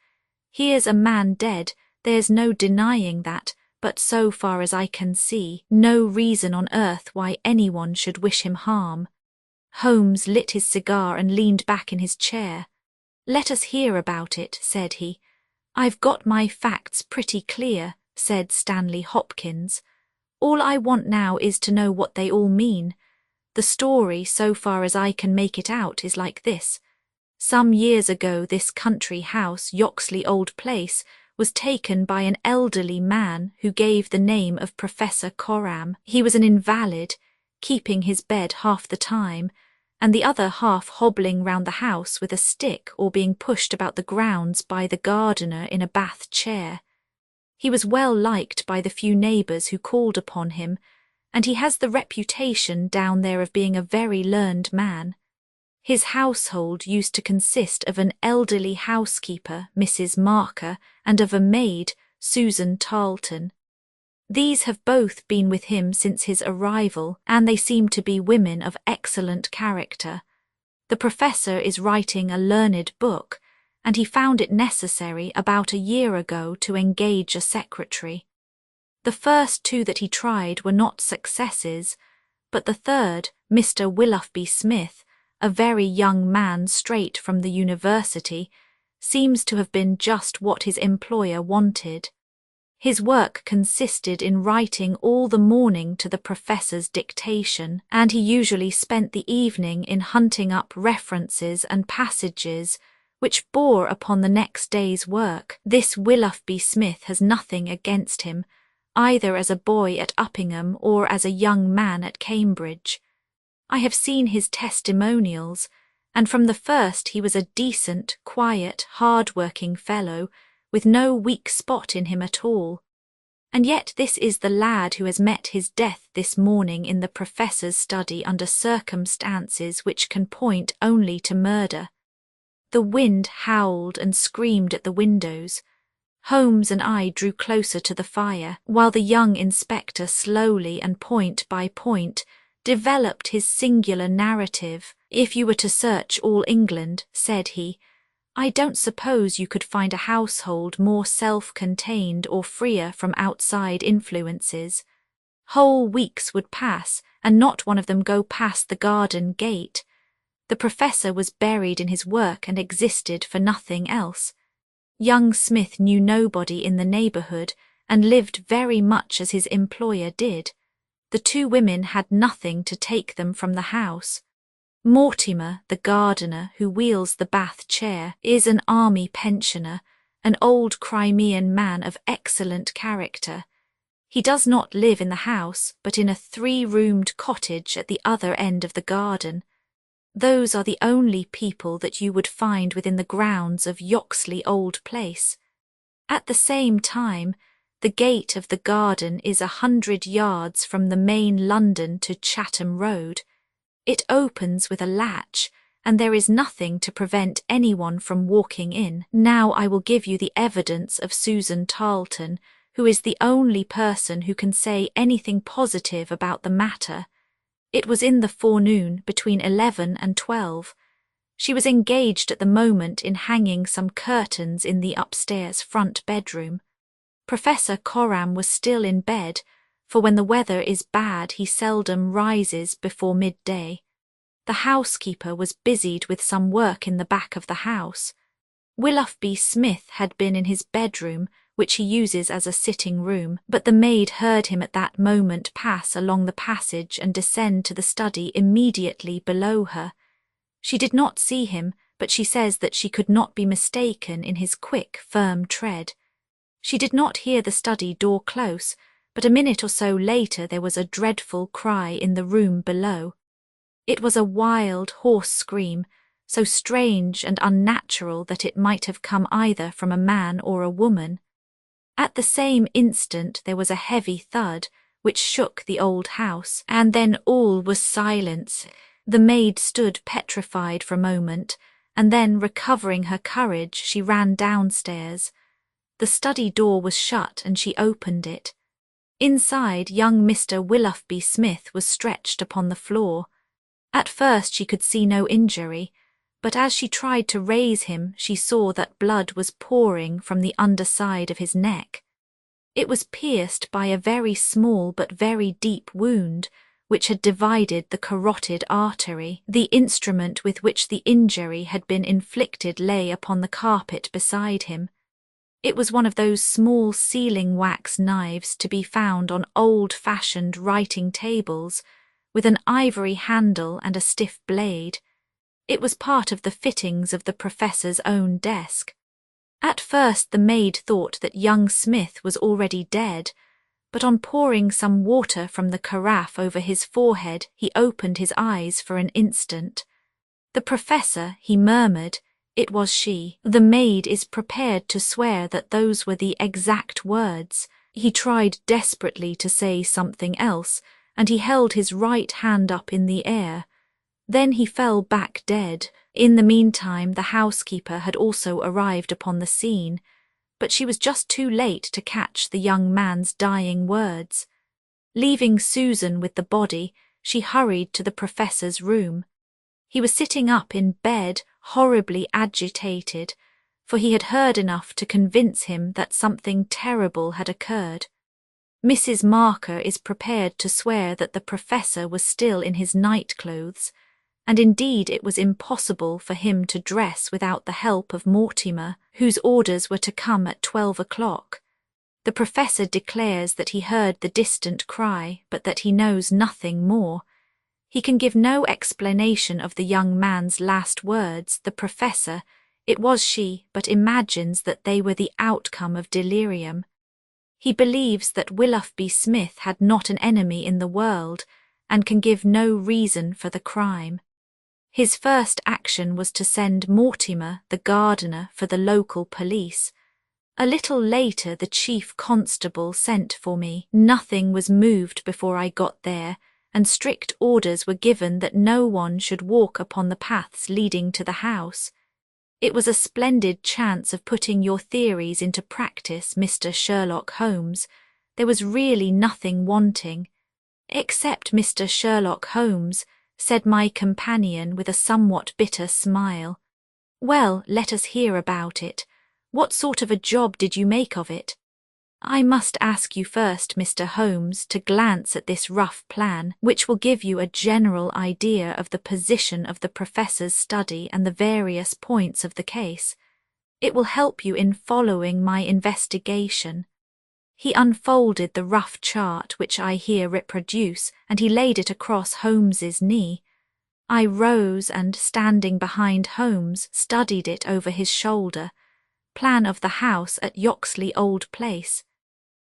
Here's a man dead, there's no denying that, but so far as I can see, no reason on earth why anyone should wish him harm." Holmes lit his cigar and leaned back in his chair. "Let us hear about it," said he. "I've got my facts pretty clear," said Stanley Hopkins. "All I want now is to know what they all mean. The story, so far as I can make it out, is like this. Some years ago this country house, Yoxley Old Place, was taken by an elderly man who gave the name of Professor Coram. He was an invalid, keeping his bed half the time, and the other half hobbling round the house with a stick or being pushed about the grounds by the gardener in a bath chair. He was well liked by the few neighbours who called upon him, and he has the reputation down there of being a very learned man. His household used to consist of an elderly housekeeper, Mrs. Marker, and of a maid, Susan Tarleton. These have both been with him since his arrival, and they seem to be women of excellent character. The professor is writing a learned book, and he found it necessary about a year ago to engage a secretary. The first 2 that he tried were not successes, but the third, Mr. Willoughby Smith, a very young man straight from the university, seems to have been just what his employer wanted. His work consisted in writing all the morning to the professor's dictation, and he usually spent the evening in hunting up references and passages which bore upon the next day's work. This Willoughby Smith has nothing against him, either as a boy at Uppingham or as a young man at Cambridge. I have seen his testimonials, and from the first he was a decent, quiet, hard-working fellow, with no weak spot in him at all. And yet this is the lad who has met his death this morning in the professor's study under circumstances which can point only to murder. The wind howled and screamed at the windows. Holmes and I drew closer to the fire, while the young inspector slowly and point by point developed his singular narrative. "If you were to search all England," said he, "I don't suppose you could find a household more self-contained or freer from outside influences. Whole weeks would pass, and not one of them go past the garden gate. The professor was buried in his work and existed for nothing else. Young Smith knew nobody in the neighbourhood, and lived very much as his employer did. The 2 women had nothing to take them from the house. Mortimer, the gardener who wheels the bath chair, is an army pensioner, an old Crimean man of excellent character. He does not live in the house, but in a 3-roomed cottage at the other end of the garden. Those are the only people that you would find within the grounds of Yoxley Old Place. At the same time, the gate of the garden is 100 yards from the main London to Chatham Road. It opens with a latch, and there is nothing to prevent anyone from walking in. Now I will give you the evidence of Susan Tarleton, who is the only person who can say anything positive about the matter. It was in the forenoon, between 11 and 12. She was engaged at the moment in hanging some curtains in the upstairs front bedroom. Professor Conan was still in bed, for when the weather is bad he seldom rises before midday. The housekeeper was busied with some work in the back of the house. Willoughby Smith had been in his bedroom, which he uses as a sitting room, but the maid heard him at that moment pass along the passage and descend to the study immediately below her. She did not see him, but she says that she could not be mistaken in his quick, firm tread. She did not hear the study door close, but a minute or so later there was a dreadful cry in the room below. It was a wild, hoarse scream, so strange and unnatural that it might have come either from a man or a woman. At the same instant there was a heavy thud, which shook the old house, and then all was silence. The maid stood petrified for a moment, and then, recovering her courage, she ran downstairs. The study door was shut, and she opened it. Inside, young Mr. Willoughby Smith was stretched upon the floor. At first she could see no injury, but as she tried to raise him, she saw that blood was pouring from the underside of his neck. It was pierced by a very small but very deep wound, which had divided the carotid artery. The instrument with which the injury had been inflicted lay upon the carpet beside him. It was one of those small sealing-wax knives to be found on old-fashioned writing tables, with an ivory handle and a stiff blade. It was part of the fittings of the professor's own desk. At first the maid thought that young Smith was already dead, but on pouring some water from the carafe over his forehead, he opened his eyes for an instant. "The professor," he murmured. It was she. The maid is prepared to swear that those were the exact words. He tried desperately to say something else, and he held his right hand up in the air. Then he fell back dead. In the meantime, the housekeeper had also arrived upon the scene, but she was just too late to catch the young man's dying words. Leaving Susan with the body, she hurried to the professor's room. He was sitting up in bed, horribly agitated, for he had heard enough to convince him that something terrible had occurred. Mrs. Marker is prepared to swear that the professor was still in his night-clothes, and indeed it was impossible for him to dress without the help of Mortimer, whose orders were to come at 12 o'clock. The professor declares that he heard the distant cry, but that he knows nothing more. He can give no explanation of the young man's last words. The professor, it was she, but imagines that they were the outcome of delirium. He believes that Willoughby Smith had not an enemy in the world, and can give no reason for the crime. His first action was to send Mortimer, the gardener, for the local police. A little later the chief constable sent for me. Nothing was moved before I got there, and strict orders were given that no one should walk upon the paths leading to the house. It was a splendid chance of putting your theories into practice, Mr. Sherlock Holmes. There was really nothing wanting. "Except Mr. Sherlock Holmes," said my companion with a somewhat bitter smile. "Well, let us hear about it. What sort of a job did you make of it?" "I must ask you first, Mr. Holmes, to glance at this rough plan, which will give you a general idea of the position of the professor's study and the various points of the case. It will help you in following my investigation." He unfolded the rough chart which I here reproduce, and he laid it across Holmes's knee. I rose and, standing behind Holmes, studied it over his shoulder. Plan of the house at Yoxley Old Place.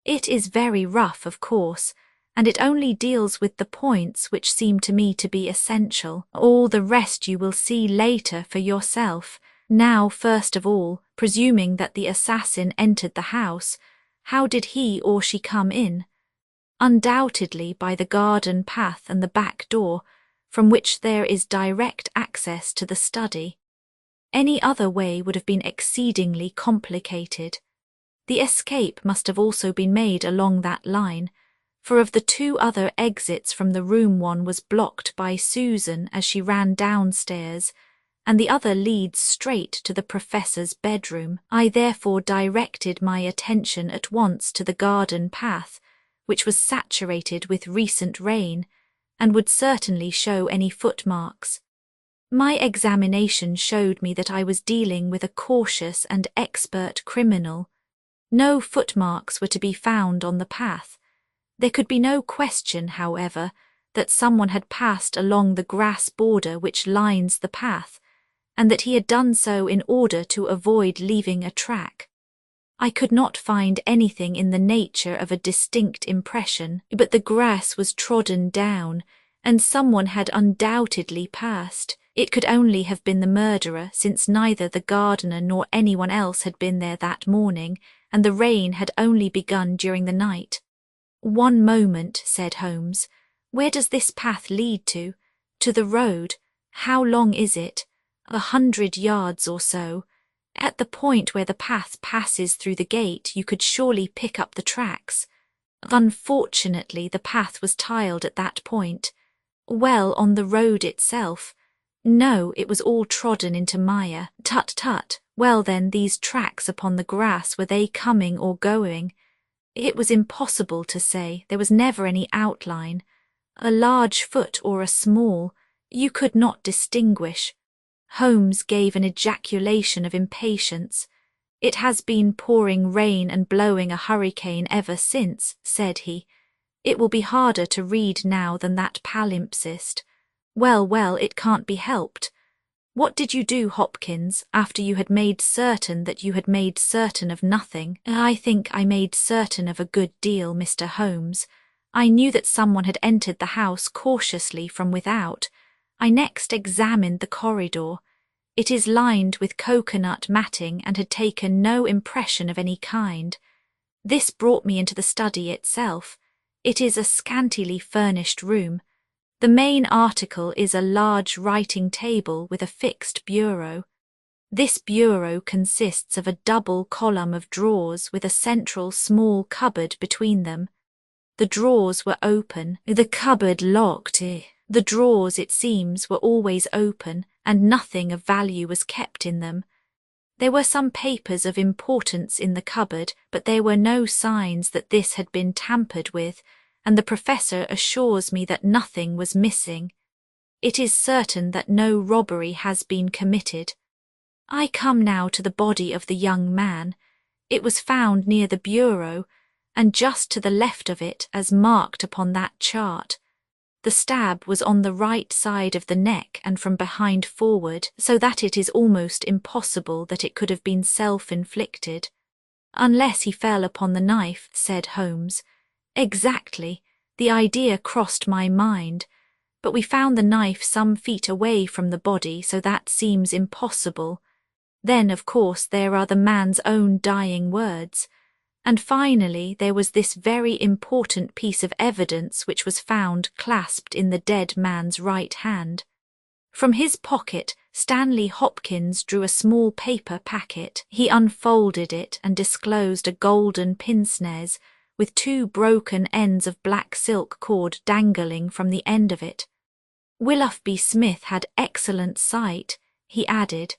It is very rough, of course, and it only deals with the points which seem to me to be essential. All the rest you will see later for yourself. Now, first of all, presuming that the assassin entered the house, how did he or she come in? Undoubtedly by the garden path and the back door, from which there is direct access to the study. Any other way would have been exceedingly complicated. The escape must have also been made along that line, for of the two other exits from the room, one was blocked by Susan as she ran downstairs, and the other leads straight to the professor's bedroom. I therefore directed my attention at once to the garden path, which was saturated with recent rain, and would certainly show any footmarks. My examination showed me that I was dealing with a cautious and expert criminal. No footmarks were to be found on the path. There could be no question, however, that someone had passed along the grass border which lines the path, and that he had done so in order to avoid leaving a track. I could not find anything in the nature of a distinct impression, but the grass was trodden down, and someone had undoubtedly passed. It could only have been the murderer, since neither the gardener nor anyone else had been there that morning, and the rain had only begun during the night. "One moment," said Holmes. "Where does this path lead to?" "To the road." "How long is it?" 100 yards or so. At the point where the path passes through the gate, you could surely pick up the tracks. Unfortunately, the path was tiled at that point. Well, on the road itself? No, it was all trodden into mire. Tut tut. Well then, these tracks upon the grass, were they coming or going? It was impossible to say. There was never any outline. A large foot or a small, you could not distinguish. Holmes gave an ejaculation of impatience. "It has been pouring rain and blowing a hurricane ever since," said he. "It will be harder to read now than that palimpsest. Well, well, it can't be helped. What did you do, Hopkins, after you had made certain that you had made certain of nothing?" "I think I made certain of a good deal, Mr. Holmes. I knew that someone had entered the house cautiously from without. I next examined the corridor. It is lined with coconut matting and had taken no impression of any kind. This brought me into the study itself. It is a scantily furnished room. The main article is a large writing table with a fixed bureau. This bureau consists of a double column of drawers with a central small cupboard between them. The drawers were open, the cupboard locked. The drawers, it seems, were always open, and nothing of value was kept in them. There were some papers of importance in the cupboard, but there were no signs that this had been tampered with, and the professor assures me that nothing was missing. It is certain that no robbery has been committed. I come now to the body of the young man. It was found near the bureau, and just to the left of it, as marked upon that chart. The stab was on the right side of the neck and from behind forward, so that it is almost impossible that it could have been self-inflicted. "Unless he fell upon the knife," said Holmes. "Exactly. The idea crossed my mind. But we found the knife some feet away from the body, so that seems impossible. Then, of course, there are the man's own dying words. And finally, there was this very important piece of evidence which was found clasped in the dead man's right hand. From his pocket, Stanley Hopkins drew a small paper packet. He unfolded it and disclosed a golden pince-nez with 2 broken ends of black silk cord dangling from the end of it. Willoughby Smith had excellent sight," he added.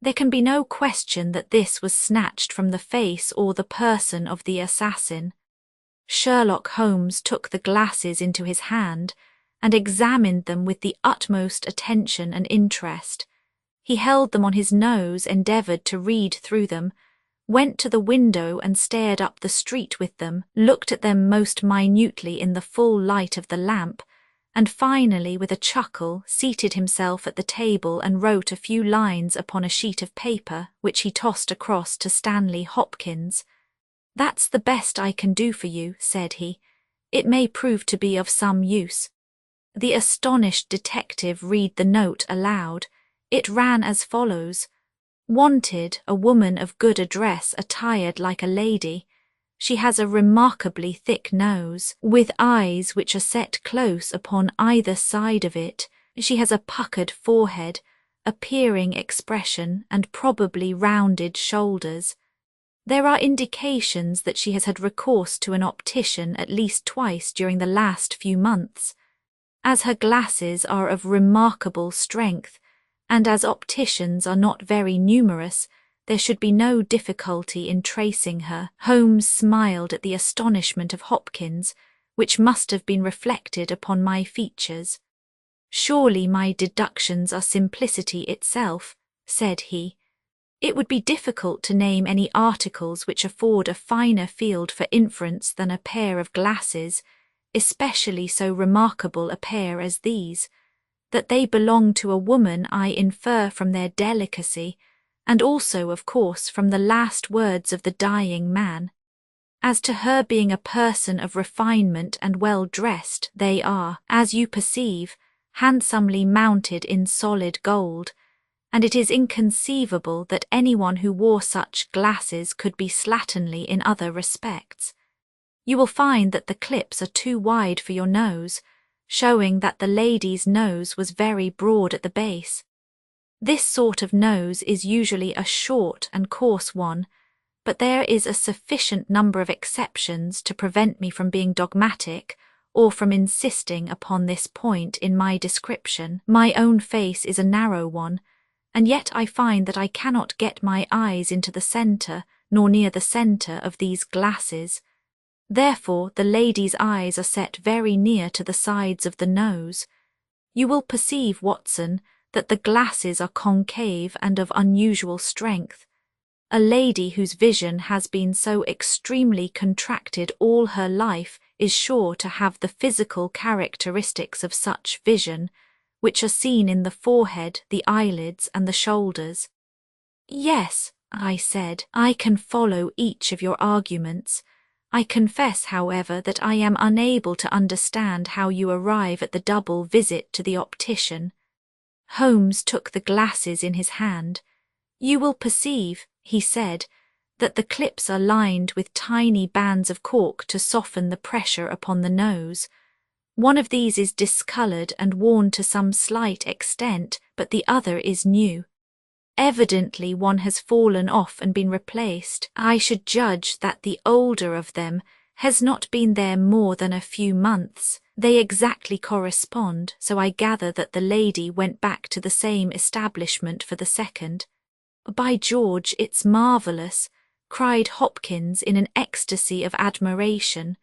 "There can be no question that this was snatched from the face or the person of the assassin." Sherlock Holmes took the glasses into his hand and examined them with the utmost attention and interest. He held them on his nose, endeavoured to read through them, went to the window and stared up the street with them, looked at them most minutely in the full light of the lamp, and finally, with a chuckle, seated himself at the table and wrote a few lines upon a sheet of paper, which he tossed across to Stanley Hopkins. "That's the best I can do for you," said he. "It may prove to be of some use." The astonished detective read the note aloud. It ran as follows: "Wanted, a woman of good address attired like a lady. She has a remarkably thick nose, with eyes which are set close upon either side of it, She has a puckered forehead, a peering expression, and probably rounded shoulders. There are indications that she has had recourse to an optician at least twice during the last few months. As her glasses are of remarkable strength, and as opticians are not very numerous, there should be no difficulty in tracing her. Holmes smiled at the astonishment of Hopkins, which must have been reflected upon my features. "Surely my deductions are simplicity itself," said he. "It would be difficult to name any articles which afford a finer field for inference than a pair of glasses, especially so remarkable a pair as these. That they belong to a woman I infer from their delicacy, and also, of course, from the last words of the dying man. As to her being a person of refinement and well dressed, they are, as you perceive, handsomely mounted in solid gold, and it is inconceivable that anyone who wore such glasses could be slatternly in other respects. You will find that the clips are too wide for your nose, showing that the lady's nose was very broad at the base. This sort of nose is usually a short and coarse one, but there is a sufficient number of exceptions to prevent me from being dogmatic or from insisting upon this point in my description. My own face is a narrow one, and yet I find that I cannot get my eyes into the centre nor near the centre of these glasses. Therefore the lady's eyes are set very near to the sides of the nose. You will perceive, Watson, that the glasses are concave and of unusual strength. A lady whose vision has been so extremely contracted all her life is sure to have the physical characteristics of such vision, which are seen in the forehead, the eyelids, and the shoulders. "Yes," I said, "I can follow each of your arguments. I confess, however, that I am unable to understand how you arrive at the double visit to the optician." Holmes took the glasses in his hand. "You will perceive," he said, "that the clips are lined with tiny bands of cork to soften the pressure upon the nose. One of these is discoloured and worn to some slight extent, but the other is new. Evidently one has fallen off and been replaced. I should judge that the older of them has not been there more than a few months. They exactly correspond, so I gather that the lady went back to the same establishment for the second." "By George, it's marvellous," cried Hopkins in an ecstasy of admiration.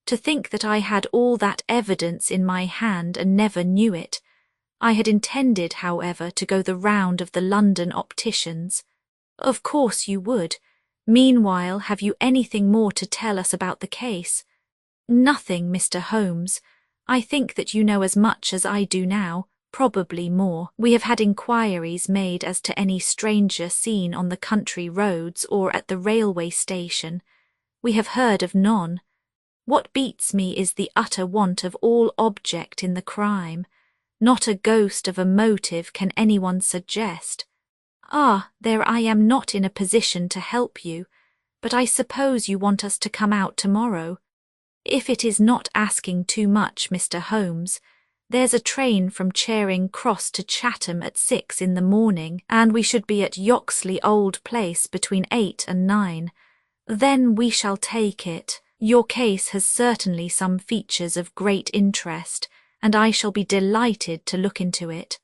"To think that I had all that evidence in my hand and never knew it. I had intended, however, to go the round of the London opticians." "Of course you would. Meanwhile, have you anything more to tell us about the case?" "Nothing, Mr. Holmes. I think that you know as much as I do now, probably more. We have had inquiries made as to any stranger seen on the country roads or at the railway station. We have heard of none. What beats me is the utter want of all object in the crime. Not a ghost of a motive can anyone suggest. Ah, there I am not in a position to help you, but I suppose you want us to come out tomorrow. If it is not asking too much, Mr. Holmes, there's a train from Charing Cross to Chatham at 6 in the morning, and we should be at Yoxley Old Place between 8 and 9. Then we shall take it. Your case has certainly some features of great interest, and I shall be delighted to look into it.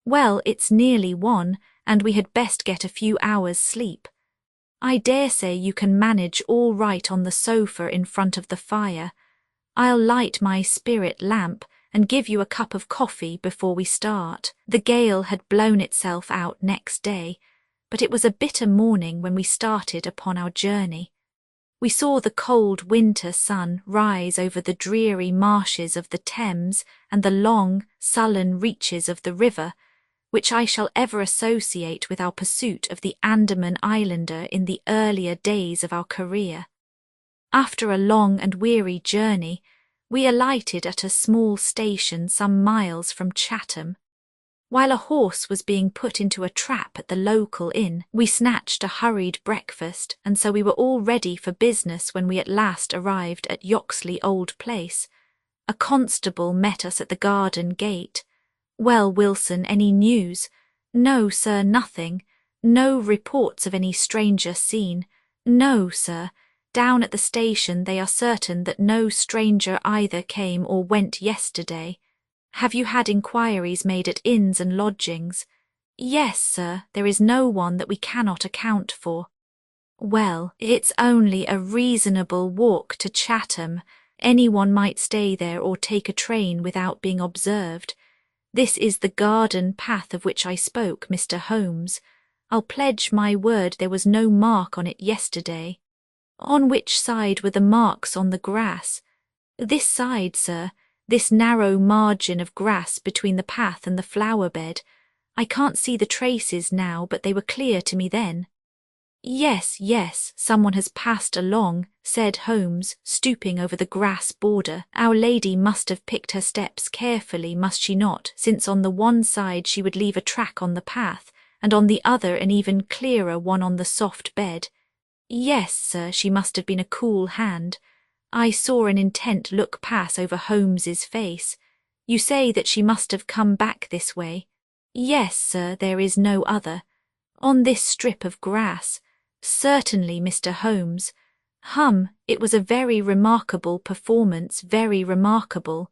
Well, it's nearly 1, and we had best get a few hours' sleep. I dare say you can manage all right on the sofa in front of the fire. I'll light my spirit lamp and give you a cup of coffee before we start." The gale had blown itself out next day, but it was a bitter morning when we started upon our journey. We saw the cold winter sun rise over the dreary marshes of the Thames and the long, sullen reaches of the river, which I shall ever associate with our pursuit of the Andaman Islander in the earlier days of our career. After a long and weary journey, we alighted at a small station some miles from Chatham. While a horse was being put into a trap at the local inn, we snatched a hurried breakfast, and so we were all ready for business when we at last arrived at Yoxley Old Place. A constable met us at the garden gate. Well, Wilson, any news? No, sir, nothing. No reports of any stranger seen. No, sir. Down at the station they are certain that no stranger either came or went yesterday. Have you had inquiries made at inns and lodgings? Yes, sir, there is no one that we cannot account for. Well, it's only a reasonable walk to Chatham. Anyone might stay there or take a train without being observed. This is the garden path of which I spoke, Mr. Holmes. I'll pledge my word there was no mark on it yesterday. On which side were the marks on the grass? This side, sir, this narrow margin of grass between the path and the flower bed. I can't see the traces now, but they were clear to me then. Yes, yes, someone has passed along, said Holmes, stooping over the grass border. Our lady must have picked her steps carefully, must she not, since on the one side she would leave a track on the path, and on the other an even clearer one on the soft bed. Yes, sir, she must have been a cool hand. I saw an intent look pass over Holmes's face. You say that she must have come back this way. Yes, sir, there is no other. On this strip of grass. Certainly, Mr. Holmes. It was a very remarkable performance, very remarkable.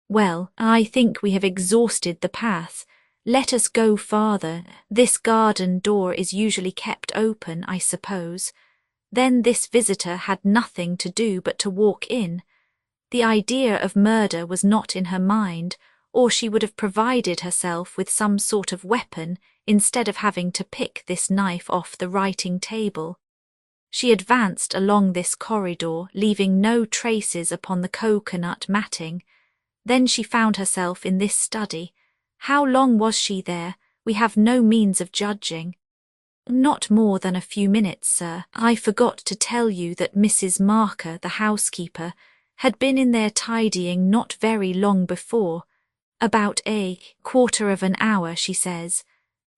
Well, I think we have exhausted the path. Let us go farther. This garden door is usually kept open, I suppose. Then this visitor had nothing to do but to walk in. The idea of murder was not in her mind, or she would have provided herself with some sort of weapon instead of having to pick this knife off the writing table. She advanced along this corridor, leaving no traces upon the coconut matting. Then she found herself in this study. How long was she there? We have no means of judging. Not more than a few minutes, sir. I forgot to tell you that Mrs. Marker, the housekeeper, had been in there tidying not very long before. About a quarter of an hour, she says.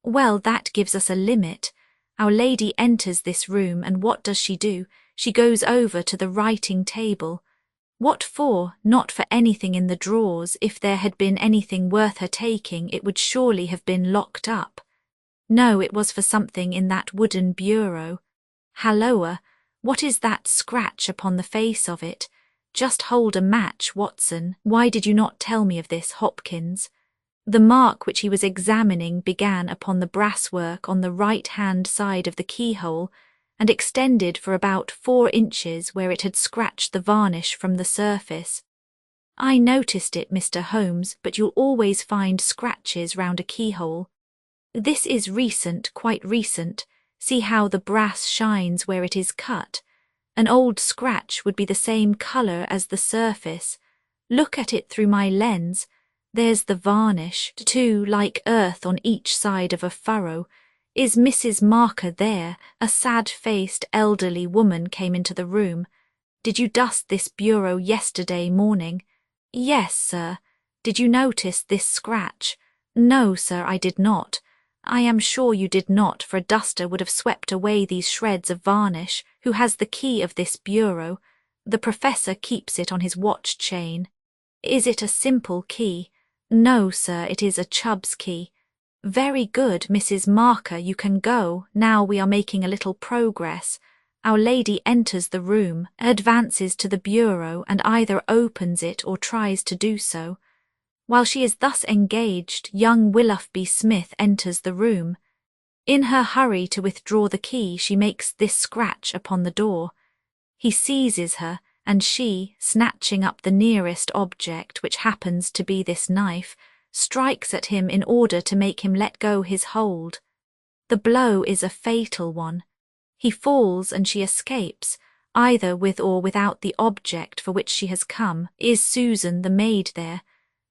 Well, that gives us a limit. Our lady enters this room, and what does she do? She goes over to the writing table. What for? Not for anything in the drawers. If there had been anything worth her taking, it would surely have been locked up. No, it was for something in that wooden bureau. Halloa! What is that scratch upon the face of it? Just hold a match, Watson. Why did you not tell me of this, Hopkins? The mark which he was examining began upon the brasswork on the right-hand side of the keyhole and extended for about 4 inches where it had scratched the varnish from the surface. I noticed it, Mr. Holmes, but you'll always find scratches round a keyhole. This is recent, quite recent. See how the brass shines where it is cut. An old scratch would be the same colour as the surface. Look at it through my lens. There's the varnish, too, like earth on each side of a furrow. Is Mrs. Marker there? A sad-faced elderly woman came into the room. Did you dust this bureau yesterday morning? Yes, sir. Did you notice this scratch? No, sir, I did not. I am sure you did not, for a duster would have swept away these shreds of varnish. Who has the key of this bureau? The professor keeps it on his watch chain. Is it a simple key? No, sir, it is a Chubb's key. Very good, Mrs. Marker, you can go. Now we are making a little progress. Our lady enters the room, advances to the bureau, and either opens it or tries to do so. While she is thus engaged, young Willoughby Smith enters the room. In her hurry to withdraw the key, she makes this scratch upon the door. He seizes her, and she, snatching up the nearest object, which happens to be this knife, strikes at him in order to make him let go his hold. The blow is a fatal one. He falls and she escapes, either with or without the object for which she has come. Is Susan the maid there?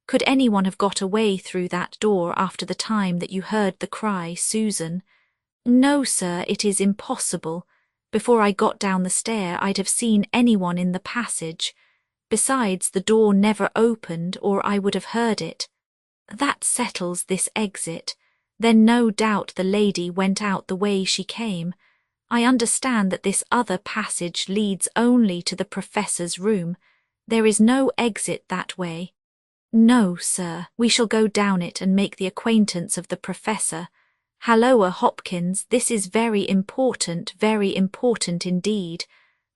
Could anyone have got away through that door after the time that you heard the cry, Susan? No, sir, it is impossible. Before I got down the stair, I'd have seen anyone in the passage. Besides, the door never opened, or I would have heard it. That settles this exit. Then no doubt the lady went out the way she came. I understand that this other passage leads only to the professor's room. There is no exit that way. No, sir, we shall go down it and make the acquaintance of the professor. Halloa, Hopkins, this is very important indeed.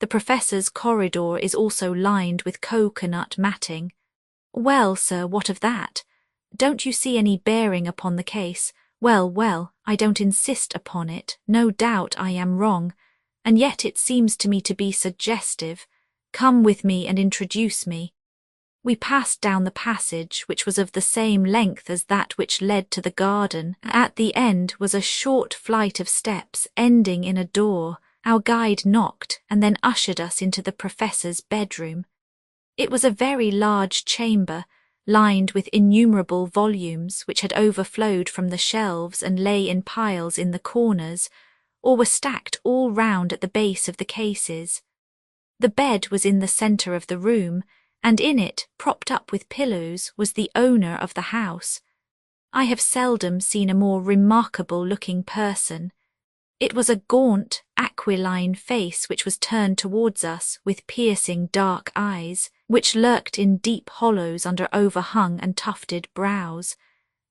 The professor's corridor is also lined with coconut matting. Well, sir, what of that? Don't you see any bearing upon the case? Well, I don't insist upon it. No doubt I am wrong, and yet it seems to me to be suggestive. Come with me and introduce me. We passed down the passage, which was of the same length as that which led to the garden. At the end was a short flight of steps ending in a door. Our guide knocked and then ushered us into the professor's bedroom. It was a very large chamber, lined with innumerable volumes which had overflowed from the shelves and lay in piles in the corners, or were stacked all round at the base of the cases. The bed was in the centre of the room, and in it, propped up with pillows, was the owner of the house. I have seldom seen a more remarkable-looking person. It was a gaunt, aquiline face which was turned towards us with piercing dark eyes, which lurked in deep hollows under overhung and tufted brows.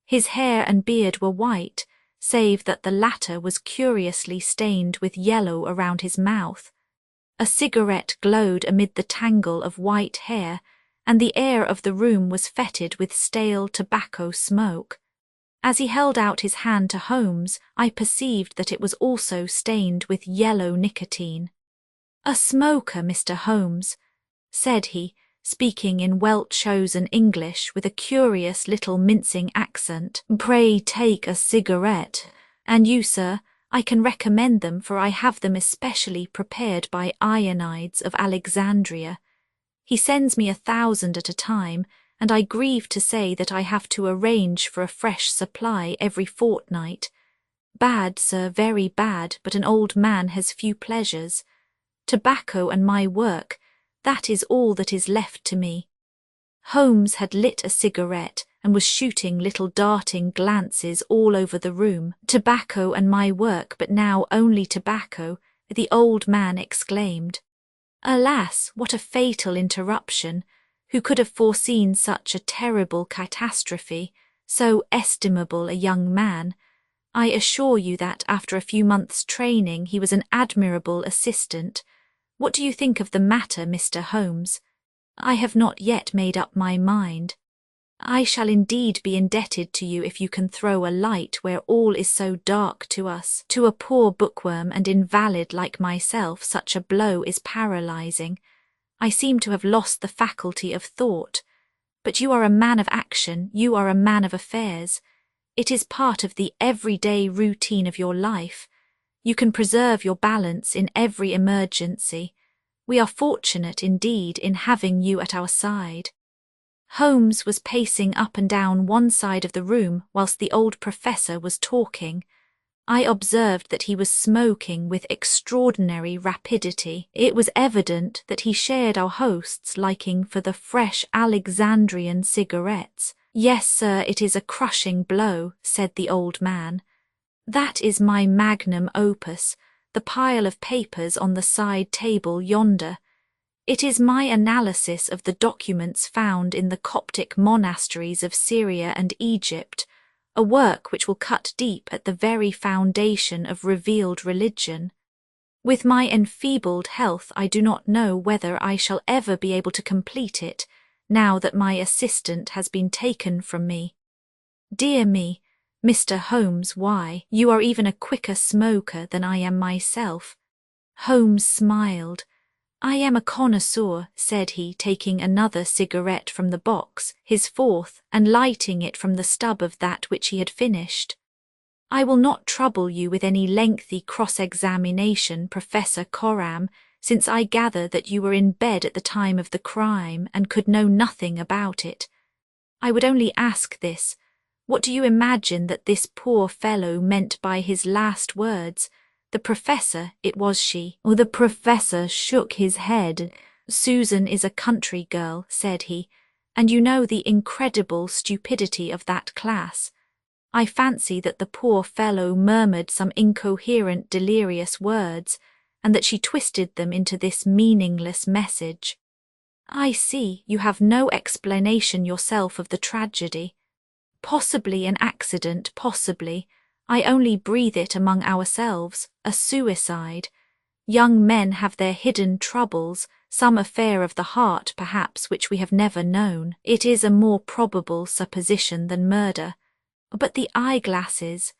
His hair and beard were white, save that the latter was curiously stained with yellow around his mouth. A cigarette glowed amid the tangle of white hair, and the air of the room was fetid with stale tobacco smoke. As he held out his hand to Holmes, I perceived that it was also stained with yellow nicotine. "A smoker, Mr. Holmes," said he, speaking in well-chosen English with a curious little mincing accent. "Pray take a cigarette. And you, sir, I can recommend them, for I have them especially prepared by Ionides of Alexandria. He sends me 1,000 at a time, and I grieve to say that I have to arrange for a fresh supply every fortnight. Bad, sir, very bad, but an old man has few pleasures. Tobacco and my work, that is all that is left to me." Holmes had lit a cigarette and was shooting little darting glances all over the room. "Tobacco and my work, but now only tobacco," the old man exclaimed. Alas, what a fatal interruption! Who could have foreseen such a terrible catastrophe, so estimable a young man? I assure you that after a few months' training he was an admirable assistant. What do you think of the matter, Mr. Holmes? I have not yet made up my mind. I shall indeed be indebted to you if you can throw a light where all is so dark to us. To a poor bookworm and invalid like myself, such a blow is paralyzing. I seem to have lost the faculty of thought. But you are a man of action, you are a man of affairs. It is part of the everyday routine of your life. You can preserve your balance in every emergency. We are fortunate indeed in having you at our side. Holmes was pacing up and down one side of the room whilst the old professor was talking. I observed that he was smoking with extraordinary rapidity. It was evident that he shared our host's liking for the fresh Alexandrian cigarettes. "Yes, sir, it is a crushing blow," said the old man. "That is my magnum opus, the pile of papers on the side table yonder. It is my analysis of the documents found in the Coptic monasteries of Syria and Egypt, a work which will cut deep at the very foundation of revealed religion. With my enfeebled health, I do not know whether I shall ever be able to complete it, now that my assistant has been taken from me. Dear me, Mr. Holmes, why, you are even a quicker smoker than I am myself." Holmes smiled. "I am a connoisseur," said he, taking another cigarette from the box, his fourth, and lighting it from the stub of that which he had finished. "I will not trouble you with any lengthy cross-examination, Professor Coram, since I gather that you were in bed at the time of the crime and could know nothing about it. I would only ask this: what do you imagine that this poor fellow meant by his last words? The professor, it was she." The professor shook his head. "Susan is a country girl," said he, "and you know the incredible stupidity of that class. I fancy that the poor fellow murmured some incoherent, delirious words, and that she twisted them into this meaningless message. I see, you have no explanation yourself of the tragedy. Possibly an accident, possibly. I only breathe it among ourselves, a suicide. Young men have their hidden troubles, some affair of the heart, perhaps, which we have never known. It is a more probable supposition than murder. But the eyeglasses.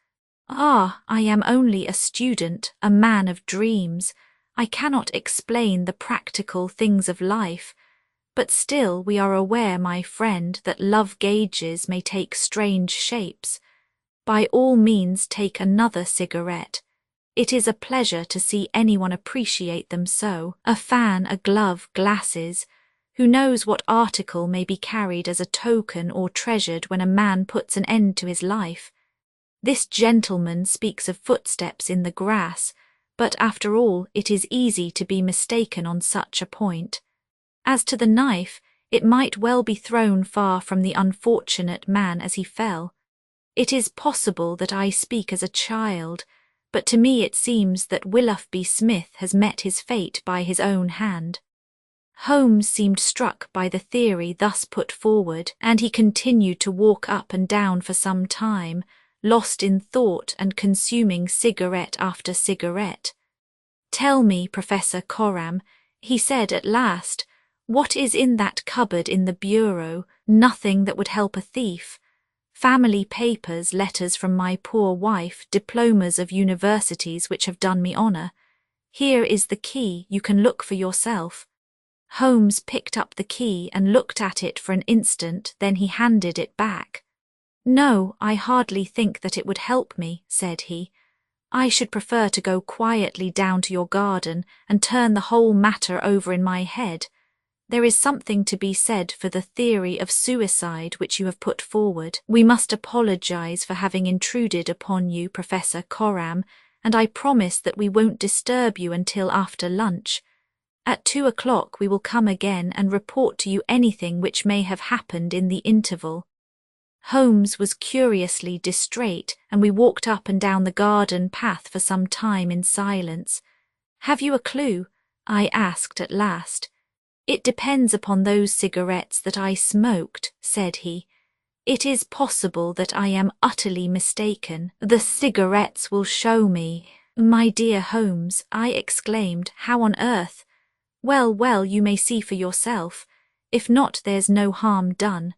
Ah, I am only a student, a man of dreams. I cannot explain the practical things of life. But still we are aware, my friend, that love gauges may take strange shapes. By all means take another cigarette. It is a pleasure to see anyone appreciate them so. A fan, a glove, glasses. Who knows what article may be carried as a token or treasured when a man puts an end to his life? This gentleman speaks of footsteps in the grass, but after all it is easy to be mistaken on such a point. As to the knife, it might well be thrown far from the unfortunate man as he fell. It is possible that I speak as a child, but to me it seems that Willoughby Smith has met his fate by his own hand. Holmes seemed struck by the theory thus put forward, and he continued to walk up and down for some time, lost in thought and consuming cigarette after cigarette. "Tell me, Professor Coram," he said at last, "what is in that cupboard in the bureau? Nothing that would help a thief. Family papers, letters from my poor wife, diplomas of universities which have done me honour. Here is the key, you can look for yourself." Holmes picked up the key and looked at it for an instant, then he handed it back. "No, I hardly think that it would help me," said he. "I should prefer to go quietly down to your garden and turn the whole matter over in my head. There is something to be said for the theory of suicide which you have put forward. We must apologize for having intruded upon you, Professor Coram, and I promise that we won't disturb you until after lunch. At 2 o'clock we will come again and report to you anything which may have happened in the interval." Holmes was curiously distrait, and we walked up and down the garden path for some time in silence. "Have you a clue?" I asked at last. "It depends upon those cigarettes that I smoked," said he. "It is possible that I am utterly mistaken. The cigarettes will show me." "My dear Holmes," I exclaimed, "how on earth—" "Well, well, you may see for yourself. If not, there's no harm done.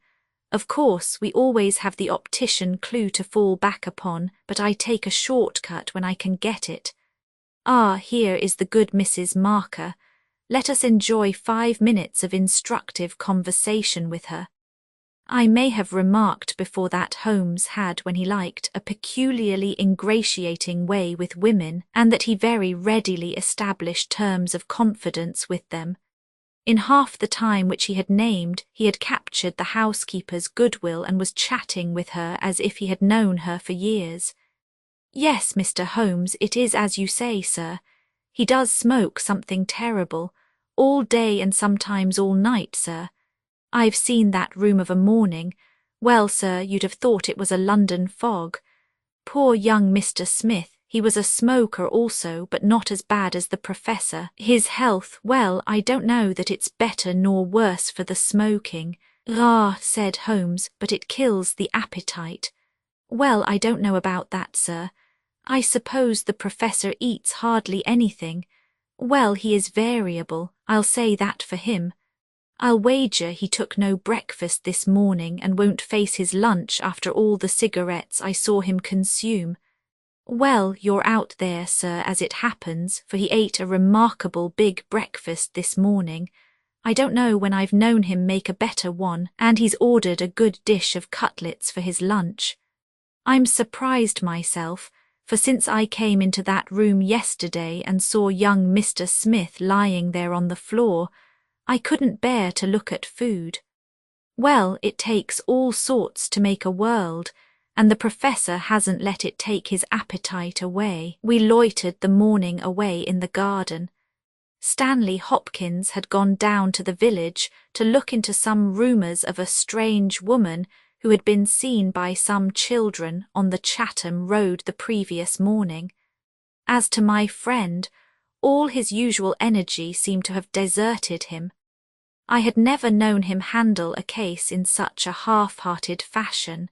Of course, we always have the optician clue to fall back upon, but I take a short-cut when I can get it. Ah, here is the good Mrs. Marker. Let us enjoy 5 minutes of instructive conversation with her." I may have remarked before that Holmes had, when he liked, a peculiarly ingratiating way with women, and that he very readily established terms of confidence with them. In half the time which he had named, he had captured the housekeeper's goodwill and was chatting with her as if he had known her for years. "Yes, Mr. Holmes, it is as you say, sir. He does smoke something terrible, all day and sometimes all night, sir. I've seen that room of a morning. Well, sir, you'd have thought it was a London fog. Poor young Mr. Smith, he was a smoker also, but not as bad as the Professor. His health, well, I don't know that it's better nor worse for the smoking." "Ah," said Holmes, "but it kills the appetite." "Well, I don't know about that, sir. I suppose the Professor eats hardly anything. Well, he is variable, I'll say that for him. I'll wager he took no breakfast this morning and won't face his lunch after all the cigarettes I saw him consume. Well, you're out there, sir, as it happens, for he ate a remarkable big breakfast this morning. I don't know when I've known him make a better one, and he's ordered a good dish of cutlets for his lunch. I'm surprised myself, for since I came into that room yesterday and saw young Mr. Smith lying there on the floor, I couldn't bear to look at food. Well, it takes all sorts to make a world, and the Professor hasn't let it take his appetite away. We loitered the morning away in the garden. Stanley Hopkins had gone down to the village to look into some rumours of a strange woman who had been seen by some children on the Chatham Road the previous morning. As to my friend, all his usual energy seemed to have deserted him. I had never known him handle a case in such a half-hearted fashion.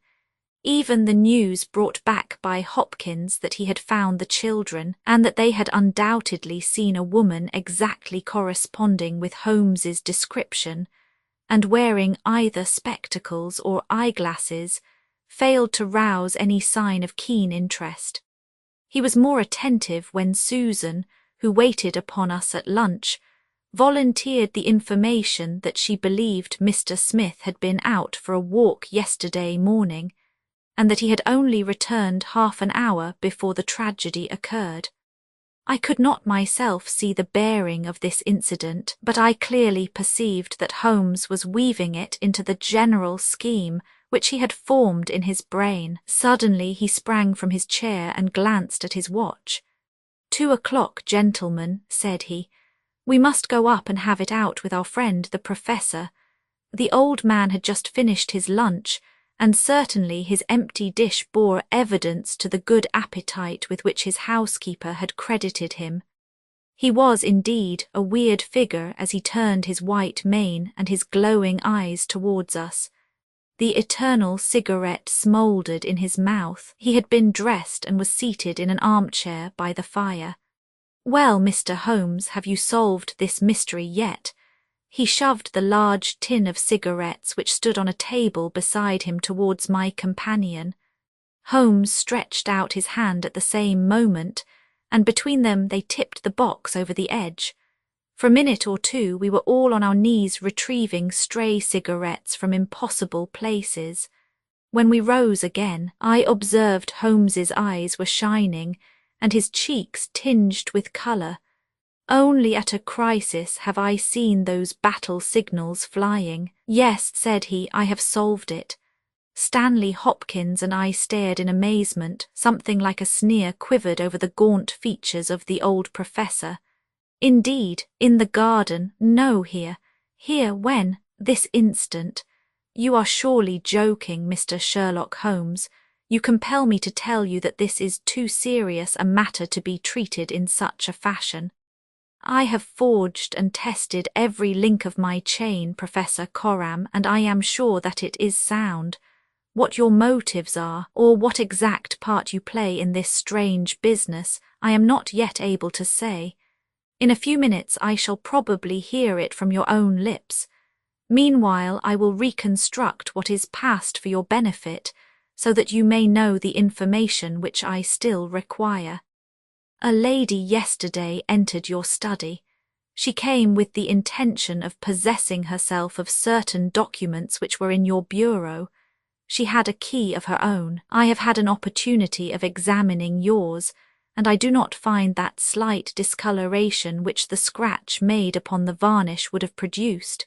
Even the news brought back by Hopkins that he had found the children, and that they had undoubtedly seen a woman exactly corresponding with Holmes's description, and wearing either spectacles or eyeglasses, failed to rouse any sign of keen interest. He was more attentive when Susan, who waited upon us at lunch, volunteered the information that she believed Mr. Smith had been out for a walk yesterday morning, and that he had only returned half an hour before the tragedy occurred. I could not myself see the bearing of this incident, but I clearly perceived that Holmes was weaving it into the general scheme which he had formed in his brain. Suddenly he sprang from his chair and glanced at his watch. 2 o'clock, gentlemen, said he. We must go up and have it out with our friend the Professor. The old man had just finished his lunch, and certainly his empty dish bore evidence to the good appetite with which his housekeeper had credited him. He was indeed a weird figure as he turned his white mane and his glowing eyes towards us. The eternal cigarette smouldered in his mouth. He had been dressed and was seated in an armchair by the fire. Well, Mr. Holmes, have you solved this mystery yet? He shoved the large tin of cigarettes which stood on a table beside him towards my companion. Holmes stretched out his hand at the same moment, and between them they tipped the box over the edge. For a minute or two we were all on our knees retrieving stray cigarettes from impossible places. When we rose again, I observed Holmes's eyes were shining, and his cheeks tinged with colour. Only at a crisis have I seen those battle signals flying. Yes, said he, I have solved it. Stanley Hopkins and I stared in amazement. Something like a sneer quivered over the gaunt features of the old professor. Indeed, in the garden, no, here. Here, when? This instant. You are surely joking, Mr. Sherlock Holmes. You compel me to tell you that this is too serious a matter to be treated in such a fashion. I have forged and tested every link of my chain, Professor Coram, and I am sure that it is sound. What your motives are, or what exact part you play in this strange business, I am not yet able to say. In a few minutes I shall probably hear it from your own lips. Meanwhile I will reconstruct what is past for your benefit, so that you may know the information which I still require. A lady yesterday entered your study. She came with the intention of possessing herself of certain documents which were in your bureau. She had a key of her own. I have had an opportunity of examining yours, and I do not find that slight discoloration which the scratch made upon the varnish would have produced.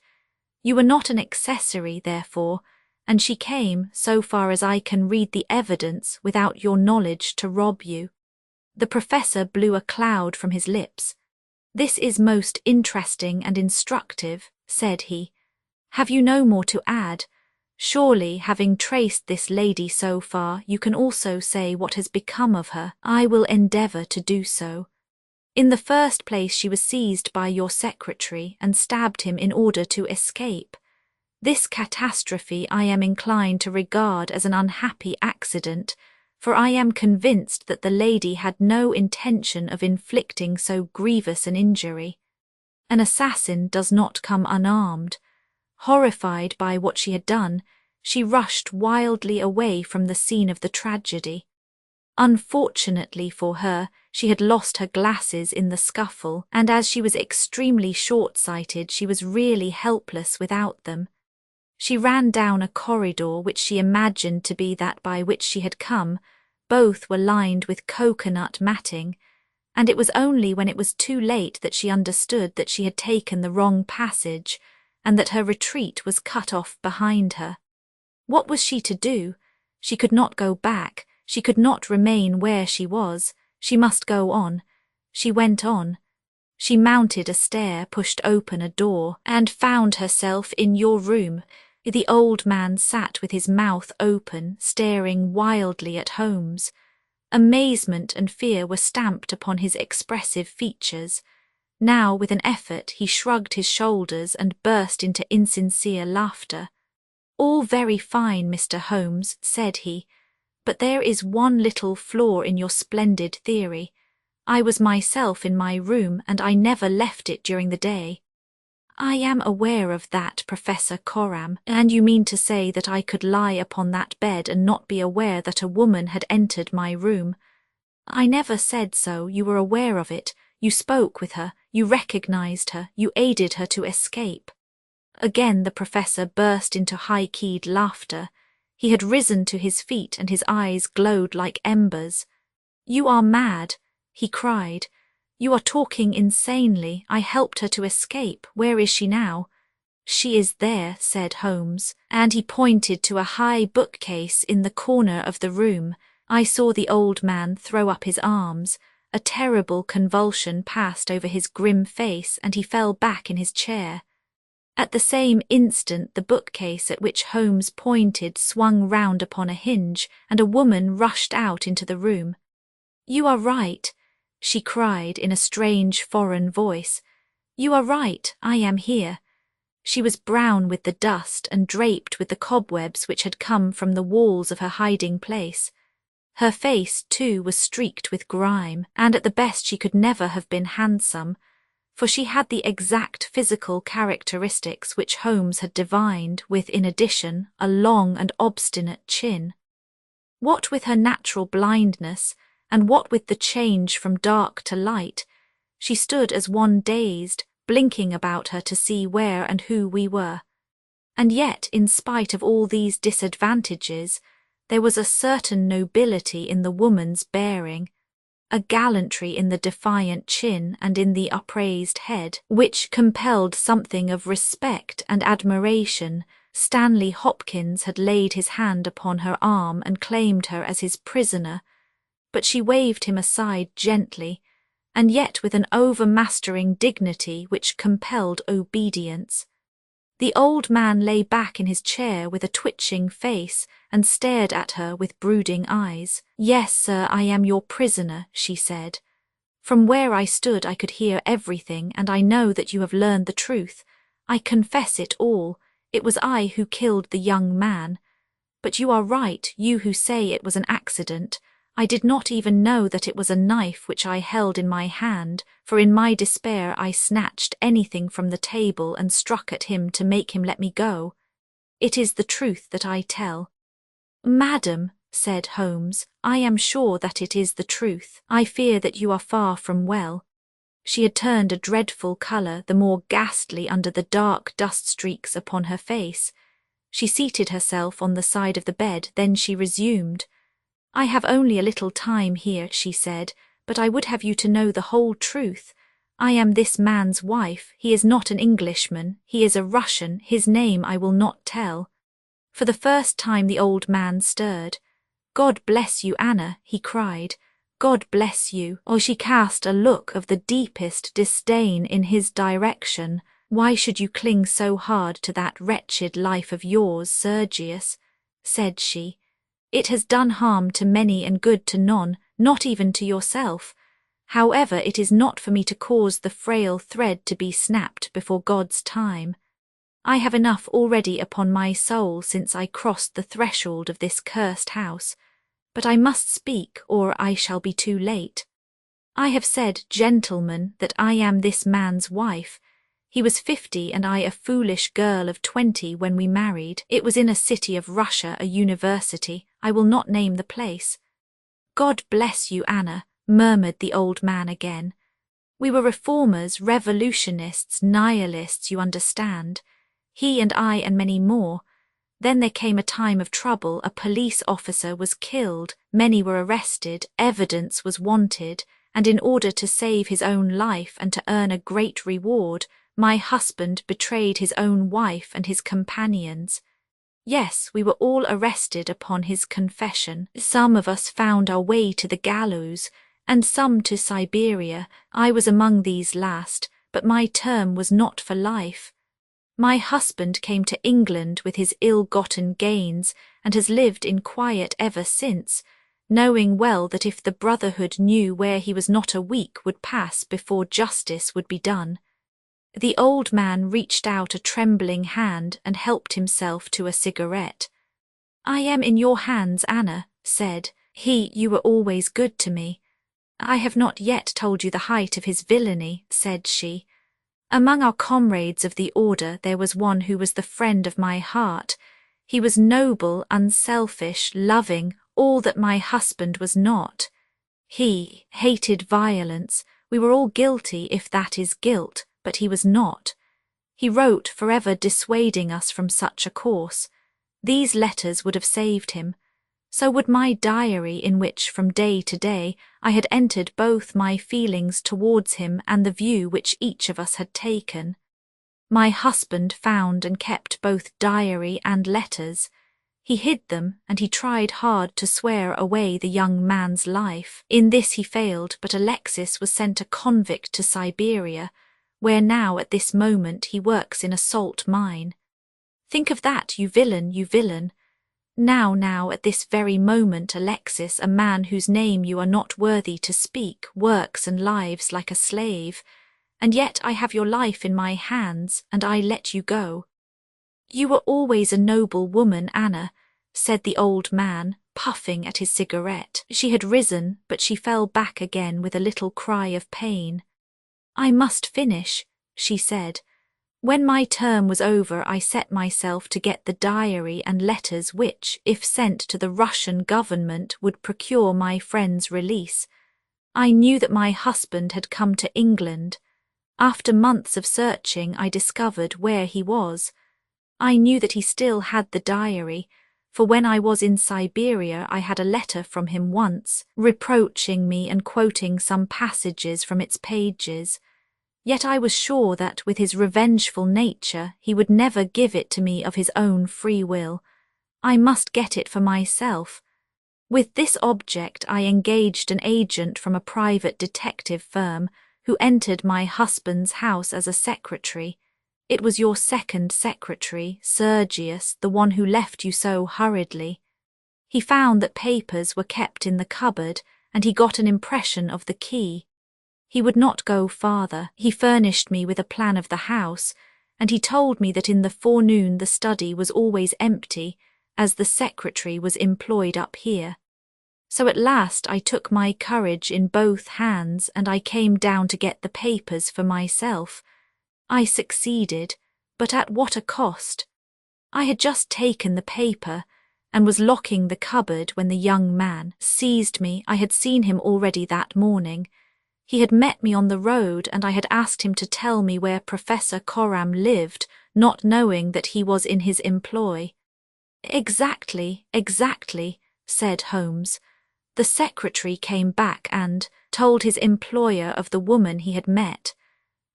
You were not an accessory, therefore, and she came, so far as I can read the evidence, without your knowledge to rob you. The professor blew a cloud from his lips. This is most interesting and instructive, said he. Have you no more to add? Surely, having traced this lady so far, you can also say what has become of her. I will endeavour to do so. In the first place, she was seized by your secretary and stabbed him in order to escape. This catastrophe I am inclined to regard as an unhappy accident, for I am convinced that the lady had no intention of inflicting so grievous an injury. An assassin does not come unarmed. Horrified by what she had done, she rushed wildly away from the scene of the tragedy. Unfortunately for her, she had lost her glasses in the scuffle, and as she was extremely short-sighted, she was really helpless without them. She ran down a corridor which she imagined to be that by which she had come. Both were lined with coconut matting, and it was only when it was too late that she understood that she had taken the wrong passage, and that her retreat was cut off behind her. What was she to do? She could not go back. She could not remain where she was. She must go on. She went on. She mounted a stair, pushed open a door, and found herself in your room. The old man sat with his mouth open, staring wildly at Holmes. Amazement and fear were stamped upon his expressive features. Now, with an effort, he shrugged his shoulders and burst into insincere laughter. "All very fine, Mr. Holmes," said he, "but there is one little flaw in your splendid theory. I was myself in my room, and I never left it during the day." "I am aware of that, Professor Coram, and you mean to say that I could lie upon that bed and not be aware that a woman had entered my room?" "I never said so. You were aware of it. You spoke with her. You recognized her. You aided her to escape." Again the professor burst into high-keyed laughter. He had risen to his feet and his eyes glowed like embers. "You are mad," he cried. "You are talking insanely. I helped her to escape. Where is she now?" "She is there," said Holmes, and he pointed to a high bookcase in the corner of the room. I saw the old man throw up his arms. A terrible convulsion passed over his grim face, and he fell back in his chair. At the same instant the bookcase at which Holmes pointed swung round upon a hinge, and a woman rushed out into the room. "You are right," she cried in a strange foreign voice. "You are right, I am here." She was brown with the dust and draped with the cobwebs which had come from the walls of her hiding place. Her face, too, was streaked with grime, and at the best she could never have been handsome, for she had the exact physical characteristics which Holmes had divined, with, in addition, a long and obstinate chin. What with her natural blindness, and what with the change from dark to light, she stood as one dazed, blinking about her to see where and who we were. And yet, in spite of all these disadvantages, there was a certain nobility in the woman's bearing, a gallantry in the defiant chin and in the upraised head, which compelled something of respect and admiration. Stanley Hopkins had laid his hand upon her arm and claimed her as his prisoner, but she waved him aside gently, and yet with an overmastering dignity which compelled obedience. The old man lay back in his chair with a twitching face and stared at her with brooding eyes. "Yes, sir, I am your prisoner," she said. "From where I stood I could hear everything, and I know that you have learned the truth. I confess it all. It was I who killed the young man. But you are right, you who say it was an accident. I did not even know that it was a knife which I held in my hand, for in my despair I snatched anything from the table and struck at him to make him let me go. It is the truth that I tell." "Madam," said Holmes, "I am sure that it is the truth. I fear that you are far from well." She had turned a dreadful colour, the more ghastly under the dark dust streaks upon her face. She seated herself on the side of the bed, then she resumed. "I have only a little time here," she said, "but I would have you to know the whole truth. I am this man's wife. He is not an Englishman. He is a Russian. His name I will not tell." For the first time the old man stirred. "God bless you, Anna," he cried. "God bless you." Or she cast a look of the deepest disdain in his direction. "Why should you cling so hard to that wretched life of yours, Sergius?" said she. "It has done harm to many and good to none, not even to yourself. However, it is not for me to cause the frail thread to be snapped before God's time. I have enough already upon my soul since I crossed the threshold of this cursed house, but I must speak or I shall be too late. I have said, gentlemen, that I am this man's wife. He was 50 and I a foolish girl of 20 when we married. It was in a city of Russia, a university. I will not name the place." "God bless you, Anna," murmured the old man again. "We were reformers, revolutionists, nihilists, you understand. He and I and many more. Then there came a time of trouble. A police officer was killed, many were arrested, evidence was wanted, and in order to save his own life and to earn a great reward, my husband betrayed his own wife and his companions. Yes, we were all arrested upon his confession. Some of us found our way to the gallows, and some to Siberia. I was among these last, but my term was not for life. My husband came to England with his ill-gotten gains and has lived in quiet ever since. knowing well that if the Brotherhood knew where he was not a week would pass before justice would be done. The old man reached out a trembling hand and helped himself to a cigarette. "I am in your hands, Anna," said he. "You were always good to me." "I have not yet told you the height of his villainy," said she. "Among our comrades of the order there was one who was the friend of my heart. He was noble, unselfish, loving, all that my husband was not. He hated violence. We were all guilty, if that is guilt, but he was not. He wrote forever dissuading us from such a course. These letters would have saved him. So would my diary, in which from day to day I had entered both my feelings towards him and the view which each of us had taken. My husband found and kept both diary and letters. He hid them, and he tried hard to swear away the young man's life. In this he failed, but Alexis was sent a convict to Siberia, where now at this moment he works in a salt mine. Think of that, you villain, you villain! Now, at this very moment, Alexis, a man whose name you are not worthy to speak, works and lives like a slave. And yet I have your life in my hands, and I let you go." "You were always a noble woman, Anna," said the old man, puffing at his cigarette. She had risen, but she fell back again with a little cry of pain. "I must finish," she said. "When my term was over, I set myself to get the diary and letters which, if sent to the Russian government, would procure my friend's release. I knew that my husband had come to England. After months of searching, I discovered where he was. I knew that he still had the diary, for when I was in Siberia I had a letter from him once, reproaching me and quoting some passages from its pages. Yet I was sure that, with his revengeful nature, he would never give it to me of his own free will. I must get it for myself. With this object I engaged an agent from a private detective firm, who entered my husband's house as a secretary. It was your second secretary, Sergius, the one who left you so hurriedly. He found that papers were kept in the cupboard, and he got an impression of the key. He would not go farther. He furnished me with a plan of the house, and he told me that in the forenoon the study was always empty, as the secretary was employed up here. So at last I took my courage in both hands, and I came down to get the papers for myself. I succeeded, but at what a cost! I had just taken the paper, and was locking the cupboard when the young man seized me. I had seen him already that morning. He had met me on the road, and I had asked him to tell me where Professor Coram lived, not knowing that he was in his employ. Exactly, said Holmes. The secretary came back and told his employer of the woman he had met.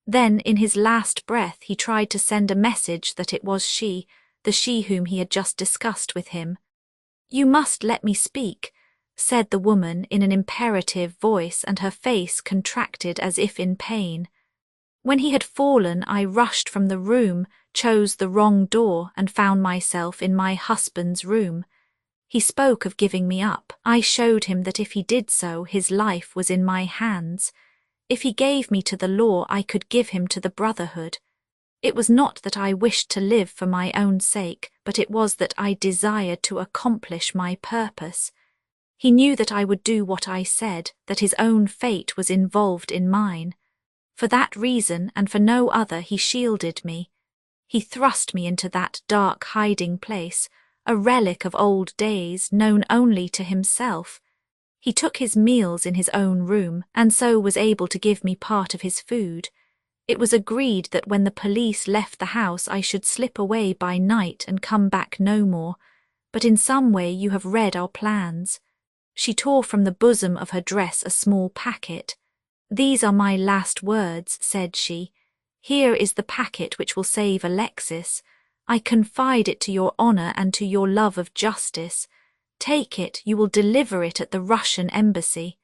Then, in his last breath, he tried to send a message that it was she, the she whom he had just discussed with him. "You must let me speak," said the woman in an imperative voice, and her face contracted as if in pain. When he had fallen, I rushed from the room, chose the wrong door, and found myself in my husband's room. He spoke of giving me up. I showed him that if he did so, his life was in my hands. If he gave me to the law, I could give him to the Brotherhood. It was not that I wished to live for my own sake, but it was that I desired to accomplish my purpose. He knew that I would do what I said, that his own fate was involved in mine. For that reason, and for no other, he shielded me. He thrust me into that dark hiding place, a relic of old days, known only to himself. He took his meals in his own room, and so was able to give me part of his food. It was agreed that when the police left the house I should slip away by night and come back no more, but in some way you have read our plans. She tore from the bosom of her dress a small packet. "These are my last words," said she. "Here is the packet which will save Alexis. I confide it to your honour and to your love of justice. Take it, you will deliver it at the Russian embassy.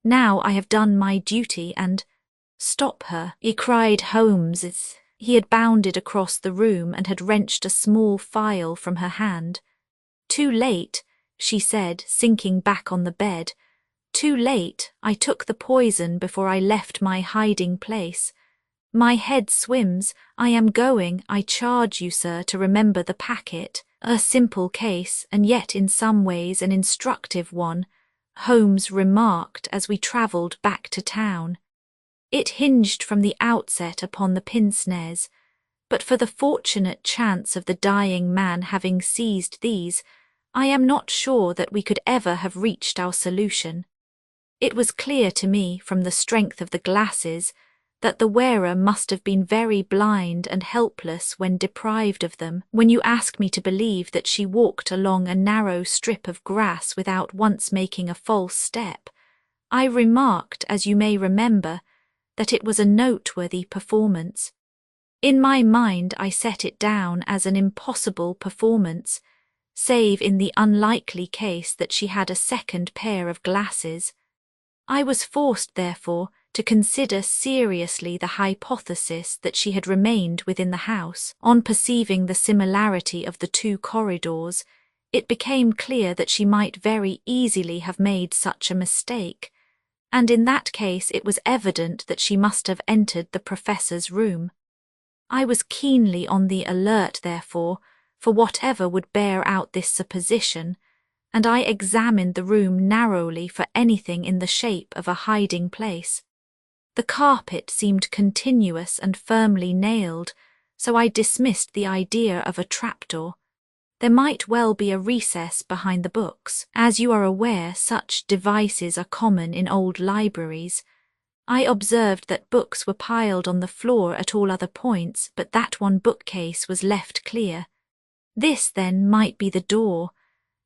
Now I have done my duty and—" "Stop her," cried Holmes. He had bounded across the room and had wrenched a small phial from her hand. Too late, she said, sinking back on the bed. Too late, I took the poison before I left my hiding place. My head swims. I am going, I charge you, sir, to remember the packet. A simple case, and yet in some ways an instructive one, Holmes remarked as we travelled back to town. It hinged from the outset upon the pince-nez, but for the fortunate chance of the dying man having seized these, I am not sure that we could ever have reached our solution. It was clear to me, from the strength of the glasses, that the wearer must have been very blind and helpless when deprived of them. When you ask me to believe that she walked along a narrow strip of grass without once making a false step, I remarked, as you may remember, that it was a noteworthy performance. In my mind I set it down as an impossible performance, save in the unlikely case that she had a second pair of glasses. I was forced, therefore, to consider seriously the hypothesis that she had remained within the house. On perceiving the similarity of the two corridors, it became clear that she might very easily have made such a mistake, and in that case it was evident that she must have entered the professor's room. I was keenly on the alert, therefore, for whatever would bear out this supposition, and I examined the room narrowly for anything in the shape of a hiding place. The carpet seemed continuous and firmly nailed, so I dismissed the idea of a trapdoor. There might well be a recess behind the books. As you are aware, such devices are common in old libraries. I observed that books were piled on the floor at all other points, but that one bookcase was left clear. This, then, might be the door.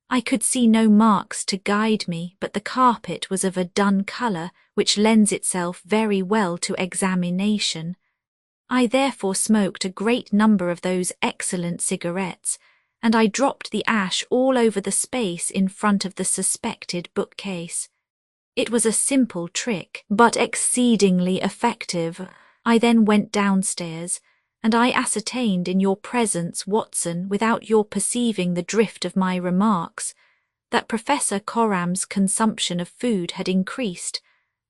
I could see no marks to guide me, but the carpet was of a dun colour, which lends itself very well to examination. I therefore smoked a great number of those excellent cigarettes, and I dropped the ash all over the space in front of the suspected bookcase. It was a simple trick, but exceedingly effective. I then went downstairs, and I ascertained in your presence, Watson, without your perceiving the drift of my remarks, that Professor Coram's consumption of food had increased,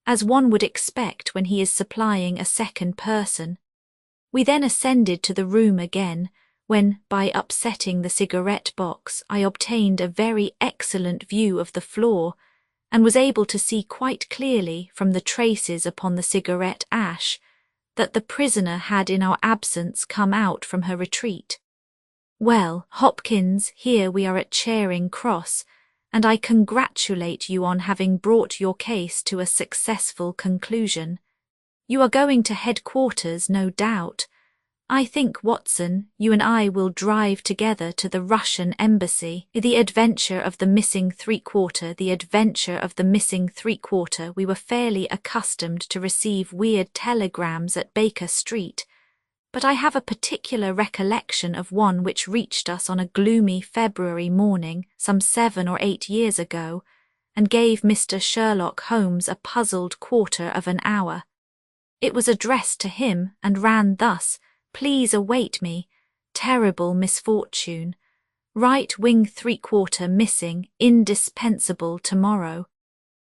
as one would expect when he is supplying a second person. We then ascended to the room again, when, by upsetting the cigarette box, I obtained a very excellent view of the floor, and was able to see quite clearly, from the traces upon the cigarette ash, that the prisoner had in our absence come out from her retreat. Well, Hopkins, here we are at Charing Cross, and I congratulate you on having brought your case to a successful conclusion. You are going to headquarters, no doubt. I think, Watson, you and I will drive together to the Russian embassy. The adventure of the missing three-quarter, we were fairly accustomed to receive weird telegrams at Baker Street, but I have a particular recollection of one which reached us on a gloomy February morning some 7 or 8 years ago, and gave Mr. Sherlock Holmes a puzzled quarter of an hour. It was addressed to him, and ran thus: "Please await me. Terrible misfortune. Right wing three-quarter missing, indispensable tomorrow.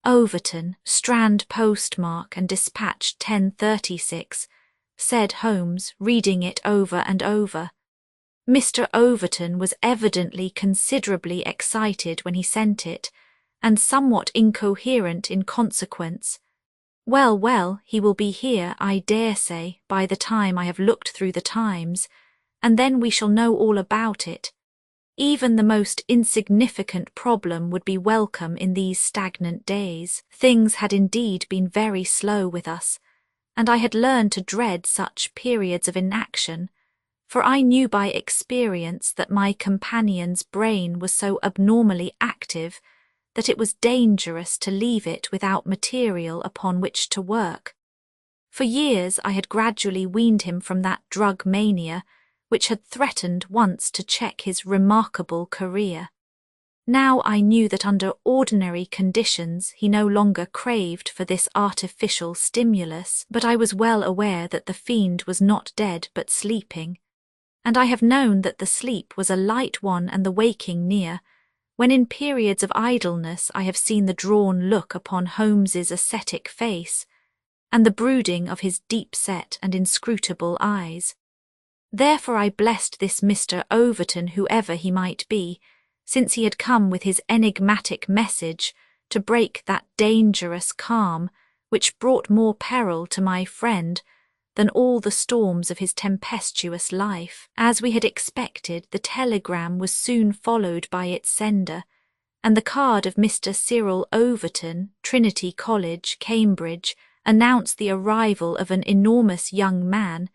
Overton, Strand postmark and dispatched 10:36, said Holmes, reading it over and over. Mr. Overton was evidently considerably excited when he sent it, and somewhat incoherent in consequence. Well, well, he will be here, I dare say, by the time I have looked through the Times, and then we shall know all about it. Even the most insignificant problem would be welcome in these stagnant days. Things had indeed been very slow with us, and I had learned to dread such periods of inaction, for I knew by experience that my companion's brain was so abnormally active that it was dangerous to leave it without material upon which to work. For years I had gradually weaned him from that drug mania which had threatened once to check his remarkable career. Now I knew that under ordinary conditions he no longer craved for this artificial stimulus, but I was well aware that the fiend was not dead but sleeping, and I have known that the sleep was a light one and the waking near, when in periods of idleness I have seen the drawn look upon Holmes's ascetic face, and the brooding of his deep-set and inscrutable eyes. Therefore I blessed this Mr. Overton, whoever he might be, since he had come with his enigmatic message to break that dangerous calm which brought more peril to my friend than all the storms of his tempestuous life. As we had expected, the telegram was soon followed by its sender, and the card of Mr. Cyril Overton, Trinity College, Cambridge, announced the arrival of an enormous young man,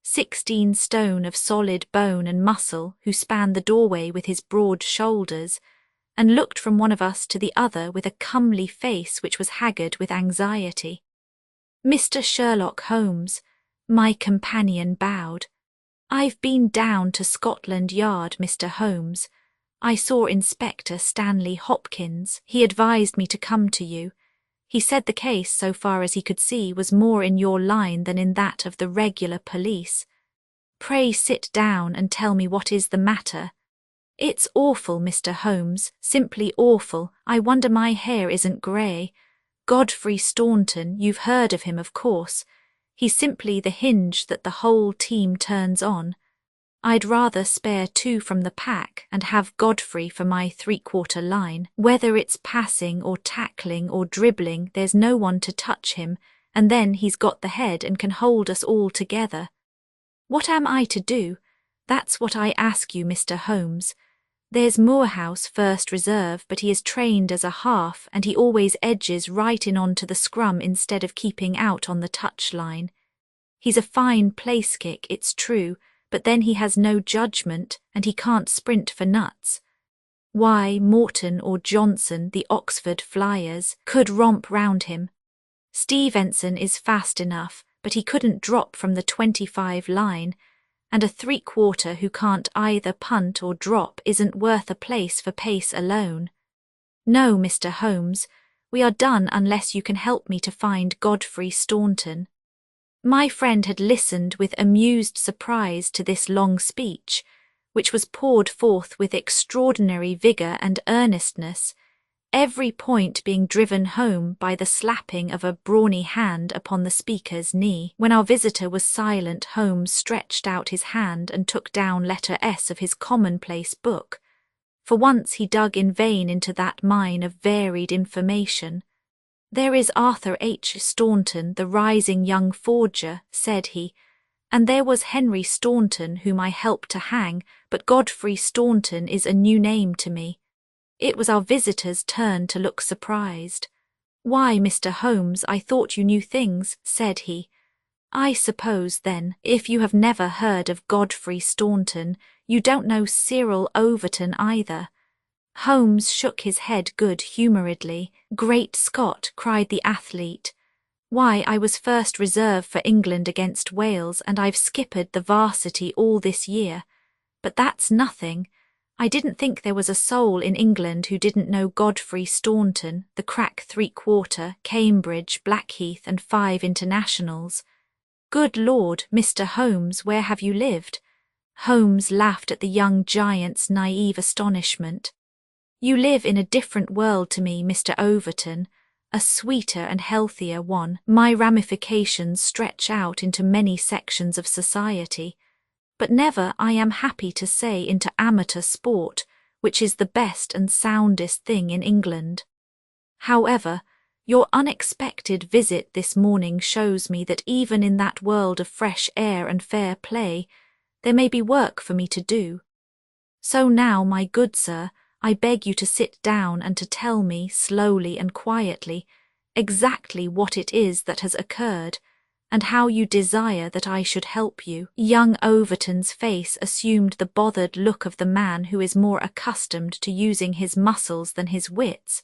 16 stone of solid bone and muscle, who spanned the doorway with his broad shoulders, and looked from one of us to the other with a comely face which was haggard with anxiety. Mr. Sherlock Holmes, my companion bowed. I've been down to Scotland Yard, Mr. Holmes. I saw Inspector Stanley Hopkins. He advised me to come to you. He said the case, so far as he could see, was more in your line than in that of the regular police. Pray sit down and tell me what is the matter. It's awful, Mr. Holmes, simply awful. I wonder my hair isn't grey. Godfrey Staunton, you've heard of him, of course. He's simply the hinge that the whole team turns on. I'd rather spare 2 from the pack and have Godfrey for my 3/4 line. Whether it's passing or tackling or dribbling, there's no one to touch him, and then he's got the head and can hold us all together. What am I to do? That's what I ask you, Mr. Holmes. There's Moorhouse, first reserve, but he is trained as a half, and he always edges right in on to the scrum instead of keeping out on the touch line. He's a fine place kick, it's true, but then he has no judgment, and he can't sprint for nuts. Why, Morton or Johnson, the Oxford Flyers, could romp round him. Stevenson is fast enough, but he couldn't drop from the 25 line, and a 3/4 who can't either punt or drop isn't worth a place for pace alone. No, Mr. Holmes, we are done unless you can help me to find Godfrey Staunton. My friend had listened with amused surprise to this long speech, which was poured forth with extraordinary vigour and earnestness, every point being driven home by the slapping of a brawny hand upon the speaker's knee. When our visitor was silent, Holmes stretched out his hand and took down letter S of his commonplace book. For once he dug in vain into that mine of varied information. There is Arthur H. Staunton, the rising young forger, said he, and there was Henry Staunton, whom I helped to hang, but Godfrey Staunton is a new name to me. It was our visitor's turn to look surprised. Why, Mr. Holmes, I thought you knew things, said he. I suppose, then, if you have never heard of Godfrey Staunton, you don't know Cyril Overton either. Holmes shook his head good-humouredly. Great Scott, cried the athlete. Why, I was first reserve for England against Wales, and I've skippered the varsity all this year. But that's nothing. I didn't think there was a soul in England who didn't know Godfrey Staunton, the crack 3/4, Cambridge, Blackheath, and 5 internationals. Good Lord, Mr. Holmes, where have you lived? Holmes laughed at the young giant's naive astonishment. You live in a different world to me, Mr. Overton, a sweeter and healthier one. My ramifications stretch out into many sections of society, but never, I am happy to say, into amateur sport, which is the best and soundest thing in England. However, your unexpected visit this morning shows me that even in that world of fresh air and fair play, there may be work for me to do. So now, my good sir, I beg you to sit down and to tell me, slowly and quietly, exactly what it is that has occurred, and how you desire that I should help you. Young Overton's face assumed the bothered look of the man who is more accustomed to using his muscles than his wits,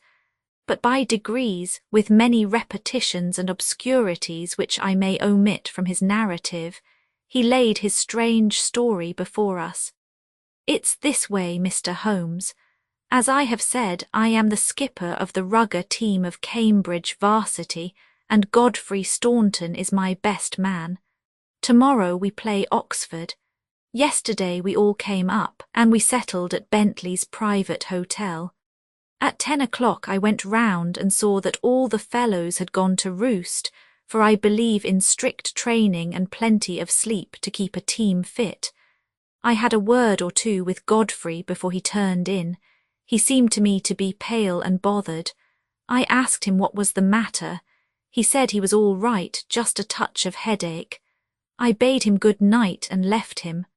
but by degrees, with many repetitions and obscurities which I may omit from his narrative, he laid his strange story before us. It's this way, Mr. Holmes. As I have said, I am the skipper of the rugger team of Cambridge varsity, and Godfrey Staunton is my best man. Tomorrow we play Oxford. Yesterday we all came up, and we settled at Bentley's private hotel. At 10 o'clock I went round and saw that all the fellows had gone to roost, for I believe in strict training and plenty of sleep to keep a team fit. I had a word or two with Godfrey before he turned in. He seemed to me to be pale and bothered. I asked him what was the matter. He said he was all right, just a touch of headache. I bade him good night and left him.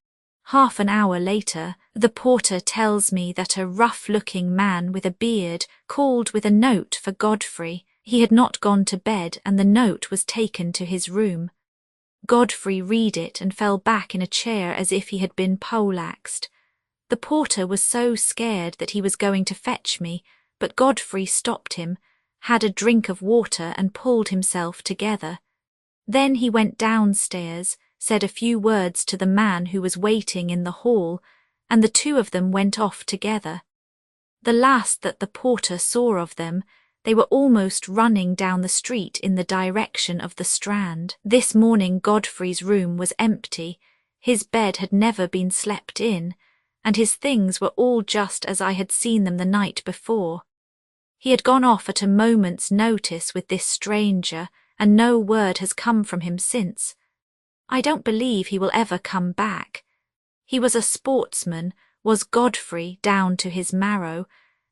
Half an hour later, the porter tells me that a rough-looking man with a beard called with a note for Godfrey. He had not gone to bed, and the note was taken to his room. Godfrey read it and fell back in a chair as if he had been poleaxed. The porter was so scared that he was going to fetch me, but Godfrey stopped him, had a drink of water and pulled himself together. Then he went downstairs, said a few words to the man who was waiting in the hall, and the two of them went off together. The last that the porter saw of them, they were almost running down the street in the direction of the Strand. This morning Godfrey's room was empty. His bed had never been slept in, and his things were all just as I had seen them the night before. He had gone off at a moment's notice with this stranger, and no word has come from him since. I don't believe he will ever come back. He was a sportsman, was Godfrey down to his marrow,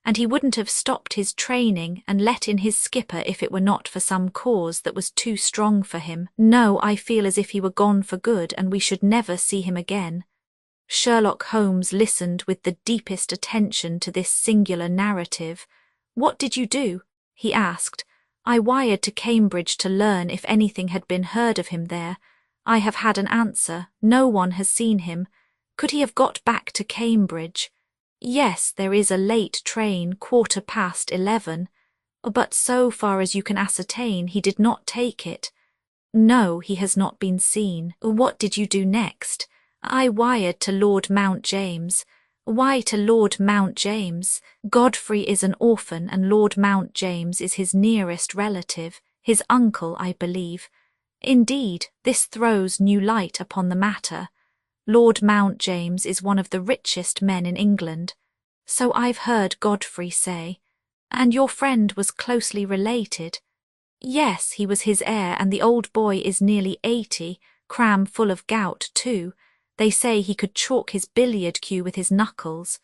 and he wouldn't have stopped his training and let in his skipper if it were not for some cause that was too strong for him. No, I feel as if he were gone for good and we should never see him again. Sherlock Holmes listened with the deepest attention to this singular narrative. "What did you do?" he asked. "I wired to Cambridge to learn if anything had been heard of him there. I have had an answer. No one has seen him. Could he have got back to Cambridge?" "Yes, there is a late train, 11:15. But so far as you can ascertain, he did not take it." "No, he has not been seen." "What did you do next?" "I wired to Lord Mount James." "Why to Lord Mount James?" "Godfrey is an orphan and Lord Mount James is his nearest relative, his uncle, I believe. Indeed, this throws new light upon the matter. Lord Mount James is one of the richest men in England. So I've heard Godfrey say. And your friend was closely related?" "Yes, he was his heir, and the old boy is nearly 80, cram full of gout too. They say he could chalk his billiard cue with his knuckles.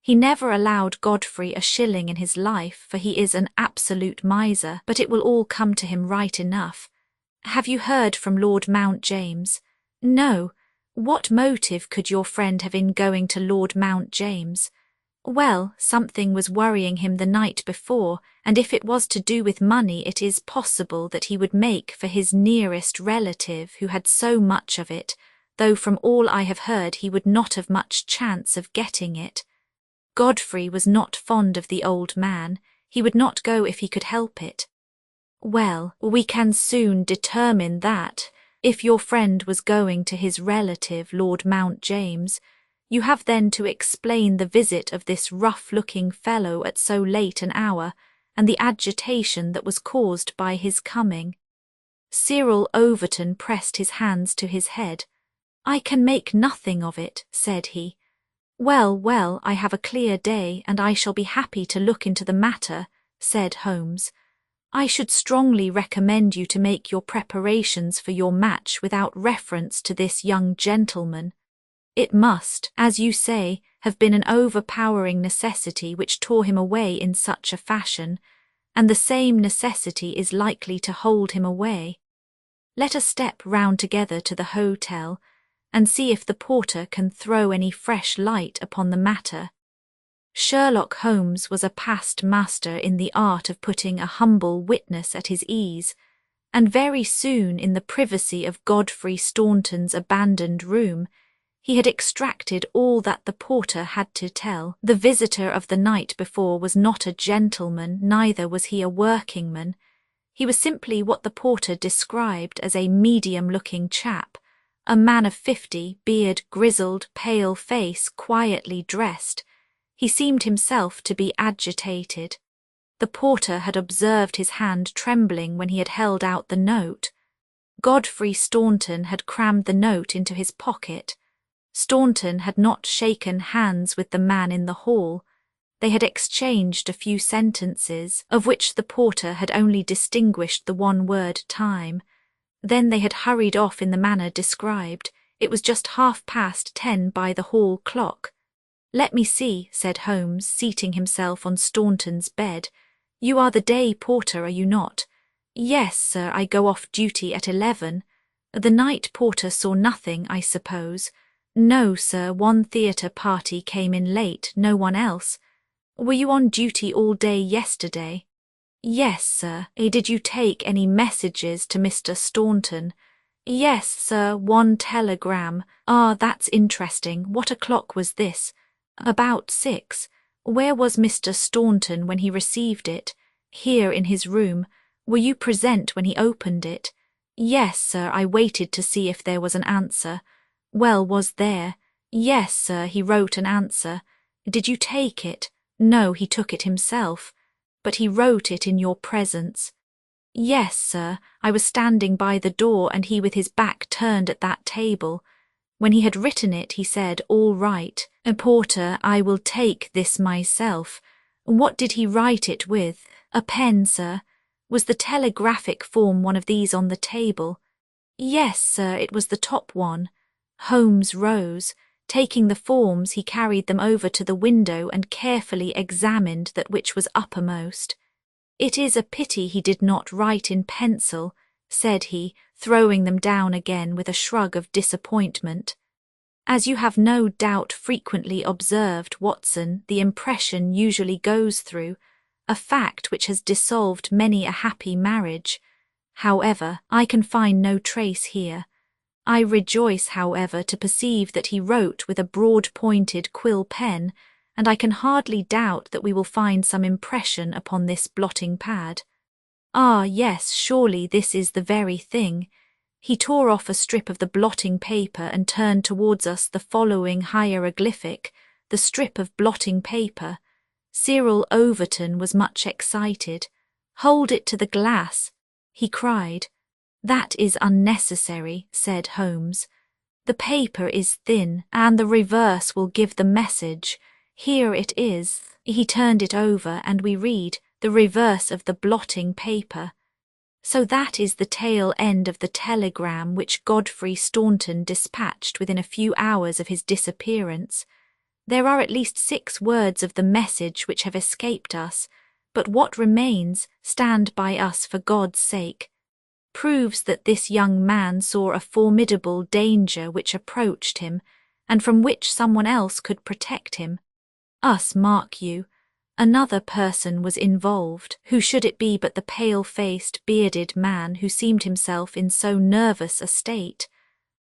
He never allowed Godfrey a shilling in his life, for he is an absolute miser, but it will all come to him right enough. Have you heard from Lord Mount James?" "No. What motive could your friend have in going to Lord Mount James?" "Well, something was worrying him the night before, and if it was to do with money it is possible that he would make for his nearest relative who had so much of it, though from all I have heard he would not have much chance of getting it. Godfrey was not fond of the old man. He would not go if he could help it." "Well, we can soon determine that. If your friend was going to his relative, Lord Mount James, you have then to explain the visit of this rough-looking fellow at so late an hour, and the agitation that was caused by his coming." Cyril Overton pressed his hands to his head. "I can make nothing of it," said he. "Well, well, I have a clear day, and I shall be happy to look into the matter," said Holmes. "I should strongly recommend you to make your preparations for your match without reference to this young gentleman. It must, as you say, have been an overpowering necessity which tore him away in such a fashion, and the same necessity is likely to hold him away. Let us step round together to the hotel, and see if the porter can throw any fresh light upon the matter." Sherlock Holmes was a past master in the art of putting a humble witness at his ease, and very soon in the privacy of Godfrey Staunton's abandoned room, he had extracted all that the porter had to tell. The visitor of the night before was not a gentleman, neither was he a workingman. He was simply what the porter described as a medium-looking chap, a man of 50, beard grizzled, pale face, quietly dressed. He seemed himself to be agitated. The porter had observed his hand trembling when he had held out the note. Godfrey Staunton had crammed the note into his pocket. Staunton had not shaken hands with the man in the hall. They had exchanged a few sentences, of which the porter had only distinguished the one word time. Then they had hurried off in the manner described. It was just 10:30 by the hall clock. "Let me see," said Holmes, seating himself on Staunton's bed. "You are the day porter, are you not?" "Yes, sir, I go off duty at 11. The night porter saw nothing, I suppose?" "No, sir, one theatre party came in late, no one else." "Were you on duty all day yesterday?" "Yes, sir." "Did you take any messages to Mr. Staunton?" "Yes, sir, one telegram." "Ah, that's interesting. What o'clock was this?" "About 6. Where was Mr. Staunton when he received it?" "Here in his room." "Were you present when he opened it?" "Yes, sir, I waited to see if there was an answer." "Well, was there?" "Yes, sir, he wrote an answer." "Did you take it?" "No, he took it himself." "But he wrote it in your presence?" "Yes, sir, I was standing by the door and he with his back turned at that table. When he had written it, he said, 'All right, porter, I will take this myself.'" "What did he write it with?" "A pen, sir." "Was the telegraphic form one of these on the table?" "Yes, sir, it was the top one." Holmes rose. Taking the forms, he carried them over to the window and carefully examined that which was uppermost. "It is a pity he did not write in pencil," said he, throwing them down again with a shrug of disappointment. "As you have no doubt frequently observed, Watson, the impression usually goes through, a fact which has dissolved many a happy marriage. However, I can find no trace here. I rejoice, however, to perceive that he wrote with a broad-pointed quill pen, and I can hardly doubt that we will find some impression upon this blotting pad. Ah, yes, surely this is the very thing." He tore off a strip of the blotting paper and turned towards us the following hieroglyphic, the strip of blotting paper. Cyril Overton was much excited. "Hold it to the glass," he cried. "That is unnecessary," said Holmes. "The paper is thin, and the reverse will give the message. Here it is." He turned it over, and we read, "The reverse of the blotting paper." So that is the tail end of the telegram which Godfrey Staunton dispatched within a few hours of his disappearance. There are at least 6 words of the message which have escaped us, but what remains, "Stand by us for God's sake," proves that this young man saw a formidable danger which approached him, and from which someone else could protect him. Us, mark you. Another person was involved. Who should it be but the pale-faced, bearded man who seemed himself in so nervous a state?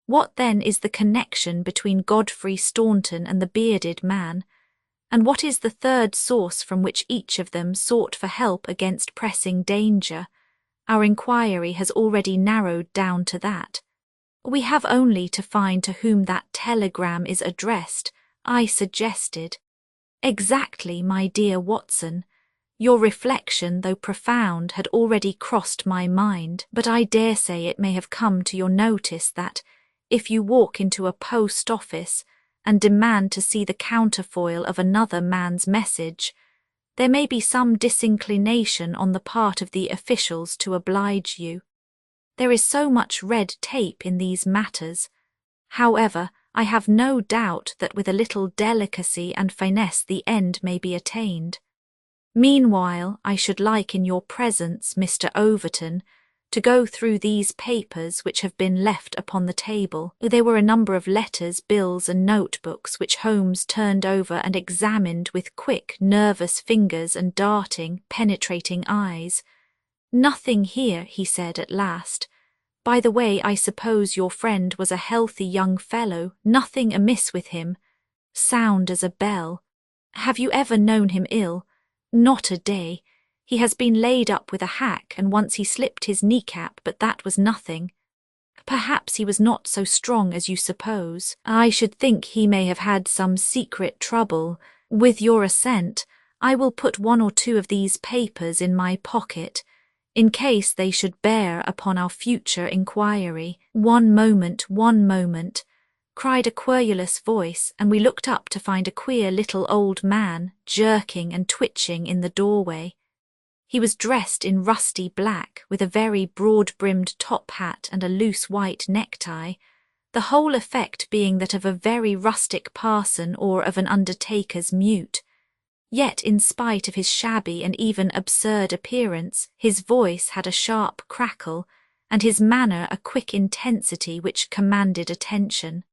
What then is the connection between Godfrey Staunton and the bearded man? And what is the third source from which each of them sought for help against pressing danger? Our inquiry has already narrowed down to that. We have only to find to whom that telegram is addressed, I suggested. Exactly, my dear Watson. Your reflection, though profound, had already crossed my mind, but I dare say it may have come to your notice that, if you walk into a post office and demand to see the counterfoil of another man's message, there may be some disinclination on the part of the officials to oblige you. There is so much red tape in these matters. However, I have no doubt that with a little delicacy and finesse the end may be attained. Meanwhile, I should like in your presence, Mr. Overton, to go through these papers which have been left upon the table. There were a number of letters, bills, and notebooks which Holmes turned over and examined with quick, nervous fingers and darting, penetrating eyes. "Nothing here," he said at last. "By the way, I suppose your friend was a healthy young fellow, nothing amiss with him. Sound as a bell. Have you ever known him ill?" "Not a day. He has been laid up with a hack, and once he slipped his kneecap, but that was nothing." "Perhaps he was not so strong as you suppose." "I should think he may have had some secret trouble. With your assent, I will put 1 or 2 of these papers in my pocket, in case they should bear upon our future inquiry." One moment. cried a querulous voice, and we looked up to find a queer little old man jerking and twitching in the doorway. He was dressed in rusty black with a very broad-brimmed top hat and a loose white necktie, the whole effect being that of a very rustic parson or of an undertaker's mute. Yet in spite of his shabby and even absurd appearance, his voice had a sharp crackle, and his manner a quick intensity which commanded attention.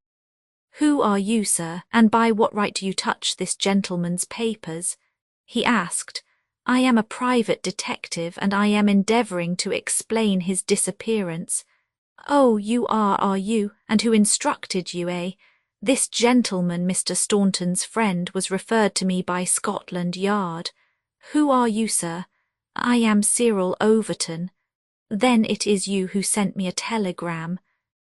"Who are you, sir, and by what right do you touch this gentleman's papers?" he asked. "I am a private detective, and I am endeavouring to explain his disappearance." "Oh, you are you? And who instructed you, eh? This gentleman, Mr. Staunton's friend, was referred to me by Scotland Yard. Who are you, sir?" "I am Cyril Overton." "Then it is you who sent me a telegram."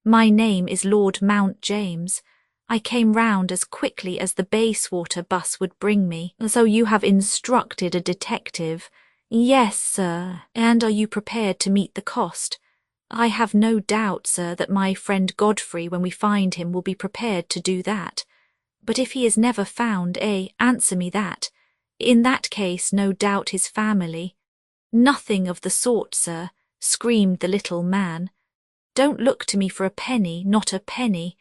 "My name is Lord Mount James. I came round as quickly as the Bayswater bus would bring me." "So you have instructed a detective?" "Yes, sir." "And are you prepared to meet the cost?" "I have no doubt, sir, that my friend Godfrey, when we find him, will be prepared to do that." "But if he is never found, answer me that." "In that case, no doubt his family." "Nothing of the sort, sir," screamed the little man. "Don't look to me for a penny, not a penny.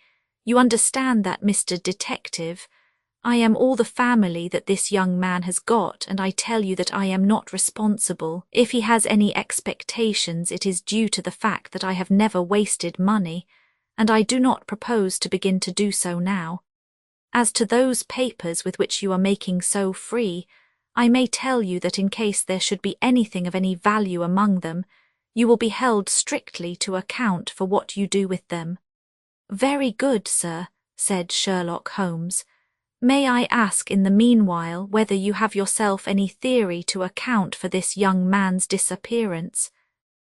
You understand that, Mr. Detective? I am all the family that this young man has got, and I tell you that I am not responsible. If he has any expectations, it is due to the fact that I have never wasted money, and I do not propose to begin to do so now. As to those papers with which you are making so free, I may tell you that in case there should be anything of any value among them, you will be held strictly to account for what you do with them." "Very good, sir," said Sherlock Holmes. "May I ask in the meanwhile whether you have yourself any theory to account for this young man's disappearance?"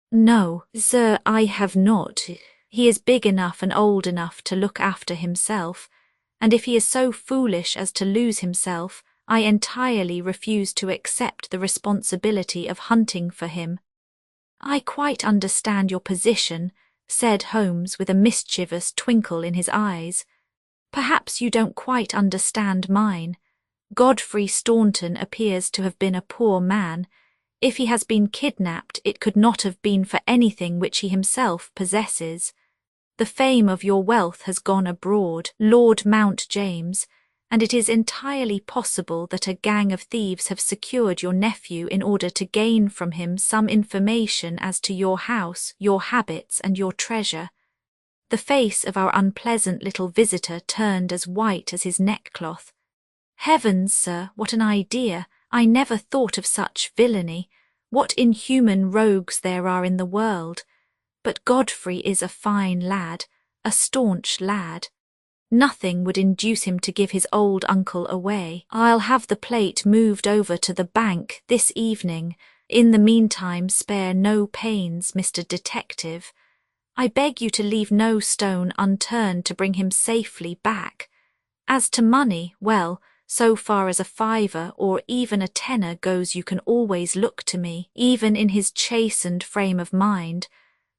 "No, sir, I have not. He is big enough and old enough to look after himself, and if he is so foolish as to lose himself, I entirely refuse to accept the responsibility of hunting for him." "I quite understand your position," said Holmes with a mischievous twinkle in his eyes. "Perhaps you don't quite understand mine. Godfrey Staunton appears to have been a poor man. If he has been kidnapped, it could not have been for anything which he himself possesses. The fame of your wealth has gone abroad, Lord Mount James, and it is entirely possible that a gang of thieves have secured your nephew in order to gain from him some information as to your house, your habits, and your treasure." The face of our unpleasant little visitor turned as white as his neckcloth. "Heavens, sir, what an idea! I never thought of such villainy. What inhuman rogues there are in the world! But Godfrey is a fine lad, a staunch lad. Nothing would induce him to give his old uncle away. I'll have the plate moved over to the bank this evening. In the meantime, spare no pains, Mr. Detective. I beg you to leave no stone unturned to bring him safely back. As to money, well, so far as a fiver or even a tenner goes, you can always look to me, even in his chastened frame of mind.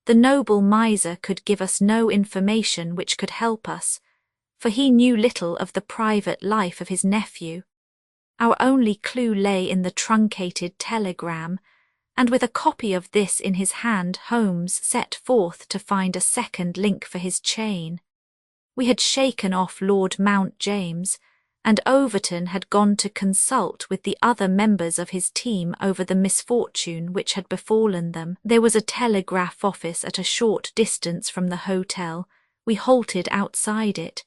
The noble miser could give us no information which could help us, for he knew little of the private life of his nephew. Our only clue lay in the truncated telegram, and with a copy of this in his hand, Holmes set forth to find a second link for his chain. We had shaken off Lord Mount James, and Overton had gone to consult with the other members of his team over the misfortune which had befallen them. There was a telegraph office at a short distance from the hotel. We halted outside it.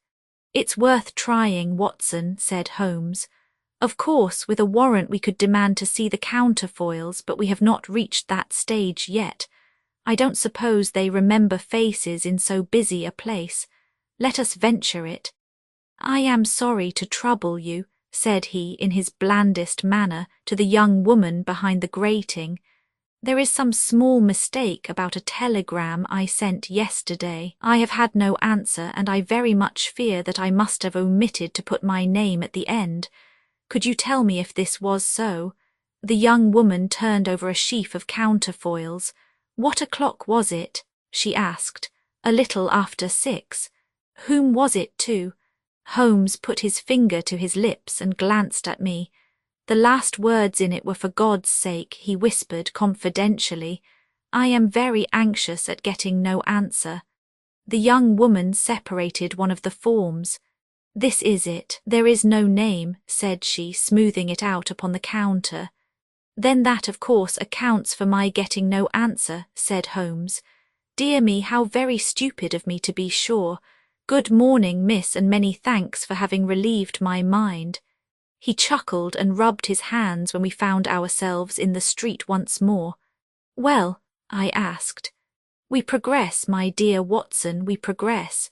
"It's worth trying, Watson," said Holmes. "Of course, with a warrant we could demand to see the counterfoils, but we have not reached that stage yet. I don't suppose they remember faces in so busy a place. Let us venture it." "I am sorry to trouble you," said he in his blandest manner to the young woman behind the grating. "There is some small mistake about a telegram I sent yesterday. I have had no answer, and I very much fear that I must have omitted to put my name at the end. Could you tell me if this was so?" The young woman turned over a sheaf of counterfoils. "What o'clock was it?" she asked. "A little after 6. Whom was it to? Holmes put his finger to his lips and glanced at me. The last words in it were, "For God's sake," he whispered confidentially. "I am very anxious at getting no answer." The young woman separated one of the forms. "This is it. There is no name," said she, smoothing it out upon the counter. "Then that of course accounts for my getting no answer," said Holmes. "Dear me, how very stupid of me, to be sure. Good morning, miss, and many thanks for having relieved my mind." He chuckled and rubbed his hands when we found ourselves in the street once more. "Well?" I asked. "We progress, my dear Watson, we progress.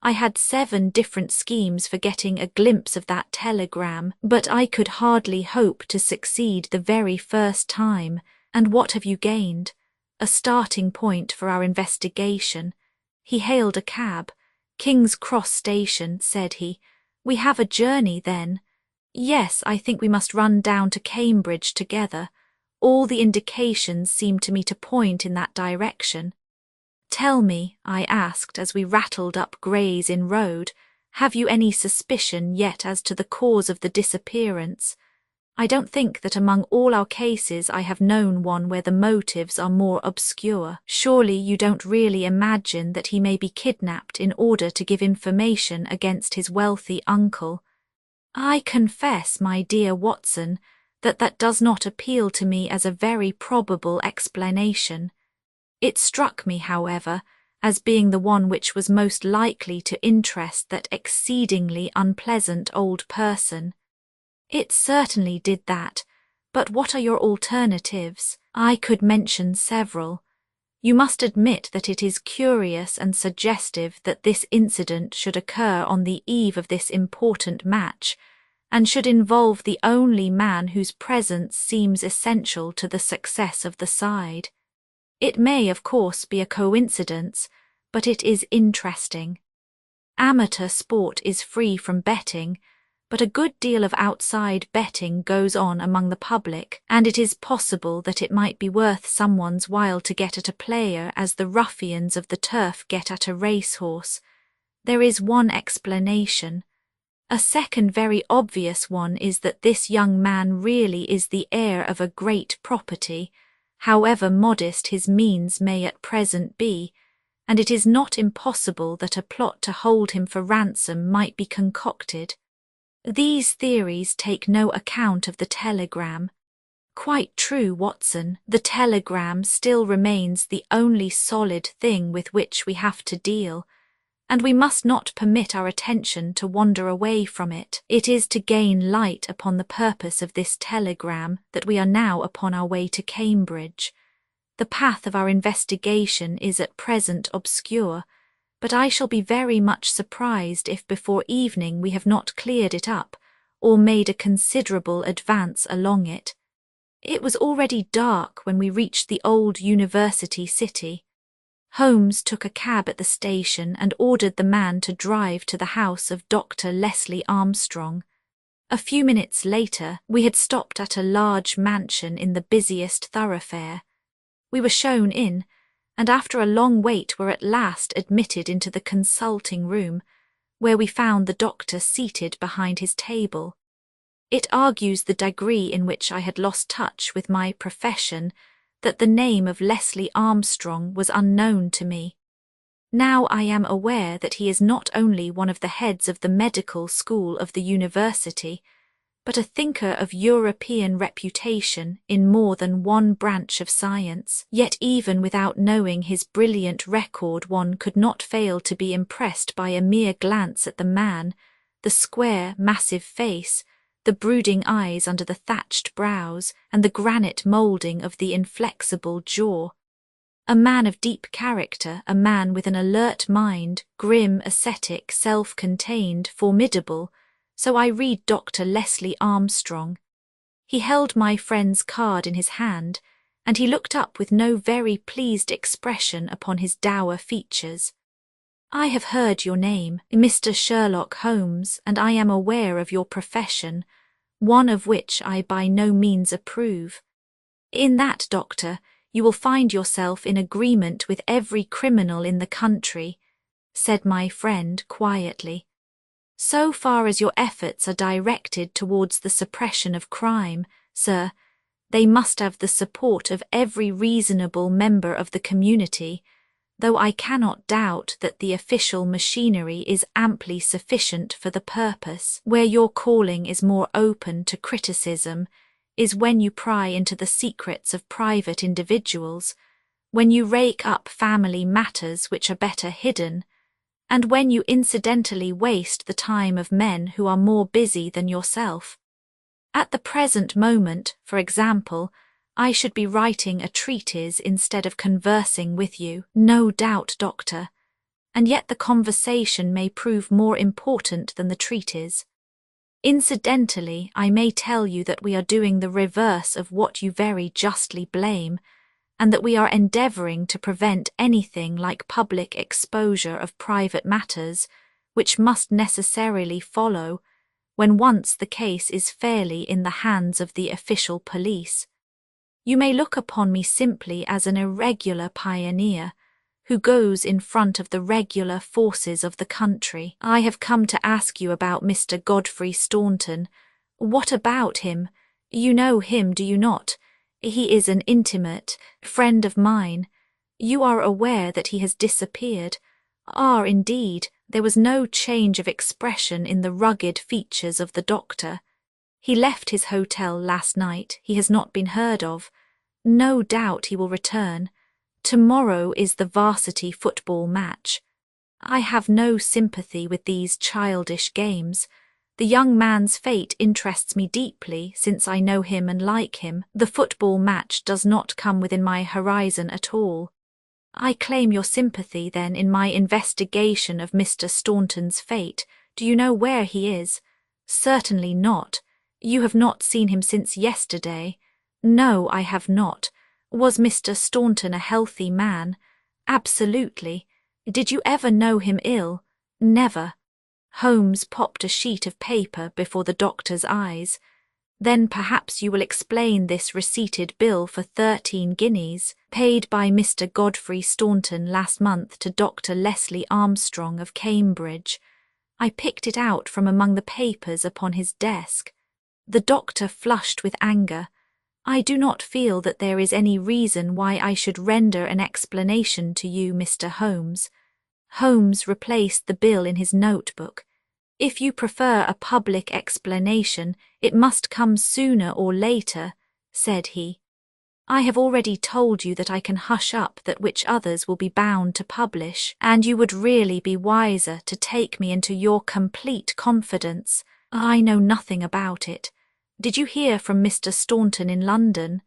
I had 7 different schemes for getting a glimpse of that telegram, but I could hardly hope to succeed the very first time. And what have you gained? A starting point for our investigation." He hailed a cab. "King's Cross Station," said he. "We have a journey, then?" "Yes, I think we must run down to Cambridge together. All the indications seem to me to point in that direction." "Tell me," I asked as we rattled up Gray's Inn Road, "have you any suspicion yet as to the cause of the disappearance? I don't think that among all our cases I have known one where the motives are more obscure. Surely you don't really imagine that he may be kidnapped in order to give information against his wealthy uncle?" "I confess, my dear Watson, that does not appeal to me as a very probable explanation. It struck me, however, as being the one which was most likely to interest that exceedingly unpleasant old person." "It certainly did that, but what are your alternatives?" "I could mention several. You must admit that it is curious and suggestive that this incident should occur on the eve of this important match, and should involve the only man whose presence seems essential to the success of the side. It may, of course, be a coincidence, but it is interesting. Amateur sport is free from betting, but a good deal of outside betting goes on among the public, and it is possible that it might be worth someone's while to get at a player as the ruffians of the turf get at a racehorse. There is one explanation. A second very obvious one is that this young man really is the heir of a great property, however modest his means may at present be, and it is not impossible that a plot to hold him for ransom might be concocted. These theories take no account of the telegram. Quite true, Watson. The telegram still remains the only solid thing with which we have to deal, and we must not permit our attention to wander away from it. It is to gain light upon the purpose of this telegram that we are now upon our way to Cambridge. The path of our investigation is at present obscure, but I shall be very much surprised if before evening we have not cleared it up, or made a considerable advance along it. It was already dark when we reached the old university city. Holmes took a cab at the station and ordered the man to drive to the house of Dr. Leslie Armstrong. A few minutes later, we had stopped at a large mansion in the busiest thoroughfare. We were shown in, and after a long wait were at last admitted into the consulting room, where we found the doctor seated behind his table. It argues the degree in which I had lost touch with my profession that the name of Leslie Armstrong was unknown to me. Now I am aware that he is not only one of the heads of the medical school of the university, but a thinker of European reputation in more than one branch of science. Yet even without knowing his brilliant record one could not fail to be impressed by a mere glance at the man, the square, massive face, the brooding eyes under the thatched brows, and the granite moulding of the inflexible jaw. A man of deep character, a man with an alert mind, grim, ascetic, self-contained, formidable. So I read Dr. Leslie Armstrong. He held my friend's card in his hand, and he looked up with no very pleased expression upon his dour features. "I have heard your name, Mr. Sherlock Holmes, and I am aware of your profession, one of which I by no means approve. In that, doctor, you will find yourself in agreement with every criminal in the country. said my friend quietly. So far as your efforts are directed towards the suppression of crime, sir, they must have the support of every reasonable member of the community, though I cannot doubt that the official machinery is amply sufficient for the purpose. Where your calling is more open to criticism is when you pry into the secrets of private individuals, when you rake up family matters which are better hidden, and when you incidentally waste the time of men who are more busy than yourself. At the present moment, for example, I should be writing a treatise instead of conversing with you. No doubt, Doctor, and yet the conversation may prove more important than the treatise. Incidentally, I may tell you that we are doing the reverse of what you very justly blame, and that we are endeavouring to prevent anything like public exposure of private matters, which must necessarily follow when once the case is fairly in the hands of the official police. You may look upon me simply as an irregular pioneer, who goes in front of the regular forces of the country. I have come to ask you about Mr. Godfrey Staunton. What about him? You know him, do you not? He is an intimate friend of mine. You are aware that he has disappeared. Ah, indeed, there was no change of expression in the rugged features of the doctor. He left his hotel last night. He has not been heard of. No doubt he will return. Tomorrow is the varsity football match. I have no sympathy with these childish games. The young man's fate interests me deeply, since I know him and like him. The football match does not come within my horizon at all. I claim your sympathy, then, in my investigation of Mr. Staunton's fate. Do you know where he is? Certainly not. You have not seen him since yesterday. No, I have not. Was Mr. Staunton a healthy man? Absolutely. Did you ever know him ill? Never. Holmes popped a sheet of paper before the doctor's eyes. Then perhaps you will explain this receipted bill for 13 guineas, paid by Mr. Godfrey Staunton last month to Dr. Leslie Armstrong of Cambridge. I picked it out from among the papers upon his desk. The doctor flushed with anger. I do not feel that there is any reason why I should render an explanation to you, Mr. Holmes. Holmes replaced the bill in his notebook. If you prefer a public explanation, it must come sooner or later, said he. I have already told you that I can hush up that which others will be bound to publish, and you would really be wiser to take me into your complete confidence. I know nothing about it. Did you hear from Mr. Staunton in London?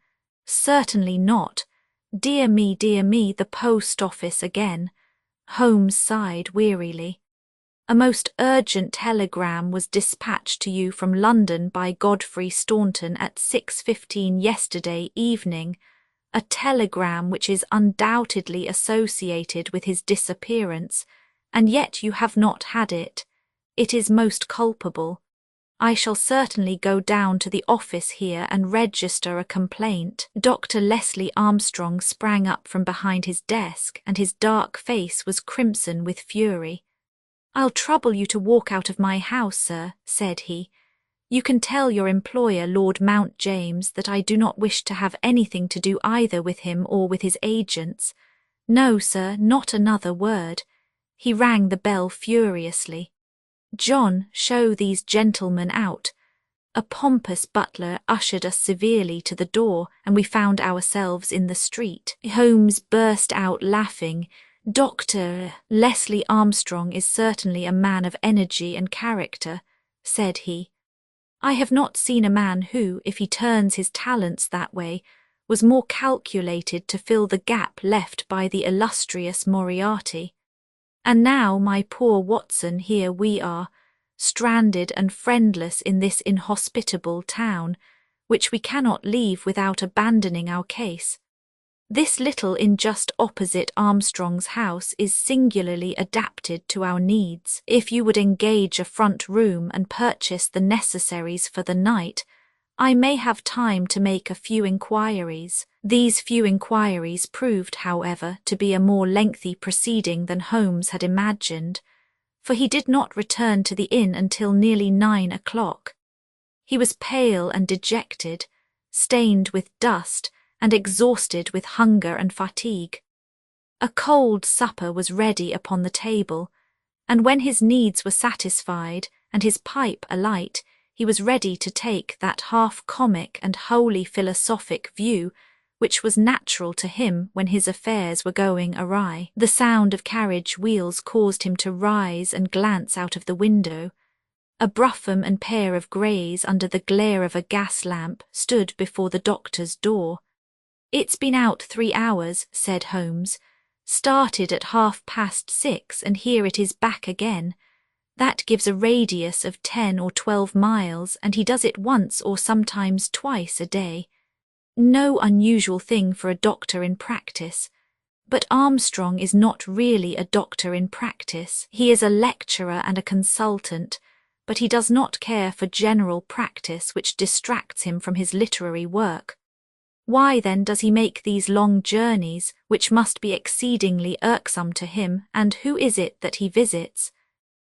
Certainly not. Dear me, the post office again. Holmes sighed wearily. A most urgent telegram was dispatched to you from London by Godfrey Staunton at 6:15 yesterday evening, a telegram which is undoubtedly associated with his disappearance, and yet you have not had it. It is most culpable. I shall certainly go down to the office here and register a complaint. Dr. Leslie Armstrong sprang up from behind his desk, and his dark face was crimson with fury. I'll trouble you to walk out of my house, sir, said he. You can tell your employer, Lord Mount James, that I do not wish to have anything to do either with him or with his agents. No, sir, not another word. He rang the bell furiously. John, show these gentlemen out. A pompous butler ushered us severely to the door, and we found ourselves in the street. Holmes burst out laughing. Dr. Leslie Armstrong is certainly a man of energy and character, said he. I have not seen a man who, if he turns his talents that way, was more calculated to fill the gap left by the illustrious Moriarty. And now, my poor Watson, here we are, stranded and friendless in this inhospitable town, which we cannot leave without abandoning our case. This little inn just opposite Armstrong's house is singularly adapted to our needs. If you would engage a front room and purchase the necessaries for the night, I may have time to make a few inquiries. These few inquiries proved, however, to be a more lengthy proceeding than Holmes had imagined, for he did not return to the inn until nearly 9 o'clock. He was pale and dejected, stained with dust, and exhausted with hunger and fatigue. A cold supper was ready upon the table, and when his needs were satisfied and his pipe alight, he was ready to take that half-comic and wholly philosophic view which was natural to him when his affairs were going awry. The sound of carriage wheels caused him to rise and glance out of the window. A brougham and pair of greys under the glare of a gas lamp stood before the doctor's door. "It's been out 3 hours," said Holmes. "Started at 6:30, and here it is back again. That gives a radius of 10 or 12 miles, and he does it once or sometimes twice a day. No unusual thing for a doctor in practice. But Armstrong is not really a doctor in practice. He is a lecturer and a consultant, but he does not care for general practice, which distracts him from his literary work. Why then does he make these long journeys, which must be exceedingly irksome to him, and who is it that he visits?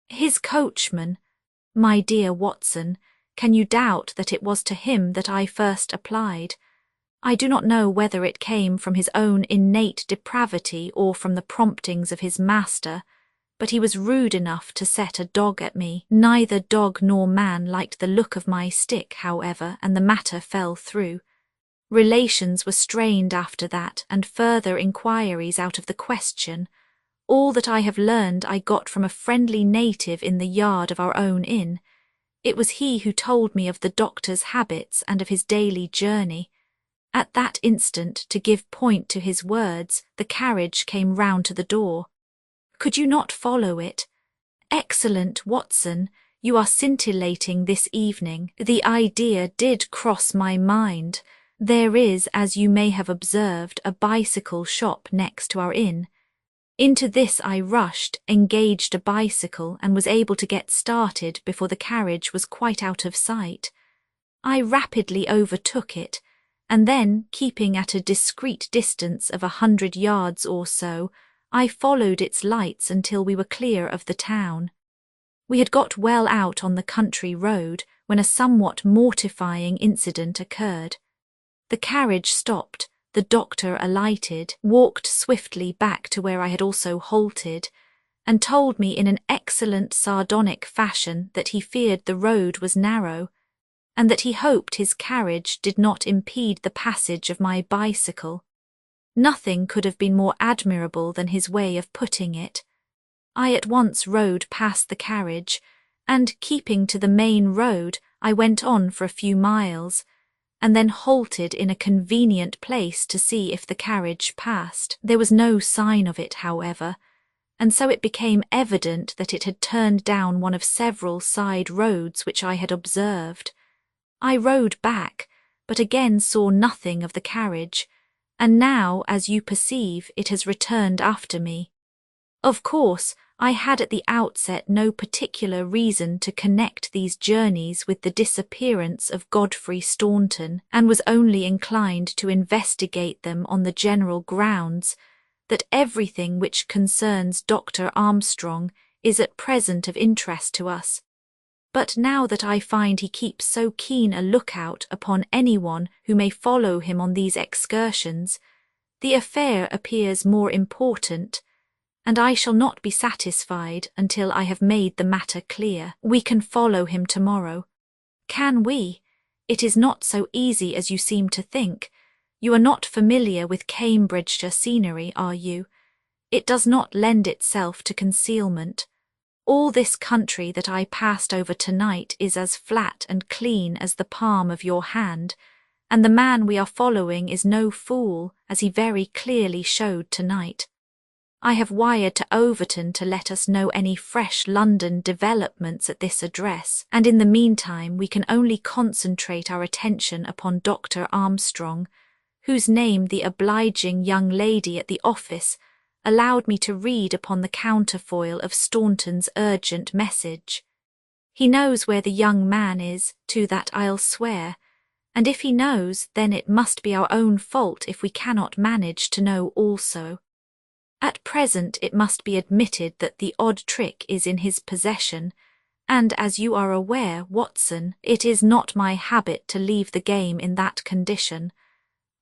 His coachman. My dear Watson, can you doubt that it was to him that I first applied? I do not know whether it came from his own innate depravity or from the promptings of his master, but he was rude enough to set a dog at me. Neither dog nor man liked the look of my stick, however, and the matter fell through. Relations were strained after that, and further inquiries out of the question. All that I have learned I got from a friendly native in the yard of our own inn. It was he who told me of the doctor's habits and of his daily journey. At that instant, to give point to his words, the carriage came round to the door. Could you not follow it? Excellent, Watson, you are scintillating this evening. The idea did cross my mind. There is, as you may have observed, a bicycle shop next to our inn. Into this I rushed, engaged a bicycle, and was able to get started before the carriage was quite out of sight. I rapidly overtook it, and then, keeping at a discreet distance of 100 yards or so, I followed its lights until we were clear of the town. We had got well out on the country road when a somewhat mortifying incident occurred. The carriage stopped, the doctor alighted, walked swiftly back to where I had also halted, and told me in an excellent sardonic fashion that he feared the road was narrow, and that he hoped his carriage did not impede the passage of my bicycle. Nothing could have been more admirable than his way of putting it. I at once rode past the carriage, and, keeping to the main road, I went on for a few miles, and then halted in a convenient place to see if the carriage passed. There was no sign of it, however, and so it became evident that it had turned down one of several side roads which I had observed. I rode back, but again saw nothing of the carriage, and now, as you perceive, it has returned after me. Of course, I had at the outset no particular reason to connect these journeys with the disappearance of Godfrey Staunton, and was only inclined to investigate them on the general grounds that everything which concerns Dr. Armstrong is at present of interest to us. But now that I find he keeps so keen a lookout upon anyone who may follow him on these excursions, the affair appears more important, and I shall not be satisfied until I have made the matter clear. We can follow him tomorrow. Can we? It is not so easy as you seem to think. You are not familiar with Cambridgeshire scenery, are you? It does not lend itself to concealment. All this country that I passed over tonight is as flat and clean as the palm of your hand, and the man we are following is no fool, as he very clearly showed tonight. I have wired to Overton to let us know any fresh London developments at this address, and in the meantime we can only concentrate our attention upon Dr. Armstrong, whose name the obliging young lady at the office allowed me to read upon the counterfoil of Staunton's urgent message. He knows where the young man is, to that I'll swear, And if he knows, then it must be our own fault if we cannot manage to know also. At present it must be admitted that the odd trick is in his possession, and as you are aware, Watson, it is not my habit to leave the game in that condition,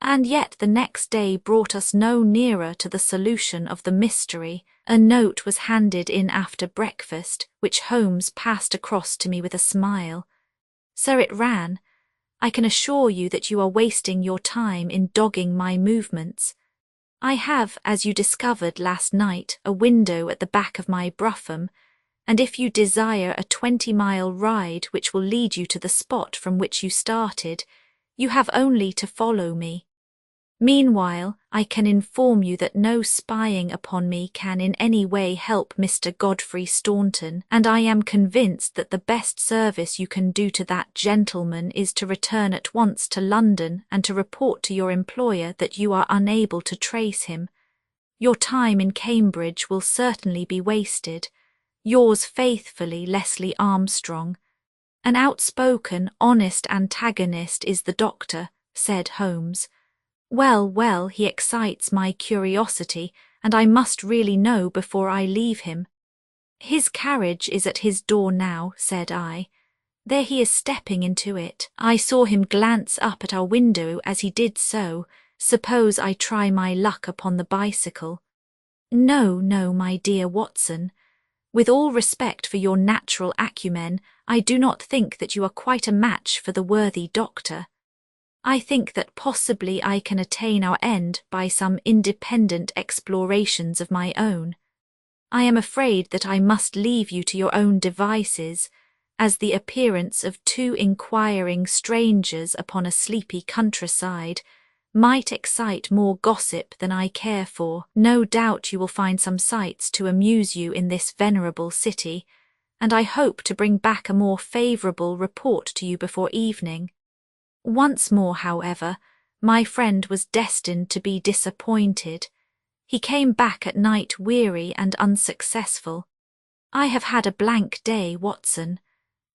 and yet the next day brought us no nearer to the solution of the mystery. A note was handed in after breakfast, which Holmes passed across to me with a smile. Sir, it ran, "I can assure you that you are wasting your time in dogging my movements. I have, as you discovered last night, a window at the back of my brougham, and if you desire a 20-mile ride which will lead you to the spot from which you started, you have only to follow me. Meanwhile, I can inform you that no spying upon me can in any way help Mr. Godfrey Staunton, and I am convinced that the best service you can do to that gentleman is to return at once to London and to report to your employer that you are unable to trace him. Your time in Cambridge will certainly be wasted. Yours faithfully, Leslie Armstrong." "An outspoken, honest antagonist is the doctor," said Holmes. "Well, well, he excites my curiosity, and I must really know before I leave him." "His carriage is at his door now," said I. "There he is stepping into it. I saw him glance up at our window as he did so. Suppose I try my luck upon the bicycle?" "No, no, my dear Watson. With all respect for your natural acumen, I do not think that you are quite a match for the worthy doctor. I think that possibly I can attain our end by some independent explorations of my own. I am afraid that I must leave you to your own devices, as the appearance of two inquiring strangers upon a sleepy countryside might excite more gossip than I care for. No doubt you will find some sights to amuse you in this venerable city, and I hope to bring back a more favourable report to you before evening. Once more, however, my friend was destined to be disappointed. He came back at night weary and unsuccessful. I have had a blank day, Watson.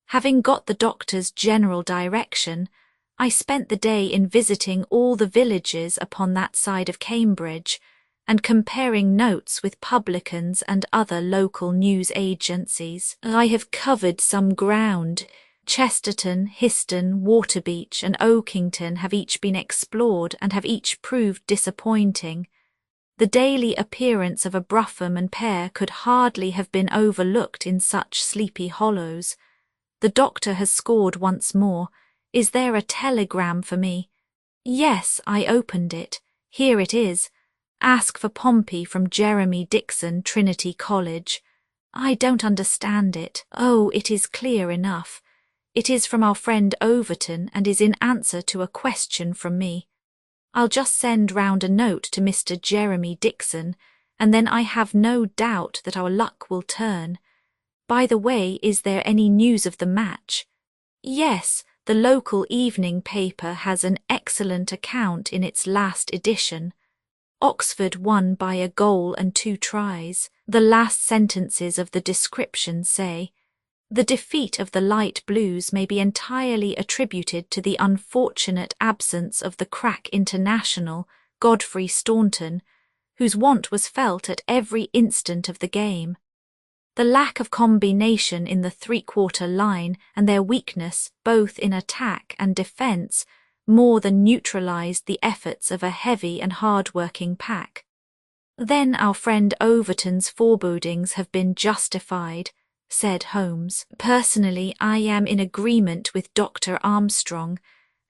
Having got the doctor's general direction, I spent the day in visiting all the villages upon that side of Cambridge, and comparing notes with publicans and other local news agencies. I have covered some ground. Chesterton, Histon, Waterbeach and Oakington have each been explored and have each proved disappointing. The daily appearance of a brougham and pair could hardly have been overlooked in such sleepy hollows. The doctor has scored once more. Is there a telegram for me? Yes, I opened it. Here it is. Ask for Pompey from Jeremy Dixon, Trinity College. I don't understand it. Oh, it is clear enough. It is from our friend Overton and is in answer to a question from me. I'll just send round a note to Mr. Jeremy Dixon, and then I have no doubt that our luck will turn. By the way, is there any news of the match? Yes, the local evening paper has an excellent account in its last edition. Oxford won by a goal and 2 tries. The last sentences of the description say, "The defeat of the Light Blues may be entirely attributed to the unfortunate absence of the crack international, Godfrey Staunton, whose want was felt at every instant of the game. The lack of combination in the three-quarter line and their weakness both in attack and defence more than neutralised the efforts of a heavy and hard-working pack. Then our friend Overton's forebodings have been justified," said Holmes. "Personally, I am in agreement with Dr. Armstrong,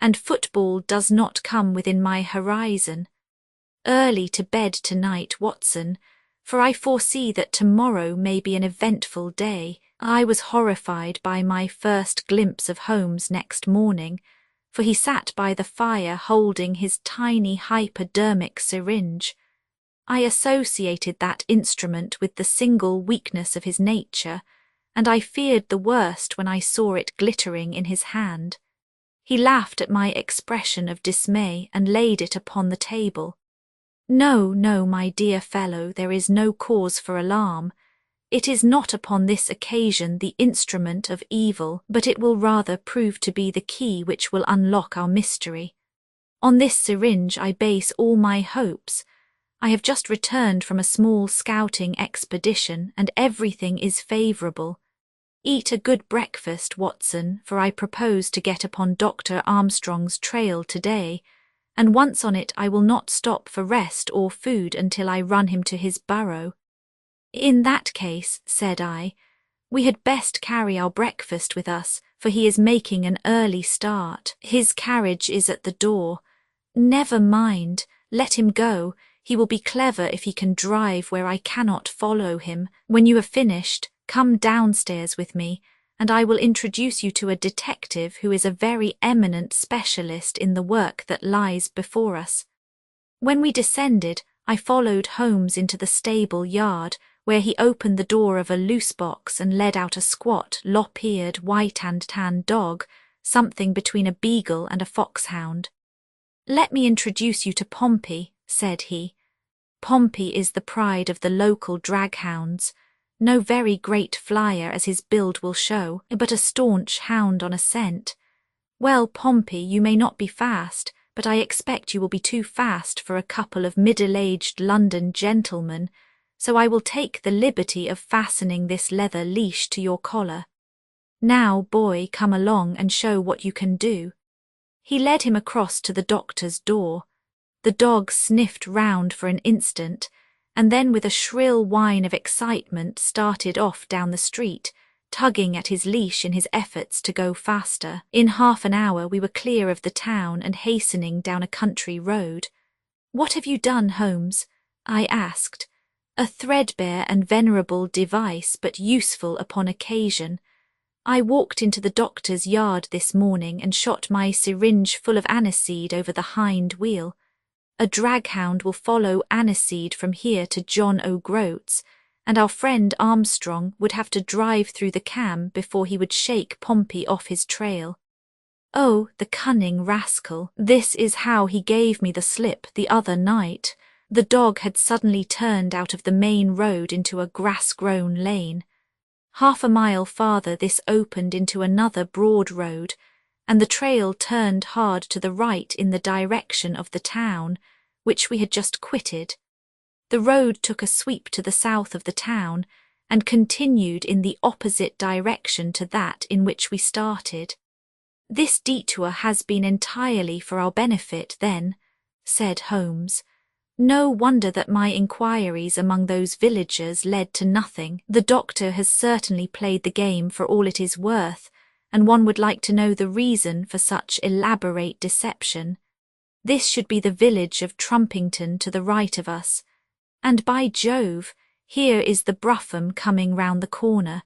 and football does not come within my horizon. Early to bed tonight, Watson, for I foresee that tomorrow may be an eventful day." I was horrified by my first glimpse of Holmes next morning, for he sat by the fire holding his tiny hypodermic syringe. I associated that instrument with the single weakness of his nature, and I feared the worst when I saw it glittering in his hand. He laughed at my expression of dismay and laid it upon the table. "No, no, my dear fellow, there is no cause for alarm. It is not upon this occasion the instrument of evil, but it will rather prove to be the key which will unlock our mystery. On this syringe I base all my hopes. I have just returned from a small scouting expedition, and everything is favourable. Eat a good breakfast, Watson, for I propose to get upon Dr. Armstrong's trail today, and once on it I will not stop for rest or food until I run him to his burrow. In that case, said I, we had best carry our breakfast with us, for he is making an early start. His carriage is at the door. Never mind, let him go. He will be clever if he can drive where I cannot follow him. When you have finished, come downstairs with me, and I will introduce you to a detective who is a very eminent specialist in the work that lies before us. When we descended, I followed Holmes into the stable yard, where he opened the door of a loose box and led out a squat, lop-eared, white and tan dog, something between a beagle and a foxhound. "Let me introduce you to Pompey," said he. Pompey is the pride of the local draghounds. No very great flyer, as his build will show, but a staunch hound on a scent. Well, Pompey, you may not be fast, but I expect you will be too fast for a couple of middle-aged London gentlemen, so I will take the liberty of fastening this leather leash to your collar. Now, boy, come along and show what you can do. He led him across to the doctor's door. The dog sniffed round for an instant, and then with a shrill whine of excitement started off down the street, tugging at his leash in his efforts to go faster. In half an hour we were clear of the town and hastening down a country road. "What have you done, Holmes?" I asked. A threadbare and venerable device, but useful upon occasion. I walked into the doctor's yard this morning and shot my syringe full of aniseed over the hind wheel. A draghound will follow aniseed from here to John O'Groats, and our friend Armstrong would have to drive through the Cam before he would shake Pompey off his trail. Oh, the cunning rascal! This is how he gave me the slip the other night. The dog had suddenly turned out of the main road into a grass-grown lane. Half a mile farther this opened into another broad road, and the trail turned hard to the right in the direction of the town, which we had just quitted. The road took a sweep to the south of the town, and continued in the opposite direction to that in which we started. "This detour has been entirely for our benefit, then," said Holmes. "No wonder that my inquiries among those villagers led to nothing. The doctor has certainly played the game for all it is worth, and one would like to know the reason for such elaborate deception. This should be the village of Trumpington to the right of us, and by Jove, here is the brougham coming round the corner.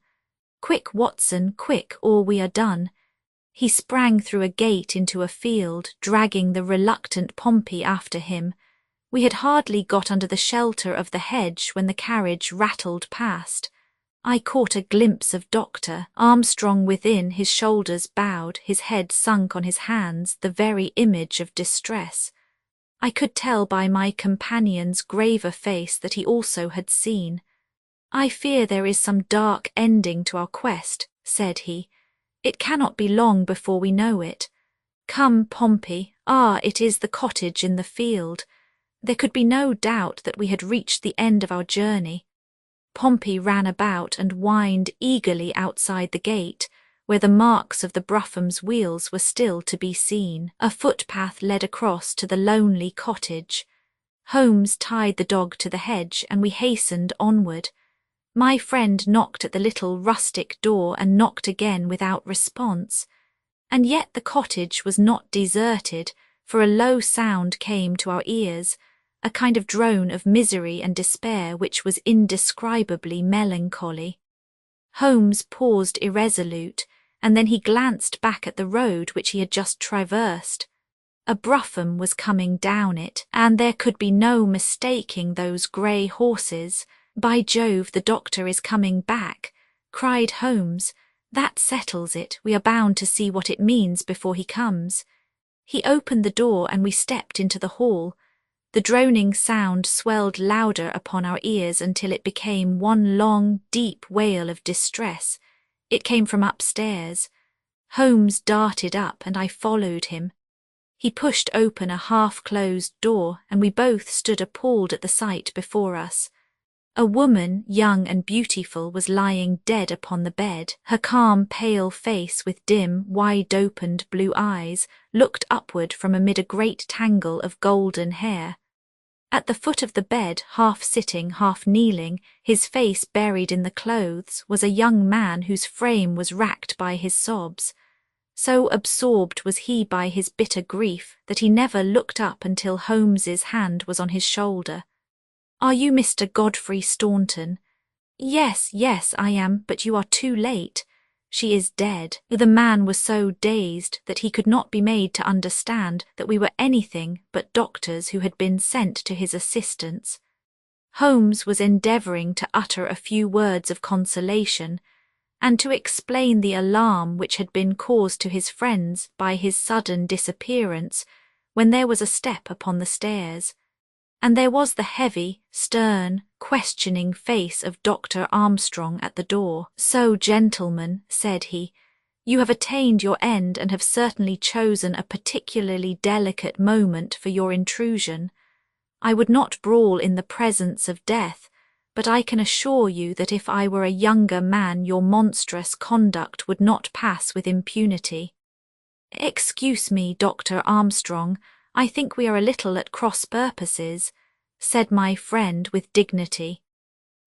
Quick, Watson, quick, or we are done." He sprang through a gate into a field, dragging the reluctant Pompey after him. We had hardly got under the shelter of the hedge when the carriage rattled past. I caught a glimpse of Dr. Armstrong within, his shoulders bowed, his head sunk on his hands, the very image of distress. I could tell by my companion's graver face that he also had seen. "I fear there is some dark ending to our quest," said he. "It cannot be long before we know it. Come, Pompey. Ah, it is the cottage in the field. There could be no doubt that we had reached the end of our journey." Pompey ran about and whined eagerly outside the gate, where the marks of the brougham wheels were still to be seen. A footpath led across to the lonely cottage. Holmes tied the dog to the hedge, and we hastened onward. My friend knocked at the little rustic door and knocked again without response. And yet the cottage was not deserted, for a low sound came to our ears, a kind of drone of misery and despair which was indescribably melancholy. Holmes paused irresolute, and then he glanced back at the road which he had just traversed. A brougham was coming down it, and there could be no mistaking those grey horses. "By Jove, the doctor is coming back," cried Holmes. "That settles it. We are bound to see what it means before he comes." He opened the door and we stepped into the hall. The droning sound swelled louder upon our ears until it became one long, deep wail of distress. It came from upstairs. Holmes darted up, and I followed him. He pushed open a half-closed door, and we both stood appalled at the sight before us. A woman, young and beautiful, was lying dead upon the bed. Her calm, pale face, with dim, wide-opened blue eyes, looked upward from amid a great tangle of golden hair. At the foot of the bed, half sitting, half kneeling, his face buried in the clothes, was a young man whose frame was racked by his sobs. So absorbed was he by his bitter grief that he never looked up until Holmes's hand was on his shoulder. "Are you Mr. Godfrey Staunton?" Yes, I am, but you are too late. She is dead." The man was so dazed that he could not be made to understand that we were anything but doctors who had been sent to his assistance. Holmes was endeavouring to utter a few words of consolation, and to explain the alarm which had been caused to his friends by his sudden disappearance, when there was a step upon the stairs, and there was the heavy, stern, questioning face of Dr. Armstrong at the door. "So, gentlemen," said he, "you have attained your end and have certainly chosen a particularly delicate moment for your intrusion. I would not brawl in the presence of death, but I can assure you that if I were a younger man your monstrous conduct would not pass with impunity." "Excuse me, Dr. Armstrong, I think we are a little at cross purposes," said my friend with dignity.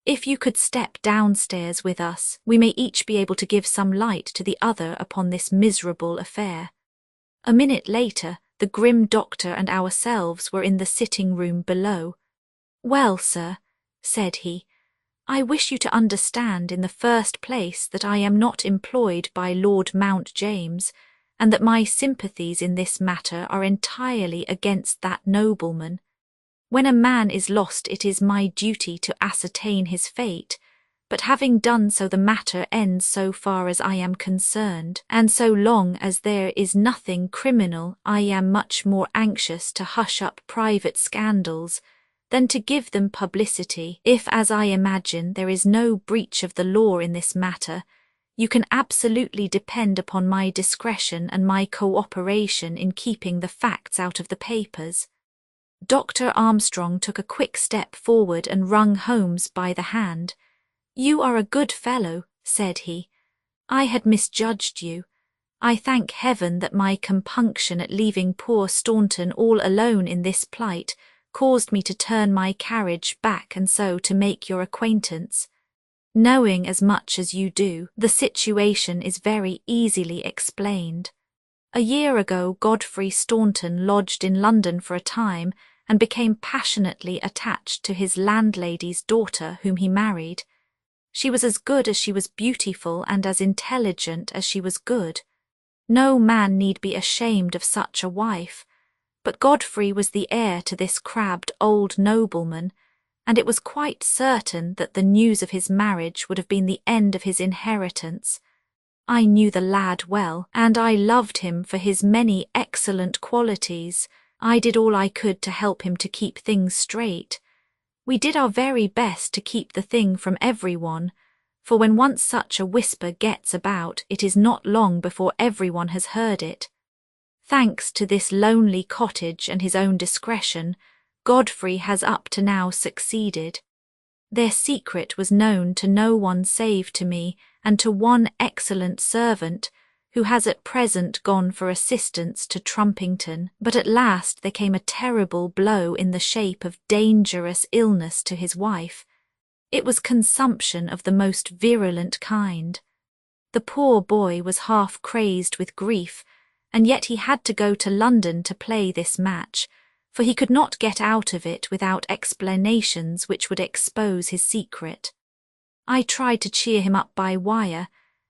"If you could step downstairs with us, we may each be able to give some light to the other upon this miserable affair." A minute later, the grim doctor and ourselves were in the sitting-room below. "Well, sir," said he, "I wish you to understand in the first place that I am not employed by Lord Mount James, and that my sympathies in this matter are entirely against that nobleman. When a man is lost it is my duty to ascertain his fate, but having done so the matter ends so far as I am concerned, and so long as there is nothing criminal I am much more anxious to hush up private scandals than to give them publicity. If, as I imagine, there is no breach of the law in this matter, you can absolutely depend upon my discretion and my cooperation in keeping the facts out of the papers." Dr. Armstrong took a quick step forward and wrung Holmes by the hand. "You are a good fellow," said he. "I had misjudged you. I thank heaven that my compunction at leaving poor Staunton all alone in this plight caused me to turn my carriage back and so to make your acquaintance. Knowing as much as you do, the situation is very easily explained. A year ago Godfrey Staunton lodged in London for a time and became passionately attached to his landlady's daughter, whom he married. She was as good as she was beautiful and as intelligent as she was good. No man need be ashamed of such a wife, but Godfrey was the heir to this crabbed old nobleman, and it was quite certain that the news of his marriage would have been the end of his inheritance. I knew the lad well, and I loved him for his many excellent qualities. I did all I could to help him to keep things straight. We did our very best to keep the thing from everyone, for when once such a whisper gets about, it is not long before everyone has heard it. Thanks to this lonely cottage and his own discretion, Godfrey has up to now succeeded. Their secret was known to no one save to me and to one excellent servant, who has at present gone for assistance to Trumpington, but at last there came a terrible blow in the shape of dangerous illness to his wife. It was consumption of the most virulent kind. The poor boy was half crazed with grief, and yet he had to go to London to play this match, for he could not get out of it without explanations which would expose his secret. I tried to cheer him up by wire,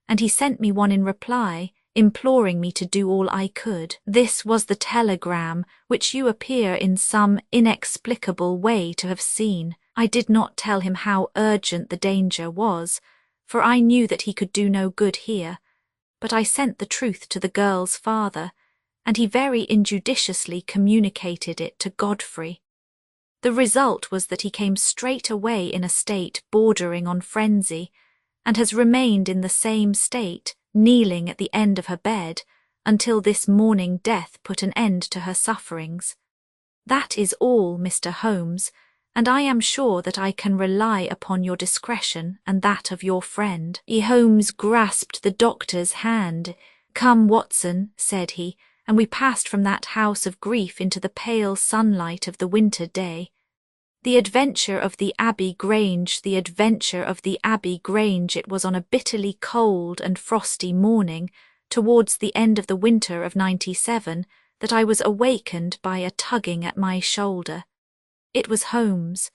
and he sent me one in reply, imploring me to do all I could. This was the telegram which you appear in some inexplicable way to have seen. I did not tell him how urgent the danger was, for I knew that he could do no good here, but I sent the truth to the girl's father, and he very injudiciously communicated it to Godfrey. The result was that he came straight away in a state bordering on frenzy, and has remained in the same state, kneeling at the end of her bed, until this morning death put an end to her sufferings. That is all, Mr. Holmes, and I am sure that I can rely upon your discretion and that of your friend. Holmes grasped the doctor's hand. "Come, Watson," said he, and we passed from that house of grief into the pale sunlight of the winter day. The adventure of the Abbey Grange, the adventure of the Abbey Grange. It was on a bitterly cold and frosty morning, towards the end of the winter of '97, that I was awakened by a tugging at my shoulder. It was Holmes.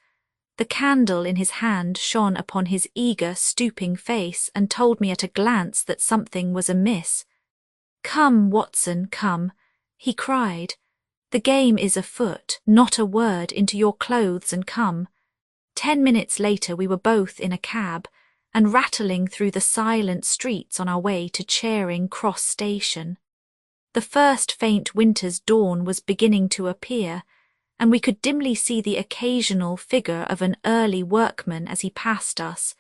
The candle in his hand shone upon his eager, stooping face and told me at a glance that something was amiss. "Come, Watson, come," he cried. "The game is afoot. Not a word, into your clothes and come." 10 minutes later we were both in a cab, and rattling through the silent streets on our way to Charing Cross Station. The first faint winter's dawn was beginning to appear, and we could dimly see the occasional figure of an early workman as he passed us,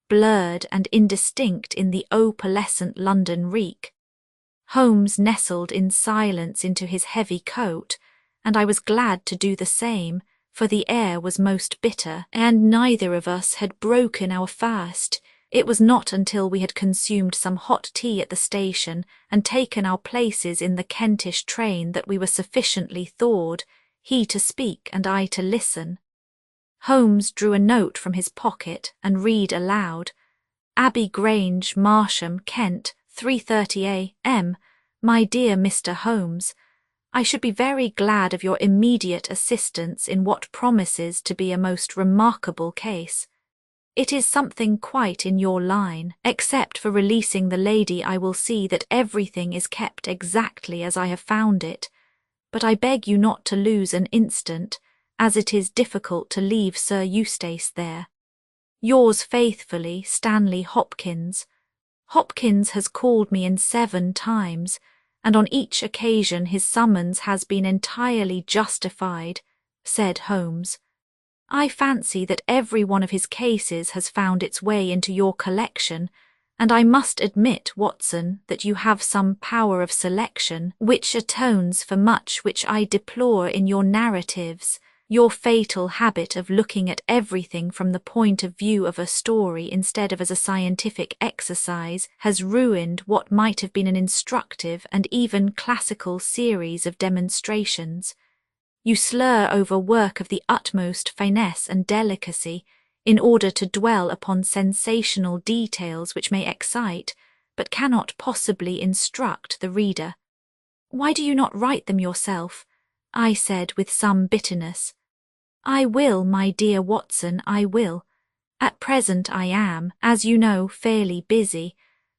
blurred and indistinct in the opalescent London reek. Holmes nestled in silence into his heavy coat, and I was glad to do the same, for the air was most bitter, and neither of us had broken our fast. It was not until we had consumed some hot tea at the station and taken our places in the Kentish train that we were sufficiently thawed, he to speak and I to listen. Holmes drew a note from his pocket and read aloud: "Abbey Grange, Marsham, Kent, 3:30 a.m. My dear Mr. Holmes, I should be very glad of your immediate assistance in what promises to be a most remarkable case. It is something quite in your line. Except for releasing the lady, I will see that everything is kept exactly as I have found it, but I beg you not to lose an instant, as it is difficult to leave Sir Eustace there. Yours faithfully, Stanley Hopkins." Hopkins has called me in 7 times, and on each occasion his summons has been entirely justified, said Holmes. "I fancy that every one of his cases has found its way into your collection, and I must admit, Watson, that you have some power of selection which atones for much which I deplore in your narratives. Your fatal habit of looking at everything from the point of view of a story instead of as a scientific exercise has ruined what might have been an instructive and even classical series of demonstrations. You slur over work of the utmost finesse and delicacy in order to dwell upon sensational details which may excite, but cannot possibly instruct the reader. Why do you not write them yourself?" I said with some bitterness. "I will, my dear Watson, I will. At present I am, as you know, fairly busy,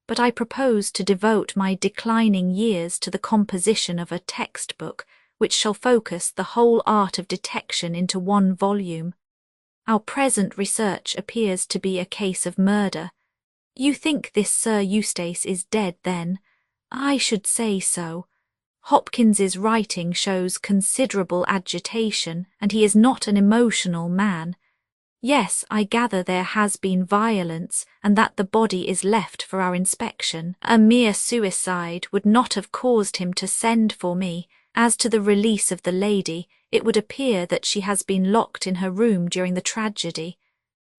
but I propose to devote my declining years to the composition of a textbook which shall focus the whole art of detection into one volume. Our present research appears to be a case of murder. You think this Sir Eustace is dead, then? I should say so. Hopkins's writing shows considerable agitation, and he is not an emotional man. Yes, I gather there has been violence, and that the body is left for our inspection. A mere suicide would not have caused him to send for me. As to the release of the lady, it would appear that she has been locked in her room during the tragedy.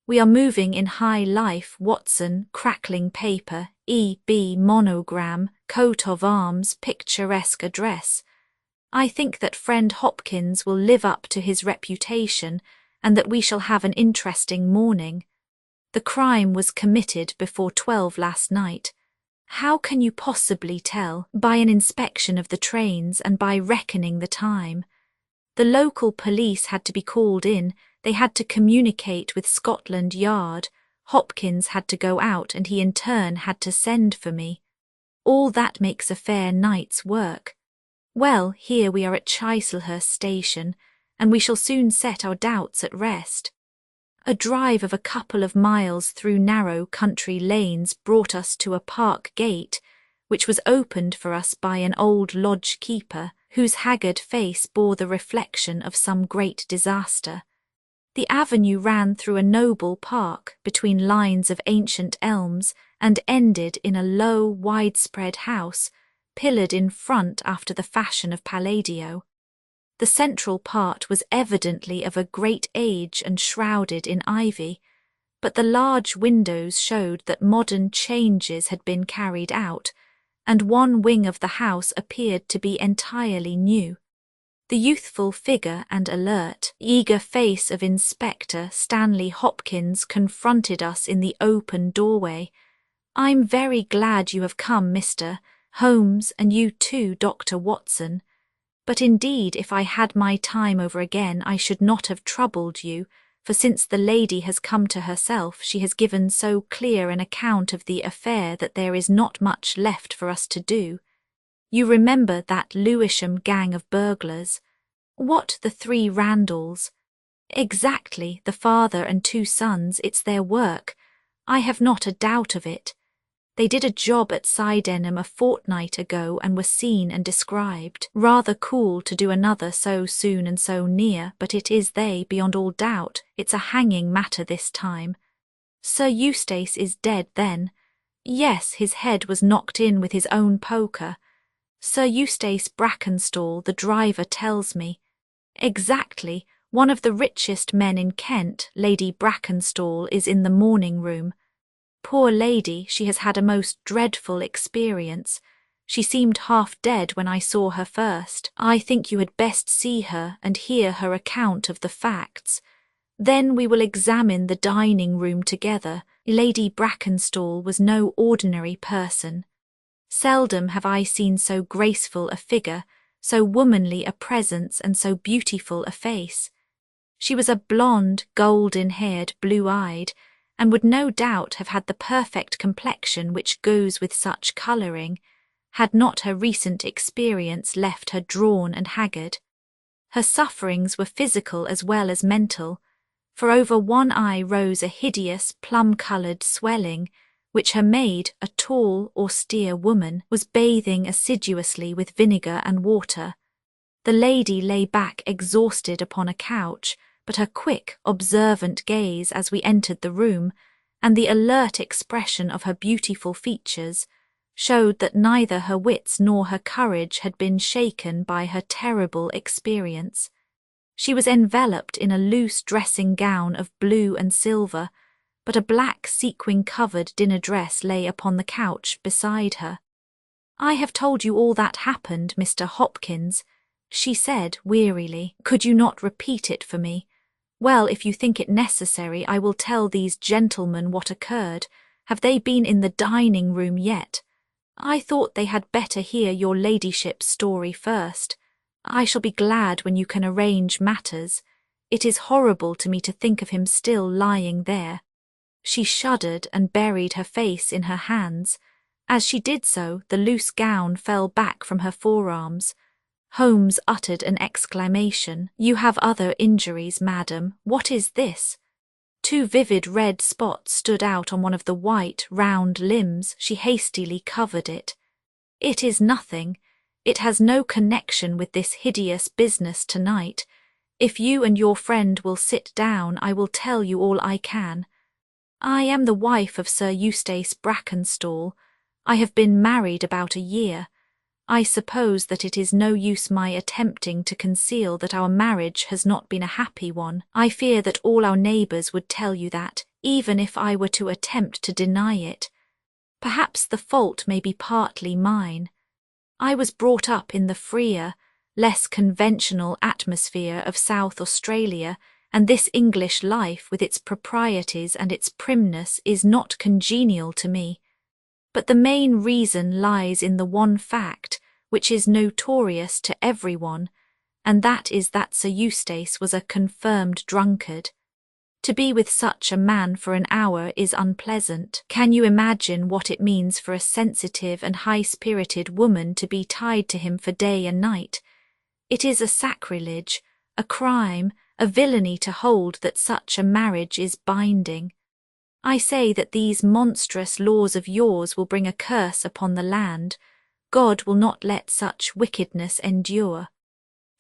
We are moving in high life, Watson, crackling paper, E.B. monogram, coat of arms, picturesque address. I think that friend Hopkins will live up to his reputation, and that we shall have an interesting morning. The crime was committed before 12 last night. How can you possibly tell? By an inspection of the trains and by reckoning the time. The local police had to be called in, they had to communicate with Scotland Yard, Hopkins had to go out and he in turn had to send for me. All that makes a fair night's work. Well, here we are at Chislehurst Station, and we shall soon set our doubts at rest. A drive of a couple of miles through narrow country lanes brought us to a park gate, which was opened for us by an old lodge-keeper, whose haggard face bore the reflection of some great disaster. The avenue ran through a noble park between lines of ancient elms and ended in a low, widespread house, pillared in front after the fashion of Palladio. The central part was evidently of a great age and shrouded in ivy, but the large windows showed that modern changes had been carried out, and one wing of the house appeared to be entirely new. The youthful figure and alert, eager face of Inspector Stanley Hopkins confronted us in the open doorway. "I'm very glad you have come, Mr. Holmes, and you too, Dr. Watson. But indeed, if I had my time over again, I should not have troubled you, for since the lady has come to herself, she has given so clear an account of the affair that there is not much left for us to do. You remember that Lewisham gang of burglars? What, the 3 Randalls? Exactly, the father and 2 sons, it's their work. I have not a doubt of it. They did a job at Sydenham a fortnight ago and were seen and described. Rather cool to do another so soon and so near, but it is they, beyond all doubt. It's a hanging matter this time. Sir Eustace is dead, then? Yes, his head was knocked in with his own poker. Sir Eustace Brackenstall, the driver, tells me. Exactly. One of the richest men in Kent, Lady Brackenstall, is in the morning room. Poor lady, she has had a most dreadful experience. She seemed half dead when I saw her first. I think you had best see her and hear her account of the facts. Then we will examine the dining room together. Lady Brackenstall was no ordinary person. Seldom have I seen so graceful a figure, so womanly a presence, and so beautiful a face. She was a blonde, golden-haired, blue-eyed, and would no doubt have had the perfect complexion which goes with such colouring, had not her recent experience left her drawn and haggard. Her sufferings were physical as well as mental, for over one eye rose a hideous, plum-coloured swelling, which her maid, a tall, austere woman, was bathing assiduously with vinegar and water. The lady lay back exhausted upon a couch, but her quick, observant gaze as we entered the room, and the alert expression of her beautiful features, showed that neither her wits nor her courage had been shaken by her terrible experience. She was enveloped in a loose dressing gown of blue and silver, but a black sequin-covered dinner dress lay upon the couch beside her. "I have told you all that happened, Mr. Hopkins," she said wearily. "Could you not repeat it for me? Well, if you think it necessary, I will tell these gentlemen what occurred. Have they been in the dining-room yet? I thought they had better hear your ladyship's story first. I shall be glad when you can arrange matters. It is horrible to me to think of him still lying there." She shuddered and buried her face in her hands. As she did so, the loose gown fell back from her forearms. Holmes uttered an exclamation. "You have other injuries, madam. What is this?" 2 vivid red spots stood out on one of the white, round limbs. She hastily covered it. "It is nothing. It has no connection with this hideous business tonight. If you and your friend will sit down, I will tell you all I can. I am the wife of Sir Eustace Brackenstall. I have been married about a year. I suppose that it is no use my attempting to conceal that our marriage has not been a happy one. I fear that all our neighbours would tell you that, even if I were to attempt to deny it. Perhaps the fault may be partly mine. I was brought up in the freer, less conventional atmosphere of South Australia, and this English life with its proprieties and its primness is not congenial to me. But the main reason lies in the one fact, which is notorious to everyone, and that is that Sir Eustace was a confirmed drunkard. To be with such a man for an hour is unpleasant. Can you imagine what it means for a sensitive and high-spirited woman to be tied to him for day and night? It is a sacrilege, a crime, a villainy to hold that such a marriage is binding. I say that these monstrous laws of yours will bring a curse upon the land. God will not let such wickedness endure.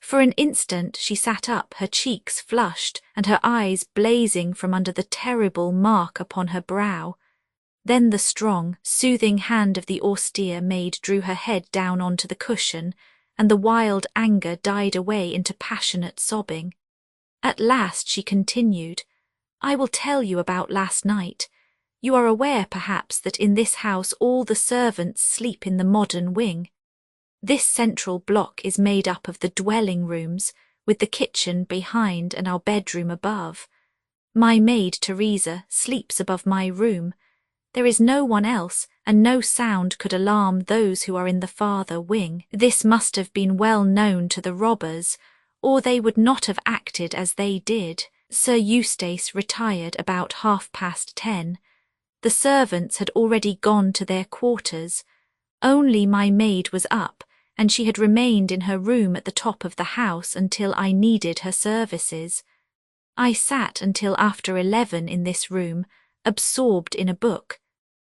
For an instant she sat up, her cheeks flushed and her eyes blazing from under the terrible mark upon her brow. Then the strong, soothing hand of the austere maid drew her head down onto the cushion, and the wild anger died away into passionate sobbing. At last she continued, "I will tell you about last night. You are aware, perhaps, that in this house all the servants sleep in the modern wing. This central block is made up of the dwelling rooms, with the kitchen behind and our bedroom above. My maid, Teresa, sleeps above my room. There is no one else, and no sound could alarm those who are in the farther wing. This must have been well known to the robbers, or they would not have acted as they did. Sir Eustace retired about 10:30. The servants had already gone to their quarters. Only my maid was up, and she had remained in her room at the top of the house until I needed her services. I sat until after 11 in this room, absorbed in a book.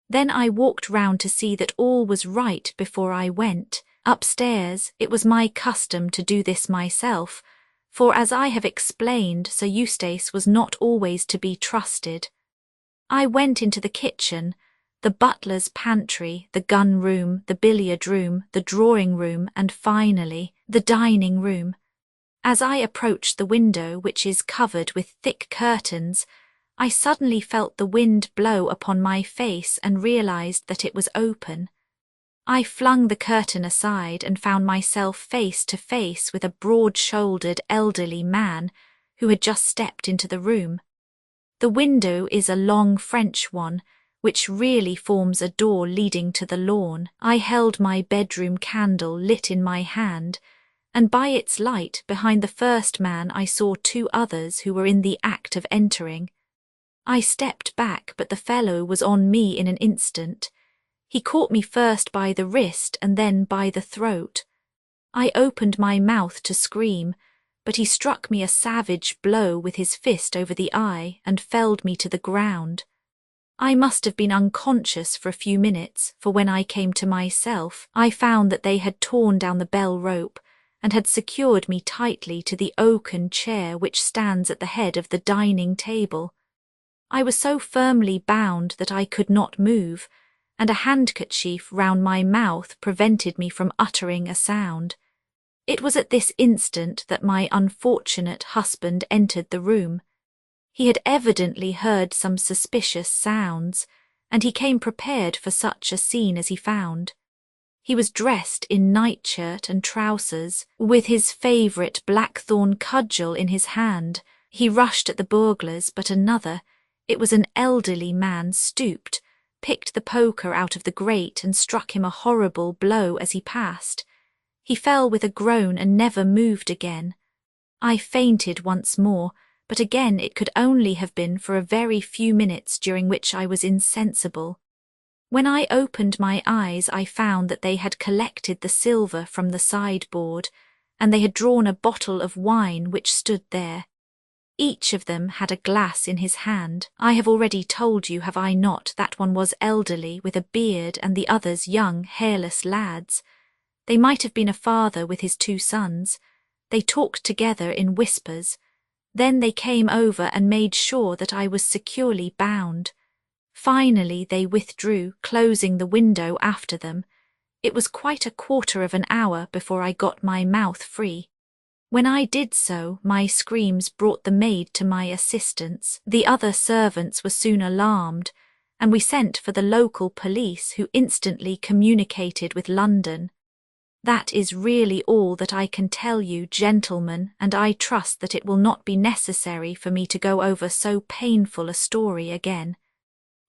Then I walked round to see that all was right before I went. Upstairs, it was my custom to do this myself, for as I have explained, Sir Eustace was not always to be trusted. I went into the kitchen, the butler's pantry, the gun room, the billiard room, the drawing room, and finally, the dining room. As I approached the window, which is covered with thick curtains, I suddenly felt the wind blow upon my face and realized that it was open. I flung the curtain aside and found myself face to face with a broad-shouldered elderly man who had just stepped into the room. The window is a long French one, which really forms a door leading to the lawn. I held my bedroom candle lit in my hand, and by its light behind the first man I saw 2 others who were in the act of entering. I stepped back, but the fellow was on me in an instant. He caught me first by the wrist and then by the throat. I opened my mouth to scream, but he struck me a savage blow with his fist over the eye and felled me to the ground. I must have been unconscious for a few minutes, for when I came to myself, I found that they had torn down the bell rope and had secured me tightly to the oaken chair which stands at the head of the dining table. I was so firmly bound that I could not move, and a handkerchief round my mouth prevented me from uttering a sound. It was at this instant that my unfortunate husband entered the room. He had evidently heard some suspicious sounds, and he came prepared for such a scene as he found. He was dressed in nightshirt and trousers, with his favourite blackthorn cudgel in his hand. He rushed at the burglars, but another, it was an elderly man, stooped, picked the poker out of the grate and struck him a horrible blow as he passed. He fell with a groan and never moved again. I fainted once more, but again it could only have been for a very few minutes during which I was insensible. When I opened my eyes I found that they had collected the silver from the sideboard, and they had drawn a bottle of wine which stood there. Each of them had a glass in his hand. I have already told you, have I not, that one was elderly with a beard and the others young, hairless lads. They might have been a father with his 2 sons. They talked together in whispers. Then they came over and made sure that I was securely bound. Finally they withdrew, closing the window after them. It was quite a quarter of an hour before I got my mouth free. When I did so, my screams brought the maid to my assistance. The other servants were soon alarmed, and we sent for the local police, who instantly communicated with London. That is really all that I can tell you, gentlemen, and I trust that it will not be necessary for me to go over so painful a story again.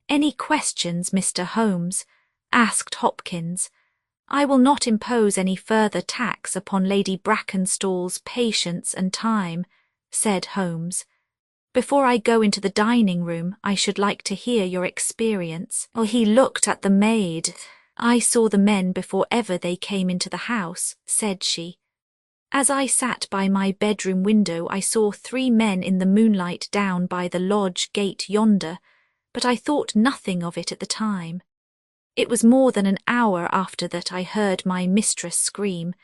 Any questions, Mr. Holmes? Asked Hopkins. I will not impose any further tax upon Lady Brackenstall's patience and time, said Holmes. Before I go into the dining room, I should like to hear your experience. He looked at the maid. I saw the men before ever they came into the house, said she. As I sat by my bedroom window, I saw 3 men in the moonlight down by the lodge gate yonder, but I thought nothing of it at the time. It was more than an hour after that I heard my mistress scream,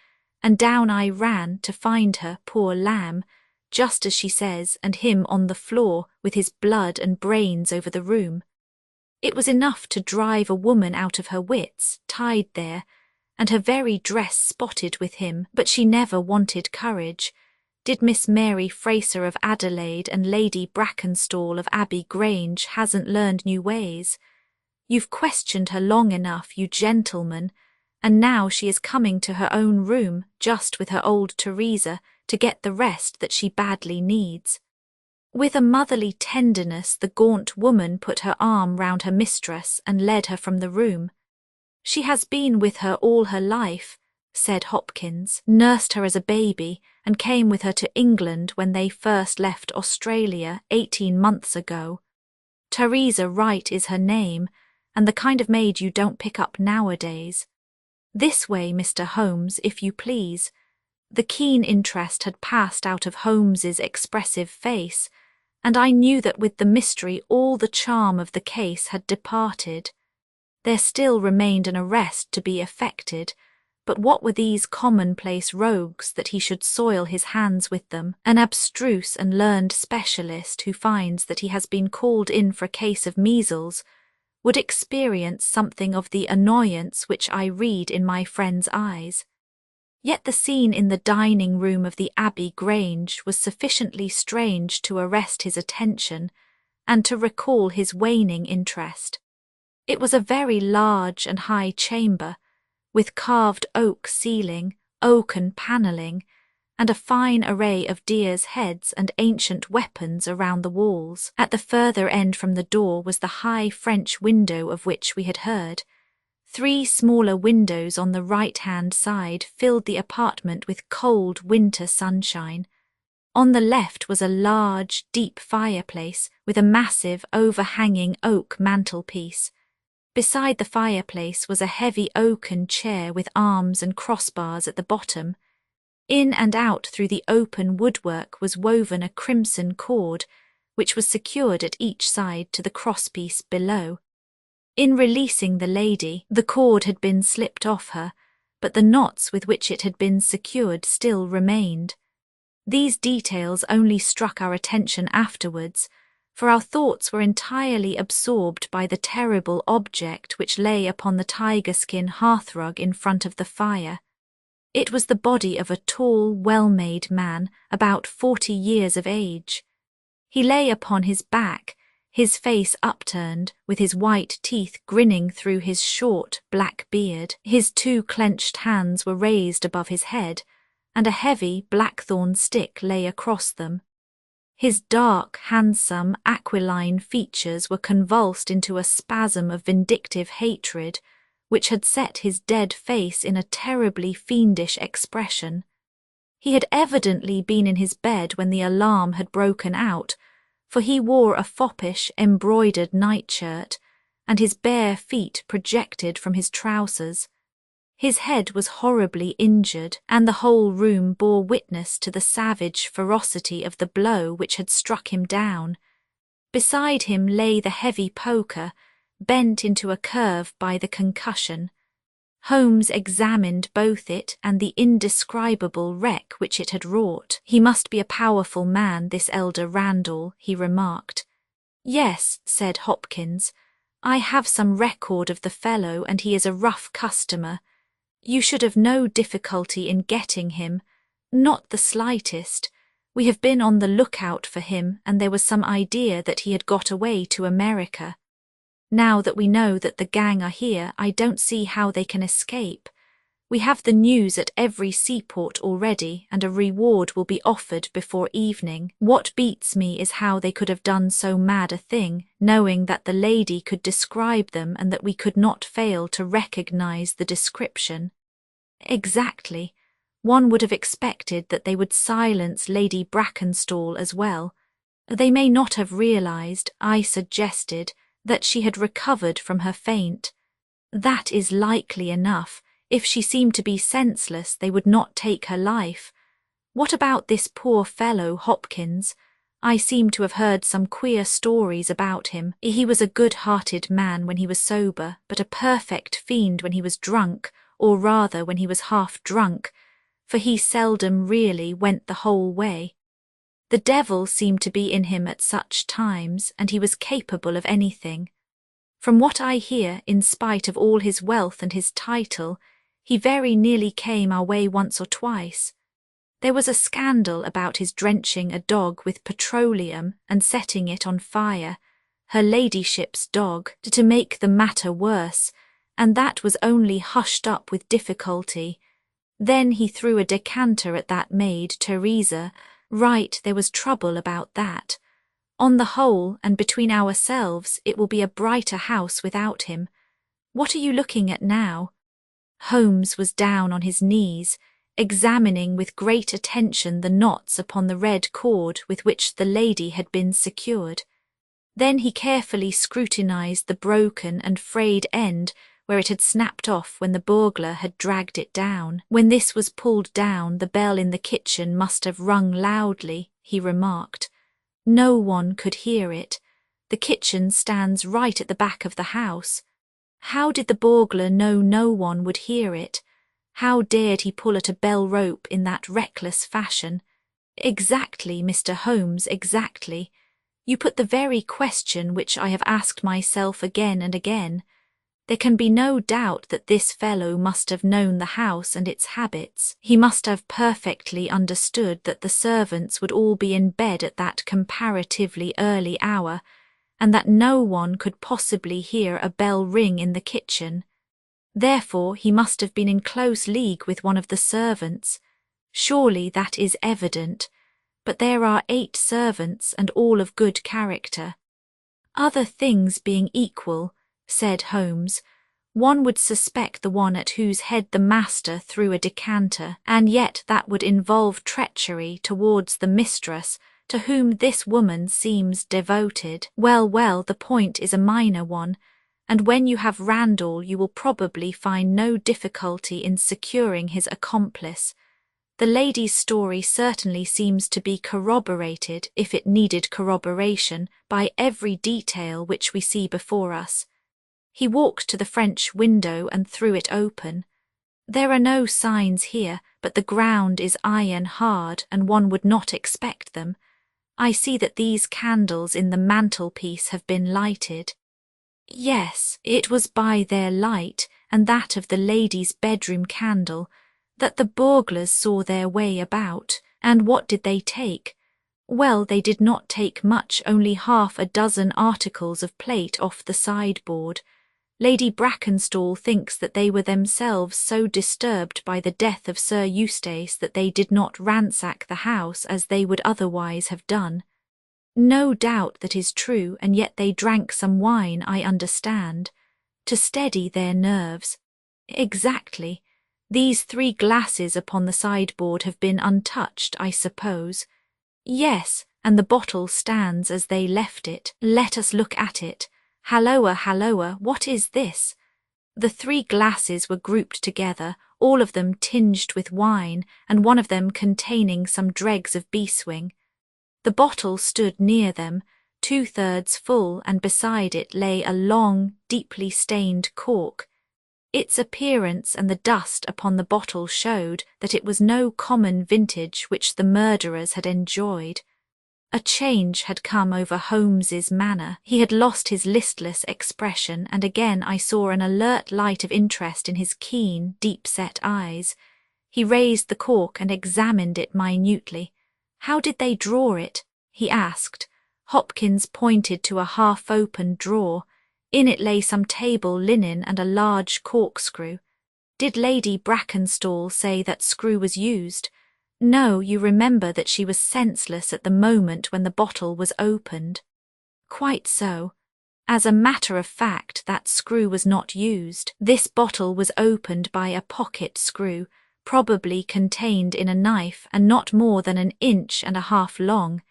and down I ran to find her, poor lamb, just as she says, and him on the floor with his blood and brains over the room. It was enough to drive a woman out of her wits, tied there, and her very dress spotted with him, but she never wanted courage. Did Miss Mary Fraser of Adelaide and Lady Brackenstall of Abbey Grange hasn't learned new ways? You've questioned her long enough, you gentlemen, and now she is coming to her own room, just with her old Teresa, to get the rest that she badly needs. With a motherly tenderness, the gaunt woman put her arm round her mistress and led her from the room. She has been with her all her life, said Hopkins, nursed her as a baby, and came with her to England when they first left Australia 18 months ago. Teresa Wright is her name, and the kind of maid you don't pick up nowadays. This way, Mr. Holmes, if you please. The keen interest had passed out of Holmes's expressive face, and I knew that with the mystery all the charm of the case had departed. There still remained an arrest to be effected, but what were these commonplace rogues that he should soil his hands with them? An abstruse and learned specialist who finds that he has been called in for a case of measles would experience something of the annoyance which I read in my friend's eyes. Yet the scene in the dining room of the Abbey Grange was sufficiently strange to arrest his attention and to recall his waning interest. It was a very large and high chamber, with carved oak ceiling, oaken panelling, and a fine array of deer's heads and ancient weapons around the walls. At the further end from the door was the high French window of which we had heard. 3 smaller windows on the right-hand side filled the apartment with cold winter sunshine. On the left was a large, deep fireplace with a massive, overhanging oak mantelpiece. Beside the fireplace was a heavy oaken chair with arms and crossbars at the bottom. In and out through the open woodwork was woven a crimson cord, which was secured at each side to the crosspiece below. In releasing the lady, the cord had been slipped off her, but the knots with which it had been secured still remained. These details only struck our attention afterwards, for our thoughts were entirely absorbed by the terrible object which lay upon the tiger-skin hearthrug in front of the fire. It was the body of a tall, well-made man, about 40 years of age. He lay upon his back, his face upturned, with his white teeth grinning through his short, black beard. His 2 clenched hands were raised above his head, and a heavy blackthorn stick lay across them. His dark, handsome, aquiline features were convulsed into a spasm of vindictive hatred, which had set his dead face in a terribly fiendish expression. He had evidently been in his bed when the alarm had broken out, for he wore a foppish, embroidered nightshirt, and his bare feet projected from his trousers. His head was horribly injured, and the whole room bore witness to the savage ferocity of the blow which had struck him down. Beside him lay the heavy poker, bent into a curve by the concussion. Holmes examined both it and the indescribable wreck which it had wrought. He must be a powerful man, this elder Randall, he remarked. Yes, said Hopkins, I have some record of the fellow, and he is a rough customer. You should have no difficulty in getting him, not the slightest. We have been on the lookout for him, and there was some idea that he had got away to America. Now that we know that the gang are here, I don't see how they can escape. We have the news at every seaport already, and a reward will be offered before evening. What beats me is how they could have done so mad a thing, knowing that the lady could describe them and that we could not fail to recognize the description. Exactly. One would have expected that they would silence Lady Brackenstall as well. They may not have realized, I suggested, that she had recovered from her faint. That is likely enough. If she seemed to be senseless, they would not take her life. What about this poor fellow Hopkins? I seem to have heard some queer stories about him. He was a good-hearted man when he was sober, but a perfect fiend when he was drunk, or rather when he was half drunk, for he seldom really went the whole way. The devil seemed to be in him at such times, and he was capable of anything. From what I hear, in spite of all his wealth and his title, he very nearly came our way once or twice. There was a scandal about his drenching a dog with petroleum and setting it on fire, her ladyship's dog, to make the matter worse, and that was only hushed up with difficulty. Then he threw a decanter at that maid, Teresa. Right, there was trouble about that. On the whole, and between ourselves, it will be a brighter house without him. What are you looking at now? Holmes was down on his knees, examining with great attention the knots upon the red cord with which the lady had been secured. Then he carefully scrutinized the broken and frayed end where it had snapped off when the burglar had dragged it down. When this was pulled down, the bell in the kitchen must have rung loudly, he remarked. No one could hear it. The kitchen stands right at the back of the house. How did the burglar know no one would hear it? How dared he pull at a bell rope in that reckless fashion? Exactly, Mr. Holmes, exactly. You put the very question which I have asked myself again and again. There can be no doubt that this fellow must have known the house and its habits. He must have perfectly understood that the servants would all be in bed at that comparatively early hour, and that no one could possibly hear a bell ring in the kitchen. Therefore he must have been in close league with one of the servants. Surely that is evident, but there are 8 servants and all of good character. Other things being equal, said Holmes, one would suspect the one at whose head the master threw a decanter, and yet that would involve treachery towards the mistress, to whom this woman seems devoted. Well, the point is a minor one, and when you have Randall you will probably find no difficulty in securing his accomplice. The lady's story certainly seems to be corroborated, if it needed corroboration, by every detail which we see before us. He walked to the French window and threw it open. There are no signs here, but the ground is iron hard, and one would not expect them. I see that these candles in the mantelpiece have been lighted. Yes, it was by their light, and that of the lady's bedroom candle, that the burglars saw their way about. And what did they take? Well, they did not take much, only half a dozen articles of plate off the sideboard. Lady Brackenstall thinks that they were themselves so disturbed by the death of Sir Eustace that they did not ransack the house as they would otherwise have done. No doubt that is true, and yet they drank some wine, I understand, to steady their nerves. Exactly. These 3 glasses upon the sideboard have been untouched, I suppose. Yes, and the bottle stands as they left it. Let us look at it. Halloa, what is this? The 3 glasses were grouped together, all of them tinged with wine, and one of them containing some dregs of beeswing. The bottle stood near them, 2/3 full, and beside it lay a long, deeply stained cork. Its appearance and the dust upon the bottle showed that it was no common vintage which the murderers had enjoyed. A change had come over Holmes's manner. He had lost his listless expression, and again I saw an alert light of interest in his keen, deep-set eyes. He raised the cork and examined it minutely. How did they draw it? He asked. Hopkins pointed to a half-open drawer. In it lay some table linen and a large corkscrew. Did Lady Brackenstall say that screw was used? No, you remember that she was senseless at the moment when the bottle was opened. Quite so. As a matter of fact, that screw was not used. This bottle was opened by a pocket screw, probably contained in a knife and not more than 1.5 inches long.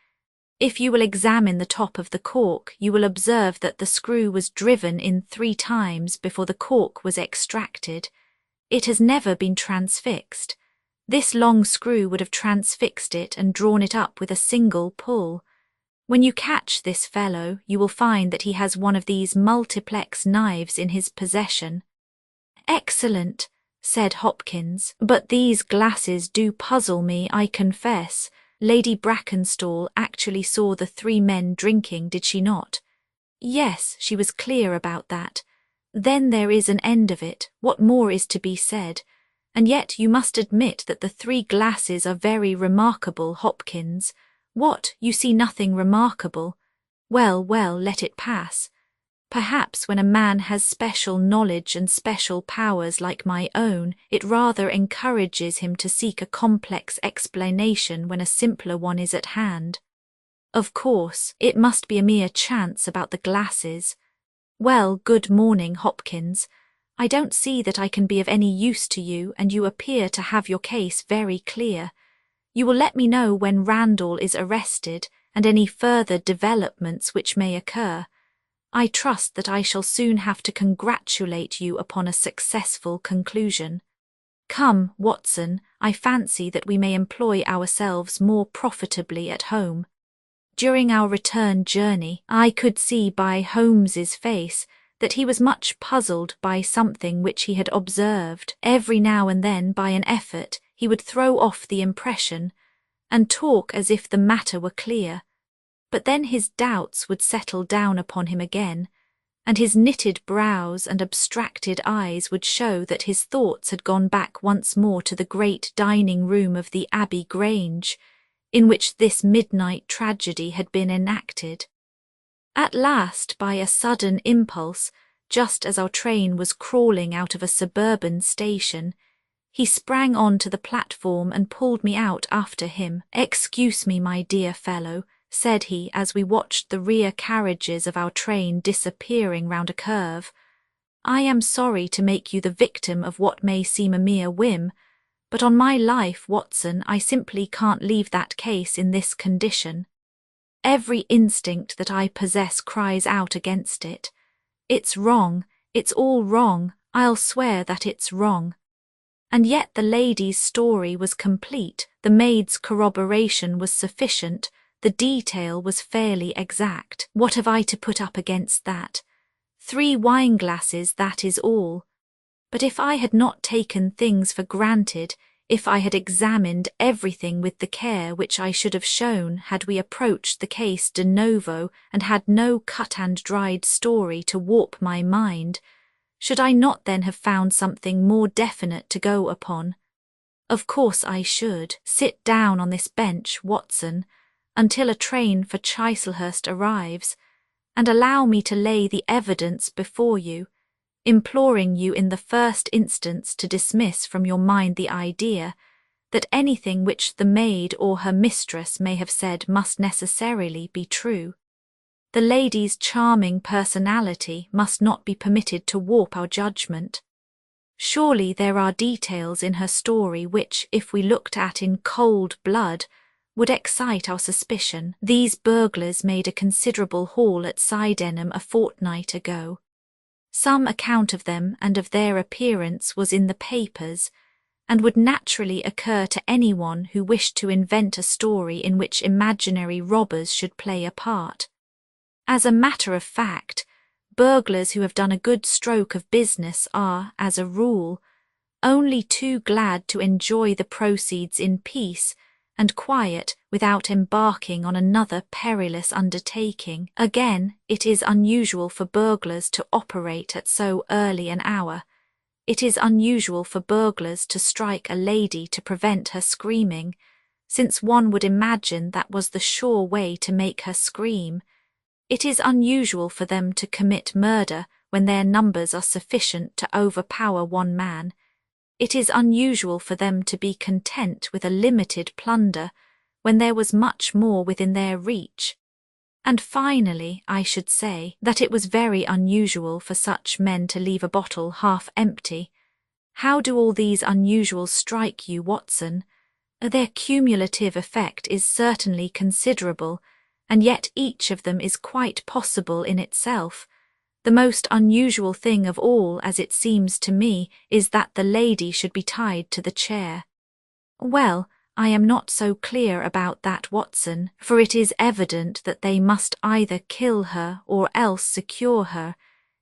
If you will examine the top of the cork, you will observe that the screw was driven in 3 times before the cork was extracted. It has never been transfixed. This long screw would have transfixed it and drawn it up with a single pull. When you catch this fellow, you will find that he has one of these multiplex knives in his possession. Excellent! said Hopkins, "but these glasses do puzzle me, I confess. Lady Brackenstall actually saw the three men drinking, did she not?" "Yes, she was clear about that." "Then there is an end of it. What more is to be said? And yet you must admit that the three glasses are very remarkable, Hopkins." "What, you see nothing remarkable?" "Well, well, let it pass. Perhaps when a man has special knowledge and special powers like my own, it rather encourages him to seek a complex explanation when a simpler one is at hand. Of course, it must be a mere chance about the glasses. Well, good morning, Hopkins. I don't see that I can be of any use to you, and you appear to have your case very clear. You will let me know when Randall is arrested, and any further developments which may occur. I trust that I shall soon have to congratulate you upon a successful conclusion. Come, Watson, I fancy that we may employ ourselves more profitably at home." During our return journey, I could see by Holmes's face that he was much puzzled by something which he had observed. Every now and then, by an effort, he would throw off the impression, and talk as if the matter were clear. But then his doubts would settle down upon him again, and his knitted brows and abstracted eyes would show that his thoughts had gone back once more to the great dining room of the Abbey Grange, in which this midnight tragedy had been enacted. At last, by a sudden impulse, just as our train was crawling out of a suburban station, he sprang on to the platform and pulled me out after him. "Excuse me, my dear fellow," said he as we watched the rear carriages of our train disappearing round a curve. "I am sorry to make you the victim of what may seem a mere whim, but on my life, Watson, I simply can't leave that case in this condition. Every instinct that I possess cries out against it. It's wrong, it's all wrong, I'll swear that it's wrong." And yet the lady's story was complete, the maid's corroboration was sufficient, the detail was fairly exact. What have I to put up against that? 3 wine-glasses, that is all. But if I had not taken things for granted, if I had examined everything with the care which I should have shown had we approached the case de novo and had no cut-and-dried story to warp my mind, should I not then have found something more definite to go upon? Of course I should. Sit down on this bench, Watson, until a train for Chislehurst arrives, and allow me to lay the evidence before you, imploring you in the first instance to dismiss from your mind the idea that anything which the maid or her mistress may have said must necessarily be true. The lady's charming personality must not be permitted to warp our judgment. Surely there are details in her story which, if we looked at in cold blood, would excite our suspicion. These burglars made a considerable haul at Sydenham a fortnight ago. Some account of them and of their appearance was in the papers, and would naturally occur to anyone who wished to invent a story in which imaginary robbers should play a part. As a matter of fact, burglars who have done a good stroke of business are, as a rule, only too glad to enjoy the proceeds in peace and quiet without embarking on another perilous undertaking. Again, it is unusual for burglars to operate at so early an hour. It is unusual for burglars to strike a lady to prevent her screaming, since one would imagine that was the sure way to make her scream. It is unusual for them to commit murder when their numbers are sufficient to overpower one man. It is unusual for them to be content with a limited plunder when there was much more within their reach. And finally, I should say that it was very unusual for such men to leave a bottle half empty. How do all these unusuals strike you, Watson? Their cumulative effect is certainly considerable, and yet each of them is quite possible in itself. The most unusual thing of all, as it seems to me, is that the lady should be tied to the chair. Well, I am not so clear about that, Watson, for it is evident that they must either kill her or else secure her.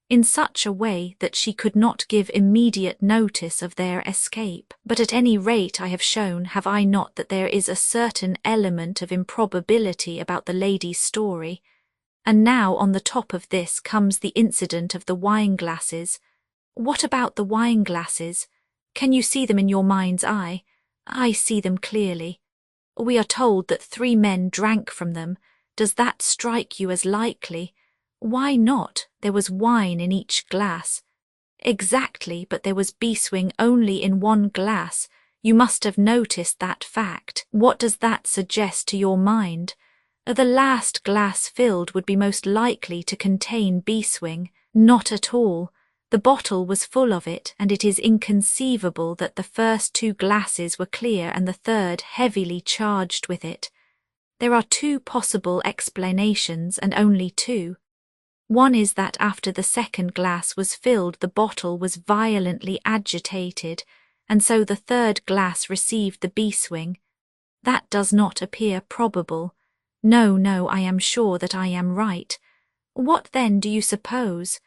in such a way that she could not give immediate notice of their escape. But at any rate I have shown, have I not, that there is a certain element of improbability about the lady's story, and now on the top of this comes the incident of the wine-glasses. What about the wine-glasses? Can you see them in your mind's eye? I see them clearly. We are told that 3 men drank from them. Does that strike you as likely? Why not? There was wine in each glass. Exactly, but there was beeswing only in 1 glass. You must have noticed that fact. What does that suggest to your mind? The last glass filled would be most likely to contain beeswing. Not at all. The bottle was full of it, and it is inconceivable that the first 2 glasses were clear and the third heavily charged with it. There are 2 possible explanations, and only 2. One is that after the second glass was filled, the bottle was violently agitated, and so the third glass received the beeswing. That does not appear probable. No, I am sure that I am right. What then do you suppose?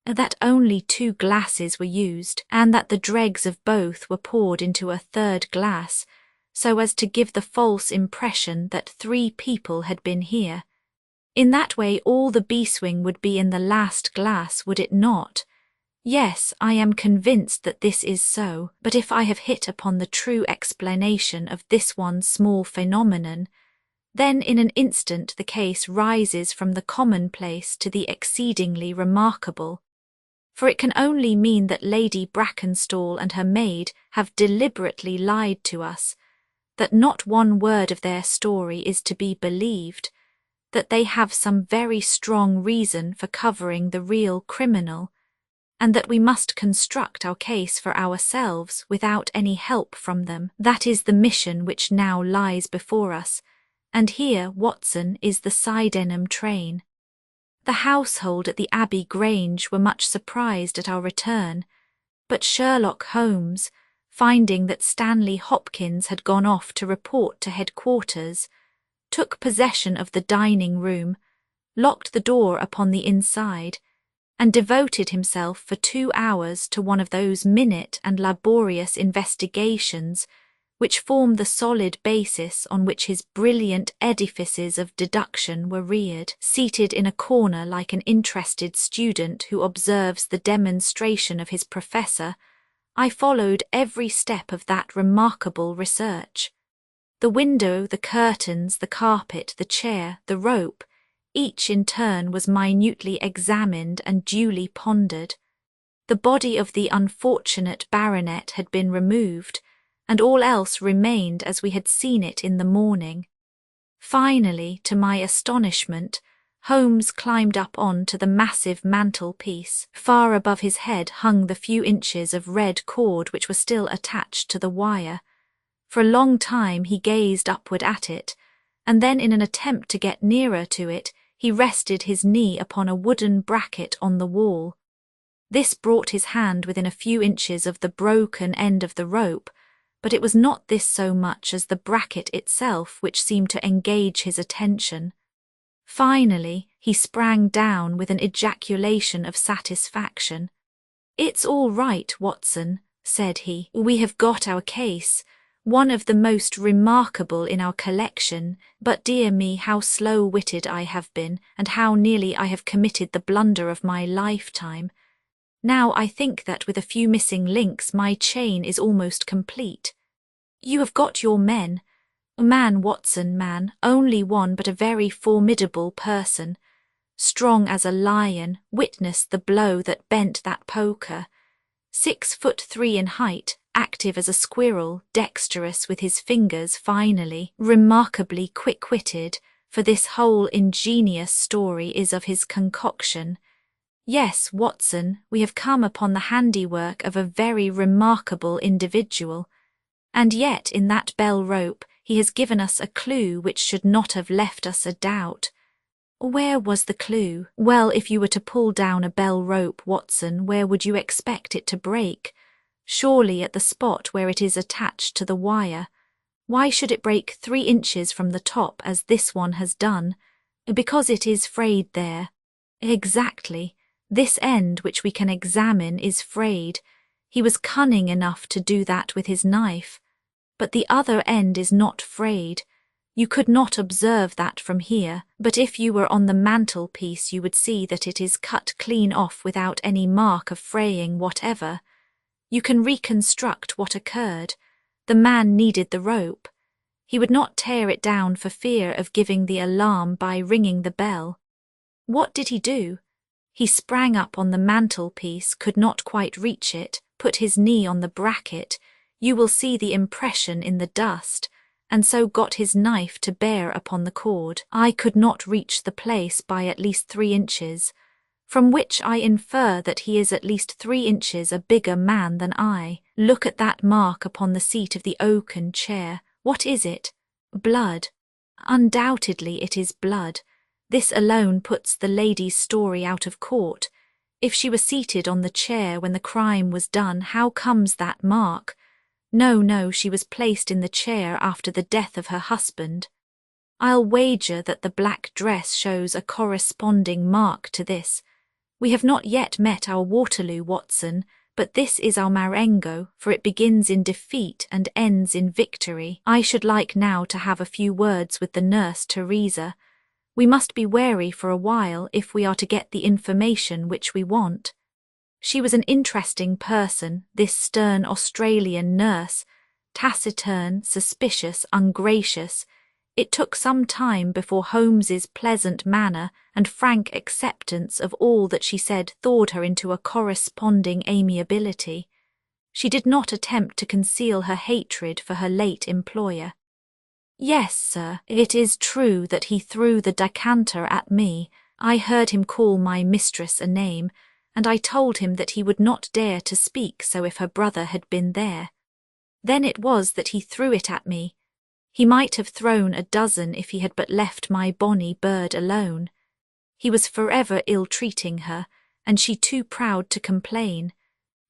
That only 2 glasses were used, and that the dregs of both were poured into a third glass, so as to give the false impression that 3 people had been here. In that way all the beeswing would be in the last glass, would it not? Yes, I am convinced that this is so, but if I have hit upon the true explanation of this one small phenomenon, then in an instant the case rises from the commonplace to the exceedingly remarkable. For it can only mean that Lady Brackenstall and her maid have deliberately lied to us, that not 1 word of their story is to be believed, that they have some very strong reason for covering the real criminal, and that we must construct our case for ourselves without any help from them. That is the mission which now lies before us, and here, Watson, is the Sydenham train. The household at the Abbey Grange were much surprised at our return, but Sherlock Holmes, finding that Stanley Hopkins had gone off to report to headquarters, took possession of the dining room, locked the door upon the inside, and devoted himself for 2 hours to one of those minute and laborious investigations which form the solid basis on which his brilliant edifices of deduction were reared. Seated in a corner like an interested student who observes the demonstration of his professor, I followed every step of that remarkable research. The window, the curtains, the carpet, the chair, the rope, each in turn was minutely examined and duly pondered. The body of the unfortunate baronet had been removed, and all else remained as we had seen it in the morning. Finally, to my astonishment, Holmes climbed up on to the massive mantelpiece. Far above his head hung the few inches of red cord which were still attached to the wire. For a long time he gazed upward at it, and then in an attempt to get nearer to it, he rested his knee upon a wooden bracket on the wall. This brought his hand within a few inches of the broken end of the rope, but it was not this so much as the bracket itself which seemed to engage his attention. Finally, he sprang down with an ejaculation of satisfaction. "It's all right, Watson," said he. "We have got our case, one of the most remarkable in our collection, but dear me, how slow-witted I have been, and how nearly I have committed the blunder of my lifetime. Now I think that with a few missing links my chain is almost complete. You have got your men. Man, Watson, man, only one, but a very formidable person. Strong as a lion, witness the blow that bent that poker. 6'3" in height, active as a squirrel, dexterous with his fingers finally, remarkably quick-witted, for this whole ingenious story is of his concoction. Yes, Watson, we have come upon the handiwork of a very remarkable individual, and yet in that bell rope he has given us a clue which should not have left us a doubt. Where was the clue? Well, if you were to pull down a bell rope, Watson, where would you expect it to break? Surely at the spot where it is attached to the wire. Why should it break 3 inches from the top as this one has done? Because it is frayed there. Exactly. This end which we can examine is frayed. He was cunning enough to do that with his knife. But the other end is not frayed. You could not observe that from here, but if you were on the mantelpiece you would see that it is cut clean off without any mark of fraying whatever. You can reconstruct what occurred. The man needed the rope. He would not tear it down for fear of giving the alarm by ringing the bell. What did he do? He sprang up on the mantelpiece, could not quite reach it, put his knee on the bracket, you will see the impression in the dust, and so got his knife to bear upon the cord. I could not reach the place by at least 3 inches, from which I infer that he is at least 3 inches a bigger man than I. Look at that mark upon the seat of the oaken chair. What is it? Blood. Undoubtedly it is blood. This alone puts the lady's story out of court. If she was seated on the chair when the crime was done, how comes that mark? No, she was placed in the chair after the death of her husband. I'll wager that the black dress shows a corresponding mark to this. We have not yet met our Waterloo, Watson, but this is our Marengo, for it begins in defeat and ends in victory. I should like now to have a few words with the nurse Teresa. We must be wary for a while if we are to get the information which we want. She was an interesting person, this stern Australian nurse, taciturn, suspicious, ungracious. It took some time before Holmes's pleasant manner and frank acceptance of all that she said thawed her into a corresponding amiability. She did not attempt to conceal her hatred for her late employer. Yes, sir, it is true that he threw the decanter at me. I heard him call my mistress a name, and I told him that he would not dare to speak so if her brother had been there. Then it was that he threw it at me. He might have thrown a dozen if he had but left my bonny bird alone. He was forever ill-treating her, and she too proud to complain.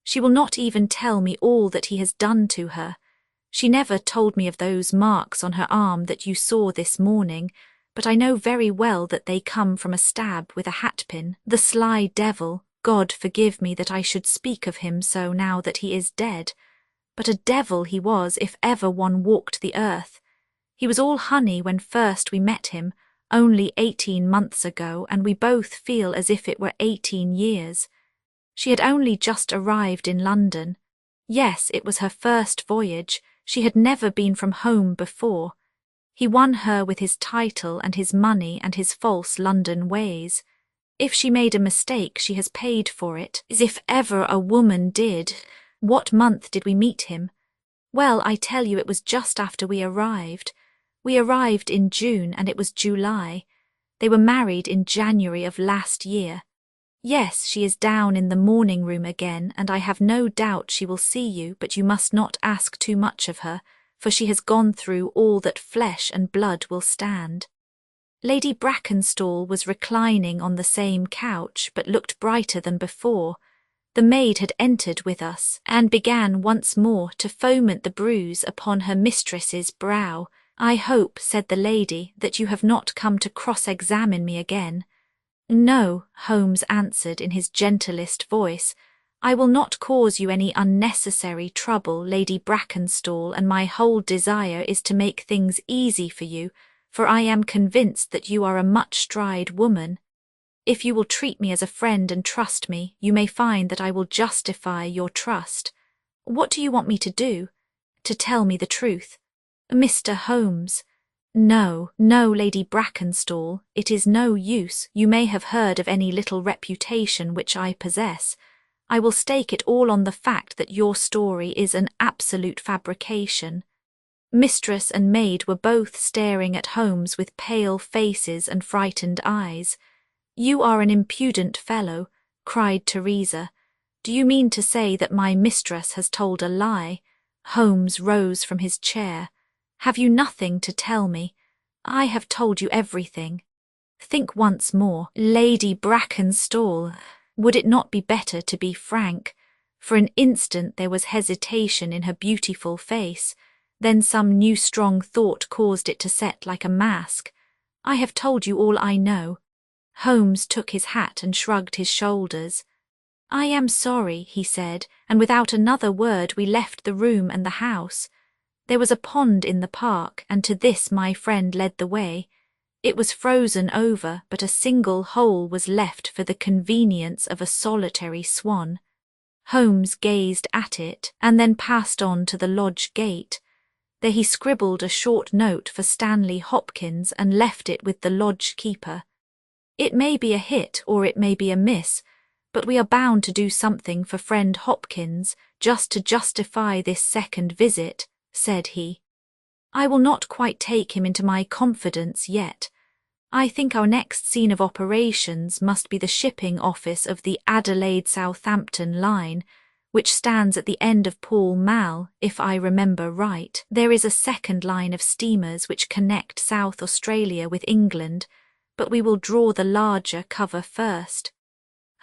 She will not even tell me all that he has done to her. She never told me of those marks on her arm that you saw this morning, but I know very well that they come from a stab with a hatpin. The sly devil! God forgive me that I should speak of him so now that he is dead. But a devil he was if ever one walked the earth. He was all honey when first we met him, only 18 months ago, and we both feel as if it were 18 years. She had only just arrived in London. Yes, it was her first voyage. She had never been from home before. He won her with his title and his money and his false London ways. If she made a mistake, she has paid for it, as if ever a woman did. What month did we meet him? Well, I tell you, it was just after we arrived. We arrived in June, and it was July. They were married in January of last year. Yes, she is down in the morning room again, and I have no doubt she will see you, but you must not ask too much of her, for she has gone through all that flesh and blood will stand. Lady Brackenstall was reclining on the same couch, but looked brighter than before. The maid had entered with us, and began once more to foment the bruise upon her mistress's brow. I hope, said the lady, that you have not come to cross-examine me again. No, Holmes answered in his gentlest voice. I will not cause you any unnecessary trouble, Lady Brackenstall, and my whole desire is to make things easy for you, for I am convinced that you are a much-tried woman. If you will treat me as a friend and trust me, you may find that I will justify your trust. What do you want me to do? To tell me the truth. Mr. Holmes. No, Lady Brackenstall, it is no use. You may have heard of any little reputation which I possess. I will stake it all on the fact that your story is an absolute fabrication. Mistress and maid were both staring at Holmes with pale faces and frightened eyes. You are an impudent fellow, cried Teresa. Do you mean to say that my mistress has told a lie? Holmes rose from his chair. Have you nothing to tell me? I have told you everything. Think once more, Lady Brackenstall. Would it not be better to be frank? For an instant there was hesitation in her beautiful face. Then some new strong thought caused it to set like a mask. I have told you all I know. Holmes took his hat and shrugged his shoulders. "I am sorry," he said, and without another word we left the room and the house. There was a pond in the park, and to this my friend led the way. It was frozen over, but a single hole was left for the convenience of a solitary swan. Holmes gazed at it, and then passed on to the lodge gate. There he scribbled a short note for Stanley Hopkins and left it with the lodge keeper. "It may be a hit or it may be a miss, but we are bound to do something for friend Hopkins, just to justify this second visit," said he. "I will not quite take him into my confidence yet. I think our next scene of operations must be the shipping office of the Adelaide-Southampton line, which stands at the end of Pall Mall, if I remember right. There is a second line of steamers which connect South Australia with England, but we will draw the larger cover first."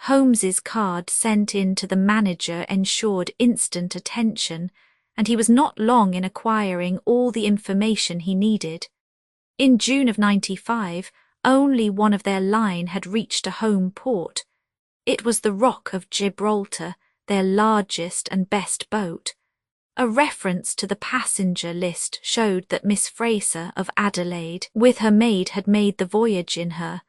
Holmes's card sent in to the manager ensured instant attention, and he was not long in acquiring all the information he needed. In June of '95, only one of their line had reached a home port. It was the Rock of Gibraltar, their largest and best boat. A reference to the passenger list showed that Miss Fraser of Adelaide, with her maid, had made the voyage in her.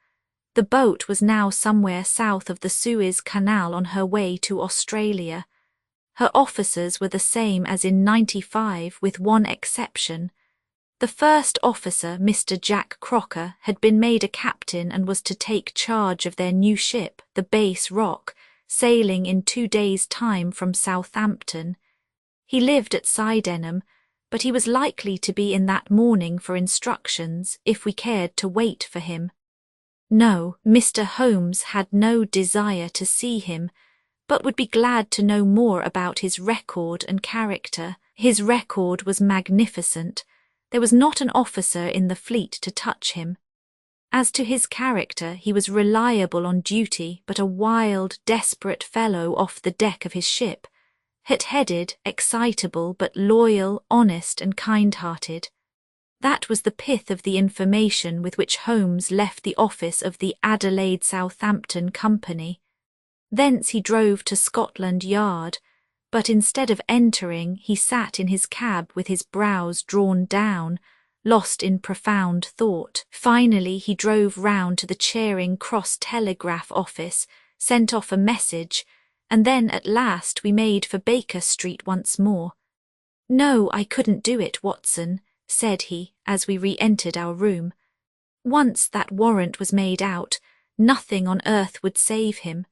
The boat was now somewhere south of the Suez Canal on her way to Australia. Her officers were the same as in '95, with one exception. The first officer, Mr. Jack Crocker, had been made a captain and was to take charge of their new ship, the Base Rock, sailing in 2 days' time from Southampton. He lived at Sydenham, but he was likely to be in that morning for instructions if we cared to wait for him. No, Mr. Holmes had no desire to see him, but would be glad to know more about his record and character. His record was magnificent. There was not an officer in the fleet to touch him. As to his character, he was reliable on duty, but a wild, desperate fellow off the deck of his ship, hot-headed, excitable, but loyal, honest, and kind-hearted. That was the pith of the information with which Holmes left the office of the Adelaide-Southampton Company. Thence he drove to Scotland Yard, but instead of entering, he sat in his cab with his brows drawn down, lost in profound thought. Finally he drove round to the Charing Cross telegraph office, sent off a message, and then at last we made for Baker Street once more. "No, I couldn't do it, Watson," said he, as we re-entered our room. "Once that warrant was made out, nothing on earth would save him.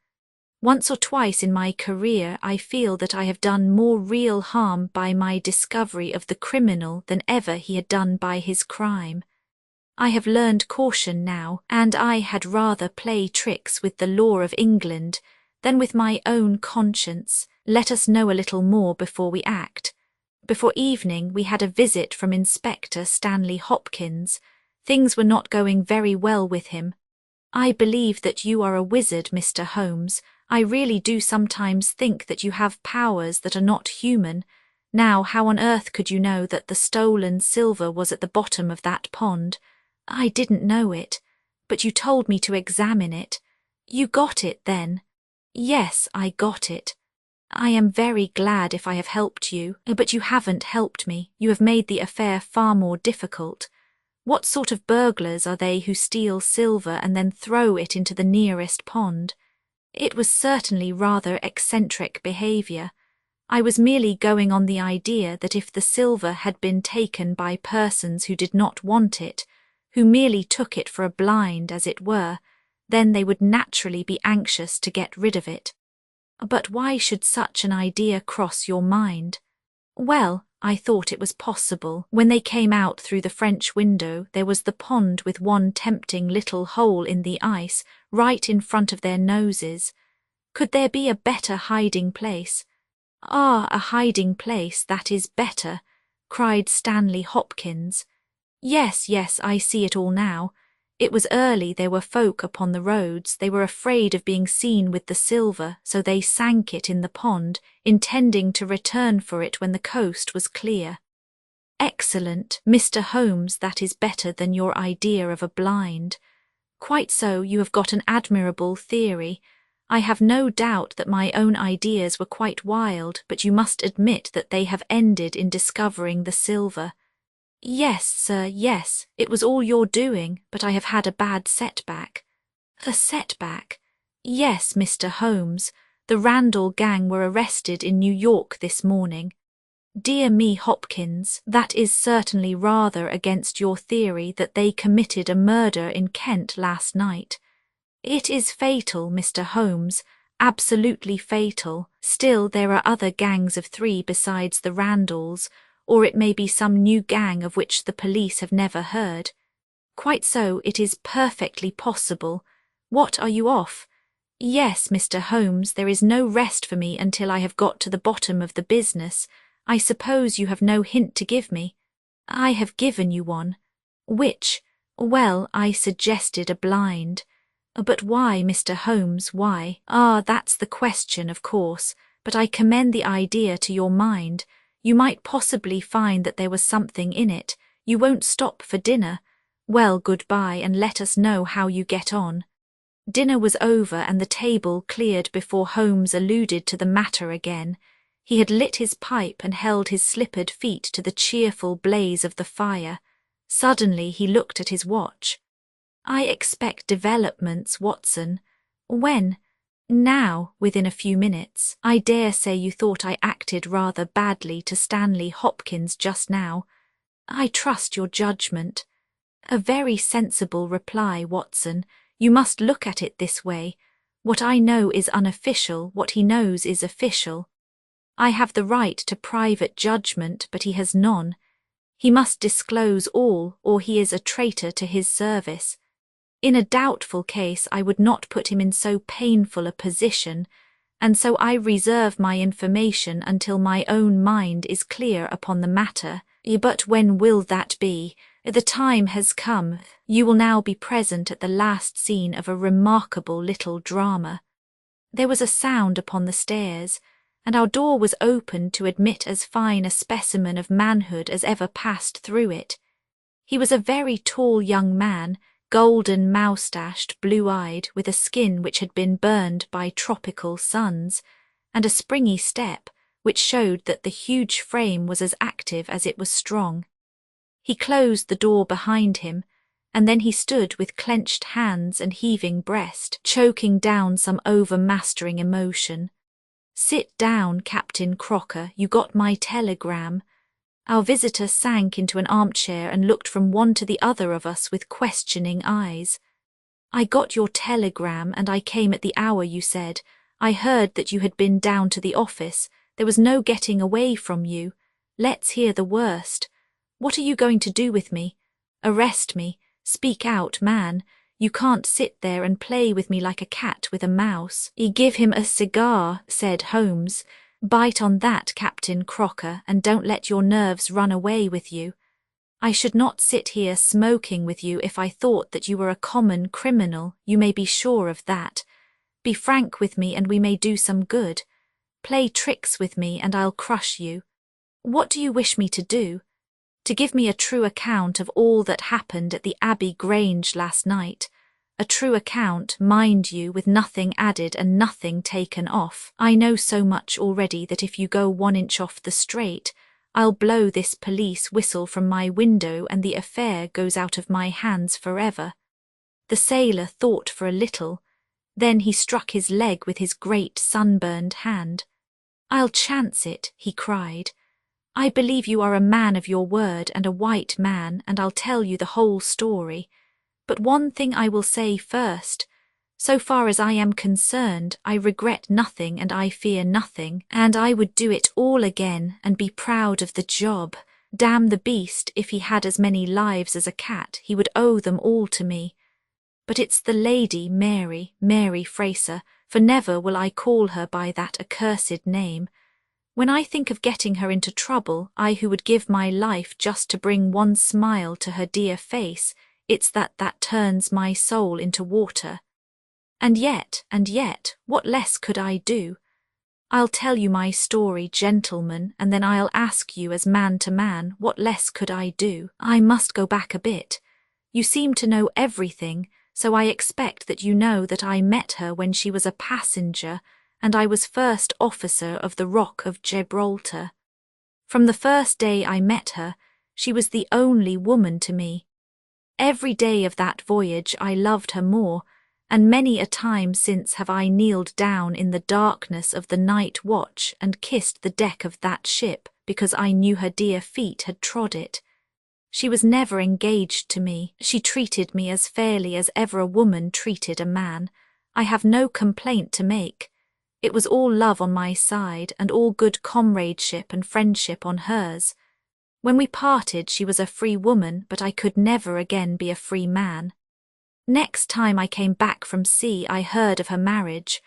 Once or twice in my career I feel that I have done more real harm by my discovery of the criminal than ever he had done by his crime. I have learned caution now, and I had rather play tricks with the law of England than with my own conscience. Let us know a little more before we act." Before evening we had a visit from Inspector Stanley Hopkins. Things were not going very well with him. "I believe that you are a wizard, Mr. Holmes. I really do sometimes think that you have powers that are not human. Now, how on earth could you know that the stolen silver was at the bottom of that pond? I didn't know it, but you told me to examine it. You got it then?" "Yes, I got it." "I am very glad if I have helped you, but you haven't helped me. You have made the affair far more difficult. What sort of burglars are they who steal silver and then throw it into the nearest pond? It was certainly rather eccentric behaviour. I was merely going on the idea that if the silver had been taken by persons who did not want it, who merely took it for a blind, as it were, then they would naturally be anxious to get rid of it. But why should such an idea cross your mind? Well, I thought it was possible. When they came out through the French window, there was the pond with one tempting little hole in the ice right in front of their noses. Could there be a better hiding place? "Ah, a hiding place, that is better," cried Stanley Hopkins. Yes, I see it all now. It was early, there were folk upon the roads, they were afraid of being seen with the silver, so they sank it in the pond, intending to return for it when the coast was clear." "Excellent, Mr. Holmes, that is better than your idea of a blind. Quite so, you have got an admirable theory. I have no doubt that my own ideas were quite wild, but you must admit that they have ended in discovering the silver. Yes, sir, yes, it was all your doing, but I have had a bad setback. A setback? Yes, Mr. Holmes. The Randall gang were arrested in New York this morning. Dear me, Hopkins, that is certainly rather against your theory that they committed a murder in Kent last night. It is fatal, Mr. Holmes, absolutely fatal. Still, there are other gangs of 3 besides the Randalls, or it may be some new gang of which the police have never heard. Quite so, it is perfectly possible. What, are you off? Yes, Mr. Holmes, there is no rest for me until I have got to the bottom of the business. I suppose you have no hint to give me. I have given you one. Which? Well, I suggested a blind. But why, Mr. Holmes, why? Ah, that's the question, of course, but I commend the idea to your mind. You might possibly find that there was something in it. You won't stop for dinner. Well, goodbye, and let us know how you get on. Dinner was over and the table cleared before Holmes alluded to the matter again. He had lit his pipe and held his slippered feet to the cheerful blaze of the fire. Suddenly he looked at his watch. I expect developments, Watson. When? Now, within a few minutes. I dare say you thought I acted rather badly to Stanley Hopkins just now. I trust your judgment. A very sensible reply, Watson. You must look at it this way. What I know is unofficial, what he knows is official. I have the right to private judgment, but he has none. He must disclose all, or he is a traitor to his service. In a doubtful case I would not put him in so painful a position, and so I reserve my information until my own mind is clear upon the matter. But when will that be? The time has come. You will now be present at the last scene of a remarkable little drama. There was a sound upon the stairs, and our door was opened to admit as fine a specimen of manhood as ever passed through it. He was a very tall young man, golden moustached, blue-eyed, with a skin which had been burned by tropical suns, and a springy step which showed that the huge frame was as active as it was strong. He closed the door behind him, and then he stood with clenched hands and heaving breast, choking down some overmastering emotion. "Sit down, Captain Crocker, you got my telegram." Our visitor sank into an armchair and looked from one to the other of us with questioning eyes. "I got your telegram and I came at the hour you said. I heard that you had been down to the office. There was no getting away from you. Let's hear the worst. What are you going to do with me? Arrest me? Speak out, man. You can't sit there and play with me like a cat with a mouse." "Give him a cigar," said Holmes. "Bite on that, Captain Crocker, and don't let your nerves run away with you. I should not sit here smoking with you if I thought that you were a common criminal, you may be sure of that. Be frank with me and we may do some good. Play tricks with me and I'll crush you. What do you wish me to do? To give me a true account of all that happened at the Abbey Grange last night. A true account, mind you, with nothing added and nothing taken off. I know so much already that if you go 1 inch off the straight, I'll blow this police whistle from my window and the affair goes out of my hands forever." The sailor thought for a little. Then he struck his leg with his great sunburned hand. "I'll chance it," he cried. "I believe you are a man of your word and a white man, and I'll tell you the whole story. But one thing I will say first. So far as I am concerned, I regret nothing and I fear nothing, and I would do it all again and be proud of the job. Damn the beast, if he had as many lives as a cat, he would owe them all to me. But it's the lady Mary Fraser, for never will I call her by that accursed name. When I think of getting her into trouble, I who would give my life just to bring one smile to her dear face, it's that turns my soul into water. And yet, what less could I do? I'll tell you my story, gentlemen, and then I'll ask you as man to man, what less could I do? I must go back a bit. You seem to know everything, so I expect that you know that I met her when she was a passenger and I was first officer of the Rock of Gibraltar. From the first day I met her, she was the only woman to me. Every day of that voyage I loved her more, and many a time since have I kneeled down in the darkness of the night watch and kissed the deck of that ship because I knew her dear feet had trod it. She was never engaged to me. She treated me as fairly as ever a woman treated a man. I have no complaint to make. It was all love on my side and all good comradeship and friendship on hers. When we parted she was a free woman, but I could never again be a free man. Next time I came back from sea I heard of her marriage.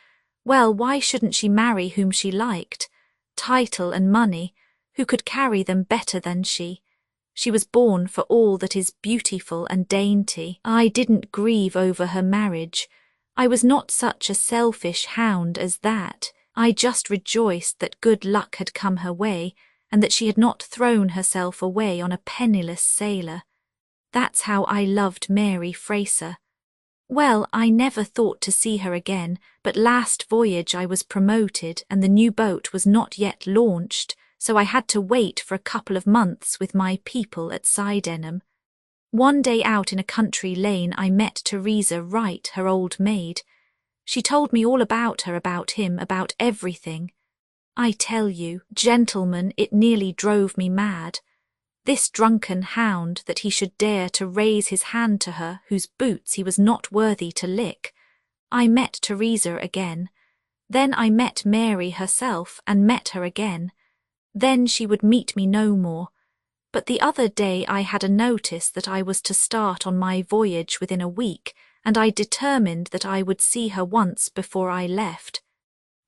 Well, why shouldn't she marry whom she liked? Title and money, who could carry them better than she? She was born for all that is beautiful and dainty. I didn't grieve over her marriage. I was not such a selfish hound as that. I just rejoiced that good luck had come her way, and that she had not thrown herself away on a penniless sailor. That's how I loved Mary Fraser. Well, I never thought to see her again, but last voyage I was promoted and the new boat was not yet launched, so I had to wait for a couple of months with my people at Sydenham. One day out in a country lane I met Teresa Wright, her old maid. She told me all about her, about him, about everything. I tell you, gentlemen, it nearly drove me mad. This drunken hound, that he should dare to raise his hand to her, whose boots he was not worthy to lick. I met Teresa again. Then I met Mary herself, and met her again. Then she would meet me no more. But the other day I had a notice that I was to start on my voyage within a week, and I determined that I would see her once before I left.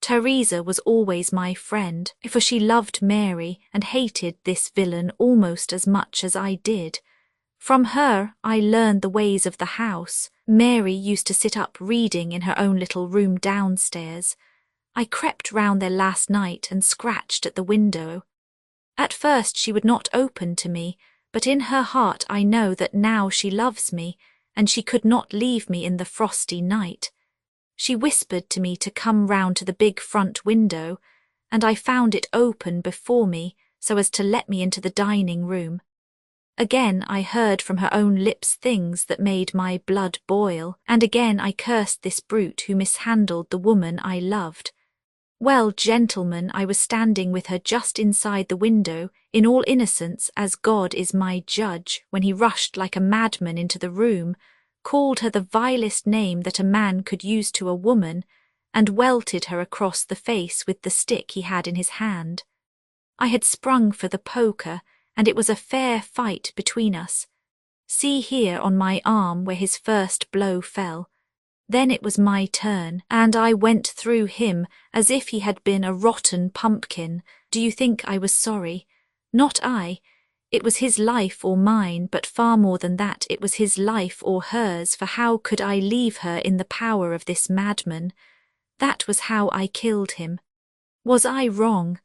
Teresa was always my friend, for she loved Mary and hated this villain almost as much as I did. From her I learned the ways of the house. Mary used to sit up reading in her own little room downstairs. I crept round there last night and scratched at the window. At first she would not open to me, but in her heart I know that now she loves me, and she could not leave me in the frosty night. She whispered to me to come round to the big front window, and I found it open before me so as to let me into the dining room. Again I heard from her own lips things that made my blood boil, and again I cursed this brute who mishandled the woman I loved. Well, gentlemen, I was standing with her just inside the window, in all innocence, as God is my judge, when he rushed like a madman into the room, called her the vilest name that a man could use to a woman, and welted her across the face with the stick he had in his hand. I had sprung for the poker, and it was a fair fight between us. See here on my arm where his first blow fell. Then it was my turn, and I went through him as if he had been a rotten pumpkin. Do you think I was sorry? Not I. It was his life or mine, but far more than that, it was his life or hers, for how could I leave her in the power of this madman? That was how I killed him. Was I wrong?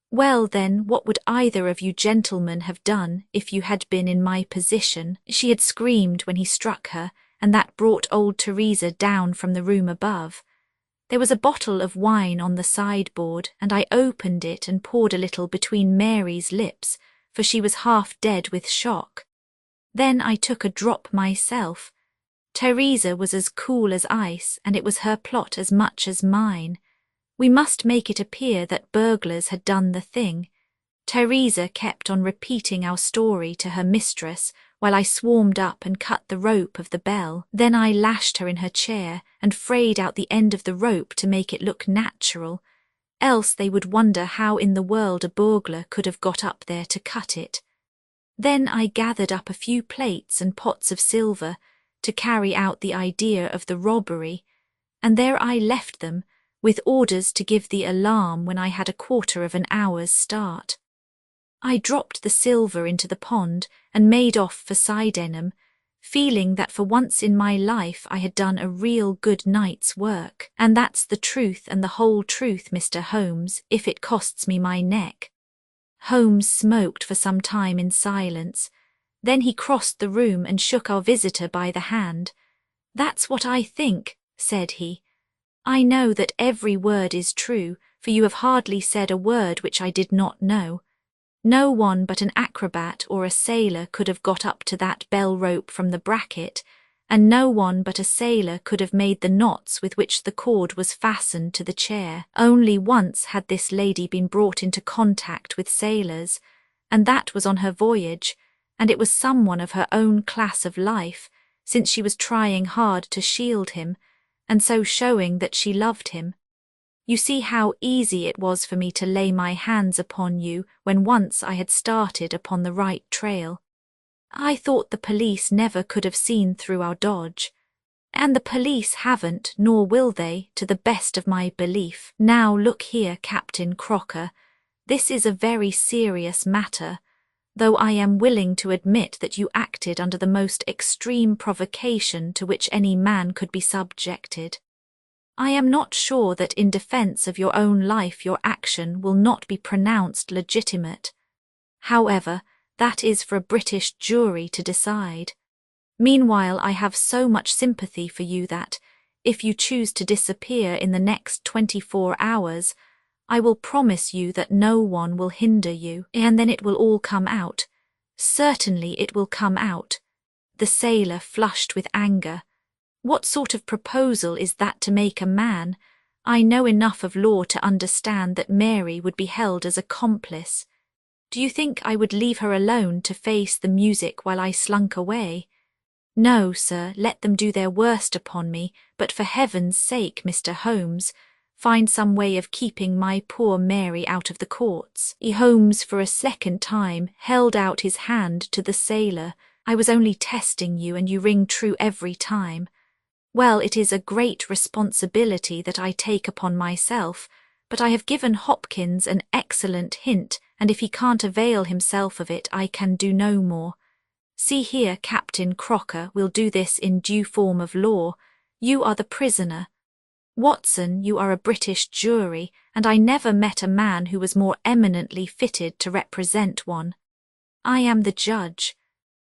Well then, what would either of you gentlemen have done if you had been in my position? She had screamed when he struck her, and that brought old Teresa down from the room above. There was a bottle of wine on the sideboard, and I opened it and poured a little between Mary's lips, for she was half dead with shock. Then I took a drop myself. Teresa was as cool as ice, and it was her plot as much as mine. We must make it appear that burglars had done the thing. Teresa kept on repeating our story to her mistress, while I swarmed up and cut the rope of the bell. Then I lashed her in her chair and frayed out the end of the rope to make it look natural, else they would wonder how in the world a burglar could have got up there to cut it. Then I gathered up a few plates and pots of silver to carry out the idea of the robbery, and there I left them, with orders to give the alarm when I had a quarter of an hour's start. I dropped the silver into the pond and made off for Sydenham, feeling that for once in my life I had done a real good night's work. And that's the truth and the whole truth, Mr. Holmes, if it costs me my neck. Holmes smoked for some time in silence. Then he crossed the room and shook our visitor by the hand. "That's what I think," said he. "I know that every word is true, for you have hardly said a word which I did not know. No one but an acrobat or a sailor could have got up to that bell rope from the bracket, and no one but a sailor could have made the knots with which the cord was fastened to the chair. Only once had this lady been brought into contact with sailors, and that was on her voyage, and it was someone of her own class of life, since she was trying hard to shield him, and so showing that she loved him. You see how easy it was for me to lay my hands upon you when once I had started upon the right trail. I thought the police never could have seen through our dodge. And the police haven't, nor will they, to the best of my belief. Now look here, Captain Crocker, this is a very serious matter, though I am willing to admit that you acted under the most extreme provocation to which any man could be subjected. I am not sure that in defence of your own life your action will not be pronounced legitimate. However, that is for a British jury to decide. Meanwhile, I have so much sympathy for you that, if you choose to disappear in the next 24 hours, I will promise you that no one will hinder you, and then it will all come out. Certainly it will come out. The sailor flushed with anger. What sort of proposal is that to make a man? I know enough of law to understand that Mary would be held as accomplice. Do you think I would leave her alone to face the music while I slunk away? No, sir, let them do their worst upon me, but for heaven's sake, Mr. Holmes, find some way of keeping my poor Mary out of the courts. Holmes for a second time held out his hand to the sailor. I was only testing you, and you ring true every time. Well, it is a great responsibility that I take upon myself, but I have given Hopkins an excellent hint, and if he can't avail himself of it, I can do no more. See here, Captain Crocker, we'll do this in due form of law. You are the prisoner. Watson, you are a British jury, and I never met a man who was more eminently fitted to represent one. I am the judge.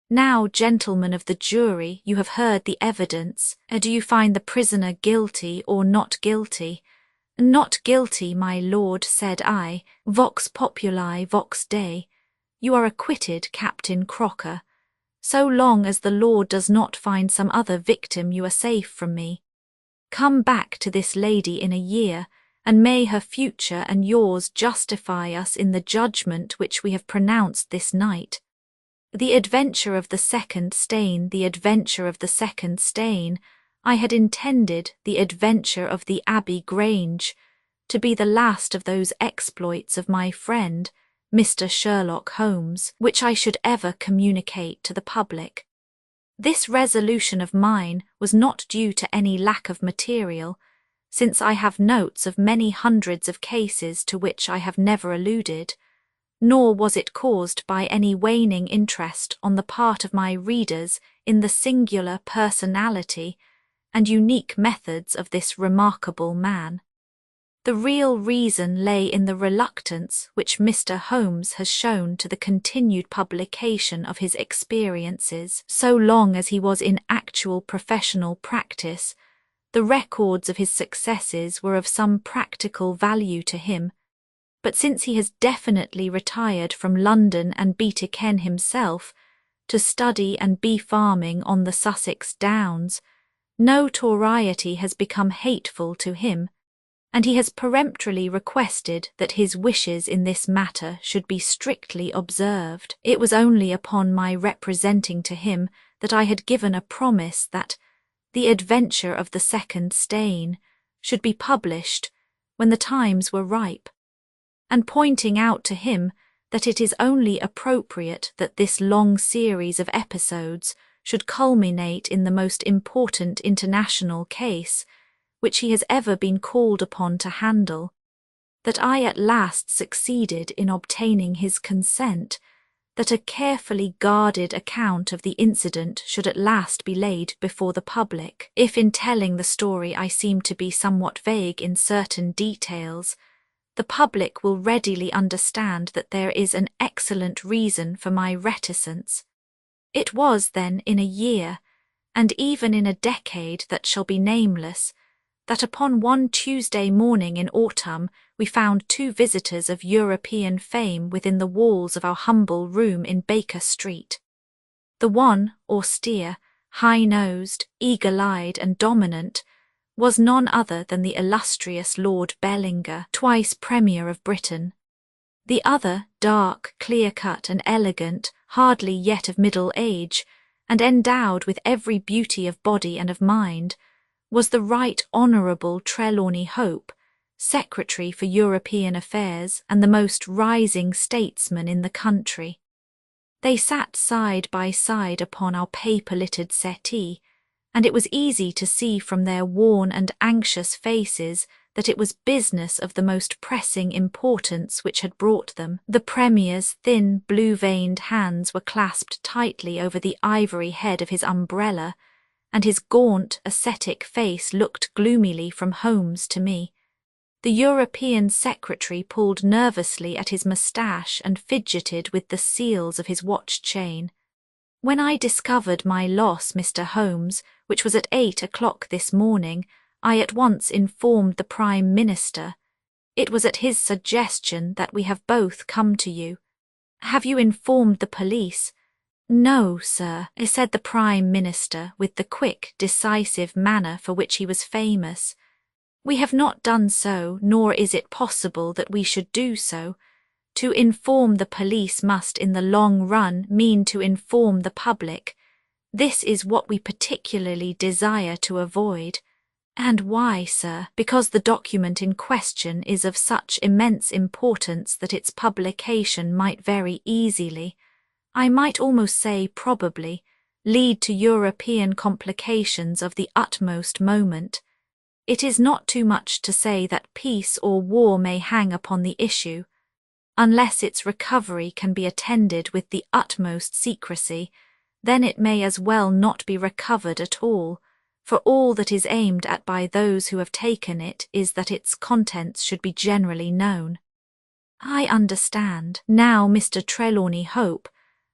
Now, gentlemen of the jury, you have heard the evidence. Do you find the prisoner guilty or not guilty? Not guilty, my lord, said I. Vox populi, vox Dei. You are acquitted, Captain Crocker. So long as the law does not find some other victim, you are safe from me. Come back to this lady in a year, and may her future and yours justify us in the judgment which we have pronounced this night. The adventure of the second stain, the adventure of the second stain, I had intended the adventure of the Abbey Grange to be the last of those exploits of my friend, Mr. Sherlock Holmes, which I should ever communicate to the public. This resolution of mine was not due to any lack of material, since I have notes of many hundreds of cases to which I have never alluded, nor was it caused by any waning interest on the part of my readers in the singular personality and unique methods of this remarkable man. The real reason lay in the reluctance which Mr. Holmes has shown to the continued publication of his experiences. So long as he was in actual professional practice, the records of his successes were of some practical value to him, but since he has definitely retired from London and Beaterken himself, to study and bee farming on the Sussex Downs, notoriety has become hateful to him, and he has peremptorily requested that his wishes in this matter should be strictly observed. It was only upon my representing to him that I had given a promise that The Adventure of the Second Stain should be published when the times were ripe, and pointing out to him that it is only appropriate that this long series of episodes should culminate in the most important international case which he has ever been called upon to handle, that I at last succeeded in obtaining his consent, that a carefully guarded account of the incident should at last be laid before the public. If in telling the story I seem to be somewhat vague in certain details, the public will readily understand that there is an excellent reason for my reticence. It was, then, in a year, and even in a decade that shall be nameless, that upon one Tuesday morning in autumn we found two visitors of European fame within the walls of our humble room in Baker Street. The one, austere, high-nosed, eagle-eyed and dominant, was none other than the illustrious Lord Bellinger, twice Premier of Britain. The other, dark, clear-cut and elegant, hardly yet of middle age, and endowed with every beauty of body and of mind, was the Right Honourable Trelawney Hope, Secretary for European Affairs and the most rising statesman in the country. They sat side by side upon our paper-littered settee, and it was easy to see from their worn and anxious faces that it was business of the most pressing importance which had brought them. The Premier's thin, blue-veined hands were clasped tightly over the ivory head of his umbrella, and his gaunt, ascetic face looked gloomily from Holmes to me. The European secretary pulled nervously at his moustache and fidgeted with the seals of his watch chain. When I discovered my loss, Mr. Holmes, which was at 8 o'clock this morning, I at once informed the Prime Minister. It was at his suggestion that we have both come to you. Have you informed the police? No, sir, said the Prime Minister with the quick, decisive manner for which he was famous. We have not done so, nor is it possible that we should do so. To inform the police must in the long run mean to inform the public. This is what we particularly desire to avoid. And why, sir? Because the document in question is of such immense importance that its publication might very easily, I might almost say probably, lead to European complications of the utmost moment. It is not too much to say that peace or war may hang upon the issue. Unless its recovery can be attended with the utmost secrecy, then it may as well not be recovered at all, for all that is aimed at by those who have taken it is that its contents should be generally known. I understand. Now, Mr. Trelawney Hope,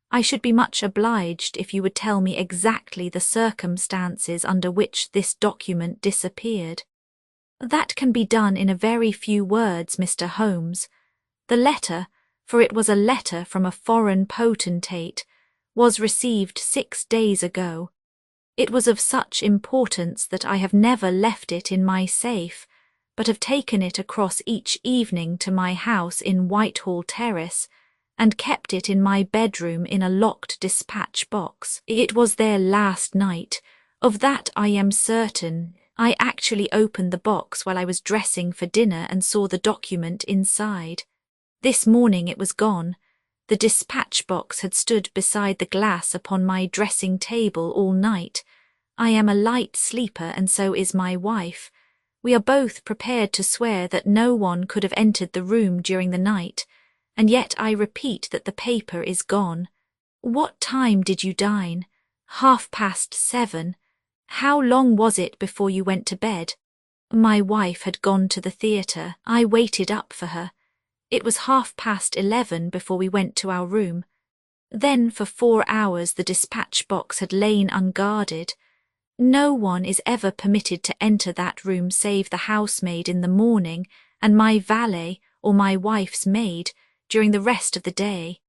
I should be much obliged if you would tell me exactly the circumstances under which this document disappeared. That can be done in a very few words, Mr. Holmes. The letter, for it was a letter from a foreign potentate, was received 6 days ago. It was of such importance that I have never left it in my safe, but have taken it across each evening to my house in Whitehall Terrace, and kept it in my bedroom in a locked dispatch box. It was there last night. Of that I am certain. I actually opened the box while I was dressing for dinner and saw the document inside. This morning it was gone. The dispatch box had stood beside the glass upon my dressing table all night. I am a light sleeper, and so is my wife. We are both prepared to swear that no one could have entered the room during the night, and yet I repeat that the paper is gone. What time did you dine? 7:30. How long was it before you went to bed? My wife had gone to the theatre. I waited up for her. It was 11:30 before we went to our room. Then for 4 hours the dispatch box had lain unguarded. No one is ever permitted to enter that room save the housemaid in the morning and my valet or my wife's maid during the rest of the day.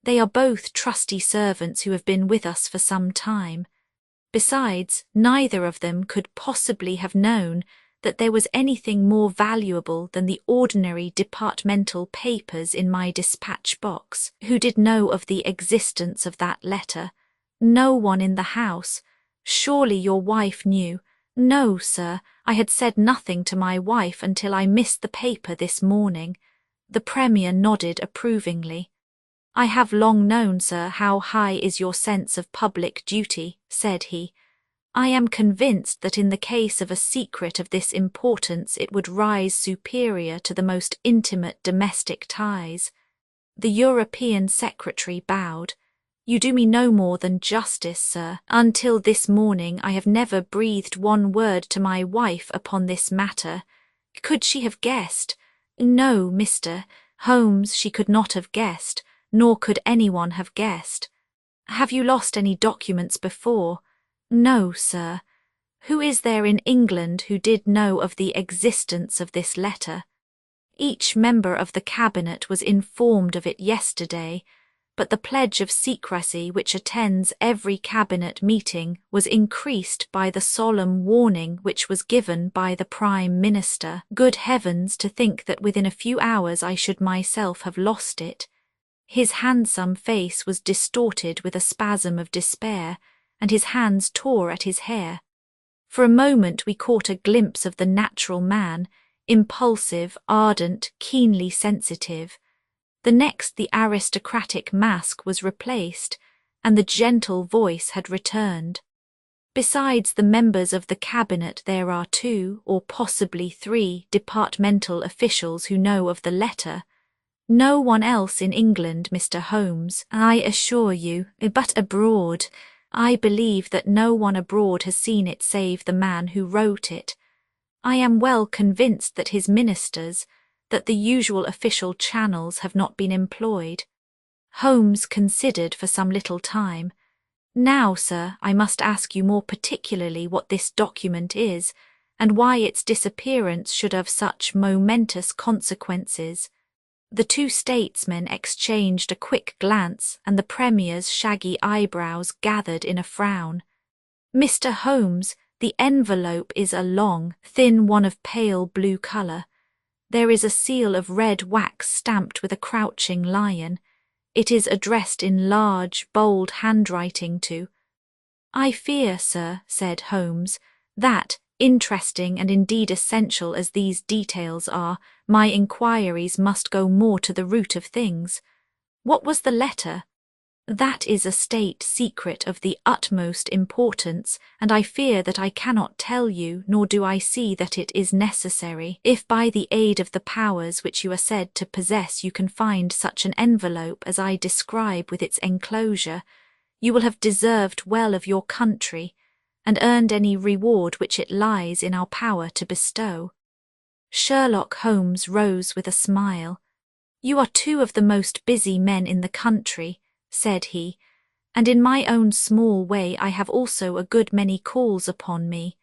They are both trusty servants who have been with us for some time. Besides, neither of them could possibly have known that there was anything more valuable than the ordinary departmental papers in my dispatch box. Who did know of the existence of that letter? No one in the house. Surely your wife knew. No, sir, I had said nothing to my wife until I missed the paper this morning. The Premier nodded approvingly. I have long known, sir, how high is your sense of public duty, said he. I am convinced that in the case of a secret of this importance it would rise superior to the most intimate domestic ties. The European secretary bowed. You do me no more than justice, sir. Until this morning I have never breathed one word to my wife upon this matter. Could she have guessed? No, Mr. Holmes, she could not have guessed, nor could anyone have guessed. Have you lost any documents before? No, sir. Who is there in England who did know of the existence of this letter? Each member of the cabinet was informed of it yesterday, but the pledge of secrecy which attends every cabinet meeting was increased by the solemn warning which was given by the Prime Minister. Good heavens, to think that within a few hours I should myself have lost it. His handsome face was distorted with a spasm of despair, and his hands tore at his hair. For a moment we caught a glimpse of the natural man, impulsive, ardent, keenly sensitive. The next the aristocratic mask was replaced, and the gentle voice had returned. Besides the members of the cabinet there are 2, or possibly 3, departmental officials who know of the letter. No one else in England, Mr. Holmes, I assure you, but abroad. I believe that no one abroad has seen it save the man who wrote it. I am well convinced that his ministers, that the usual official channels have not been employed. Holmes considered for some little time. Now, sir, I must ask you more particularly what this document is, and why its disappearance should have such momentous consequences. The 2 statesmen exchanged a quick glance, and the Premier's shaggy eyebrows gathered in a frown. Mr. Holmes, the envelope is a long, thin one of pale blue colour. There is a seal of red wax stamped with a crouching lion. It is addressed in large, bold handwriting to— I fear, sir, said Holmes, that, interesting and indeed essential as these details are, my inquiries must go more to the root of things. What was the letter? That is a state secret of the utmost importance, and I fear that I cannot tell you, nor do I see that it is necessary. If by the aid of the powers which you are said to possess you can find such an envelope as I describe with its enclosure, you will have deserved well of your country, and earned any reward which it lies in our power to bestow. Sherlock Holmes rose with a smile. You are 2 of the most busy men in the country, said he, and in my own small way I have also a good many calls upon me.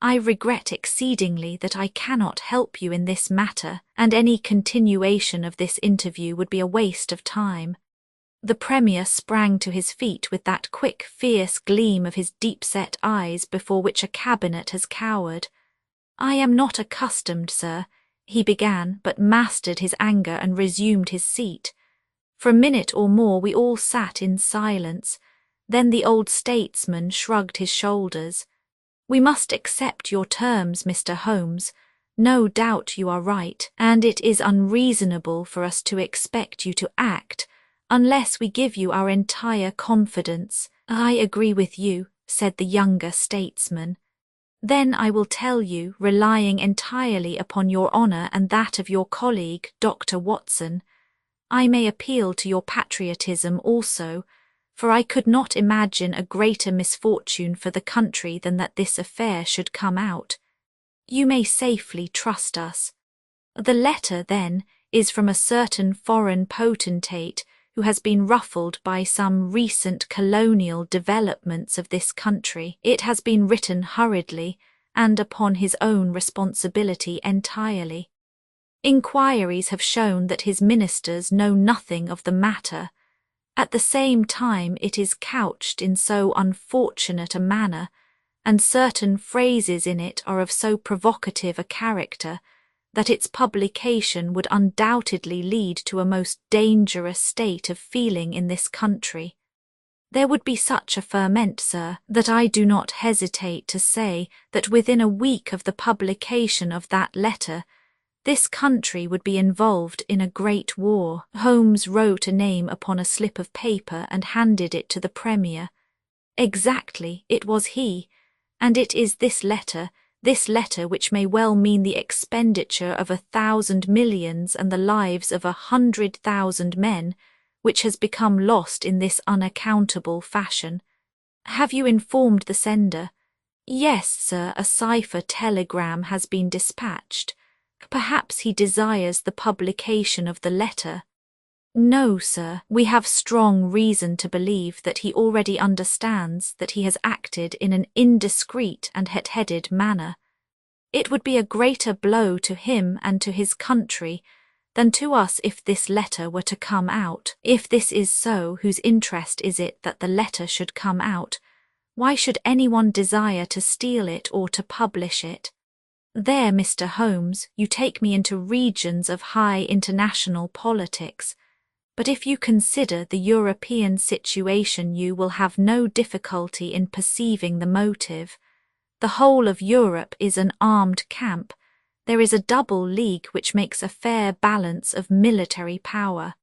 I regret exceedingly that I cannot help you in this matter, and any continuation of this interview would be a waste of time. The Premier sprang to his feet with that quick, fierce gleam of his deep-set eyes before which a cabinet has cowered. I am not accustomed, sir, he began, but mastered his anger and resumed his seat. For a minute or more we all sat in silence. Then the old statesman shrugged his shoulders. We must accept your terms, Mr. Holmes. No doubt you are right, and it is unreasonable for us to expect you to act unless we give you our entire confidence. I agree with you, said the younger statesman. Then I will tell you, relying entirely upon your honour and that of your colleague, Dr. Watson. I may appeal to your patriotism also, for I could not imagine a greater misfortune for the country than that this affair should come out. You may safely trust us. The letter, then, is from a certain foreign potentate who has been ruffled by some recent colonial developments of this country. It has been written hurriedly, and upon his own responsibility entirely. Inquiries have shown that his ministers know nothing of the matter. At the same time it is couched in so unfortunate a manner, and certain phrases in it are of so provocative a character, that its publication would undoubtedly lead to a most dangerous state of feeling in this country. There would be such a ferment, sir, that I do not hesitate to say that within a week of the publication of that letter, this country would be involved in a great war. Holmes wrote a name upon a slip of paper and handed it to the Premier. Exactly, it was he, and it is this letter which may well mean the expenditure of 1,000 millions and the lives of 100,000 men, which has become lost in this unaccountable fashion. Have you informed the sender? Yes, sir, a cipher telegram has been dispatched. Perhaps he desires the publication of the letter. No, sir, we have strong reason to believe that he already understands that he has acted in an indiscreet and hot-headed manner. It would be a greater blow to him and to his country than to us if this letter were to come out. If this is so, whose interest is it that the letter should come out? Why should anyone desire to steal it or to publish it? There, Mr. Holmes, you take me into regions of high international politics. But if you consider the European situation, you will have no difficulty in perceiving the motive. The whole of Europe is an armed camp. There is a double league which makes a fair balance of military power.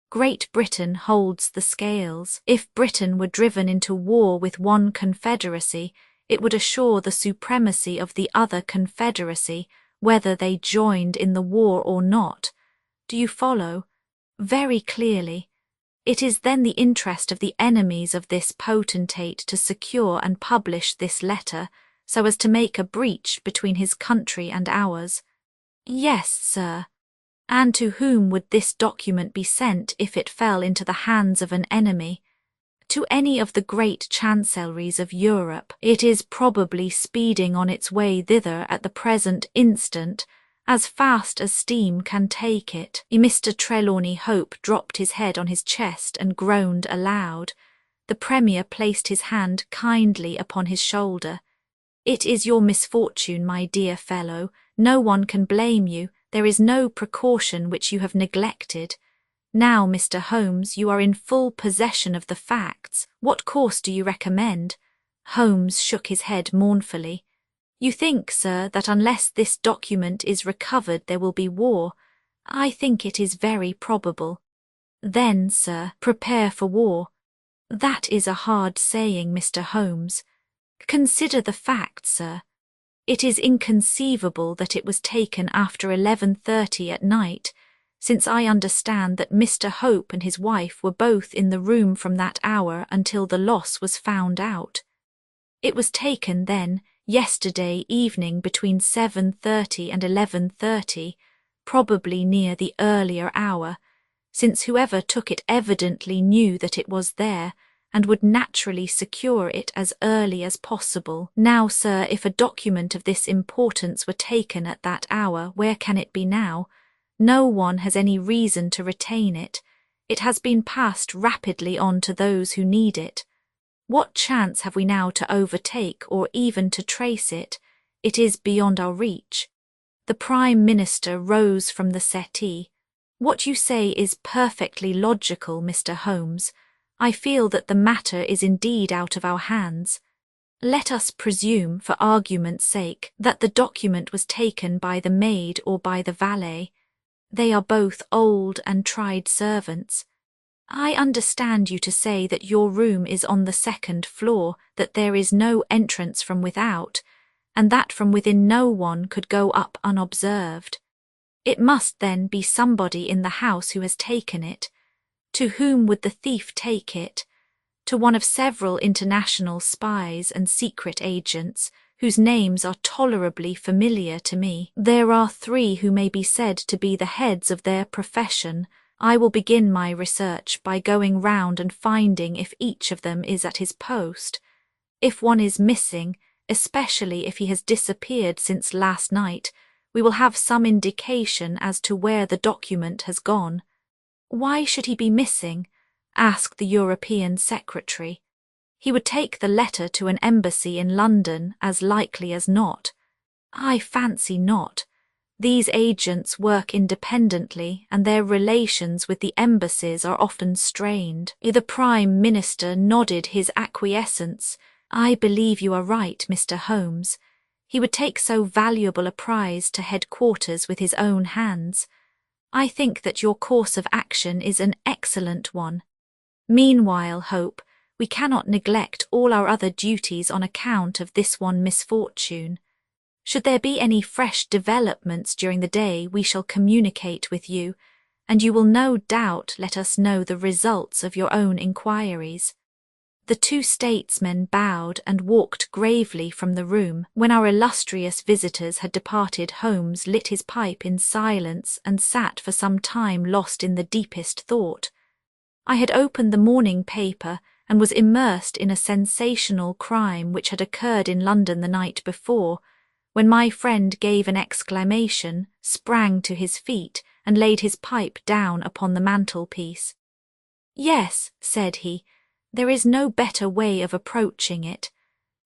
Great Britain holds the scales. If Britain were driven into war with one confederacy, it would assure the supremacy of the other confederacy, whether they joined in the war or not. Do you follow? Very clearly. It is then the interest of the enemies of this potentate to secure and publish this letter, so as to make a breach between his country and ours. Yes, sir. And to whom would this document be sent if it fell into the hands of an enemy? To any of the great chancelleries of Europe. It is probably speeding on its way thither at the present instant, as fast as steam can take it. Mr. Trelawney Hope dropped his head on his chest and groaned aloud. The Premier placed his hand kindly upon his shoulder. It is your misfortune, my dear fellow. No one can blame you. There is no precaution which you have neglected. Now, Mr. Holmes, you are in full possession of the facts. What course do you recommend? Holmes shook his head mournfully. You think, sir, that unless this document is recovered there will be war. I think it is very probable. Then, sir, prepare for war. That is a hard saying, Mr. Holmes. Consider the facts, sir. It is inconceivable that it was taken after 11:30 at night, since I understand that Mr. Hope and his wife were both in the room from that hour until the loss was found out. It was taken, then, yesterday evening between 7:30 and 11:30, probably near the earlier hour, since whoever took it evidently knew that it was there, and would naturally secure it as early as possible. Now, sir, if a document of this importance were taken at that hour, where can it be now? No one has any reason to retain it. It has been passed rapidly on to those who need it. What chance have we now to overtake or even to trace it? It is beyond our reach. The Prime Minister rose from the settee. What you say is perfectly logical, Mr. Holmes. I feel that the matter is indeed out of our hands. Let us presume, for argument's sake, that the document was taken by the maid or by the valet. They are both old and tried servants. I understand you to say that your room is on the second floor, that there is no entrance from without, and that from within no one could go up unobserved. It must then be somebody in the house who has taken it. To whom would the thief take it? To one of several international spies and secret agents, whose names are tolerably familiar to me. There are 3 who may be said to be the heads of their profession. I will begin my research by going round and finding if each of them is at his post. If one is missing, especially if he has disappeared since last night, we will have some indication as to where the document has gone. Why should he be missing? Asked the European Secretary. He would take the letter to an embassy in London, as likely as not. I fancy not. These agents work independently, and their relations with the embassies are often strained. The Prime Minister nodded his acquiescence. I believe you are right, Mr. Holmes. He would take so valuable a prize to headquarters with his own hands. I think that your course of action is an excellent one. Meanwhile, Hope, we cannot neglect all our other duties on account of this one misfortune. Should there be any fresh developments during the day, we shall communicate with you, and you will no doubt let us know the results of your own inquiries. The two statesmen bowed and walked gravely from the room. When our illustrious visitors had departed, Holmes lit his pipe in silence and sat for some time lost in the deepest thought. I had opened the morning paper and was immersed in a sensational crime which had occurred in London the night before, when my friend gave an exclamation, sprang to his feet, and laid his pipe down upon the mantelpiece. "Yes," said he, "there is no better way of approaching it.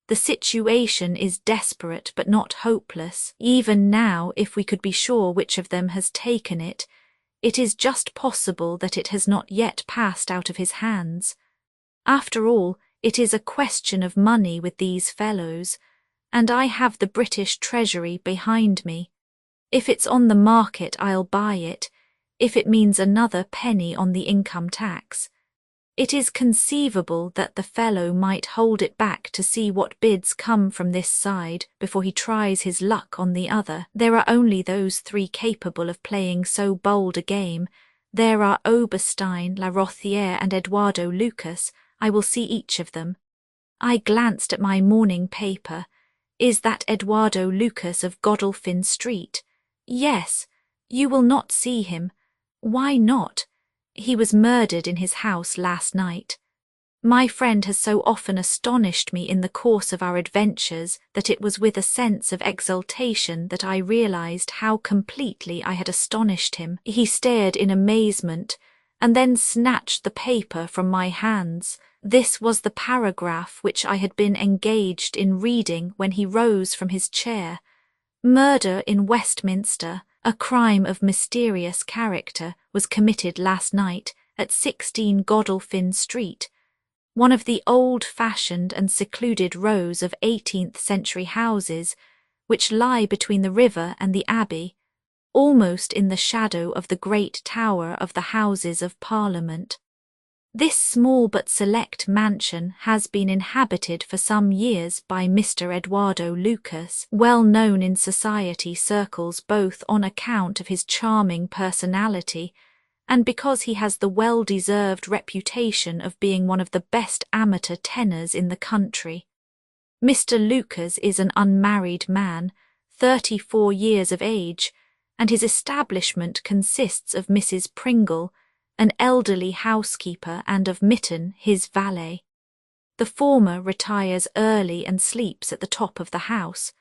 The situation is desperate but not hopeless. Even now, if we could be sure which of them has taken it, it is just possible that it has not yet passed out of his hands. After all, it is a question of money with these fellows, and I have the British Treasury behind me. If it's on the market, I'll buy it, if it means another penny on the income tax. It is conceivable that the fellow might hold it back to see what bids come from this side before he tries his luck on the other. There are only those three capable of playing so bold a game. There are Oberstein, La Rothière, and Eduardo Lucas. I will see each of them." I glanced at my morning paper. "Is that Eduardo Lucas of Godolphin Street?" "Yes." "You will not see him." "Why not?" "He was murdered in his house last night." My friend has so often astonished me in the course of our adventures that it was with a sense of exultation that I realized how completely I had astonished him. He stared in amazement, and then snatched the paper from my hands. This was the paragraph which I had been engaged in reading when he rose from his chair. "Murder in Westminster, a crime of mysterious character, was committed last night at 16 Godolphin Street, one of the old-fashioned and secluded rows of 18th-century houses which lie between the river and the Abbey, almost in the shadow of the great tower of the Houses of Parliament. This small but select mansion has been inhabited for some years by Mr. Eduardo Lucas, well known in society circles both on account of his charming personality and because he has the well-deserved reputation of being one of the best amateur tenors in the country. Mr. Lucas is an unmarried man, 34 years of age, and his establishment consists of Mrs. Pringle, an elderly housekeeper, and of Mitten, his valet. The former retires early and sleeps at the top of the house.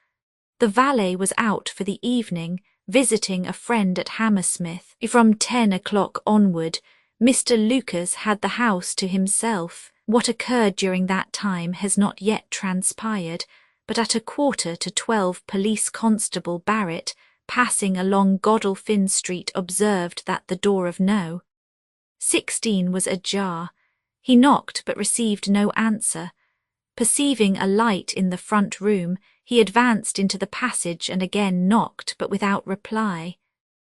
The valet was out for the evening, visiting a friend at Hammersmith. From 10 o'clock onward, Mr. Lucas had the house to himself. What occurred during that time has not yet transpired, but at 11:45 Police Constable Barrett, passing along Godolphin Street, observed that the door of No. 16 was ajar. He knocked but received no answer. Perceiving a light in the front room, he advanced into the passage and again knocked but without reply.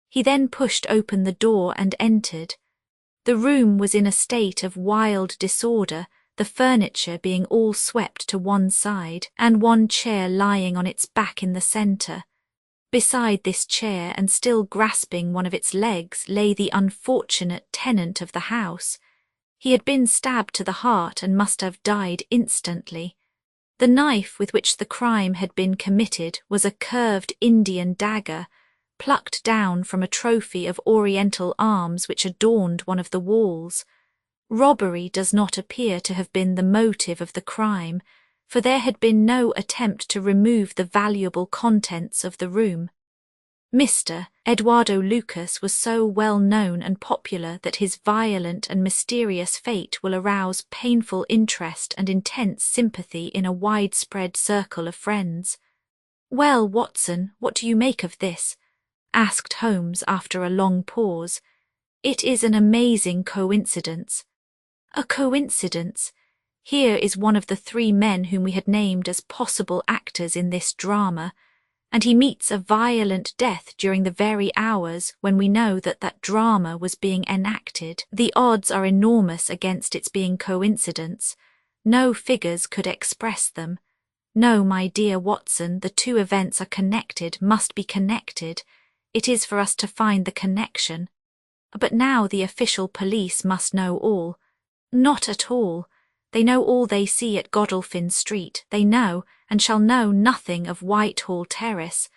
He then pushed open the door and entered. The room was in a state of wild disorder, the furniture being all swept to one side, and one chair lying on its back in the centre. Beside this chair, and still grasping one of its legs, lay the unfortunate tenant of the house. He had been stabbed to the heart and must have died instantly. The knife with which the crime had been committed was a curved Indian dagger, plucked down from a trophy of Oriental arms which adorned one of the walls. Robbery does not appear to have been the motive of the crime, for there had been no attempt to remove the valuable contents of the room. Mr. Eduardo Lucas was so well known and popular that his violent and mysterious fate will arouse painful interest and intense sympathy in a widespread circle of friends. "Well, Watson, what do you make of this?" asked Holmes after a long pause. "It is an amazing coincidence." "A coincidence? Here is one of the three men whom we had named as possible actors in this drama, and he meets a violent death during the very hours when we know that that drama was being enacted. The odds are enormous against its being coincidence. No figures could express them. No, my dear Watson, the two events are connected, must be connected. It is for us to find the connection. But now the official police must know all. Not at all. They know all they see at Godolphin Street. They know, and shall know nothing of Whitehall Terrace.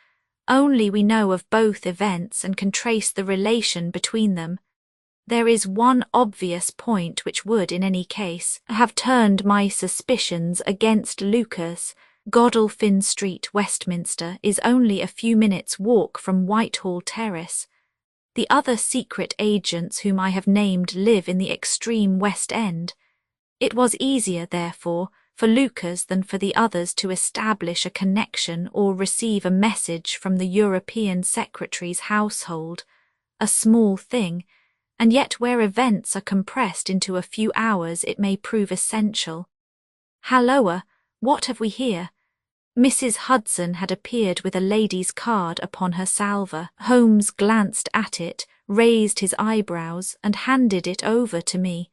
Only we know of both events and can trace the relation between them. There is one obvious point which would, in any case, have turned my suspicions against Lucas. Godolphin Street, Westminster, is only a few minutes' walk from Whitehall Terrace. The other secret agents whom I have named live in the extreme West End. It was easier, therefore, for Lucas than for the others to establish a connection or receive a message from the European secretary's household, a small thing, and yet where events are compressed into a few hours it may prove essential. Halloa, what have we here? Mrs. Hudson had appeared with a lady's card upon her salver. Holmes glanced at it, raised his eyebrows, and handed it over to me.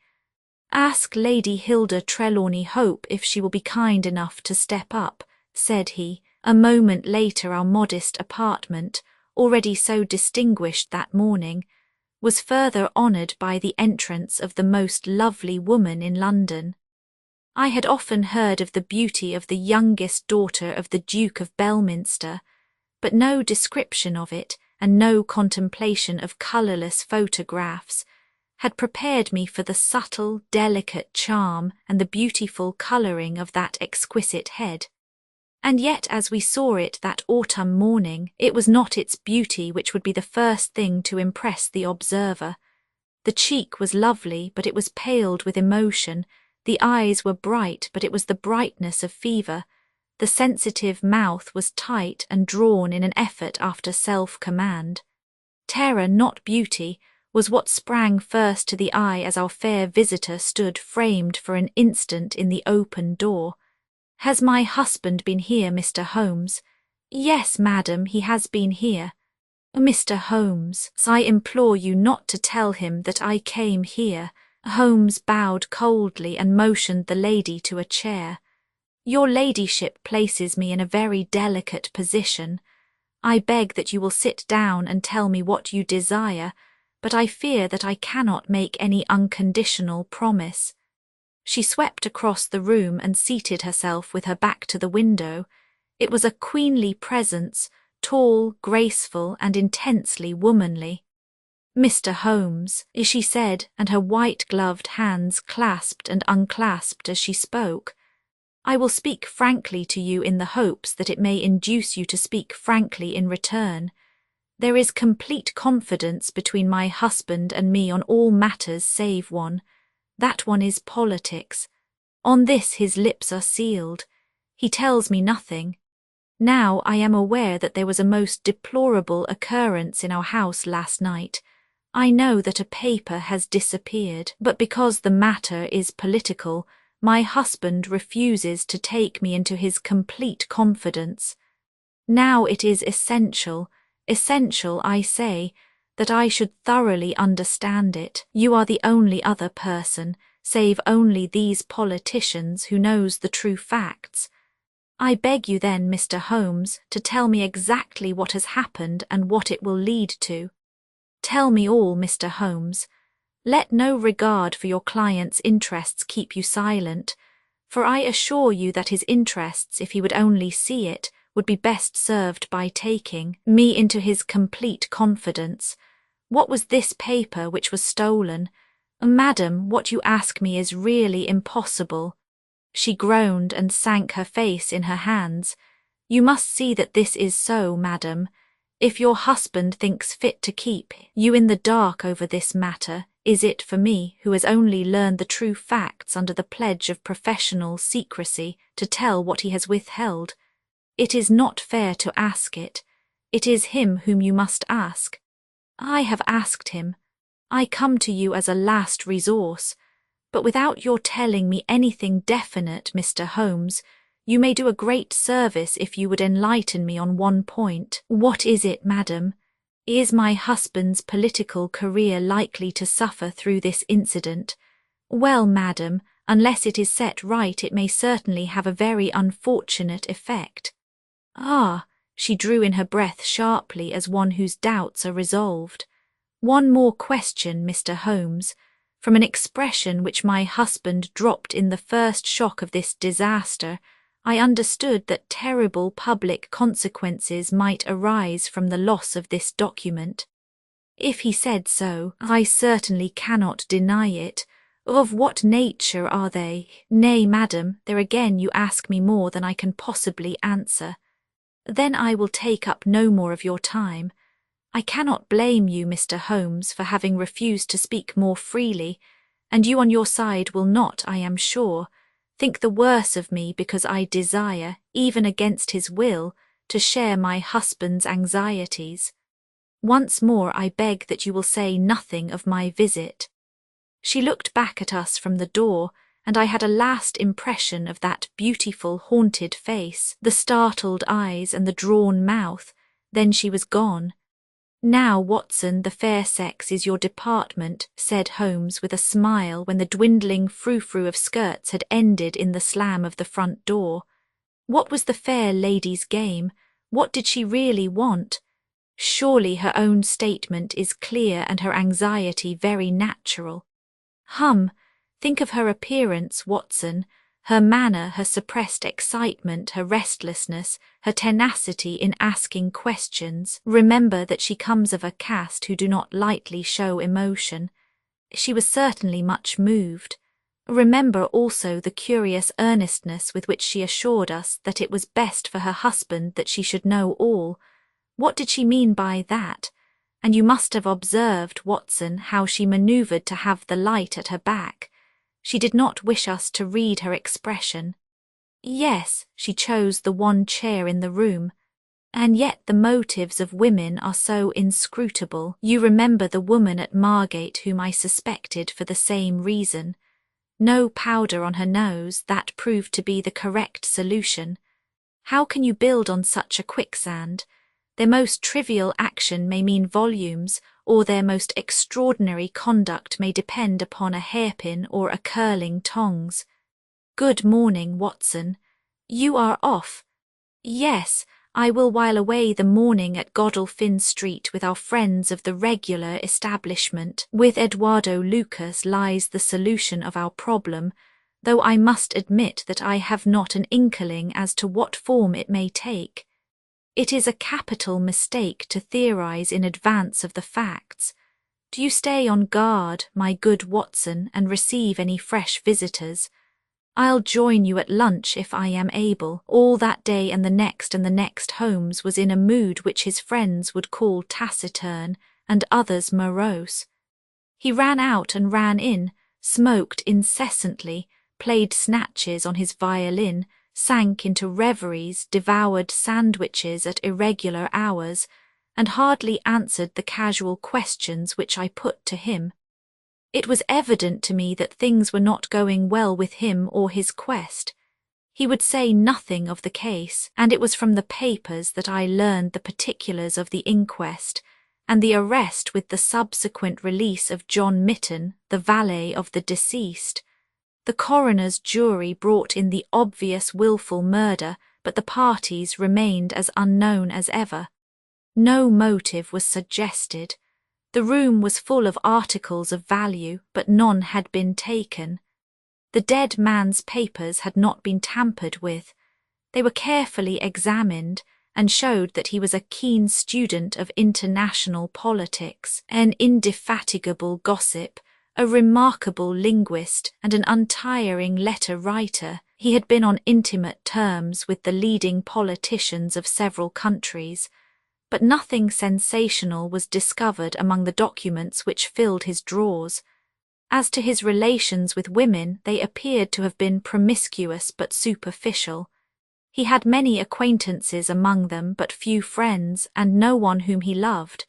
"Ask Lady Hilda Trelawney Hope if she will be kind enough to step up," said he. A moment later our modest apartment, already so distinguished that morning, was further honoured by the entrance of the most lovely woman in London. I had often heard of the beauty of the youngest daughter of the Duke of Belminster, but no description of it, and no contemplation of colourless photographs, had prepared me for the subtle, delicate charm and the beautiful colouring of that exquisite head. And yet as we saw it that autumn morning, it was not its beauty which would be the first thing to impress the observer. The cheek was lovely, but it was paled with emotion. The eyes were bright, but it was the brightness of fever. The sensitive mouth was tight and drawn in an effort after self-command. Terror, not beauty, was what sprang first to the eye as our fair visitor stood framed for an instant in the open door. "Has my husband been here, Mr. Holmes?" "Yes, madam, he has been here." "Mr. Holmes, I implore you not to tell him that I came here." Holmes bowed coldly and motioned the lady to a chair. "Your ladyship places me in a very delicate position. I beg that you will sit down and tell me what you desire, but I fear that I cannot make any unconditional promise." She swept across the room and seated herself with her back to the window. It was a queenly presence, tall, graceful, and intensely womanly. "Mr. Holmes," she said, and her white-gloved hands clasped and unclasped as she spoke, "I will speak frankly to you in the hopes that it may induce you to speak frankly in return. There is complete confidence between my husband and me on all matters save one. That one is politics. On this his lips are sealed. He tells me nothing. Now I am aware that there was a most deplorable occurrence in our house last night. I know that a paper has disappeared, but because the matter is political, my husband refuses to take me into his complete confidence. Now it is essential, I say, that I should thoroughly understand it. You are the only other person, save only these politicians, who knows the true facts. I beg you then, Mr. Holmes, to tell me exactly what has happened and what it will lead to. Tell me all, Mr. Holmes. Let no regard for your client's interests keep you silent, for I assure you that his interests, if he would only see it, would be best served by taking me into his complete confidence. What was this paper which was stolen? Madam, what you ask me is really impossible." She groaned and sank her face in her hands. "You must see that this is so, madam. If your husband thinks fit to keep you in the dark over this matter, is it for me, who has only learned the true facts under the pledge of professional secrecy, to tell what he has withheld? It is not fair to ask it. It is him whom you must ask. I have asked him. I come to you as a last resource, but without your telling me anything definite, Mr. Holmes, you may do a great service if you would enlighten me on one point." "What is it, madam? Is my husband's political career likely to suffer through this incident?" "Well, madam, unless it is set right, it may certainly have a very unfortunate effect." "Ah," she drew in her breath sharply as one whose doubts are resolved. "One more question, Mr. Holmes. From an expression which my husband dropped in the first shock of this disaster, I understood that terrible public consequences might arise from the loss of this document. If he said so, I certainly cannot deny it. Of what nature are they? Nay, madam, there again you ask me more than I can possibly answer. Then I will take up no more of your time. I cannot blame you, Mr. Holmes, for having refused to speak more freely, and you on your side will not, I am sure, think the worse of me because I desire, even against his will, to share my husband's anxieties. Once more I beg that you will say nothing of my visit. She looked back at us from the door, and I had a last impression of that beautiful haunted face, the startled eyes and the drawn mouth. Then she was gone. Now, Watson, the fair sex is your department, said Holmes with a smile when the dwindling frou-frou of skirts had ended in the slam of the front door. What was the fair lady's game? What did she really want? Surely her own statement is clear and her anxiety very natural. Think of her appearance, Watson, her manner, her suppressed excitement, her restlessness, her tenacity in asking questions. Remember that she comes of a caste who do not lightly show emotion. She was certainly much moved. Remember also the curious earnestness with which she assured us that it was best for her husband that she should know all. What did she mean by that? And you must have observed, Watson, how she manoeuvred to have the light at her back. She did not wish us to read her expression. Yes, she chose the one chair in the room. And yet the motives of women are so inscrutable. You remember the woman at Margate whom I suspected for the same reason. No powder on her nose, that proved to be the correct solution. How can you build on such a quicksand? Their most trivial action may mean volumes, or their most extraordinary conduct may depend upon a hairpin or a curling tongs. Good morning, Watson. You are off. Yes, I will while away the morning at Godolphin Street with our friends of the regular establishment. With Eduardo Lucas lies the solution of our problem, though I must admit that I have not an inkling as to what form it may take. It is a capital mistake to theorize in advance of the facts. Do you stay on guard, my good Watson, and receive any fresh visitors? I'll join you at lunch if I am able. All that day and the next Holmes was in a mood which his friends would call taciturn and others morose. He ran out and ran in, smoked incessantly, played snatches on his violin, sank into reveries, devoured sandwiches at irregular hours, and hardly answered the casual questions which I put to him. It was evident to me that things were not going well with him or his quest. He would say nothing of the case, and it was from the papers that I learned the particulars of the inquest, and the arrest with the subsequent release of John Mitten, the valet of the deceased. The coroner's jury brought in the obvious wilful murder, but the parties remained as unknown as ever. No motive was suggested. The room was full of articles of value, but none had been taken. The dead man's papers had not been tampered with. They were carefully examined and showed that he was a keen student of international politics, an indefatigable gossip, a remarkable linguist and an untiring letter writer. He had been on intimate terms with the leading politicians of several countries, but nothing sensational was discovered among the documents which filled his drawers. As to his relations with women, they appeared to have been promiscuous but superficial. He had many acquaintances among them, but few friends, and no one whom he loved.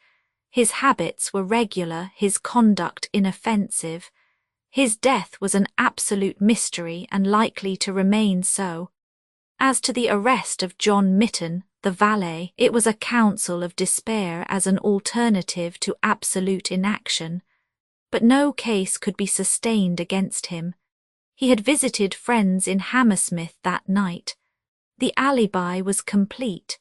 His habits were regular, his conduct inoffensive. His death was an absolute mystery and likely to remain so. As to the arrest of John Mitten, the valet, it was a counsel of despair as an alternative to absolute inaction. But no case could be sustained against him. He had visited friends in Hammersmith that night. The alibi was complete.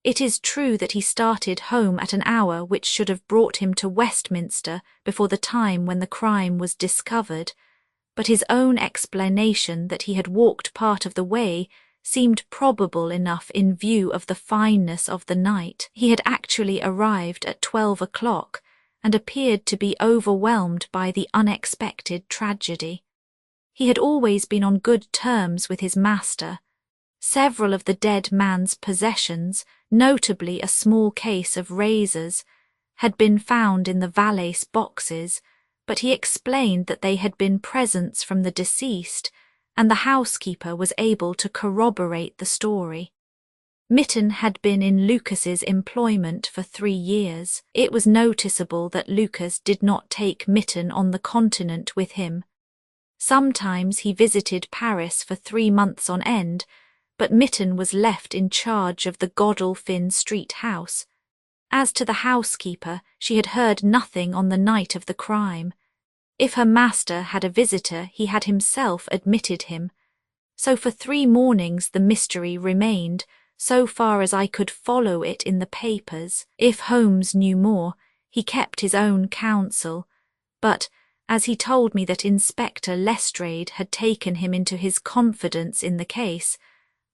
It is true that he started home at an hour which should have brought him to Westminster before the time when the crime was discovered, but his own explanation that he had walked part of the way seemed probable enough in view of the fineness of the night. He had actually arrived at 12 o'clock and appeared to be overwhelmed by the unexpected tragedy. He had always been on good terms with his master. Several of the dead man's possessions, notably a small case of razors, had been found in the valet's boxes, but he explained that they had been presents from the deceased, and the housekeeper was able to corroborate the story. Mitten had been in Lucas's employment for 3 years. It was noticeable that Lucas did not take Mitten on the continent with him. Sometimes he visited Paris for 3 months on end, but Mitten was left in charge of the Godolphin Street house. As to the housekeeper, she had heard nothing on the night of the crime. If her master had a visitor, he had himself admitted him. So for 3 mornings the mystery remained, so far as I could follow it in the papers. If Holmes knew more, he kept his own counsel, but as he told me that Inspector Lestrade had taken him into his confidence in the case,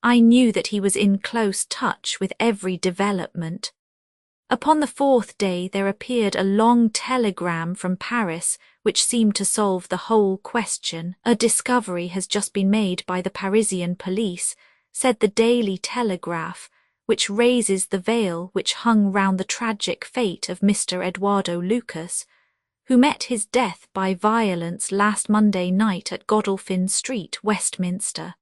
I knew that he was in close touch with every development. Upon the 4th day there appeared a long telegram from Paris which seemed to solve the whole question. "A discovery has just been made by the Parisian police," said the Daily Telegraph, which raises the veil which hung round the tragic fate of Mr. Eduardo Lucas, who met his death by violence last Monday night at Godolphin Street, Westminster.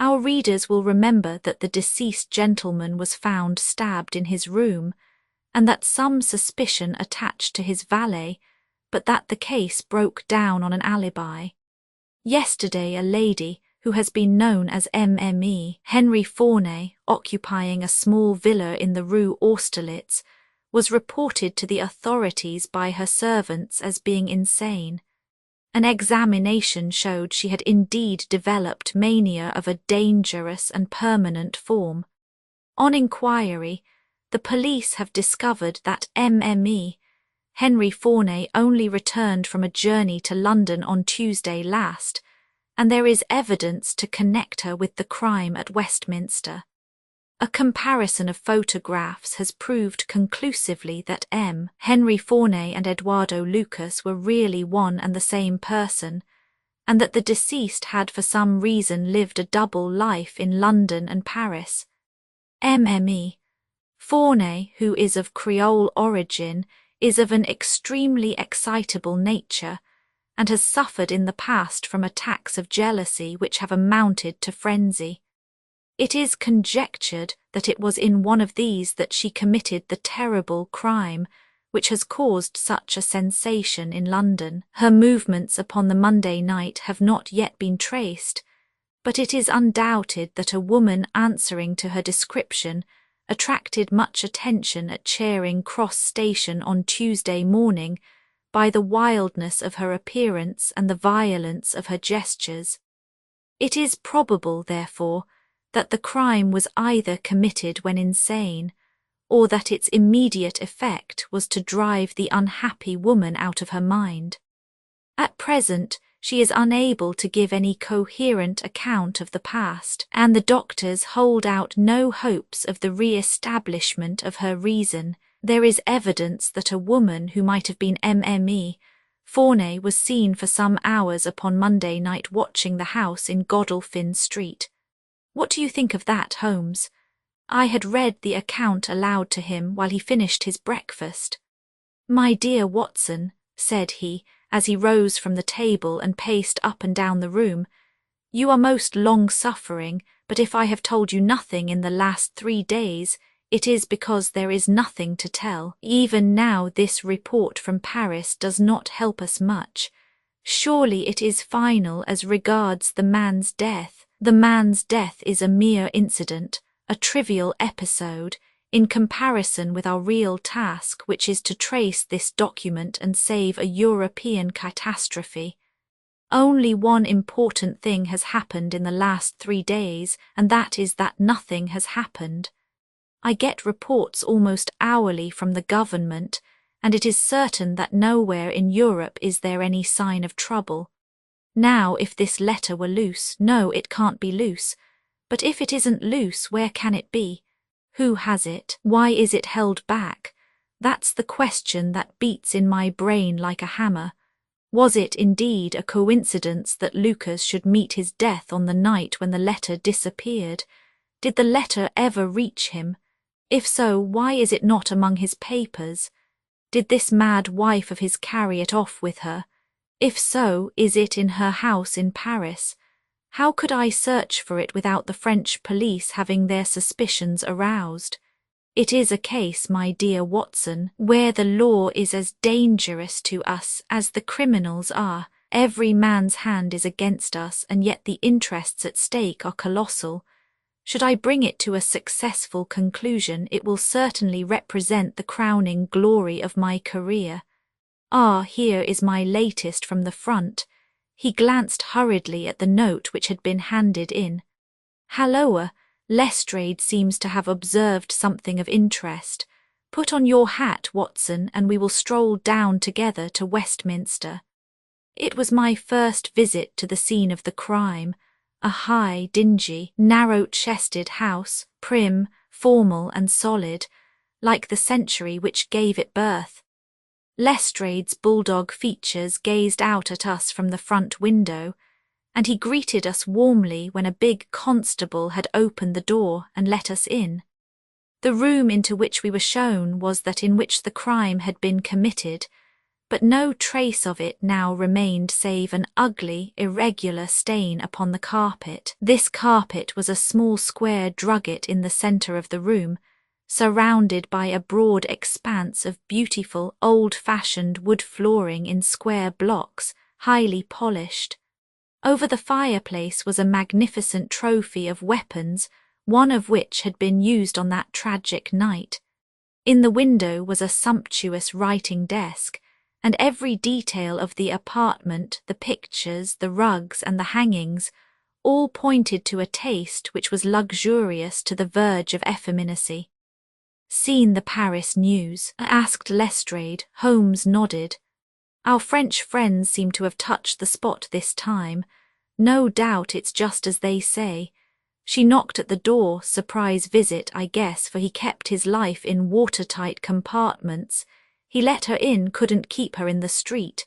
Our readers will remember that the deceased gentleman was found stabbed in his room, and that some suspicion attached to his valet, but that the case broke down on an alibi. Yesterday a lady, who has been known as Mme. Henry Fourney, occupying a small villa in the Rue Austerlitz, was reported to the authorities by her servants as being insane. An examination showed she had indeed developed mania of a dangerous and permanent form. On inquiry, the police have discovered that Mme. Henry Fourney only returned from a journey to London on Tuesday last, and there is evidence to connect her with the crime at Westminster. A comparison of photographs has proved conclusively that Henry Fourney and Eduardo Lucas were really one and the same person, and that the deceased had for some reason lived a double life in London and Paris. Mme. Fourney, who is of Creole origin, is of an extremely excitable nature, and has suffered in the past from attacks of jealousy which have amounted to frenzy. It is conjectured that it was in one of these that she committed the terrible crime which has caused such a sensation in London. Her movements upon the Monday night have not yet been traced, but it is undoubted that a woman answering to her description attracted much attention at Charing Cross Station on Tuesday morning by the wildness of her appearance and the violence of her gestures. It is probable, therefore, that the crime was either committed when insane, or that its immediate effect was to drive the unhappy woman out of her mind. At present, she is unable to give any coherent account of the past, and the doctors hold out no hopes of the re-establishment of her reason. There is evidence that a woman who might have been Mme. Fourney was seen for some hours upon Monday night watching the house in Godolphin Street. What do you think of that, Holmes? I had read the account aloud to him while he finished his breakfast. "My dear Watson," said he, as he rose from the table and paced up and down the room, "you are most long-suffering, but if I have told you nothing in the last 3 days, it is because there is nothing to tell. Even now this report from Paris does not help us much. Surely it is final as regards the man's death. The man's death is a mere incident, a trivial episode, in comparison with our real task, which is to trace this document and save a European catastrophe. Only one important thing has happened in the last 3 days, and that is that nothing has happened. I get reports almost hourly from the government, and it is certain that nowhere in Europe is there any sign of trouble. Now, if this letter were loose, no, it can't be loose. But if it isn't loose, where can it be? Who has it? Why is it held back? That's the question that beats in my brain like a hammer. Was it indeed a coincidence that Lucas should meet his death on the night when the letter disappeared? Did the letter ever reach him? If so, why is it not among his papers? Did this mad wife of his carry it off with her? If so, is it in her house in Paris? How could I search for it without the French police having their suspicions aroused? It is a case, my dear Watson, where the law is as dangerous to us as the criminals are. Every man's hand is against us, and yet the interests at stake are colossal. Should I bring it to a successful conclusion, it will certainly represent the crowning glory of my career. Ah, here is my latest from the front. He glanced hurriedly at the note which had been handed in. Halloa! Lestrade seems to have observed something of interest. Put on your hat, Watson, and we will stroll down together to Westminster. It was my first visit to the scene of the crime, a high, dingy, narrow-chested house, prim, formal and solid, like the century which gave it birth. Lestrade's bulldog features gazed out at us from the front window, and he greeted us warmly when a big constable had opened the door and let us in. The room into which we were shown was that in which the crime had been committed, but no trace of it now remained save an ugly, irregular stain upon the carpet. This carpet was a small square drugget in the centre of the room, surrounded by a broad expanse of beautiful, old-fashioned wood flooring in square blocks, highly polished. Over the fireplace was a magnificent trophy of weapons, one of which had been used on that tragic night. In the window was a sumptuous writing desk, and every detail of the apartment, the pictures, the rugs, and the hangings, all pointed to a taste which was luxurious to the verge of effeminacy. "Seen the Paris news?" asked Lestrade. Holmes nodded. "Our French friends seem to have touched the spot this time. No doubt it's just as they say. She knocked at the door, surprise visit, I guess, for he kept his life in watertight compartments. He let her in, couldn't keep her in the street.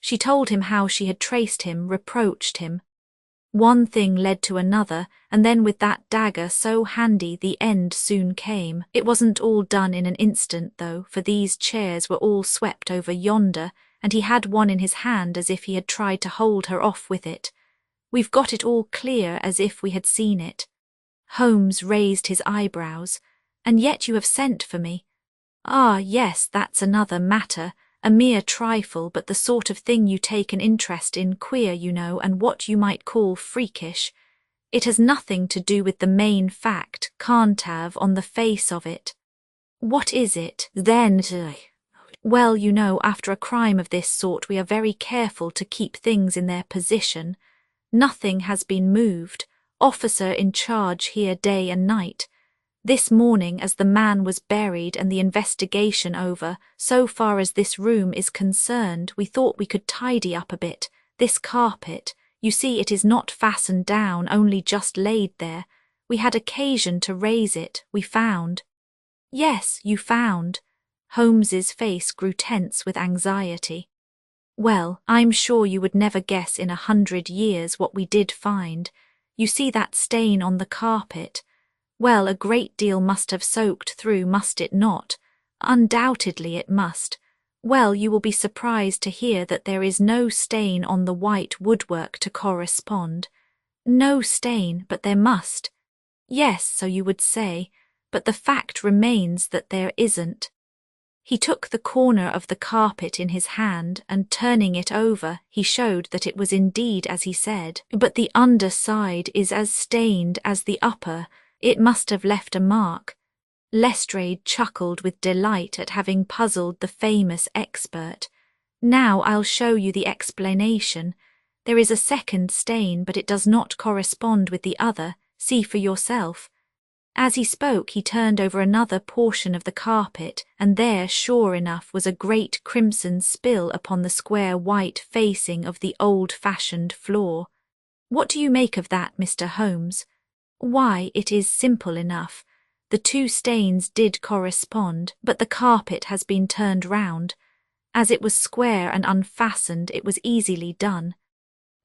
She told him how she had traced him, reproached him. One thing led to another, and then with that dagger so handy the end soon came. It wasn't all done in an instant, though, for these chairs were all swept over yonder, and he had one in his hand as if he had tried to hold her off with it. We've got it all clear as if we had seen it." Holmes raised his eyebrows. "And yet you have sent for me." "Ah, yes, that's another matter. A mere trifle, but the sort of thing you take an interest in, queer, you know, and what you might call freakish. It has nothing to do with the main fact, can't have, on the face of it." "What is it, then?" "Well, you know, after a crime of this sort we are very careful to keep things in their position. Nothing has been moved. Officer in charge here day and night. This morning, as the man was buried and the investigation over, so far as this room is concerned, we thought we could tidy up a bit. This carpet, you see it is not fastened down, only just laid there. We had occasion to raise it, we found." "Yes, you found." Holmes's face grew tense with anxiety. "Well, I'm sure you would never guess in 100 years what we did find. You see that stain on the carpet? Well, a great deal must have soaked through, must it not? Undoubtedly it must. Well, you will be surprised to hear that there is no stain on the white woodwork to correspond. No stain, but there must. Yes, so you would say, but the fact remains that there isn't." He took the corner of the carpet in his hand, and turning it over, he showed that it was indeed as he said. "But the under side is as stained as the upper. It must have left a mark." Lestrade chuckled with delight at having puzzled the famous expert. "Now I'll show you the explanation. There is a second stain, but it does not correspond with the other. See for yourself." As he spoke, he turned over another portion of the carpet, and there, sure enough, was a great crimson spill upon the square white facing of the old-fashioned floor. What do you make of that, Mr. Holmes? Why, it is simple enough. The two stains did correspond, but the carpet has been turned round. As it was square and unfastened, it was easily done.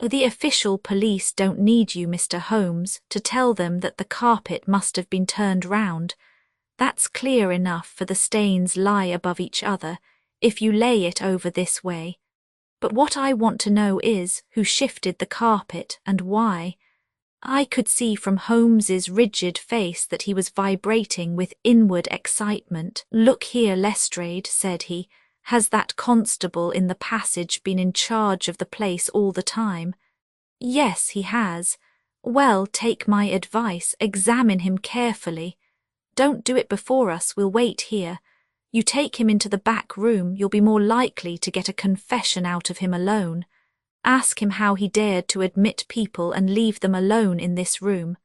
The official police don't need you, Mr. Holmes, to tell them that the carpet must have been turned round. That's clear enough, for the stains lie above each other, if you lay it over this way. But what I want to know is, who shifted the carpet and why? I could see from Holmes's rigid face that he was vibrating with inward excitement. Look here, Lestrade, said he. Has that constable in the passage been in charge of the place all the time? Yes, he has. Well, take my advice, examine him carefully. Don't do it before us, we'll wait here. You take him into the back room, you'll be more likely to get a confession out of him alone. Ask him how he dared to admit people and leave them alone in this room.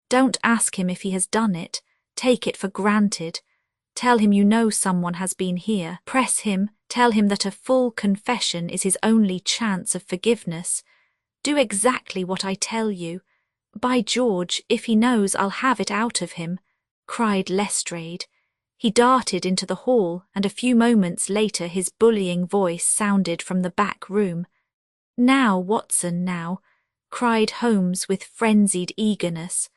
Don't ask him if he has done it. Take it for granted. Tell him you know someone has been here. Press him, tell him that a full confession is his only chance of forgiveness. Do exactly what I tell you. By George, if he knows, I'll have it out of him, cried Lestrade. He darted into the hall, and a few moments later his bullying voice sounded from the back room. Now, Watson, now, cried Holmes with frenzied eagerness.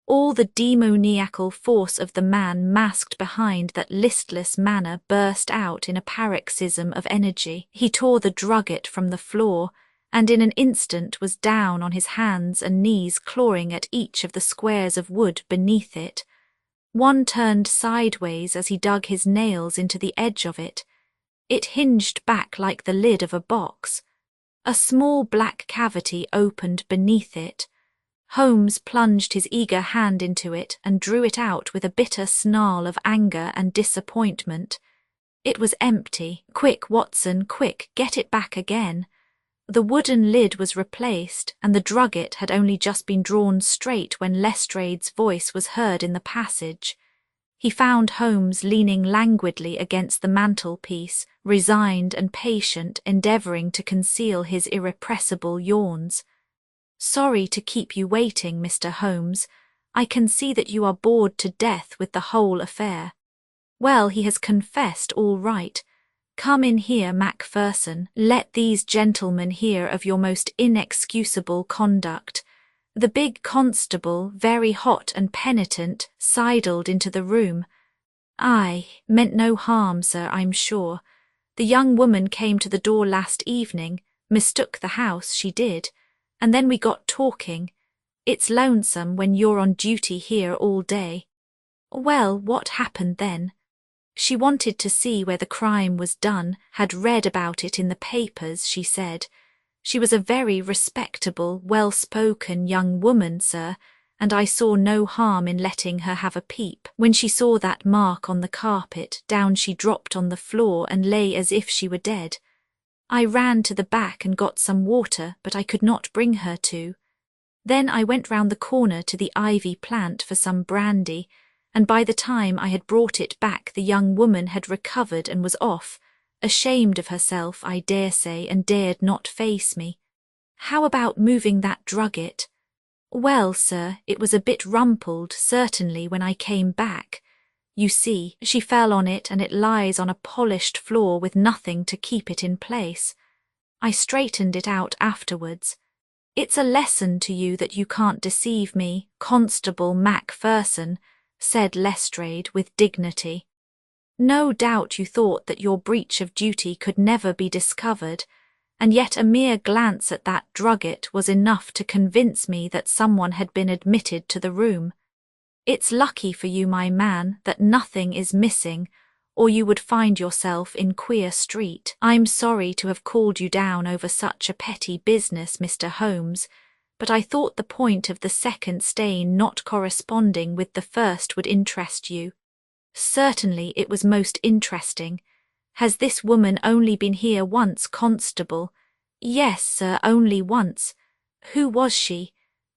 All the demoniacal force of the man masked behind that listless manner burst out in a paroxysm of energy. He tore the drugget from the floor, and in an instant was down on his hands and knees, clawing at each of the squares of wood beneath it. One turned sideways as he dug his nails into the edge of it. It hinged back like the lid of a box. A small black cavity opened beneath it. Holmes plunged his eager hand into it and drew it out with a bitter snarl of anger and disappointment. It was empty. Quick, Watson, quick, get it back again. The wooden lid was replaced, and the drugget had only just been drawn straight when Lestrade's voice was heard in the passage. He found Holmes leaning languidly against the mantelpiece, resigned and patient, endeavouring to conceal his irrepressible yawns. Sorry to keep you waiting, Mr. Holmes. I can see that you are bored to death with the whole affair. Well, he has confessed all right. Come in here, Macpherson. Let these gentlemen hear of your most inexcusable conduct. The big constable, very hot and penitent, sidled into the room. I meant no harm, sir, I'm sure. The young woman came to the door last evening, mistook the house, she did, and then we got talking. It's lonesome when you're on duty here all day. Well, what happened then? She wanted to see where the crime was done, had read about it in the papers, she said. She was a very respectable, well-spoken young woman, sir, and I saw no harm in letting her have a peep. When she saw that mark on the carpet, down she dropped on the floor and lay as if she were dead. I ran to the back and got some water, but I could not bring her to. Then I went round the corner to the ivy plant for some brandy, and by the time I had brought it back the young woman had recovered and was off, ashamed of herself, I dare say, and dared not face me. How about moving that drugget? Well, sir, it was a bit rumpled, certainly, when I came back. You see, she fell on it and it lies on a polished floor with nothing to keep it in place. I straightened it out afterwards. It's a lesson to you that you can't deceive me, Constable Macpherson, said Lestrade with dignity. No doubt you thought that your breach of duty could never be discovered, and yet a mere glance at that drugget was enough to convince me that someone had been admitted to the room. It's lucky for you, my man, that nothing is missing, or you would find yourself in Queer Street. I'm sorry to have called you down over such a petty business, Mr. Holmes, but I thought the point of the second stain not corresponding with the first would interest you. Certainly it was most interesting. Has this woman only been here once, Constable? Yes, sir, only once. Who was she?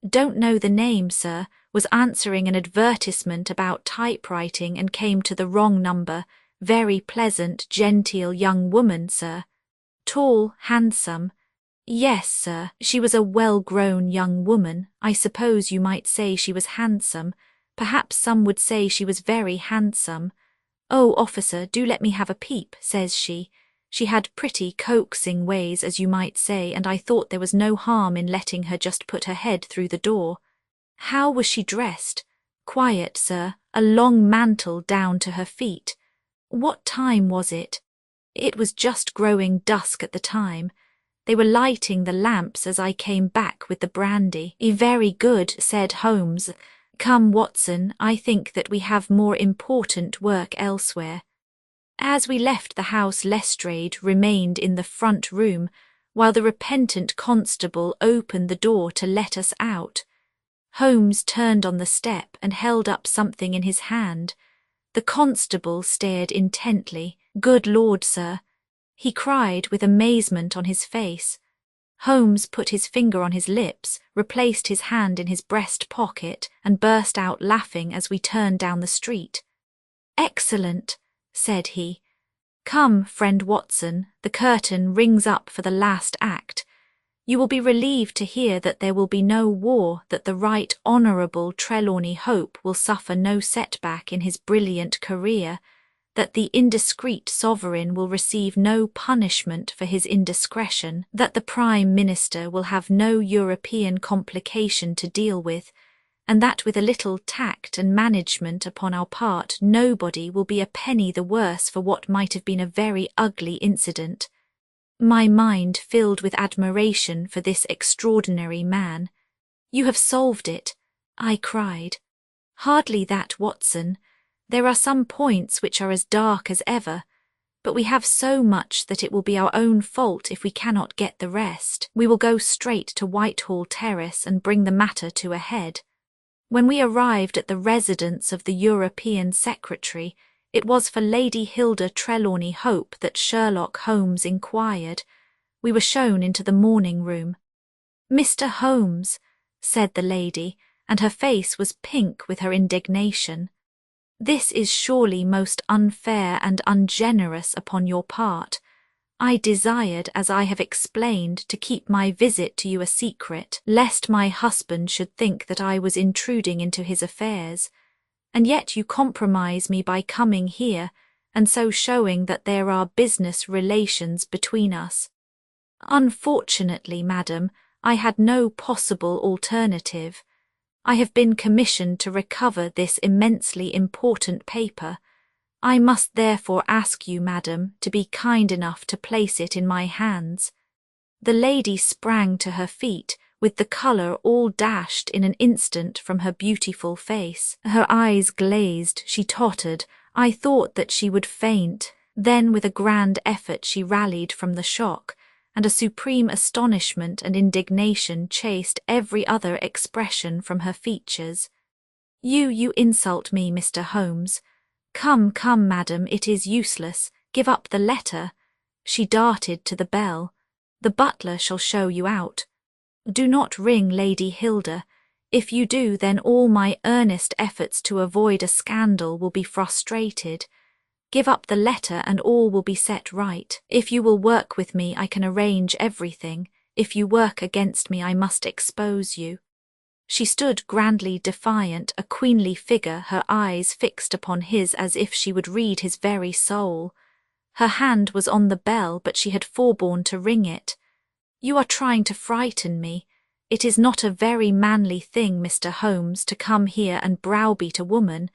Don't know the name, sir. was answering an advertisement about typewriting and came to the wrong number. Very pleasant, genteel young woman, sir. Tall, handsome. Yes, sir, she was a well-grown young woman. I suppose you might say she was handsome. Perhaps some would say she was very handsome. Oh, officer, do let me have a peep, says she. She had pretty coaxing ways, as you might say, and I thought there was no harm in letting her just put her head through the door. How was she dressed? Quiet, sir, a long mantle down to her feet. What time was it? It was just growing dusk at the time. They were lighting the lamps as I came back with the brandy. Very good, said Holmes. Come, Watson, I think that we have more important work elsewhere. As we left the house, Lestrade remained in the front room, while the repentant constable opened the door to let us out. Holmes turned on the step and held up something in his hand. The constable stared intently. Good Lord, sir, he cried with amazement on his face. Holmes put his finger on his lips, replaced his hand in his breast pocket, and burst out laughing as we turned down the street. Excellent, said he. Come, friend Watson, the curtain rings up for the last act. You will be relieved to hear that there will be no war, that the Right Honourable Trelawney Hope will suffer no setback in his brilliant career, that the indiscreet sovereign will receive no punishment for his indiscretion, that the Prime Minister will have no European complication to deal with, and that with a little tact and management upon our part nobody will be a penny the worse for what might have been a very ugly incident. My mind filled with admiration for this extraordinary man. You have solved it, I cried. Hardly that, Watson. There are some points which are as dark as ever, but we have so much that it will be our own fault if we cannot get the rest. We will go straight to Whitehall Terrace and bring the matter to a head. When we arrived at the residence of the European Secretary, it was for Lady Hilda Trelawney Hope that Sherlock Holmes inquired. We were shown into the morning room. Mr. Holmes, said the lady, and her face was pink with her indignation. This is surely most unfair and ungenerous upon your part. I desired, as I have explained, to keep my visit to you a secret, lest my husband should think that I was intruding into his affairs. And yet you compromise me by coming here, and so showing that there are business relations between us. Unfortunately, madam, I had no possible alternative. I have been commissioned to recover this immensely important paper. I must therefore ask you, madam, to be kind enough to place it in my hands. The lady sprang to her feet, with the colour all dashed in an instant from her beautiful face. Her eyes glazed, she tottered. I thought that she would faint. Then with a grand effort she rallied from the shock, and a supreme astonishment and indignation chased every other expression from her features. You insult me, Mr. Holmes. Come, come, madam, it is useless. Give up the letter. She darted to the bell. The butler shall show you out. Do not ring Lady Hilda. If you do, then all my earnest efforts to avoid a scandal will be frustrated. Give up the letter and all will be set right. If you will work with me, I can arrange everything. If you work against me, I must expose you. She stood grandly defiant, a queenly figure, her eyes fixed upon his as if she would read his very soul. Her hand was on the bell, but she had forborne to ring it. You are trying to frighten me. It is not a very manly thing, Mr. Holmes, to come here and browbeat a woman.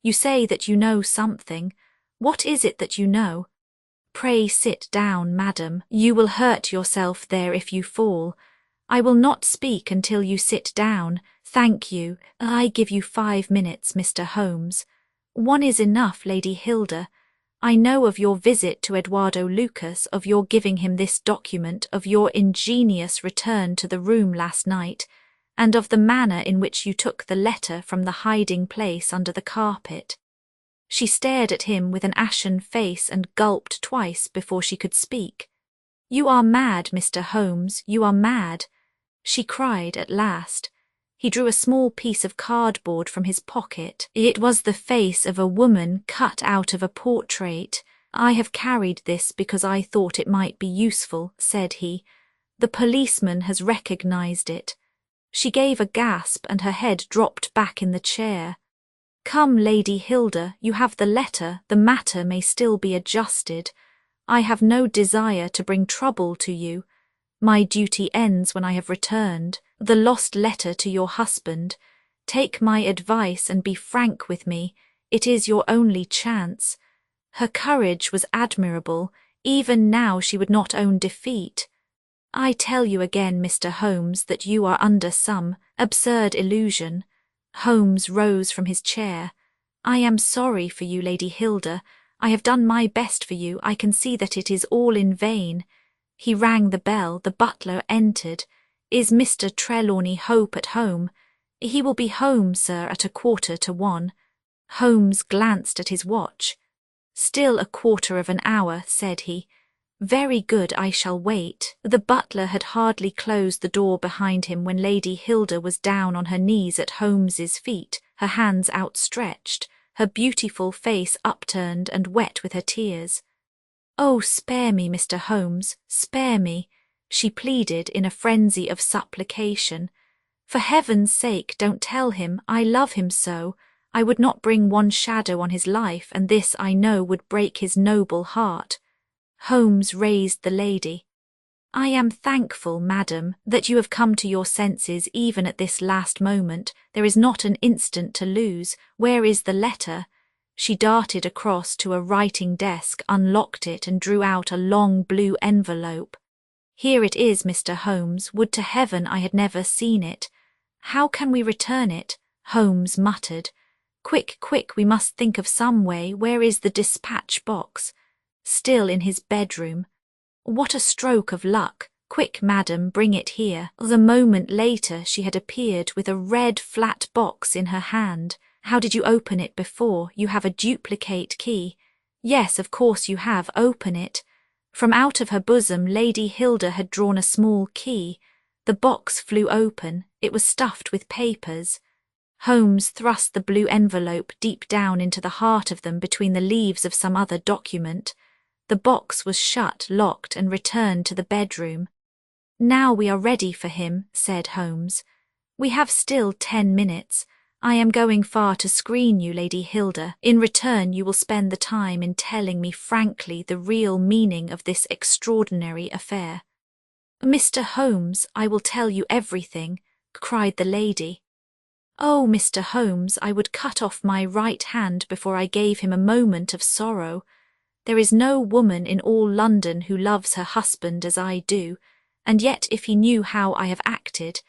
You say that you know something. What is it that you know? Pray sit down, madam. You will hurt yourself there if you fall. I will not speak until you sit down. Thank you. I give you 5 minutes, Mr. Holmes. 1 is enough, Lady Hilda. I know of your visit to Eduardo Lucas, of your giving him this document, of your ingenious return to the room last night, and of the manner in which you took the letter from the hiding place under the carpet. She stared at him with an ashen face and gulped twice before she could speak. You are mad, Mr. Holmes, you are mad, she cried at last. He drew a small piece of cardboard from his pocket. It was the face of a woman cut out of a portrait. "I have carried this because I thought it might be useful," said he. "The policeman has recognized it." She gave a gasp and her head dropped back in the chair. "Come, Lady Hilda, you have the letter. The matter may still be adjusted. I have no desire to bring trouble to you. My duty ends when I have returned the lost letter to your husband. Take my advice and be frank with me. It is your only chance." Her courage was admirable. Even now she would not own defeat. "I tell you again, Mr. Holmes, that you are under some absurd illusion." Holmes rose from his chair. "I am sorry for you, Lady Hilda. I have done my best for you. I can see that it is all in vain." He rang the bell. The butler entered. "Is Mr. Trelawney Hope at home?" "He will be home, sir, at 1:15." Holmes glanced at his watch. "Still 1/4 said he. "Very good, I shall wait." The butler had hardly closed the door behind him when Lady Hilda was down on her knees at Holmes's feet, her hands outstretched, her beautiful face upturned and wet with her tears. "Oh, spare me, Mr. Holmes, spare me," she pleaded in a frenzy of supplication. "For heaven's sake, don't tell him. I love him so. I would not bring one shadow on his life, and this I know would break his noble heart." Holmes raised the lady. "I am thankful, madam, that you have come to your senses even at this last moment. There is not an instant to lose. Where is the letter?" She darted across to a writing desk, unlocked it, and drew out a long blue envelope. "Here it is, Mr. Holmes. Would to heaven I had never seen it." "How can we return it?" Holmes muttered. "Quick, quick, we must think of some way. Where is the dispatch box?" "Still in his bedroom." "What a stroke of luck. Quick, madam, bring it here." A moment later she had appeared with a red flat box in her hand. "How did you open it before? You have a duplicate key." "Yes, of course you have. Open it." From out of her bosom Lady Hilda had drawn a small key. The box flew open. It was stuffed with papers. Holmes thrust the blue envelope deep down into the heart of them between the leaves of some other document. The box was shut, locked, and returned to the bedroom. "Now we are ready for him," said Holmes. "We have still 10 minutes. I am going far to screen you, Lady Hilda. In return you will spend the time in telling me frankly the real meaning of this extraordinary affair." "Mr. Holmes, I will tell you everything," cried the lady. "Oh, Mr. Holmes, I would cut off my right hand before I gave him a moment of sorrow. There is no woman in all London who loves her husband as I do, and yet if he knew how I have acted,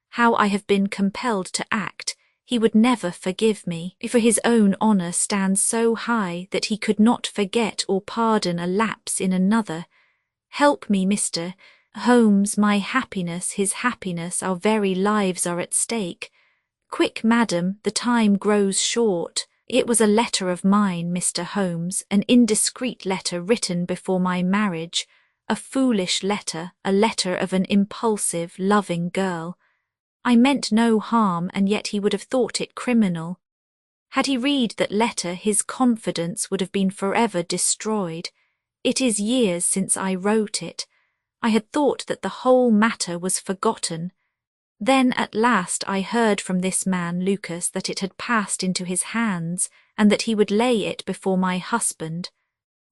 how I have been compelled to act, he would never forgive me, for his own honour stands so high that he could not forget or pardon a lapse in another. Help me, Mr. Holmes, my happiness, his happiness, our very lives are at stake. Quick, madam, the time grows short." "It was a letter of mine, Mr. Holmes, an indiscreet letter written before my marriage, a foolish letter, a letter of an impulsive, loving girl. I meant no harm, and yet he would have thought it criminal. Had he read that letter, his confidence would have been forever destroyed. It is years since I wrote it. I had thought that the whole matter was forgotten. Then at last I heard from this man Lucas that it had passed into his hands, and that he would lay it before my husband.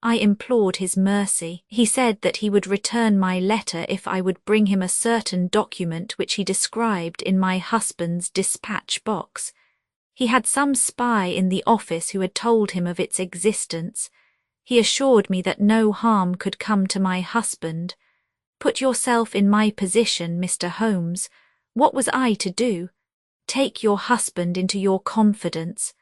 I implored his mercy. He said that he would return my letter if I would bring him a certain document which he described in my husband's dispatch box. He had some spy in the office who had told him of its existence. He assured me that no harm could come to my husband. Put yourself in my position, Mr. Holmes. What was I to do? Take your husband into your confidence.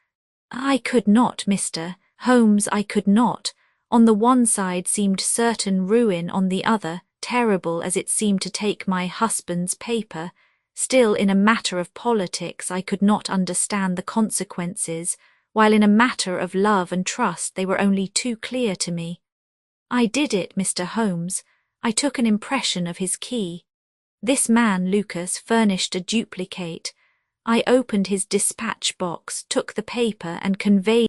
I could not, Mr. Holmes, I could not. On the one side seemed certain ruin, on the other, terrible as it seemed to take my husband's paper. Still, in a matter of politics I could not understand the consequences, while in a matter of love and trust they were only too clear to me. I did it, Mr. Holmes. I took an impression of his key. This man, Lucas, furnished a duplicate. I opened his dispatch box, took the paper, and conveyed